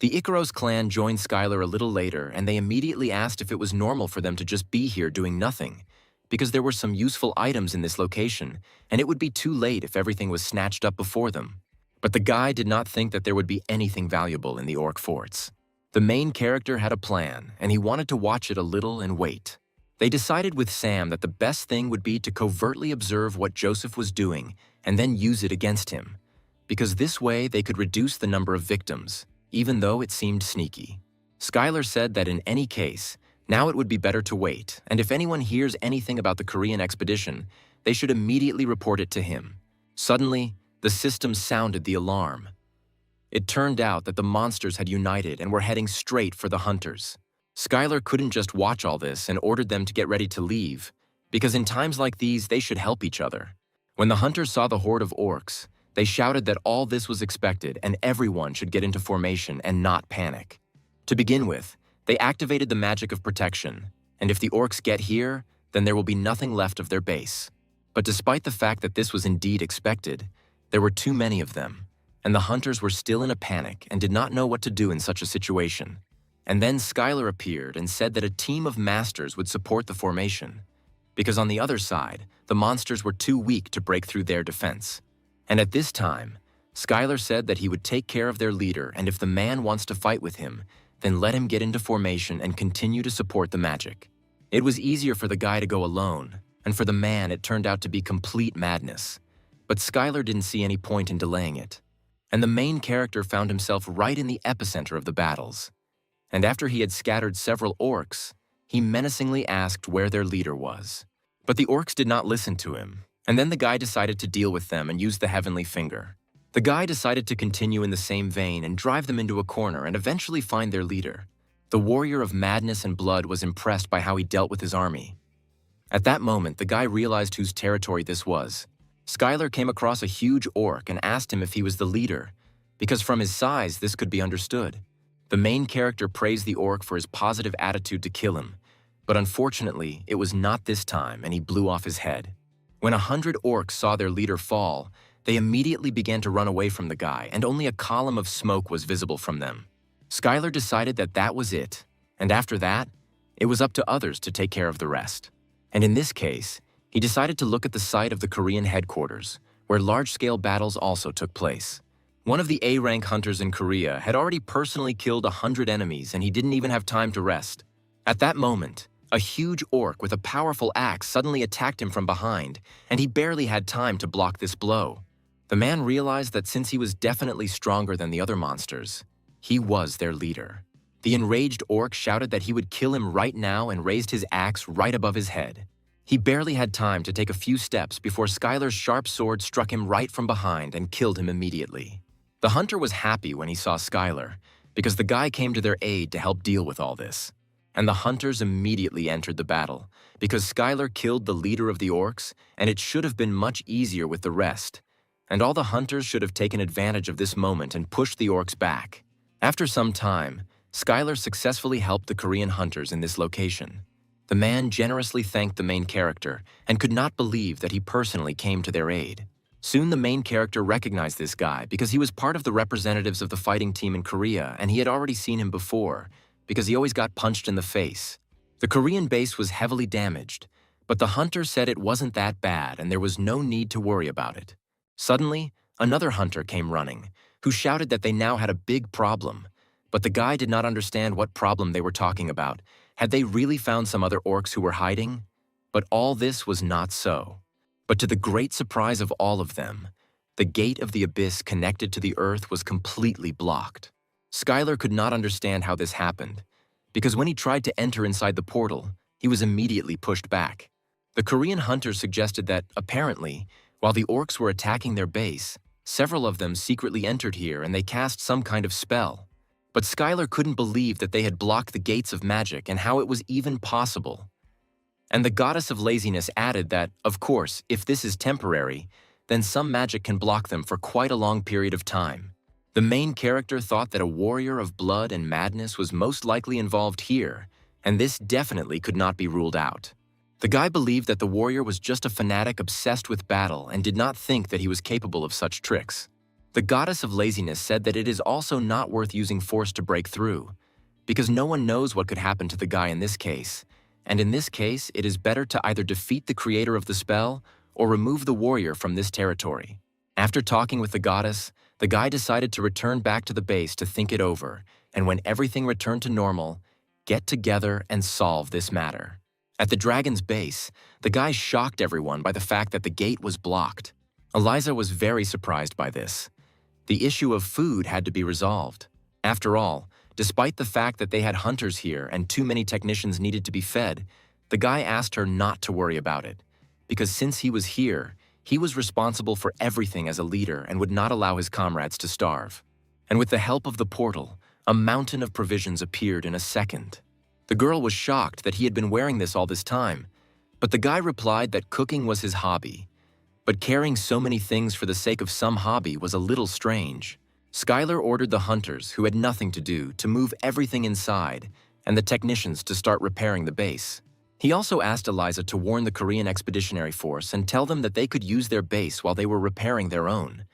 The Icaros clan joined Skylar a little later, and they immediately asked if it was normal for them to just be here doing nothing, because there were some useful items in this location, and it would be too late if everything was snatched up before them. But the guy did not think that there would be anything valuable in the orc forts. The main character had a plan, and he wanted to watch it a little and wait. They decided with Sam that the best thing would be to covertly observe what Joseph was doing and then use it against him, because this way they could reduce the number of victims, even though it seemed sneaky. Skylar said that in any case, now it would be better to wait, and if anyone hears anything about the Korean expedition, they should immediately report it to him. Suddenly, the system sounded the alarm. It turned out that the monsters had united and were heading straight for the hunters. Skylar couldn't just watch all this and ordered them to get ready to leave, because in times like these, they should help each other. When the hunters saw the horde of orcs, they shouted that all this was expected and everyone should get into formation and not panic. To begin with, they activated the magic of protection, and if the orcs get here, then there will be nothing left of their base. But despite the fact that this was indeed expected, there were too many of them, and the hunters were still in a panic and did not know what to do in such a situation. And then Skylar appeared and said that a team of masters would support the formation, because on the other side, the monsters were too weak to break through their defense. And at this time, Skylar said that he would take care of their leader, and if the man wants to fight with him, then let him get into formation and continue to support the magic. It was easier for the guy to go alone, and for the man it turned out to be complete madness. But Skylar didn't see any point in delaying it. And the main character found himself right in the epicenter of the battles. And after he had scattered several orcs, he menacingly asked where their leader was. But the orcs did not listen to him, and then the guy decided to deal with them and use the heavenly finger. The guy decided to continue in the same vein and drive them into a corner and eventually find their leader. The warrior of madness and blood was impressed by how he dealt with his army. At that moment, the guy realized whose territory this was. Skylar came across a huge orc and asked him if he was the leader, because from his size, this could be understood. The main character praised the orc for his positive attitude to kill him, but unfortunately, it was not this time and he blew off his head. When 100 orcs saw their leader fall, they immediately began to run away from the guy, and only a column of smoke was visible from them. Skylar decided that that was it, and after that, it was up to others to take care of the rest. And in this case, he decided to look at the site of the Korean headquarters, where large-scale battles also took place. One of the A-rank hunters in Korea had already personally killed 100 enemies, and he didn't even have time to rest. At that moment, a huge orc with a powerful axe suddenly attacked him from behind, and he barely had time to block this blow. The man realized that since he was definitely stronger than the other monsters, he was their leader. The enraged orc shouted that he would kill him right now and raised his axe right above his head. He barely had time to take a few steps before Skylar's sharp sword struck him right from behind and killed him immediately. The hunter was happy when he saw Skylar, because the guy came to their aid to help deal with all this. And the hunters immediately entered the battle, because Skylar killed the leader of the orcs, and it should have been much easier with the rest. And all the hunters should have taken advantage of this moment and pushed the orcs back. After some time, Skylar successfully helped the Korean hunters in this location. The man generously thanked the main character and could not believe that he personally came to their aid. Soon the main character recognized this guy because he was part of the representatives of the fighting team in Korea, and he had already seen him before because he always got punched in the face. The Korean base was heavily damaged, but the hunter said it wasn't that bad and there was no need to worry about it. Suddenly, another hunter came running, who shouted that they now had a big problem, but the guy did not understand what problem they were talking about. Had they really found some other orcs who were hiding? But all this was not so. But to the great surprise of all of them, the gate of the abyss connected to the earth was completely blocked. Skylar could not understand how this happened, because when he tried to enter inside the portal, he was immediately pushed back. The Korean hunters suggested that, apparently, while the orcs were attacking their base, several of them secretly entered here and they cast some kind of spell. But Skylar couldn't believe that they had blocked the gates of magic and how it was even possible. And the goddess of laziness added that, of course, if this is temporary, then some magic can block them for quite a long period of time. The main character thought that a warrior of blood and madness was most likely involved here, and this definitely could not be ruled out. The guy believed that the warrior was just a fanatic obsessed with battle and did not think that he was capable of such tricks. The goddess of laziness said that it is also not worth using force to break through, because no one knows what could happen to the guy in this case, and in this case it is better to either defeat the creator of the spell or remove the warrior from this territory. After talking with the goddess, the guy decided to return back to the base to think it over, and when everything returned to normal, get together and solve this matter. At the dragon's base, the guy shocked everyone by the fact that the gate was blocked. Eliza was very surprised by this, The issue of food had to be resolved. After all, despite the fact that they had hunters here and too many technicians needed to be fed, the guy asked her not to worry about it, because since he was here, he was responsible for everything as a leader and would not allow his comrades to starve. And with the help of the portal, a mountain of provisions appeared in a second. The girl was shocked that he had been wearing this all this time, but the guy replied that cooking was his hobby. But carrying so many things for the sake of some hobby was a little strange. Skylar ordered the hunters, who had nothing to do, to move everything inside, and the technicians to start repairing the base. He also asked Eliza to warn the Korean Expeditionary Force and tell them that they could use their base while they were repairing their own.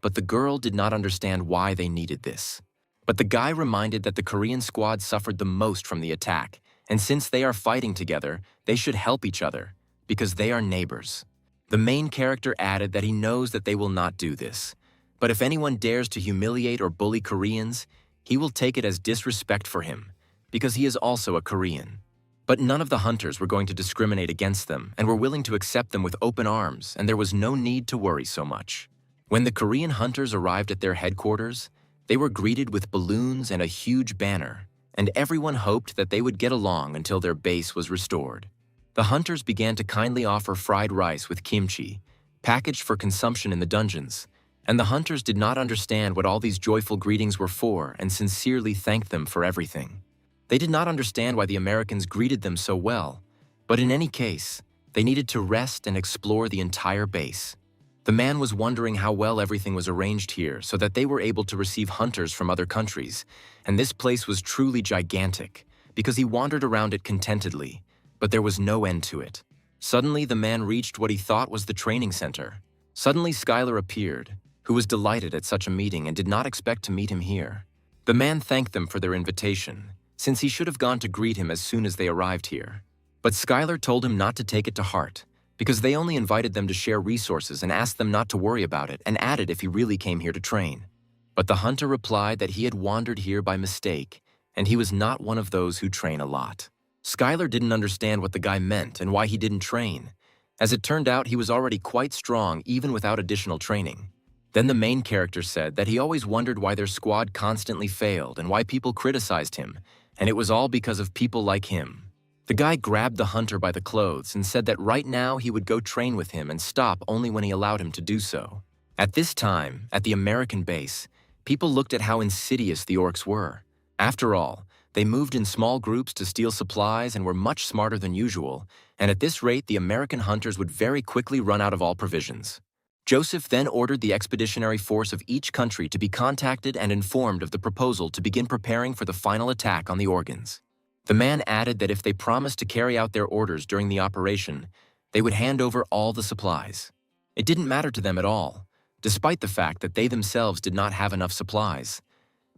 But the girl did not understand why they needed this. But the guy reminded that the Korean squad suffered the most from the attack, and since they are fighting together, they should help each other, because they are neighbors. The main character added that he knows that they will not do this, but if anyone dares to humiliate or bully Koreans, he will take it as disrespect for him, because he is also a Korean. But none of the hunters were going to discriminate against them and were willing to accept them with open arms, and there was no need to worry so much. When the Korean hunters arrived at their headquarters, they were greeted with balloons and a huge banner, and everyone hoped that they would get along until their base was restored. The hunters began to kindly offer fried rice with kimchi, packaged for consumption in the dungeons, and the hunters did not understand what all these joyful greetings were for and sincerely thanked them for everything. They did not understand why the Americans greeted them so well, but in any case, they needed to rest and explore the entire base. The man was wondering how well everything was arranged here so that they were able to receive hunters from other countries, and this place was truly gigantic because he wandered around it contentedly, but there was no end to it. Suddenly, the man reached what he thought was the training center. Suddenly, Skylar appeared, who was delighted at such a meeting and did not expect to meet him here. The man thanked them for their invitation, since he should have gone to greet him as soon as they arrived here. But Skylar told him not to take it to heart, because they only invited them to share resources and asked them not to worry about it, and added if he really came here to train. But the hunter replied that he had wandered here by mistake, and he was not one of those who train a lot. Skylar didn't understand what the guy meant and why he didn't train. As it turned out, he was already quite strong even without additional training. Then the main character said that he always wondered why their squad constantly failed and why people criticized him, and it was all because of people like him. The guy grabbed the hunter by the clothes and said that right now he would go train with him and stop only when he allowed him to do so. At this time, at the American base, people looked at how insidious the orcs were. After all, they moved in small groups to steal supplies and were much smarter than usual, and at this rate the American hunters would very quickly run out of all provisions. Joseph then ordered the expeditionary force of each country to be contacted and informed of the proposal to begin preparing for the final attack on the organs. The man added that if they promised to carry out their orders during the operation, they would hand over all the supplies. It didn't matter to them at all, despite the fact that they themselves did not have enough supplies.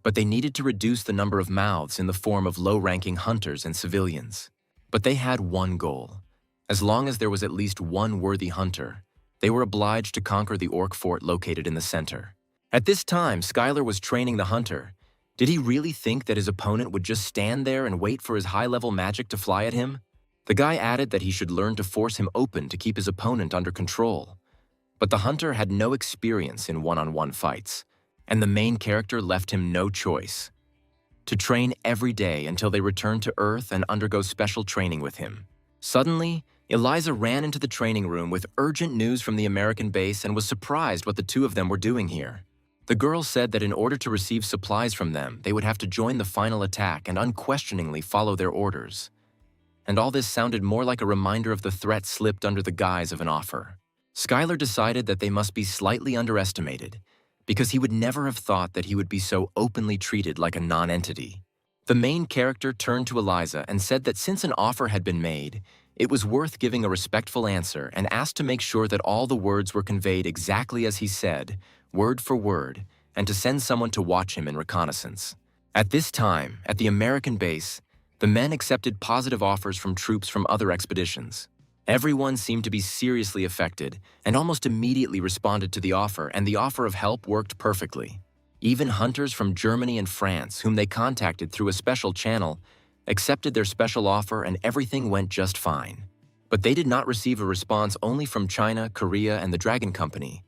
But they needed to reduce the number of mouths in the form of low-ranking hunters and civilians. But they had one goal. As long as there was at least one worthy hunter, they were obliged to conquer the orc fort located in the center. At this time, Skylar was training the hunter. Did he really think that his opponent would just stand there and wait for his high-level magic to fly at him? The guy added that he should learn to force him open to keep his opponent under control. But the hunter had no experience in one-on-one fights, and the main character left him no choice. To train every day until they returned to Earth and undergo special training with him. Suddenly, Eliza ran into the training room with urgent news from the American base and was surprised what the two of them were doing here. The girl said that in order to receive supplies from them, they would have to join the final attack and unquestioningly follow their orders. And all this sounded more like a reminder of the threat slipped under the guise of an offer. Skylar decided that they must be slightly underestimated, because he would never have thought that he would be so openly treated like a non-entity. The main character turned to Eliza and said that since an offer had been made, it was worth giving a respectful answer and asked to make sure that all the words were conveyed exactly as he said, word for word, and to send someone to watch him in reconnaissance. At this time, at the American base, the men accepted positive offers from troops from other expeditions. Everyone seemed to be seriously affected and almost immediately responded to the offer, and the offer of help worked perfectly. Even hunters from Germany and France, whom they contacted through a special channel, accepted their special offer and everything went just fine. But they did not receive a response only from China, Korea, and the Dragon Company.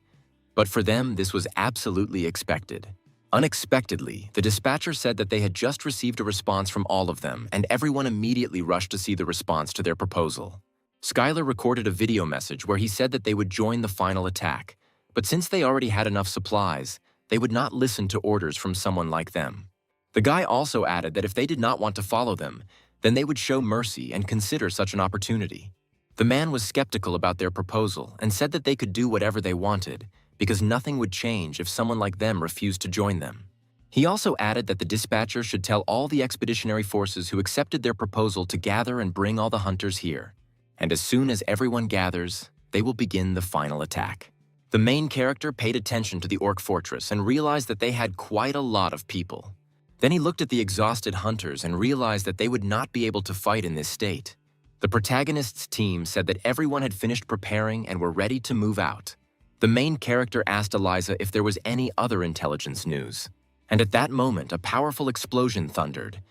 But for them, this was absolutely expected. Unexpectedly, the dispatcher said that they had just received a response from all of them, and everyone immediately rushed to see the response to their proposal. Skylar recorded a video message where he said that they would join the final attack, but since they already had enough supplies, they would not listen to orders from someone like them. The guy also added that if they did not want to follow them, then they would show mercy and consider such an opportunity. The man was skeptical about their proposal and said that they could do whatever they wanted, because nothing would change if someone like them refused to join them. He also added that the dispatcher should tell all the expeditionary forces who accepted their proposal to gather and bring all the hunters here. And as soon as everyone gathers, they will begin the final attack. The main character paid attention to the orc fortress and realized that they had quite a lot of people. Then he looked at the exhausted hunters and realized that they would not be able to fight in this state. The protagonist's team said that everyone had finished preparing and were ready to move out. The main character asked Eliza if there was any other intelligence news. And at that moment, a powerful explosion thundered.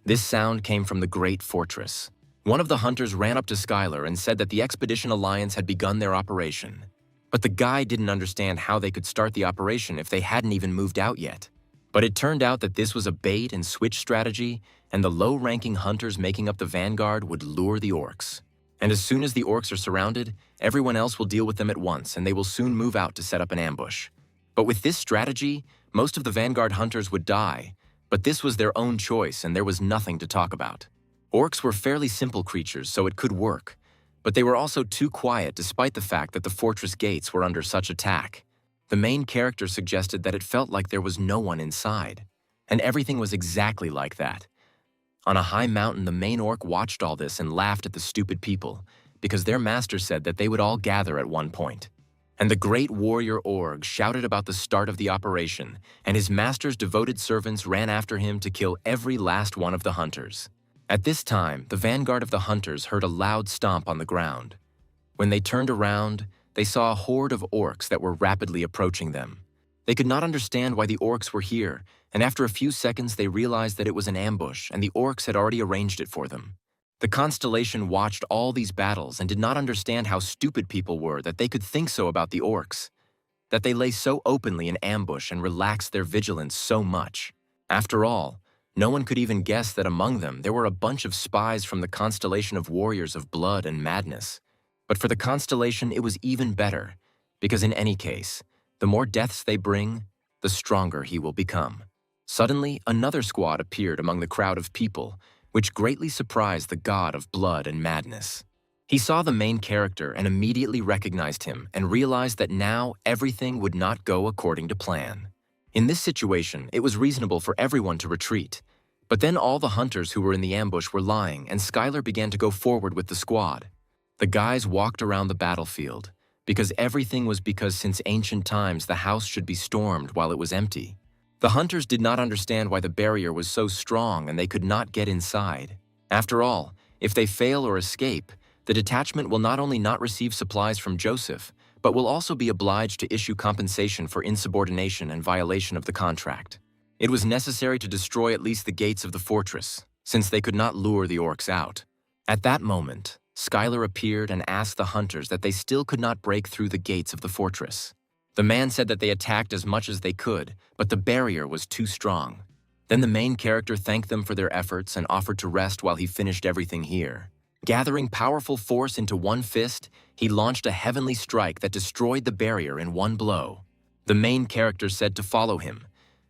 This sound came from the great fortress. One of the hunters ran up to Skylar and said that the Expedition Alliance had begun their operation. But the guy didn't understand how they could start the operation if they hadn't even moved out yet. But it turned out that this was a bait and switch strategy, and the low-ranking hunters making up the vanguard would lure the orcs. And as soon as the orcs are surrounded, everyone else will deal with them at once, and they will soon move out to set up an ambush. But with this strategy, most of the vanguard hunters would die, but this was their own choice and there was nothing to talk about. Orcs were fairly simple creatures, so it could work, but they were also too quiet despite the fact that the fortress gates were under such attack. The main character suggested that it felt like there was no one inside, and everything was exactly like that. On a high mountain, the main orc watched all this and laughed at the stupid people, because their master said that they would all gather at one point. And the great warrior orc shouted about the start of the operation, and his master's devoted servants ran after him to kill every last one of the hunters. At this time, the vanguard of the hunters heard a loud stomp on the ground. When they turned around, they saw a horde of orcs that were rapidly approaching them. They could not understand why the orcs were here, and after a few seconds they realized that it was an ambush and the orcs had already arranged it for them. The constellation watched all these battles and did not understand how stupid people were that they could think so about the orcs, that they lay so openly in ambush and relaxed their vigilance so much. After all, no one could even guess that among them there were a bunch of spies from the constellation of warriors of blood and madness. But for the constellation, it was even better, because in any case, the more deaths they bring, the stronger he will become. Suddenly, another squad appeared among the crowd of people, which greatly surprised the god of blood and madness. He saw the main character and immediately recognized him and realized that now everything would not go according to plan. In this situation, it was reasonable for everyone to retreat. But then all the hunters who were in the ambush were lying, and Skylar began to go forward with the squad. The guys walked around the battlefield, because since ancient times the house should be stormed while it was empty. The hunters did not understand why the barrier was so strong and they could not get inside. After all, if they fail or escape, the detachment will not only not receive supplies from Joseph, but will also be obliged to issue compensation for insubordination and violation of the contract. It was necessary to destroy at least the gates of the fortress, since they could not lure the orcs out. At that moment, Skylar appeared and asked the hunters that they still could not break through the gates of the fortress. The man said that they attacked as much as they could, but the barrier was too strong. Then the main character thanked them for their efforts and offered to rest while he finished everything here. Gathering powerful force into one fist, he launched a heavenly strike that destroyed the barrier in one blow. The main character said to follow him,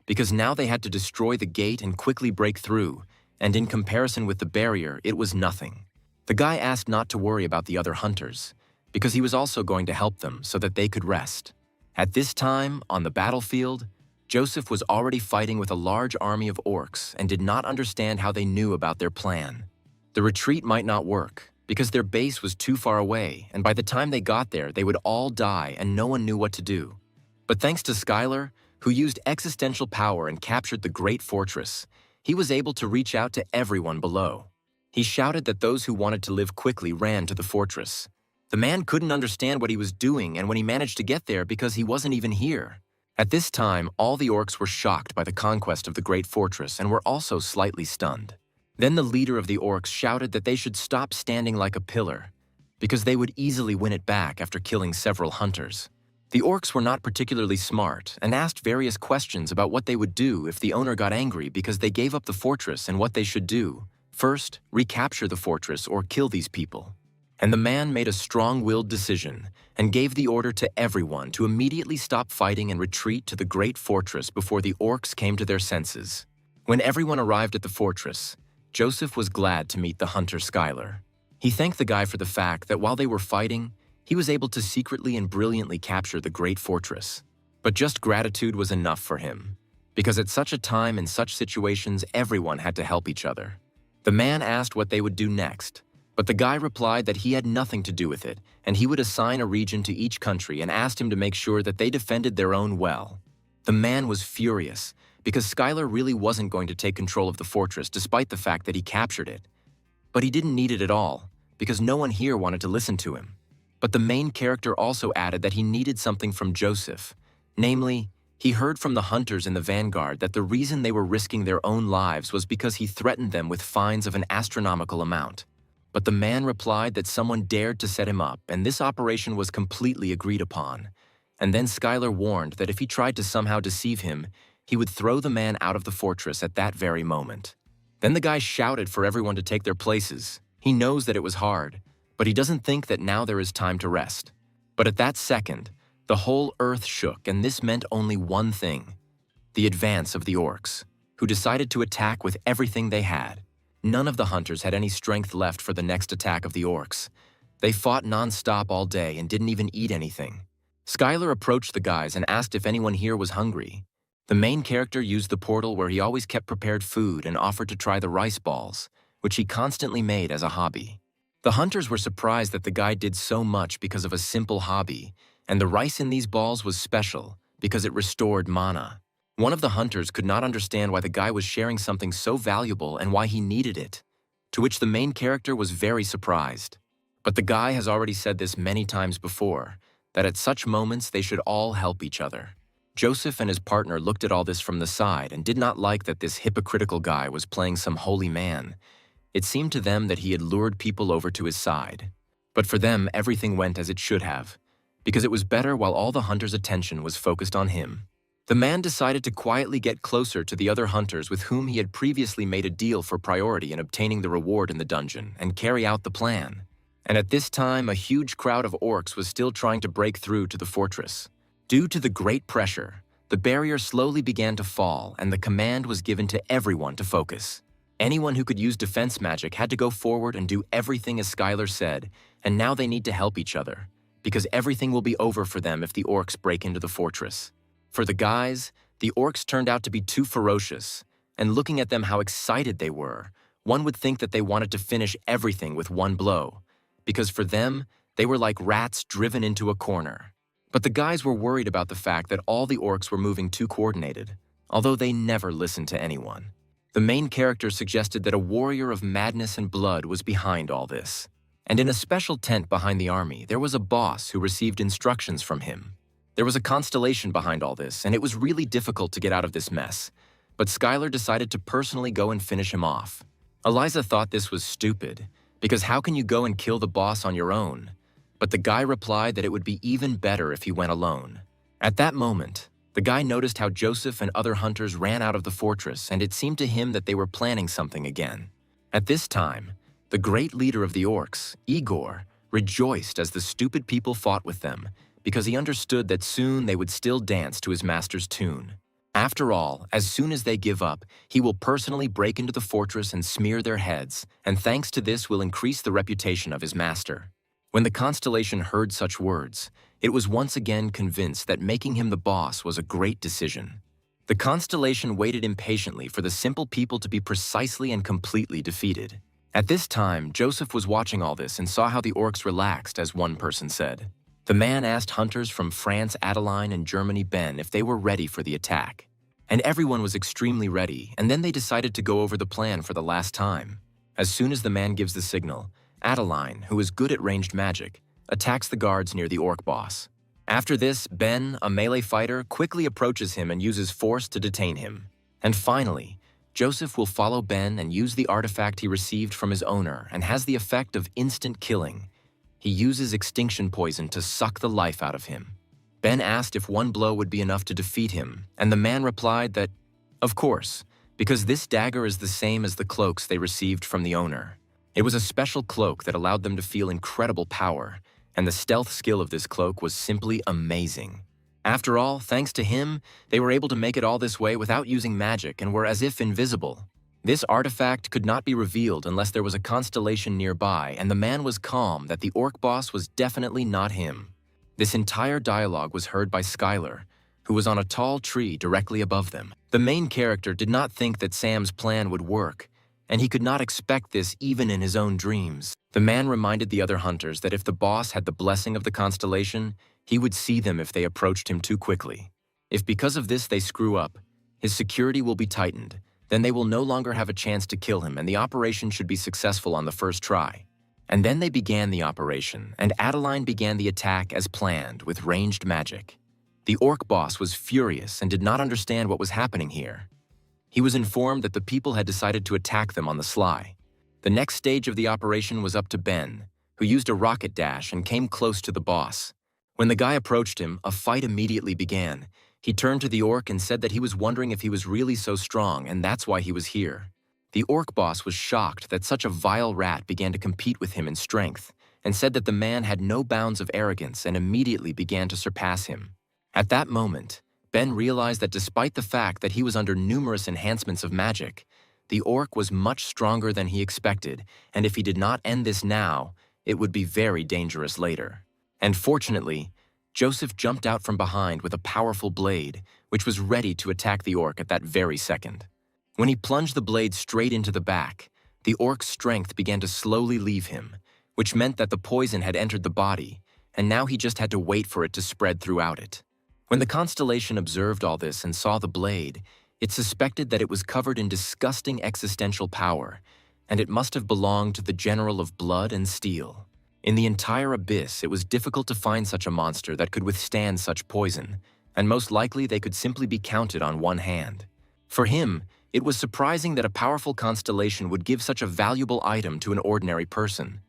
because now they had to destroy the gate and quickly break through, and in comparison with the barrier, it was nothing. The guy asked not to worry about the other hunters, because he was also going to help them so that they could rest. At this time, on the battlefield, Joseph was already fighting with a large army of orcs and did not understand how they knew about their plan. The retreat might not work, because their base was too far away, and by the time they got there, they would all die and no one knew what to do. But thanks to Skylar, who used existential power and captured the great fortress, he was able to reach out to everyone below. He shouted that those who wanted to live quickly ran to the fortress. The man couldn't understand what he was doing, and when he managed to get there because he wasn't even here. At this time, all the orcs were shocked by the conquest of the great fortress and were also slightly stunned. Then the leader of the orcs shouted that they should stop standing like a pillar, because they would easily win it back after killing several hunters. The orcs were not particularly smart and asked various questions about what they would do if the owner got angry because they gave up the fortress and what they should do. First, recapture the fortress or kill these people. And the man made a strong-willed decision and gave the order to everyone to immediately stop fighting and retreat to the great fortress before the orcs came to their senses. When everyone arrived at the fortress, Joseph was glad to meet the hunter Skylar. He thanked the guy for the fact that while they were fighting, he was able to secretly and brilliantly capture the great fortress. But just gratitude was enough for him, because at such a time in such situations, everyone had to help each other. The man asked what they would do next, but the guy replied that he had nothing to do with it, and he would assign a region to each country and asked him to make sure that they defended their own well. The man was furious, because Skylar really wasn't going to take control of the fortress despite the fact that he captured it. But he didn't need it at all, because no one here wanted to listen to him. But the main character also added that he needed something from Joseph. Namely, he heard from the hunters in the vanguard that the reason they were risking their own lives was because he threatened them with fines of an astronomical amount. But the man replied that someone dared to set him up, and this operation was completely agreed upon. And then Skylar warned that if he tried to somehow deceive him, he would throw the man out of the fortress at that very moment. Then the guy shouted for everyone to take their places. He knows that it was hard, but he doesn't think that now there is time to rest. But at that second, the whole earth shook, and this meant only one thing: the advance of the orcs, who decided to attack with everything they had. None of the hunters had any strength left for the next attack of the orcs. They fought non-stop all day and didn't even eat anything. Skylar approached the guys and asked if anyone here was hungry. The main character used the portal where he always kept prepared food and offered to try the rice balls, which he constantly made as a hobby. The hunters were surprised that the guy did so much because of a simple hobby, and the rice in these balls was special because it restored mana. One of the hunters could not understand why the guy was sharing something so valuable and why he needed it, to which the main character was very surprised. But the guy has already said this many times before, that at such moments they should all help each other. Joseph and his partner looked at all this from the side and did not like that this hypocritical guy was playing some holy man. It seemed to them that he had lured people over to his side. But for them, everything went as it should have, because it was better while all the hunters' attention was focused on him. The man decided to quietly get closer to the other hunters with whom he had previously made a deal for priority in obtaining the reward in the dungeon and carry out the plan. And at this time, a huge crowd of orcs was still trying to break through to the fortress. Due to the great pressure, the barrier slowly began to fall and the command was given to everyone to focus. Anyone who could use defense magic had to go forward and do everything as Skylar said, and now they need to help each other, because everything will be over for them if the orcs break into the fortress. For the guys, the orcs turned out to be too ferocious, and looking at them how excited they were, one would think that they wanted to finish everything with one blow, because for them, they were like rats driven into a corner. But the guys were worried about the fact that all the orcs were moving too coordinated, although they never listened to anyone. The main character suggested that a warrior of madness and blood was behind all this. And in a special tent behind the army, there was a boss who received instructions from him. There was a constellation behind all this, and it was really difficult to get out of this mess. But Skylar decided to personally go and finish him off. Eliza thought this was stupid, because how can you go and kill the boss on your own? But the guy replied that it would be even better if he went alone. At that moment, the guy noticed how Joseph and other hunters ran out of the fortress, and it seemed to him that they were planning something again. At this time, the great leader of the orcs, Igor, rejoiced as the stupid people fought with them, because he understood that soon they would still dance to his master's tune. After all, as soon as they give up, he will personally break into the fortress and smear their heads, and thanks to this will increase the reputation of his master. When the constellation heard such words, it was once again convinced that making him the boss was a great decision. The constellation waited impatiently for the simple people to be precisely and completely defeated. At this time, Joseph was watching all this and saw how the orcs relaxed, as one person said. The man asked hunters from France, Adeline, and Germany, Ben, if they were ready for the attack. And everyone was extremely ready, and then they decided to go over the plan for the last time. As soon as the man gives the signal, Adeline, who is good at ranged magic, attacks the guards near the orc boss. After this, Ben, a melee fighter, quickly approaches him and uses force to detain him. And finally, Joseph will follow Ben and use the artifact he received from his owner and has the effect of instant killing. He uses extinction poison to suck the life out of him. Ben asked if one blow would be enough to defeat him, and the man replied that, of course, because this dagger is the same as the cloaks they received from the owner. It was a special cloak that allowed them to feel incredible power, and the stealth skill of this cloak was simply amazing. After all, thanks to him, they were able to make it all this way without using magic and were as if invisible. This artifact could not be revealed unless there was a constellation nearby, and the man was calm that the orc boss was definitely not him. This entire dialogue was heard by Skylar, who was on a tall tree directly above them. The main character did not think that Sam's plan would work, and he could not expect this even in his own dreams. The man reminded the other hunters that if the boss had the blessing of the constellation, he would see them if they approached him too quickly. If because of this they screw up, his security will be tightened, then they will no longer have a chance to kill him and the operation should be successful on the first try. And then they began the operation, and Adeline began the attack as planned with ranged magic. The orc boss was furious and did not understand what was happening here. He was informed that the people had decided to attack them on the sly. The next stage of the operation was up to Ben, who used a rocket dash and came close to the boss. When the guy approached him, a fight immediately began. He turned to the orc and said that he was wondering if he was really so strong and that's why he was here. The orc boss was shocked that such a vile rat began to compete with him in strength and said that the man had no bounds of arrogance and immediately began to surpass him. At that moment, Ben realized that despite the fact that he was under numerous enhancements of magic, the orc was much stronger than he expected, and if he did not end this now, it would be very dangerous later. And fortunately, Joseph jumped out from behind with a powerful blade, which was ready to attack the orc at that very second. When he plunged the blade straight into the back, the orc's strength began to slowly leave him, which meant that the poison had entered the body, and now he just had to wait for it to spread throughout it. When the constellation observed all this and saw the blade, it suspected that it was covered in disgusting existential power, and it must have belonged to the general of blood and steel. In the entire abyss, it was difficult to find such a monster that could withstand such poison, and most likely they could simply be counted on one hand. For him, it was surprising that a powerful constellation would give such a valuable item to an ordinary person.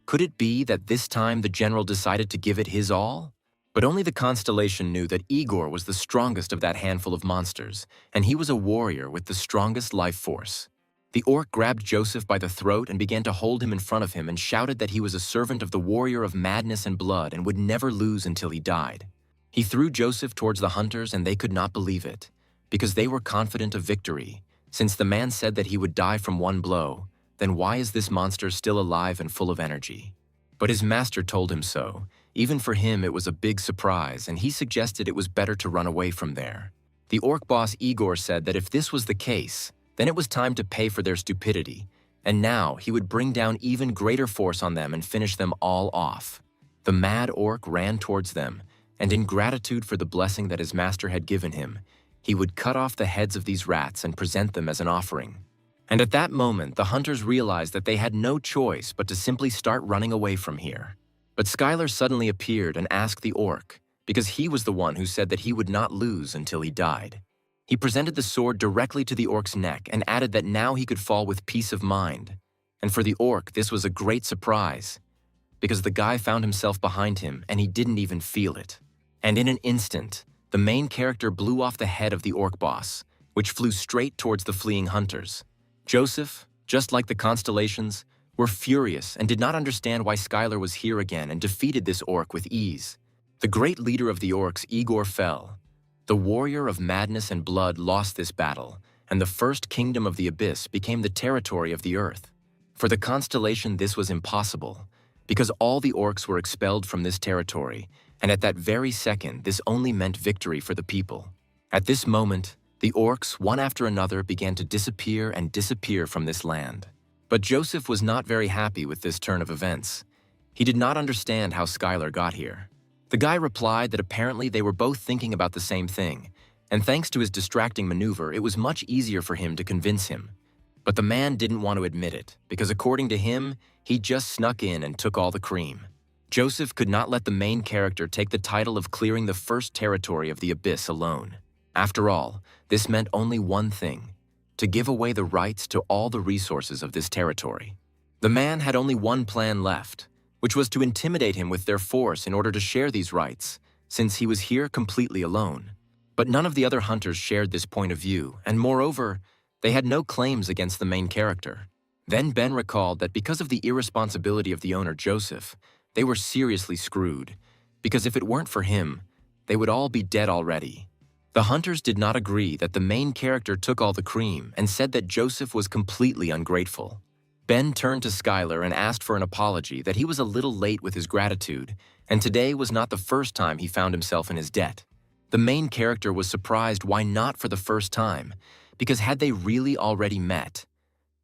Could it be that this time the general decided to give it his all? But only the constellation knew that Igor was the strongest of that handful of monsters, and he was a warrior with the strongest life force. The orc grabbed Joseph by the throat and began to hold him in front of him and shouted that he was a servant of the warrior of madness and blood and would never lose until he died. He threw Joseph towards the hunters and they could not believe it, because they were confident of victory. Since the man said that he would die from one blow, then why is this monster still alive and full of energy? But his master told him so. Even for him, it was a big surprise, and he suggested it was better to run away from there. The orc boss Igor said that if this was the case, then it was time to pay for their stupidity, and now he would bring down even greater force on them and finish them all off. The mad orc ran towards them, and in gratitude for the blessing that his master had given him, he would cut off the heads of these rats and present them as an offering. And at that moment, the hunters realized that they had no choice but to simply start running away from here. But Skylar suddenly appeared and asked the orc, because he was the one who said that he would not lose until he died. He presented the sword directly to the orc's neck and added that now he could fall with peace of mind. And for the orc, this was a great surprise, because the guy found himself behind him and he didn't even feel it. And in an instant, the main character blew off the head of the orc boss, which flew straight towards the fleeing hunters. Joseph, just like the constellations, were furious and did not understand why Skylar was here again and defeated this orc with ease. The great leader of the orcs, Igor, fell. The warrior of madness and blood lost this battle, and the first kingdom of the abyss became the territory of the earth. For the constellation, this was impossible, because all the orcs were expelled from this territory, and at that very second, this only meant victory for the people. At this moment, the orcs, one after another, began to disappear and disappear from this land. But Joseph was not very happy with this turn of events. He did not understand how Skylar got here. The guy replied that apparently they were both thinking about the same thing, and thanks to his distracting maneuver, it was much easier for him to convince him. But the man didn't want to admit it, because according to him, he just snuck in and took all the cream. Joseph could not let the main character take the title of clearing the first territory of the abyss alone. After all, this meant only one thing: to give away the rights to all the resources of this territory. The man had only one plan left, which was to intimidate him with their force in order to share these rights, since he was here completely alone. But none of the other hunters shared this point of view, and moreover, they had no claims against the main character. Then Ben recalled that because of the irresponsibility of the owner, Joseph, they were seriously screwed, because if it weren't for him, they would all be dead already. The hunters did not agree that the main character took all the cream and said that Joseph was completely ungrateful. Ben turned to Skylar and asked for an apology that he was a little late with his gratitude, and today was not the first time he found himself in his debt. The main character was surprised why not for the first time, because had they really already met?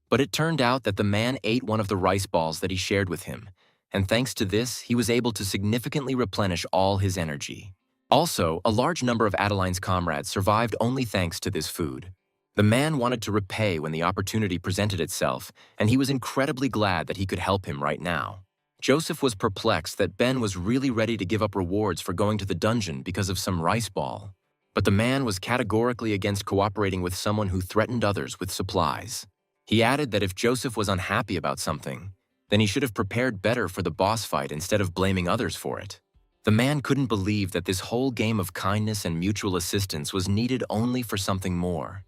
But it turned out that the man ate one of the rice balls that he shared with him, and thanks to this, he was able to significantly replenish all his energy. Also, a large number of Adeline's comrades survived only thanks to this food. The man wanted to repay when the opportunity presented itself, and he was incredibly glad that he could help him right now. Joseph was perplexed that Ben was really ready to give up rewards for going to the dungeon because of some rice ball. But the man was categorically against cooperating with someone who threatened others with supplies. He added that if Joseph was unhappy about something, then he should have prepared better for the boss fight instead of blaming others for it. The man couldn't believe that this whole game of kindness and mutual assistance was needed only for something more.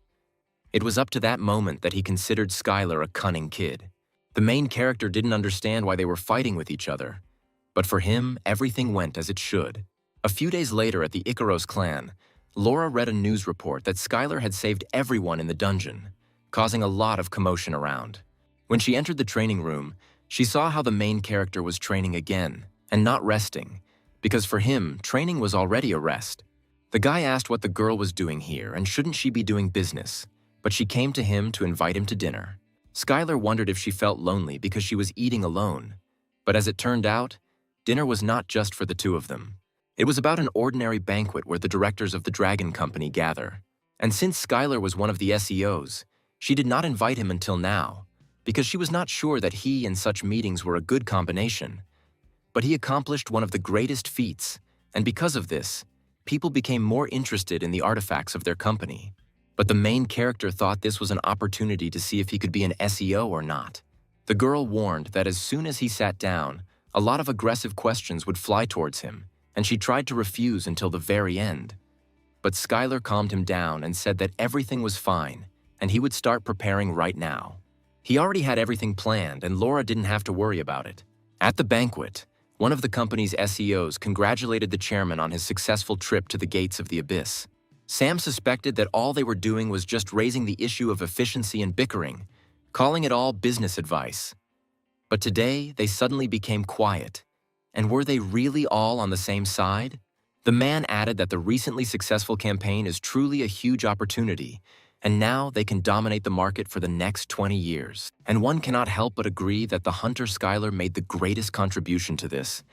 It was up to that moment that he considered Skylar a cunning kid. The main character didn't understand why they were fighting with each other, but for him, everything went as it should. A few days later at the Icaros clan, Laura read a news report that Skylar had saved everyone in the dungeon, causing a lot of commotion around. When she entered the training room, she saw how the main character was training again, and not resting, because for him, training was already a rest. The guy asked what the girl was doing here and shouldn't she be doing business, but she came to him to invite him to dinner. Skylar wondered if she felt lonely because she was eating alone, but as it turned out, dinner was not just for the two of them. It was about an ordinary banquet where the directors of the Dragon Company gather. And since Skylar was one of the SEOs, she did not invite him until now, because she was not sure that he and such meetings were a good combination. But he accomplished one of the greatest feats, and because of this, people became more interested in the artifacts of their company. But the main character thought this was an opportunity to see if he could be an SEO or not. The girl warned that as soon as he sat down, a lot of aggressive questions would fly towards him, and she tried to refuse until the very end. But Skylar calmed him down and said that everything was fine, and he would start preparing right now. He already had everything planned, and Laura didn't have to worry about it. At the banquet, one of the company's SEOs congratulated the chairman on his successful trip to the gates of the abyss. Sam suspected that all they were doing was just raising the issue of efficiency and bickering, calling it all business advice. But today, they suddenly became quiet. And were they really all on the same side? The man added that the recently successful campaign is truly a huge opportunity, and now they can dominate the market for the next 20 years. And one cannot help but agree that the hunter Skylar made the greatest contribution to this.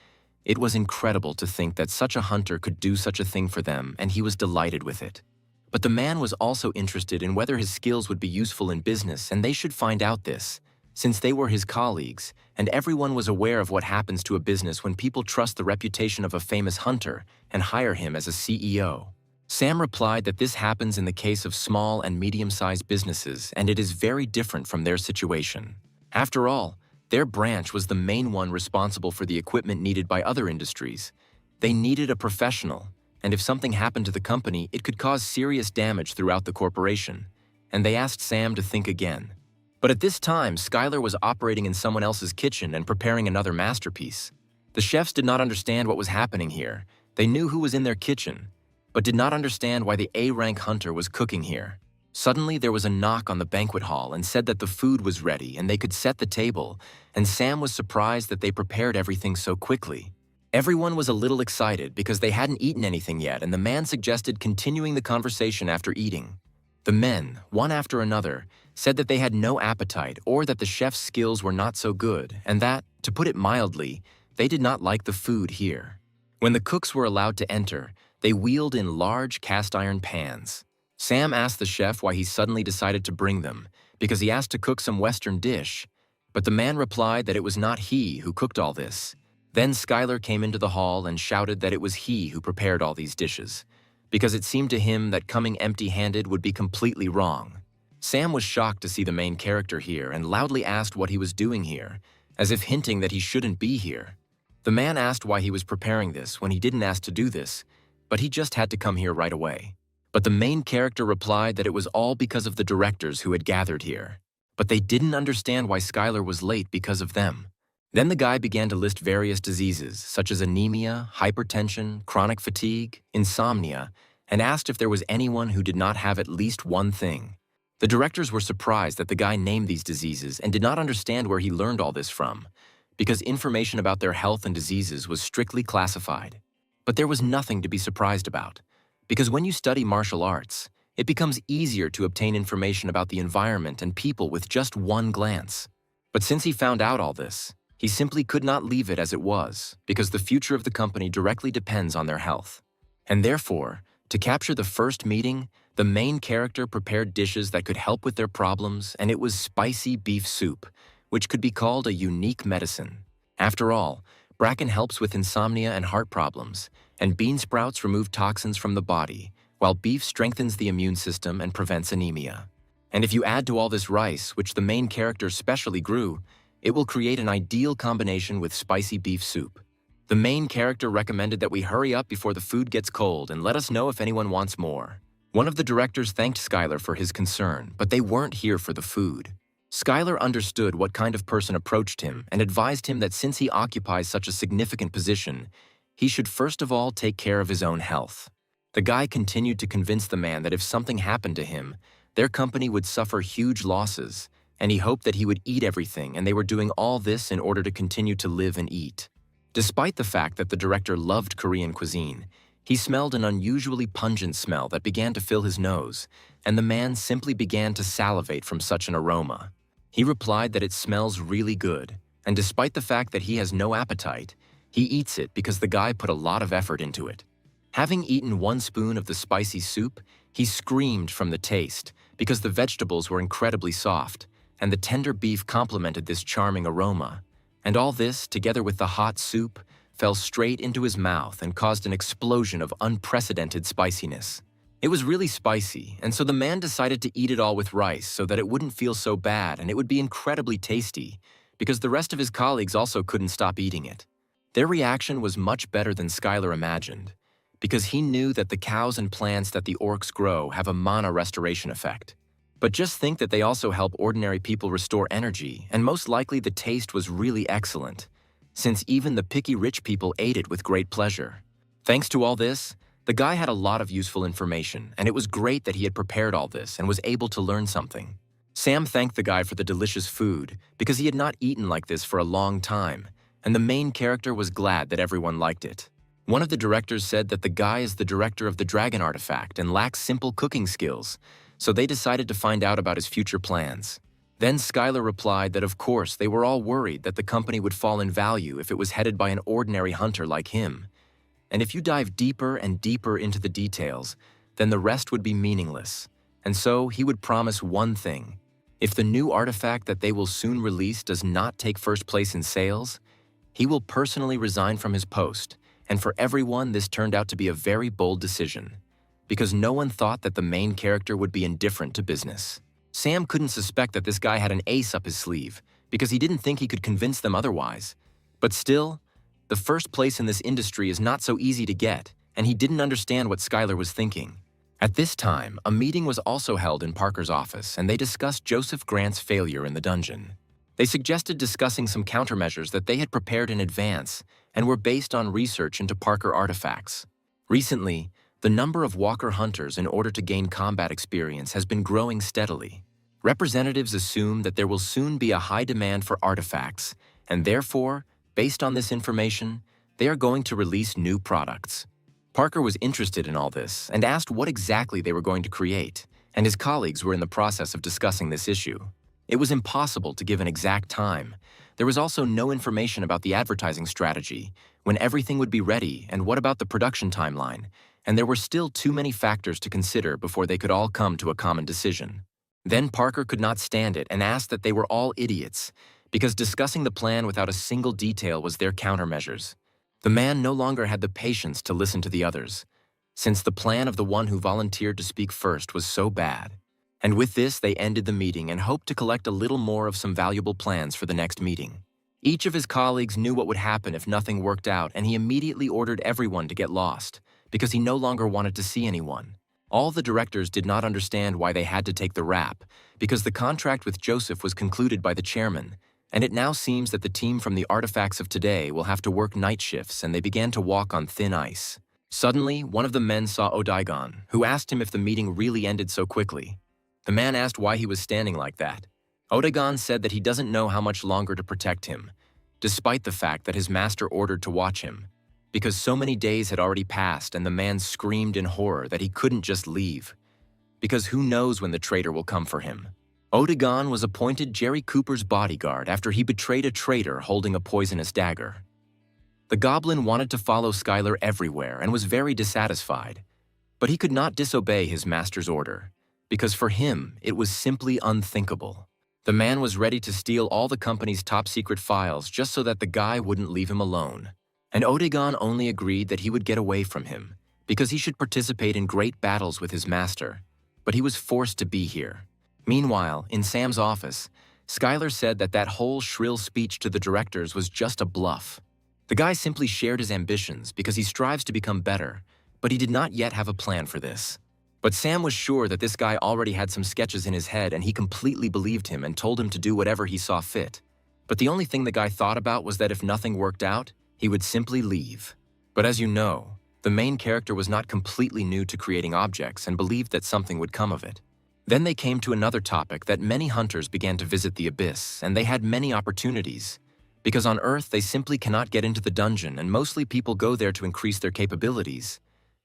It was incredible to think that such a hunter could do such a thing for them, and he was delighted with it. But the man was also interested in whether his skills would be useful in business, and they should find out this, since they were his colleagues, and everyone was aware of what happens to a business when people trust the reputation of a famous hunter and hire him as a CEO. Sam replied that this happens in the case of small and medium-sized businesses, and it is very different from their situation. After all, their branch was the main one responsible for the equipment needed by other industries. They needed a professional, and if something happened to the company, it could cause serious damage throughout the corporation, and they asked Sam to think again. But at this time, Skylar was operating in someone else's kitchen and preparing another masterpiece. The chefs did not understand what was happening here. They knew who was in their kitchen, but did not understand why the A-rank hunter was cooking here. Suddenly, there was a knock on the banquet hall and said that the food was ready and they could set the table, and Sam was surprised that they prepared everything so quickly. Everyone was a little excited because they hadn't eaten anything yet, and the man suggested continuing the conversation after eating. The men, one after another, said that they had no appetite or that the chef's skills were not so good, and that, to put it mildly, they did not like the food here. When the cooks were allowed to enter, they wheeled in large cast-iron pans. Sam asked the chef why he suddenly decided to bring them, because he asked to cook some Western dish, but the man replied that it was not he who cooked all this. Then Skylar came into the hall and shouted that it was he who prepared all these dishes, because it seemed to him that coming empty-handed would be completely wrong. Sam was shocked to see the main character here and loudly asked what he was doing here, as if hinting that he shouldn't be here. The man asked why he was preparing this when he didn't ask to do this, but he just had to come here right away. But the main character replied that it was all because of the directors who had gathered here. But they didn't understand why Skylar was late because of them. Then the guy began to list various diseases, such as anemia, hypertension, chronic fatigue, insomnia, and asked if there was anyone who did not have at least one thing. The directors were surprised that the guy named these diseases and did not understand where he learned all this from, because information about their health and diseases was strictly classified. But there was nothing to be surprised about, because when you study martial arts, it becomes easier to obtain information about the environment and people with just one glance. But since he found out all this, he simply could not leave it as it was, because the future of the company directly depends on their health. And therefore, to capture the first meeting, the main character prepared dishes that could help with their problems, and it was spicy beef soup, which could be called a unique medicine. After all, bracken helps with insomnia and heart problems, and bean sprouts remove toxins from the body, while beef strengthens the immune system and prevents anemia. And if you add to all this rice, which the main character specially grew, it will create an ideal combination with spicy beef soup. The main character recommended that we hurry up before the food gets cold and let us know if anyone wants more. One of the directors thanked Skylar for his concern, but they weren't here for the food. Skylar understood what kind of person approached him and advised him that since he occupies such a significant position, he should first of all take care of his own health. The guy continued to convince the man that if something happened to him, their company would suffer huge losses, and he hoped that he would eat everything, and they were doing all this in order to continue to live and eat. Despite the fact that the director loved Korean cuisine, he smelled an unusually pungent smell that began to fill his nose, and the man simply began to salivate from such an aroma. He replied that it smells really good, and despite the fact that he has no appetite, he eats it because the guy put a lot of effort into it. Having eaten 1 spoon of the spicy soup, he screamed from the taste because the vegetables were incredibly soft, and the tender beef complemented this charming aroma. And all this, together with the hot soup, fell straight into his mouth and caused an explosion of unprecedented spiciness. It was really spicy, and so the man decided to eat it all with rice so that it wouldn't feel so bad and it would be incredibly tasty, because the rest of his colleagues also couldn't stop eating it. Their reaction was much better than Skylar imagined, because he knew that the cows and plants that the orcs grow have a mana restoration effect. But just think that they also help ordinary people restore energy, and most likely the taste was really excellent, since even the picky rich people ate it with great pleasure. Thanks to all this, the guy had a lot of useful information, and it was great that he had prepared all this and was able to learn something. Sam thanked the guy for the delicious food, because he had not eaten like this for a long time, and the main character was glad that everyone liked it. One of the directors said that the guy is the director of the dragon artifact and lacks simple cooking skills, so they decided to find out about his future plans. Then Skylar replied that of course they were all worried that the company would fall in value if it was headed by an ordinary hunter like him. And if you dive deeper and deeper into the details, then the rest would be meaningless. And so he would promise one thing. If the new artifact that they will soon release does not take first place in sales, he will personally resign from his post, and for everyone this turned out to be a very bold decision, because no one thought that the main character would be indifferent to business. Sam couldn't suspect that this guy had an ace up his sleeve, because he didn't think he could convince them otherwise. But still, the first place in this industry is not so easy to get, and he didn't understand what Skylar was thinking. At this time, a meeting was also held in Parker's office, and they discussed Joseph Grant's failure in the dungeon. They suggested discussing some countermeasures that they had prepared in advance and were based on research into Parker artifacts. Recently, the number of walker hunters in order to gain combat experience has been growing steadily. Representatives assume that there will soon be a high demand for artifacts, and therefore, based on this information, they are going to release new products. Parker was interested in all this and asked what exactly they were going to create, and his colleagues were in the process of discussing this issue. It was impossible to give an exact time. There was also no information about the advertising strategy, when everything would be ready, and what about the production timeline, and there were still too many factors to consider before they could all come to a common decision. Then Parker could not stand it and asked that they were all idiots, because discussing the plan without a single detail was their countermeasures. The man no longer had the patience to listen to the others, since the plan of the one who volunteered to speak first was so bad. And with this, they ended the meeting and hoped to collect a little more of some valuable plans for the next meeting. Each of his colleagues knew what would happen if nothing worked out, and he immediately ordered everyone to get lost, because he no longer wanted to see anyone. All the directors did not understand why they had to take the rap, because the contract with Joseph was concluded by the chairman, and it now seems that the team from the artifacts of today will have to work night shifts, and they began to walk on thin ice. Suddenly, one of the men saw Odaigon, who asked him if the meeting really ended so quickly. The man asked why he was standing like that. Odaigon said that he doesn't know how much longer to protect him, despite the fact that his master ordered to watch him, because so many days had already passed and the man screamed in horror that he couldn't just leave, because who knows when the traitor will come for him. Odaigon was appointed Jerry Cooper's bodyguard after he betrayed a traitor holding a poisonous dagger. The goblin wanted to follow Skylar everywhere and was very dissatisfied, but he could not disobey his master's order, because for him it was simply unthinkable. The man was ready to steal all the company's top-secret files just so that the guy wouldn't leave him alone. And Odaigon only agreed that he would get away from him, because he should participate in great battles with his master, but he was forced to be here. Meanwhile, in Sam's office, Skylar said that that whole shrill speech to the directors was just a bluff. The guy simply shared his ambitions because he strives to become better, but he did not yet have a plan for this. But Sam was sure that this guy already had some sketches in his head, and he completely believed him and told him to do whatever he saw fit. But the only thing the guy thought about was that if nothing worked out, he would simply leave. But as you know, the main character was not completely new to creating objects and believed that something would come of it. Then they came to another topic, that many hunters began to visit the Abyss, and they had many opportunities. Because on Earth, they simply cannot get into the dungeon, and mostly people go there to increase their capabilities.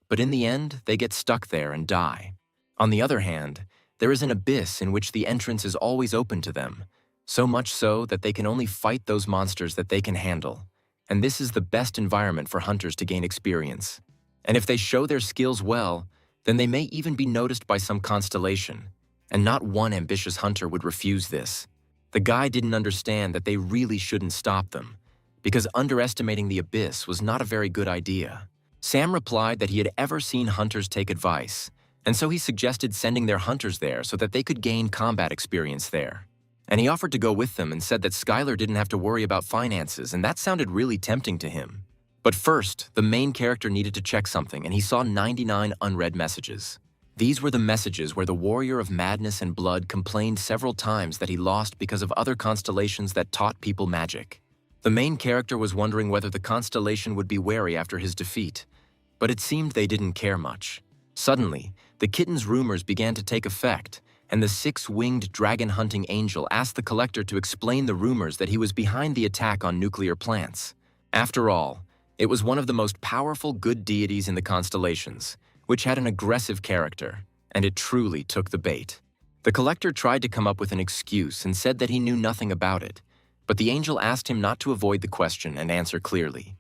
But in the end, they get stuck there and die. On the other hand, there is an abyss in which the entrance is always open to them, so much so that they can only fight those monsters that they can handle. And this is the best environment for hunters to gain experience. And if they show their skills well, then they may even be noticed by some constellation. And not one ambitious hunter would refuse this. The guy didn't understand that they really shouldn't stop them, because underestimating the abyss was not a very good idea. Sam replied that he had ever seen hunters take advice, and so he suggested sending their hunters there so that they could gain combat experience there. And he offered to go with them and said that Skylar didn't have to worry about finances, and that sounded really tempting to him. But first, the main character needed to check something, and he saw 99 unread messages. These were the messages where the warrior of madness and blood complained several times that he lost because of other constellations that taught people magic. The main character was wondering whether the constellation would be wary after his defeat, but it seemed they didn't care much. Suddenly, the kitten's rumors began to take effect, and the six-winged dragon-hunting angel asked the collector to explain the rumors that he was behind the attack on nuclear plants. After all, it was one of the most powerful good deities in the constellations, which had an aggressive character, and it truly took the bait. The collector tried to come up with an excuse and said that he knew nothing about it, but the angel asked him not to avoid the question and answer clearly.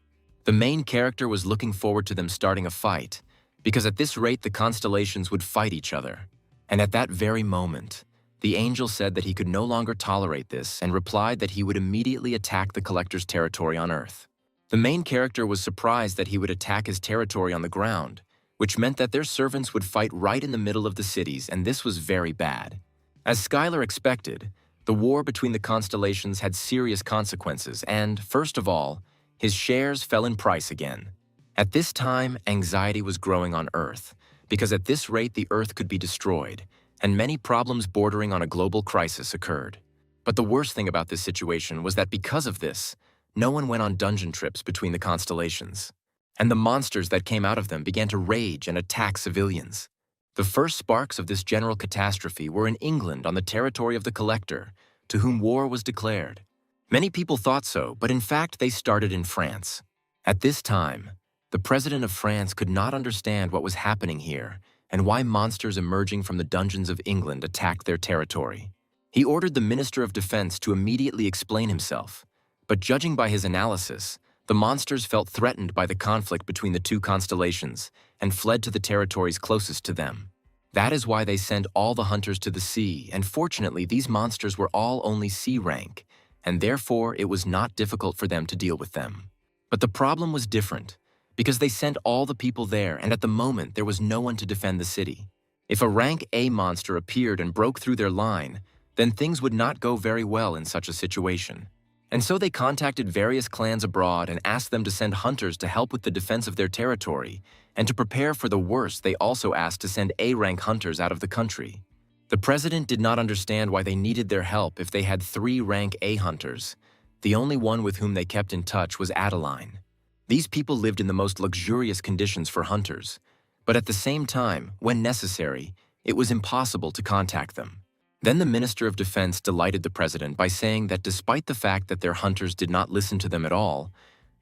The main character was looking forward to them starting a fight, because at this rate the constellations would fight each other. And at that very moment, the angel said that he could no longer tolerate this and replied that he would immediately attack the collector's territory on Earth. The main character was surprised that he would attack his territory on the ground, which meant that their servants would fight right in the middle of the cities, and this was very bad. As Skylar expected, the war between the constellations had serious consequences, and, first of all, his shares fell in price again. At this time, anxiety was growing on Earth, because at this rate the Earth could be destroyed, and many problems bordering on a global crisis occurred. But the worst thing about this situation was that because of this, no one went on dungeon trips between the constellations, and the monsters that came out of them began to rage and attack civilians. The first sparks of this general catastrophe were in England on the territory of the Collector, to whom war was declared. Many people thought so, but in fact they started in France. At this time, the President of France could not understand what was happening here and why monsters emerging from the dungeons of England attacked their territory. He ordered the Minister of Defense to immediately explain himself, but judging by his analysis, the monsters felt threatened by the conflict between the two constellations and fled to the territories closest to them. That is why they sent all the hunters to the sea, and fortunately these monsters were all only C rank, and therefore it was not difficult for them to deal with them. But the problem was different, because they sent all the people there, and at the moment there was no one to defend the city. If a rank A monster appeared and broke through their line, then things would not go very well in such a situation. And so they contacted various clans abroad and asked them to send hunters to help with the defense of their territory, and to prepare for the worst, they also asked to send A-rank hunters out of the country. The president did not understand why they needed their help if they had 3 rank A hunters. The only one with whom they kept in touch was Adeline. These people lived in the most luxurious conditions for hunters, but at the same time, when necessary, it was impossible to contact them. Then the Minister of Defense delighted the president by saying that despite the fact that their hunters did not listen to them at all,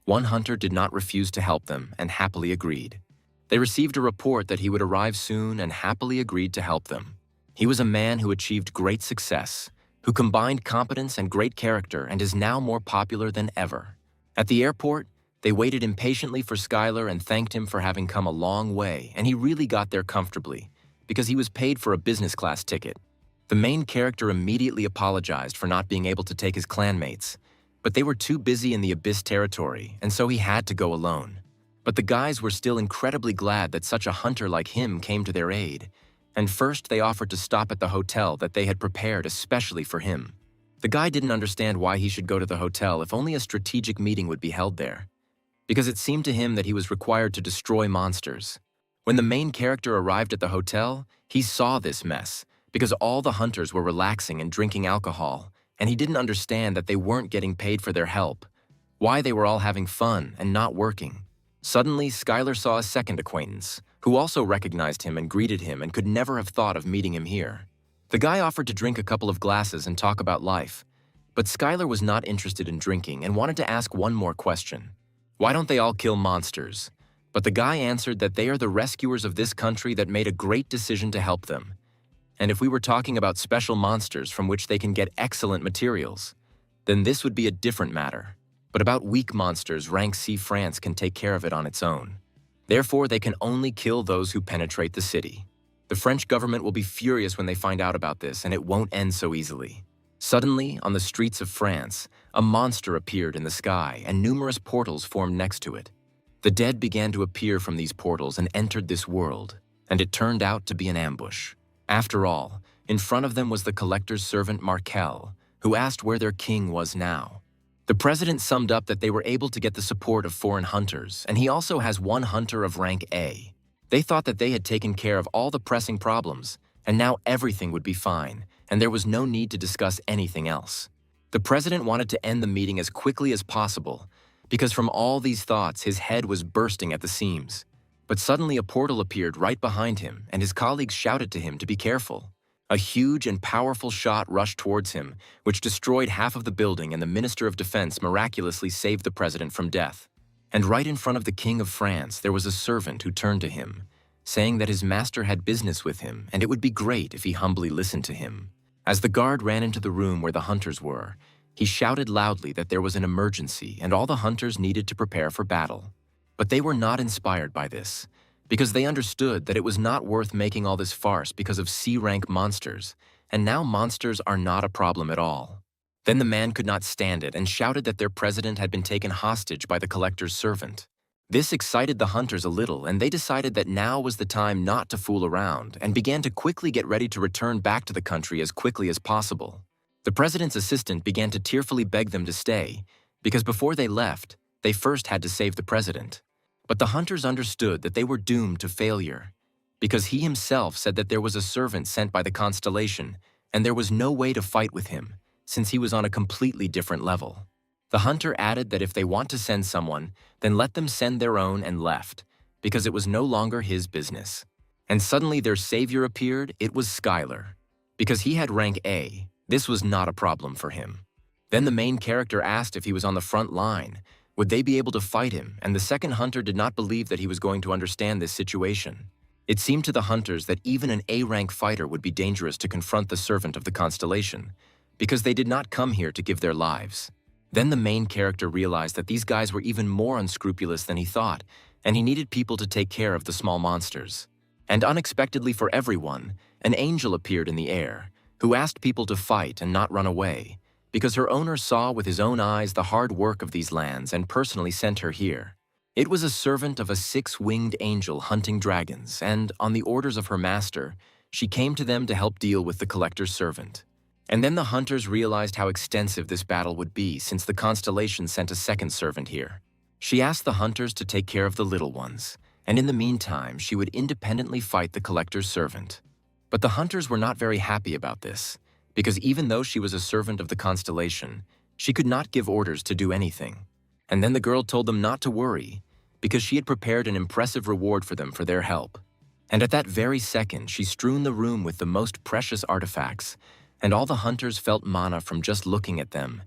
one hunter did not refuse to help them and happily agreed. They received a report that he would arrive soon and happily agreed to help them. He was a man who achieved great success, who combined competence and great character and is now more popular than ever. At the airport, they waited impatiently for Skylar and thanked him for having come a long way, and he really got there comfortably, because he was paid for a business class ticket. The main character immediately apologized for not being able to take his clanmates, but they were too busy in the Abyss territory, and so he had to go alone. But the guys were still incredibly glad that such a hunter like him came to their aid, and first they offered to stop at the hotel that they had prepared especially for him. The guy didn't understand why he should go to the hotel if only a strategic meeting would be held there, because it seemed to him that he was required to destroy monsters. When the main character arrived at the hotel, he saw this mess, because all the hunters were relaxing and drinking alcohol, and he didn't understand that they weren't getting paid for their help, why they were all having fun and not working. Suddenly, Skylar saw a second acquaintance, who also recognized him and greeted him and could never have thought of meeting him here. The guy offered to drink a couple of glasses and talk about life, but Skylar was not interested in drinking and wanted to ask one more question. Why don't they all kill monsters? But the guy answered that they are the rescuers of this country that made a great decision to help them. And if we were talking about special monsters from which they can get excellent materials, then this would be a different matter. But about weak monsters, rank C France can take care of it on its own. Therefore, they can only kill those who penetrate the city. The French government will be furious when they find out about this, and it won't end so easily. Suddenly, on the streets of France, a monster appeared in the sky, and numerous portals formed next to it. The dead began to appear from these portals and entered this world, and it turned out to be an ambush. After all, in front of them was the collector's servant Markel, who asked where their king was now. The president summed up that they were able to get the support of foreign hunters, and he also has one hunter of rank A. They thought that they had taken care of all the pressing problems, and now everything would be fine, and there was no need to discuss anything else. The president wanted to end the meeting as quickly as possible, because from all these thoughts, his head was bursting at the seams. But suddenly a portal appeared right behind him, and his colleagues shouted to him to be careful. A huge and powerful shot rushed towards him, which destroyed half of the building, and the Minister of Defense miraculously saved the president from death. And right in front of the King of France, there was a servant who turned to him, saying that his master had business with him, and it would be great if he humbly listened to him. As the guard ran into the room where the hunters were, he shouted loudly that there was an emergency and all the hunters needed to prepare for battle. But they were not inspired by this, because they understood that it was not worth making all this farce because of C-rank monsters, and now monsters are not a problem at all. Then the man could not stand it and shouted that their president had been taken hostage by the collector's servant. This excited the hunters a little, and they decided that now was the time not to fool around and began to quickly get ready to return back to the country as quickly as possible. The president's assistant began to tearfully beg them to stay, because before they left, they first had to save the president. But the hunters understood that they were doomed to failure, because he himself said that there was a servant sent by the constellation, and there was no way to fight with him, since he was on a completely different level. The hunter added that if they want to send someone, then let them send their own, and left, because it was no longer his business. And suddenly their savior appeared. It was Skylar. Because he had rank A, this was not a problem for him. Then the main character asked if he was on the front line. Would they be able to fight him? And the second hunter did not believe that he was going to understand this situation. It seemed to the hunters that even an A-rank fighter would be dangerous to confront the servant of the constellation, because they did not come here to give their lives. Then the main character realized that these guys were even more unscrupulous than he thought, and he needed people to take care of the small monsters. And unexpectedly for everyone, an angel appeared in the air, who asked people to fight and not run away, because her owner saw with his own eyes the hard work of these lands and personally sent her here. It was a servant of a 6-winged angel hunting dragons, and, on the orders of her master, she came to them to help deal with the collector's servant. And then the hunters realized how extensive this battle would be since the constellation sent a second servant here. She asked the hunters to take care of the little ones, and in the meantime, she would independently fight the collector's servant. But the hunters were not very happy about this, because even though she was a servant of the constellation, she could not give orders to do anything. And then the girl told them not to worry, because she had prepared an impressive reward for them for their help. And at that very second, she strewn the room with the most precious artifacts, and all the hunters felt mana from just looking at them,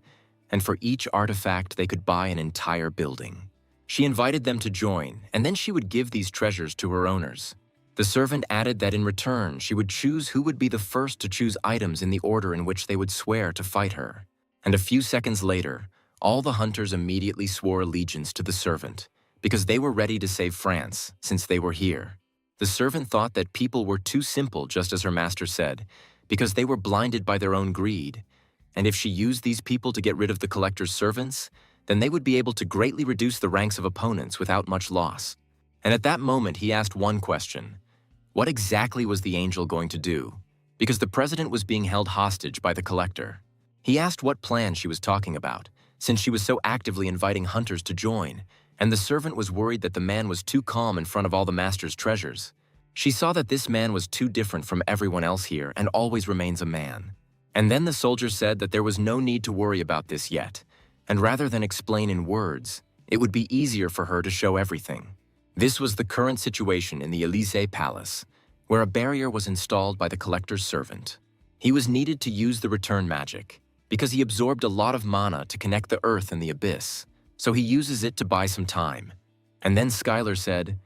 and for each artifact they could buy an entire building. She invited them to join, and then she would give these treasures to her owners. The servant added that in return, she would choose who would be the first to choose items in the order in which they would swear to fight her. And a few seconds later, all the hunters immediately swore allegiance to the servant, because they were ready to save France, since they were here. The servant thought that people were too simple, just as her master said, because they were blinded by their own greed, and if she used these people to get rid of the collector's servants, then they would be able to greatly reduce the ranks of opponents without much loss. And at that moment, he asked one question. What exactly was the angel going to do? Because the president was being held hostage by the collector. He asked what plan she was talking about, since she was so actively inviting hunters to join, and the servant was worried that the man was too calm in front of all the master's treasures. She saw that this man was too different from everyone else here and always remains a man. And then the soldier said that there was no need to worry about this yet, and rather than explain in words, it would be easier for her to show everything. This was the current situation in the Elysee Palace, where a barrier was installed by the collector's servant. He was needed to use the return magic, because he absorbed a lot of mana to connect the earth and the abyss, so he uses it to buy some time. And then Skylar said,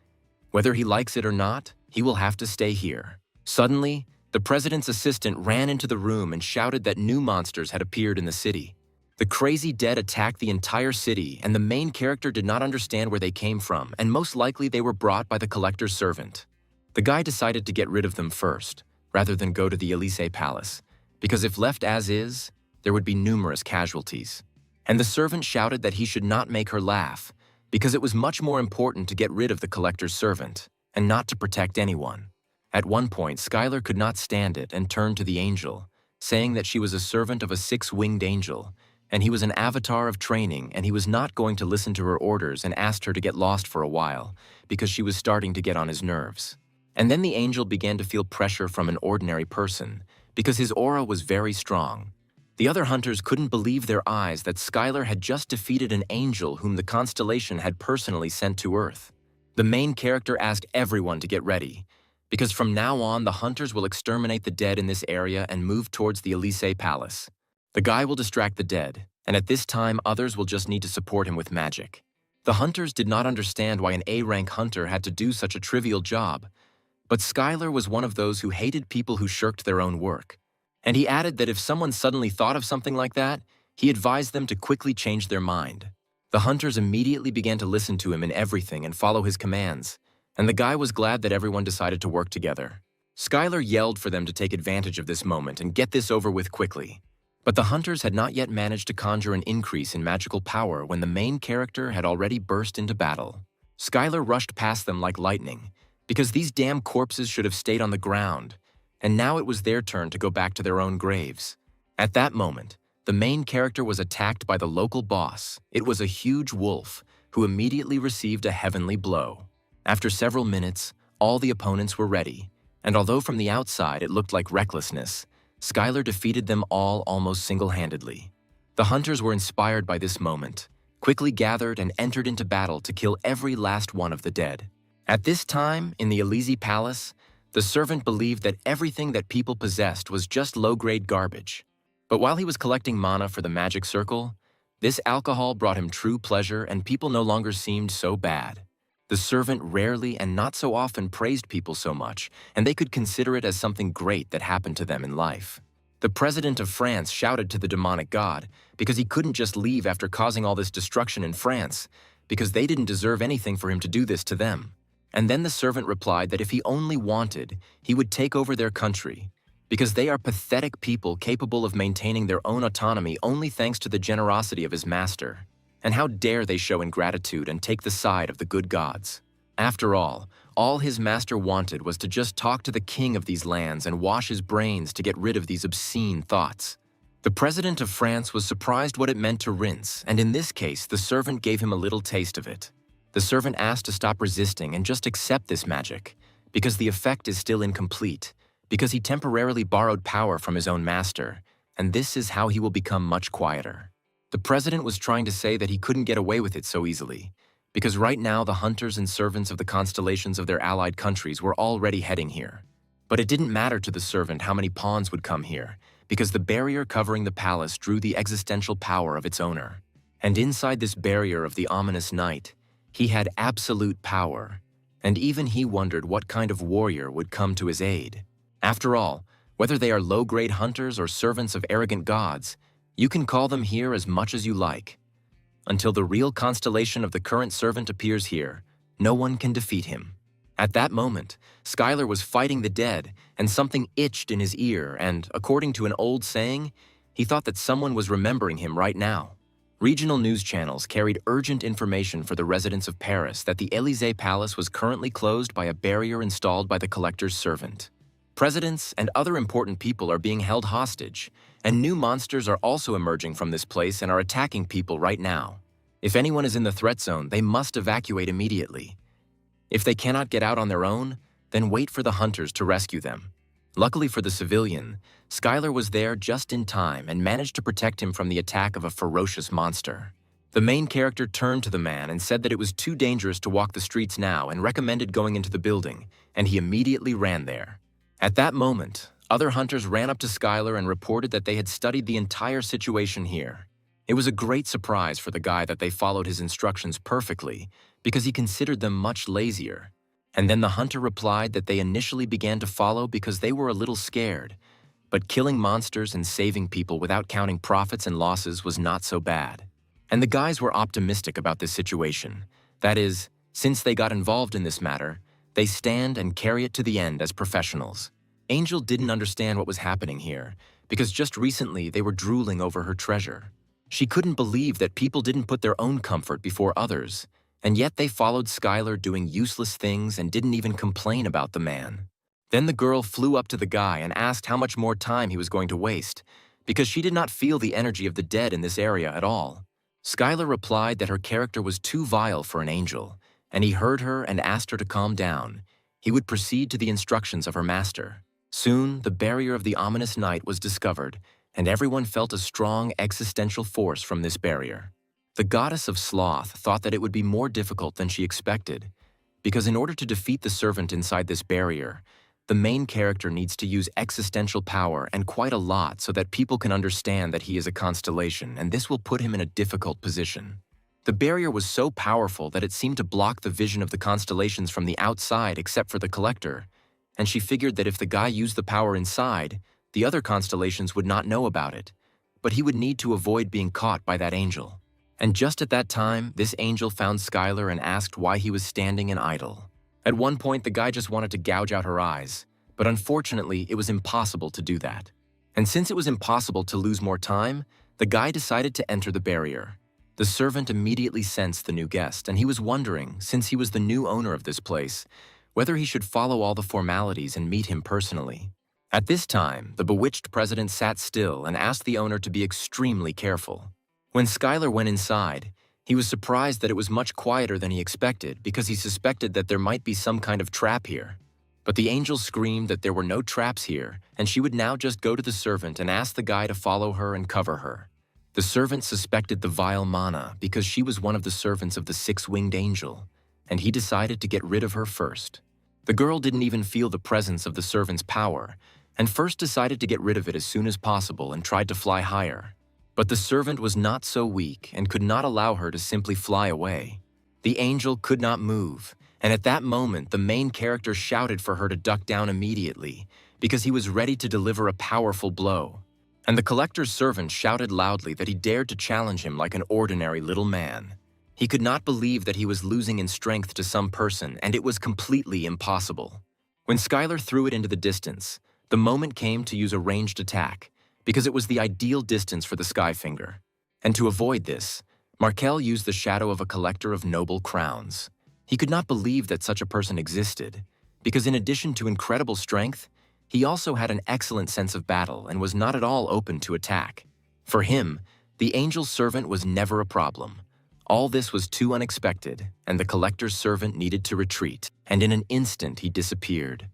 whether he likes it or not, he will have to stay here. Suddenly, the president's assistant ran into the room and shouted that new monsters had appeared in the city. The crazy dead attacked the entire city, and the main character did not understand where they came from, and most likely they were brought by the collector's servant. The guy decided to get rid of them first, rather than go to the Elysee Palace, because if left as is, there would be numerous casualties. And the servant shouted that he should not make her laugh, because it was much more important to get rid of the collector's servant, and not to protect anyone. At one point, Skylar could not stand it and turned to the angel, saying that she was a servant of a six-winged angel, and he was an avatar of training, and he was not going to listen to her orders and asked her to get lost for a while, because she was starting to get on his nerves. And then the angel began to feel pressure from an ordinary person, because his aura was very strong. The other hunters couldn't believe their eyes that Skylar had just defeated an angel whom the constellation had personally sent to Earth. The main character asked everyone to get ready, because from now on the hunters will exterminate the dead in this area and move towards the Elysee Palace. The guy will distract the dead, and at this time others will just need to support him with magic. The hunters did not understand why an A-rank hunter had to do such a trivial job, but Skylar was one of those who hated people who shirked their own work. And he added that if someone suddenly thought of something like that, he advised them to quickly change their mind. The hunters immediately began to listen to him in everything and follow his commands, and the guy was glad that everyone decided to work together. Skylar yelled for them to take advantage of this moment and get this over with quickly. But the hunters had not yet managed to conjure an increase in magical power when the main character had already burst into battle. Skylar rushed past them like lightning, because these damn corpses should have stayed on the ground, and now it was their turn to go back to their own graves. At that moment, the main character was attacked by the local boss. It was a huge wolf, who immediately received a heavenly blow. After several minutes, all the opponents were ready, and although from the outside it looked like recklessness, Skylar defeated them all almost single-handedly. The hunters were inspired by this moment, quickly gathered and entered into battle to kill every last one of the dead. At this time, in the Elysee Palace, the servant believed that everything that people possessed was just low-grade garbage. But while he was collecting mana for the magic circle, this alcohol brought him true pleasure and people no longer seemed so bad. The servant rarely and not so often praised people so much, and they could consider it as something great that happened to them in life. The president of France shouted to the demonic god because he couldn't just leave after causing all this destruction in France, because they didn't deserve anything for him to do this to them. And then the servant replied that if he only wanted, he would take over their country, because they are pathetic people capable of maintaining their own autonomy only thanks to the generosity of his master. And how dare they show ingratitude and take the side of the good gods? After all his master wanted was to just talk to the king of these lands and wash his brains to get rid of these obscene thoughts. The president of France was surprised what it meant to rinse, and in this case, the servant gave him a little taste of it. The servant asked to stop resisting and just accept this magic, because the effect is still incomplete, because he temporarily borrowed power from his own master, and this is how he will become much quieter. The president was trying to say that he couldn't get away with it so easily, because right now the hunters and servants of the constellations of their allied countries were already heading here. But it didn't matter to the servant how many pawns would come here, because the barrier covering the palace drew the existential power of its owner. And inside this barrier of the ominous night, he had absolute power, and even he wondered what kind of warrior would come to his aid. After all, whether they are low-grade hunters or servants of arrogant gods, you can call them here as much as you like. Until the real constellation of the current servant appears here, no one can defeat him. At that moment, Skylar was fighting the dead, and something itched in his ear, and, according to an old saying, he thought that someone was remembering him right now. Regional news channels carried urgent information for the residents of Paris that the Élysée Palace was currently closed by a barrier installed by the collector's servant. Presidents and other important people are being held hostage, and new monsters are also emerging from this place and are attacking people right now. If anyone is in the threat zone, they must evacuate immediately. If they cannot get out on their own, then wait for the hunters to rescue them. Luckily for the civilian, Skylar was there just in time and managed to protect him from the attack of a ferocious monster. The main character turned to the man and said that it was too dangerous to walk the streets now and recommended going into the building, and he immediately ran there. At that moment, other hunters ran up to Skylar and reported that they had studied the entire situation here. It was a great surprise for the guy that they followed his instructions perfectly, because he considered them much lazier. And then the hunter replied that they initially began to follow because they were a little scared, but killing monsters and saving people without counting profits and losses was not so bad. And the guys were optimistic about this situation. That is, since they got involved in this matter, they stand and carry it to the end as professionals. Angel didn't understand what was happening here, because just recently they were drooling over her treasure. She couldn't believe that people didn't put their own comfort before others, and yet they followed Skylar doing useless things and didn't even complain about the man. Then the girl flew up to the guy and asked how much more time he was going to waste, because she did not feel the energy of the dead in this area at all. Skylar replied that her character was too vile for an angel, and he heard her and asked her to calm down. He would proceed to the instructions of her master. Soon, the barrier of the ominous night was discovered, and everyone felt a strong existential force from this barrier. The goddess of sloth thought that it would be more difficult than she expected, because in order to defeat the servant inside this barrier, the main character needs to use existential power and quite a lot so that people can understand that he is a constellation, and this will put him in a difficult position. The barrier was so powerful that it seemed to block the vision of the constellations from the outside except for the collector, and she figured that if the guy used the power inside, the other constellations would not know about it, but he would need to avoid being caught by that angel. And just at that time, this angel found Skylar and asked why he was standing and idle. At one point, the guy just wanted to gouge out her eyes, but unfortunately, it was impossible to do that. And since it was impossible to lose more time, the guy decided to enter the barrier. The servant immediately sensed the new guest, and he was wondering, since he was the new owner of this place, whether he should follow all the formalities and meet him personally. At this time, the bewitched president sat still and asked the owner to be extremely careful. When Skylar went inside, he was surprised that it was much quieter than he expected because he suspected that there might be some kind of trap here. But the angel screamed that there were no traps here, and she would now just go to the servant and ask the guy to follow her and cover her. The servant suspected the vile Mana because she was one of the servants of the six-winged angel, and he decided to get rid of her first. The girl didn't even feel the presence of the servant's power, and first decided to get rid of it as soon as possible and tried to fly higher. But the servant was not so weak and could not allow her to simply fly away. The angel could not move, and at that moment the main character shouted for her to duck down immediately because he was ready to deliver a powerful blow. And the collector's servant shouted loudly that he dared to challenge him like an ordinary little man. He could not believe that he was losing in strength to some person, and it was completely impossible. When Skylar threw it into the distance, the moment came to use a ranged attack, because it was the ideal distance for the Skyfinger. And to avoid this, Markel used the shadow of a collector of noble crowns. He could not believe that such a person existed, because in addition to incredible strength, he also had an excellent sense of battle and was not at all open to attack. For him, the angel's servant was never a problem. All this was too unexpected, and the collector's servant needed to retreat, and in an instant he disappeared.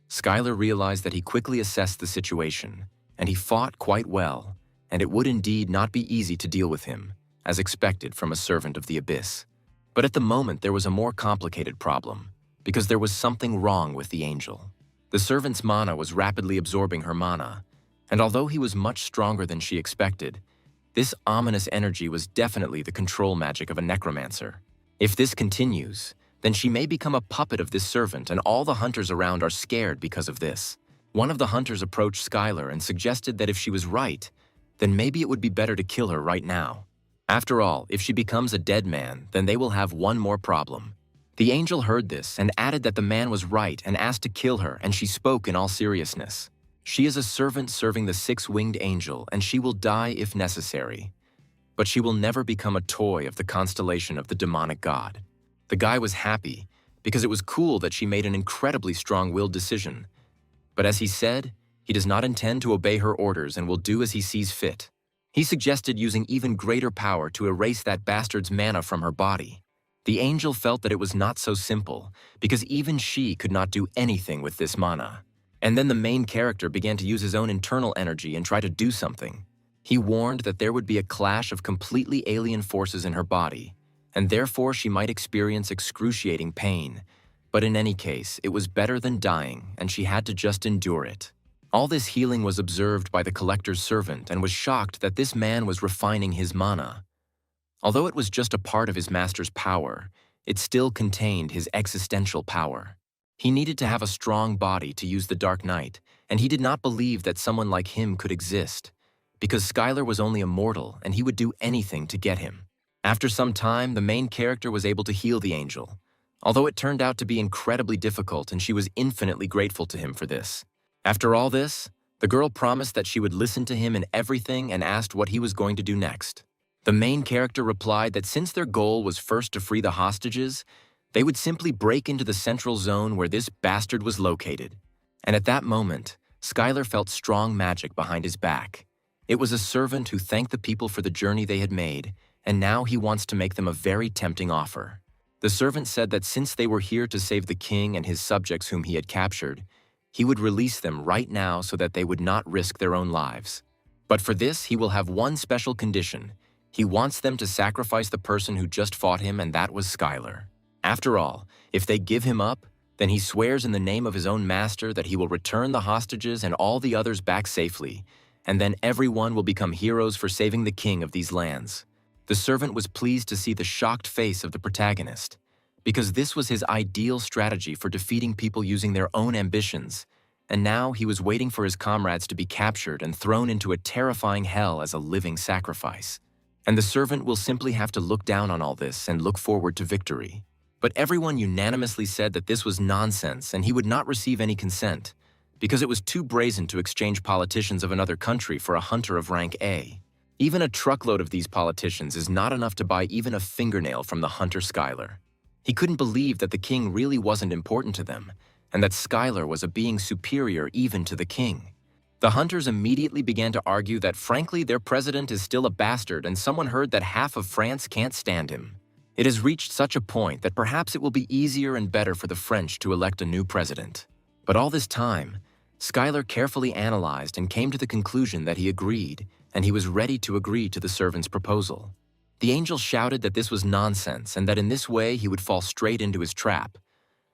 Skylar realized that he quickly assessed the situation, and he fought quite well, and it would indeed not be easy to deal with him, as expected from a servant of the abyss. But at the moment there was a more complicated problem, because there was something wrong with the angel. The servant's mana was rapidly absorbing her mana, and although he was much stronger than she expected, this ominous energy was definitely the control magic of a necromancer. If this continues, then she may become a puppet of this servant, and all the hunters around are scared because of this. One of the hunters approached Skylar and suggested that if she was right, then maybe it would be better to kill her right now. After all, if she becomes a dead man, then they will have one more problem. The angel heard this and added that the man was right and asked to kill her, and she spoke in all seriousness. She is a servant serving the six-winged angel, and she will die if necessary. But she will never become a toy of the constellation of the demonic god. The guy was happy, because it was cool that she made an incredibly strong-willed decision. But as he said, he does not intend to obey her orders and will do as he sees fit. He suggested using even greater power to erase that bastard's mana from her body. The angel felt that it was not so simple, because even she could not do anything with this mana. And then the main character began to use his own internal energy and try to do something. He warned that there would be a clash of completely alien forces in her body, and therefore she might experience excruciating pain. But in any case, it was better than dying, and she had to just endure it. All this healing was observed by the collector's servant and was shocked that this man was refining his mana. Although it was just a part of his master's power, it still contained his existential power. He needed to have a strong body to use the Dark Knight, and he did not believe that someone like him could exist, because Skylar was only a mortal and he would do anything to get him. After some time, the main character was able to heal the angel, although it turned out to be incredibly difficult, and she was infinitely grateful to him for this. After all this, the girl promised that she would listen to him in everything and asked what he was going to do next. The main character replied that since their goal was first to free the hostages, they would simply break into the central zone where this bastard was located. And at that moment, Skylar felt strong magic behind his back. It was a servant who thanked the people for the journey they had made, and now he wants to make them a very tempting offer. The servant said that since they were here to save the king and his subjects whom he had captured, he would release them right now so that they would not risk their own lives. But for this, he will have one special condition. He wants them to sacrifice the person who just fought him, and that was Skylar. After all, if they give him up, then he swears in the name of his own master that he will return the hostages and all the others back safely, and then everyone will become heroes for saving the king of these lands. The servant was pleased to see the shocked face of the protagonist, because this was his ideal strategy for defeating people using their own ambitions, and now he was waiting for his comrades to be captured and thrown into a terrifying hell as a living sacrifice. And the servant will simply have to look down on all this and look forward to victory. But everyone unanimously said that this was nonsense and he would not receive any consent, because it was too brazen to exchange politicians of another country for a hunter of rank A. Even a truckload of these politicians is not enough to buy even a fingernail from the hunter Skylar. He couldn't believe that the king really wasn't important to them, and that Skylar was a being superior even to the king. The hunters immediately began to argue that frankly their president is still a bastard, and someone heard that half of France can't stand him. It has reached such a point that perhaps it will be easier and better for the French to elect a new president. But all this time, Skylar carefully analyzed and came to the conclusion that he agreed, and he was ready to agree to the servant's proposal. The angel shouted that this was nonsense and that in this way he would fall straight into his trap.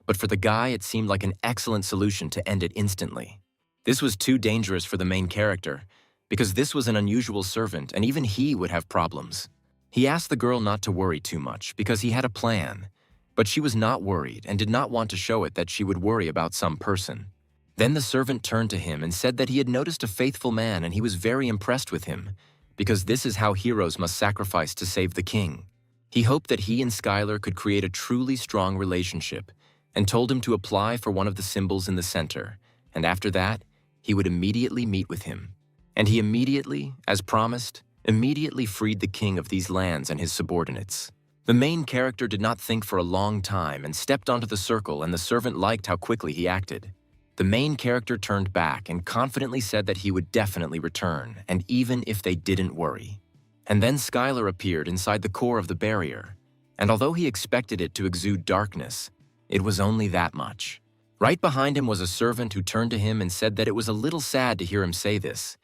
But for the guy, it seemed like an excellent solution to end it instantly. This was too dangerous for the main character, because this was an unusual servant and even he would have problems. He asked the girl not to worry too much because he had a plan, but she was not worried and did not want to show it that she would worry about some person. Then the servant turned to him and said that he had noticed a faithful man and he was very impressed with him, because this is how heroes must sacrifice to save the king. He hoped that he and Skylar could create a truly strong relationship and told him to apply for one of the symbols in the center, and after that, he would immediately meet with him. And he immediately, as promised, immediately freed the king of these lands and his subordinates. The main character did not think for a long time and stepped onto the circle, and the servant liked how quickly he acted. The main character turned back and confidently said that he would definitely return, and even if they didn't worry. And then Skylar appeared inside the core of the barrier, and although he expected it to exude darkness, it was only that much. Right behind him was a servant who turned to him and said that it was a little sad to hear him say this,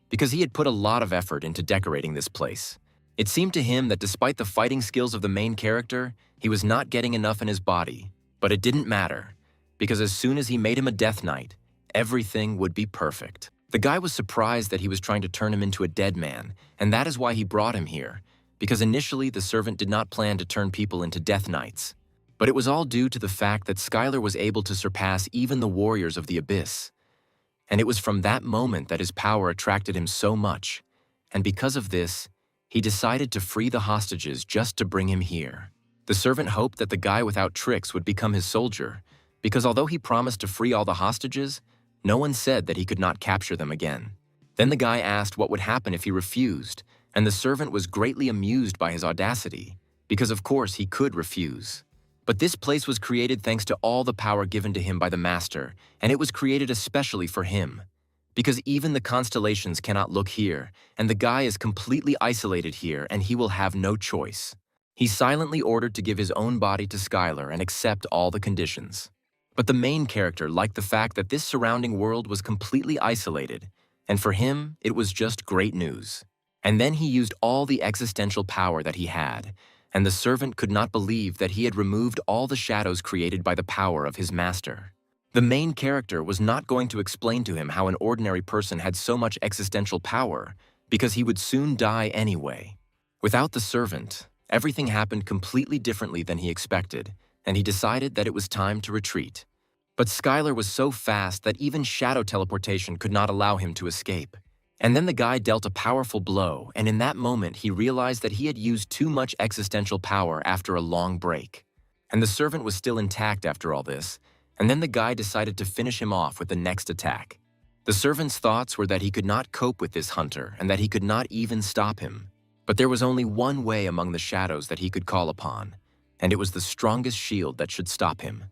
because he had put a lot of effort into decorating this place. It seemed to him that despite the fighting skills of the main character, he was not getting enough in his body, but it didn't matter, because as soon as he made him a death knight, everything would be perfect. The guy was surprised that he was trying to turn him into a dead man, and that is why he brought him here, because initially the servant did not plan to turn people into death knights. But it was all due to the fact that Skylar was able to surpass even the warriors of the Abyss. And it was from that moment that his power attracted him so much, and because of this, he decided to free the hostages just to bring him here. The servant hoped that the guy without tricks would become his soldier, because although he promised to free all the hostages, no one said that he could not capture them again. Then the guy asked what would happen if he refused, and the servant was greatly amused by his audacity, because of course he could refuse. But this place was created thanks to all the power given to him by the Master, and it was created especially for him. Because even the constellations cannot look here, and the guy is completely isolated here, and he will have no choice. He silently ordered to give his own body to Skylar and accept all the conditions. But the main character liked the fact that this surrounding world was completely isolated, and for him, it was just great news. And then he used all the existential power that he had, and the servant could not believe that he had removed all the shadows created by the power of his master. The main character was not going to explain to him how an ordinary person had so much existential power, because he would soon die anyway. Without the servant, everything happened completely differently than he expected, and he decided that it was time to retreat. But Skylar was so fast that even shadow teleportation could not allow him to escape. And then the guy dealt a powerful blow, and in that moment he realized that he had used too much existential power after a long break. And the servant was still intact after all this, and then the guy decided to finish him off with the next attack. The servant's thoughts were that he could not cope with this hunter and that he could not even stop him. But there was only one way among the shadows that he could call upon, and it was the strongest shield that should stop him.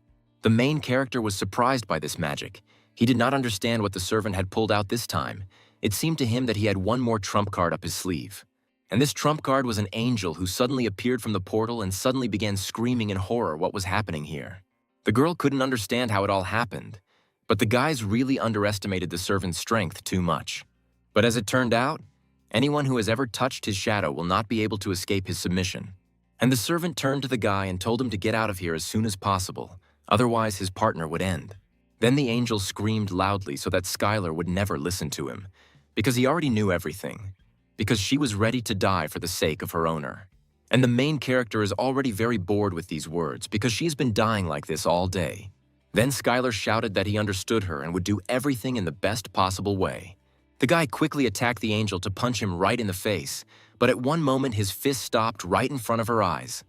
The main character was surprised by this magic. He did not understand what the servant had pulled out this time. It seemed to him that he had one more trump card up his sleeve. And this trump card was an angel who suddenly appeared from the portal and suddenly began screaming in horror what was happening here. The girl couldn't understand how it all happened, but the guys really underestimated the servant's strength too much. But as it turned out, anyone who has ever touched his shadow will not be able to escape his submission. And the servant turned to the guy and told him to get out of here as soon as possible, otherwise his partner would end. Then the angel screamed loudly so that Skylar would never listen to him, because he already knew everything, because she was ready to die for the sake of her owner. And the main character is already very bored with these words because she's been dying like this all day. Then Skylar shouted that he understood her and would do everything in the best possible way. The guy quickly attacked the angel to punch him right in the face, but at one moment his fist stopped right in front of her eyes.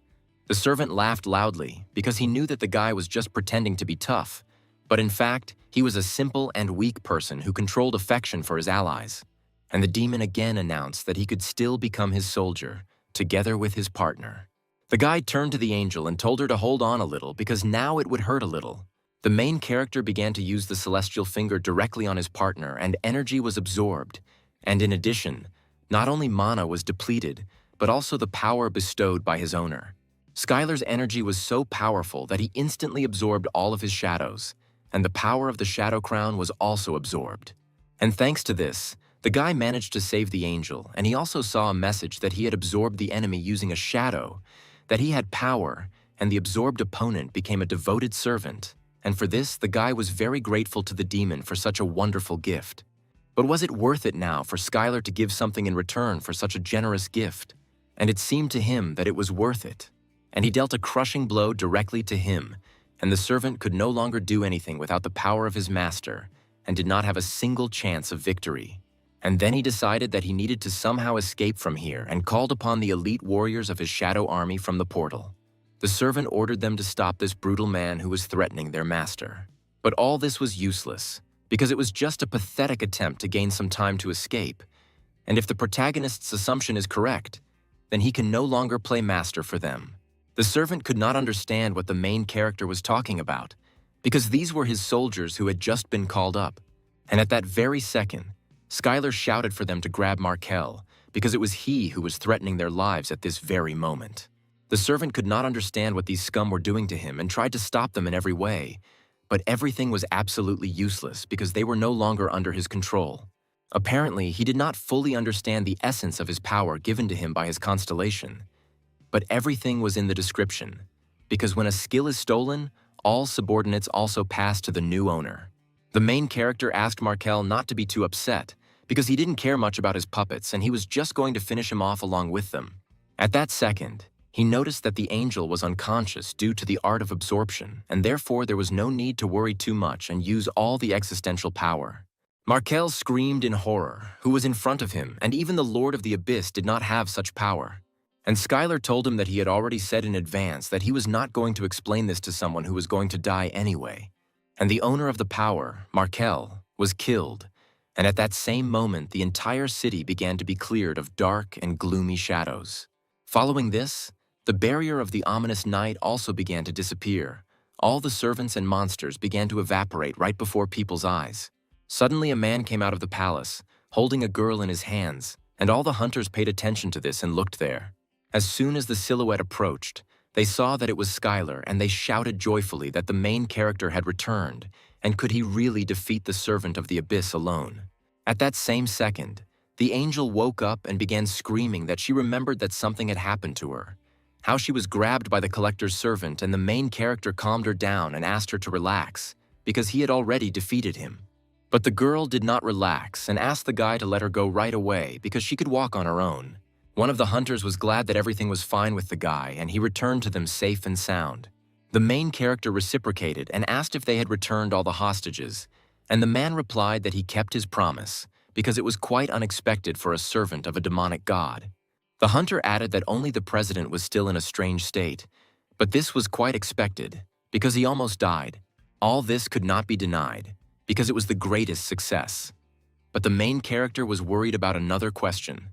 The servant laughed loudly because he knew that the guy was just pretending to be tough, but in fact, he was a simple and weak person who controlled affection for his allies. And the demon again announced that he could still become his soldier, together with his partner. The guy turned to the angel and told her to hold on a little because now it would hurt a little. The main character began to use the celestial finger directly on his partner and energy was absorbed. And in addition, not only mana was depleted, but also the power bestowed by his owner. Skylar's energy was so powerful that he instantly absorbed all of his shadows, and the power of the Shadow Crown was also absorbed. And thanks to this, the guy managed to save the angel, and he also saw a message that he had absorbed the enemy using a shadow, that he had power, and the absorbed opponent became a devoted servant. And for this, the guy was very grateful to the demon for such a wonderful gift. But was it worth it now for Skylar to give something in return for such a generous gift? And it seemed to him that it was worth it. And he dealt a crushing blow directly to him, and the servant could no longer do anything without the power of his master, and did not have a single chance of victory. And then he decided that he needed to somehow escape from here and called upon the elite warriors of his shadow army from the portal. The servant ordered them to stop this brutal man who was threatening their master. But all this was useless, because it was just a pathetic attempt to gain some time to escape. And if the protagonist's assumption is correct, then he can no longer play master for them. The servant could not understand what the main character was talking about, because these were his soldiers who had just been called up. And at that very second, Skylar shouted for them to grab Markel, because it was he who was threatening their lives at this very moment. The servant could not understand what these scum were doing to him and tried to stop them in every way, but everything was absolutely useless because they were no longer under his control. Apparently, he did not fully understand the essence of his power given to him by his constellation. But everything was in the description, because when a skill is stolen, all subordinates also pass to the new owner. The main character asked Markel not to be too upset, because he didn't care much about his puppets and he was just going to finish him off along with them. At that second, he noticed that the angel was unconscious due to the art of absorption, and therefore there was no need to worry too much and use all the existential power. Markel screamed in horror, who was in front of him, and even the Lord of the Abyss did not have such power. And Skylar told him that he had already said in advance that he was not going to explain this to someone who was going to die anyway. And the owner of the power, Markel, was killed, and at that same moment the entire city began to be cleared of dark and gloomy shadows. Following this, the barrier of the ominous night also began to disappear. All the servants and monsters began to evaporate right before people's eyes. Suddenly a man came out of the palace, holding a girl in his hands, and all the hunters paid attention to this and looked there. As soon as the silhouette approached, they saw that it was Skylar, and they shouted joyfully that the main character had returned, and could he really defeat the servant of the abyss alone? At that same second, the angel woke up and began screaming that she remembered that something had happened to her, how she was grabbed by the collector's servant, and the main character calmed her down and asked her to relax, because he had already defeated him. But the girl did not relax and asked the guy to let her go right away because she could walk on her own. One of the hunters was glad that everything was fine with the guy, and he returned to them safe and sound. The main character reciprocated and asked if they had returned all the hostages, and the man replied that he kept his promise because it was quite unexpected for a servant of a demonic god. The hunter added that only the president was still in a strange state, but this was quite expected because he almost died. All this could not be denied because it was the greatest success. But the main character was worried about another question.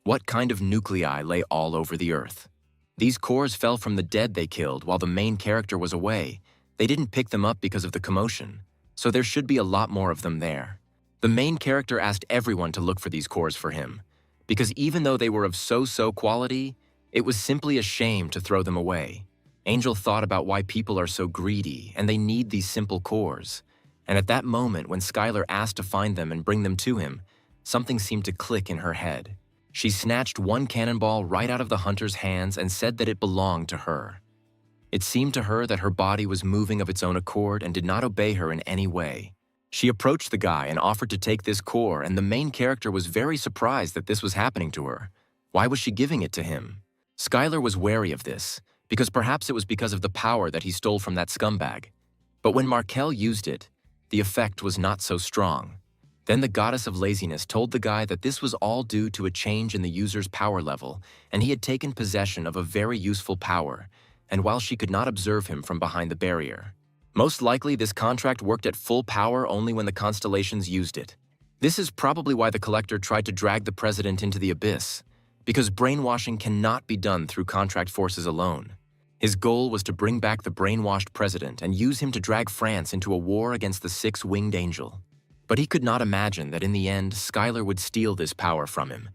What kind of nuclei lay all over the earth? These cores fell from the dead they killed while the main character was away. They didn't pick them up because of the commotion, so there should be a lot more of them there. The main character asked everyone to look for these cores for him, because even though they were of so-so quality, it was simply a shame to throw them away. Angel thought about why people are so greedy and they need these simple cores. And at that moment, when Skylar asked to find them and bring them to him, something seemed to click in her head. She snatched one cannonball right out of the hunter's hands and said that it belonged to her. It seemed to her that her body was moving of its own accord and did not obey her in any way. She approached the guy and offered to take this core, and the main character was very surprised that this was happening to her. Why was she giving it to him? Skylar was wary of this, because perhaps it was because of the power that he stole from that scumbag. But when Markel used it, the effect was not so strong. Then the goddess of laziness told the guy that this was all due to a change in the user's power level, and he had taken possession of a very useful power, and while she could not observe him from behind the barrier. Most likely, this contract worked at full power only when the constellations used it. This is probably why the collector tried to drag the president into the abyss, because brainwashing cannot be done through contract forces alone. His goal was to bring back the brainwashed president and use him to drag France into a war against the six-winged angel. But he could not imagine that in the end, Skylar would steal this power from him,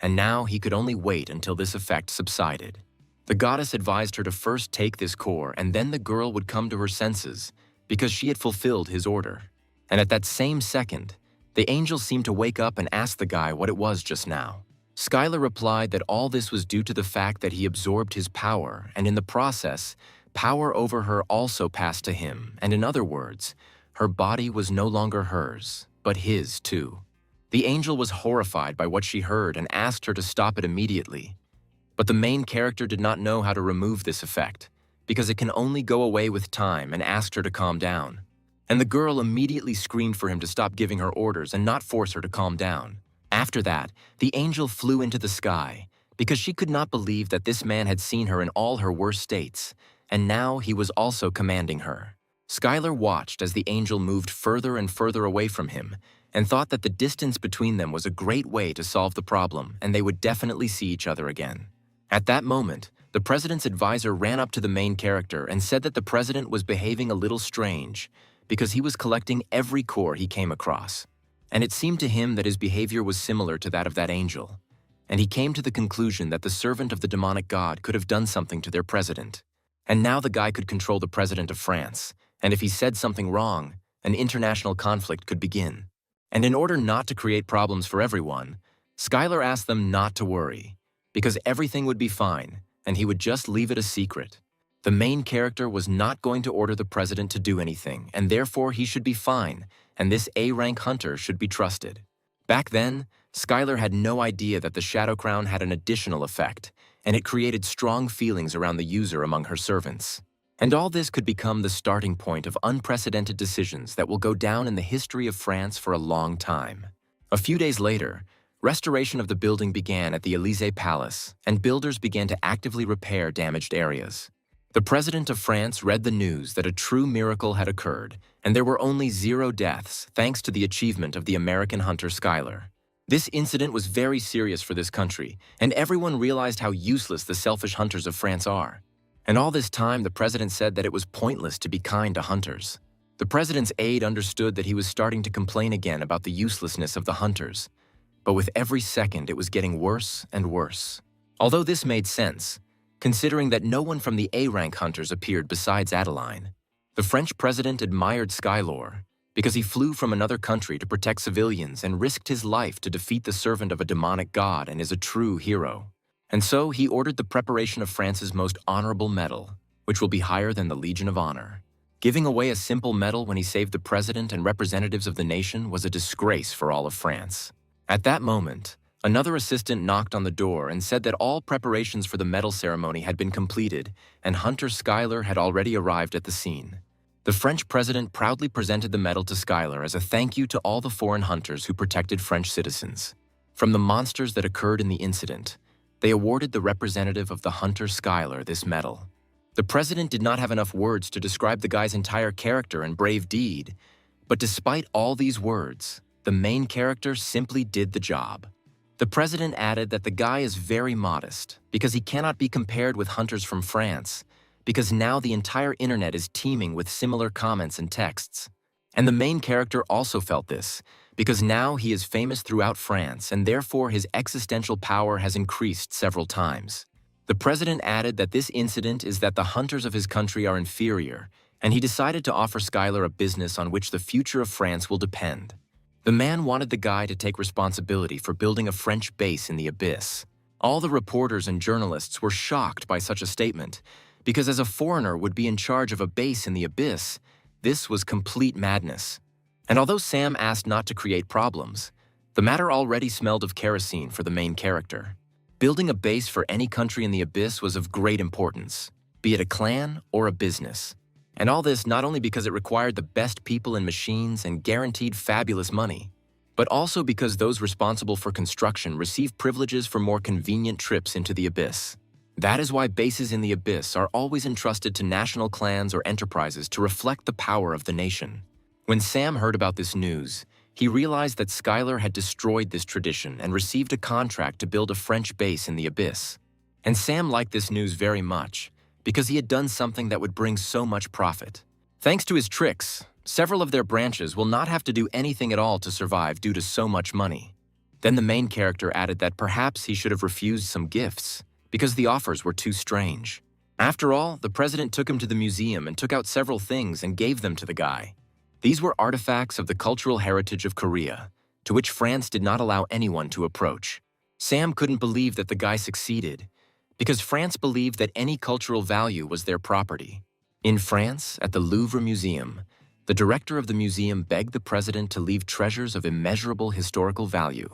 and now he could only wait until this effect subsided. The goddess advised her to first take this core, and then the girl would come to her senses, because she had fulfilled his order. And at that same second, the angel seemed to wake up and ask the guy what it was just now. Skylar replied that all this was due to the fact that he absorbed his power, and in the process, power over her also passed to him, and in other words, her body was no longer hers, but his too. The angel was horrified by what she heard and asked her to stop it immediately. But the main character did not know how to remove this effect, because it can only go away with time, and asked her to calm down. And the girl immediately screamed for him to stop giving her orders and not force her to calm down. After that, the angel flew into the sky, because she could not believe that this man had seen her in all her worst states, and now he was also commanding her. Skylar watched as the angel moved further and further away from him, and thought that the distance between them was a great way to solve the problem, and they would definitely see each other again. At that moment, the president's advisor ran up to the main character and said that the president was behaving a little strange because he was collecting every core he came across. And it seemed to him that his behavior was similar to that of that angel. And he came to the conclusion that the servant of the demonic god could have done something to their president. And now the guy could control the president of France, and if he said something wrong, an international conflict could begin. And in order not to create problems for everyone, Skylar asked them not to worry, because everything would be fine, and he would just leave it a secret. The main character was not going to order the president to do anything, and therefore he should be fine, and this A-rank hunter should be trusted. Back then, Skylar had no idea that the Shadow Crown had an additional effect, and it created strong feelings around the user among her servants. And all this could become the starting point of unprecedented decisions that will go down in the history of France for a long time. A few days later, restoration of the building began at the Élysée Palace, and builders began to actively repair damaged areas. The president of France read the news that a true miracle had occurred, and there were only 0 deaths thanks to the achievement of the American hunter Skylar. This incident was very serious for this country, and everyone realized how useless the selfish hunters of France are. And all this time, the president said that it was pointless to be kind to hunters. The president's aide understood that he was starting to complain again about the uselessness of the hunters. But with every second, it was getting worse and worse. Although this made sense, considering that no one from the A-rank hunters appeared besides Adeline. The French president admired Skylar because he flew from another country to protect civilians and risked his life to defeat the servant of a demonic god and is a true hero. And so he ordered the preparation of France's most honorable medal, which will be higher than the Legion of Honor. Giving away a simple medal when he saved the president and representatives of the nation was a disgrace for all of France. At that moment, another assistant knocked on the door and said that all preparations for the medal ceremony had been completed and Hunter Skylar had already arrived at the scene. The French president proudly presented the medal to Skylar as a thank you to all the foreign hunters who protected French citizens. From the monsters that occurred in the incident, they awarded the representative of the hunter Skylar this medal. The president did not have enough words to describe the guy's entire character and brave deed, but despite all these words, the main character simply did the job. The president added that the guy is very modest because he cannot be compared with hunters from France, because now the entire internet is teeming with similar comments and texts. And the main character also felt this, because now he is famous throughout France and therefore his existential power has increased several times. The president added that this incident is that the hunters of his country are inferior, and he decided to offer Skylar a business on which the future of France will depend. The man wanted the guy to take responsibility for building a French base in the abyss. All the reporters and journalists were shocked by such a statement, because as a foreigner would be in charge of a base in the abyss, this was complete madness. And although Sam asked not to create problems, the matter already smelled of kerosene for the main character. Building a base for any country in the abyss was of great importance, be it a clan or a business. And all this not only because it required the best people and machines and guaranteed fabulous money, but also because those responsible for construction receive privileges for more convenient trips into the abyss. That is why bases in the abyss are always entrusted to national clans or enterprises to reflect the power of the nation. When Sam heard about this news, he realized that Skylar had destroyed this tradition and received a contract to build a French base in the abyss. And Sam liked this news very much, because he had done something that would bring so much profit. Thanks to his tricks, several of their branches will not have to do anything at all to survive due to so much money. Then the main character added that perhaps he should have refused some gifts, because the offers were too strange. After all, the president took him to the museum and took out several things and gave them to the guy. These were artifacts of the cultural heritage of Korea, to which France did not allow anyone to approach. Sam couldn't believe that the guy succeeded, because France believed that any cultural value was their property. In France, at the Louvre Museum, the director of the museum begged the president to leave treasures of immeasurable historical value.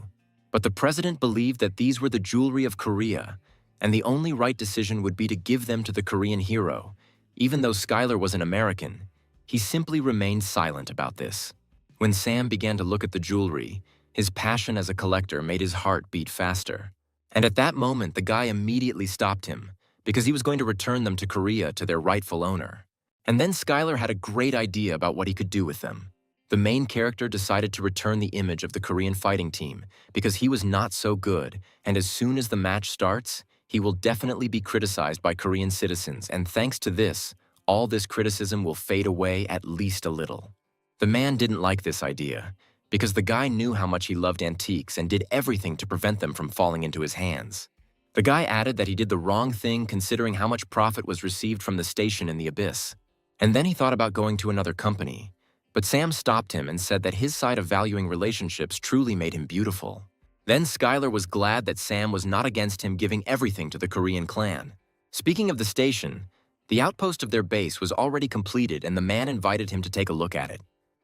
But the president believed that these were the jewelry of Korea, and the only right decision would be to give them to the Korean hero. Even though Skylar was an American, he simply remained silent about this. When Sam began to look at the jewelry, his passion as a collector made his heart beat faster. And at that moment, the guy immediately stopped him, because he was going to return them to Korea to their rightful owner. And then Skylar had a great idea about what he could do with them. The main character decided to return the image of the Korean fighting team, because he was not so good, and as soon as the match starts, he will definitely be criticized by Korean citizens, and thanks to this, all this criticism will fade away at least a little. The man didn't like this idea, because the guy knew how much he loved antiques and did everything to prevent them from falling into his hands. The guy added that he did the wrong thing considering how much profit was received from the station in the abyss. And then he thought about going to another company. But Sam stopped him and said that his side of valuing relationships truly made him beautiful. Then Skylar was glad that Sam was not against him giving everything to the Korean clan. Speaking of the station, the outpost of their base was already completed and the man invited him to take a look at it.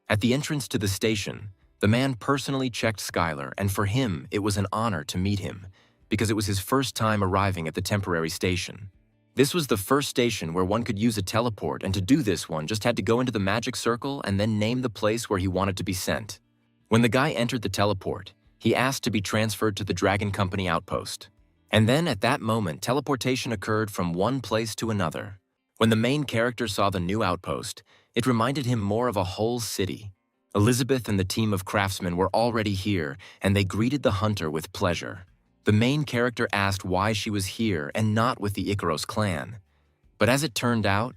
At the entrance to the station, the man personally checked Skylar, and for him, it was an honor to meet him, because it was his first time arriving at the temporary station. This was the first station where one could use a teleport, and to do this one just had to go into the magic circle and then name the place where he wanted to be sent. When the guy entered the teleport, he asked to be transferred to the Dragon Company outpost. And then at that moment, teleportation occurred from one place to another. When the main character saw the new outpost, it reminded him more of a whole city. Elizabeth and the team of craftsmen were already here, and they greeted the hunter with pleasure. The main character asked why she was here and not with the Icaros clan. But as it turned out,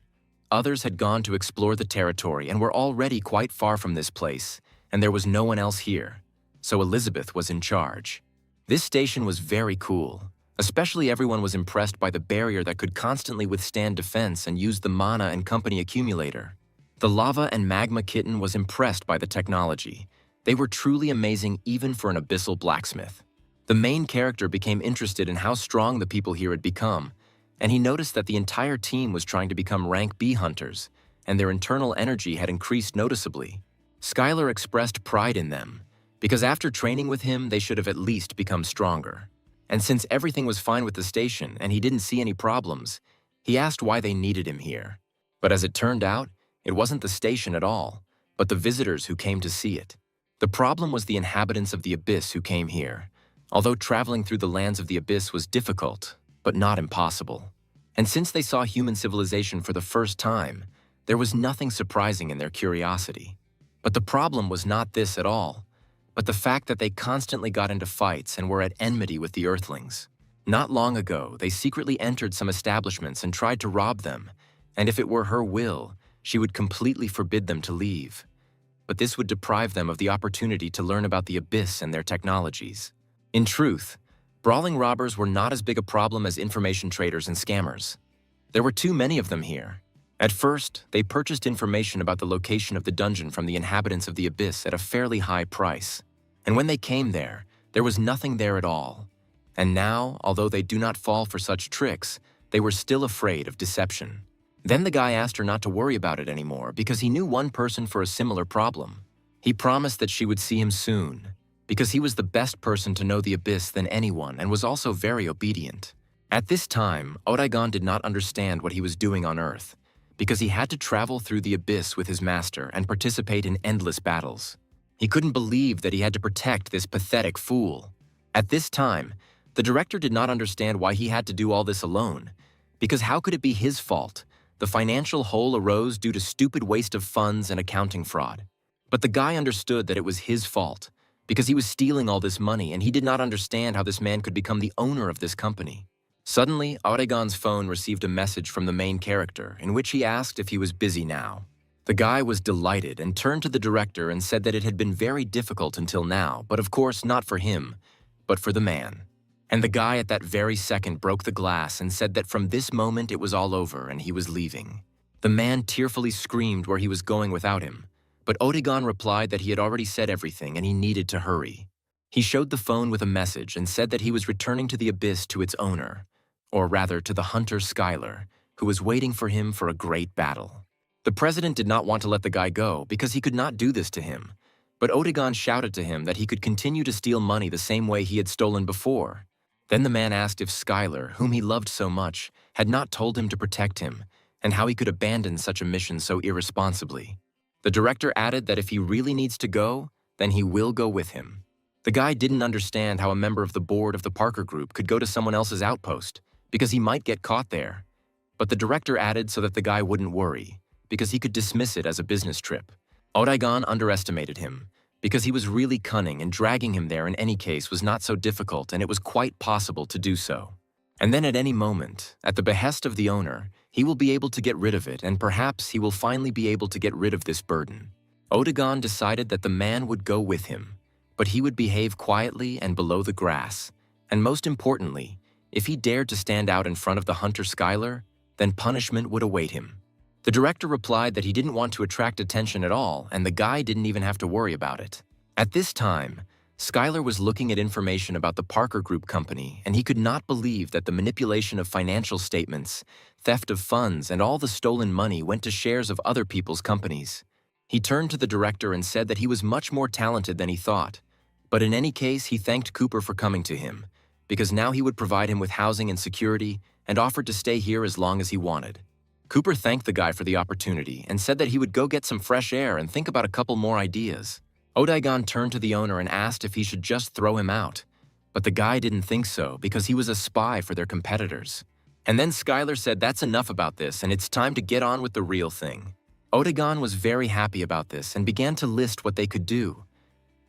others had gone to explore the territory and were already quite far from this place, and there was no one else here. So Elizabeth was in charge. This station was very cool. Especially everyone was impressed by the barrier that could constantly withstand defense and use the mana and company accumulator. The lava and magma kitten was impressed by the technology. They were truly amazing even for an abyssal blacksmith. The main character became interested in how strong the people here had become, and he noticed that the entire team was trying to become rank B hunters, and their internal energy had increased noticeably. Skylar expressed pride in them, because after training with him, they should have at least become stronger. And since everything was fine with the station and he didn't see any problems, he asked why they needed him here. But as it turned out, it wasn't the station at all, but the visitors who came to see it. The problem was the inhabitants of the abyss who came here, although traveling through the lands of the abyss was difficult, but not impossible. And since they saw human civilization for the first time, there was nothing surprising in their curiosity. But the problem was not this at all, but the fact that they constantly got into fights and were at enmity with the Earthlings. Not long ago, they secretly entered some establishments and tried to rob them, and if it were her will, she would completely forbid them to leave. But this would deprive them of the opportunity to learn about the abyss and their technologies. In truth, brawling robbers were not as big a problem as information traders and scammers. There were too many of them here. At first, they purchased information about the location of the dungeon from the inhabitants of the abyss at a fairly high price. And when they came there was nothing there at all. And now, although they do not fall for such tricks, they were still afraid of deception. Then the guy asked her not to worry about it anymore because he knew one person for a similar problem. He promised that she would see him soon, because he was the best person to know the abyss than anyone and was also very obedient. At this time, Oregon did not understand what he was doing on Earth, because he had to travel through the abyss with his master and participate in endless battles. He couldn't believe that he had to protect this pathetic fool. At this time, the director did not understand why he had to do all this alone, because how could it be his fault? The financial hole arose due to stupid waste of funds and accounting fraud. But the guy understood that it was his fault, because he was stealing all this money and he did not understand how this man could become the owner of this company. Suddenly, Oregon's phone received a message from the main character in which he asked if he was busy now. The guy was delighted and turned to the director and said that it had been very difficult until now, but of course not for him, but for the man. And the guy at that very second broke the glass and said that from this moment it was all over and he was leaving. The man tearfully screamed where he was going without him, but Oregon replied that he had already said everything and he needed to hurry. He showed the phone with a message and said that he was returning to the abyss to its owner, or rather to the hunter Skylar, who was waiting for him for a great battle. The president did not want to let the guy go because he could not do this to him, but Oregon shouted to him that he could continue to steal money the same way he had stolen before. Then the man asked if Skylar, whom he loved so much, had not told him to protect him, and how he could abandon such a mission so irresponsibly. The director added that if he really needs to go, then he will go with him. The guy didn't understand how a member of the board of the Parker Group could go to someone else's outpost, because he might get caught there. But the director added so that the guy wouldn't worry, because he could dismiss it as a business trip. Oregon underestimated him, because he was really cunning and dragging him there in any case was not so difficult and it was quite possible to do so. And then at any moment, at the behest of the owner, he will be able to get rid of it, and perhaps he will finally be able to get rid of this burden. Otagon decided that the man would go with him, but he would behave quietly and below the grass. And most importantly, if he dared to stand out in front of the hunter Skylar, then punishment would await him. The director replied that he didn't want to attract attention at all, and the guy didn't even have to worry about it. At this time, Skylar was looking at information about the Parker Group company, and he could not believe that the manipulation of financial statements, theft of funds, and all the stolen money went to shares of other people's companies. He turned to the director and said that he was much more talented than he thought. But in any case, he thanked Cooper for coming to him, because now he would provide him with housing and security, and offered to stay here as long as he wanted. Cooper thanked the guy for the opportunity and said that he would go get some fresh air and think about a couple more ideas. Otagon turned to the owner and asked if he should just throw him out, but the guy didn't think so because he was a spy for their competitors. And then Skylar said that's enough about this and it's time to get on with the real thing. Otagon was very happy about this and began to list what they could do.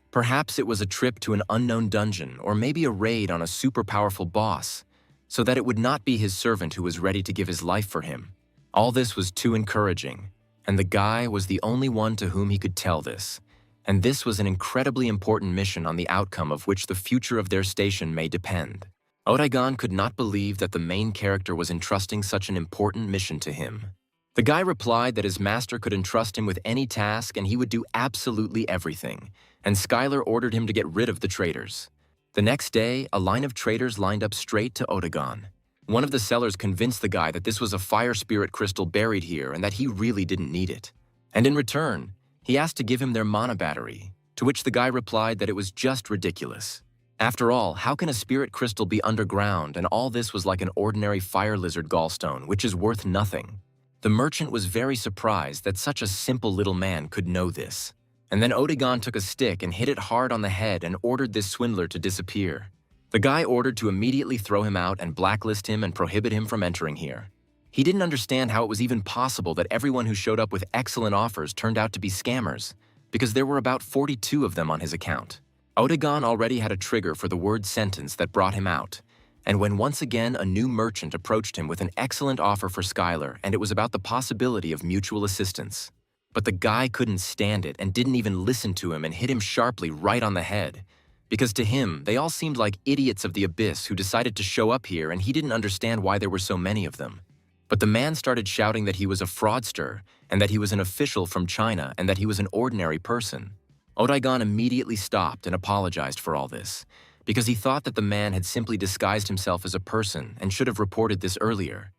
Perhaps it was a trip to an unknown dungeon or maybe a raid on a super powerful boss, so that it would not be his servant who was ready to give his life for him. All this was too encouraging, and the guy was the only one to whom he could tell this. And this was an incredibly important mission on the outcome of which the future of their station may depend. Otagon could not believe that the main character was entrusting such an important mission to him. The guy replied that his master could entrust him with any task and he would do absolutely everything, and Skylar ordered him to get rid of the traitors. The next day, a line of traitors lined up straight to Otagon. One of the sellers convinced the guy that this was a fire spirit crystal buried here and that he really didn't need it. And in return, he asked to give him their mana battery, to which the guy replied that it was just ridiculous. After all, how can a spirit crystal be underground and all this was like an ordinary fire lizard gallstone, which is worth nothing? The merchant was very surprised that such a simple little man could know this. And then Otagon took a stick and hit it hard on the head and ordered this swindler to disappear. The guy ordered to immediately throw him out and blacklist him and prohibit him from entering here. He didn't understand how it was even possible that everyone who showed up with excellent offers turned out to be scammers, because there were about 42 of them on his account. Otagon already had a trigger for the word sentence that brought him out, and when once again a new merchant approached him with an excellent offer for Skylar, and it was about the possibility of mutual assistance. But the guy couldn't stand it and didn't even listen to him and hit him sharply right on the head, because to him, they all seemed like idiots of the abyss who decided to show up here and he didn't understand why there were so many of them. But the man started shouting that he was a fraudster and that he was an official from China and that he was an ordinary person. Otagon immediately stopped and apologized for all this, because he thought that the man had simply disguised himself as a person and should have reported this earlier.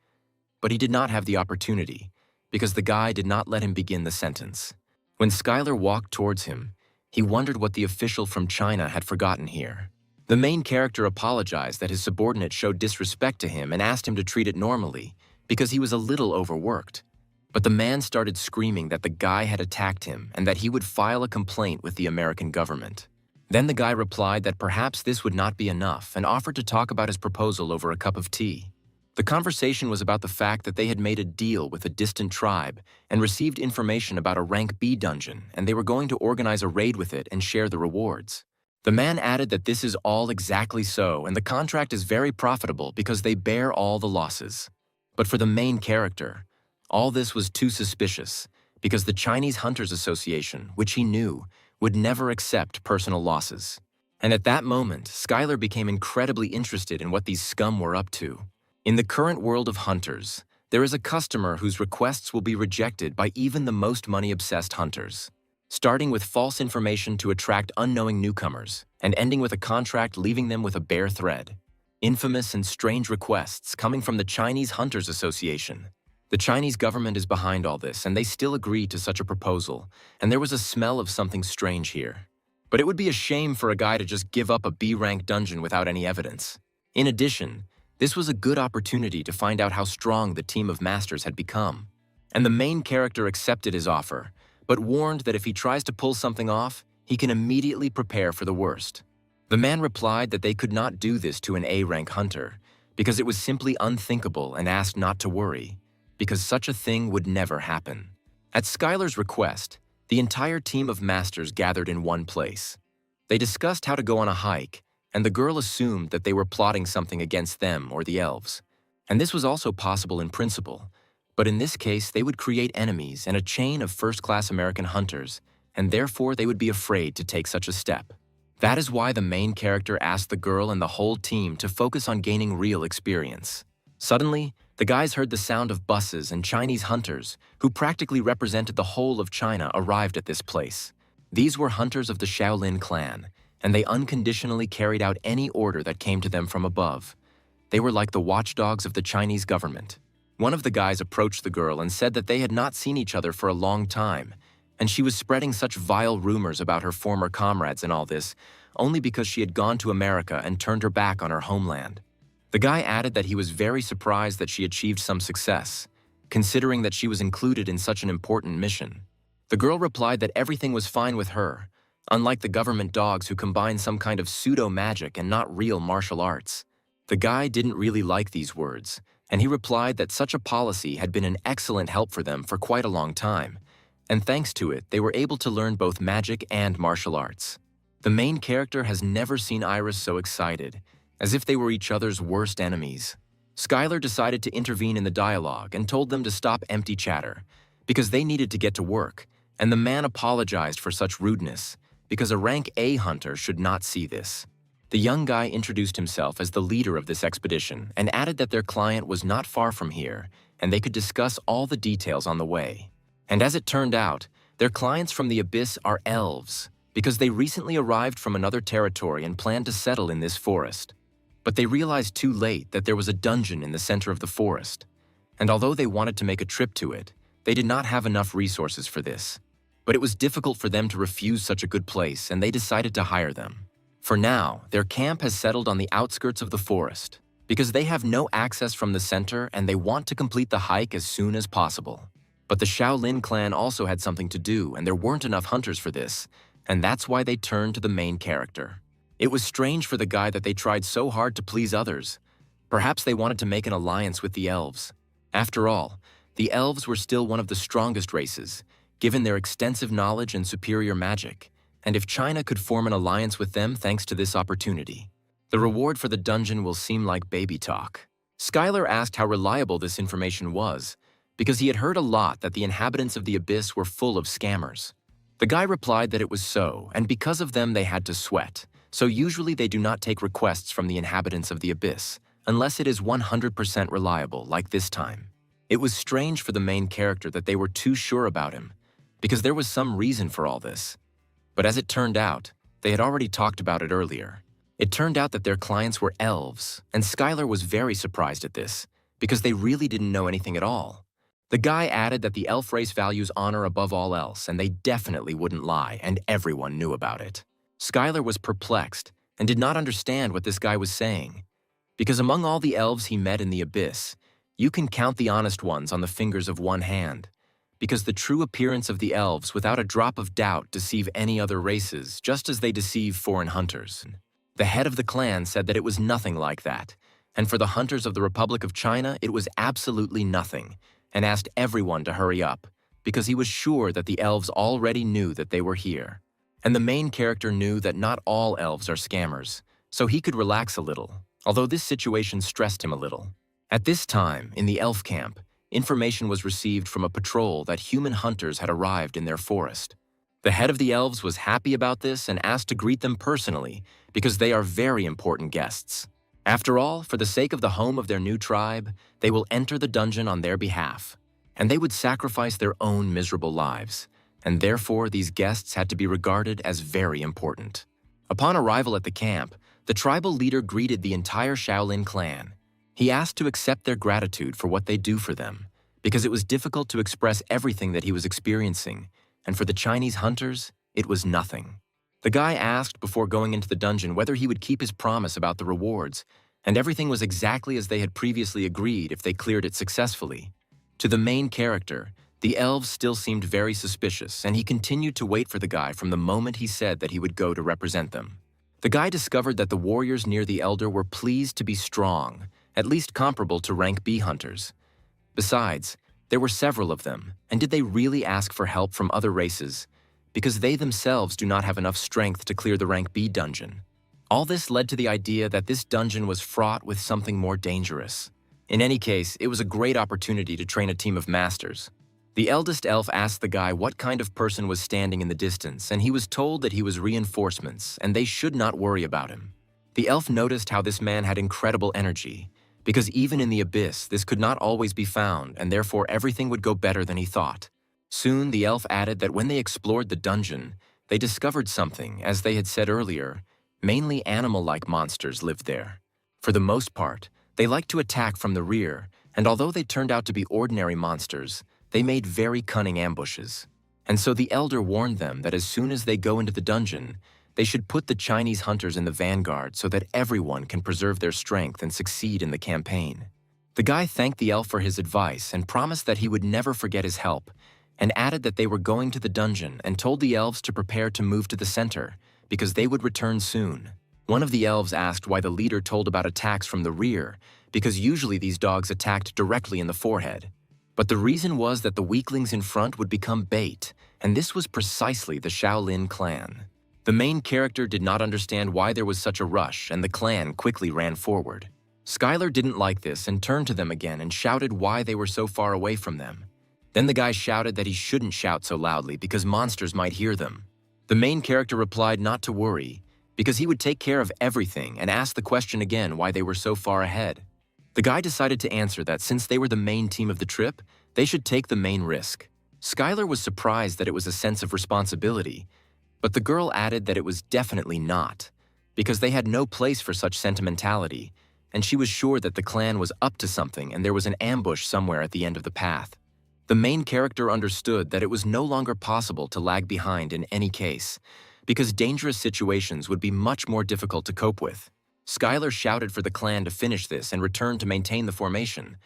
But he did not have the opportunity, because the guy did not let him begin the sentence. When Skylar walked towards him, he wondered what the official from China had forgotten here. The main character apologized that his subordinate showed disrespect to him and asked him to treat it normally, because he was a little overworked. But the man started screaming that the guy had attacked him and that he would file a complaint with the American government. Then the guy replied that perhaps this would not be enough and offered to talk about his proposal over a cup of tea. The conversation was about the fact that they had made a deal with a distant tribe and received information about a rank B dungeon, and they were going to organize a raid with it and share the rewards. The man added that this is all exactly so, and the contract is very profitable because they bear all the losses. But for the main character, all this was too suspicious, because the Chinese Hunters Association, which he knew, would never accept personal losses. And at that moment, Skylar became incredibly interested in what these scum were up to. In the current world of hunters, there is a customer whose requests will be rejected by even the most money-obsessed hunters, starting with false information to attract unknowing newcomers, and ending with a contract leaving them with a bare thread. Infamous and strange requests coming from the Chinese Hunters Association. The Chinese government is behind all this, and they still agree to such a proposal, and there was a smell of something strange here. But it would be a shame for a guy to just give up a B-rank dungeon without any evidence. In addition, this was a good opportunity to find out how strong the team of masters had become. And the main character accepted his offer, but warned that if he tries to pull something off, he can immediately prepare for the worst. The man replied that they could not do this to an A-rank hunter, because it was simply unthinkable, and asked not to worry, because such a thing would never happen. At Skylar's request, the entire team of masters gathered in one place. They discussed how to go on a hike, and the girl assumed that they were plotting something against them or the elves. And this was also possible in principle, but in this case they would create enemies and a chain of first-class American hunters, and therefore they would be afraid to take such a step. That is why the main character asked the girl and the whole team to focus on gaining real experience. Suddenly, the guys heard the sound of buses and Chinese hunters, who practically represented the whole of China, arrived at this place. These were hunters of the Shaolin clan, and they unconditionally carried out any order that came to them from above. They were like the watchdogs of the Chinese government. One of the guys approached the girl and said that they had not seen each other for a long time, and she was spreading such vile rumors about her former comrades and all this, only because she had gone to America and turned her back on her homeland. The guy added that he was very surprised that she achieved some success, considering that she was included in such an important mission. The girl replied that everything was fine with her, unlike the government dogs who combine some kind of pseudo-magic and not real martial arts. The guy didn't really like these words, and he replied that such a policy had been an excellent help for them for quite a long time, and thanks to it, they were able to learn both magic and martial arts. The main character has never seen Iris so excited, as if they were each other's worst enemies. Skylar decided to intervene in the dialogue and told them to stop empty chatter, because they needed to get to work, and the man apologized for such rudeness, because a rank A hunter should not see this. The young guy introduced himself as the leader of this expedition and added that their client was not far from here, and they could discuss all the details on the way. And as it turned out, their clients from the Abyss are elves, because they recently arrived from another territory and planned to settle in this forest. But they realized too late that there was a dungeon in the center of the forest, and although they wanted to make a trip to it, they did not have enough resources for this. But it was difficult for them to refuse such a good place, and they decided to hire them. For now, their camp has settled on the outskirts of the forest, because they have no access from the center and they want to complete the hike as soon as possible. But the Shaolin clan also had something to do, and there weren't enough hunters for this, and that's why they turned to the main character. It was strange for the guy that they tried so hard to please others. Perhaps they wanted to make an alliance with the elves. After all, the elves were still one of the strongest races, given their extensive knowledge and superior magic, and if China could form an alliance with them thanks to this opportunity. The reward for the dungeon will seem like baby talk. Skylar asked how reliable this information was, because he had heard a lot that the inhabitants of the Abyss were full of scammers. The guy replied that it was so, and because of them they had to sweat. So usually they do not take requests from the inhabitants of the Abyss, unless it is 100% reliable, like this time. It was strange for the main character that they were too sure about him, because there was some reason for all this. But as it turned out, they had already talked about it earlier. It turned out that their clients were elves, and Skylar was very surprised at this, because they really didn't know anything at all. The guy added that the elf race values honor above all else, and they definitely wouldn't lie, and everyone knew about it. Skylar was perplexed and did not understand what this guy was saying, because among all the elves he met in the Abyss, you can count the honest ones on the fingers of one hand, because the true appearance of the elves without a drop of doubt deceive any other races, just as they deceive foreign hunters. The head of the clan said that it was nothing like that, and for the hunters of the Republic of China, it was absolutely nothing, and asked everyone to hurry up, because he was sure that the elves already knew that they were here. And the main character knew that not all elves are scammers, so he could relax a little, although this situation stressed him a little. At this time, in the elf camp, information was received from a patrol that human hunters had arrived in their forest. The head of the elves was happy about this and asked to greet them personally, because they are very important guests. After all, for the sake of the home of their new tribe, they will enter the dungeon on their behalf, and they would sacrifice their own miserable lives. And therefore these guests had to be regarded as very important. Upon arrival at the camp, the tribal leader greeted the entire Shaolin clan. He asked to accept their gratitude for what they do for them, because it was difficult to express everything that he was experiencing, and for the Chinese hunters, it was nothing. The guy asked before going into the dungeon whether he would keep his promise about the rewards, and everything was exactly as they had previously agreed if they cleared it successfully. To the main character, the elves still seemed very suspicious, and he continued to wait for the guy from the moment he said that he would go to represent them. The guy discovered that the warriors near the elder were pleased to be strong, at least comparable to rank B hunters. Besides, there were several of them, and did they really ask for help from other races? Because they themselves do not have enough strength to clear the rank B dungeon. All this led to the idea that this dungeon was fraught with something more dangerous. In any case, it was a great opportunity to train a team of masters. The eldest elf asked the guy what kind of person was standing in the distance, and he was told that he was reinforcements and they should not worry about him. The elf noticed how this man had incredible energy, because even in the abyss, this could not always be found, and therefore everything would go better than he thought. Soon, the elf added that when they explored the dungeon, they discovered something, as they had said earlier. Mainly animal-like monsters lived there. For the most part, they liked to attack from the rear, and although they turned out to be ordinary monsters, they made very cunning ambushes. And so the elder warned them that as soon as they go into the dungeon, they should put the Chinese hunters in the vanguard so that everyone can preserve their strength and succeed in the campaign. The guy thanked the elf for his advice and promised that he would never forget his help, and added that they were going to the dungeon and told the elves to prepare to move to the center, because they would return soon. One of the elves asked why the leader told about attacks from the rear, because usually these dogs attacked directly in the forehead. But the reason was that the weaklings in front would become bait, and this was precisely the Shaolin clan. The main character did not understand why there was such a rush, and the clan quickly ran forward. Skylar didn't like this and turned to them again and shouted why they were so far away from them. Then the guy shouted that he shouldn't shout so loudly because monsters might hear them. The main character replied not to worry, because he would take care of everything, and asked the question again why they were so far ahead. The guy decided to answer that since they were the main team of the trip, they should take the main risk. Skylar was surprised that it was a sense of responsibility, but the girl added that it was definitely not, because they had no place for such sentimentality, and she was sure that the clan was up to something and there was an ambush somewhere at the end of the path. The main character understood that it was no longer possible to lag behind in any case, because dangerous situations would be much more difficult to cope with. Skylar shouted for the clan to finish this and return to maintain the formation,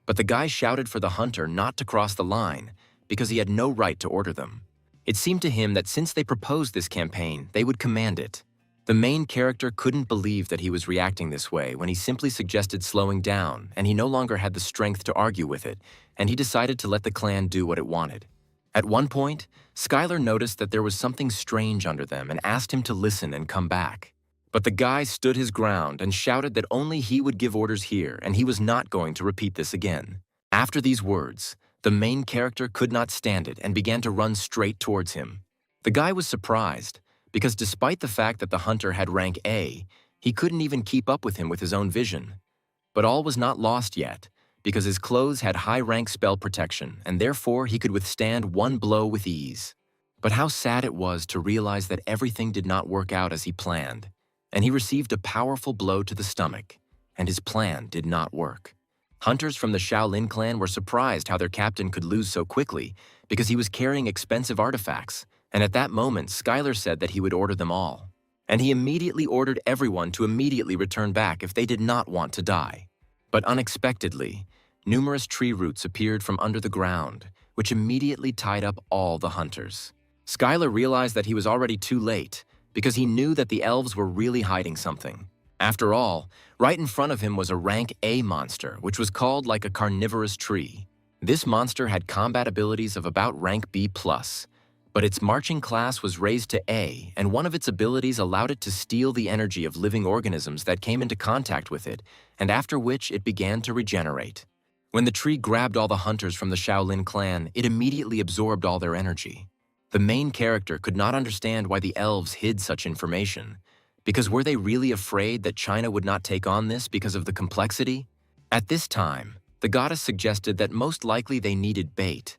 but the guy shouted for the hunter not to cross the line because he had no right to order them. It seemed to him that since they proposed this campaign, they would command it. The main character couldn't believe that he was reacting this way when he simply suggested slowing down, and he no longer had the strength to argue with it, and he decided to let the clan do what it wanted. At one point, Skylar noticed that there was something strange under them and asked him to listen and come back. But the guy stood his ground and shouted that only he would give orders here, and he was not going to repeat this again. After these words, the main character could not stand it and began to run straight towards him. The guy was surprised, because despite the fact that the hunter had rank A, he couldn't even keep up with him with his own vision. But all was not lost yet, because his clothes had high rank spell protection, and therefore he could withstand one blow with ease. But how sad it was to realize that everything did not work out as he planned, and he received a powerful blow to the stomach, and his plan did not work. Hunters from the Shaolin clan were surprised how their captain could lose so quickly, because he was carrying expensive artifacts, and at that moment Skylar said that he would order them all. And he immediately ordered everyone to immediately return back if they did not want to die. But unexpectedly, numerous tree roots appeared from under the ground, which immediately tied up all the hunters. Skylar realized that he was already too late, because he knew that the elves were really hiding something. After all, right in front of him was a rank A monster, which was called like a carnivorous tree. This monster had combat abilities of about rank B+, but its marching class was raised to A, and one of its abilities allowed it to steal the energy of living organisms that came into contact with it, and after which it began to regenerate. When the tree grabbed all the hunters from the Shaolin clan, it immediately absorbed all their energy. The main character could not understand why the elves hid such information, because were they really afraid that China would not take on this because of the complexity? At this time, the goddess suggested that most likely they needed bait.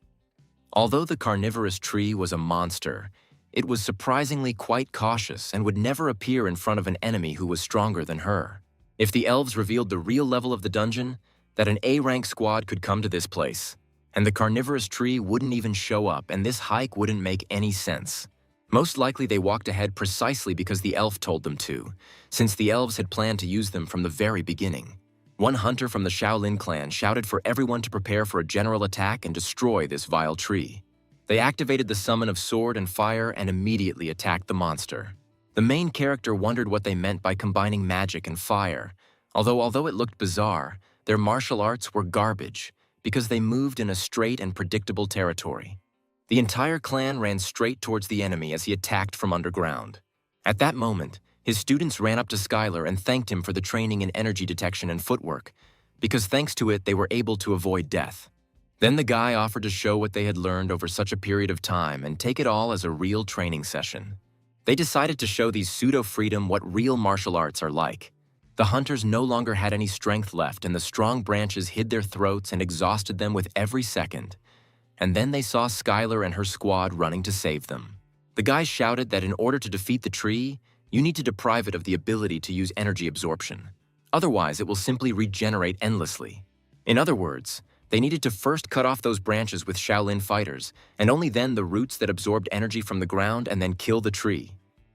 Although the carnivorous tree was a monster, it was surprisingly quite cautious and would never appear in front of an enemy who was stronger than her. If the elves revealed the real level of the dungeon, that an A-rank squad could come to this place, and the carnivorous tree wouldn't even show up, and this hike wouldn't make any sense. Most likely they walked ahead precisely because the elf told them to, since the elves had planned to use them from the very beginning. One hunter from the Shaolin clan shouted for everyone to prepare for a general attack and destroy this vile tree. They activated the summon of sword and fire and immediately attacked the monster. The main character wondered what they meant by combining magic and fire, although it looked bizarre, their martial arts were garbage because they moved in a straight and predictable territory. The entire clan ran straight towards the enemy as he attacked from underground. At that moment, his students ran up to Skylar and thanked him for the training in energy detection and footwork, because thanks to it they were able to avoid death. Then the guy offered to show what they had learned over such a period of time and take it all as a real training session. They decided to show these pseudo-freedom what real martial arts are like. The hunters no longer had any strength left, and the strong branches hid their throats and exhausted them with every second. And then they saw Skylar and her squad running to save them. The guy shouted that in order to defeat the tree, you need to deprive it of the ability to use energy absorption. Otherwise, it will simply regenerate endlessly. In other words, they needed to first cut off those branches with Shaolin fighters, and only then the roots that absorbed energy from the ground, and then kill the tree.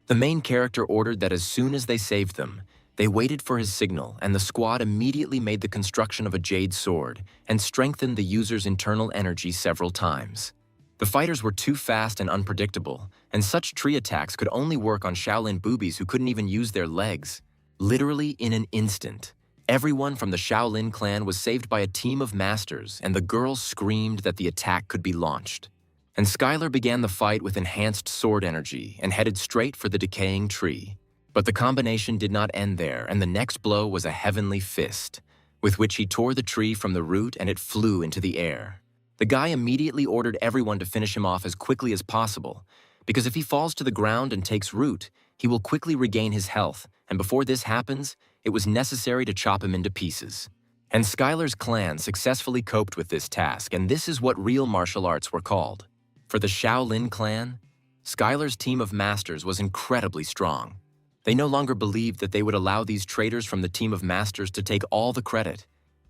The main character ordered that as soon as they saved them, they waited for his signal, and the squad immediately made the construction of a jade sword and strengthened the user's internal energy several times. The fighters were too fast and unpredictable, and such tree attacks could only work on Shaolin boobies who couldn't even use their legs. Literally in an instant, everyone from the Shaolin clan was saved by a team of masters, and the girls screamed that the attack could be launched. And Skylar began the fight with enhanced sword energy and headed straight for the decaying tree. But the combination did not end there, and the next blow was a heavenly fist, with which he tore the tree from the root and it flew into the air. The guy immediately ordered everyone to finish him off as quickly as possible, because if he falls to the ground and takes root, he will quickly regain his health, and before this happens, it was necessary to chop him into pieces. And Skylar's clan successfully coped with this task, and this is what real martial arts were called. For the Shaolin clan, Skylar's team of masters was incredibly strong. They no longer believed that they would allow these traitors from the team of masters to take all the credit.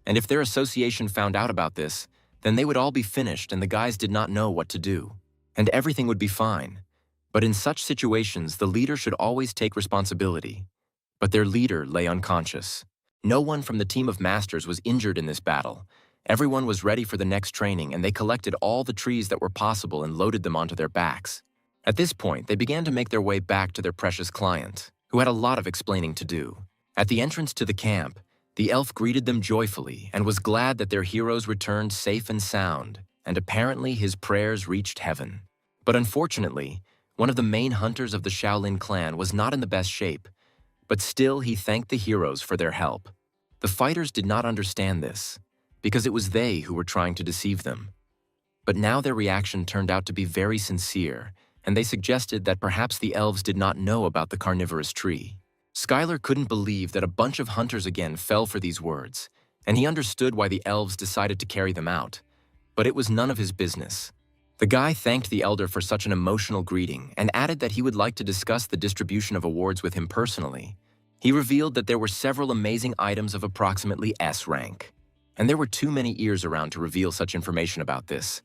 And if their association found out about this, then they would all be finished and the guys did not know what to do. And everything would be fine. But in such situations, the leader should always take responsibility. But their leader lay unconscious. No one from the team of masters was injured in this battle. Everyone was ready for the next training, and they collected all the trees that were possible and loaded them onto their backs. At this point, they began to make their way back to their precious client, who had a lot of explaining to do. At the entrance to the camp, the elf greeted them joyfully and was glad that their heroes returned safe and sound, and apparently his prayers reached heaven. But unfortunately, one of the main hunters of the Shaolin clan was not in the best shape, but still he thanked the heroes for their help. The fighters did not understand this, because it was they who were trying to deceive them. But now their reaction turned out to be very sincere, and they suggested that perhaps the elves did not know about the carnivorous tree. Skylar couldn't believe that a bunch of hunters again fell for these words, and he understood why the elves decided to carry them out. But it was none of his business. The guy thanked the elder for such an emotional greeting and added that he would like to discuss the distribution of awards with him personally. He revealed that there were several amazing items of approximately S rank, and there were too many ears around to reveal such information about this.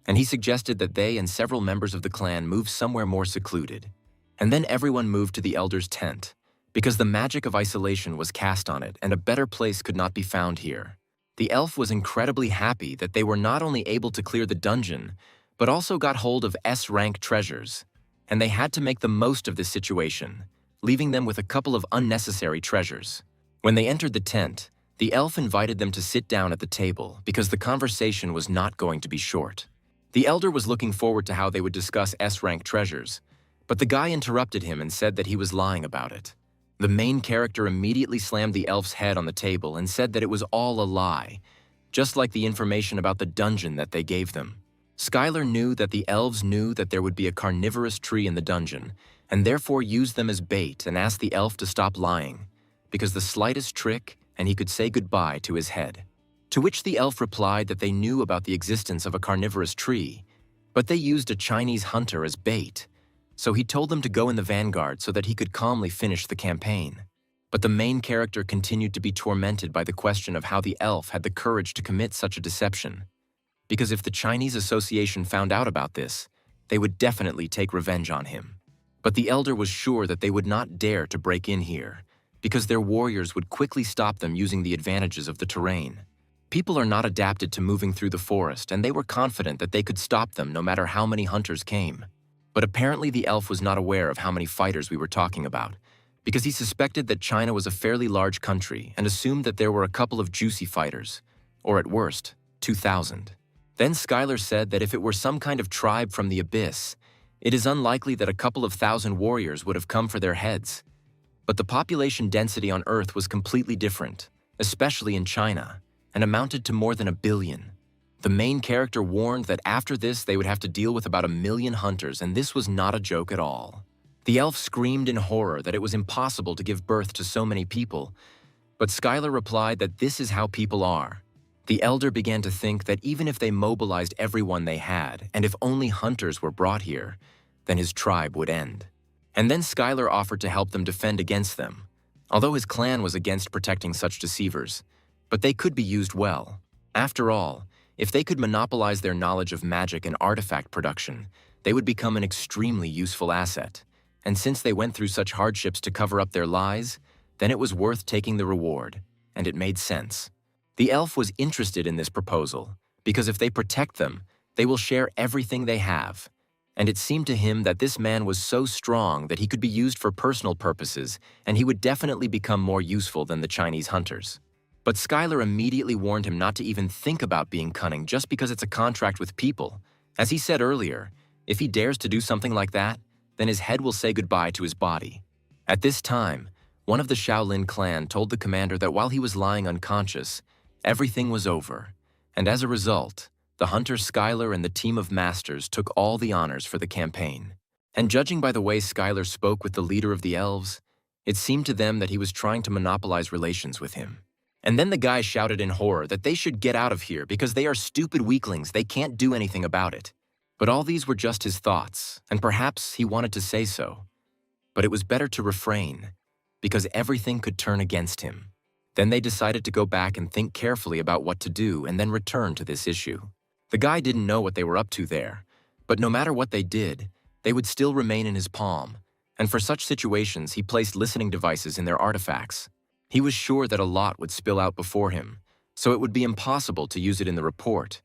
And he suggested that they and several members of the clan move somewhere more secluded. And then everyone moved to the elder's tent, because the magic of isolation was cast on it and a better place could not be found here. The elf was incredibly happy that they were not only able to clear the dungeon, but also got hold of S-rank treasures, and they had to make the most of this situation, leaving them with a couple of unnecessary treasures. When they entered the tent, the elf invited them to sit down at the table because the conversation was not going to be short. The elder was looking forward to how they would discuss S-rank treasures, but the guy interrupted him and said that he was lying about it. The main character immediately slammed the elf's head on the table and said that it was all a lie, just like the information about the dungeon that they gave them. Skylar knew that the elves knew that there would be a carnivorous tree in the dungeon, and therefore used them as bait and asked the elf to stop lying, because the slightest trick and he could say goodbye to his head. To which the elf replied that they knew about the existence of a carnivorous tree, but they used a Chinese hunter as bait, so he told them to go in the vanguard so that he could calmly finish the campaign. But the main character continued to be tormented by the question of how the elf had the courage to commit such a deception, because if the Chinese Association found out about this, they would definitely take revenge on him. But the elder was sure that they would not dare to break in here, because their warriors would quickly stop them using the advantages of the terrain. People are not adapted to moving through the forest, and they were confident that they could stop them no matter how many hunters came. But apparently the elf was not aware of how many fighters we were talking about, because he suspected that China was a fairly large country and assumed that there were a couple of juicy fighters, or at worst, 2,000. Then Skylar said that if it were some kind of tribe from the abyss, it is unlikely that a couple of thousand warriors would have come for their heads. But the population density on Earth was completely different, especially in China, and amounted to more than 1 billion. The main character warned that after this they would have to deal with about 1 million hunters, and this was not a joke at all. The elf screamed in horror that it was impossible to give birth to so many people, but Skylar replied that this is how people are. The elder began to think that even if they mobilized everyone they had, and if only hunters were brought here, then his tribe would end. And then Skylar offered to help them defend against them, although his clan was against protecting such deceivers. But they could be used well. After all, if they could monopolize their knowledge of magic and artifact production, they would become an extremely useful asset. And since they went through such hardships to cover up their lies, then it was worth taking the reward, and it made sense. The elf was interested in this proposal, because if they protect them, they will share everything they have. And it seemed to him that this man was so strong that he could be used for personal purposes, and he would definitely become more useful than the Chinese hunters. But Skylar immediately warned him not to even think about being cunning just because it's a contract with people. As he said earlier, if he dares to do something like that, then his head will say goodbye to his body. At this time, one of the Shaolin clan told the commander that while he was lying unconscious, everything was over, and as a result, the hunter Skylar and the team of masters took all the honors for the campaign. And judging by the way Skylar spoke with the leader of the elves, it seemed to them that he was trying to monopolize relations with him. And then the guy shouted in horror that they should get out of here because they are stupid weaklings, they can't do anything about it. But all these were just his thoughts, and perhaps he wanted to say so. But it was better to refrain, because everything could turn against him. Then they decided to go back and think carefully about what to do and then return to this issue. The guy didn't know what they were up to there, but no matter what they did, they would still remain in his palm, and for such situations he placed listening devices in their artifacts. He was sure that a lot would spill out before him, so it would be impossible to use it in the report,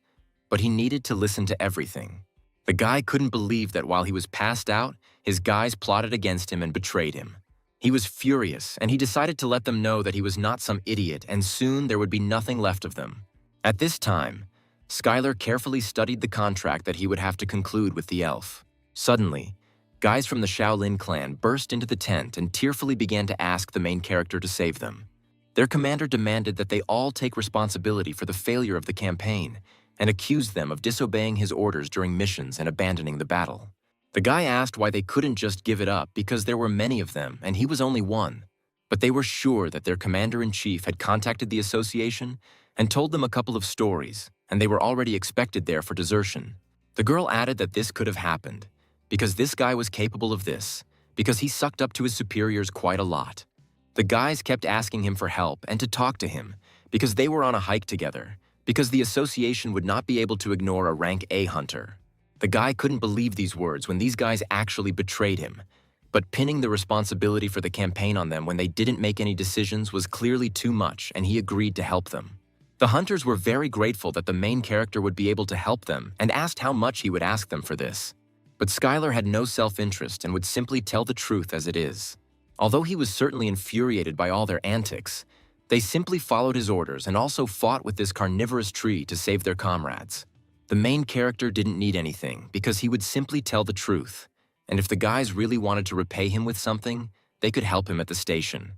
but he needed to listen to everything. The guy couldn't believe that while he was passed out, his guys plotted against him and betrayed him. He was furious, and he decided to let them know that he was not some idiot, and soon there would be nothing left of them. At this time, Skylar carefully studied the contract that he would have to conclude with the elf. Suddenly, guys from the Shaolin clan burst into the tent and tearfully began to ask the main character to save them. Their commander demanded that they all take responsibility for the failure of the campaign and accused them of disobeying his orders during missions and abandoning the battle. The guy asked why they couldn't just give it up because there were many of them and he was only one. But they were sure that their commander-in-chief had contacted the association and told them a couple of stories, and they were already expected there for desertion. The girl added that this could have happened because this guy was capable of this, because he sucked up to his superiors quite a lot. The guys kept asking him for help and to talk to him because they were on a hike together, because the association would not be able to ignore a rank A hunter. The guy couldn't believe these words when these guys actually betrayed him, but pinning the responsibility for the campaign on them when they didn't make any decisions was clearly too much, and he agreed to help them. The hunters were very grateful that the main character would be able to help them and asked how much he would ask them for this. But Skylar had no self-interest and would simply tell the truth as it is. Although he was certainly infuriated by all their antics, they simply followed his orders and also fought with this carnivorous tree to save their comrades. The main character didn't need anything because he would simply tell the truth, and if the guys really wanted to repay him with something, they could help him at the station.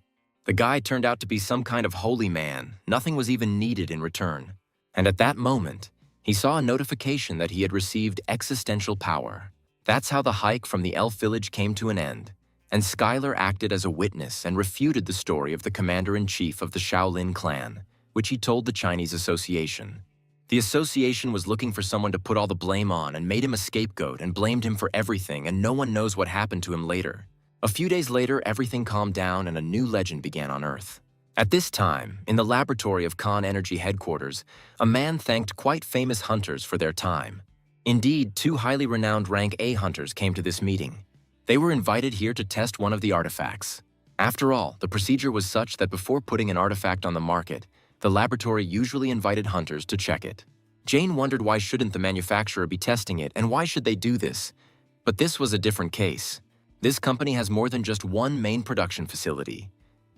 The guy turned out to be some kind of holy man, nothing was even needed in return. And at that moment, he saw a notification that he had received existential power. That's how the hike from the elf village came to an end, and Skylar acted as a witness and refuted the story of the commander-in-chief of the Shaolin clan, which he told the Chinese association. The association was looking for someone to put all the blame on and made him a scapegoat and blamed him for everything, and no one knows what happened to him later. A few days later, everything calmed down and a new legend began on Earth. At this time, in the laboratory of Con Energy headquarters, a man thanked quite famous hunters for their time. Indeed, 2 highly renowned rank A hunters came to this meeting. They were invited here to test one of the artifacts. After all, the procedure was such that before putting an artifact on the market, the laboratory usually invited hunters to check it. Jane wondered why shouldn't the manufacturer be testing it and why should they do this? But this was a different case. This company has more than just one main production facility.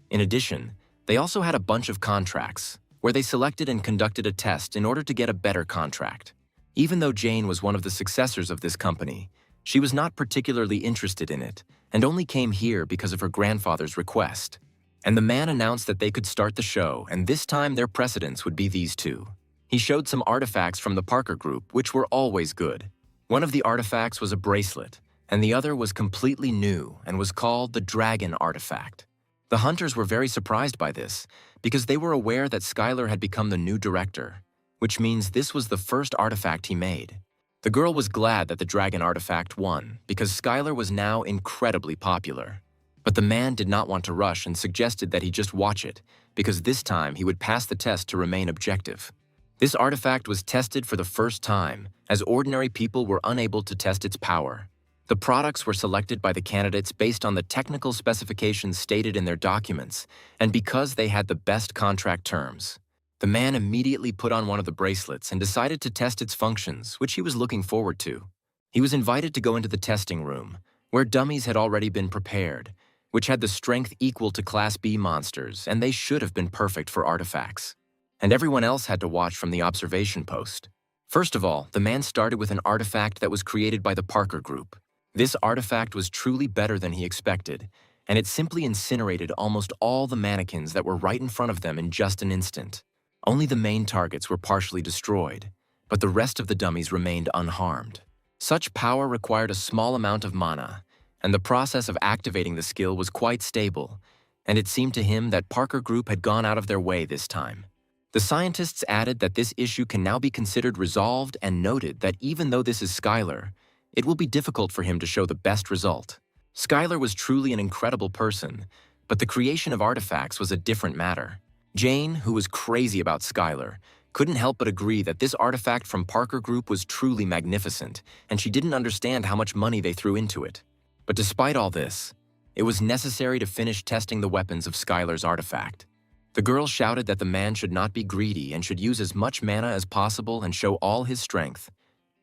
In addition, they also had a bunch of contracts, where they selected and conducted a test in order to get a better contract. Even though Jane was one of the successors of this company, she was not particularly interested in it, and only came here because of her grandfather's request. And the man announced that they could start the show, and this time their precedents would be these two. He showed some artifacts from the Parker group, which were always good. One of the artifacts was a bracelet, and the other was completely new and was called the Dragon Artifact. The hunters were very surprised by this because they were aware that Skylar had become the new director, which means this was the first artifact he made. The girl was glad that the Dragon Artifact won because Skylar was now incredibly popular. But the man did not want to rush and suggested that he just watch it because this time he would pass the test to remain objective. This artifact was tested for the first time as ordinary people were unable to test its power. The products were selected by the candidates based on the technical specifications stated in their documents and because they had the best contract terms. The man immediately put on one of the bracelets and decided to test its functions, which he was looking forward to. He was invited to go into the testing room, where dummies had already been prepared, which had the strength equal to Class B monsters, and they should have been perfect for artifacts. And everyone else had to watch from the observation post. First of all, the man started with an artifact that was created by the Parker group. This artifact was truly better than he expected, and it simply incinerated almost all the mannequins that were right in front of them in just an instant. Only the main targets were partially destroyed, but the rest of the dummies remained unharmed. Such power required a small amount of mana, and the process of activating the skill was quite stable, and it seemed to him that Parker Group had gone out of their way this time. The scientists added that this issue can now be considered resolved and noted that even though this is Skylar, it will be difficult for him to show the best result. Skylar was truly an incredible person, but the creation of artifacts was a different matter. Jane, who was crazy about Skylar, couldn't help but agree that this artifact from Parker Group was truly magnificent, and she didn't understand how much money they threw into it. But despite all this, it was necessary to finish testing the weapons of Skylar's artifact. The girl shouted that the man should not be greedy and should use as much mana as possible and show all his strength.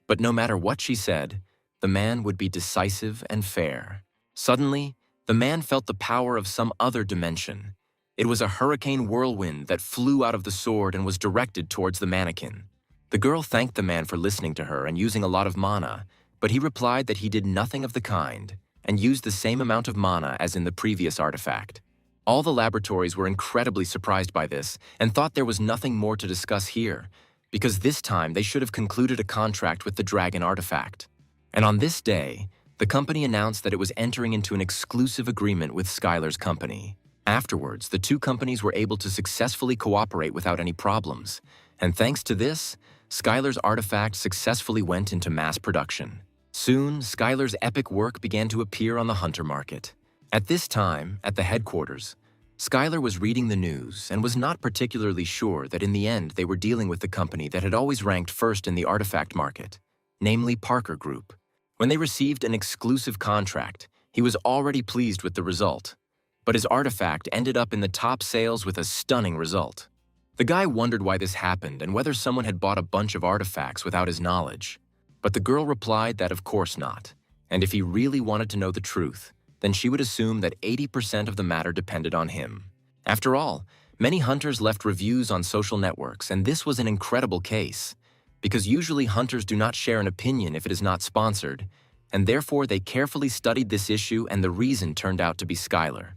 But no matter what she said, the man would be decisive and fair. Suddenly, the man felt the power of some other dimension. It was a hurricane whirlwind that flew out of the sword and was directed towards the mannequin. The girl thanked the man for listening to her and using a lot of mana, but he replied that he did nothing of the kind and used the same amount of mana as in the previous artifact. All the laboratories were incredibly surprised by this and thought there was nothing more to discuss here, because this time they should have concluded a contract with the Dragon Artifact. And on this day, the company announced that it was entering into an exclusive agreement with Skylar's company. Afterwards, the two companies were able to successfully cooperate without any problems, and thanks to this, Skylar's artifact successfully went into mass production. Soon, Skylar's epic work began to appear on the hunter market. At this time, at the headquarters, Skylar was reading the news and was not particularly sure that in the end they were dealing with the company that had always ranked first in the artifact market, namely Parker Group. When they received an exclusive contract, he was already pleased with the result. But his artifact ended up in the top sales with a stunning result. The guy wondered why this happened and whether someone had bought a bunch of artifacts without his knowledge. But the girl replied that of course not, and if he really wanted to know the truth, then she would assume that 80% of the matter depended on him. After all, many hunters left reviews on social networks, and this was an incredible case, because usually hunters do not share an opinion if it is not sponsored, and therefore they carefully studied this issue, and the reason turned out to be Skylar.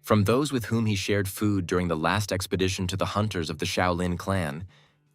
From those with whom he shared food during the last expedition to the hunters of the Shaolin clan,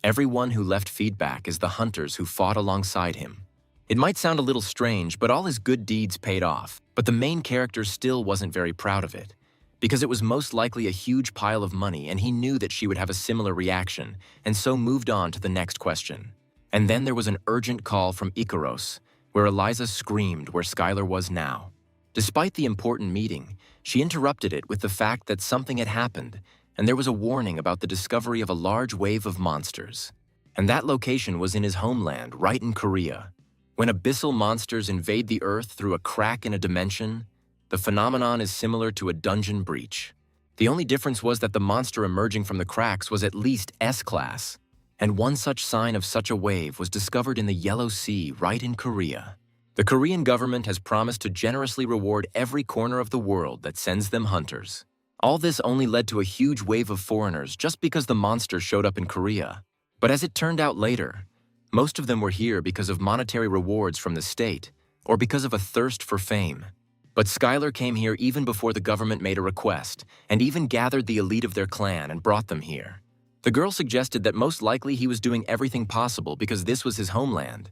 everyone who left feedback is the hunters who fought alongside him. It might sound a little strange, but all his good deeds paid off, but the main character still wasn't very proud of it, because it was most likely a huge pile of money and he knew that she would have a similar reaction, and so moved on to the next question. And then there was an urgent call from Ikaros, where Eliza screamed where Skylar was now. Despite the important meeting, she interrupted it with the fact that something had happened, and there was a warning about the discovery of a large wave of monsters. And that location was in his homeland, right in Korea. When abyssal monsters invade the Earth through a crack in a dimension, the phenomenon is similar to a dungeon breach. The only difference was that the monster emerging from the cracks was at least S-class, and one such sign of such a wave was discovered in the Yellow Sea right in Korea. The Korean government has promised to generously reward every corner of the world that sends them hunters. All this only led to a huge wave of foreigners just because the monster showed up in Korea. But as it turned out later, most of them were here because of monetary rewards from the state or because of a thirst for fame. But Skylar came here even before the government made a request, and even gathered the elite of their clan and brought them here. The girl suggested that most likely he was doing everything possible because this was his homeland.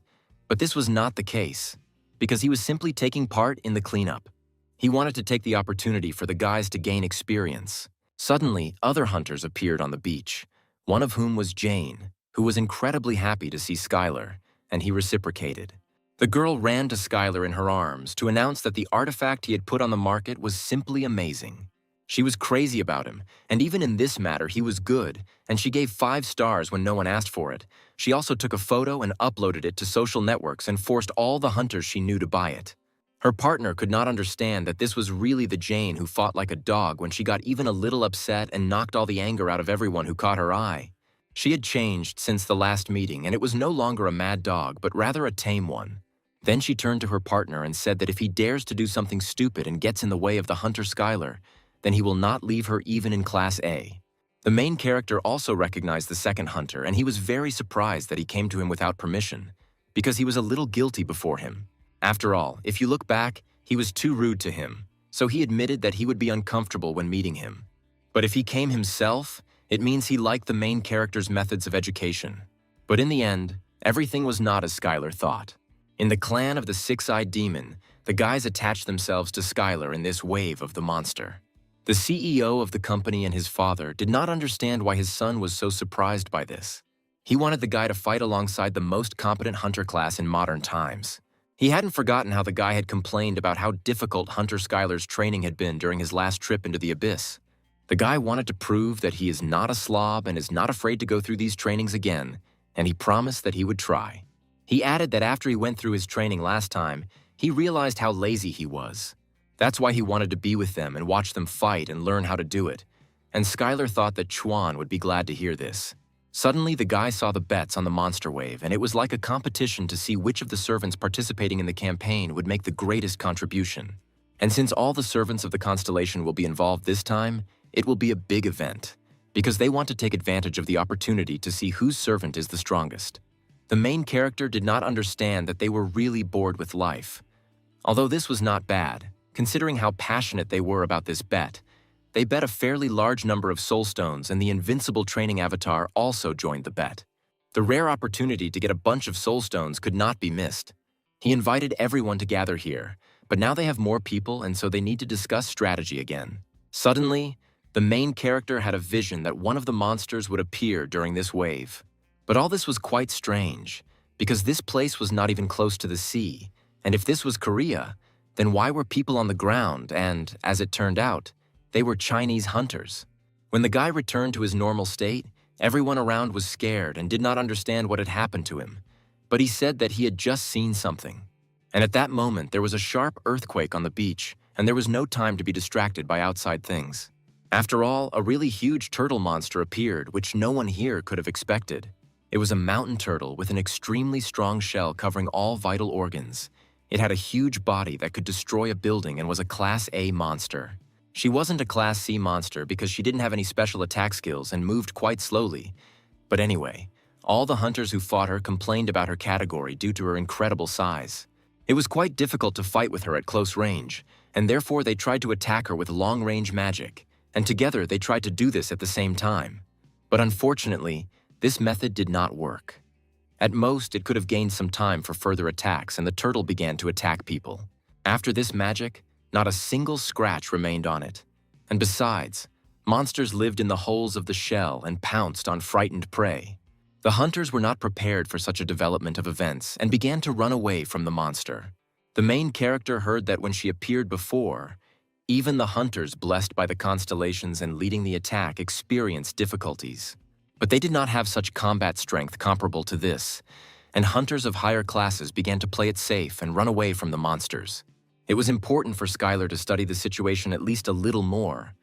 But this was not the case, because he was simply taking part in the cleanup. He wanted to take the opportunity for the guys to gain experience. Suddenly, other hunters appeared on the beach, one of whom was Jane, who was incredibly happy to see Skylar, and he reciprocated. The girl ran to Skylar in her arms to announce that the artifact he had put on the market was simply amazing. She was crazy about him, and even in this matter he was good, and she gave 5 stars when no one asked for it. She also took a photo and uploaded it to social networks and forced all the hunters she knew to buy it. Her partner could not understand that this was really the Jane who fought like a dog when she got even a little upset and knocked all the anger out of everyone who caught her eye. She had changed since the last meeting, and it was no longer a mad dog, but rather a tame one. Then she turned to her partner and said that if he dares to do something stupid and gets in the way of the hunter Skylar, then he will not leave her even in Class A. The main character also recognized the second hunter, and he was very surprised that he came to him without permission, because he was a little guilty before him. After all, if you look back, he was too rude to him, so he admitted that he would be uncomfortable when meeting him. But if he came himself, it means he liked the main character's methods of education. But in the end, everything was not as Skylar thought. In the clan of the Six-Eyed Demon, the guys attached themselves to Skylar in this wave of the monster. The CEO of the company and his father did not understand why his son was so surprised by this. He wanted the guy to fight alongside the most competent hunter class in modern times. He hadn't forgotten how the guy had complained about how difficult Hunter Skylar's training had been during his last trip into the abyss. The guy wanted to prove that he is not a slob and is not afraid to go through these trainings again, and he promised that he would try. He added that after he went through his training last time, he realized how lazy he was. That's why he wanted to be with them and watch them fight and learn how to do it. And Skylar thought that Chuan would be glad to hear this. Suddenly, the guy saw the bets on the monster wave, and it was like a competition to see which of the servants participating in the campaign would make the greatest contribution. And since all the servants of the constellation will be involved this time, it will be a big event, because they want to take advantage of the opportunity to see whose servant is the strongest. The main character did not understand that they were really bored with life. Although this was not bad, considering how passionate they were about this bet, they bet a fairly large number of soul stones, and the invincible training avatar also joined the bet. The rare opportunity to get a bunch of soul stones could not be missed. He invited everyone to gather here, but now they have more people, and so they need to discuss strategy again. Suddenly, the main character had a vision that one of the monsters would appear during this wave. But all this was quite strange, because this place was not even close to the sea, and if this was Korea, then why were people on the ground and, as it turned out, they were Chinese hunters? When the guy returned to his normal state, everyone around was scared and did not understand what had happened to him, but he said that he had just seen something. And at that moment, there was a sharp earthquake on the beach, and there was no time to be distracted by outside things. After all, a really huge turtle monster appeared, which no one here could have expected. It was a mountain turtle with an extremely strong shell covering all vital organs. It had a huge body that could destroy a building and was a Class A monster. She wasn't a Class C monster because she didn't have any special attack skills and moved quite slowly. But anyway, all the hunters who fought her complained about her category due to her incredible size. It was quite difficult to fight with her at close range, and therefore they tried to attack her with long-range magic, and together they tried to do this at the same time. But unfortunately, this method did not work. At most, it could have gained some time for further attacks, and the turtle began to attack people. After this magic, not a single scratch remained on it. And besides, monsters lived in the holes of the shell and pounced on frightened prey. The hunters were not prepared for such a development of events and began to run away from the monster. The main character heard that when she appeared before, even the hunters blessed by the constellations and leading the attack experienced difficulties. But they did not have such combat strength comparable to this, and hunters of higher classes began to play it safe and run away from the monsters. It was important for Skylar to study the situation at least a little more,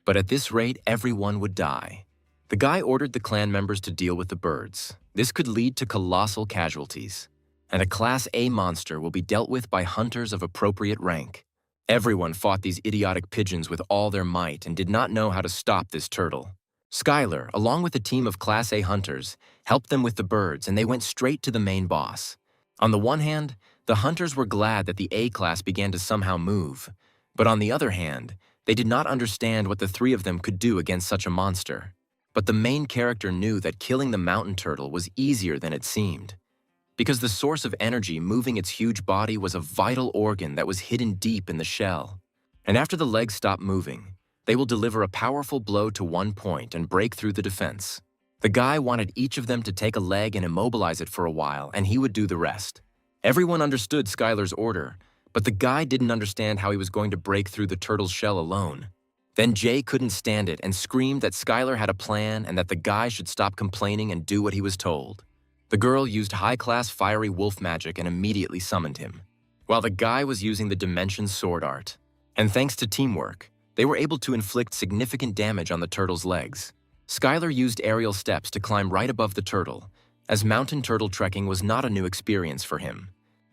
but at this rate, everyone would die. The guy ordered the clan members to deal with the birds. This could lead to colossal casualties, and a Class A monster will be dealt with by hunters of appropriate rank. Everyone fought these idiotic pigeons with all their might and did not know how to stop this turtle. Skylar, along with a team of Class A hunters, helped them with the birds, and they went straight to the main boss. On the one hand, the hunters were glad that the A class began to somehow move, But on the other hand, they did not understand what the three of them could do against such a monster. But the main character knew that killing the mountain turtle was easier than it seemed, because the source of energy moving its huge body was a vital organ that was hidden deep in the shell. And after the legs stop moving, they will deliver a powerful blow to one point and break through the defense. The guy wanted each of them to take a leg and immobilize it for a while, and he would do the rest. Everyone understood Skylar's order, but the guy didn't understand how he was going to break through the turtle's shell alone. Then Jay couldn't stand it and screamed that Skylar had a plan and that the guy should stop complaining and do what he was told. The girl used high-class fiery wolf magic and immediately summoned him, while the guy was using the dimension sword art. And thanks to teamwork, they were able to inflict significant damage on the turtle's legs. Skylar used aerial steps to climb right above the turtle, as mountain turtle trekking was not a new experience for him,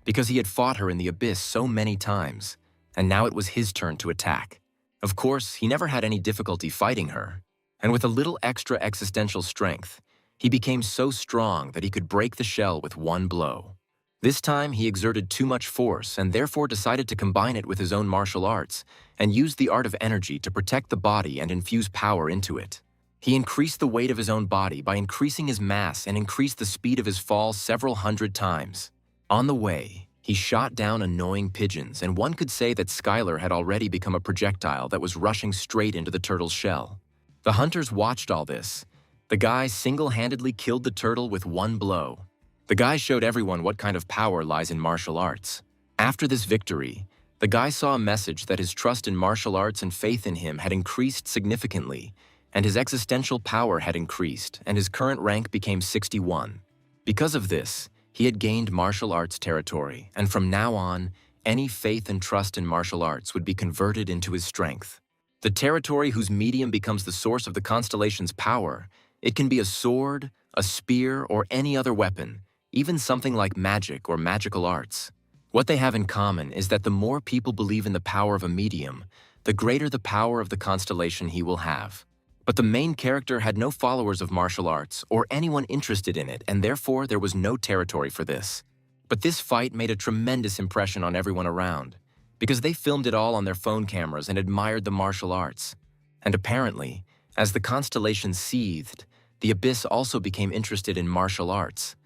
because he had fought her in the abyss so many times, and now it was his turn to attack. Of course, he never had any difficulty fighting her, and with a little extra existential strength, he became so strong that he could break the shell with one blow. This time, he exerted too much force and therefore decided to combine it with his own martial arts and used the art of energy to protect the body and infuse power into it. He increased the weight of his own body by increasing his mass and increased the speed of his fall several hundred times. On the way, he shot down annoying pigeons, and one could say that Skylar had already become a projectile that was rushing straight into the turtle's shell. The hunters watched all this. The guy single-handedly killed the turtle with one blow. The guy showed everyone what kind of power lies in martial arts. After this victory, the guy saw a message that his trust in martial arts and faith in him had increased significantly, and his existential power had increased, and his current rank became 61. Because of this, he had gained martial arts territory, and from now on, any faith and trust in martial arts would be converted into his strength. The territory whose medium becomes the source of the constellation's power, it can be a sword, a spear, or any other weapon, even something like magic or magical arts. What they have in common is that the more people believe in the power of a medium, the greater the power of the constellation he will have. But the main character had no followers of martial arts or anyone interested in it, and therefore there was no territory for this. But this fight made a tremendous impression on everyone around, because they filmed it all on their phone cameras and admired the martial arts. And apparently, as the constellation seethed, the abyss also became interested in martial arts.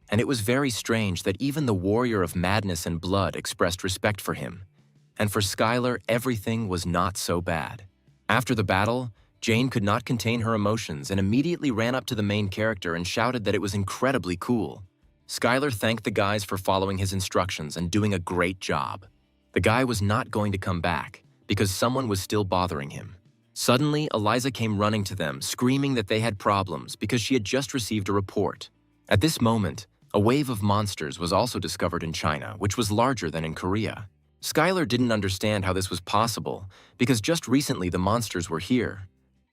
And it was very strange that even the warrior of madness and blood expressed respect for him. And for Skylar, everything was not so bad. After the battle, Jane could not contain her emotions and immediately ran up to the main character and shouted that it was incredibly cool. Skylar thanked the guys for following his instructions and doing a great job. The guy was not going to come back because someone was still bothering him. Suddenly, Eliza came running to them, screaming that they had problems because she had just received a report. At this moment, a wave of monsters was also discovered in China, which was larger than in Korea. Skylar didn't understand how this was possible because just recently the monsters were here.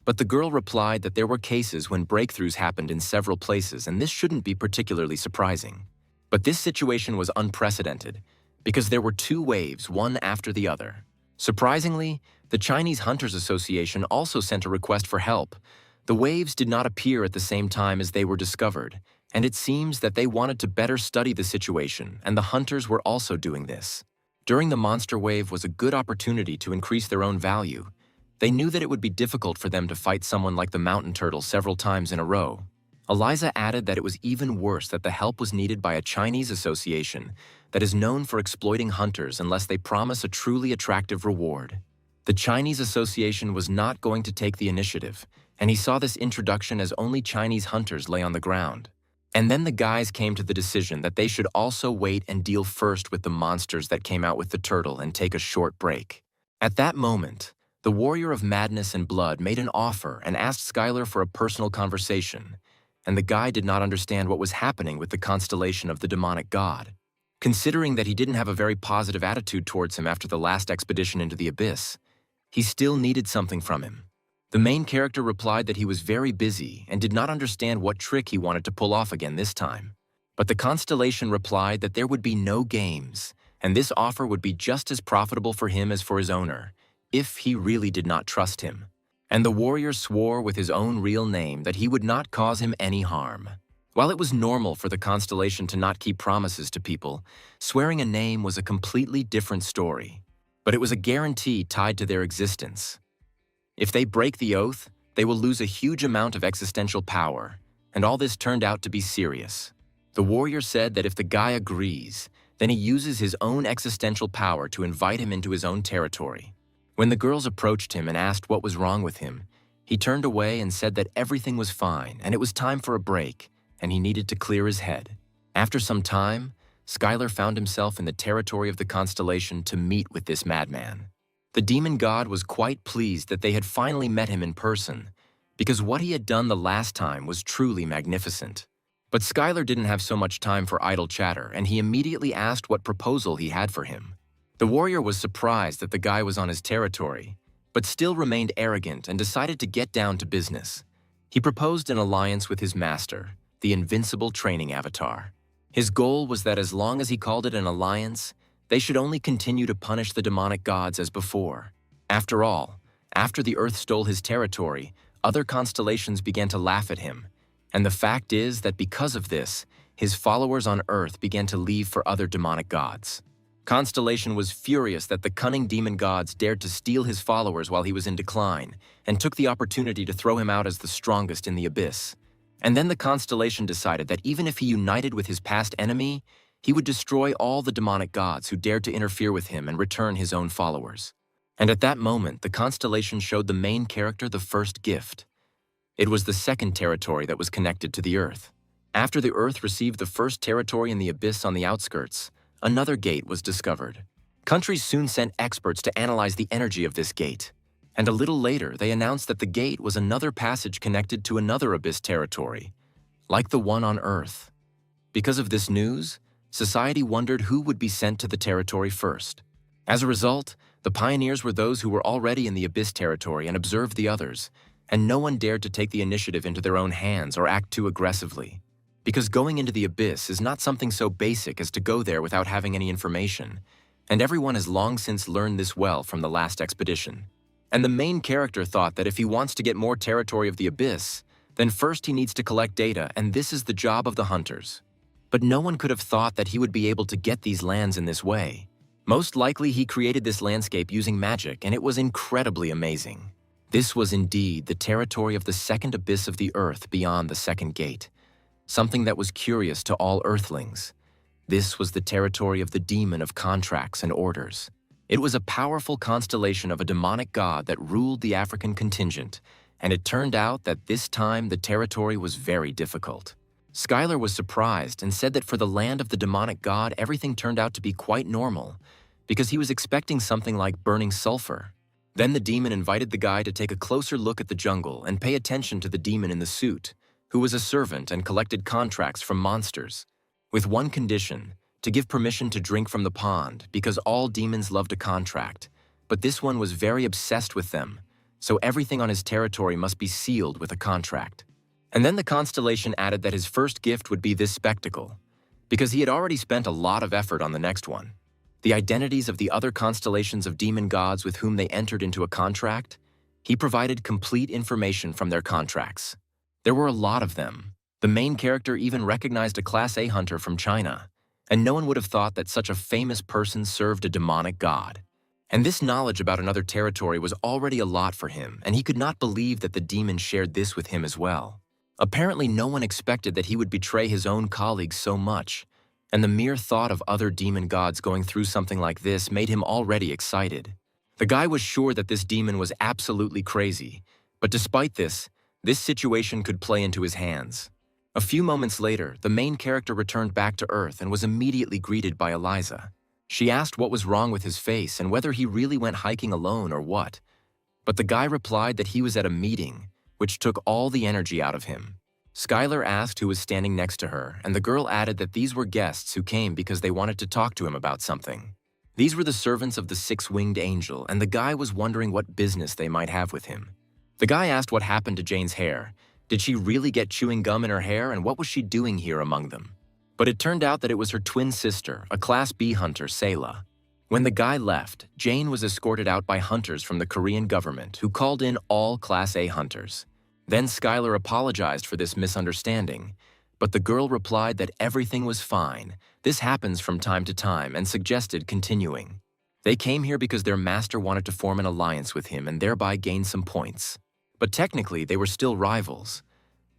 But the girl replied that there were cases when breakthroughs happened in several places, and this shouldn't be particularly surprising. But this situation was unprecedented because there were two waves, one after the other. Surprisingly, the Chinese Hunters Association also sent a request for help. The waves did not appear at the same time as they were discovered, and it seems that they wanted to better study the situation, and the hunters were also doing this. During the monster wave was a good opportunity to increase their own value. They knew that it would be difficult for them to fight someone like the mountain turtle several times in a row. Eliza added that it was even worse that the help was needed by a Chinese association that is known for exploiting hunters unless they promise a truly attractive reward. The Chinese association was not going to take the initiative, and he saw this introduction as only Chinese hunters lay on the ground. And then the guys came to the decision that they should also wait and deal first with the monsters that came out with the turtle and take a short break. At that moment, the warrior of madness and blood made an offer and asked Skylar for a personal conversation, and the guy did not understand what was happening with the constellation of the demonic god. Considering that he didn't have a very positive attitude towards him after the last expedition into the abyss, he still needed something from him. The main character replied that he was very busy and did not understand what trick he wanted to pull off again this time. But the constellation replied that there would be no games, and this offer would be just as profitable for him as for his owner, if he really did not trust him. And the warrior swore with his own real name that he would not cause him any harm. While it was normal for the constellation to not keep promises to people, swearing a name was a completely different story. but it was a guarantee tied to their existence. If they break the oath, they will lose a huge amount of existential power, and all this turned out to be serious. The warrior said that if the guy agrees, then he uses his own existential power to invite him into his own territory. When the girls approached him and asked what was wrong with him, he turned away and said that everything was fine and it was time for a break, and he needed to clear his head. After some time, Skylar found himself in the territory of the constellation to meet with this madman. The demon god was quite pleased that they had finally met him in person, because what he had done the last time was truly magnificent. But Skylar didn't have so much time for idle chatter, and he immediately asked what proposal he had for him. The warrior was surprised that the guy was on his territory, but still remained arrogant and decided to get down to business. He proposed an alliance with his master, the invincible training avatar. His goal was that as long as he called it an alliance, they should only continue to punish the demonic gods as before. After all, after the Earth stole his territory, other constellations began to laugh at him, and the fact is that because of this, his followers on Earth began to leave for other demonic gods. Constellation was furious that the cunning demon gods dared to steal his followers while he was in decline, and took the opportunity to throw him out as the strongest in the abyss. And then the constellation decided that even if he united with his past enemy, he would destroy all the demonic gods who dared to interfere with him and return his own followers. And at that moment, the constellation showed the main character the first gift. It was the second territory that was connected to the Earth. After the Earth received the first territory in the abyss on the outskirts, another gate was discovered. Countries soon sent experts to analyze the energy of this gate. And a little later, they announced that the gate was another passage connected to another abyss territory, like the one on Earth. Because of this news, society wondered who would be sent to the territory first. As a result, the pioneers were those who were already in the abyss territory and observed the others, and no one dared to take the initiative into their own hands or act too aggressively. Because going into the abyss is not something so basic as to go there without having any information, and everyone has long since learned this well from the last expedition. And the main character thought that if he wants to get more territory of the abyss, then first he needs to collect data, and this is the job of the hunters. But no one could have thought that he would be able to get these lands in this way. Most likely he created this landscape using magic, and it was incredibly amazing. This was indeed the territory of the second abyss of the Earth beyond the second gate, something that was curious to all Earthlings. This was the territory of the demon of contracts and orders. It was a powerful constellation of a demonic god that ruled the African contingent, and it turned out that this time the territory was very difficult. Skylar was surprised and said that for the land of the demonic god, everything turned out to be quite normal, because he was expecting something like burning sulfur. Then the demon invited the guy to take a closer look at the jungle and pay attention to the demon in the suit, who was a servant and collected contracts from monsters, with one condition: to give permission to drink from the pond, because all demons loved a contract, but this one was very obsessed with them, so everything on his territory must be sealed with a contract. And then the constellation added that his first gift would be this spectacle, because he had already spent a lot of effort on the next one. The identities of the other constellations of demon gods with whom they entered into a contract, he provided complete information from their contracts. There were a lot of them. The main character even recognized a Class A hunter from China, and no one would have thought that such a famous person served a demonic god. And this knowledge about another territory was already a lot for him, and he could not believe that the demon shared this with him as well. Apparently no one expected that he would betray his own colleagues so much, and the mere thought of other demon gods going through something like this made him already excited. The guy was sure that this demon was absolutely crazy, but despite this situation could play into his hands. A few moments later, the main character returned back to Earth and was immediately greeted by Eliza. She asked what was wrong with his face and whether he really went hiking alone or what. But the guy replied that he was at a meeting, which took all the energy out of him. Skylar asked who was standing next to her, and the girl added that these were guests who came because they wanted to talk to him about something. These were the servants of the six-winged angel, and the guy was wondering what business they might have with him. The guy asked what happened to Jane's hair. Did she really get chewing gum in her hair, and what was she doing here among them? But it turned out that it was her twin sister, a Class B hunter, Sayla. When the guy left, Jane was escorted out by hunters from the Korean government who called in all Class A hunters. Then Skylar apologized for this misunderstanding, but the girl replied that everything was fine. This happens from time to time, and suggested continuing. They came here because their master wanted to form an alliance with him and thereby gain some points. But technically, they were still rivals.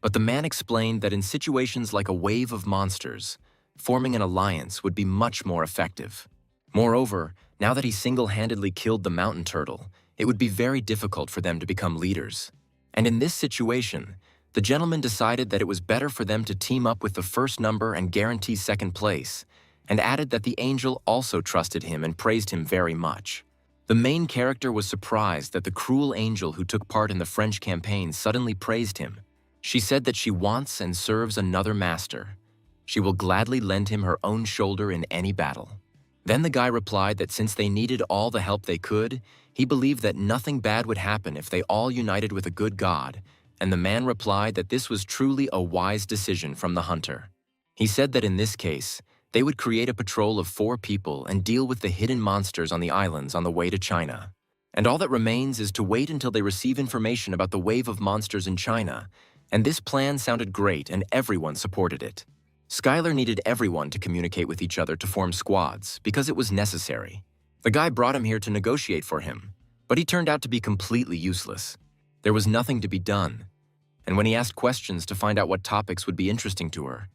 But the man explained that in situations like a wave of monsters, forming an alliance would be much more effective. Moreover, now that he single-handedly killed the mountain turtle, it would be very difficult for them to become leaders. And in this situation, the gentleman decided that it was better for them to team up with the first number and guarantee second place, and added that the angel also trusted him and praised him very much. The main character was surprised that the cruel angel who took part in the French campaign suddenly praised him. She said that she wants and serves another master. She will gladly lend him her own shoulder in any battle. Then the guy replied that since they needed all the help they could, he believed that nothing bad would happen if they all united with a good god, and the man replied that this was truly a wise decision from the hunter. He said that in this case, they would create a patrol of 4 people and deal with the hidden monsters on the islands on the way to China. And all that remains is to wait until they receive information about the wave of monsters in China, and this plan sounded great and everyone supported it. Skylar needed everyone to communicate with each other to form squads because it was necessary. The guy brought him here to negotiate for him, but he turned out to be completely useless. There was nothing to be done, and when he asked questions to find out what topics would be interesting to her,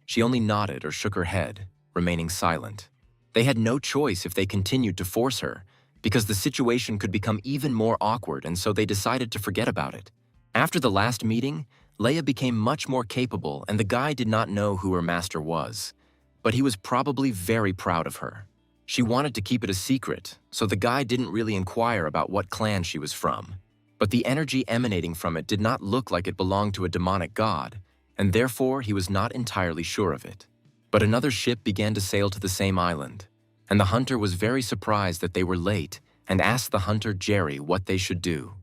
she only nodded or shook her head, remaining silent. They had no choice if they continued to force her, because the situation could become even more awkward, and so they decided to forget about it. After the last meeting, Leia became much more capable, and the guy did not know who her master was, but he was probably very proud of her. She wanted to keep it a secret, so the guy didn't really inquire about what clan she was from. But the energy emanating from it did not look like it belonged to a demonic god, and therefore he was not entirely sure of it. But another ship began to sail to the same island, and the hunter was very surprised that they were late and asked the hunter Jerry what they should do.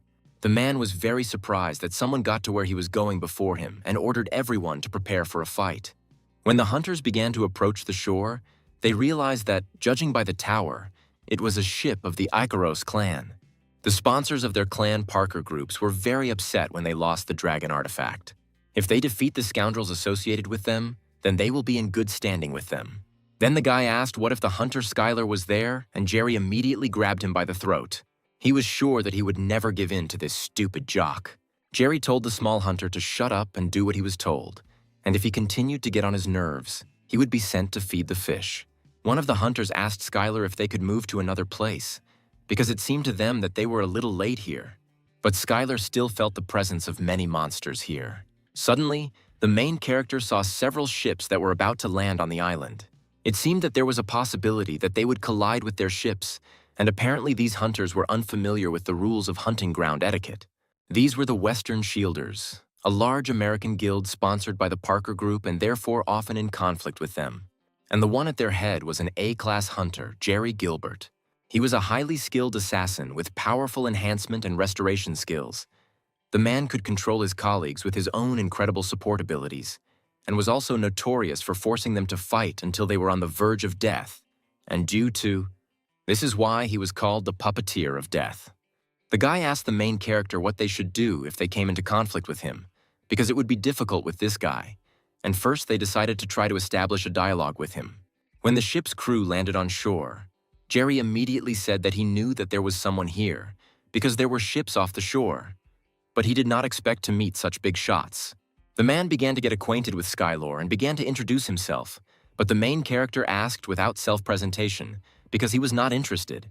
The man was very surprised that someone got to where he was going before him and ordered everyone to prepare for a fight. When the hunters began to approach the shore, they realized that, judging by the tower, it was a ship of the Icaros clan. The sponsors of their clan Parker groups were very upset when they lost the dragon artifact. If they defeat the scoundrels associated with them, then they will be in good standing with them. Then the guy asked what if the hunter Skylar was there, and Jerry immediately grabbed him by the throat. He was sure that he would never give in to this stupid jock. Jerry told the small hunter to shut up and do what he was told, and if he continued to get on his nerves, he would be sent to feed the fish. One of the hunters asked Skylar if they could move to another place, because it seemed to them that they were a little late here. But Skylar still felt the presence of many monsters here. Suddenly, the main character saw several ships that were about to land on the island. It seemed that there was a possibility that they would collide with their ships, and apparently these hunters were unfamiliar with the rules of hunting ground etiquette. These were the Western Shielders, a large American guild sponsored by the Parker Group and therefore often in conflict with them. And the one at their head was an A-class hunter, Jerry Gilbert. He was a highly skilled assassin with powerful enhancement and restoration skills. The man could control his colleagues with his own incredible support abilities, and was also notorious for forcing them to fight until they were on the verge of death, and this is why he was called the puppeteer of death. The guy asked the main character what they should do if they came into conflict with him, because it would be difficult with this guy, and first they decided to try to establish a dialogue with him. When the ship's crew landed on shore, Jerry immediately said that he knew that there was someone here, because there were ships off the shore, but he did not expect to meet such big shots. The man began to get acquainted with Skylar and began to introduce himself, but the main character asked without self-presentation, because he was not interested.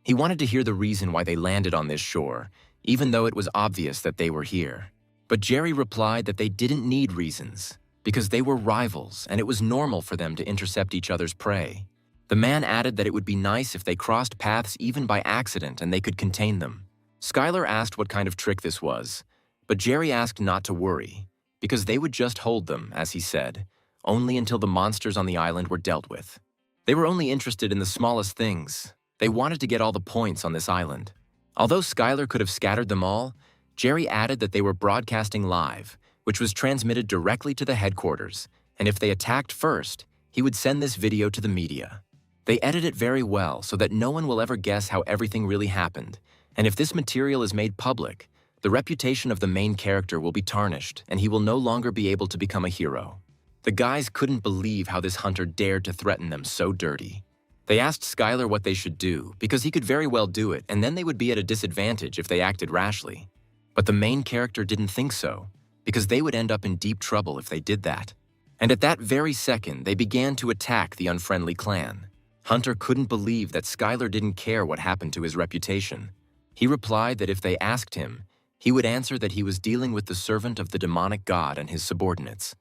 He wanted to hear the reason why they landed on this shore, even though it was obvious that they were here. But Jerry replied that they didn't need reasons, because they were rivals and it was normal for them to intercept each other's prey. The man added that it would be nice if they crossed paths even by accident and they could contain them. Skylar asked what kind of trick this was, but Jerry asked not to worry, because they would just hold them, as he said, only until the monsters on the island were dealt with. They were only interested in the smallest things. They wanted to get all the points on this island. Although Skylar could have scattered them all, Jerry added that they were broadcasting live, which was transmitted directly to the headquarters, and if they attacked first, he would send this video to the media. They edit it very well so that no one will ever guess how everything really happened, and if this material is made public, the reputation of the main character will be tarnished and he will no longer be able to become a hero. The guys couldn't believe how this hunter dared to threaten them so dirty. They asked Skylar what they should do because he could very well do it, and then they would be at a disadvantage if they acted rashly. But the main character didn't think so, because they would end up in deep trouble if they did that. And at that very second, they began to attack the unfriendly clan. Hunter couldn't believe that Skylar didn't care what happened to his reputation. He replied that if they asked him, he would answer that he was dealing with the servant of the demonic god and his subordinates.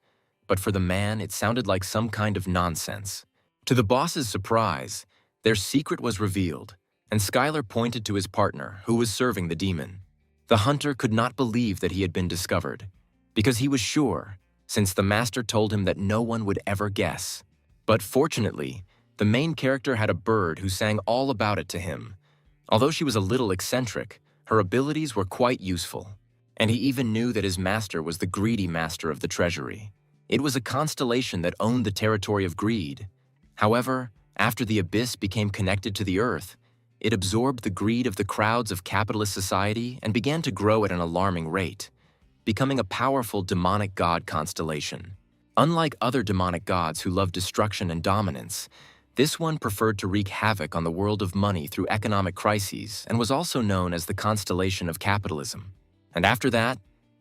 But for the man, it sounded like some kind of nonsense. To the boss's surprise, their secret was revealed, and Skylar pointed to his partner, who was serving the demon. The hunter could not believe that he had been discovered, because he was sure, since the master told him that no one would ever guess. But fortunately, the main character had a bird who sang all about it to him. Although she was a little eccentric, her abilities were quite useful, and he even knew that his master was the greedy master of the treasury. It was a constellation that owned the territory of greed. However, after the abyss became connected to the earth, it absorbed the greed of the crowds of capitalist society and began to grow at an alarming rate, becoming a powerful demonic god constellation. Unlike other demonic gods who love destruction and dominance, this one preferred to wreak havoc on the world of money through economic crises and was also known as the constellation of capitalism. And after that,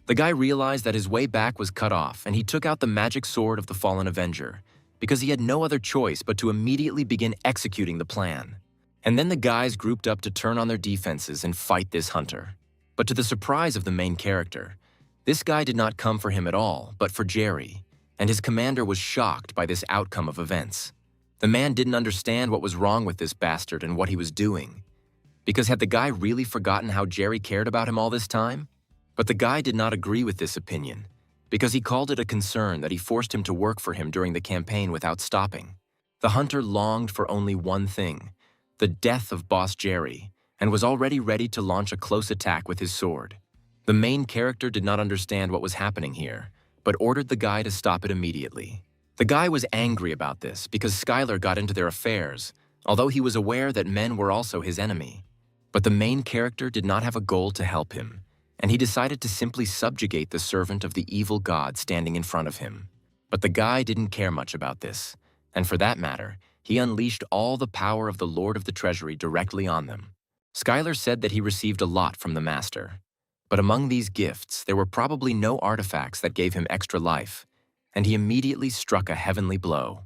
the guy realized that his way back was cut off, and he took out the magic sword of the fallen Avenger, because he had no other choice but to immediately begin executing the plan. And then the guys grouped up to turn on their defenses and fight this hunter. But to the surprise of the main character, this guy did not come for him at all, but for Jerry, and his commander was shocked by this outcome of events. The man didn't understand what was wrong with this bastard and what he was doing, because had the guy really forgotten how Jerry cared about him all this time? But the guy did not agree with this opinion, because he called it a concern that he forced him to work for him during the campaign without stopping. The hunter longed for only one thing, the death of Boss Jerry, and was already ready to launch a close attack with his sword. The main character did not understand what was happening here, but ordered the guy to stop it immediately. The guy was angry about this because Skylar got into their affairs, although he was aware that men were also his enemy. But the main character did not have a goal to help him, and he decided to simply subjugate the servant of the evil god standing in front of him. But the guy didn't care much about this, and for that matter, he unleashed all the power of the Lord of the Treasury directly on them. Skylar said that he received a lot from the master, but among these gifts, there were probably no artifacts that gave him extra life, and he immediately struck a heavenly blow.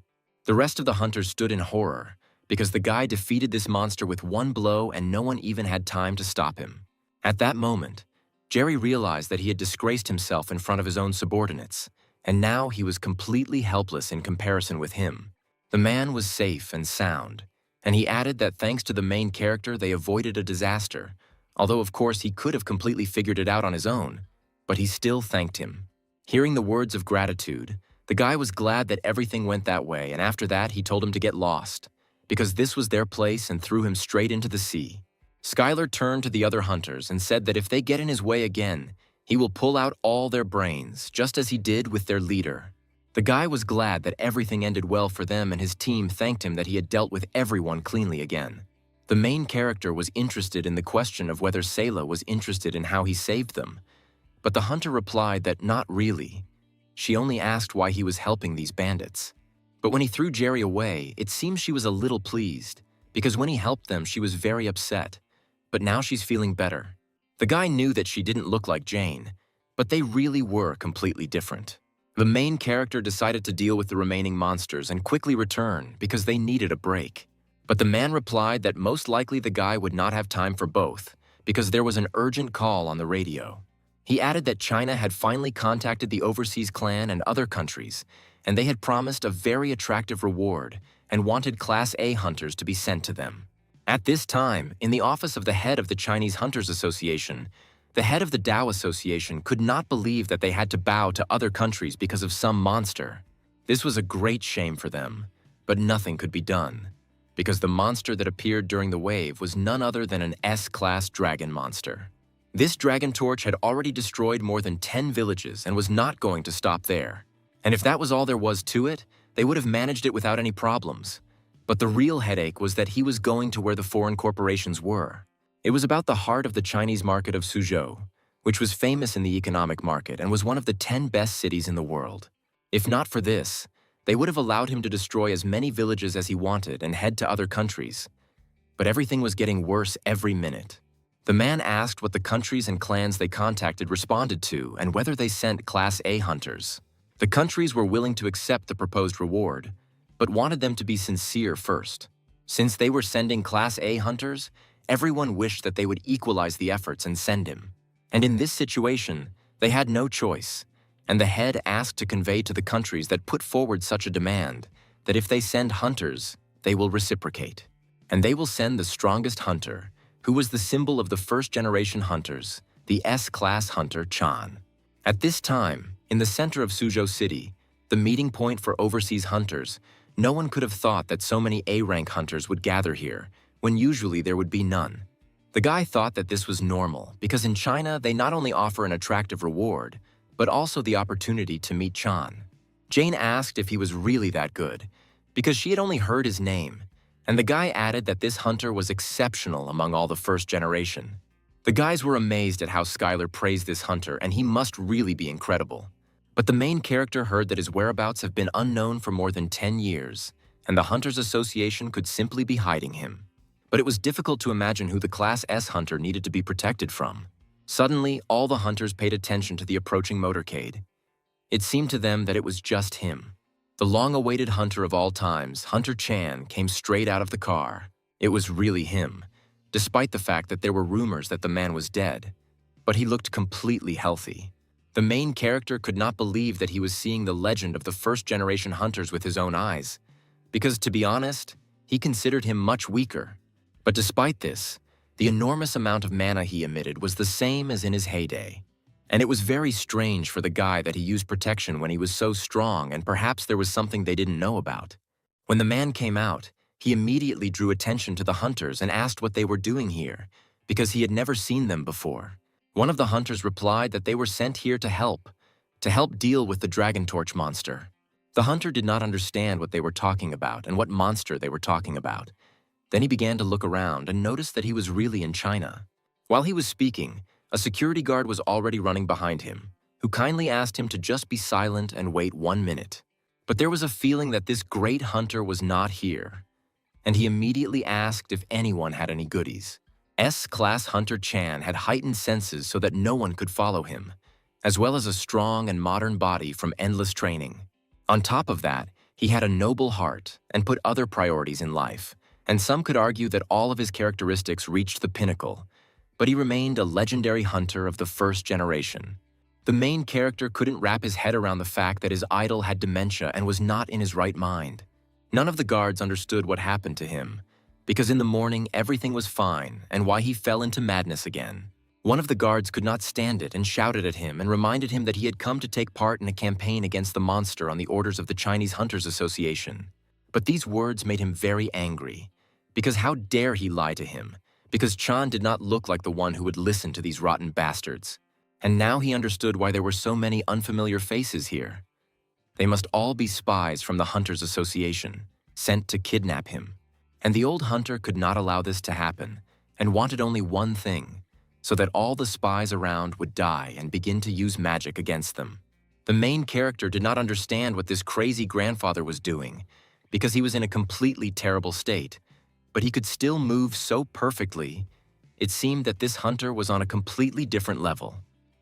The rest of the hunters stood in horror, because the guy defeated this monster with one blow and no one even had time to stop him. At that moment, Jerry realized that he had disgraced himself in front of his own subordinates, and now he was completely helpless in comparison with him. The man was safe and sound, and he added that thanks to the main character they avoided a disaster, although of course he could have completely figured it out on his own, but he still thanked him. Hearing the words of gratitude, the guy was glad that everything went that way, and after that he told him to get lost, because this was their place, and threw him straight into the sea. Skylar turned to the other hunters and said that if they get in his way again, he will pull out all their brains, just as he did with their leader. The guy was glad that everything ended well for them, and his team thanked him that he had dealt with everyone cleanly again. The main character was interested in the question of whether Sayla was interested in how he saved them, but the hunter replied that not really. She only asked why he was helping these bandits. But when he threw Jerry away, it seems she was a little pleased, because when he helped them, she was very upset. But now she's feeling better. The guy knew that she didn't look like Jane, but they really were completely different. The main character decided to deal with the remaining monsters and quickly return because they needed a break. But the man replied that most likely the guy would not have time for both, because there was an urgent call on the radio. He added that China had finally contacted the overseas clan and other countries, and they had promised a very attractive reward and wanted Class A hunters to be sent to them. At this time, in the office of the head of the Chinese Hunters Association, the head of the Tao Association could not believe that they had to bow to other countries because of some monster. This was a great shame for them, but nothing could be done, because the monster that appeared during the wave was none other than an S-class dragon monster. This dragon torch had already destroyed more than 10 villages and was not going to stop there. And if that was all there was to it, they would have managed it without any problems. But the real headache was that he was going to where the foreign corporations were. It was about the heart of the Chinese market of Suzhou, which was famous in the economic market and was one of the 10 best cities in the world. If not for this, They would have allowed him to destroy as many villages as he wanted and head to other countries. But everything was getting worse every minute. The man asked what the countries and clans they contacted responded to and whether they sent Class A hunters. The countries were willing to accept the proposed reward, but wanted them to be sincere first. Since they were sending Class A hunters, everyone wished that they would equalize the efforts and send him. And in this situation, they had no choice, and the head asked to convey to the countries that put forward such a demand that if they send hunters, they will reciprocate. And they will send the strongest hunter, who was the symbol of the first-generation hunters, the S-class hunter Chan. At this time, in the center of Suzhou City, the meeting point for overseas hunters, no one could have thought that so many A-rank hunters would gather here, when usually there would be none. The guy thought that this was normal, because in China they not only offer an attractive reward, but also the opportunity to meet Chan. Jane asked if he was really that good, because she had only heard his name, and the guy added that this hunter was exceptional among all the first generation. The guys were amazed at how Skylar praised this hunter, and he must really be incredible. But the main character heard that his whereabouts have been unknown for more than 10 years, and the Hunters Association could simply be hiding him. But it was difficult to imagine who the Class S hunter needed to be protected from. Suddenly, all the hunters paid attention to the approaching motorcade. It seemed to them that it was just him. The long-awaited hunter of all times, Hunter Chan, came straight out of the car. It was really him, despite the fact that there were rumors that the man was dead. But he looked completely healthy. The main character could not believe that he was seeing the legend of the first-generation hunters with his own eyes, because, to be honest, he considered him much weaker. But despite this, the enormous amount of mana he emitted was the same as in his heyday. And it was very strange for the guy that he used protection when he was so strong, and perhaps there was something they didn't know about. When the man came out, he immediately drew attention to the hunters and asked what they were doing here, because he had never seen them before. One of the hunters replied that they were sent here to help deal with the Dragon Torch monster. The hunter did not understand what they were talking about and what monster they were talking about. Then he began to look around and noticed that he was really in China. While he was speaking, a security guard was already running behind him, who kindly asked him to just be silent and wait 1 minute. But there was a feeling that this great hunter was not here, and he immediately asked if anyone had any goodies. S-class Hunter Chan had heightened senses so that no one could follow him, as well as a strong and modern body from endless training. On top of that, he had a noble heart and put other priorities in life, and some could argue that all of his characteristics reached the pinnacle, but he remained a legendary hunter of the first generation. The main character couldn't wrap his head around the fact that his idol had dementia and was not in his right mind. None of the guards understood what happened to him, because in the morning everything was fine and why he fell into madness again. One of the guards could not stand it and shouted at him and reminded him that he had come to take part in a campaign against the monster on the orders of the Chinese Hunters Association. But these words made him very angry, because how dare he lie to him? Because Chan did not look like the one who would listen to these rotten bastards. And now he understood why there were so many unfamiliar faces here. They must all be spies from the Hunters Association, sent to kidnap him. And the old hunter could not allow this to happen, and wanted only one thing, so that all the spies around would die and begin to use magic against them. The main character did not understand what this crazy grandfather was doing, because he was in a completely terrible state, but he could still move so perfectly. It seemed that this hunter was on a completely different level.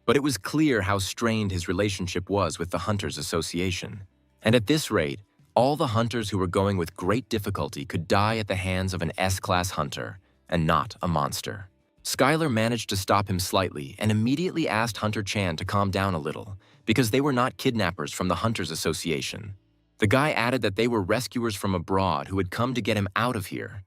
But it was clear how strained his relationship was with the Hunters Association. And at this rate, all the hunters who were going with great difficulty could die at the hands of an S-class hunter, and not a monster. Skylar managed to stop him slightly and immediately asked Hunter Chan to calm down a little, because they were not kidnappers from the Hunters Association. The guy added that they were rescuers from abroad who had come to get him out of here.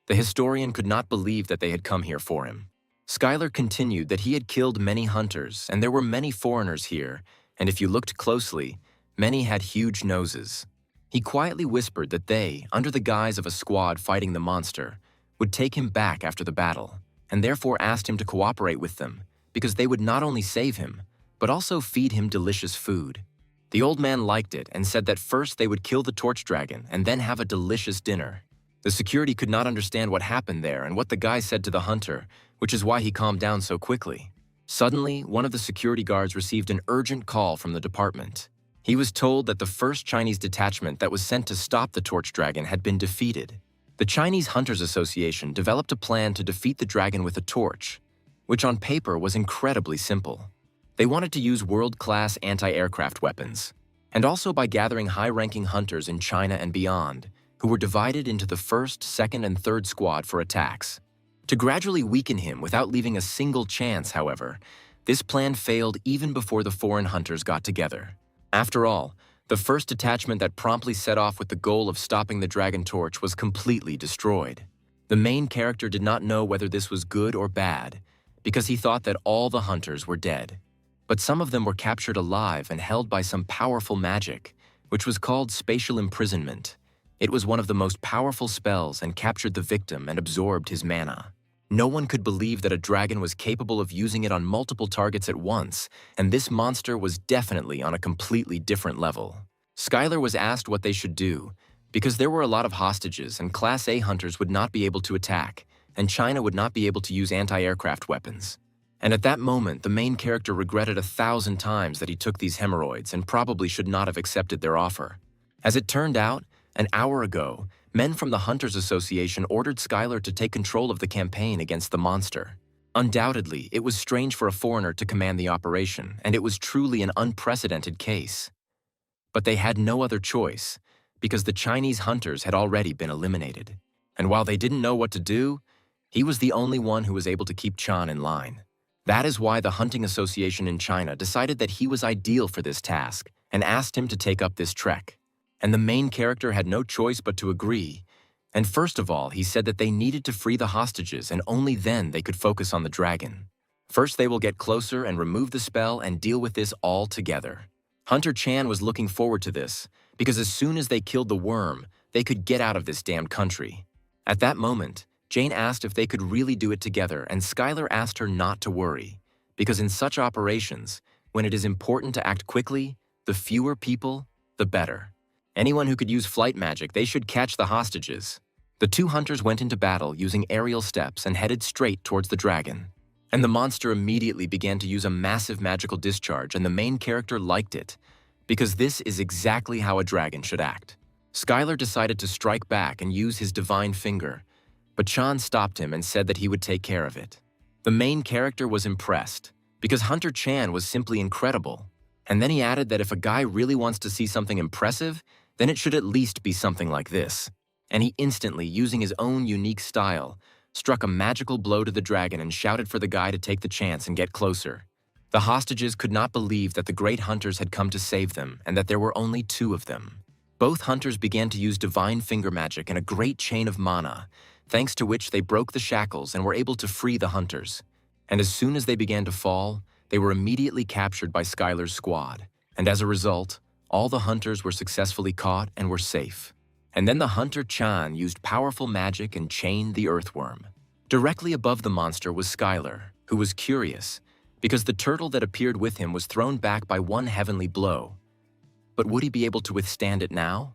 The historian could not believe that they had come here for him. Skylar continued that he had killed many hunters, and there were many foreigners here, and if you looked closely, many had huge noses. He quietly whispered that they, under the guise of a squad fighting the monster, would take him back after the battle, and therefore asked him to cooperate with them, because they would not only save him, but also feed him delicious food. The old man liked it and said that first they would kill the torch dragon and then have a delicious dinner. The security could not understand what happened there and what the guy said to the hunter, which is why he calmed down so quickly. Suddenly, one of the security guards received an urgent call from the department. He was told that the first Chinese detachment that was sent to stop the torch dragon had been defeated. The Chinese Hunters Association developed a plan to defeat the dragon with a torch, which on paper was incredibly simple. They wanted to use world-class anti-aircraft weapons, and also by gathering high-ranking hunters in China and beyond, who were divided into the first, second, and third squad for attacks. To gradually weaken him without leaving a single chance, however, this plan failed even before the foreign hunters got together. After all, the first detachment that promptly set off with the goal of stopping the dragon torch was completely destroyed. The main character did not know whether this was good or bad, because he thought that all the hunters were dead. But some of them were captured alive and held by some powerful magic, which was called spatial imprisonment. It was one of the most powerful spells and captured the victim and absorbed his mana. No one could believe that a dragon was capable of using it on multiple targets at once, and this monster was definitely on a completely different level. Skylar was asked what they should do, because there were a lot of hostages and Class A hunters would not be able to attack, and China would not be able to use anti-aircraft weapons. And at that moment, the main character regretted 1,000 times that he took these hemorrhoids and probably should not have accepted their offer. As it turned out, an hour ago, men from the Hunters Association ordered Skylar to take control of the campaign against the monster. Undoubtedly, it was strange for a foreigner to command the operation, and it was truly an unprecedented case. But they had no other choice, because the Chinese hunters had already been eliminated. And while they didn't know what to do, he was the only one who was able to keep Chan in line. That is why the Hunting Association in China decided that he was ideal for this task and asked him to take up this trek. And the main character had no choice but to agree. And first of all, he said that they needed to free the hostages and only then they could focus on the dragon. First, they will get closer and remove the spell and deal with this all together. Hunter Chan was looking forward to this because as soon as they killed the worm, they could get out of this damned country. At that moment, Jane asked if they could really do it together, and Skylar asked her not to worry, because in such operations, when it is important to act quickly, the fewer people, the better. Anyone who could use flight magic, they should catch the hostages. The two hunters went into battle using aerial steps and headed straight towards the dragon. And the monster immediately began to use a massive magical discharge, and the main character liked it, because this is exactly how a dragon should act. Skylar decided to strike back and use his divine finger, but Chan stopped him and said that he would take care of it. The main character was impressed, because Hunter Chan was simply incredible. And then he added that if a guy really wants to see something impressive, then it should at least be something like this. And he instantly, using his own unique style, struck a magical blow to the dragon and shouted for the guy to take the chance and get closer. The hostages could not believe that the great hunters had come to save them and that there were only two of them. Both hunters began to use divine finger magic and a great chain of mana, thanks to which they broke the shackles and were able to free the hunters. And as soon as they began to fall, they were immediately captured by Skylar's squad. And as a result, all the hunters were successfully caught and were safe. And then the hunter Chan used powerful magic and chained the earthworm. Directly above the monster was Skylar, who was curious, because the turtle that appeared with him was thrown back by one heavenly blow. But would he be able to withstand it now?